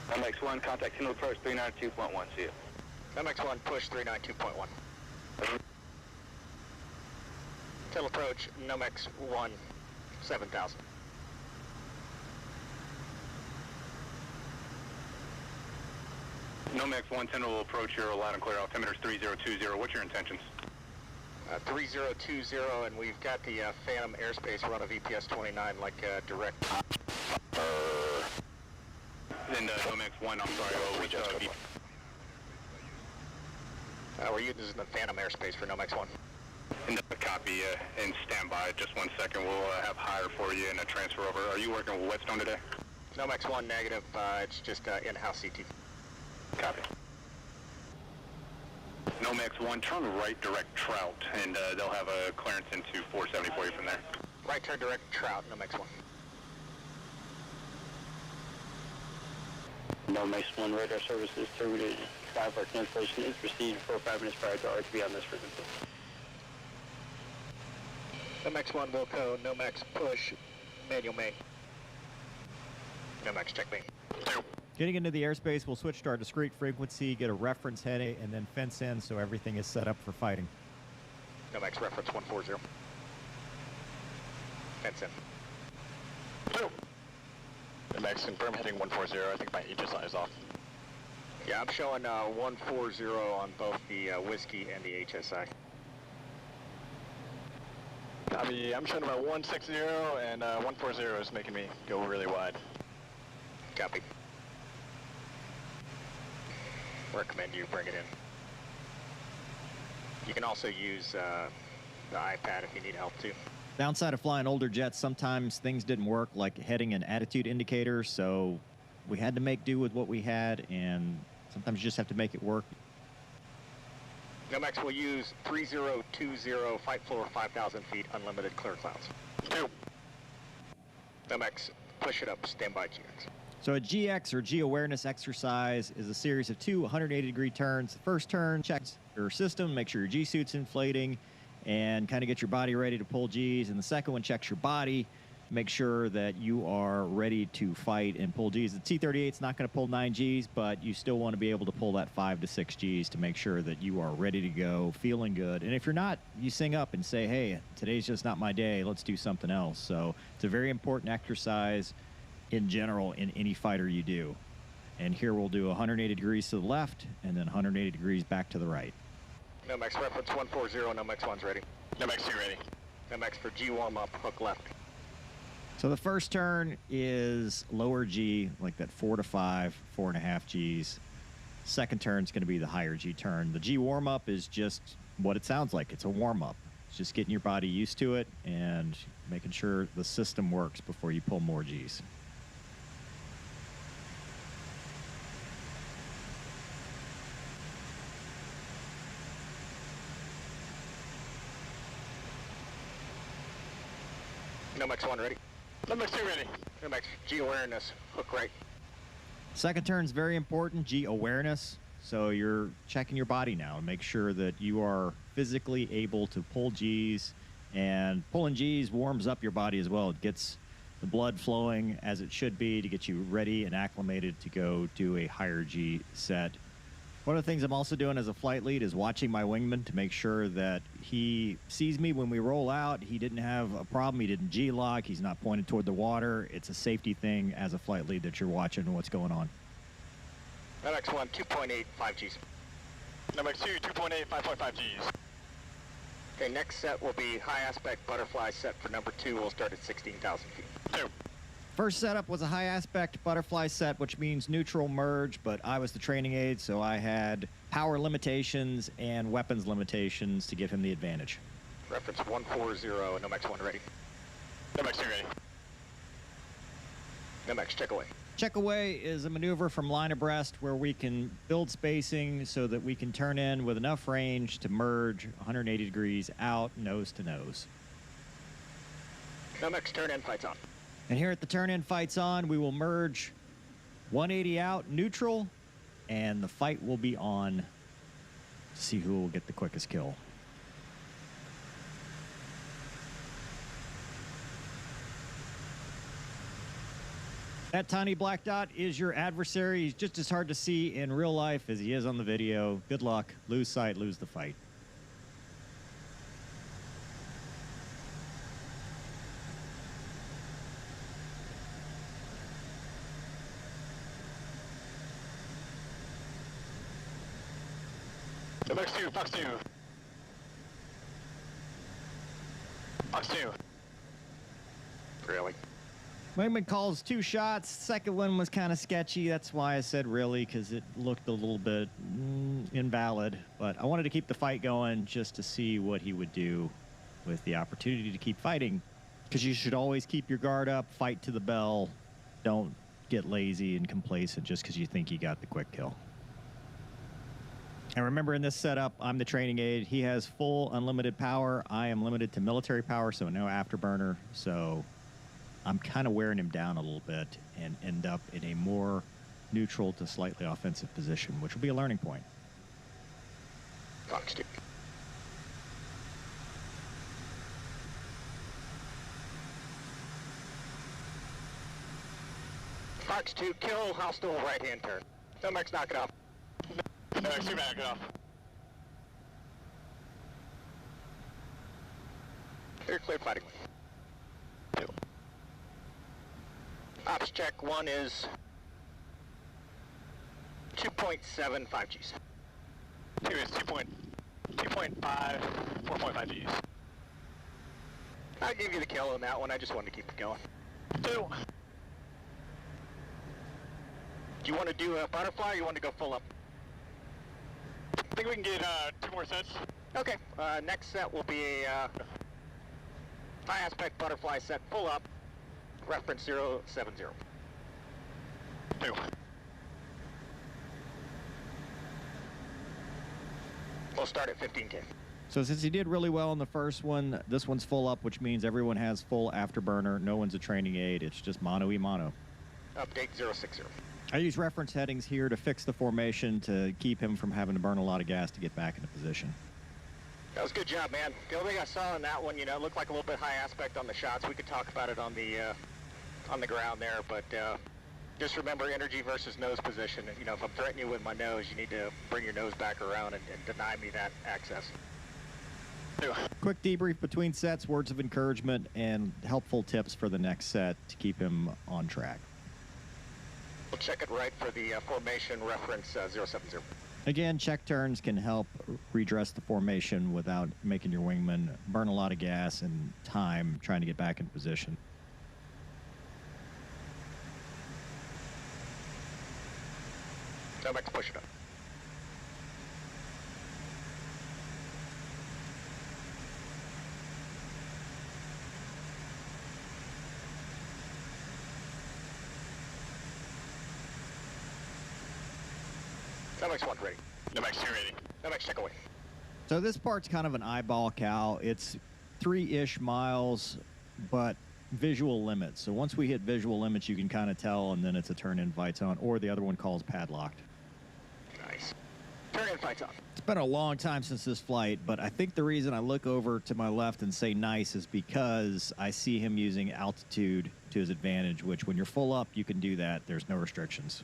Nomex 1, contact Tyndall approach 392.1, see ya. Nomex 1, push 392.1. Till approach, Nomex 1, 7,000. Nomex 1, Tyndall approach, you're loud and clear, altimeter's 3020. What's your intentions? 3020, and we've got the Phantom airspace run of EPS 29 like direct. Then Nomex 1, I'm sorry, we're using the Phantom airspace for Nomex 1. And copy, and stand by. Just 1 second. We'll have hire for you and a transfer over. Are you working with Whetstone today? Nomex 1 negative. It's just in-house CT. Copy. Nomex 1, turn right direct Trout, and they'll have a clearance into 470 for you from there. Right turn direct Trout, Nomex 1. Nomex 1, radar services terminated. Our cancellation is received 4 or 5 minutes prior to RTB on this frequency. Nomex 1 will go, Nomex push, manual main. Nomex check main. Getting into the airspace, we'll switch to our discrete frequency, get a reference heading, and then fence in so everything is set up for fighting. Nomex reference 140. Fence in. Nomex confirm heading 140. I think my Aegis eye is off. Yeah, I'm showing 140 on both the Whiskey and the HSI. I'm showing about 160 and 140 is making me go really wide. Copy. Recommend you bring it in. You can also use the iPad if you need help too. Downside of flying older jets, sometimes things didn't work, like heading and attitude indicators, so we had to make do with what we had, and sometimes you just have to make it work. Nomex will use 3020, flight floor 5,000 feet, unlimited clear clouds. Nomex, push it up, standby GX. So a GX, or G-awareness exercise, is a series of two 180-degree turns. The first turn checks your system, make sure your G-suit's inflating, and kind of get your body ready to pull Gs. And the second one checks your body, make sure that you are ready to fight and pull Gs. The T-38's not going to pull 9 Gs, but you still want to be able to pull that 5 to 6 Gs to make sure that you are ready to go, feeling good. And if you're not, you sing up and say, hey, today's just not my day, let's do something else. So it's a very important exercise in general in any fighter you do. And here we'll do 180 degrees to the left and then 180 degrees back to the right. Nomex reference 140, Nomex 1's ready. Nomex 2 ready. Nomex for G warm up, hook left. So the first turn is lower G, like that 4 to 5, 4.5 Gs. Second turn is going to be the higher G turn. The G warm up is just what it sounds like. It's a warm up. It's just getting your body used to it and making sure the system works before you pull more Gs. Nomex 1 ready. Nomex 2 ready. Nomex G awareness, hook right. Second turn is very important, G awareness. So you're checking your body now and make sure that you are physically able to pull Gs, and pulling Gs warms up your body as well. It gets the blood flowing as it should be to get you ready and acclimated to go do a higher G set. One of the things I'm also doing as a flight lead is watching my wingman to make sure that he sees me when we roll out. He didn't have a problem. He didn't G-lock. He's not pointed toward the water. It's a safety thing as a flight lead that you're watching what's going on. Nomex 1, 2.8, 5 Gs. Nomex 2, 2.8, 5.5 Gs. Okay, next set will be high aspect butterfly set for number 2. We'll start at 16,000 feet. 2. First setup was a high aspect butterfly set, which means neutral merge, but I was the training aide, so I had power limitations and weapons limitations to give him the advantage. Reference 140, Nomex 1 ready. Nomex 2 ready. Nomex, check away. Check away is a maneuver from line abreast where we can build spacing so that we can turn in with enough range to merge 180 degrees out, nose to nose. Nomex, turn in, fights on. And here at the turn-in fights on, we will merge 180 out neutral, and the fight will be on to see who will get the quickest kill. That tiny black dot is your adversary. He's just as hard to see in real life as he is on the video. Good luck. Lose sight, lose the fight. Nomex 2, Fox 2. Fox 2. Really? Wingman calls 2 shots. Second one was kind of sketchy. That's why I said really, because it looked a little bit invalid. But I wanted to keep the fight going just to see what he would do with the opportunity to keep fighting. Because you should always keep your guard up, fight to the bell. Don't get lazy and complacent just because you think you got the quick kill. And remember, in this setup, I'm the training aide. He has full unlimited power. I am limited to military power, so no afterburner. So I'm kind of wearing him down a little bit and end up in a more neutral to slightly offensive position, which will be a learning point. Fox 2. Fox 2, kill hostile right-hand turn. Nomex, knock it off. Nomex 2, back it off. You're clear fighting. 2. Ops check 1 is 2.8 2.75 Gs. 2 is 2.5, 4.5 Gs. I gave you the kill on that one. I just wanted to keep it going. 2. Do you want to do a butterfly or you want to go full up? I think we can get 2 more sets. Okay. Next set will be a high aspect butterfly set full up. Reference 070. 2. We'll start at 15K. So since he did really well on the first one, this one's full up, which means everyone has full afterburner. No one's a training aid. It's just mono-e-mono. Update 060. I use reference headings here to fix the formation to keep him from having to burn a lot of gas to get back into position. That was a good job, man. The only thing I saw on that one, you know, it looked like a little bit high aspect on the shots. We could talk about it on the ground there, but just remember energy versus nose position. You know, if I'm threatening you with my nose, you need to bring your nose back around and deny me that access. Quick debrief between sets, words of encouragement, and helpful tips for the next set to keep him on track. We'll check it right for the formation reference 070. Again, check turns can help redress the formation without making your wingman burn a lot of gas and time trying to get back in position. Go back to push it up. NMX1 ready. NMX2 ready. NMX check away. So this part's kind of an eyeball cow. It's 3-ish miles, but visual limits. So once we hit visual limits, you can kind of tell, and then it's a turn-in flights on, or the other one calls padlocked. Nice. Turn-in flights on. It's been a long time since this flight, but I think the reason I look over to my left and say nice is because I see him using altitude to his advantage, which when you're full up, you can do that. There's no restrictions.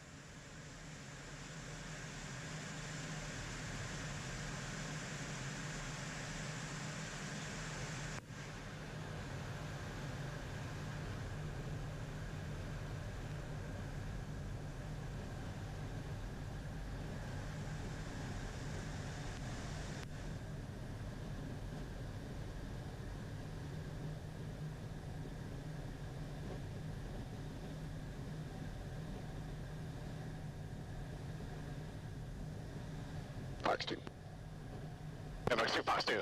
Fox 2. NMX2, Fox 2.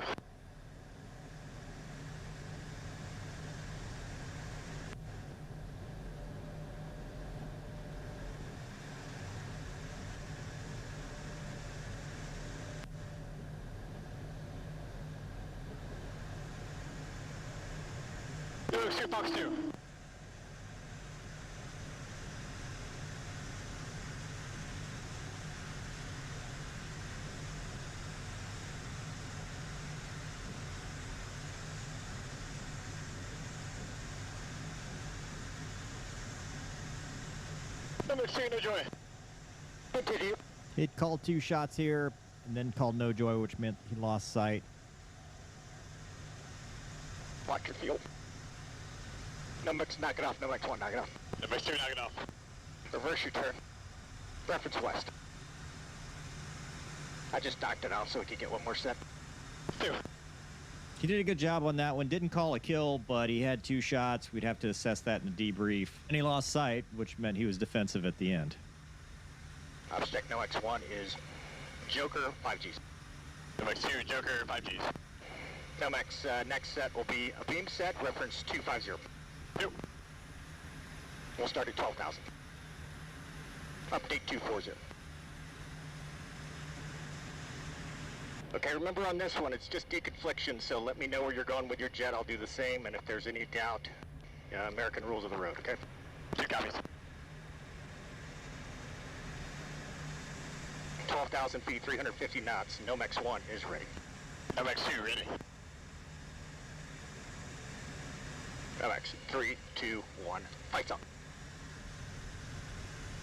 NMX2, Fox 2. No joy. Continue. He'd called 2 shots here, and then called no joy, which meant he lost sight. Watch your field. NMX, knock it off. NMX1, knock it off. NMX2, knock it off. Reverse your turn. Reference west. I just knocked it off so we could get one more set. 2. He did a good job on that one. Didn't call a kill, but he had 2 shots. We'd have to assess that in the debrief. And he lost sight, which meant he was defensive at the end. Object NMX1 is Joker 5Gs. NMX2, Joker 5Gs. NMX next set will be a beam set, reference 250. 2. We'll start at 12,000. Update 240. Okay, remember on this one, it's just deconfliction, so let me know where you're going with your jet. I'll do the same, and if there's any doubt, American rules of the road, okay? 2 copies. 12,000 feet, 350 knots. NMX1 is ready. NMX2 ready. NMX, 3, 2, 1, fights on.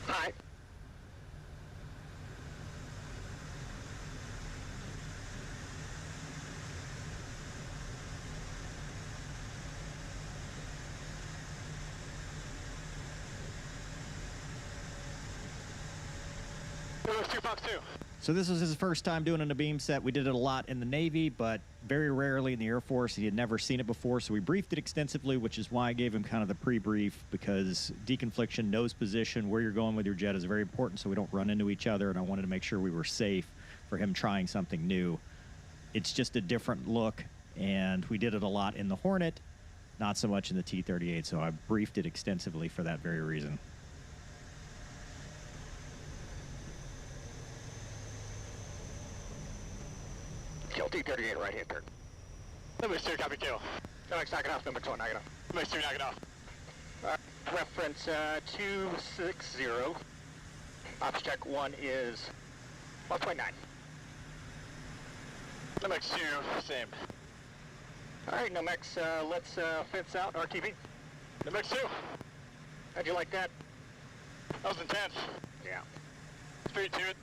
All right. So this was his first time doing a beam set. We did it a lot in the Navy, but very rarely in the Air Force. He had never seen it before, so we briefed it extensively, which is why I gave him kind of the pre-brief, because deconfliction, nose position, where you're going with your jet is very important so we don't run into each other, and I wanted to make sure we were safe for him trying something new. It's just a different look, and we did it a lot in the Hornet, not so much in the T-38, so I briefed it extensively for that very reason. Kill T-38 right hit there. Number 2, copy kill. Alex, knock it off. Number 2, knock it off. Number 2, knock it off. Reference 260. Ops check 1 is 1.9. Nomex 2, same. Alright, Nomex, let's fence out RTV. Nomex 2. How'd you like that? That was intense. Yeah. Straight to it.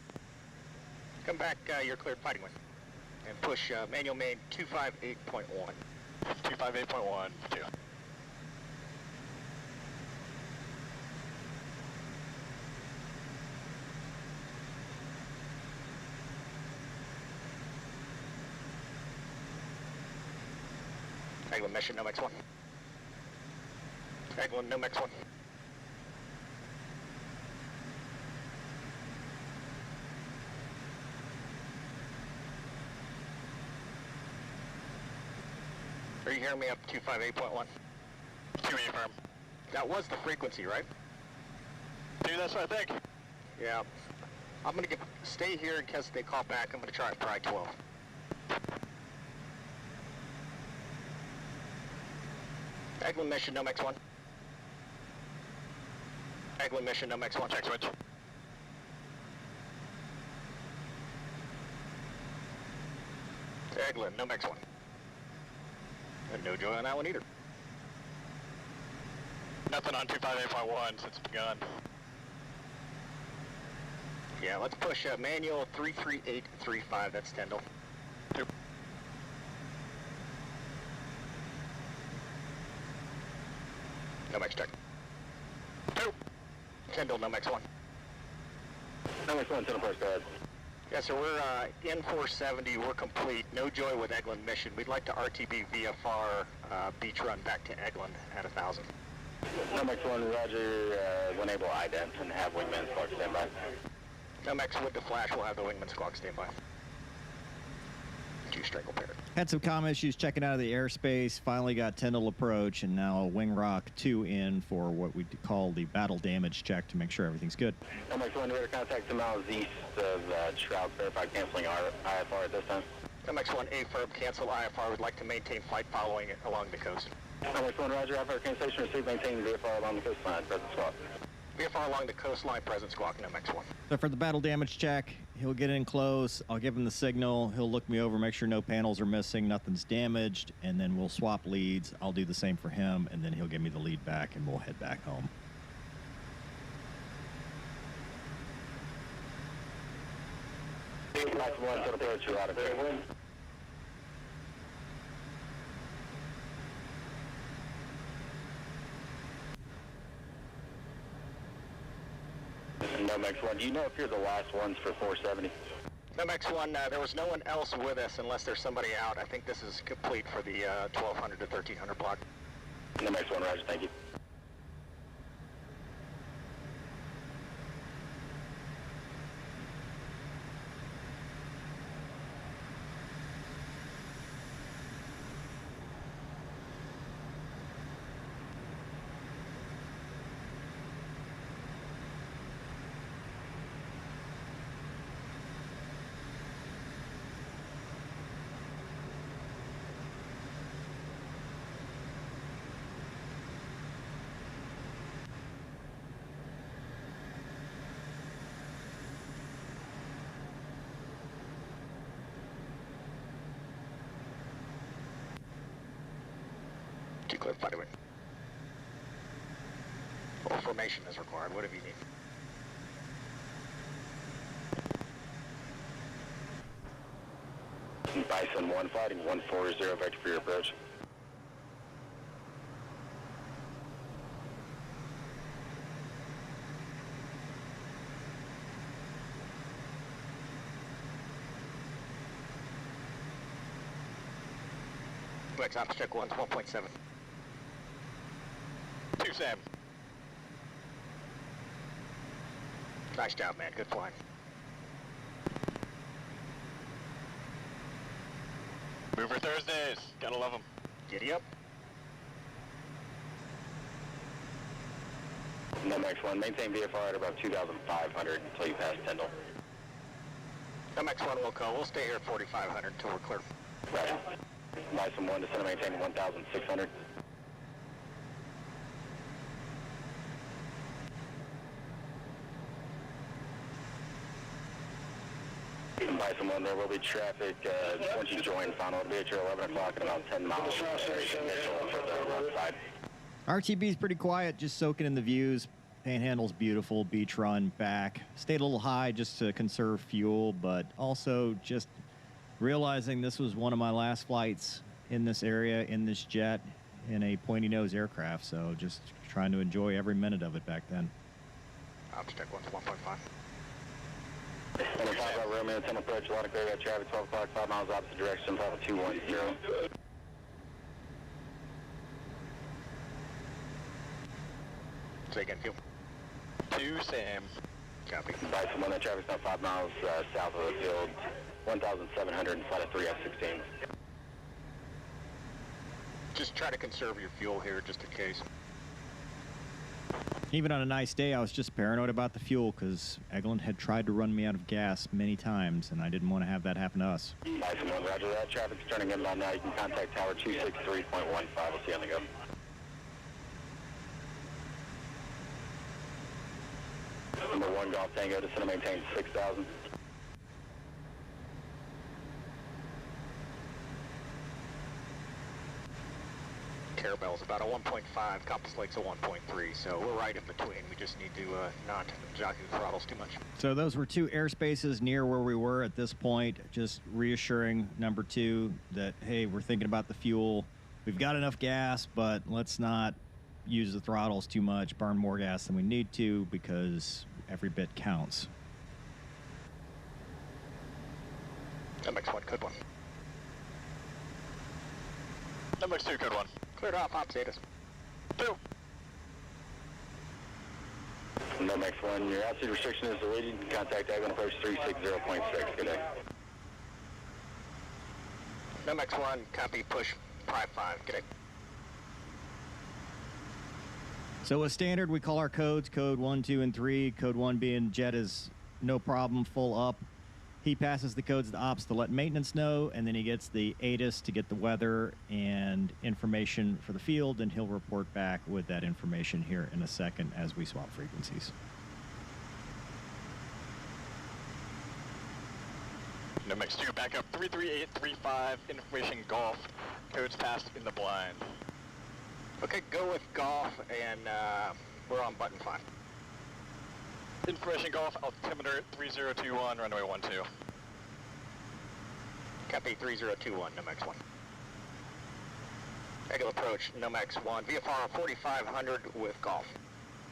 Come back, you're cleared fighting with. And push manual main 258.1. 258.1, 2. Eglin mission, Nomex 1. Eglin, Nomex 1. Are you hearing me up 258.1? 2 firm. That was the frequency, right? Dude, that's what I think. Yeah. I'm gonna stay here in case they call back. I'm gonna try it probably 12. Eglin mission, Nomex 1. Eglin mission, Nomex 1. Check switch. Eglin, Nomex 1. And no joy on that one either. Nothing on 258.1 since it's begun. Yeah, let's push manual 33835, that's Tyndall. 2. Nomex check. 2. Tyndall, Nomex 1. Nomex 1, Tyndall, first, go ahead. Yeah, so we're in 470, we're complete. No joy with Eglin mission. We'd like to RTB VFR beach run back to Eglin at 1,000. Nomex 1, roger, enable ident and have wingman squawk standby. Nomex with the flash, we'll have the wingman squawk standby. 2 strangle pair. Had some comm issues checking out of the airspace, finally got Tyndall approach, and now Wing Rock 2 in for what we call the battle damage check to make sure everything's good. Nomex 1, radar contact 2 miles east of Shroud, verify canceling our IFR at this time. Nomex 1, A-firm, cancel IFR, would like to maintain flight following it along the coast. Nomex 1, roger, IFR cancellation received, maintain VFR along the coastline, present squawk. VFR along the coastline, present squawk, Nomex 1. So for the battle damage check, he'll get in close, I'll give him the signal, he'll look me over, make sure no panels are missing, nothing's damaged, and then we'll swap leads. I'll do the same for him, and then he'll give me the lead back, and we'll head back home. Nomex 1, to approach, you're out of here. Nomex 1, do you know if you're the last ones for 470? Nomex 1, there was no one else with us unless there's somebody out. I think this is complete for the 1200 to 1300 block. Nomex 1, roger, thank you. Clear, fighting wing. Full formation is required, whatever you need. Bison 1, fighting 140, vector for your approach. Flex ops check 1, 12.7. 2 Sam. Nice job, man. Good flying. Mover Thursdays. Gotta love them. Giddy up. Nomex 1, maintain VFR at about 2,500 until you pass Tyndall. Nomex 1 will go. We'll stay here at 4,500 until we're clear. Roger. Bison 1, descend and maintain 1,600. Bison 1, there will be traffic once you join. Final will be at your 11 o'clock at about 10 miles. Initial for the left side. RTB is pretty quiet, just soaking in the views. Panhandle's beautiful, beach run back. Stayed a little high just to conserve fuel, but also just realizing this was one of my last flights in this area, in this jet, in a pointy nose aircraft, so just trying to enjoy every minute of it back then. Ops check 1, 1.5. On the top right, Romeo 10 approach, a lot of clear, got traffic 12 o'clock, 5 miles opposite direction, Papa 210. Say again, fuel. 2 Sam. Copy. Bison 1, that traffic's now 5 miles south of the field, 1,700 and flight of 3 F-16s. Just try to conserve your fuel here, just in case. Even on a nice day, I was just paranoid about the fuel because Eglin had tried to run me out of gas many times, and I didn't want to have that happen to us. Bison 1, roger that. Traffic's turning inbound now. You can contact tower 263.15. We'll see you on the go. Number 1, Golf Tango, descend and maintain 6,000. Carabel's about a 1.5, Compass Lake's a 1.3, so we're right in between. We just need to not jockey the throttles too much. So those were 2 airspaces near where we were at this point, just reassuring number 2 that, hey, we're thinking about the fuel. We've got enough gas, but let's not use the throttles too much, burn more gas than we need to, because every bit counts. MX1, code 1. MX2, code 1. Cleared off, ops status. 2. Nomex 1, your altitude restriction is deleted. Contact Eglin approach 360.6. Good day. Nomex 1, copy, push 5-5. Good day. So as standard, we call our codes, code 1, 2, and 3. Code 1 being jet is no problem, full up. He passes the codes to ops to let maintenance know, and then he gets the ATIS to get the weather and information for the field, and he'll report back with that information here in a second as we swap frequencies. Nomex2, back up 33835, information Golf, codes passed in the blind. Okay, go with Golf, and we're on button 5. Information Golf, altimeter 3021, runway 12. Copy 3021, Nomex 1. Eagle approach, Nomex 1, VFR 4500 with Golf.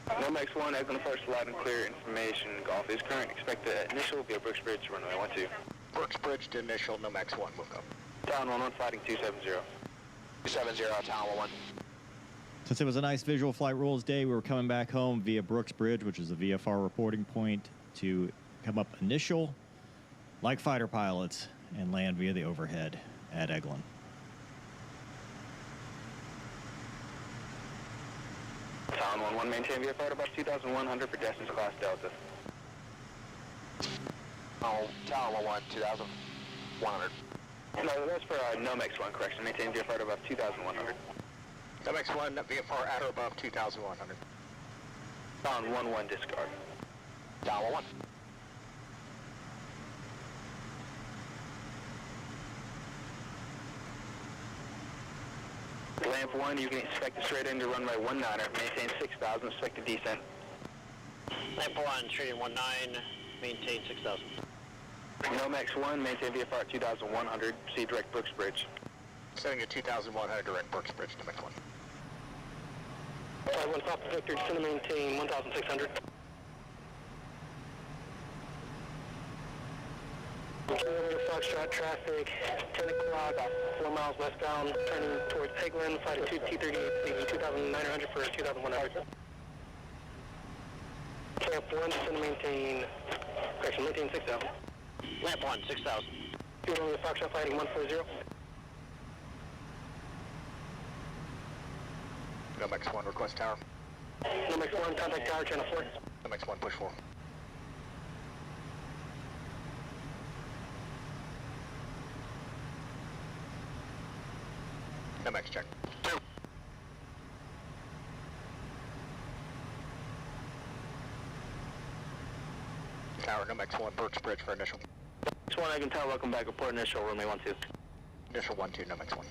Nomex 1, Eglin approach, loud and clear information. Golf is current. Expect the initial via Brooks Bridge, runway 12. Brooks Bridge to initial, Nomex 1, move up. Town 11, fighting 270. 270, Town 11. Since it was a nice visual flight rules day, we were coming back home via Brooks Bridge, which is the VFR reporting point, to come up initial, like fighter pilots, and land via the overhead at Eglin. Town 11, maintain VFR at about 2,100 for distance class Delta. Oh, Tower 11, 2,100. No, that's for Nomex 1, correction. Maintain VFR at about 2,100. Nomex 1, VFR at or above 2,100. Town 11, discard. Tower 1. Lamp 1, you can expect a straight into runway 19er. Maintain 6,000, expect a descent. Lamp 1, straight in 19, maintain 6,000. Nomex 1, maintain VFR at 2,100, proceed direct Brooks Bridge. Setting at 2,100, direct Brooks Bridge, Nomex 1. 1 Papa Victor, descend and maintain 1,600. Foxtrot traffic, 10 o'clock, 4 miles westbound, turning towards Eglin, flight of T38, 2,900 for 2,100. Camp 1, descend to maintain 6,000. Lamp 1, 6,000. Fuel Foxtrot fighting 140. Nomex 1, request tower. Nomex 1, contact tower, channel 4. Nomex 1, push 4. Nomex check. 2. Tower, Nomex 1, Birch Bridge for initial. Nomex 1, Eglin Tower, welcome back, report initial, runway 12. Initial 12, Nomex 1.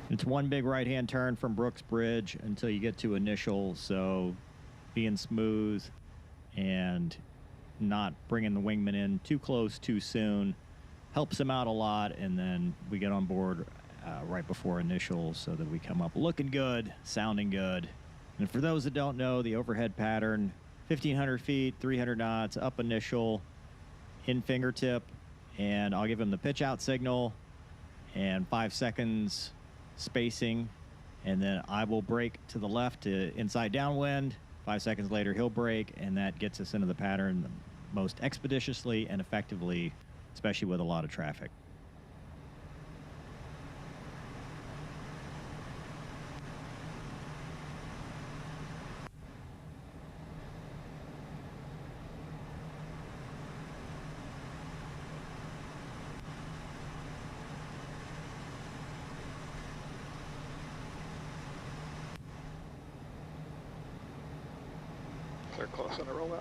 It's one big right-hand turn from Brooks Bridge until you get to initial, so being smooth and not bringing the wingman in too close too soon helps him out a lot, and then we get on board right before initial so that we come up looking good, sounding good. And for those that don't know, the overhead pattern, 1,500 feet, 300 knots, up initial, in fingertip, and I'll give him the pitch out signal and 5 seconds spacing, and then I will brake to the left to inside downwind. 5 seconds later he'll brake, and that gets us into the pattern the most expeditiously and effectively, especially with a lot of traffic. They're close on the rollout.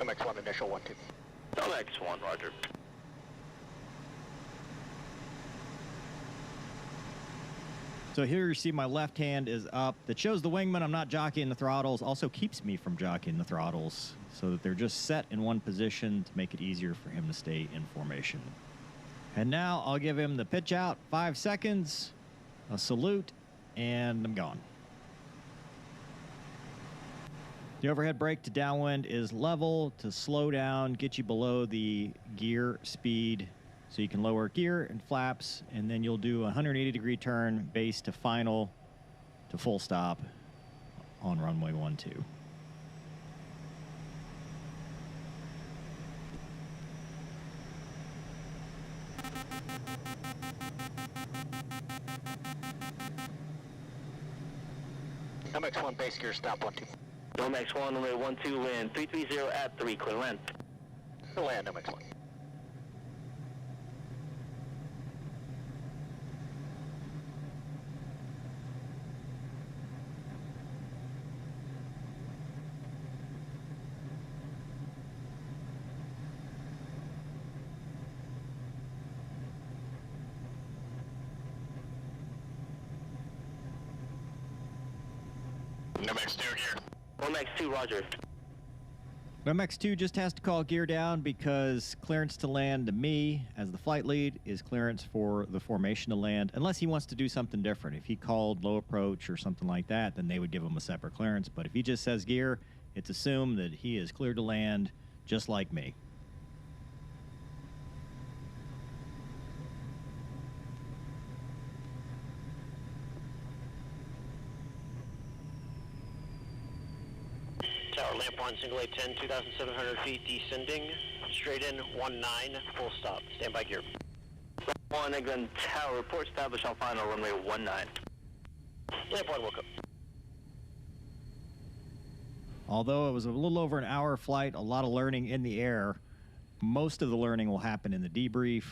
MX1 initial 1-2. MX1, roger. So here you see my left hand is up. That shows the wingman I'm not jockeying the throttles. Also keeps me from jockeying the throttles so that they're just set in one position to make it easier for him to stay in formation. And now I'll give him the pitch out, 5 seconds, a salute, and I'm gone. The overhead brake to downwind is level to slow down, get you below the gear speed so you can lower gear and flaps, and then you'll do a 180-degree turn base to final to full stop on runway 12. MX1 base gear stop 12. Nomex 1, runway 12, land 330 at 3, clear land. Land MX1. Nomex 2 gear. Nomex 2, roger. MX2 just has to call gear down because clearance to land to me as the flight lead is clearance for the formation to land, unless he wants to do something different. If he called low approach or something like that, then they would give him a separate clearance. But if he just says gear, it's assumed that he is cleared to land just like me. Tower, lamp 1, single A10, 2,700 feet, descending, straight in, 19, full stop, standby gear. 1, Eglin Tower, report established on final, runway 19. Lamp 1, woke up. Although it was a little over an hour flight, a lot of learning in the air, most of the learning will happen in the debrief,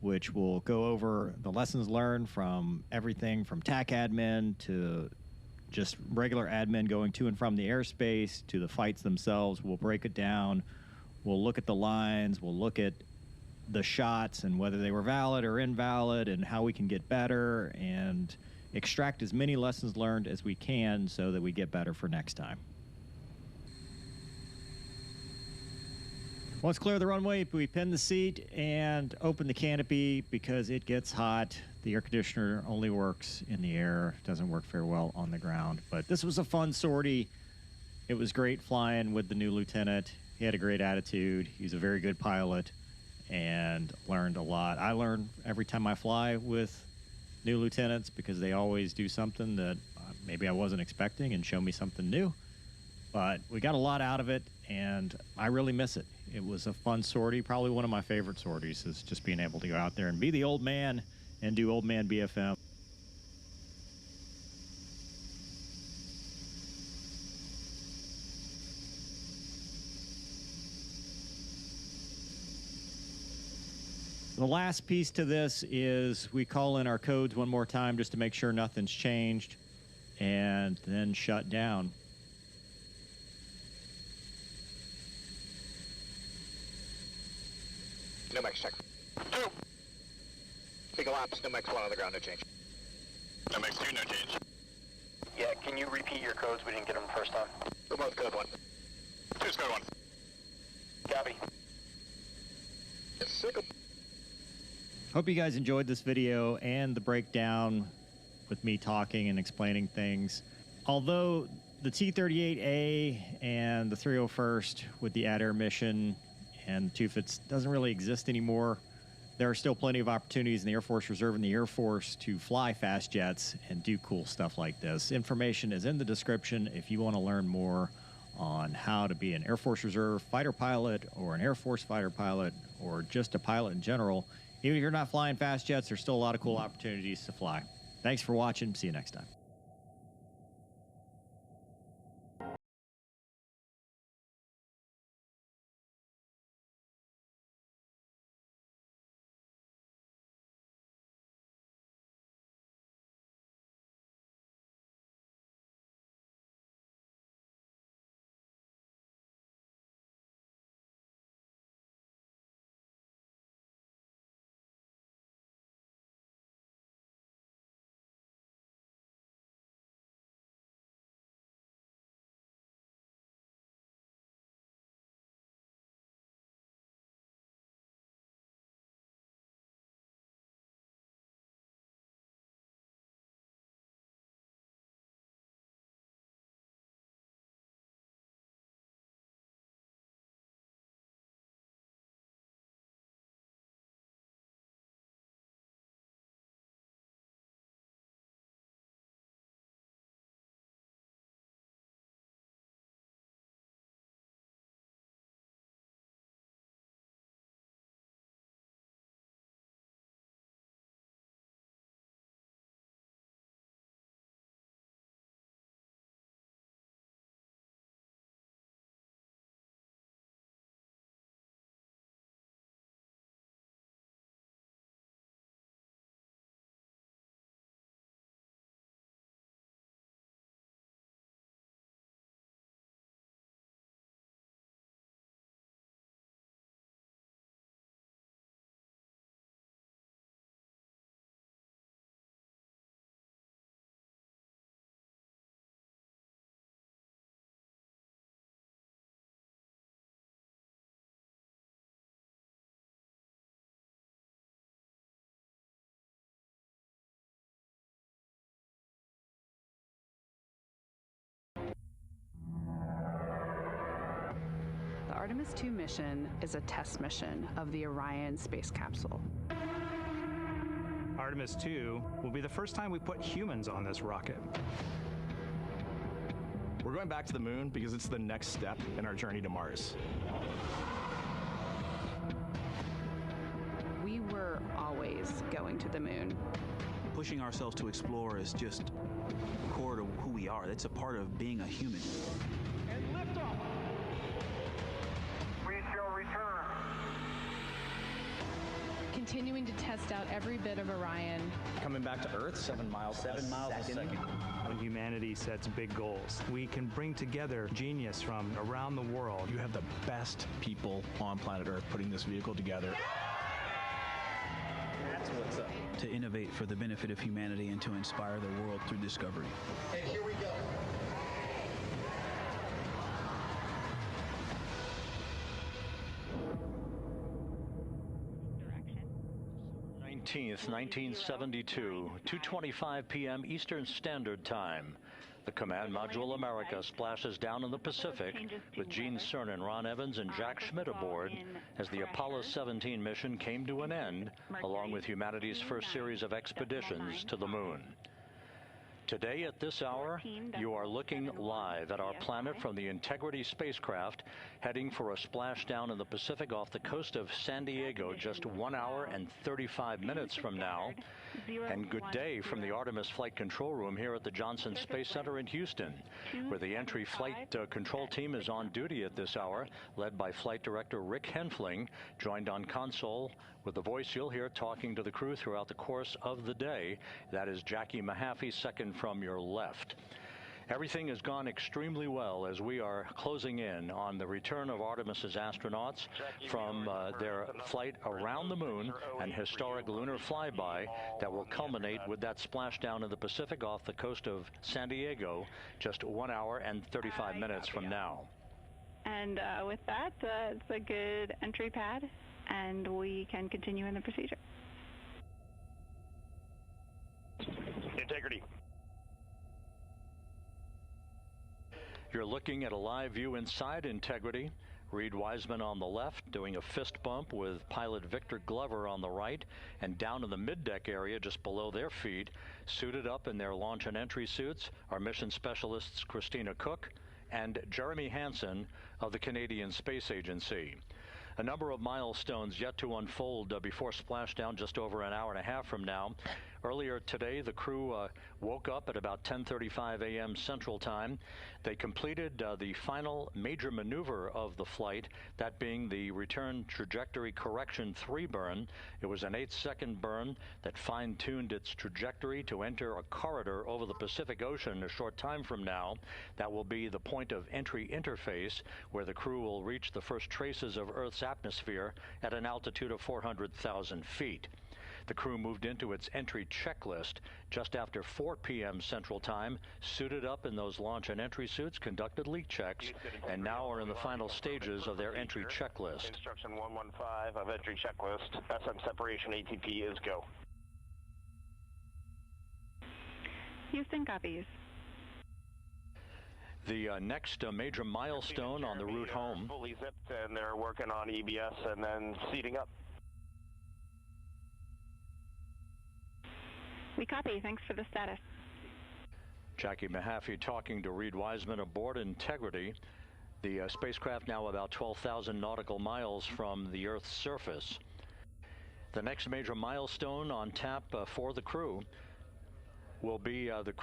which will go over the lessons learned from everything from TAC admin to just regular admin going to and from the airspace to the fights themselves. We'll break it down. We'll look at the lines. We'll look at the shots and whether they were valid or invalid and how we can get better and extract as many lessons learned as we can so that we get better for next time. Once clear the runway, we pin the seat and open the canopy because it gets hot. The air conditioner only works in the air, doesn't work very well on the ground. But this was a fun sortie. It was great flying with the new lieutenant. He had a great attitude. He's a very good pilot and learned a lot. I learn every time I fly with new lieutenants because they always do something that maybe I wasn't expecting and show me something new. But we got a lot out of it, and I really miss it. It was a fun sortie. Probably one of my favorite sorties is just being able to go out there and be the old man and do old man BFM. The last piece to this is we call in our codes one more time just to make sure nothing's changed and then shut down. No max check. 2. Big elapse, no max 1 on the ground, no change. No max 2, no change. Yeah, can you repeat your codes? We didn't get them the first time. We're both code 1. 2's code 1. Copy. Sick. Hope you guys enjoyed this video and the breakdown with me talking and explaining things. Although the T-38A and the 301st with the At-Air mission and TUFITS doesn't really exist anymore, there are still plenty of opportunities in the Air Force Reserve and the Air Force to fly fast jets and do cool stuff like this. Information is in the description if you want to learn more on how to be an Air Force Reserve fighter pilot or an Air Force fighter pilot or just a pilot in general. Even if you're not flying fast jets, there's still a lot of cool opportunities to fly. Thanks for watching. See you next time. The Artemis II mission is a test mission of the Orion space capsule. Artemis II will be the first time we put humans on this rocket. We're going back to the moon because it's the next step in our journey to Mars. We were always going to the moon. Pushing ourselves to explore is just core to who we are. That's a part of being a human. And liftoff. We shall return. Continuing to test out every bit of Orion. Coming back to Earth, 7 miles a second. When humanity sets big goals, we can bring together genius from around the world. You have the best people on planet Earth putting this vehicle together. to innovate for the benefit of humanity and to inspire the world through discovery. And here we go. 19th, 1972, 2:25 p.m. Eastern Standard Time. The Command Module America splashes down in the Pacific with Gene Cernan, Ron Evans, and Jack Schmidt aboard as the Apollo 17 mission came to an end, along with humanity's first series of expeditions to the moon. Today at this hour, you are looking live at our planet from the Integrity spacecraft, heading for a splashdown in the Pacific off the coast of San Diego just 1 hour and 35 minutes from now. And good day from the Artemis Flight Control Room here at the Johnson Space Center in Houston, where the entry flight control team is on duty at this hour, led by Flight Director Rick Henfling, joined on console with the voice you'll hear talking to the crew throughout the course of the day. That is Jackie Mahaffey, second from your left. Everything has gone extremely well as we are closing in on the return of Artemis's astronauts from their flight around the moon and historic lunar flyby that will culminate with that splashdown in the Pacific off the coast of San Diego just 1 hour and 35 minutes from now. And with that, it's a good entry pad, and we can continue in the procedure. Integrity. You're looking at a live view inside Integrity. Reed Wiseman on the left doing a fist bump with pilot Victor Glover on the right, and down in the middeck area just below their feet, suited up in their launch and entry suits, are mission specialists Christina Cook and Jeremy Hansen of the Canadian Space Agency. A number of milestones yet to unfold before splashdown just over an hour and a half from now. Earlier today, the crew woke up at about 10:35 a.m. Central Time. They completed the final major maneuver of the flight, that being the return trajectory correction 3 burn. It was an 8-second burn that fine-tuned its trajectory to enter a corridor over the Pacific Ocean a short time from now. That will be the point of entry interface, where the crew will reach the first traces of Earth's atmosphere at an altitude of 400,000 feet. The crew moved into its entry checklist just after 4 p.m. Central Time, suited up in those launch and entry suits, conducted leak checks, and now are in the final stages of their entry checklist. Instruction 115 of entry checklist. SM separation ATP is go. Houston copies. The next major milestone on the route home. Fully zipped, and they're working on EBS and then seating up. We copy. Thanks for the status. Jackie Mahaffey talking to Reed Wiseman aboard Integrity. The spacecraft now about 12,000 nautical miles from the Earth's surface. The next major milestone on tap for the crew will be the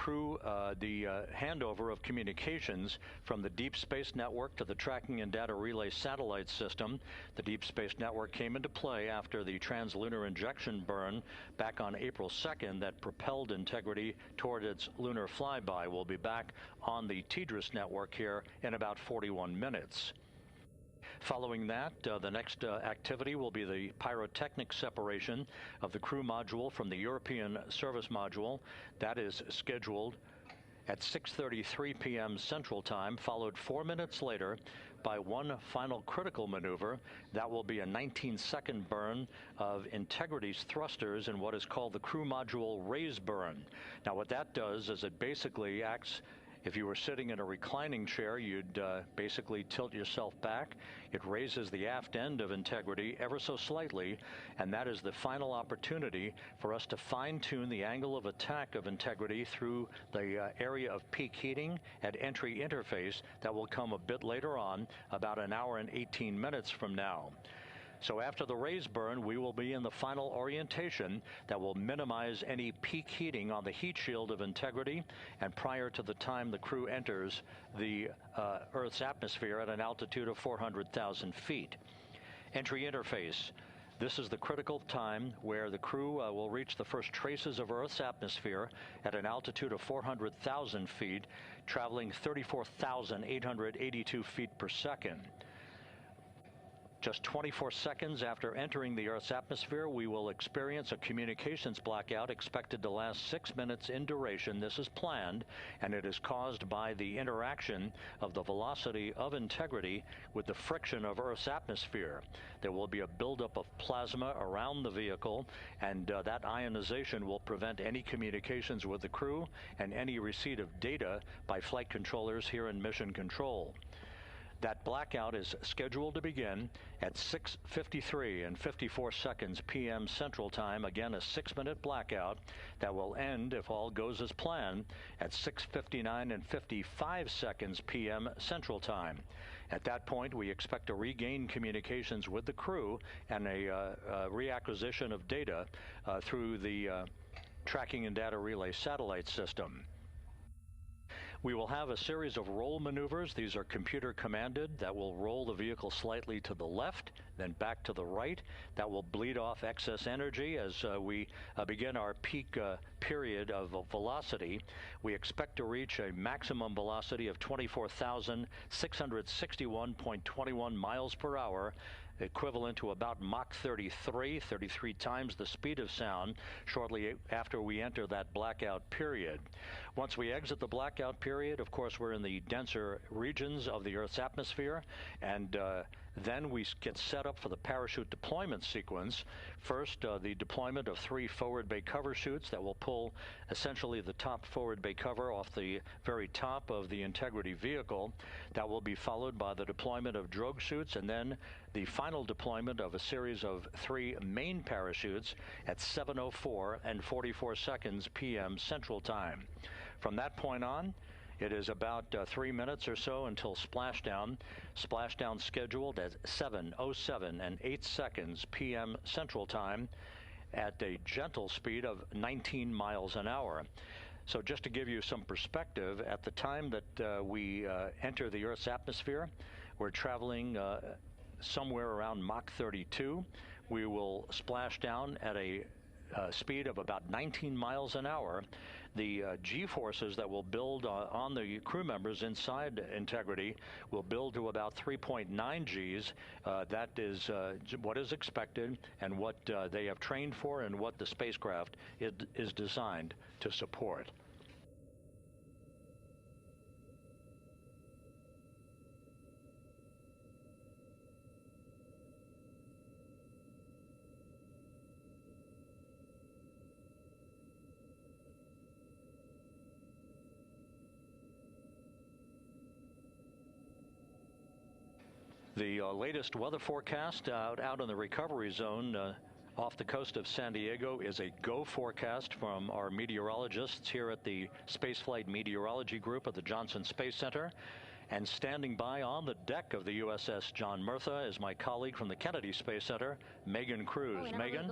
handover of communications from the Deep Space Network to the Tracking and Data Relay Satellite System. The Deep Space Network came into play after the translunar injection burn back on April 2nd that propelled Integrity toward its lunar flyby. We'll be back on the TDRS network here in about 41 minutes. Following that, the next activity will be the pyrotechnic separation of the crew module from the European service module. That is scheduled at 6:33 p.m. Central Time, followed 4 minutes later by one final critical maneuver. That will be a 19-second burn of Integrity's thrusters in what is called the crew module raise burn. Now, what that does is it basically acts. If you were sitting in a reclining chair, you'd basically tilt yourself back. It raises the aft end of Integrity ever so slightly, and that is the final opportunity for us to fine-tune the angle of attack of Integrity through the area of peak heating at entry interface. That will come a bit later on, about an hour and 18 minutes from now. So after the raise burn, we will be in the final orientation that will minimize any peak heating on the heat shield of Integrity, and prior to the time the crew enters the Earth's atmosphere at an altitude of 400,000 feet. Entry interface. This is the critical time where the crew will reach the first traces of Earth's atmosphere at an altitude of 400,000 feet, traveling 34,882 feet per second. Just 24 seconds after entering the Earth's atmosphere, we will experience a communications blackout expected to last 6 minutes in duration. This is planned, and it is caused by the interaction of the velocity of integrity with the friction of Earth's atmosphere. There will be a buildup of plasma around the vehicle, and that ionization will prevent any communications with the crew and any receipt of data by flight controllers here in Mission Control. That blackout is scheduled to begin at 6:53 and 54 seconds p.m. Central Time. Again, a 6-minute blackout that will end, if all goes as planned, at 6:59 and 55 seconds p.m. Central Time. At that point, we expect to regain communications with the crew and a reacquisition of data through the Tracking and Data Relay satellite system. We will have a series of roll maneuvers. These are computer commanded that will roll the vehicle slightly to the left, then back to the right. That will bleed off excess energy as we begin our peak period of velocity. We expect to reach a maximum velocity of 24,661.21 miles per hour, equivalent to about Mach 33 times the speed of sound, shortly after we enter that blackout period. Once we exit the blackout period, of course, we're in the denser regions of the Earth's atmosphere, and then we get set up for the parachute deployment sequence. First, the deployment of 3 forward bay cover chutes that will pull essentially the top forward bay cover off the very top of the Integrity vehicle. That will be followed by the deployment of drogue chutes, and then the final deployment of a series of 3 main parachutes at 7:04 and 44 seconds p.m. Central Time. From that point on, it is about 3 minutes or so until splashdown. Splashdown scheduled at 7:07 and 8 seconds p.m. Central Time at a gentle speed of 19 miles an hour. So just to give you some perspective, at the time that we enter the Earth's atmosphere, we're traveling somewhere around Mach 32. We will splash down at a speed of about 19 miles an hour. The G-forces that will build on the crew members inside Integrity will build to about 3.9 Gs. That is what is expected and what they have trained for and what the spacecraft is designed to support. The latest weather forecast out in the recovery zone off the coast of San Diego is a go forecast from our meteorologists here at the Spaceflight Meteorology Group at the Johnson Space Center. And standing by on the deck of the USS John Murtha is my colleague from the Kennedy Space Center, Megan Cruz. Megan?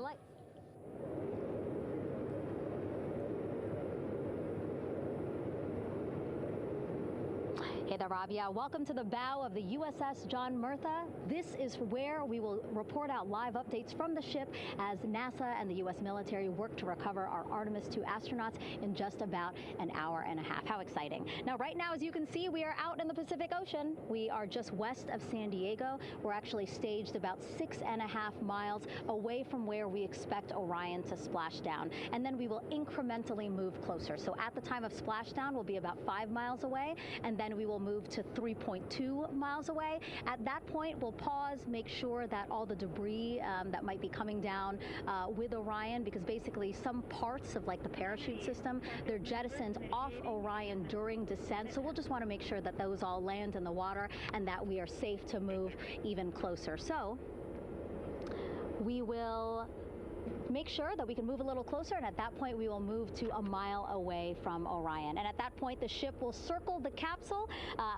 Hey there, Rob. Yeah, welcome to the bow of the USS John Murtha. This is where we will report out live updates from the ship as NASA and the U.S. military work to recover our Artemis II astronauts in just about an hour and a half. How exciting. Now, right now, as you can see, we are out in the Pacific Ocean. We are just west of San Diego. We're actually staged about 6.5 miles away from where we expect Orion to splash down. And then we will incrementally move closer. So at the time of splashdown, we'll be about 5 miles away, and then we will move to 3.2 miles away. At that point, we'll pause, make sure that all the debris that might be coming down with Orion, because basically some parts of like the parachute system, they're jettisoned off Orion during descent. So we'll just want to make sure that those all land in the water and that we are safe to move even closer. So we will make sure that we can move a little closer, and at that point we will move to 1 mile away from Orion. And at that point the ship will circle the capsule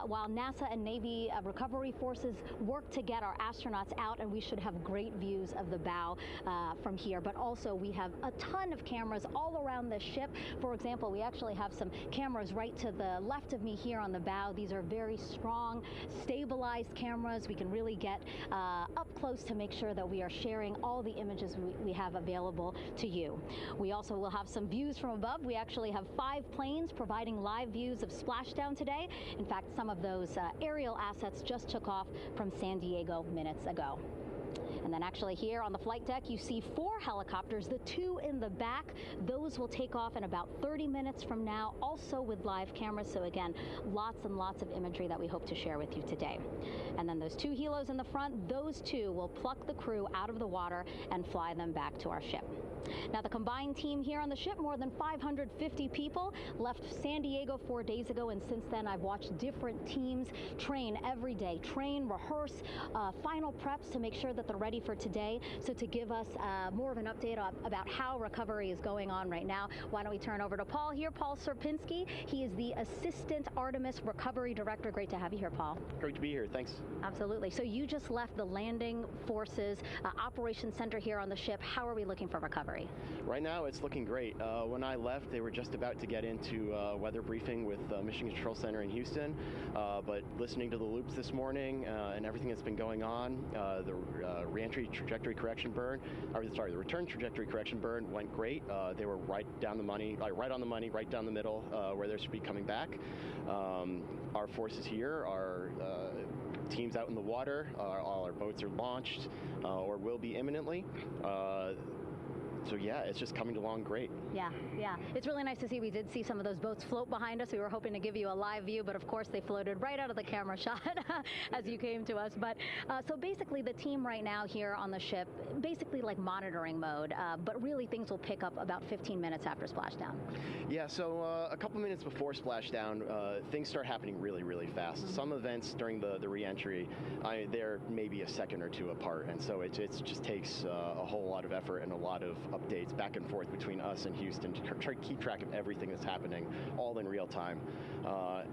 while NASA and Navy recovery forces work to get our astronauts out, and we should have great views of the bow from here. But also we have a ton of cameras all around the ship. For example, we actually have some cameras right to the left of me here on the bow. These are very strong, stabilized cameras. We can really get up close to make sure that we are sharing all the images we have available to you. We also will have some views from above. We actually have 5 planes providing live views of splashdown today. In fact, some of those aerial assets just took off from San Diego minutes ago. And then actually here on the flight deck, you see 4 helicopters, the 2 in the back. Those will take off in about 30 minutes from now, also with live cameras. So again, lots and lots of imagery that we hope to share with you today. And then those 2 helos in the front, those 2 will pluck the crew out of the water and fly them back to our ship. Now, the combined team here on the ship, more than 550 people, left San Diego 4 days ago, and since then I've watched different teams train every day, rehearse, final preps to make sure that they're ready for today. So to give us more of an update about how recovery is going on right now, why don't we turn over to Paul here, Paul Serpinski. He is the Assistant Artemis Recovery Director. Great to have you here, Paul. Great to be here, thanks. Absolutely. So you just left the Landing Forces Operations Center here on the ship. How are we looking for recovery? Right now it's looking great. When I left, they were just about to get into weather briefing with Mission Control Center in Houston, but listening to the loops this morning and everything that's been going on, the reentry trajectory correction burn, the return trajectory correction burn went great. They were right down the money, right on the money, right down the middle where they should be coming back. Our forces here are teams out in the water. All our boats are launched or will be imminently. So yeah, it's just coming along great. Yeah. It's really nice to see. We did see some of those boats float behind us. We were hoping to give you a live view, but of course they floated right out of the camera shot as you came to us. But so basically the team right now here on the ship, basically like monitoring mode, but really things will pick up about 15 minutes after splashdown. Yeah, so a couple minutes before splashdown, things start happening really, really fast. Mm-hmm. Some events during the re-entry, they're maybe a second or 2 apart, and so it just takes a whole lot of effort and a lot of updates back and forth between us and Houston to try to keep track of everything that's happening, all in real time.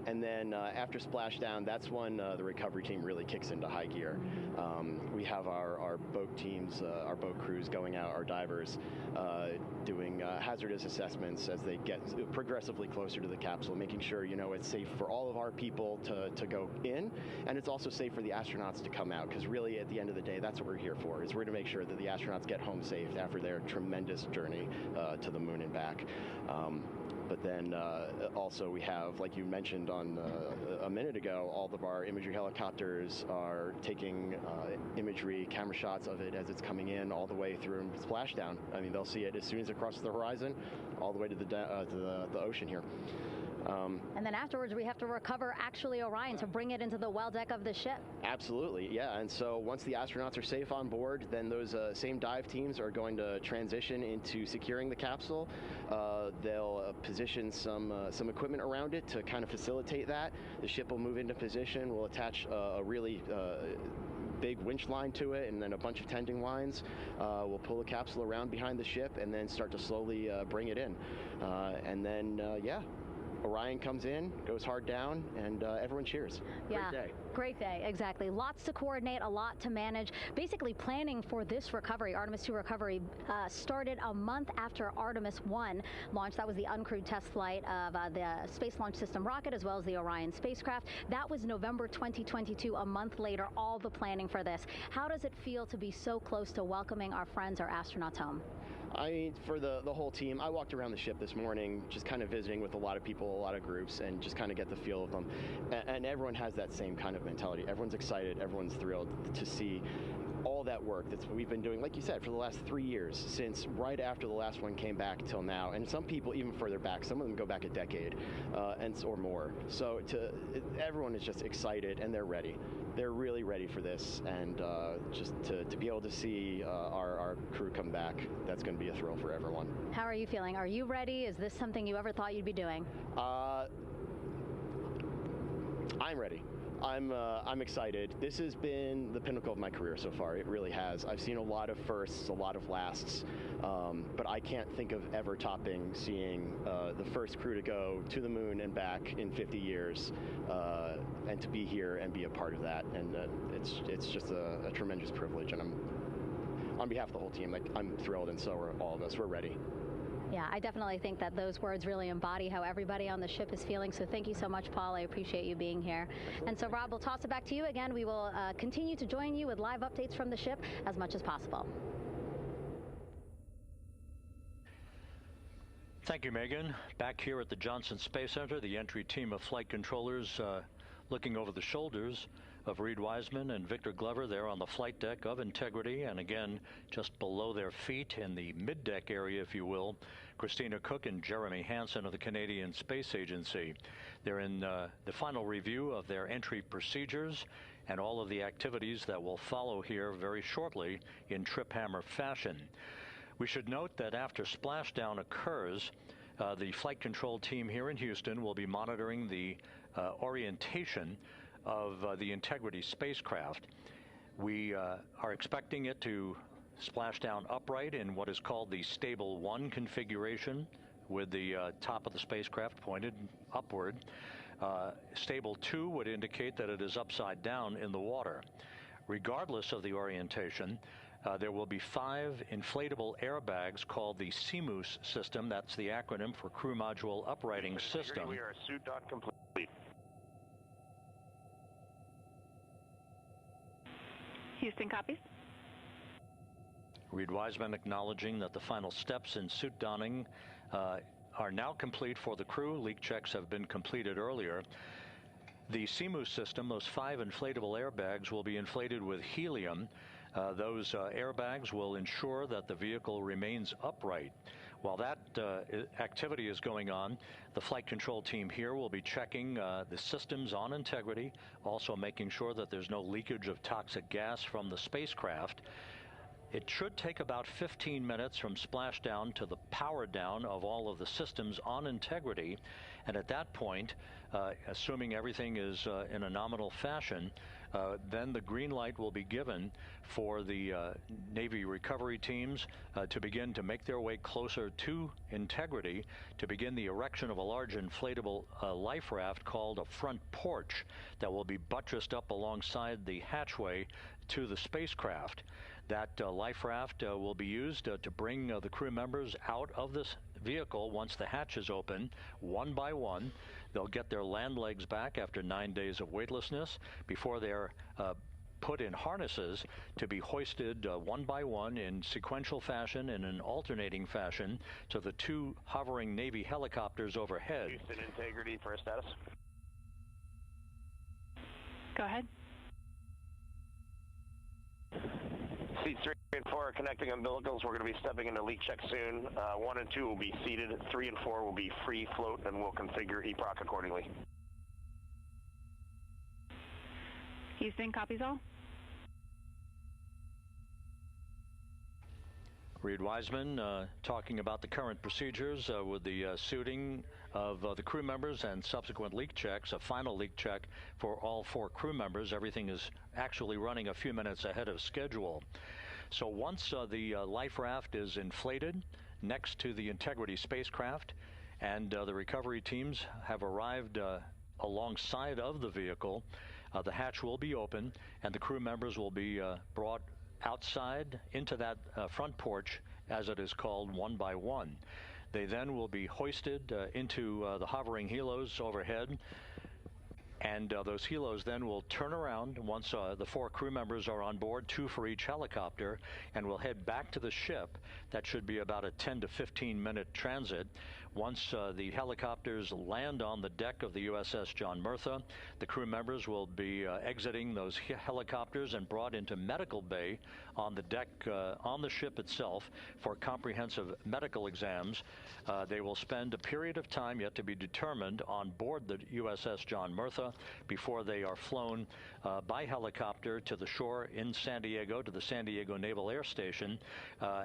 And then after splashdown, that's when the recovery team really kicks into high gear. We have our boat teams, our boat crews going out, our divers doing hazardous assessments as they get progressively closer to the capsule, making sure, it's safe for all of our people to go in, and it's also safe for the astronauts to come out, because really at the end of the day, that's what we're here for, is we're to make sure that the astronauts get home safe after their tremendous journey to the moon and back. But then also we have, like you mentioned on a minute ago, all of our imagery helicopters are taking imagery, camera shots of it as it's coming in all the way through splashdown. I mean, they'll see it as soon as it crosses the horizon, all the way to the ocean here. And then afterwards, we have to recover actually Orion to bring it into the well deck of the ship. Absolutely, yeah. And so once the astronauts are safe on board, then those same dive teams are going to transition into securing the capsule. They'll position some equipment around it to kind of facilitate that. The ship will move into position. We'll attach a really big winch line to it, and then a bunch of tending lines. We'll pull the capsule around behind the ship and then start to slowly bring it in. And then, Orion comes in, goes hard down, and everyone cheers. Yeah. Great day. Great day, exactly. Lots to coordinate, a lot to manage. Basically, planning for this recovery, Artemis 2 recovery, started a month after Artemis 1 launched. That was the uncrewed test flight of the Space Launch System rocket, as well as the Orion spacecraft. That was November 2022, a month later, all the planning for this. How does it feel to be so close to welcoming our friends, our astronauts, home? I mean, for the whole team, I walked around the ship this morning, just kind of visiting with a lot of people, a lot of groups, and just kind of get the feel of them. And everyone has that same kind of mentality. Everyone's excited, everyone's thrilled to see all that work that we've been doing, like you said, for the last 3 years, since right after the last one came back till now. And some people even further back, some of them go back a decade or more. So everyone is just excited, and they're ready. They're really ready for this, and just to be able to see our crew come back, that's going to be a thrill for everyone. How are you feeling? Are you ready? Is this something you ever thought you'd be doing? I'm ready. I'm excited. This has been the pinnacle of my career so far. It really has. I've seen a lot of firsts, a lot of lasts, but I can't think of ever topping seeing the first crew to go to the moon and back in 50 years, and to be here and be a part of that. And it's just a tremendous privilege. And on behalf of the whole team, I'm thrilled, and so are all of us. We're ready. Yeah, I definitely think that those words really embody how everybody on the ship is feeling. So thank you so much, Paul. I appreciate you being here. And so, Rob, we'll toss it back to you again. We will continue to join you with live updates from the ship as much as possible. Thank you, Megan. Back here at the Johnson Space Center, the entry team of flight controllers looking over the shoulders of Reed Wiseman and Victor Glover there on the flight deck of Integrity, and again, just below their feet in the mid-deck area, if you will, Christina Cook and Jeremy Hansen of the Canadian Space Agency. They're in the final review of their entry procedures and all of the activities that will follow here very shortly in trip hammer fashion. We should note that after splashdown occurs, the flight control team here in Houston will be monitoring the orientation of the Integrity spacecraft. We are expecting it to splash down upright in what is called the Stable 1 configuration, with the top of the spacecraft pointed upward. Stable 2 would indicate that it is upside down in the water. Regardless of the orientation, there will be 5 inflatable airbags called the CMOOS system. That's the acronym for Crew Module Uprighting System. We are suit dot complete. Houston copies. Reed Wiseman acknowledging that the final steps in suit donning are now complete for the crew. Leak checks have been completed earlier. The CMOOS system, those 5 inflatable airbags, will be inflated with helium. Those airbags will ensure that the vehicle remains upright. While that activity is going on, the flight control team here will be checking the systems on Integrity, also making sure that there's no leakage of toxic gas from the spacecraft. It should take about 15 minutes from splashdown to the power down of all of the systems on Integrity. And at that point, assuming everything is in a nominal fashion, then the green light will be given for the Navy recovery teams to begin to make their way closer to Integrity, to begin the erection of a large inflatable life raft called a front porch that will be buttressed up alongside the hatchway to the spacecraft. That life raft will be used to bring the crew members out of this vehicle once the hatch is open, one by one. They'll get their land legs back after 9 days of weightlessness before they're put in harnesses to be hoisted one by one in sequential fashion, in an alternating fashion, to the 2 hovering Navy helicopters overhead. Houston Integrity for a status. Go ahead. Seats 3 and 4 are connecting umbilicals. We're going to be stepping into leak check soon. 1 and 2 will be seated. 3 and 4 will be free float, and we'll configure EPROC accordingly. Houston, copies all. Reed Wiseman talking about the current procedures with the suiting of the crew members and subsequent leak checks, a final leak check for all 4 crew members. Everything is actually running a few minutes ahead of schedule. So once the life raft is inflated next to the Integrity spacecraft and the recovery teams have arrived alongside of the vehicle, the hatch will be open and the crew members will be brought outside into that front porch, as it is called, one by one. They then will be hoisted into the hovering helos overhead, and those helos then will turn around once the 4 crew members are on board, 2 for each helicopter, and will head back to the ship. That should be about a 10 to 15 minute transit. Once the helicopters land on the deck of the USS John Murtha, the crew members will be exiting those helicopters and brought into medical bay on the deck on the ship itself for comprehensive medical exams. They will spend a period of time yet to be determined on board the USS John Murtha before they are flown by helicopter to the shore in San Diego, to the San Diego Naval Air Station,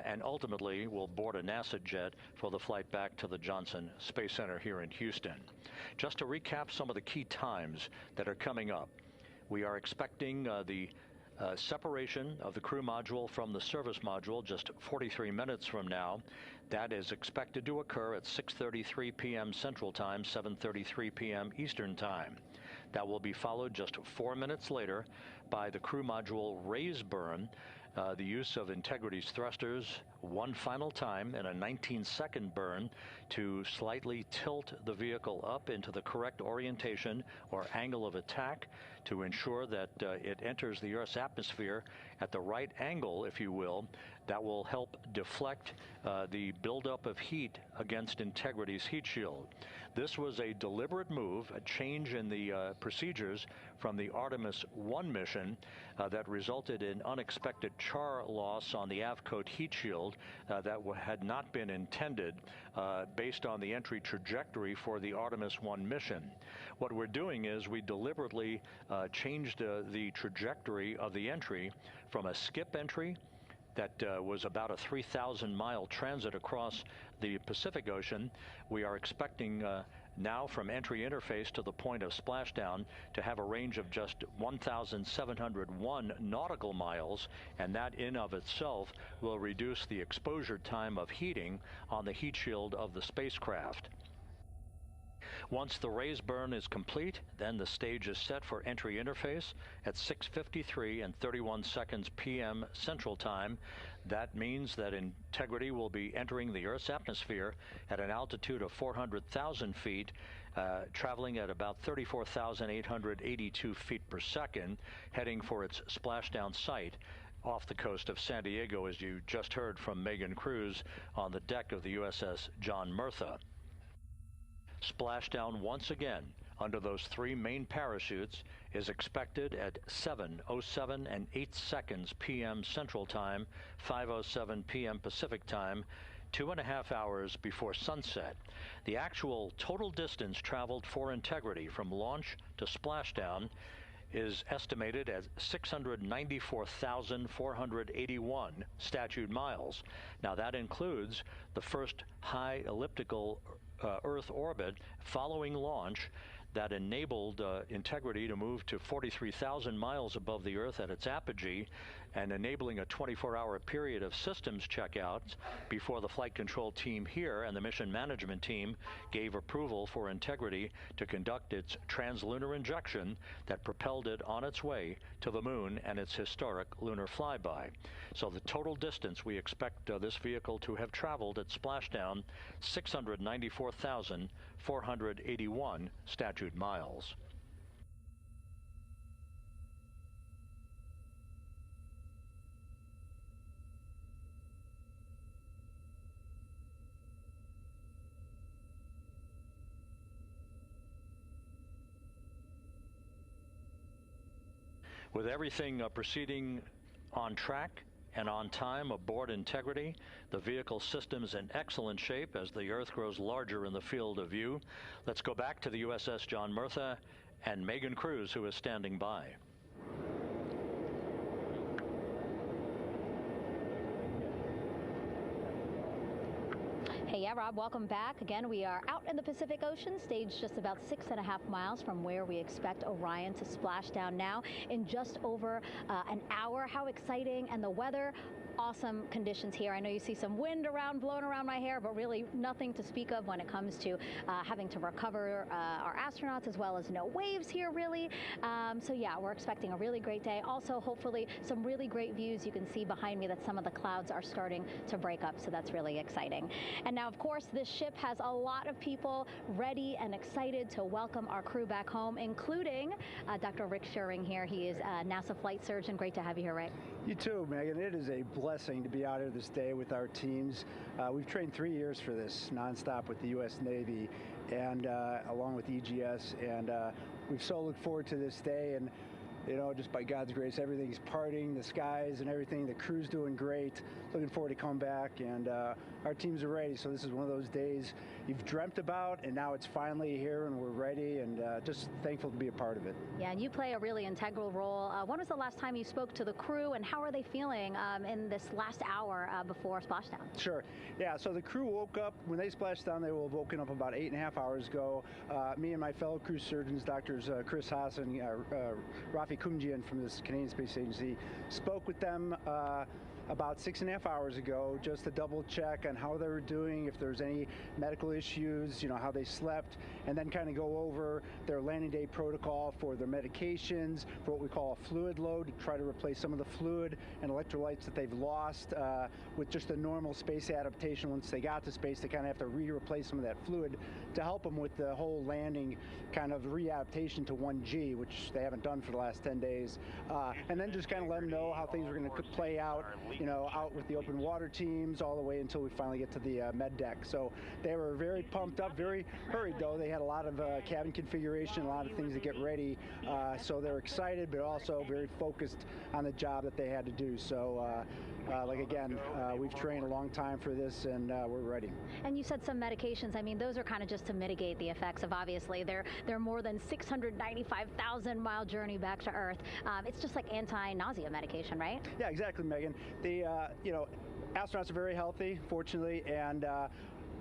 and ultimately will board a NASA jet for the flight back to the Johnson Space Center here in Houston. Just to recap some of the key times that are coming up, we are expecting the separation of the crew module from the service module just 43 minutes from now. That is expected to occur at 6:33 p.m. Central Time, 7:33 p.m. Eastern Time. That will be followed just 4 minutes later by the crew module raise burn, the use of Integrity's thrusters one final time in a 19-second burn to slightly tilt the vehicle up into the correct orientation or angle of attack to ensure that it enters the Earth's atmosphere at the right angle, if you will, that will help deflect the buildup of heat against Integrity's heat shield. This was a deliberate move, a change in the procedures from the Artemis 1 mission that resulted in unexpected char loss on the aft-coat heat shield that had not been intended based on the entry trajectory for the Artemis 1 mission. What we're doing is we deliberately changed the trajectory of the entry from a skip entry that was about a 3,000-mile transit across the Pacific Ocean. We are expecting now from entry interface to the point of splashdown to have a range of just 1,701 nautical miles, and that in of itself will reduce the exposure time of heating on the heat shield of the spacecraft. Once the raise burn is complete, then the stage is set for entry interface at 6:53 and 31 seconds p.m. Central Time. That means that Integrity will be entering the Earth's atmosphere at an altitude of 400,000 feet, traveling at about 34,882 feet per second, heading for its splashdown site off the coast of San Diego, as you just heard from Megan Cruz on the deck of the USS John Murtha. Splashdown once again under those three main parachutes is expected at 7:07 and 8 seconds p.m. Central Time, 5:07 p.m. Pacific Time, 2.5 hours before sunset. The actual total distance traveled for Integrity from launch to splashdown is estimated at 694,481 statute miles. Now that includes the first high elliptical Earth orbit following launch that enabled Integrity to move to 43,000 miles above the Earth at its apogee, and enabling a 24-hour period of systems checkouts before the flight control team here and the mission management team gave approval for Integrity to conduct its translunar injection that propelled it on its way to the moon and its historic lunar flyby. So the total distance we expect this vehicle to have traveled at splashdown, 694,481 statute miles. With everything proceeding on track and on time aboard Integrity, the vehicle system's in excellent shape as the Earth grows larger in the field of view. Let's go back to the USS John Murtha and Megan Cruz, who is standing by. Hey, yeah, Rob, welcome back. Again, we are out in the Pacific Ocean, staged just about 6.5 miles from where we expect Orion to splash down now in just over an hour. How exciting. And the weather, awesome conditions here. I know you see some wind blowing around my hair, but really nothing to speak of when it comes to having to recover our astronauts, as well as no waves here, really. So yeah, we're expecting a really great day. Also, hopefully, some really great views. You can see behind me that some of the clouds are starting to break up, so that's really exciting. And now, of course, this ship has a lot of people ready and excited to welcome our crew back home, including Dr. Rick Schuring here. He is a NASA flight surgeon. Great to have you here, Rick. You too, Megan. It is a blessing to be out here this day with our teams. We've trained 3 years for this nonstop with the U.S. Navy and along with EGS, and we've so looked forward to this day. And you know, just by God's grace, everything's parting, the skies and everything. The crew's doing great. Looking forward to come back, and our teams are ready. So this is one of those days you've dreamt about, and now it's finally here, and we're ready, and just thankful to be a part of it. Yeah, and you play a really integral role. When was the last time you spoke to the crew, and how are they feeling in this last hour before splashdown? Sure. Yeah, so the crew woke up, when they splashed down, they were woken up about 8.5 hours ago. Me and my fellow crew surgeons, Doctors Chris Haas and Rafi Kumjian from the Canadian Space Agency, spoke with them about 6.5 hours ago, just to double check on how they were doing, if there's any medical issues, you know, how they slept, and then kind of go over their landing day protocol for their medications, for what we call a fluid load, to try to replace some of the fluid and electrolytes that they've lost with just a normal space adaptation. Once they got to space, they kind of have to replace some of that fluid to help them with the whole landing kind of readaptation to 1G, which they haven't done for the last 10 days. And then just kind of let them know how things are going to play out out with the open water teams all the way until we finally get to the med deck. So they were very pumped up, very hurried though. They had a lot of cabin configuration, a lot of things to get ready. So they're excited, but also very focused on the job that they had to do. So we've trained a long time for this, and we're ready. And you said some medications. I mean, those are kind of just to mitigate the effects of, obviously, their more than 695,000-mile journey back to Earth. It's just like anti-nausea medication, right? Yeah, exactly, Megan. The astronauts are very healthy, fortunately, and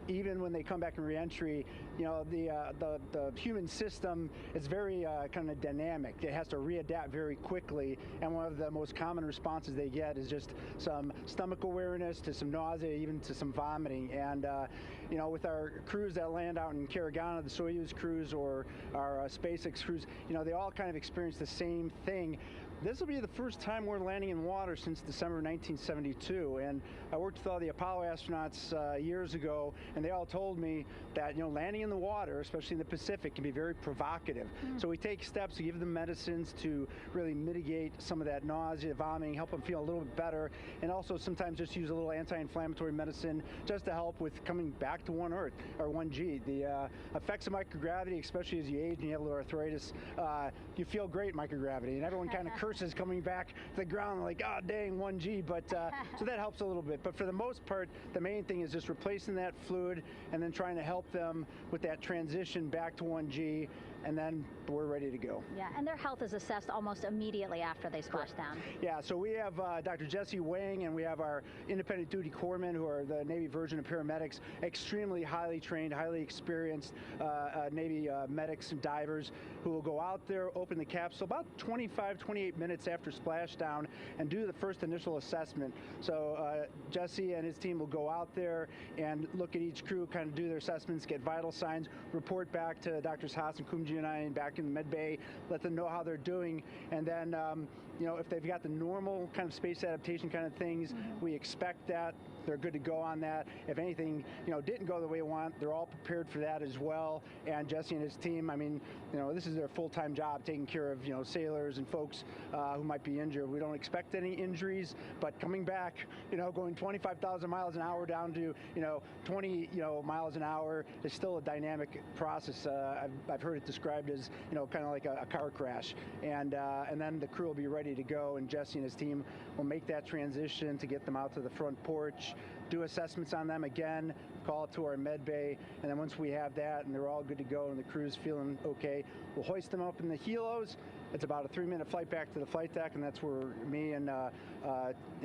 even when they come back in reentry, the human system is very kind of dynamic. It has to readapt very quickly, and one of the most common responses they get is just some stomach awareness to some nausea, even to some vomiting. And with our crews that land out in Karagana, the Soyuz crews or our SpaceX crews, they all kind of experience the same thing. This will be the first time we're landing in water since December 1972, and I worked with all the Apollo astronauts years ago, and they all told me that landing in the water, especially in the Pacific, can be very provocative. So we take steps to give them medicines to really mitigate some of that nausea, vomiting, help them feel a little bit better, and also sometimes just use a little anti-inflammatory medicine just to help with coming back to 1 Earth or 1G. The effects of microgravity, especially as you age and you have a little arthritis, you feel great in microgravity, and everyone kind of curses coming back to the ground like, oh dang, 1G, but so that helps a little bit. But for the most part, the main thing is just replacing that fluid and then trying to help them with that transition back to 1G, and then we're ready to go. Yeah, and their health is assessed almost immediately after they splash down. Yeah, so we have Dr. Jesse Wang, and we have our independent duty corpsmen, who are the Navy version of paramedics, extremely highly trained, highly experienced Navy medics and divers who will go out there, open the capsule about 25, 28 minutes after splashdown and do the first initial assessment. So Jesse and his team will go out there and look at each crew, kind of do their assessments, get vital signs, report back to Drs. Haas and Kumji and I back in the med bay, let them know how they're doing, and then if they've got the normal kind of space adaptation kind of things, we expect that. They're good to go on that. If anything, didn't go the way we want, they're all prepared for that as well. And Jesse and his team, I mean, this is their full-time job, taking care of, sailors and folks who might be injured. We don't expect any injuries, but coming back, going 25,000 miles an hour down to, 20, miles an hour is still a dynamic process. I've heard it described as, kind of like a car crash. And then the crew will be ready to go, and Jesse and his team will make that transition to get them out to the front porch, do assessments on them again, call it to our med bay, and then once we have that and they're all good to go and the crew's feeling okay, we'll hoist them up in the helos. It's about a 3-minute flight back to the flight deck, and that's where me and the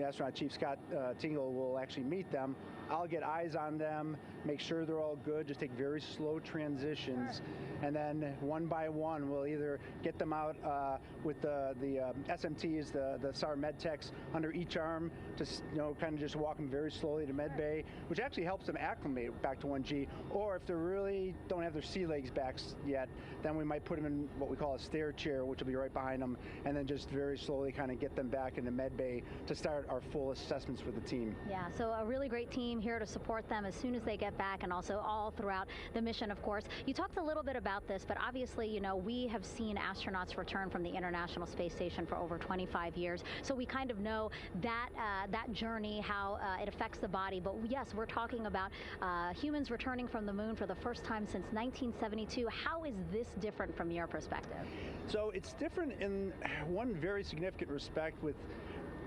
astronaut chief, Scott Tingle, will actually meet them. I'll get eyes on them, make sure they're all good, just take very slow transitions, and then one by one we'll either get them out with the SMTs, the SAR med techs, under each arm, just kind of just walk them very slowly to med bay, which actually helps them acclimate back to 1G. Or if they really don't have their sea legs back yet, then we might put them in what we call a stair chair, which will be right behind them, and then just very slowly kind of get them back into med bay to start our full assessments for the team. Yeah, so a really great team here to support them as soon as they get back, and also all throughout the mission, of course. You talked a little bit about this, but obviously, we have seen astronauts return from the International Space Station for over 25 years, so we kind of know that that journey, how it affects the body. But yes, we're talking about humans returning from the moon for the first time since 1972. How is this different from your perspective? So it's different in one very significant respect.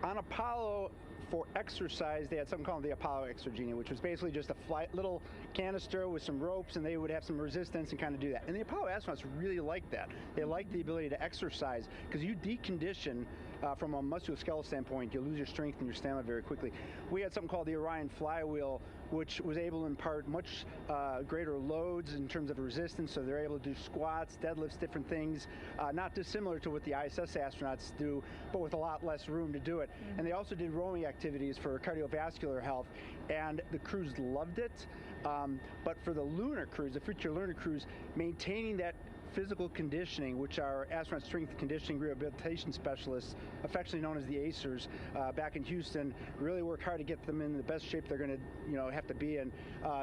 On Apollo, for exercise, they had something called the Apollo Exergenia, which was basically just a little canister with some ropes, and they would have some resistance and kind of do that. And the Apollo astronauts really liked that. They liked the ability to exercise, because you decondition from a musculoskeletal standpoint, you lose your strength and your stamina very quickly. We had something called the Orion flywheel, which was able to impart much greater loads in terms of resistance, so they're able to do squats, deadlifts, different things, not dissimilar to what the ISS astronauts do, but with a lot less room to do it. And they also did rowing activities for cardiovascular health, and the crews loved it. But for the lunar crews, the future lunar crews, maintaining that physical conditioning, which are astronaut strength and conditioning rehabilitation specialists, affectionately known as the ACERs, back in Houston, really work hard to get them in the best shape they're going to, have to be in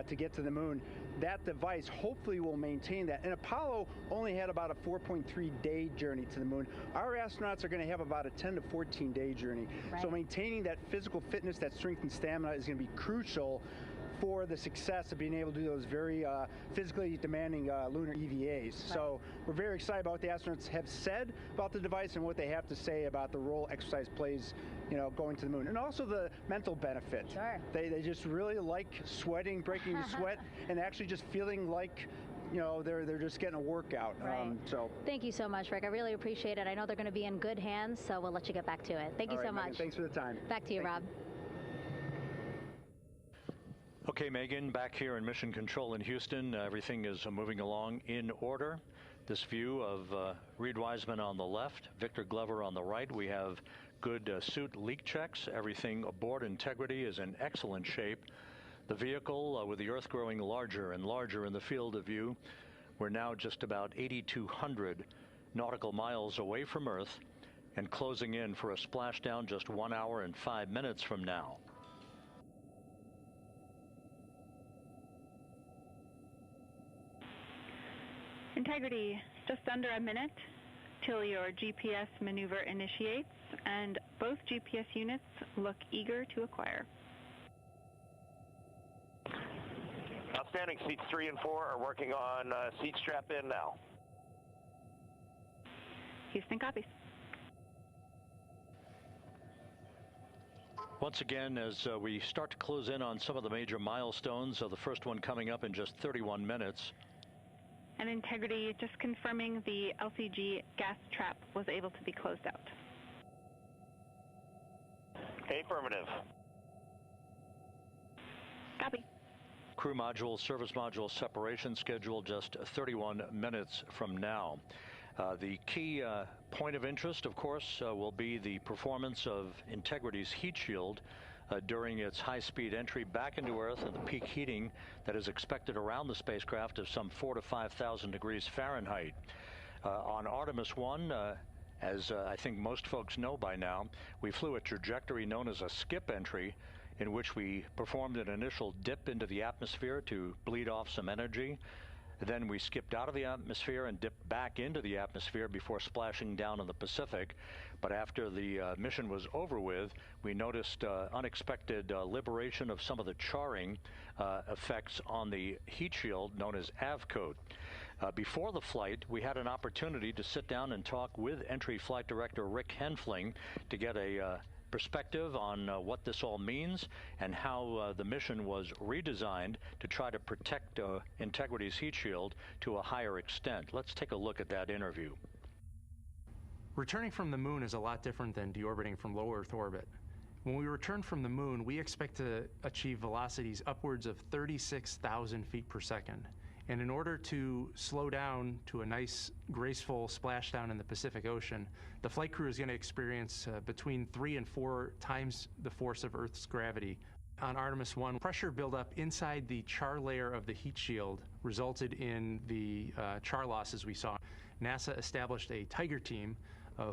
to get to the moon. That device hopefully will maintain that. And Apollo only had about a 4.3-day journey to the moon. Our astronauts are going to have about a 10 to 14-day journey. Right. So maintaining that physical fitness, that strength and stamina is going to be crucial for the success of being able to do those very physically demanding lunar EVAs. Right. So we're very excited about what the astronauts have said about the device and what they have to say about the role exercise plays, going to the moon. And also the mental benefit. Sure. They just really like sweating, breaking the sweat, and actually just feeling like they're just getting a workout. Right. So thank you so much, Rick. I really appreciate it. I know they're going to be in good hands, so we'll let you get back to it. Thank you so much. Megan, thanks for the time. Back to you, Rob. Okay, Megan, back here in Mission Control in Houston. Everything is moving along in order. This view of Reed Wiseman on the left, Victor Glover on the right. We have good suit leak checks. Everything aboard integrity is in excellent shape. The vehicle, with the Earth growing larger and larger in the field of view, we're now just about 8,200 nautical miles away from Earth and closing in for a splashdown just 1 hour and 5 minutes from now. Integrity, just under a minute till your GPS maneuver initiates, and both GPS units look eager to acquire. Outstanding. Seats 3 and 4 are working on seat strap in now. Houston copies. Once again, as we start to close in on some of the major milestones, the first one coming up in just 31 minutes. And Integrity, just confirming the LCG gas trap was able to be closed out. Affirmative. Copy. Crew module, service module separation scheduled just 31 minutes from now. The key point of interest, of course, will be the performance of Integrity's heat shield during its high-speed entry back into Earth and the peak heating that is expected around the spacecraft of some 4,000 to 5,000 degrees Fahrenheit. On Artemis 1, as I think most folks know by now, we flew a trajectory known as a skip entry, in which we performed an initial dip into the atmosphere to bleed off some energy. Then we skipped out of the atmosphere and dipped back into the atmosphere before splashing down in the Pacific. But after the mission was over with, we noticed unexpected liberation of some of the charring effects on the heat shield known as AVCOAT. Before the flight, we had an opportunity to sit down and talk with Entry Flight Director Rick Henfling to get a perspective on what this all means and how the mission was redesigned to try to protect Integrity's heat shield to a higher extent. Let's take a look at that interview. Returning from the moon is a lot different than deorbiting from low Earth orbit. When we return from the moon, we expect to achieve velocities upwards of 36,000 feet per second. And in order to slow down to a nice, graceful splashdown in the Pacific Ocean, the flight crew is going to experience between 3 and 4 times the force of Earth's gravity. On Artemis 1, pressure buildup inside the char layer of the heat shield resulted in the char losses we saw. NASA established a Tiger team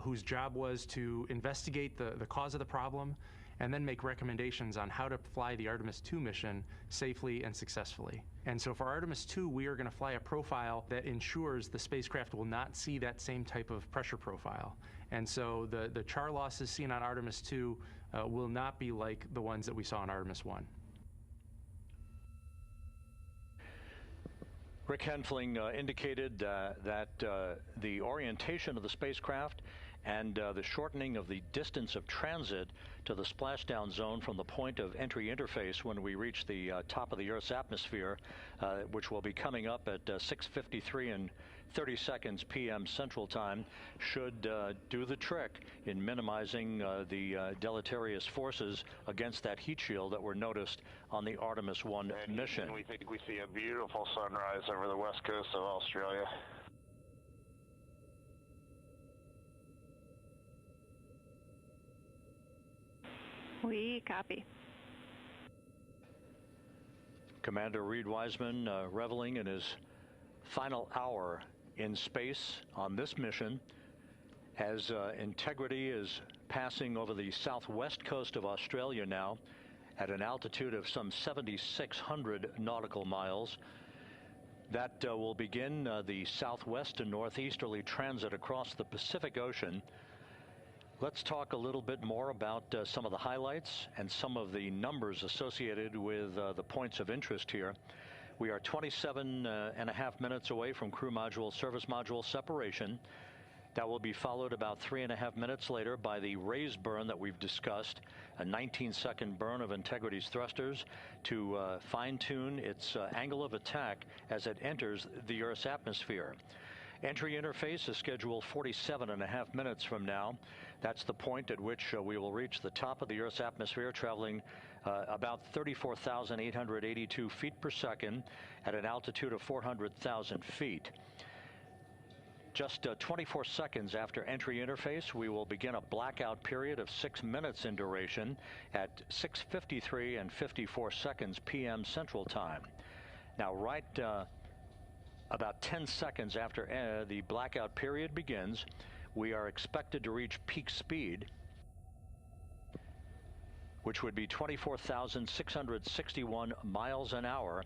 whose job was to investigate the cause of the problem and then make recommendations on how to fly the Artemis 2 mission safely and successfully. And so for Artemis 2, we are going to fly a profile that ensures the spacecraft will not see that same type of pressure profile. And so the char losses seen on Artemis 2 will not be like the ones that we saw on Artemis 1. Rick Henfling indicated that the orientation of the spacecraft and the shortening of the distance of transit to the splashdown zone from the point of entry interface when we reach the top of the Earth's atmosphere, which will be coming up at 6:53 and 30 seconds p.m. Central Time, should do the trick in minimizing the deleterious forces against that heat shield that were noticed on the Artemis 1 mission. We think we see a beautiful sunrise over the west coast of Australia. We copy. Commander Reed Wiseman reveling in his final hour in space on this mission as Integrity is passing over the southwest coast of Australia now at an altitude of some 7,600 nautical miles. That will begin the southwest and northeasterly transit across the Pacific Ocean. Let's talk a little bit more about some of the highlights and some of the numbers associated with the points of interest here. We are 27.5 minutes away from crew module service module separation. That will be followed about 3.5 minutes later by the raise burn that we've discussed, a 19-second burn of Integrity's thrusters to fine-tune its angle of attack as it enters the Earth's atmosphere. Entry interface is scheduled 47.5 minutes from now. That's the point at which we will reach the top of the Earth's atmosphere, traveling about 34,882 feet per second at an altitude of 400,000 feet. Just 24 seconds after entry interface, we will begin a blackout period of 6 minutes in duration at 6:53 and 54 seconds p.m. Central Time. Now, right about 10 seconds after the blackout period begins, we are expected to reach peak speed, which would be 24,661 miles an hour.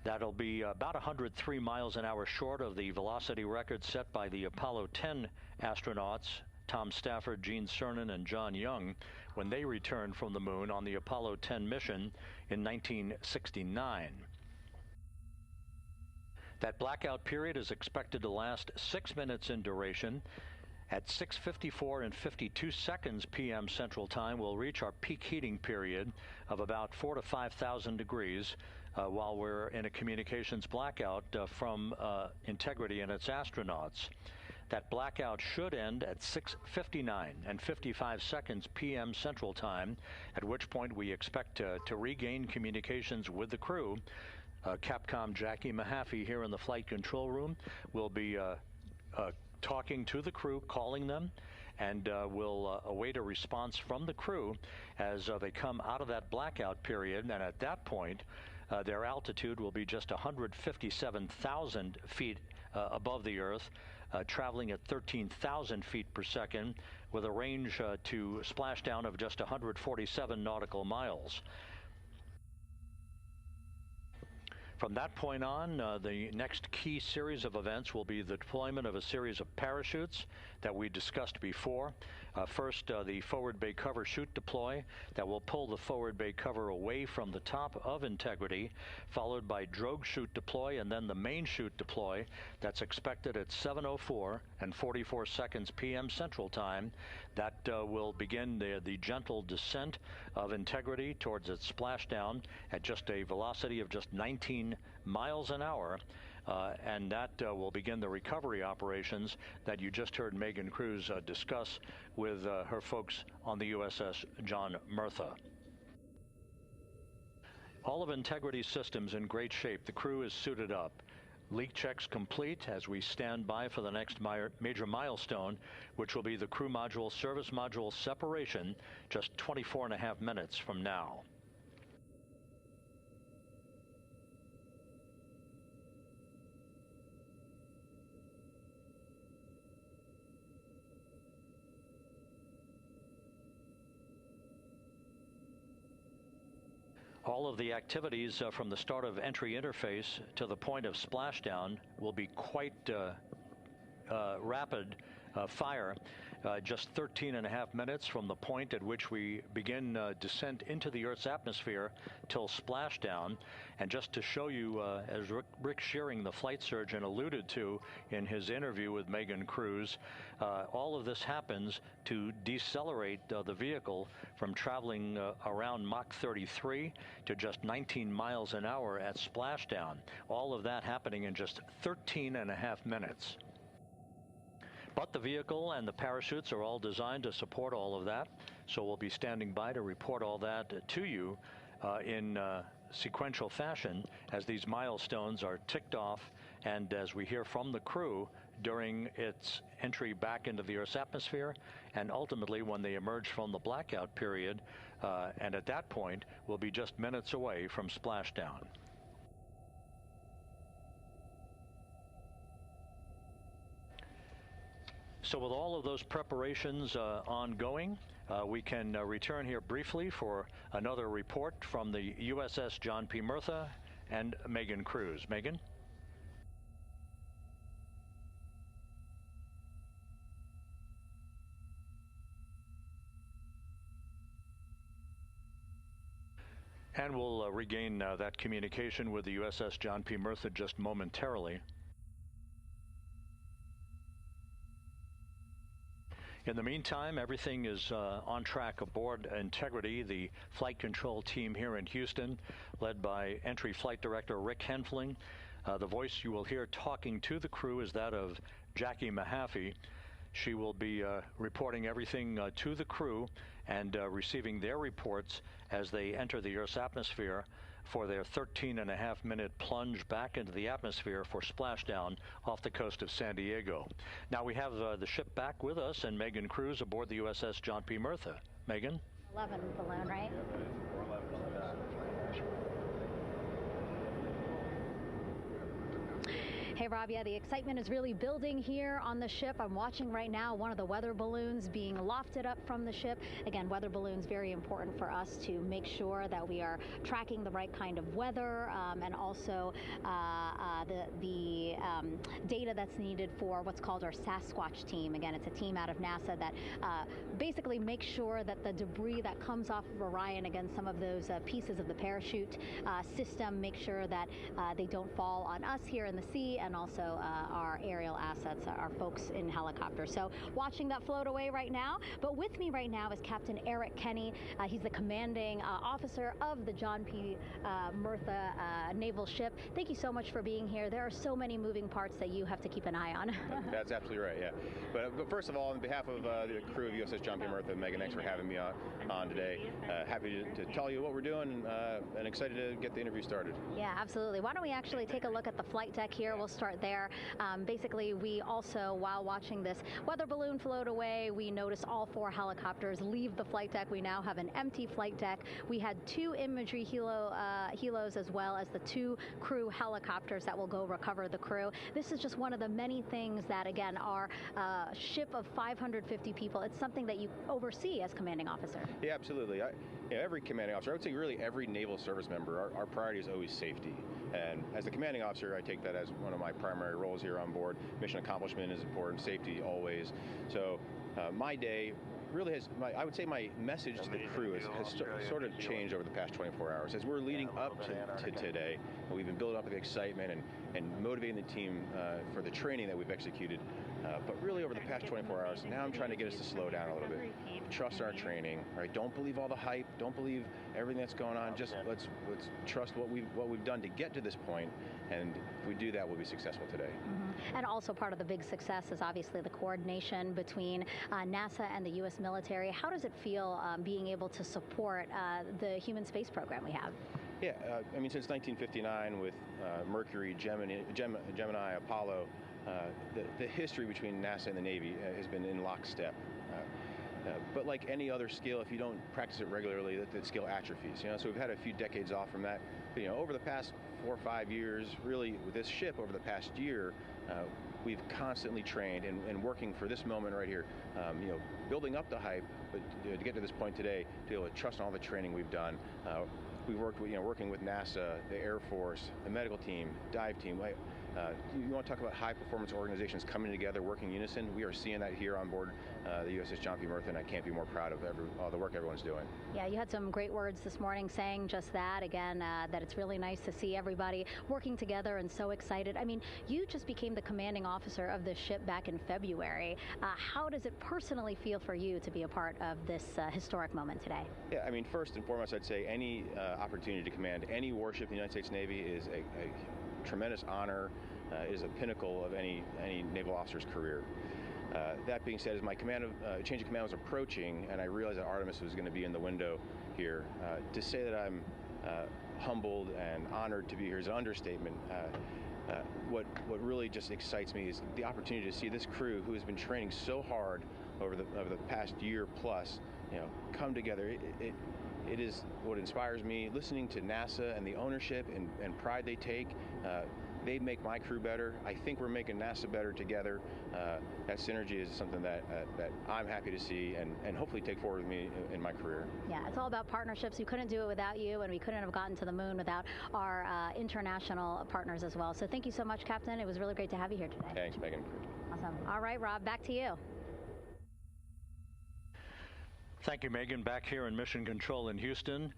That'll be about 103 miles an hour short of the velocity record set by the Apollo 10 astronauts, Tom Stafford, Gene Cernan, and John Young, when they returned from the moon on the Apollo 10 mission in 1969. That blackout period is expected to last 6 minutes in duration. At 6:54 and 52 seconds p.m. Central Time, we'll reach our peak heating period of about 4,000 to 5,000 degrees while we're in a communications blackout from Integrity and its astronauts. That blackout should end at 6:59 and 55 seconds p.m. Central Time, at which point we expect to regain communications with the crew. Capcom Jackie Mahaffey here in the flight control room will be talking to the crew, calling them, and we'll await a response from the crew as they come out of that blackout period. And at that point, their altitude will be just 157,000 feet above the Earth, traveling at 13,000 feet per second with a range to splashdown of just 147 nautical miles. From that point on, the next key series of events will be the deployment of a series of parachutes that we discussed before. First, the forward bay cover chute deploy that will pull the forward bay cover away from the top of Integrity, followed by drogue chute deploy, and then the main chute deploy that's expected at 7:04 and 44 seconds p.m. Central Time. That will begin the gentle descent of Integrity towards its splashdown at just a velocity of just 19 miles an hour. And that will begin the recovery operations that you just heard Megan Cruz discuss with her folks on the USS John Murtha. All of Integrity's systems in great shape. The crew is suited up. Leak checks complete as we stand by for the next major milestone, which will be the crew module service module separation just 24.5 minutes from now. All of the activities from the start of entry interface to the point of splashdown will be quite rapid fire. Just 13.5 minutes from the point at which we begin descent into the Earth's atmosphere till splashdown. And just to show you, as Rick Shearing, the flight surgeon, alluded to in his interview with Megan Cruz, all of this happens to decelerate the vehicle from traveling around Mach 33 to just 19 miles an hour at splashdown. All of that happening in just 13.5 minutes. But the vehicle and the parachutes are all designed to support all of that, so we'll be standing by to report all that to you in sequential fashion as these milestones are ticked off and as we hear from the crew during its entry back into the Earth's atmosphere and ultimately when they emerge from the blackout period, and at that point we'll be just minutes away from splashdown. So with all of those preparations ongoing, we can return here briefly for another report from the USS John P. Murtha and Megan Cruz. Megan? And we'll regain that communication with the USS John P. Murtha just momentarily. In the meantime, everything is on track aboard Integrity, the flight control team here in Houston, led by Entry Flight Director Rick Henfling. The voice you will hear talking to the crew is that of Jackie Mahaffey. She will be reporting everything to the crew and receiving their reports as they enter the Earth's atmosphere for their 13.5-minute plunge back into the atmosphere for splashdown off the coast of San Diego. Now we have the ship back with us and Megan Cruz aboard the USS John P. Murtha. Megan? 11 balloon, right? Hey, Rob, yeah, the excitement is really building here on the ship. I'm watching right now one of the weather balloons being lofted up from the ship. Again, weather balloons, very important for us to make sure that we are tracking the right kind of weather and also the data that's needed for what's called our Sasquatch team. Again, it's a team out of NASA that basically makes sure that the debris that comes off of Orion, again, some of those pieces of the parachute system, make sure that they don't fall on us here in the sea, and also our aerial assets, our folks in helicopters. So watching that float away right now. But with me right now is Captain Eric Kenny. He's the commanding officer of the John P. Murtha naval ship. Thank you so much for being here. There are so many moving parts that you have to keep an eye on. That's absolutely right, yeah. But first of all, on behalf of the crew of USS John P. Murtha, Megan, thanks for having me on today. Happy to tell you what we're doing and excited to get the interview started. Yeah, absolutely. Why don't we actually take a look at the flight deck here? We'll start there. Basically, we also, while watching this weather balloon float away, we noticed all 4 helicopters leave the flight deck. We now have an empty flight deck. We had 2 imagery helos as well as the 2 crew helicopters that will go recover the crew. This is just one of the many things that, again, our ship of 550 people, it's something that you oversee as commanding officer. Yeah, absolutely. Every commanding officer, I would say really every naval service member, our priority is always safety. And as the commanding officer, I take that as one of my primary roles here on board. Mission accomplishment is important, safety always. So my day really has, I would say my message to the crew has sort of changed over the past 24 hours. As we're leading up to today, we've been building up the excitement and motivating the team for the training that we've executed. But really over the past 24 hours, now I'm trying to get us to slow down a little bit. Trust our training, right? Don't believe all the hype. Don't believe everything that's going on. Just let's trust what we've done to get to this point. And if we do that, we'll be successful today. Mm-hmm. And also part of the big success is obviously the coordination between NASA and the U.S. military. How does it feel being able to support the human space program we have? Yeah, I mean, since 1959 with Mercury, Gemini, Apollo, the history between NASA and the Navy has been in lockstep. But like any other skill, if you don't practice it regularly, that skill atrophies. So we've had a few decades off from that. But, over the past 4 or 5 years, really with this ship over the past year, we've constantly trained and working for this moment right here. Building up the hype, but to get to this point today, to be able to trust all the training we've done. We've worked with, working with NASA, the Air Force, the medical team, dive team. You want to talk about high-performance organizations coming together, working in unison? We are seeing that here on board the USS John P. Murtha, and I can't be more proud of all the work everyone's doing. Yeah, you had some great words this morning saying just that, again, that it's really nice to see everybody working together and so excited. I mean, you just became the commanding officer of this ship back in February. How does it personally feel for you to be a part of this historic moment today? Yeah, I mean, first and foremost, I'd say any opportunity to command any warship in the United States Navy is a tremendous honor, is a pinnacle of any naval officer's career. That being said, as my change of command was approaching, and I realized that Artemis was going to be in the window here, to say that I'm humbled and honored to be here is an understatement. What really just excites me is the opportunity to see this crew, who has been training so hard over the past year plus, come together. it is what inspires me. Listening to NASA and the ownership and pride they take, they make my crew better. I think we're making NASA better together. That synergy is something that I'm happy to see and hopefully take forward with me in my career. Yeah, it's all about partnerships. We couldn't do it without you, and we couldn't have gotten to the moon without our international partners as well. So thank you so much, Captain. It was really great to have you here today. Thanks, Megan. Awesome. All right, Rob, back to you. Thank you, Megan. Back here in Mission Control in Houston.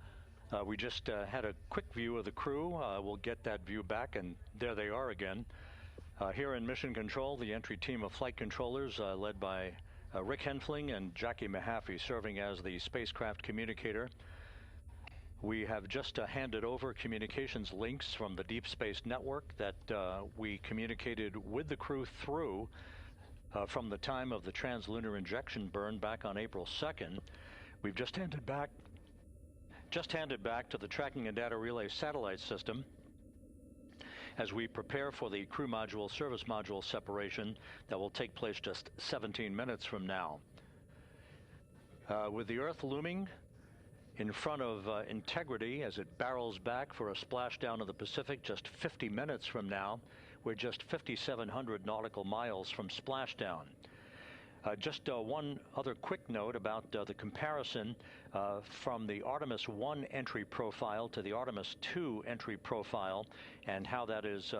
We just had a quick view of the crew. We'll get that view back, and there they are again. Here in Mission Control, the entry team of flight controllers led by Rick Henfling and Jackie Mahaffey serving as the spacecraft communicator. We have just handed over communications links from the Deep Space Network that we communicated with the crew through from the time of the translunar injection burn back on April 2nd. We've just handed back to the Tracking and Data Relay satellite system as we prepare for the crew module service module separation that will take place just 17 minutes from now. With the Earth looming in front of Integrity as it barrels back for a splashdown of the Pacific just 50 minutes from now, we're just 5,700 nautical miles from splashdown. Just one other quick note about the comparison from the Artemis 1 entry profile to the Artemis 2 entry profile and how that is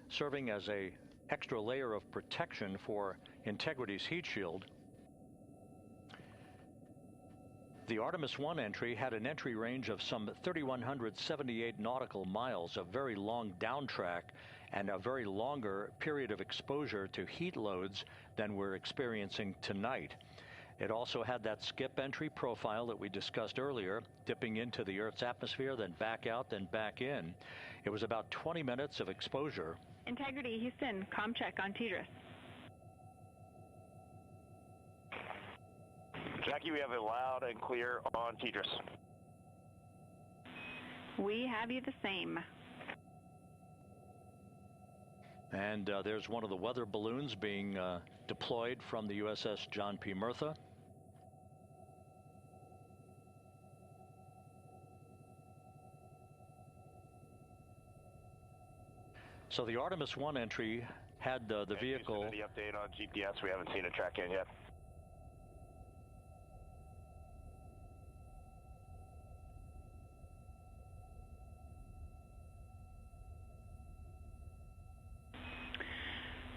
serving as an extra layer of protection for Integrity's heat shield. The Artemis 1 entry had an entry range of some 3,178 nautical miles, a very long downtrack and a very longer period of exposure to heat loads than we're experiencing tonight. It also had that skip entry profile that we discussed earlier, dipping into the Earth's atmosphere, then back out, then back in. It was about 20 minutes of exposure. Integrity, Houston, comm check on TDRS. Jackie, we have it loud and clear on TDRS. We have you the same. And there's one of the weather balloons being deployed from the USS John P. Murtha. So the Artemis 1 entry had the vehicle. Any update on GPS? We haven't seen it track in yet.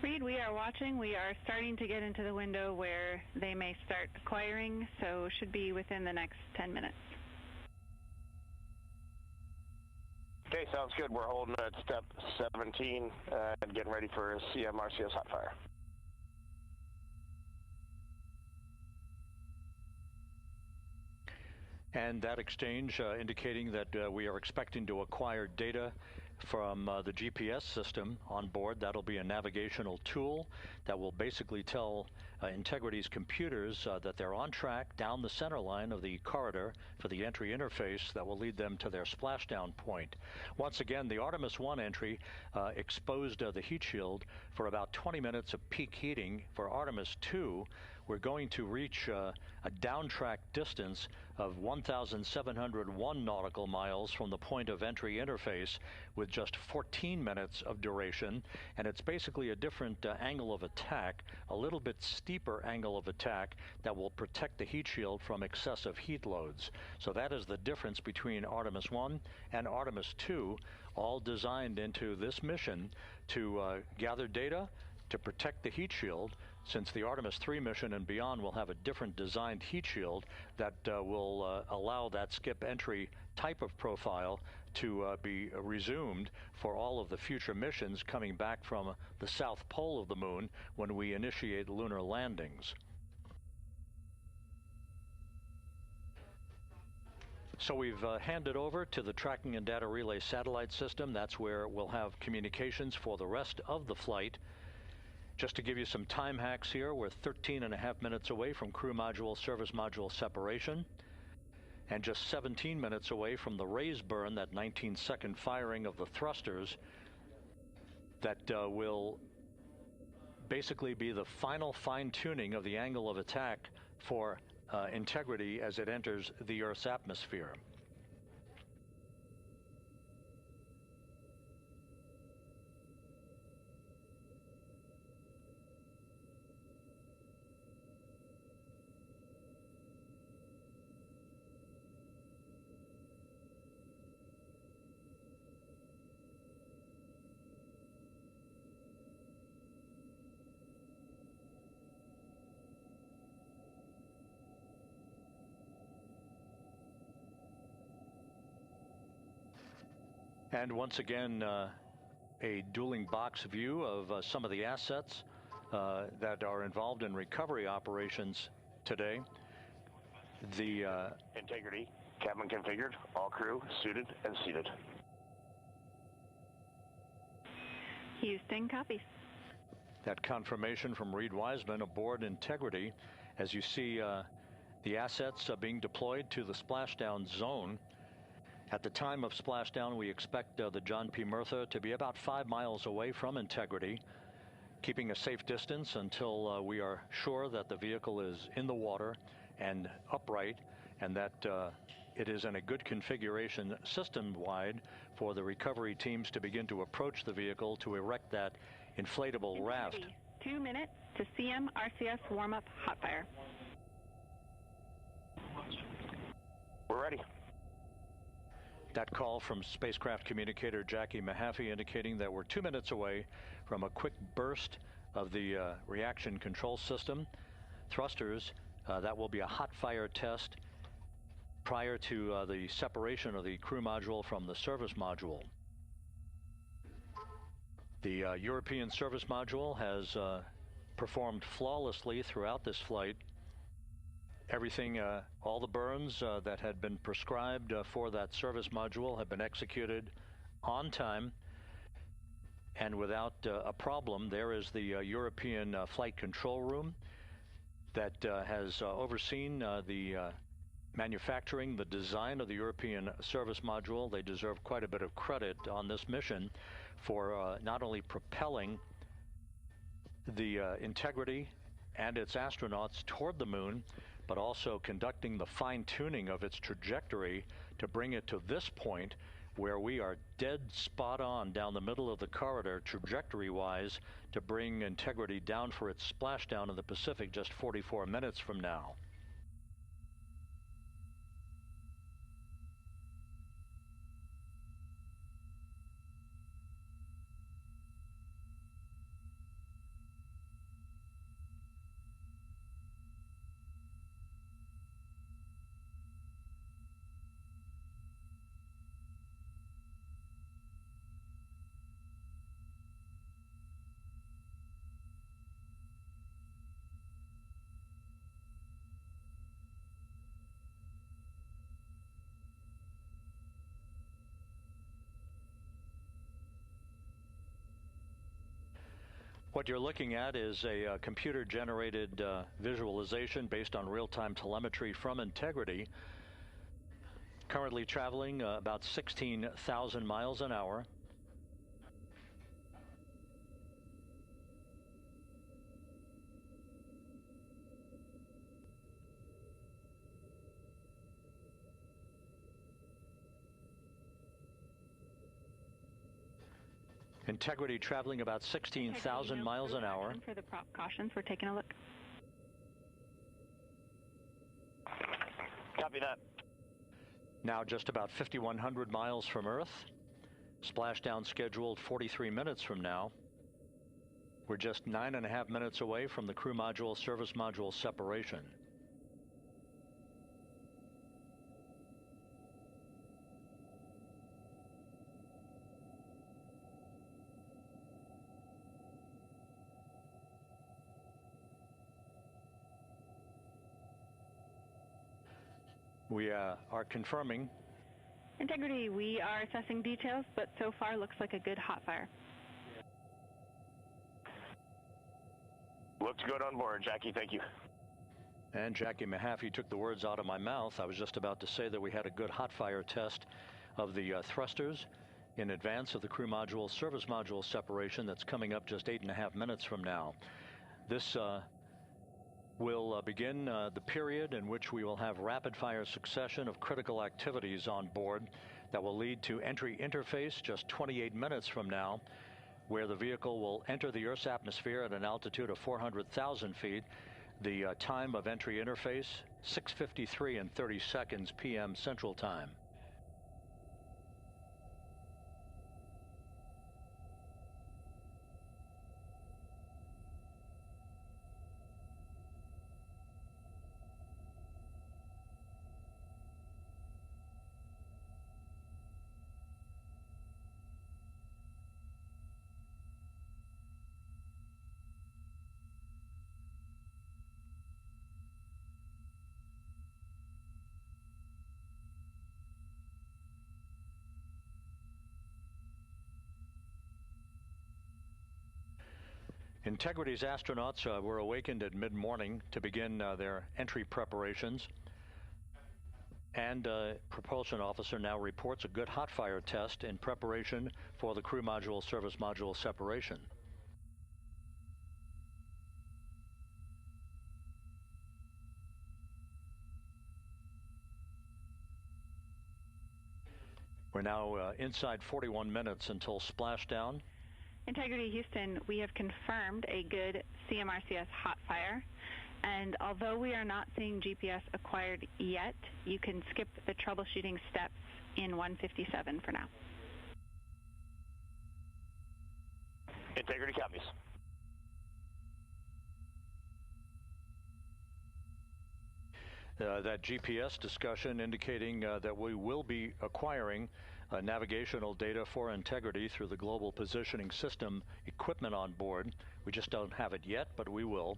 Reed, we are watching. We are starting to get into the window where they may start acquiring, so should be within the next 10 minutes. Okay, sounds good. We're holding at step 17 and getting ready for CM/RCS hot fire. And that exchange indicating that we are expecting to acquire data from the GPS system on board. That'll be a navigational tool that will basically tell Integrity's computers that they're on track down the center line of the corridor for the entry interface that will lead them to their splashdown point. Once again, the Artemis 1 entry exposed the heat shield for about 20 minutes of peak heating. For Artemis 2, we're going to reach a downtrack distance of 1,701 nautical miles from the point of entry interface with just 14 minutes of duration, and it's basically a different angle of attack, a little bit steeper angle of attack that will protect the heat shield from excessive heat loads. So that is the difference between Artemis 1 and Artemis 2, all designed into this mission to gather data, to protect the heat shield, since the Artemis 3 mission and beyond will have a different designed heat shield that will allow that skip entry type of profile to be resumed for all of the future missions coming back from the south pole of the moon when we initiate lunar landings. So we've handed over to the Tracking and Data Relay satellite system. That's where we'll have communications for the rest of the flight. Just to give you some time hacks here, we're 13.5 minutes away from crew module service module separation, and just 17 minutes away from the raise burn, that 19-second firing of the thrusters that will basically be the final fine-tuning of the angle of attack for Integrity as it enters the Earth's atmosphere. And once again, a dueling box view of some of the assets that are involved in recovery operations today. The integrity, cabin configured, all crew suited and seated. Houston copies. That confirmation from Reed Wiseman aboard Integrity, as you see the assets being deployed to the splashdown zone. At the time of splashdown, we expect the John P. Murtha to be about 5 miles away from Integrity, keeping a safe distance until we are sure that the vehicle is in the water and upright, and that it is in a good configuration system-wide for the recovery teams to begin to approach the vehicle to erect that inflatable raft. 2 minutes to CM RCS warm-up hot fire. We're ready. That call from spacecraft communicator Jackie Mahaffey indicating that we're 2 minutes away from a quick burst of the reaction control system. Thrusters, that will be a hot fire test prior to the separation of the crew module from the service module. The European service module has performed flawlessly throughout this flight. Everything, all the burns that had been prescribed for that service module have been executed on time and without a problem. There is the European flight control room that has overseen the manufacturing, the design of the European service module. They deserve quite a bit of credit on this mission for not only propelling the Integrity and its astronauts toward the moon, but also conducting the fine-tuning of its trajectory to bring it to this point where we are dead spot on down the middle of the corridor trajectory-wise to bring Integrity down for its splashdown in the Pacific just 44 minutes from now. What you're looking at is a computer-generated visualization based on real-time telemetry from Integrity, currently traveling about 16,000 miles an hour. Integrity traveling about 16,000 miles an hour. For the prop cautions, we're taking a look. Copy that. Now just about 5,100 miles from Earth. Splashdown scheduled 43 minutes from now. We're just 9.5 minutes away from the crew module service module separation. We are confirming. Integrity, we are assessing details, but so far looks like a good hot fire. Looks good on board, Jackie. Thank you. And Jackie Mahaffey took the words out of my mouth. I was just about to say that we had a good hot fire test of the thrusters in advance of the crew module service module separation that's coming up just 8.5 minutes from now. This will begin the period in which we will have rapid-fire succession of critical activities on board that will lead to entry interface just 28 minutes from now, where the vehicle will enter the Earth's atmosphere at an altitude of 400,000 feet. The time of entry interface, 6:53 and 30 seconds p.m. Central Time. Integrity's astronauts were awakened at mid-morning to begin their entry preparations. And propulsion officer now reports a good hot fire test in preparation for the crew module service module separation. We're now inside 41 minutes until splashdown. Integrity Houston, we have confirmed a good CMRCS hot fire. And although we are not seeing GPS acquired yet, you can skip the troubleshooting steps in 157 for now. Integrity copies. That GPS discussion indicating that we will be acquiring navigational data for Integrity through the Global Positioning System equipment on board. We just don't have it yet, but we will.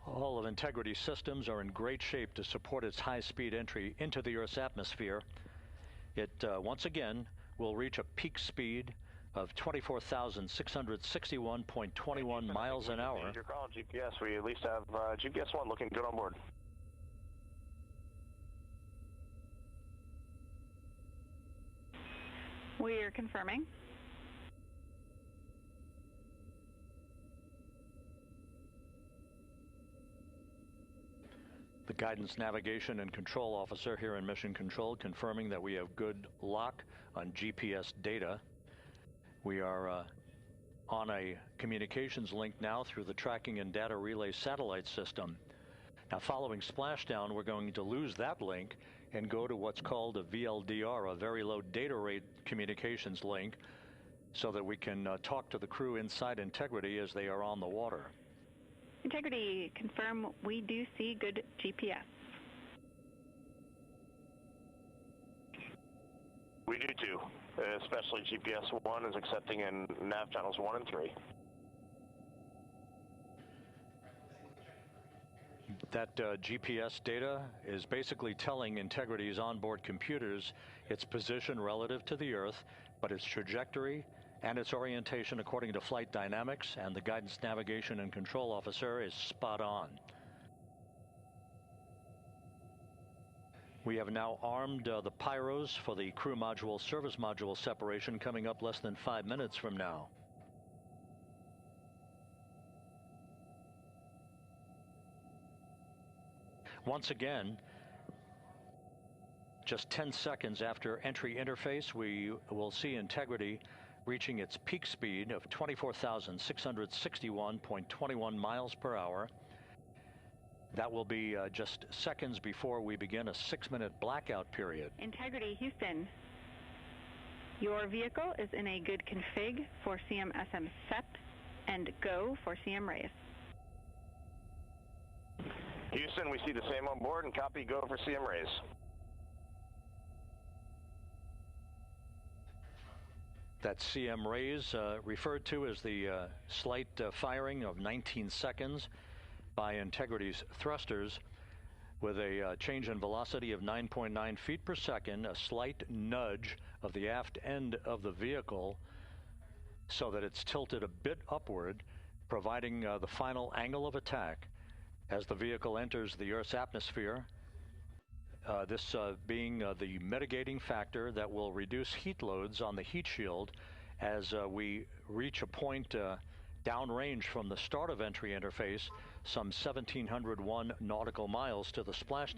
All of Integrity's systems are in great shape to support its high-speed entry into the Earth's atmosphere. It, once again, will reach a peak speed of 24,661.21 miles an hour. You're calling GPS. We at least have GPS 1 looking good on board. We are confirming. The Guidance, Navigation, and Control Officer here in Mission Control confirming that we have good lock on GPS data. We are on a communications link now through the Tracking and Data Relay satellite system. Now, following splashdown, we're going to lose that link and go to what's called a VLDR, a very low data rate communications link, so that we can talk to the crew inside Integrity as they are on the water. Integrity, confirm we do see good GPS. We do too, especially GPS 1 is accepting in nav channels 1 and 3. That GPS data is basically telling Integrity's onboard computers its position relative to the Earth, but its trajectory and its orientation according to flight dynamics and the Guidance, Navigation, and Control Officer is spot on. We have now armed the pyros for the crew module service module separation coming up less than 5 minutes from now. Once again, just 10 seconds after entry interface, we will see Integrity reaching its peak speed of 24,661.21 miles per hour. That will be just seconds before we begin a 6-minute blackout period. Integrity Houston, your vehicle is in a good config for CM-SM SEP and go for CM raise. Houston, we see the same on board and copy go for CM raise. That CM raise referred to as the slight firing of 19 seconds by Integrity's thrusters with a change in velocity of 9.9 feet per second, a slight nudge of the aft end of the vehicle so that it's tilted a bit upward, providing the final angle of attack as the vehicle enters the Earth's atmosphere, this being the mitigating factor that will reduce heat loads on the heat shield as we reach a point downrange from the start of entry interface, some 1,701 nautical miles to the splashdown.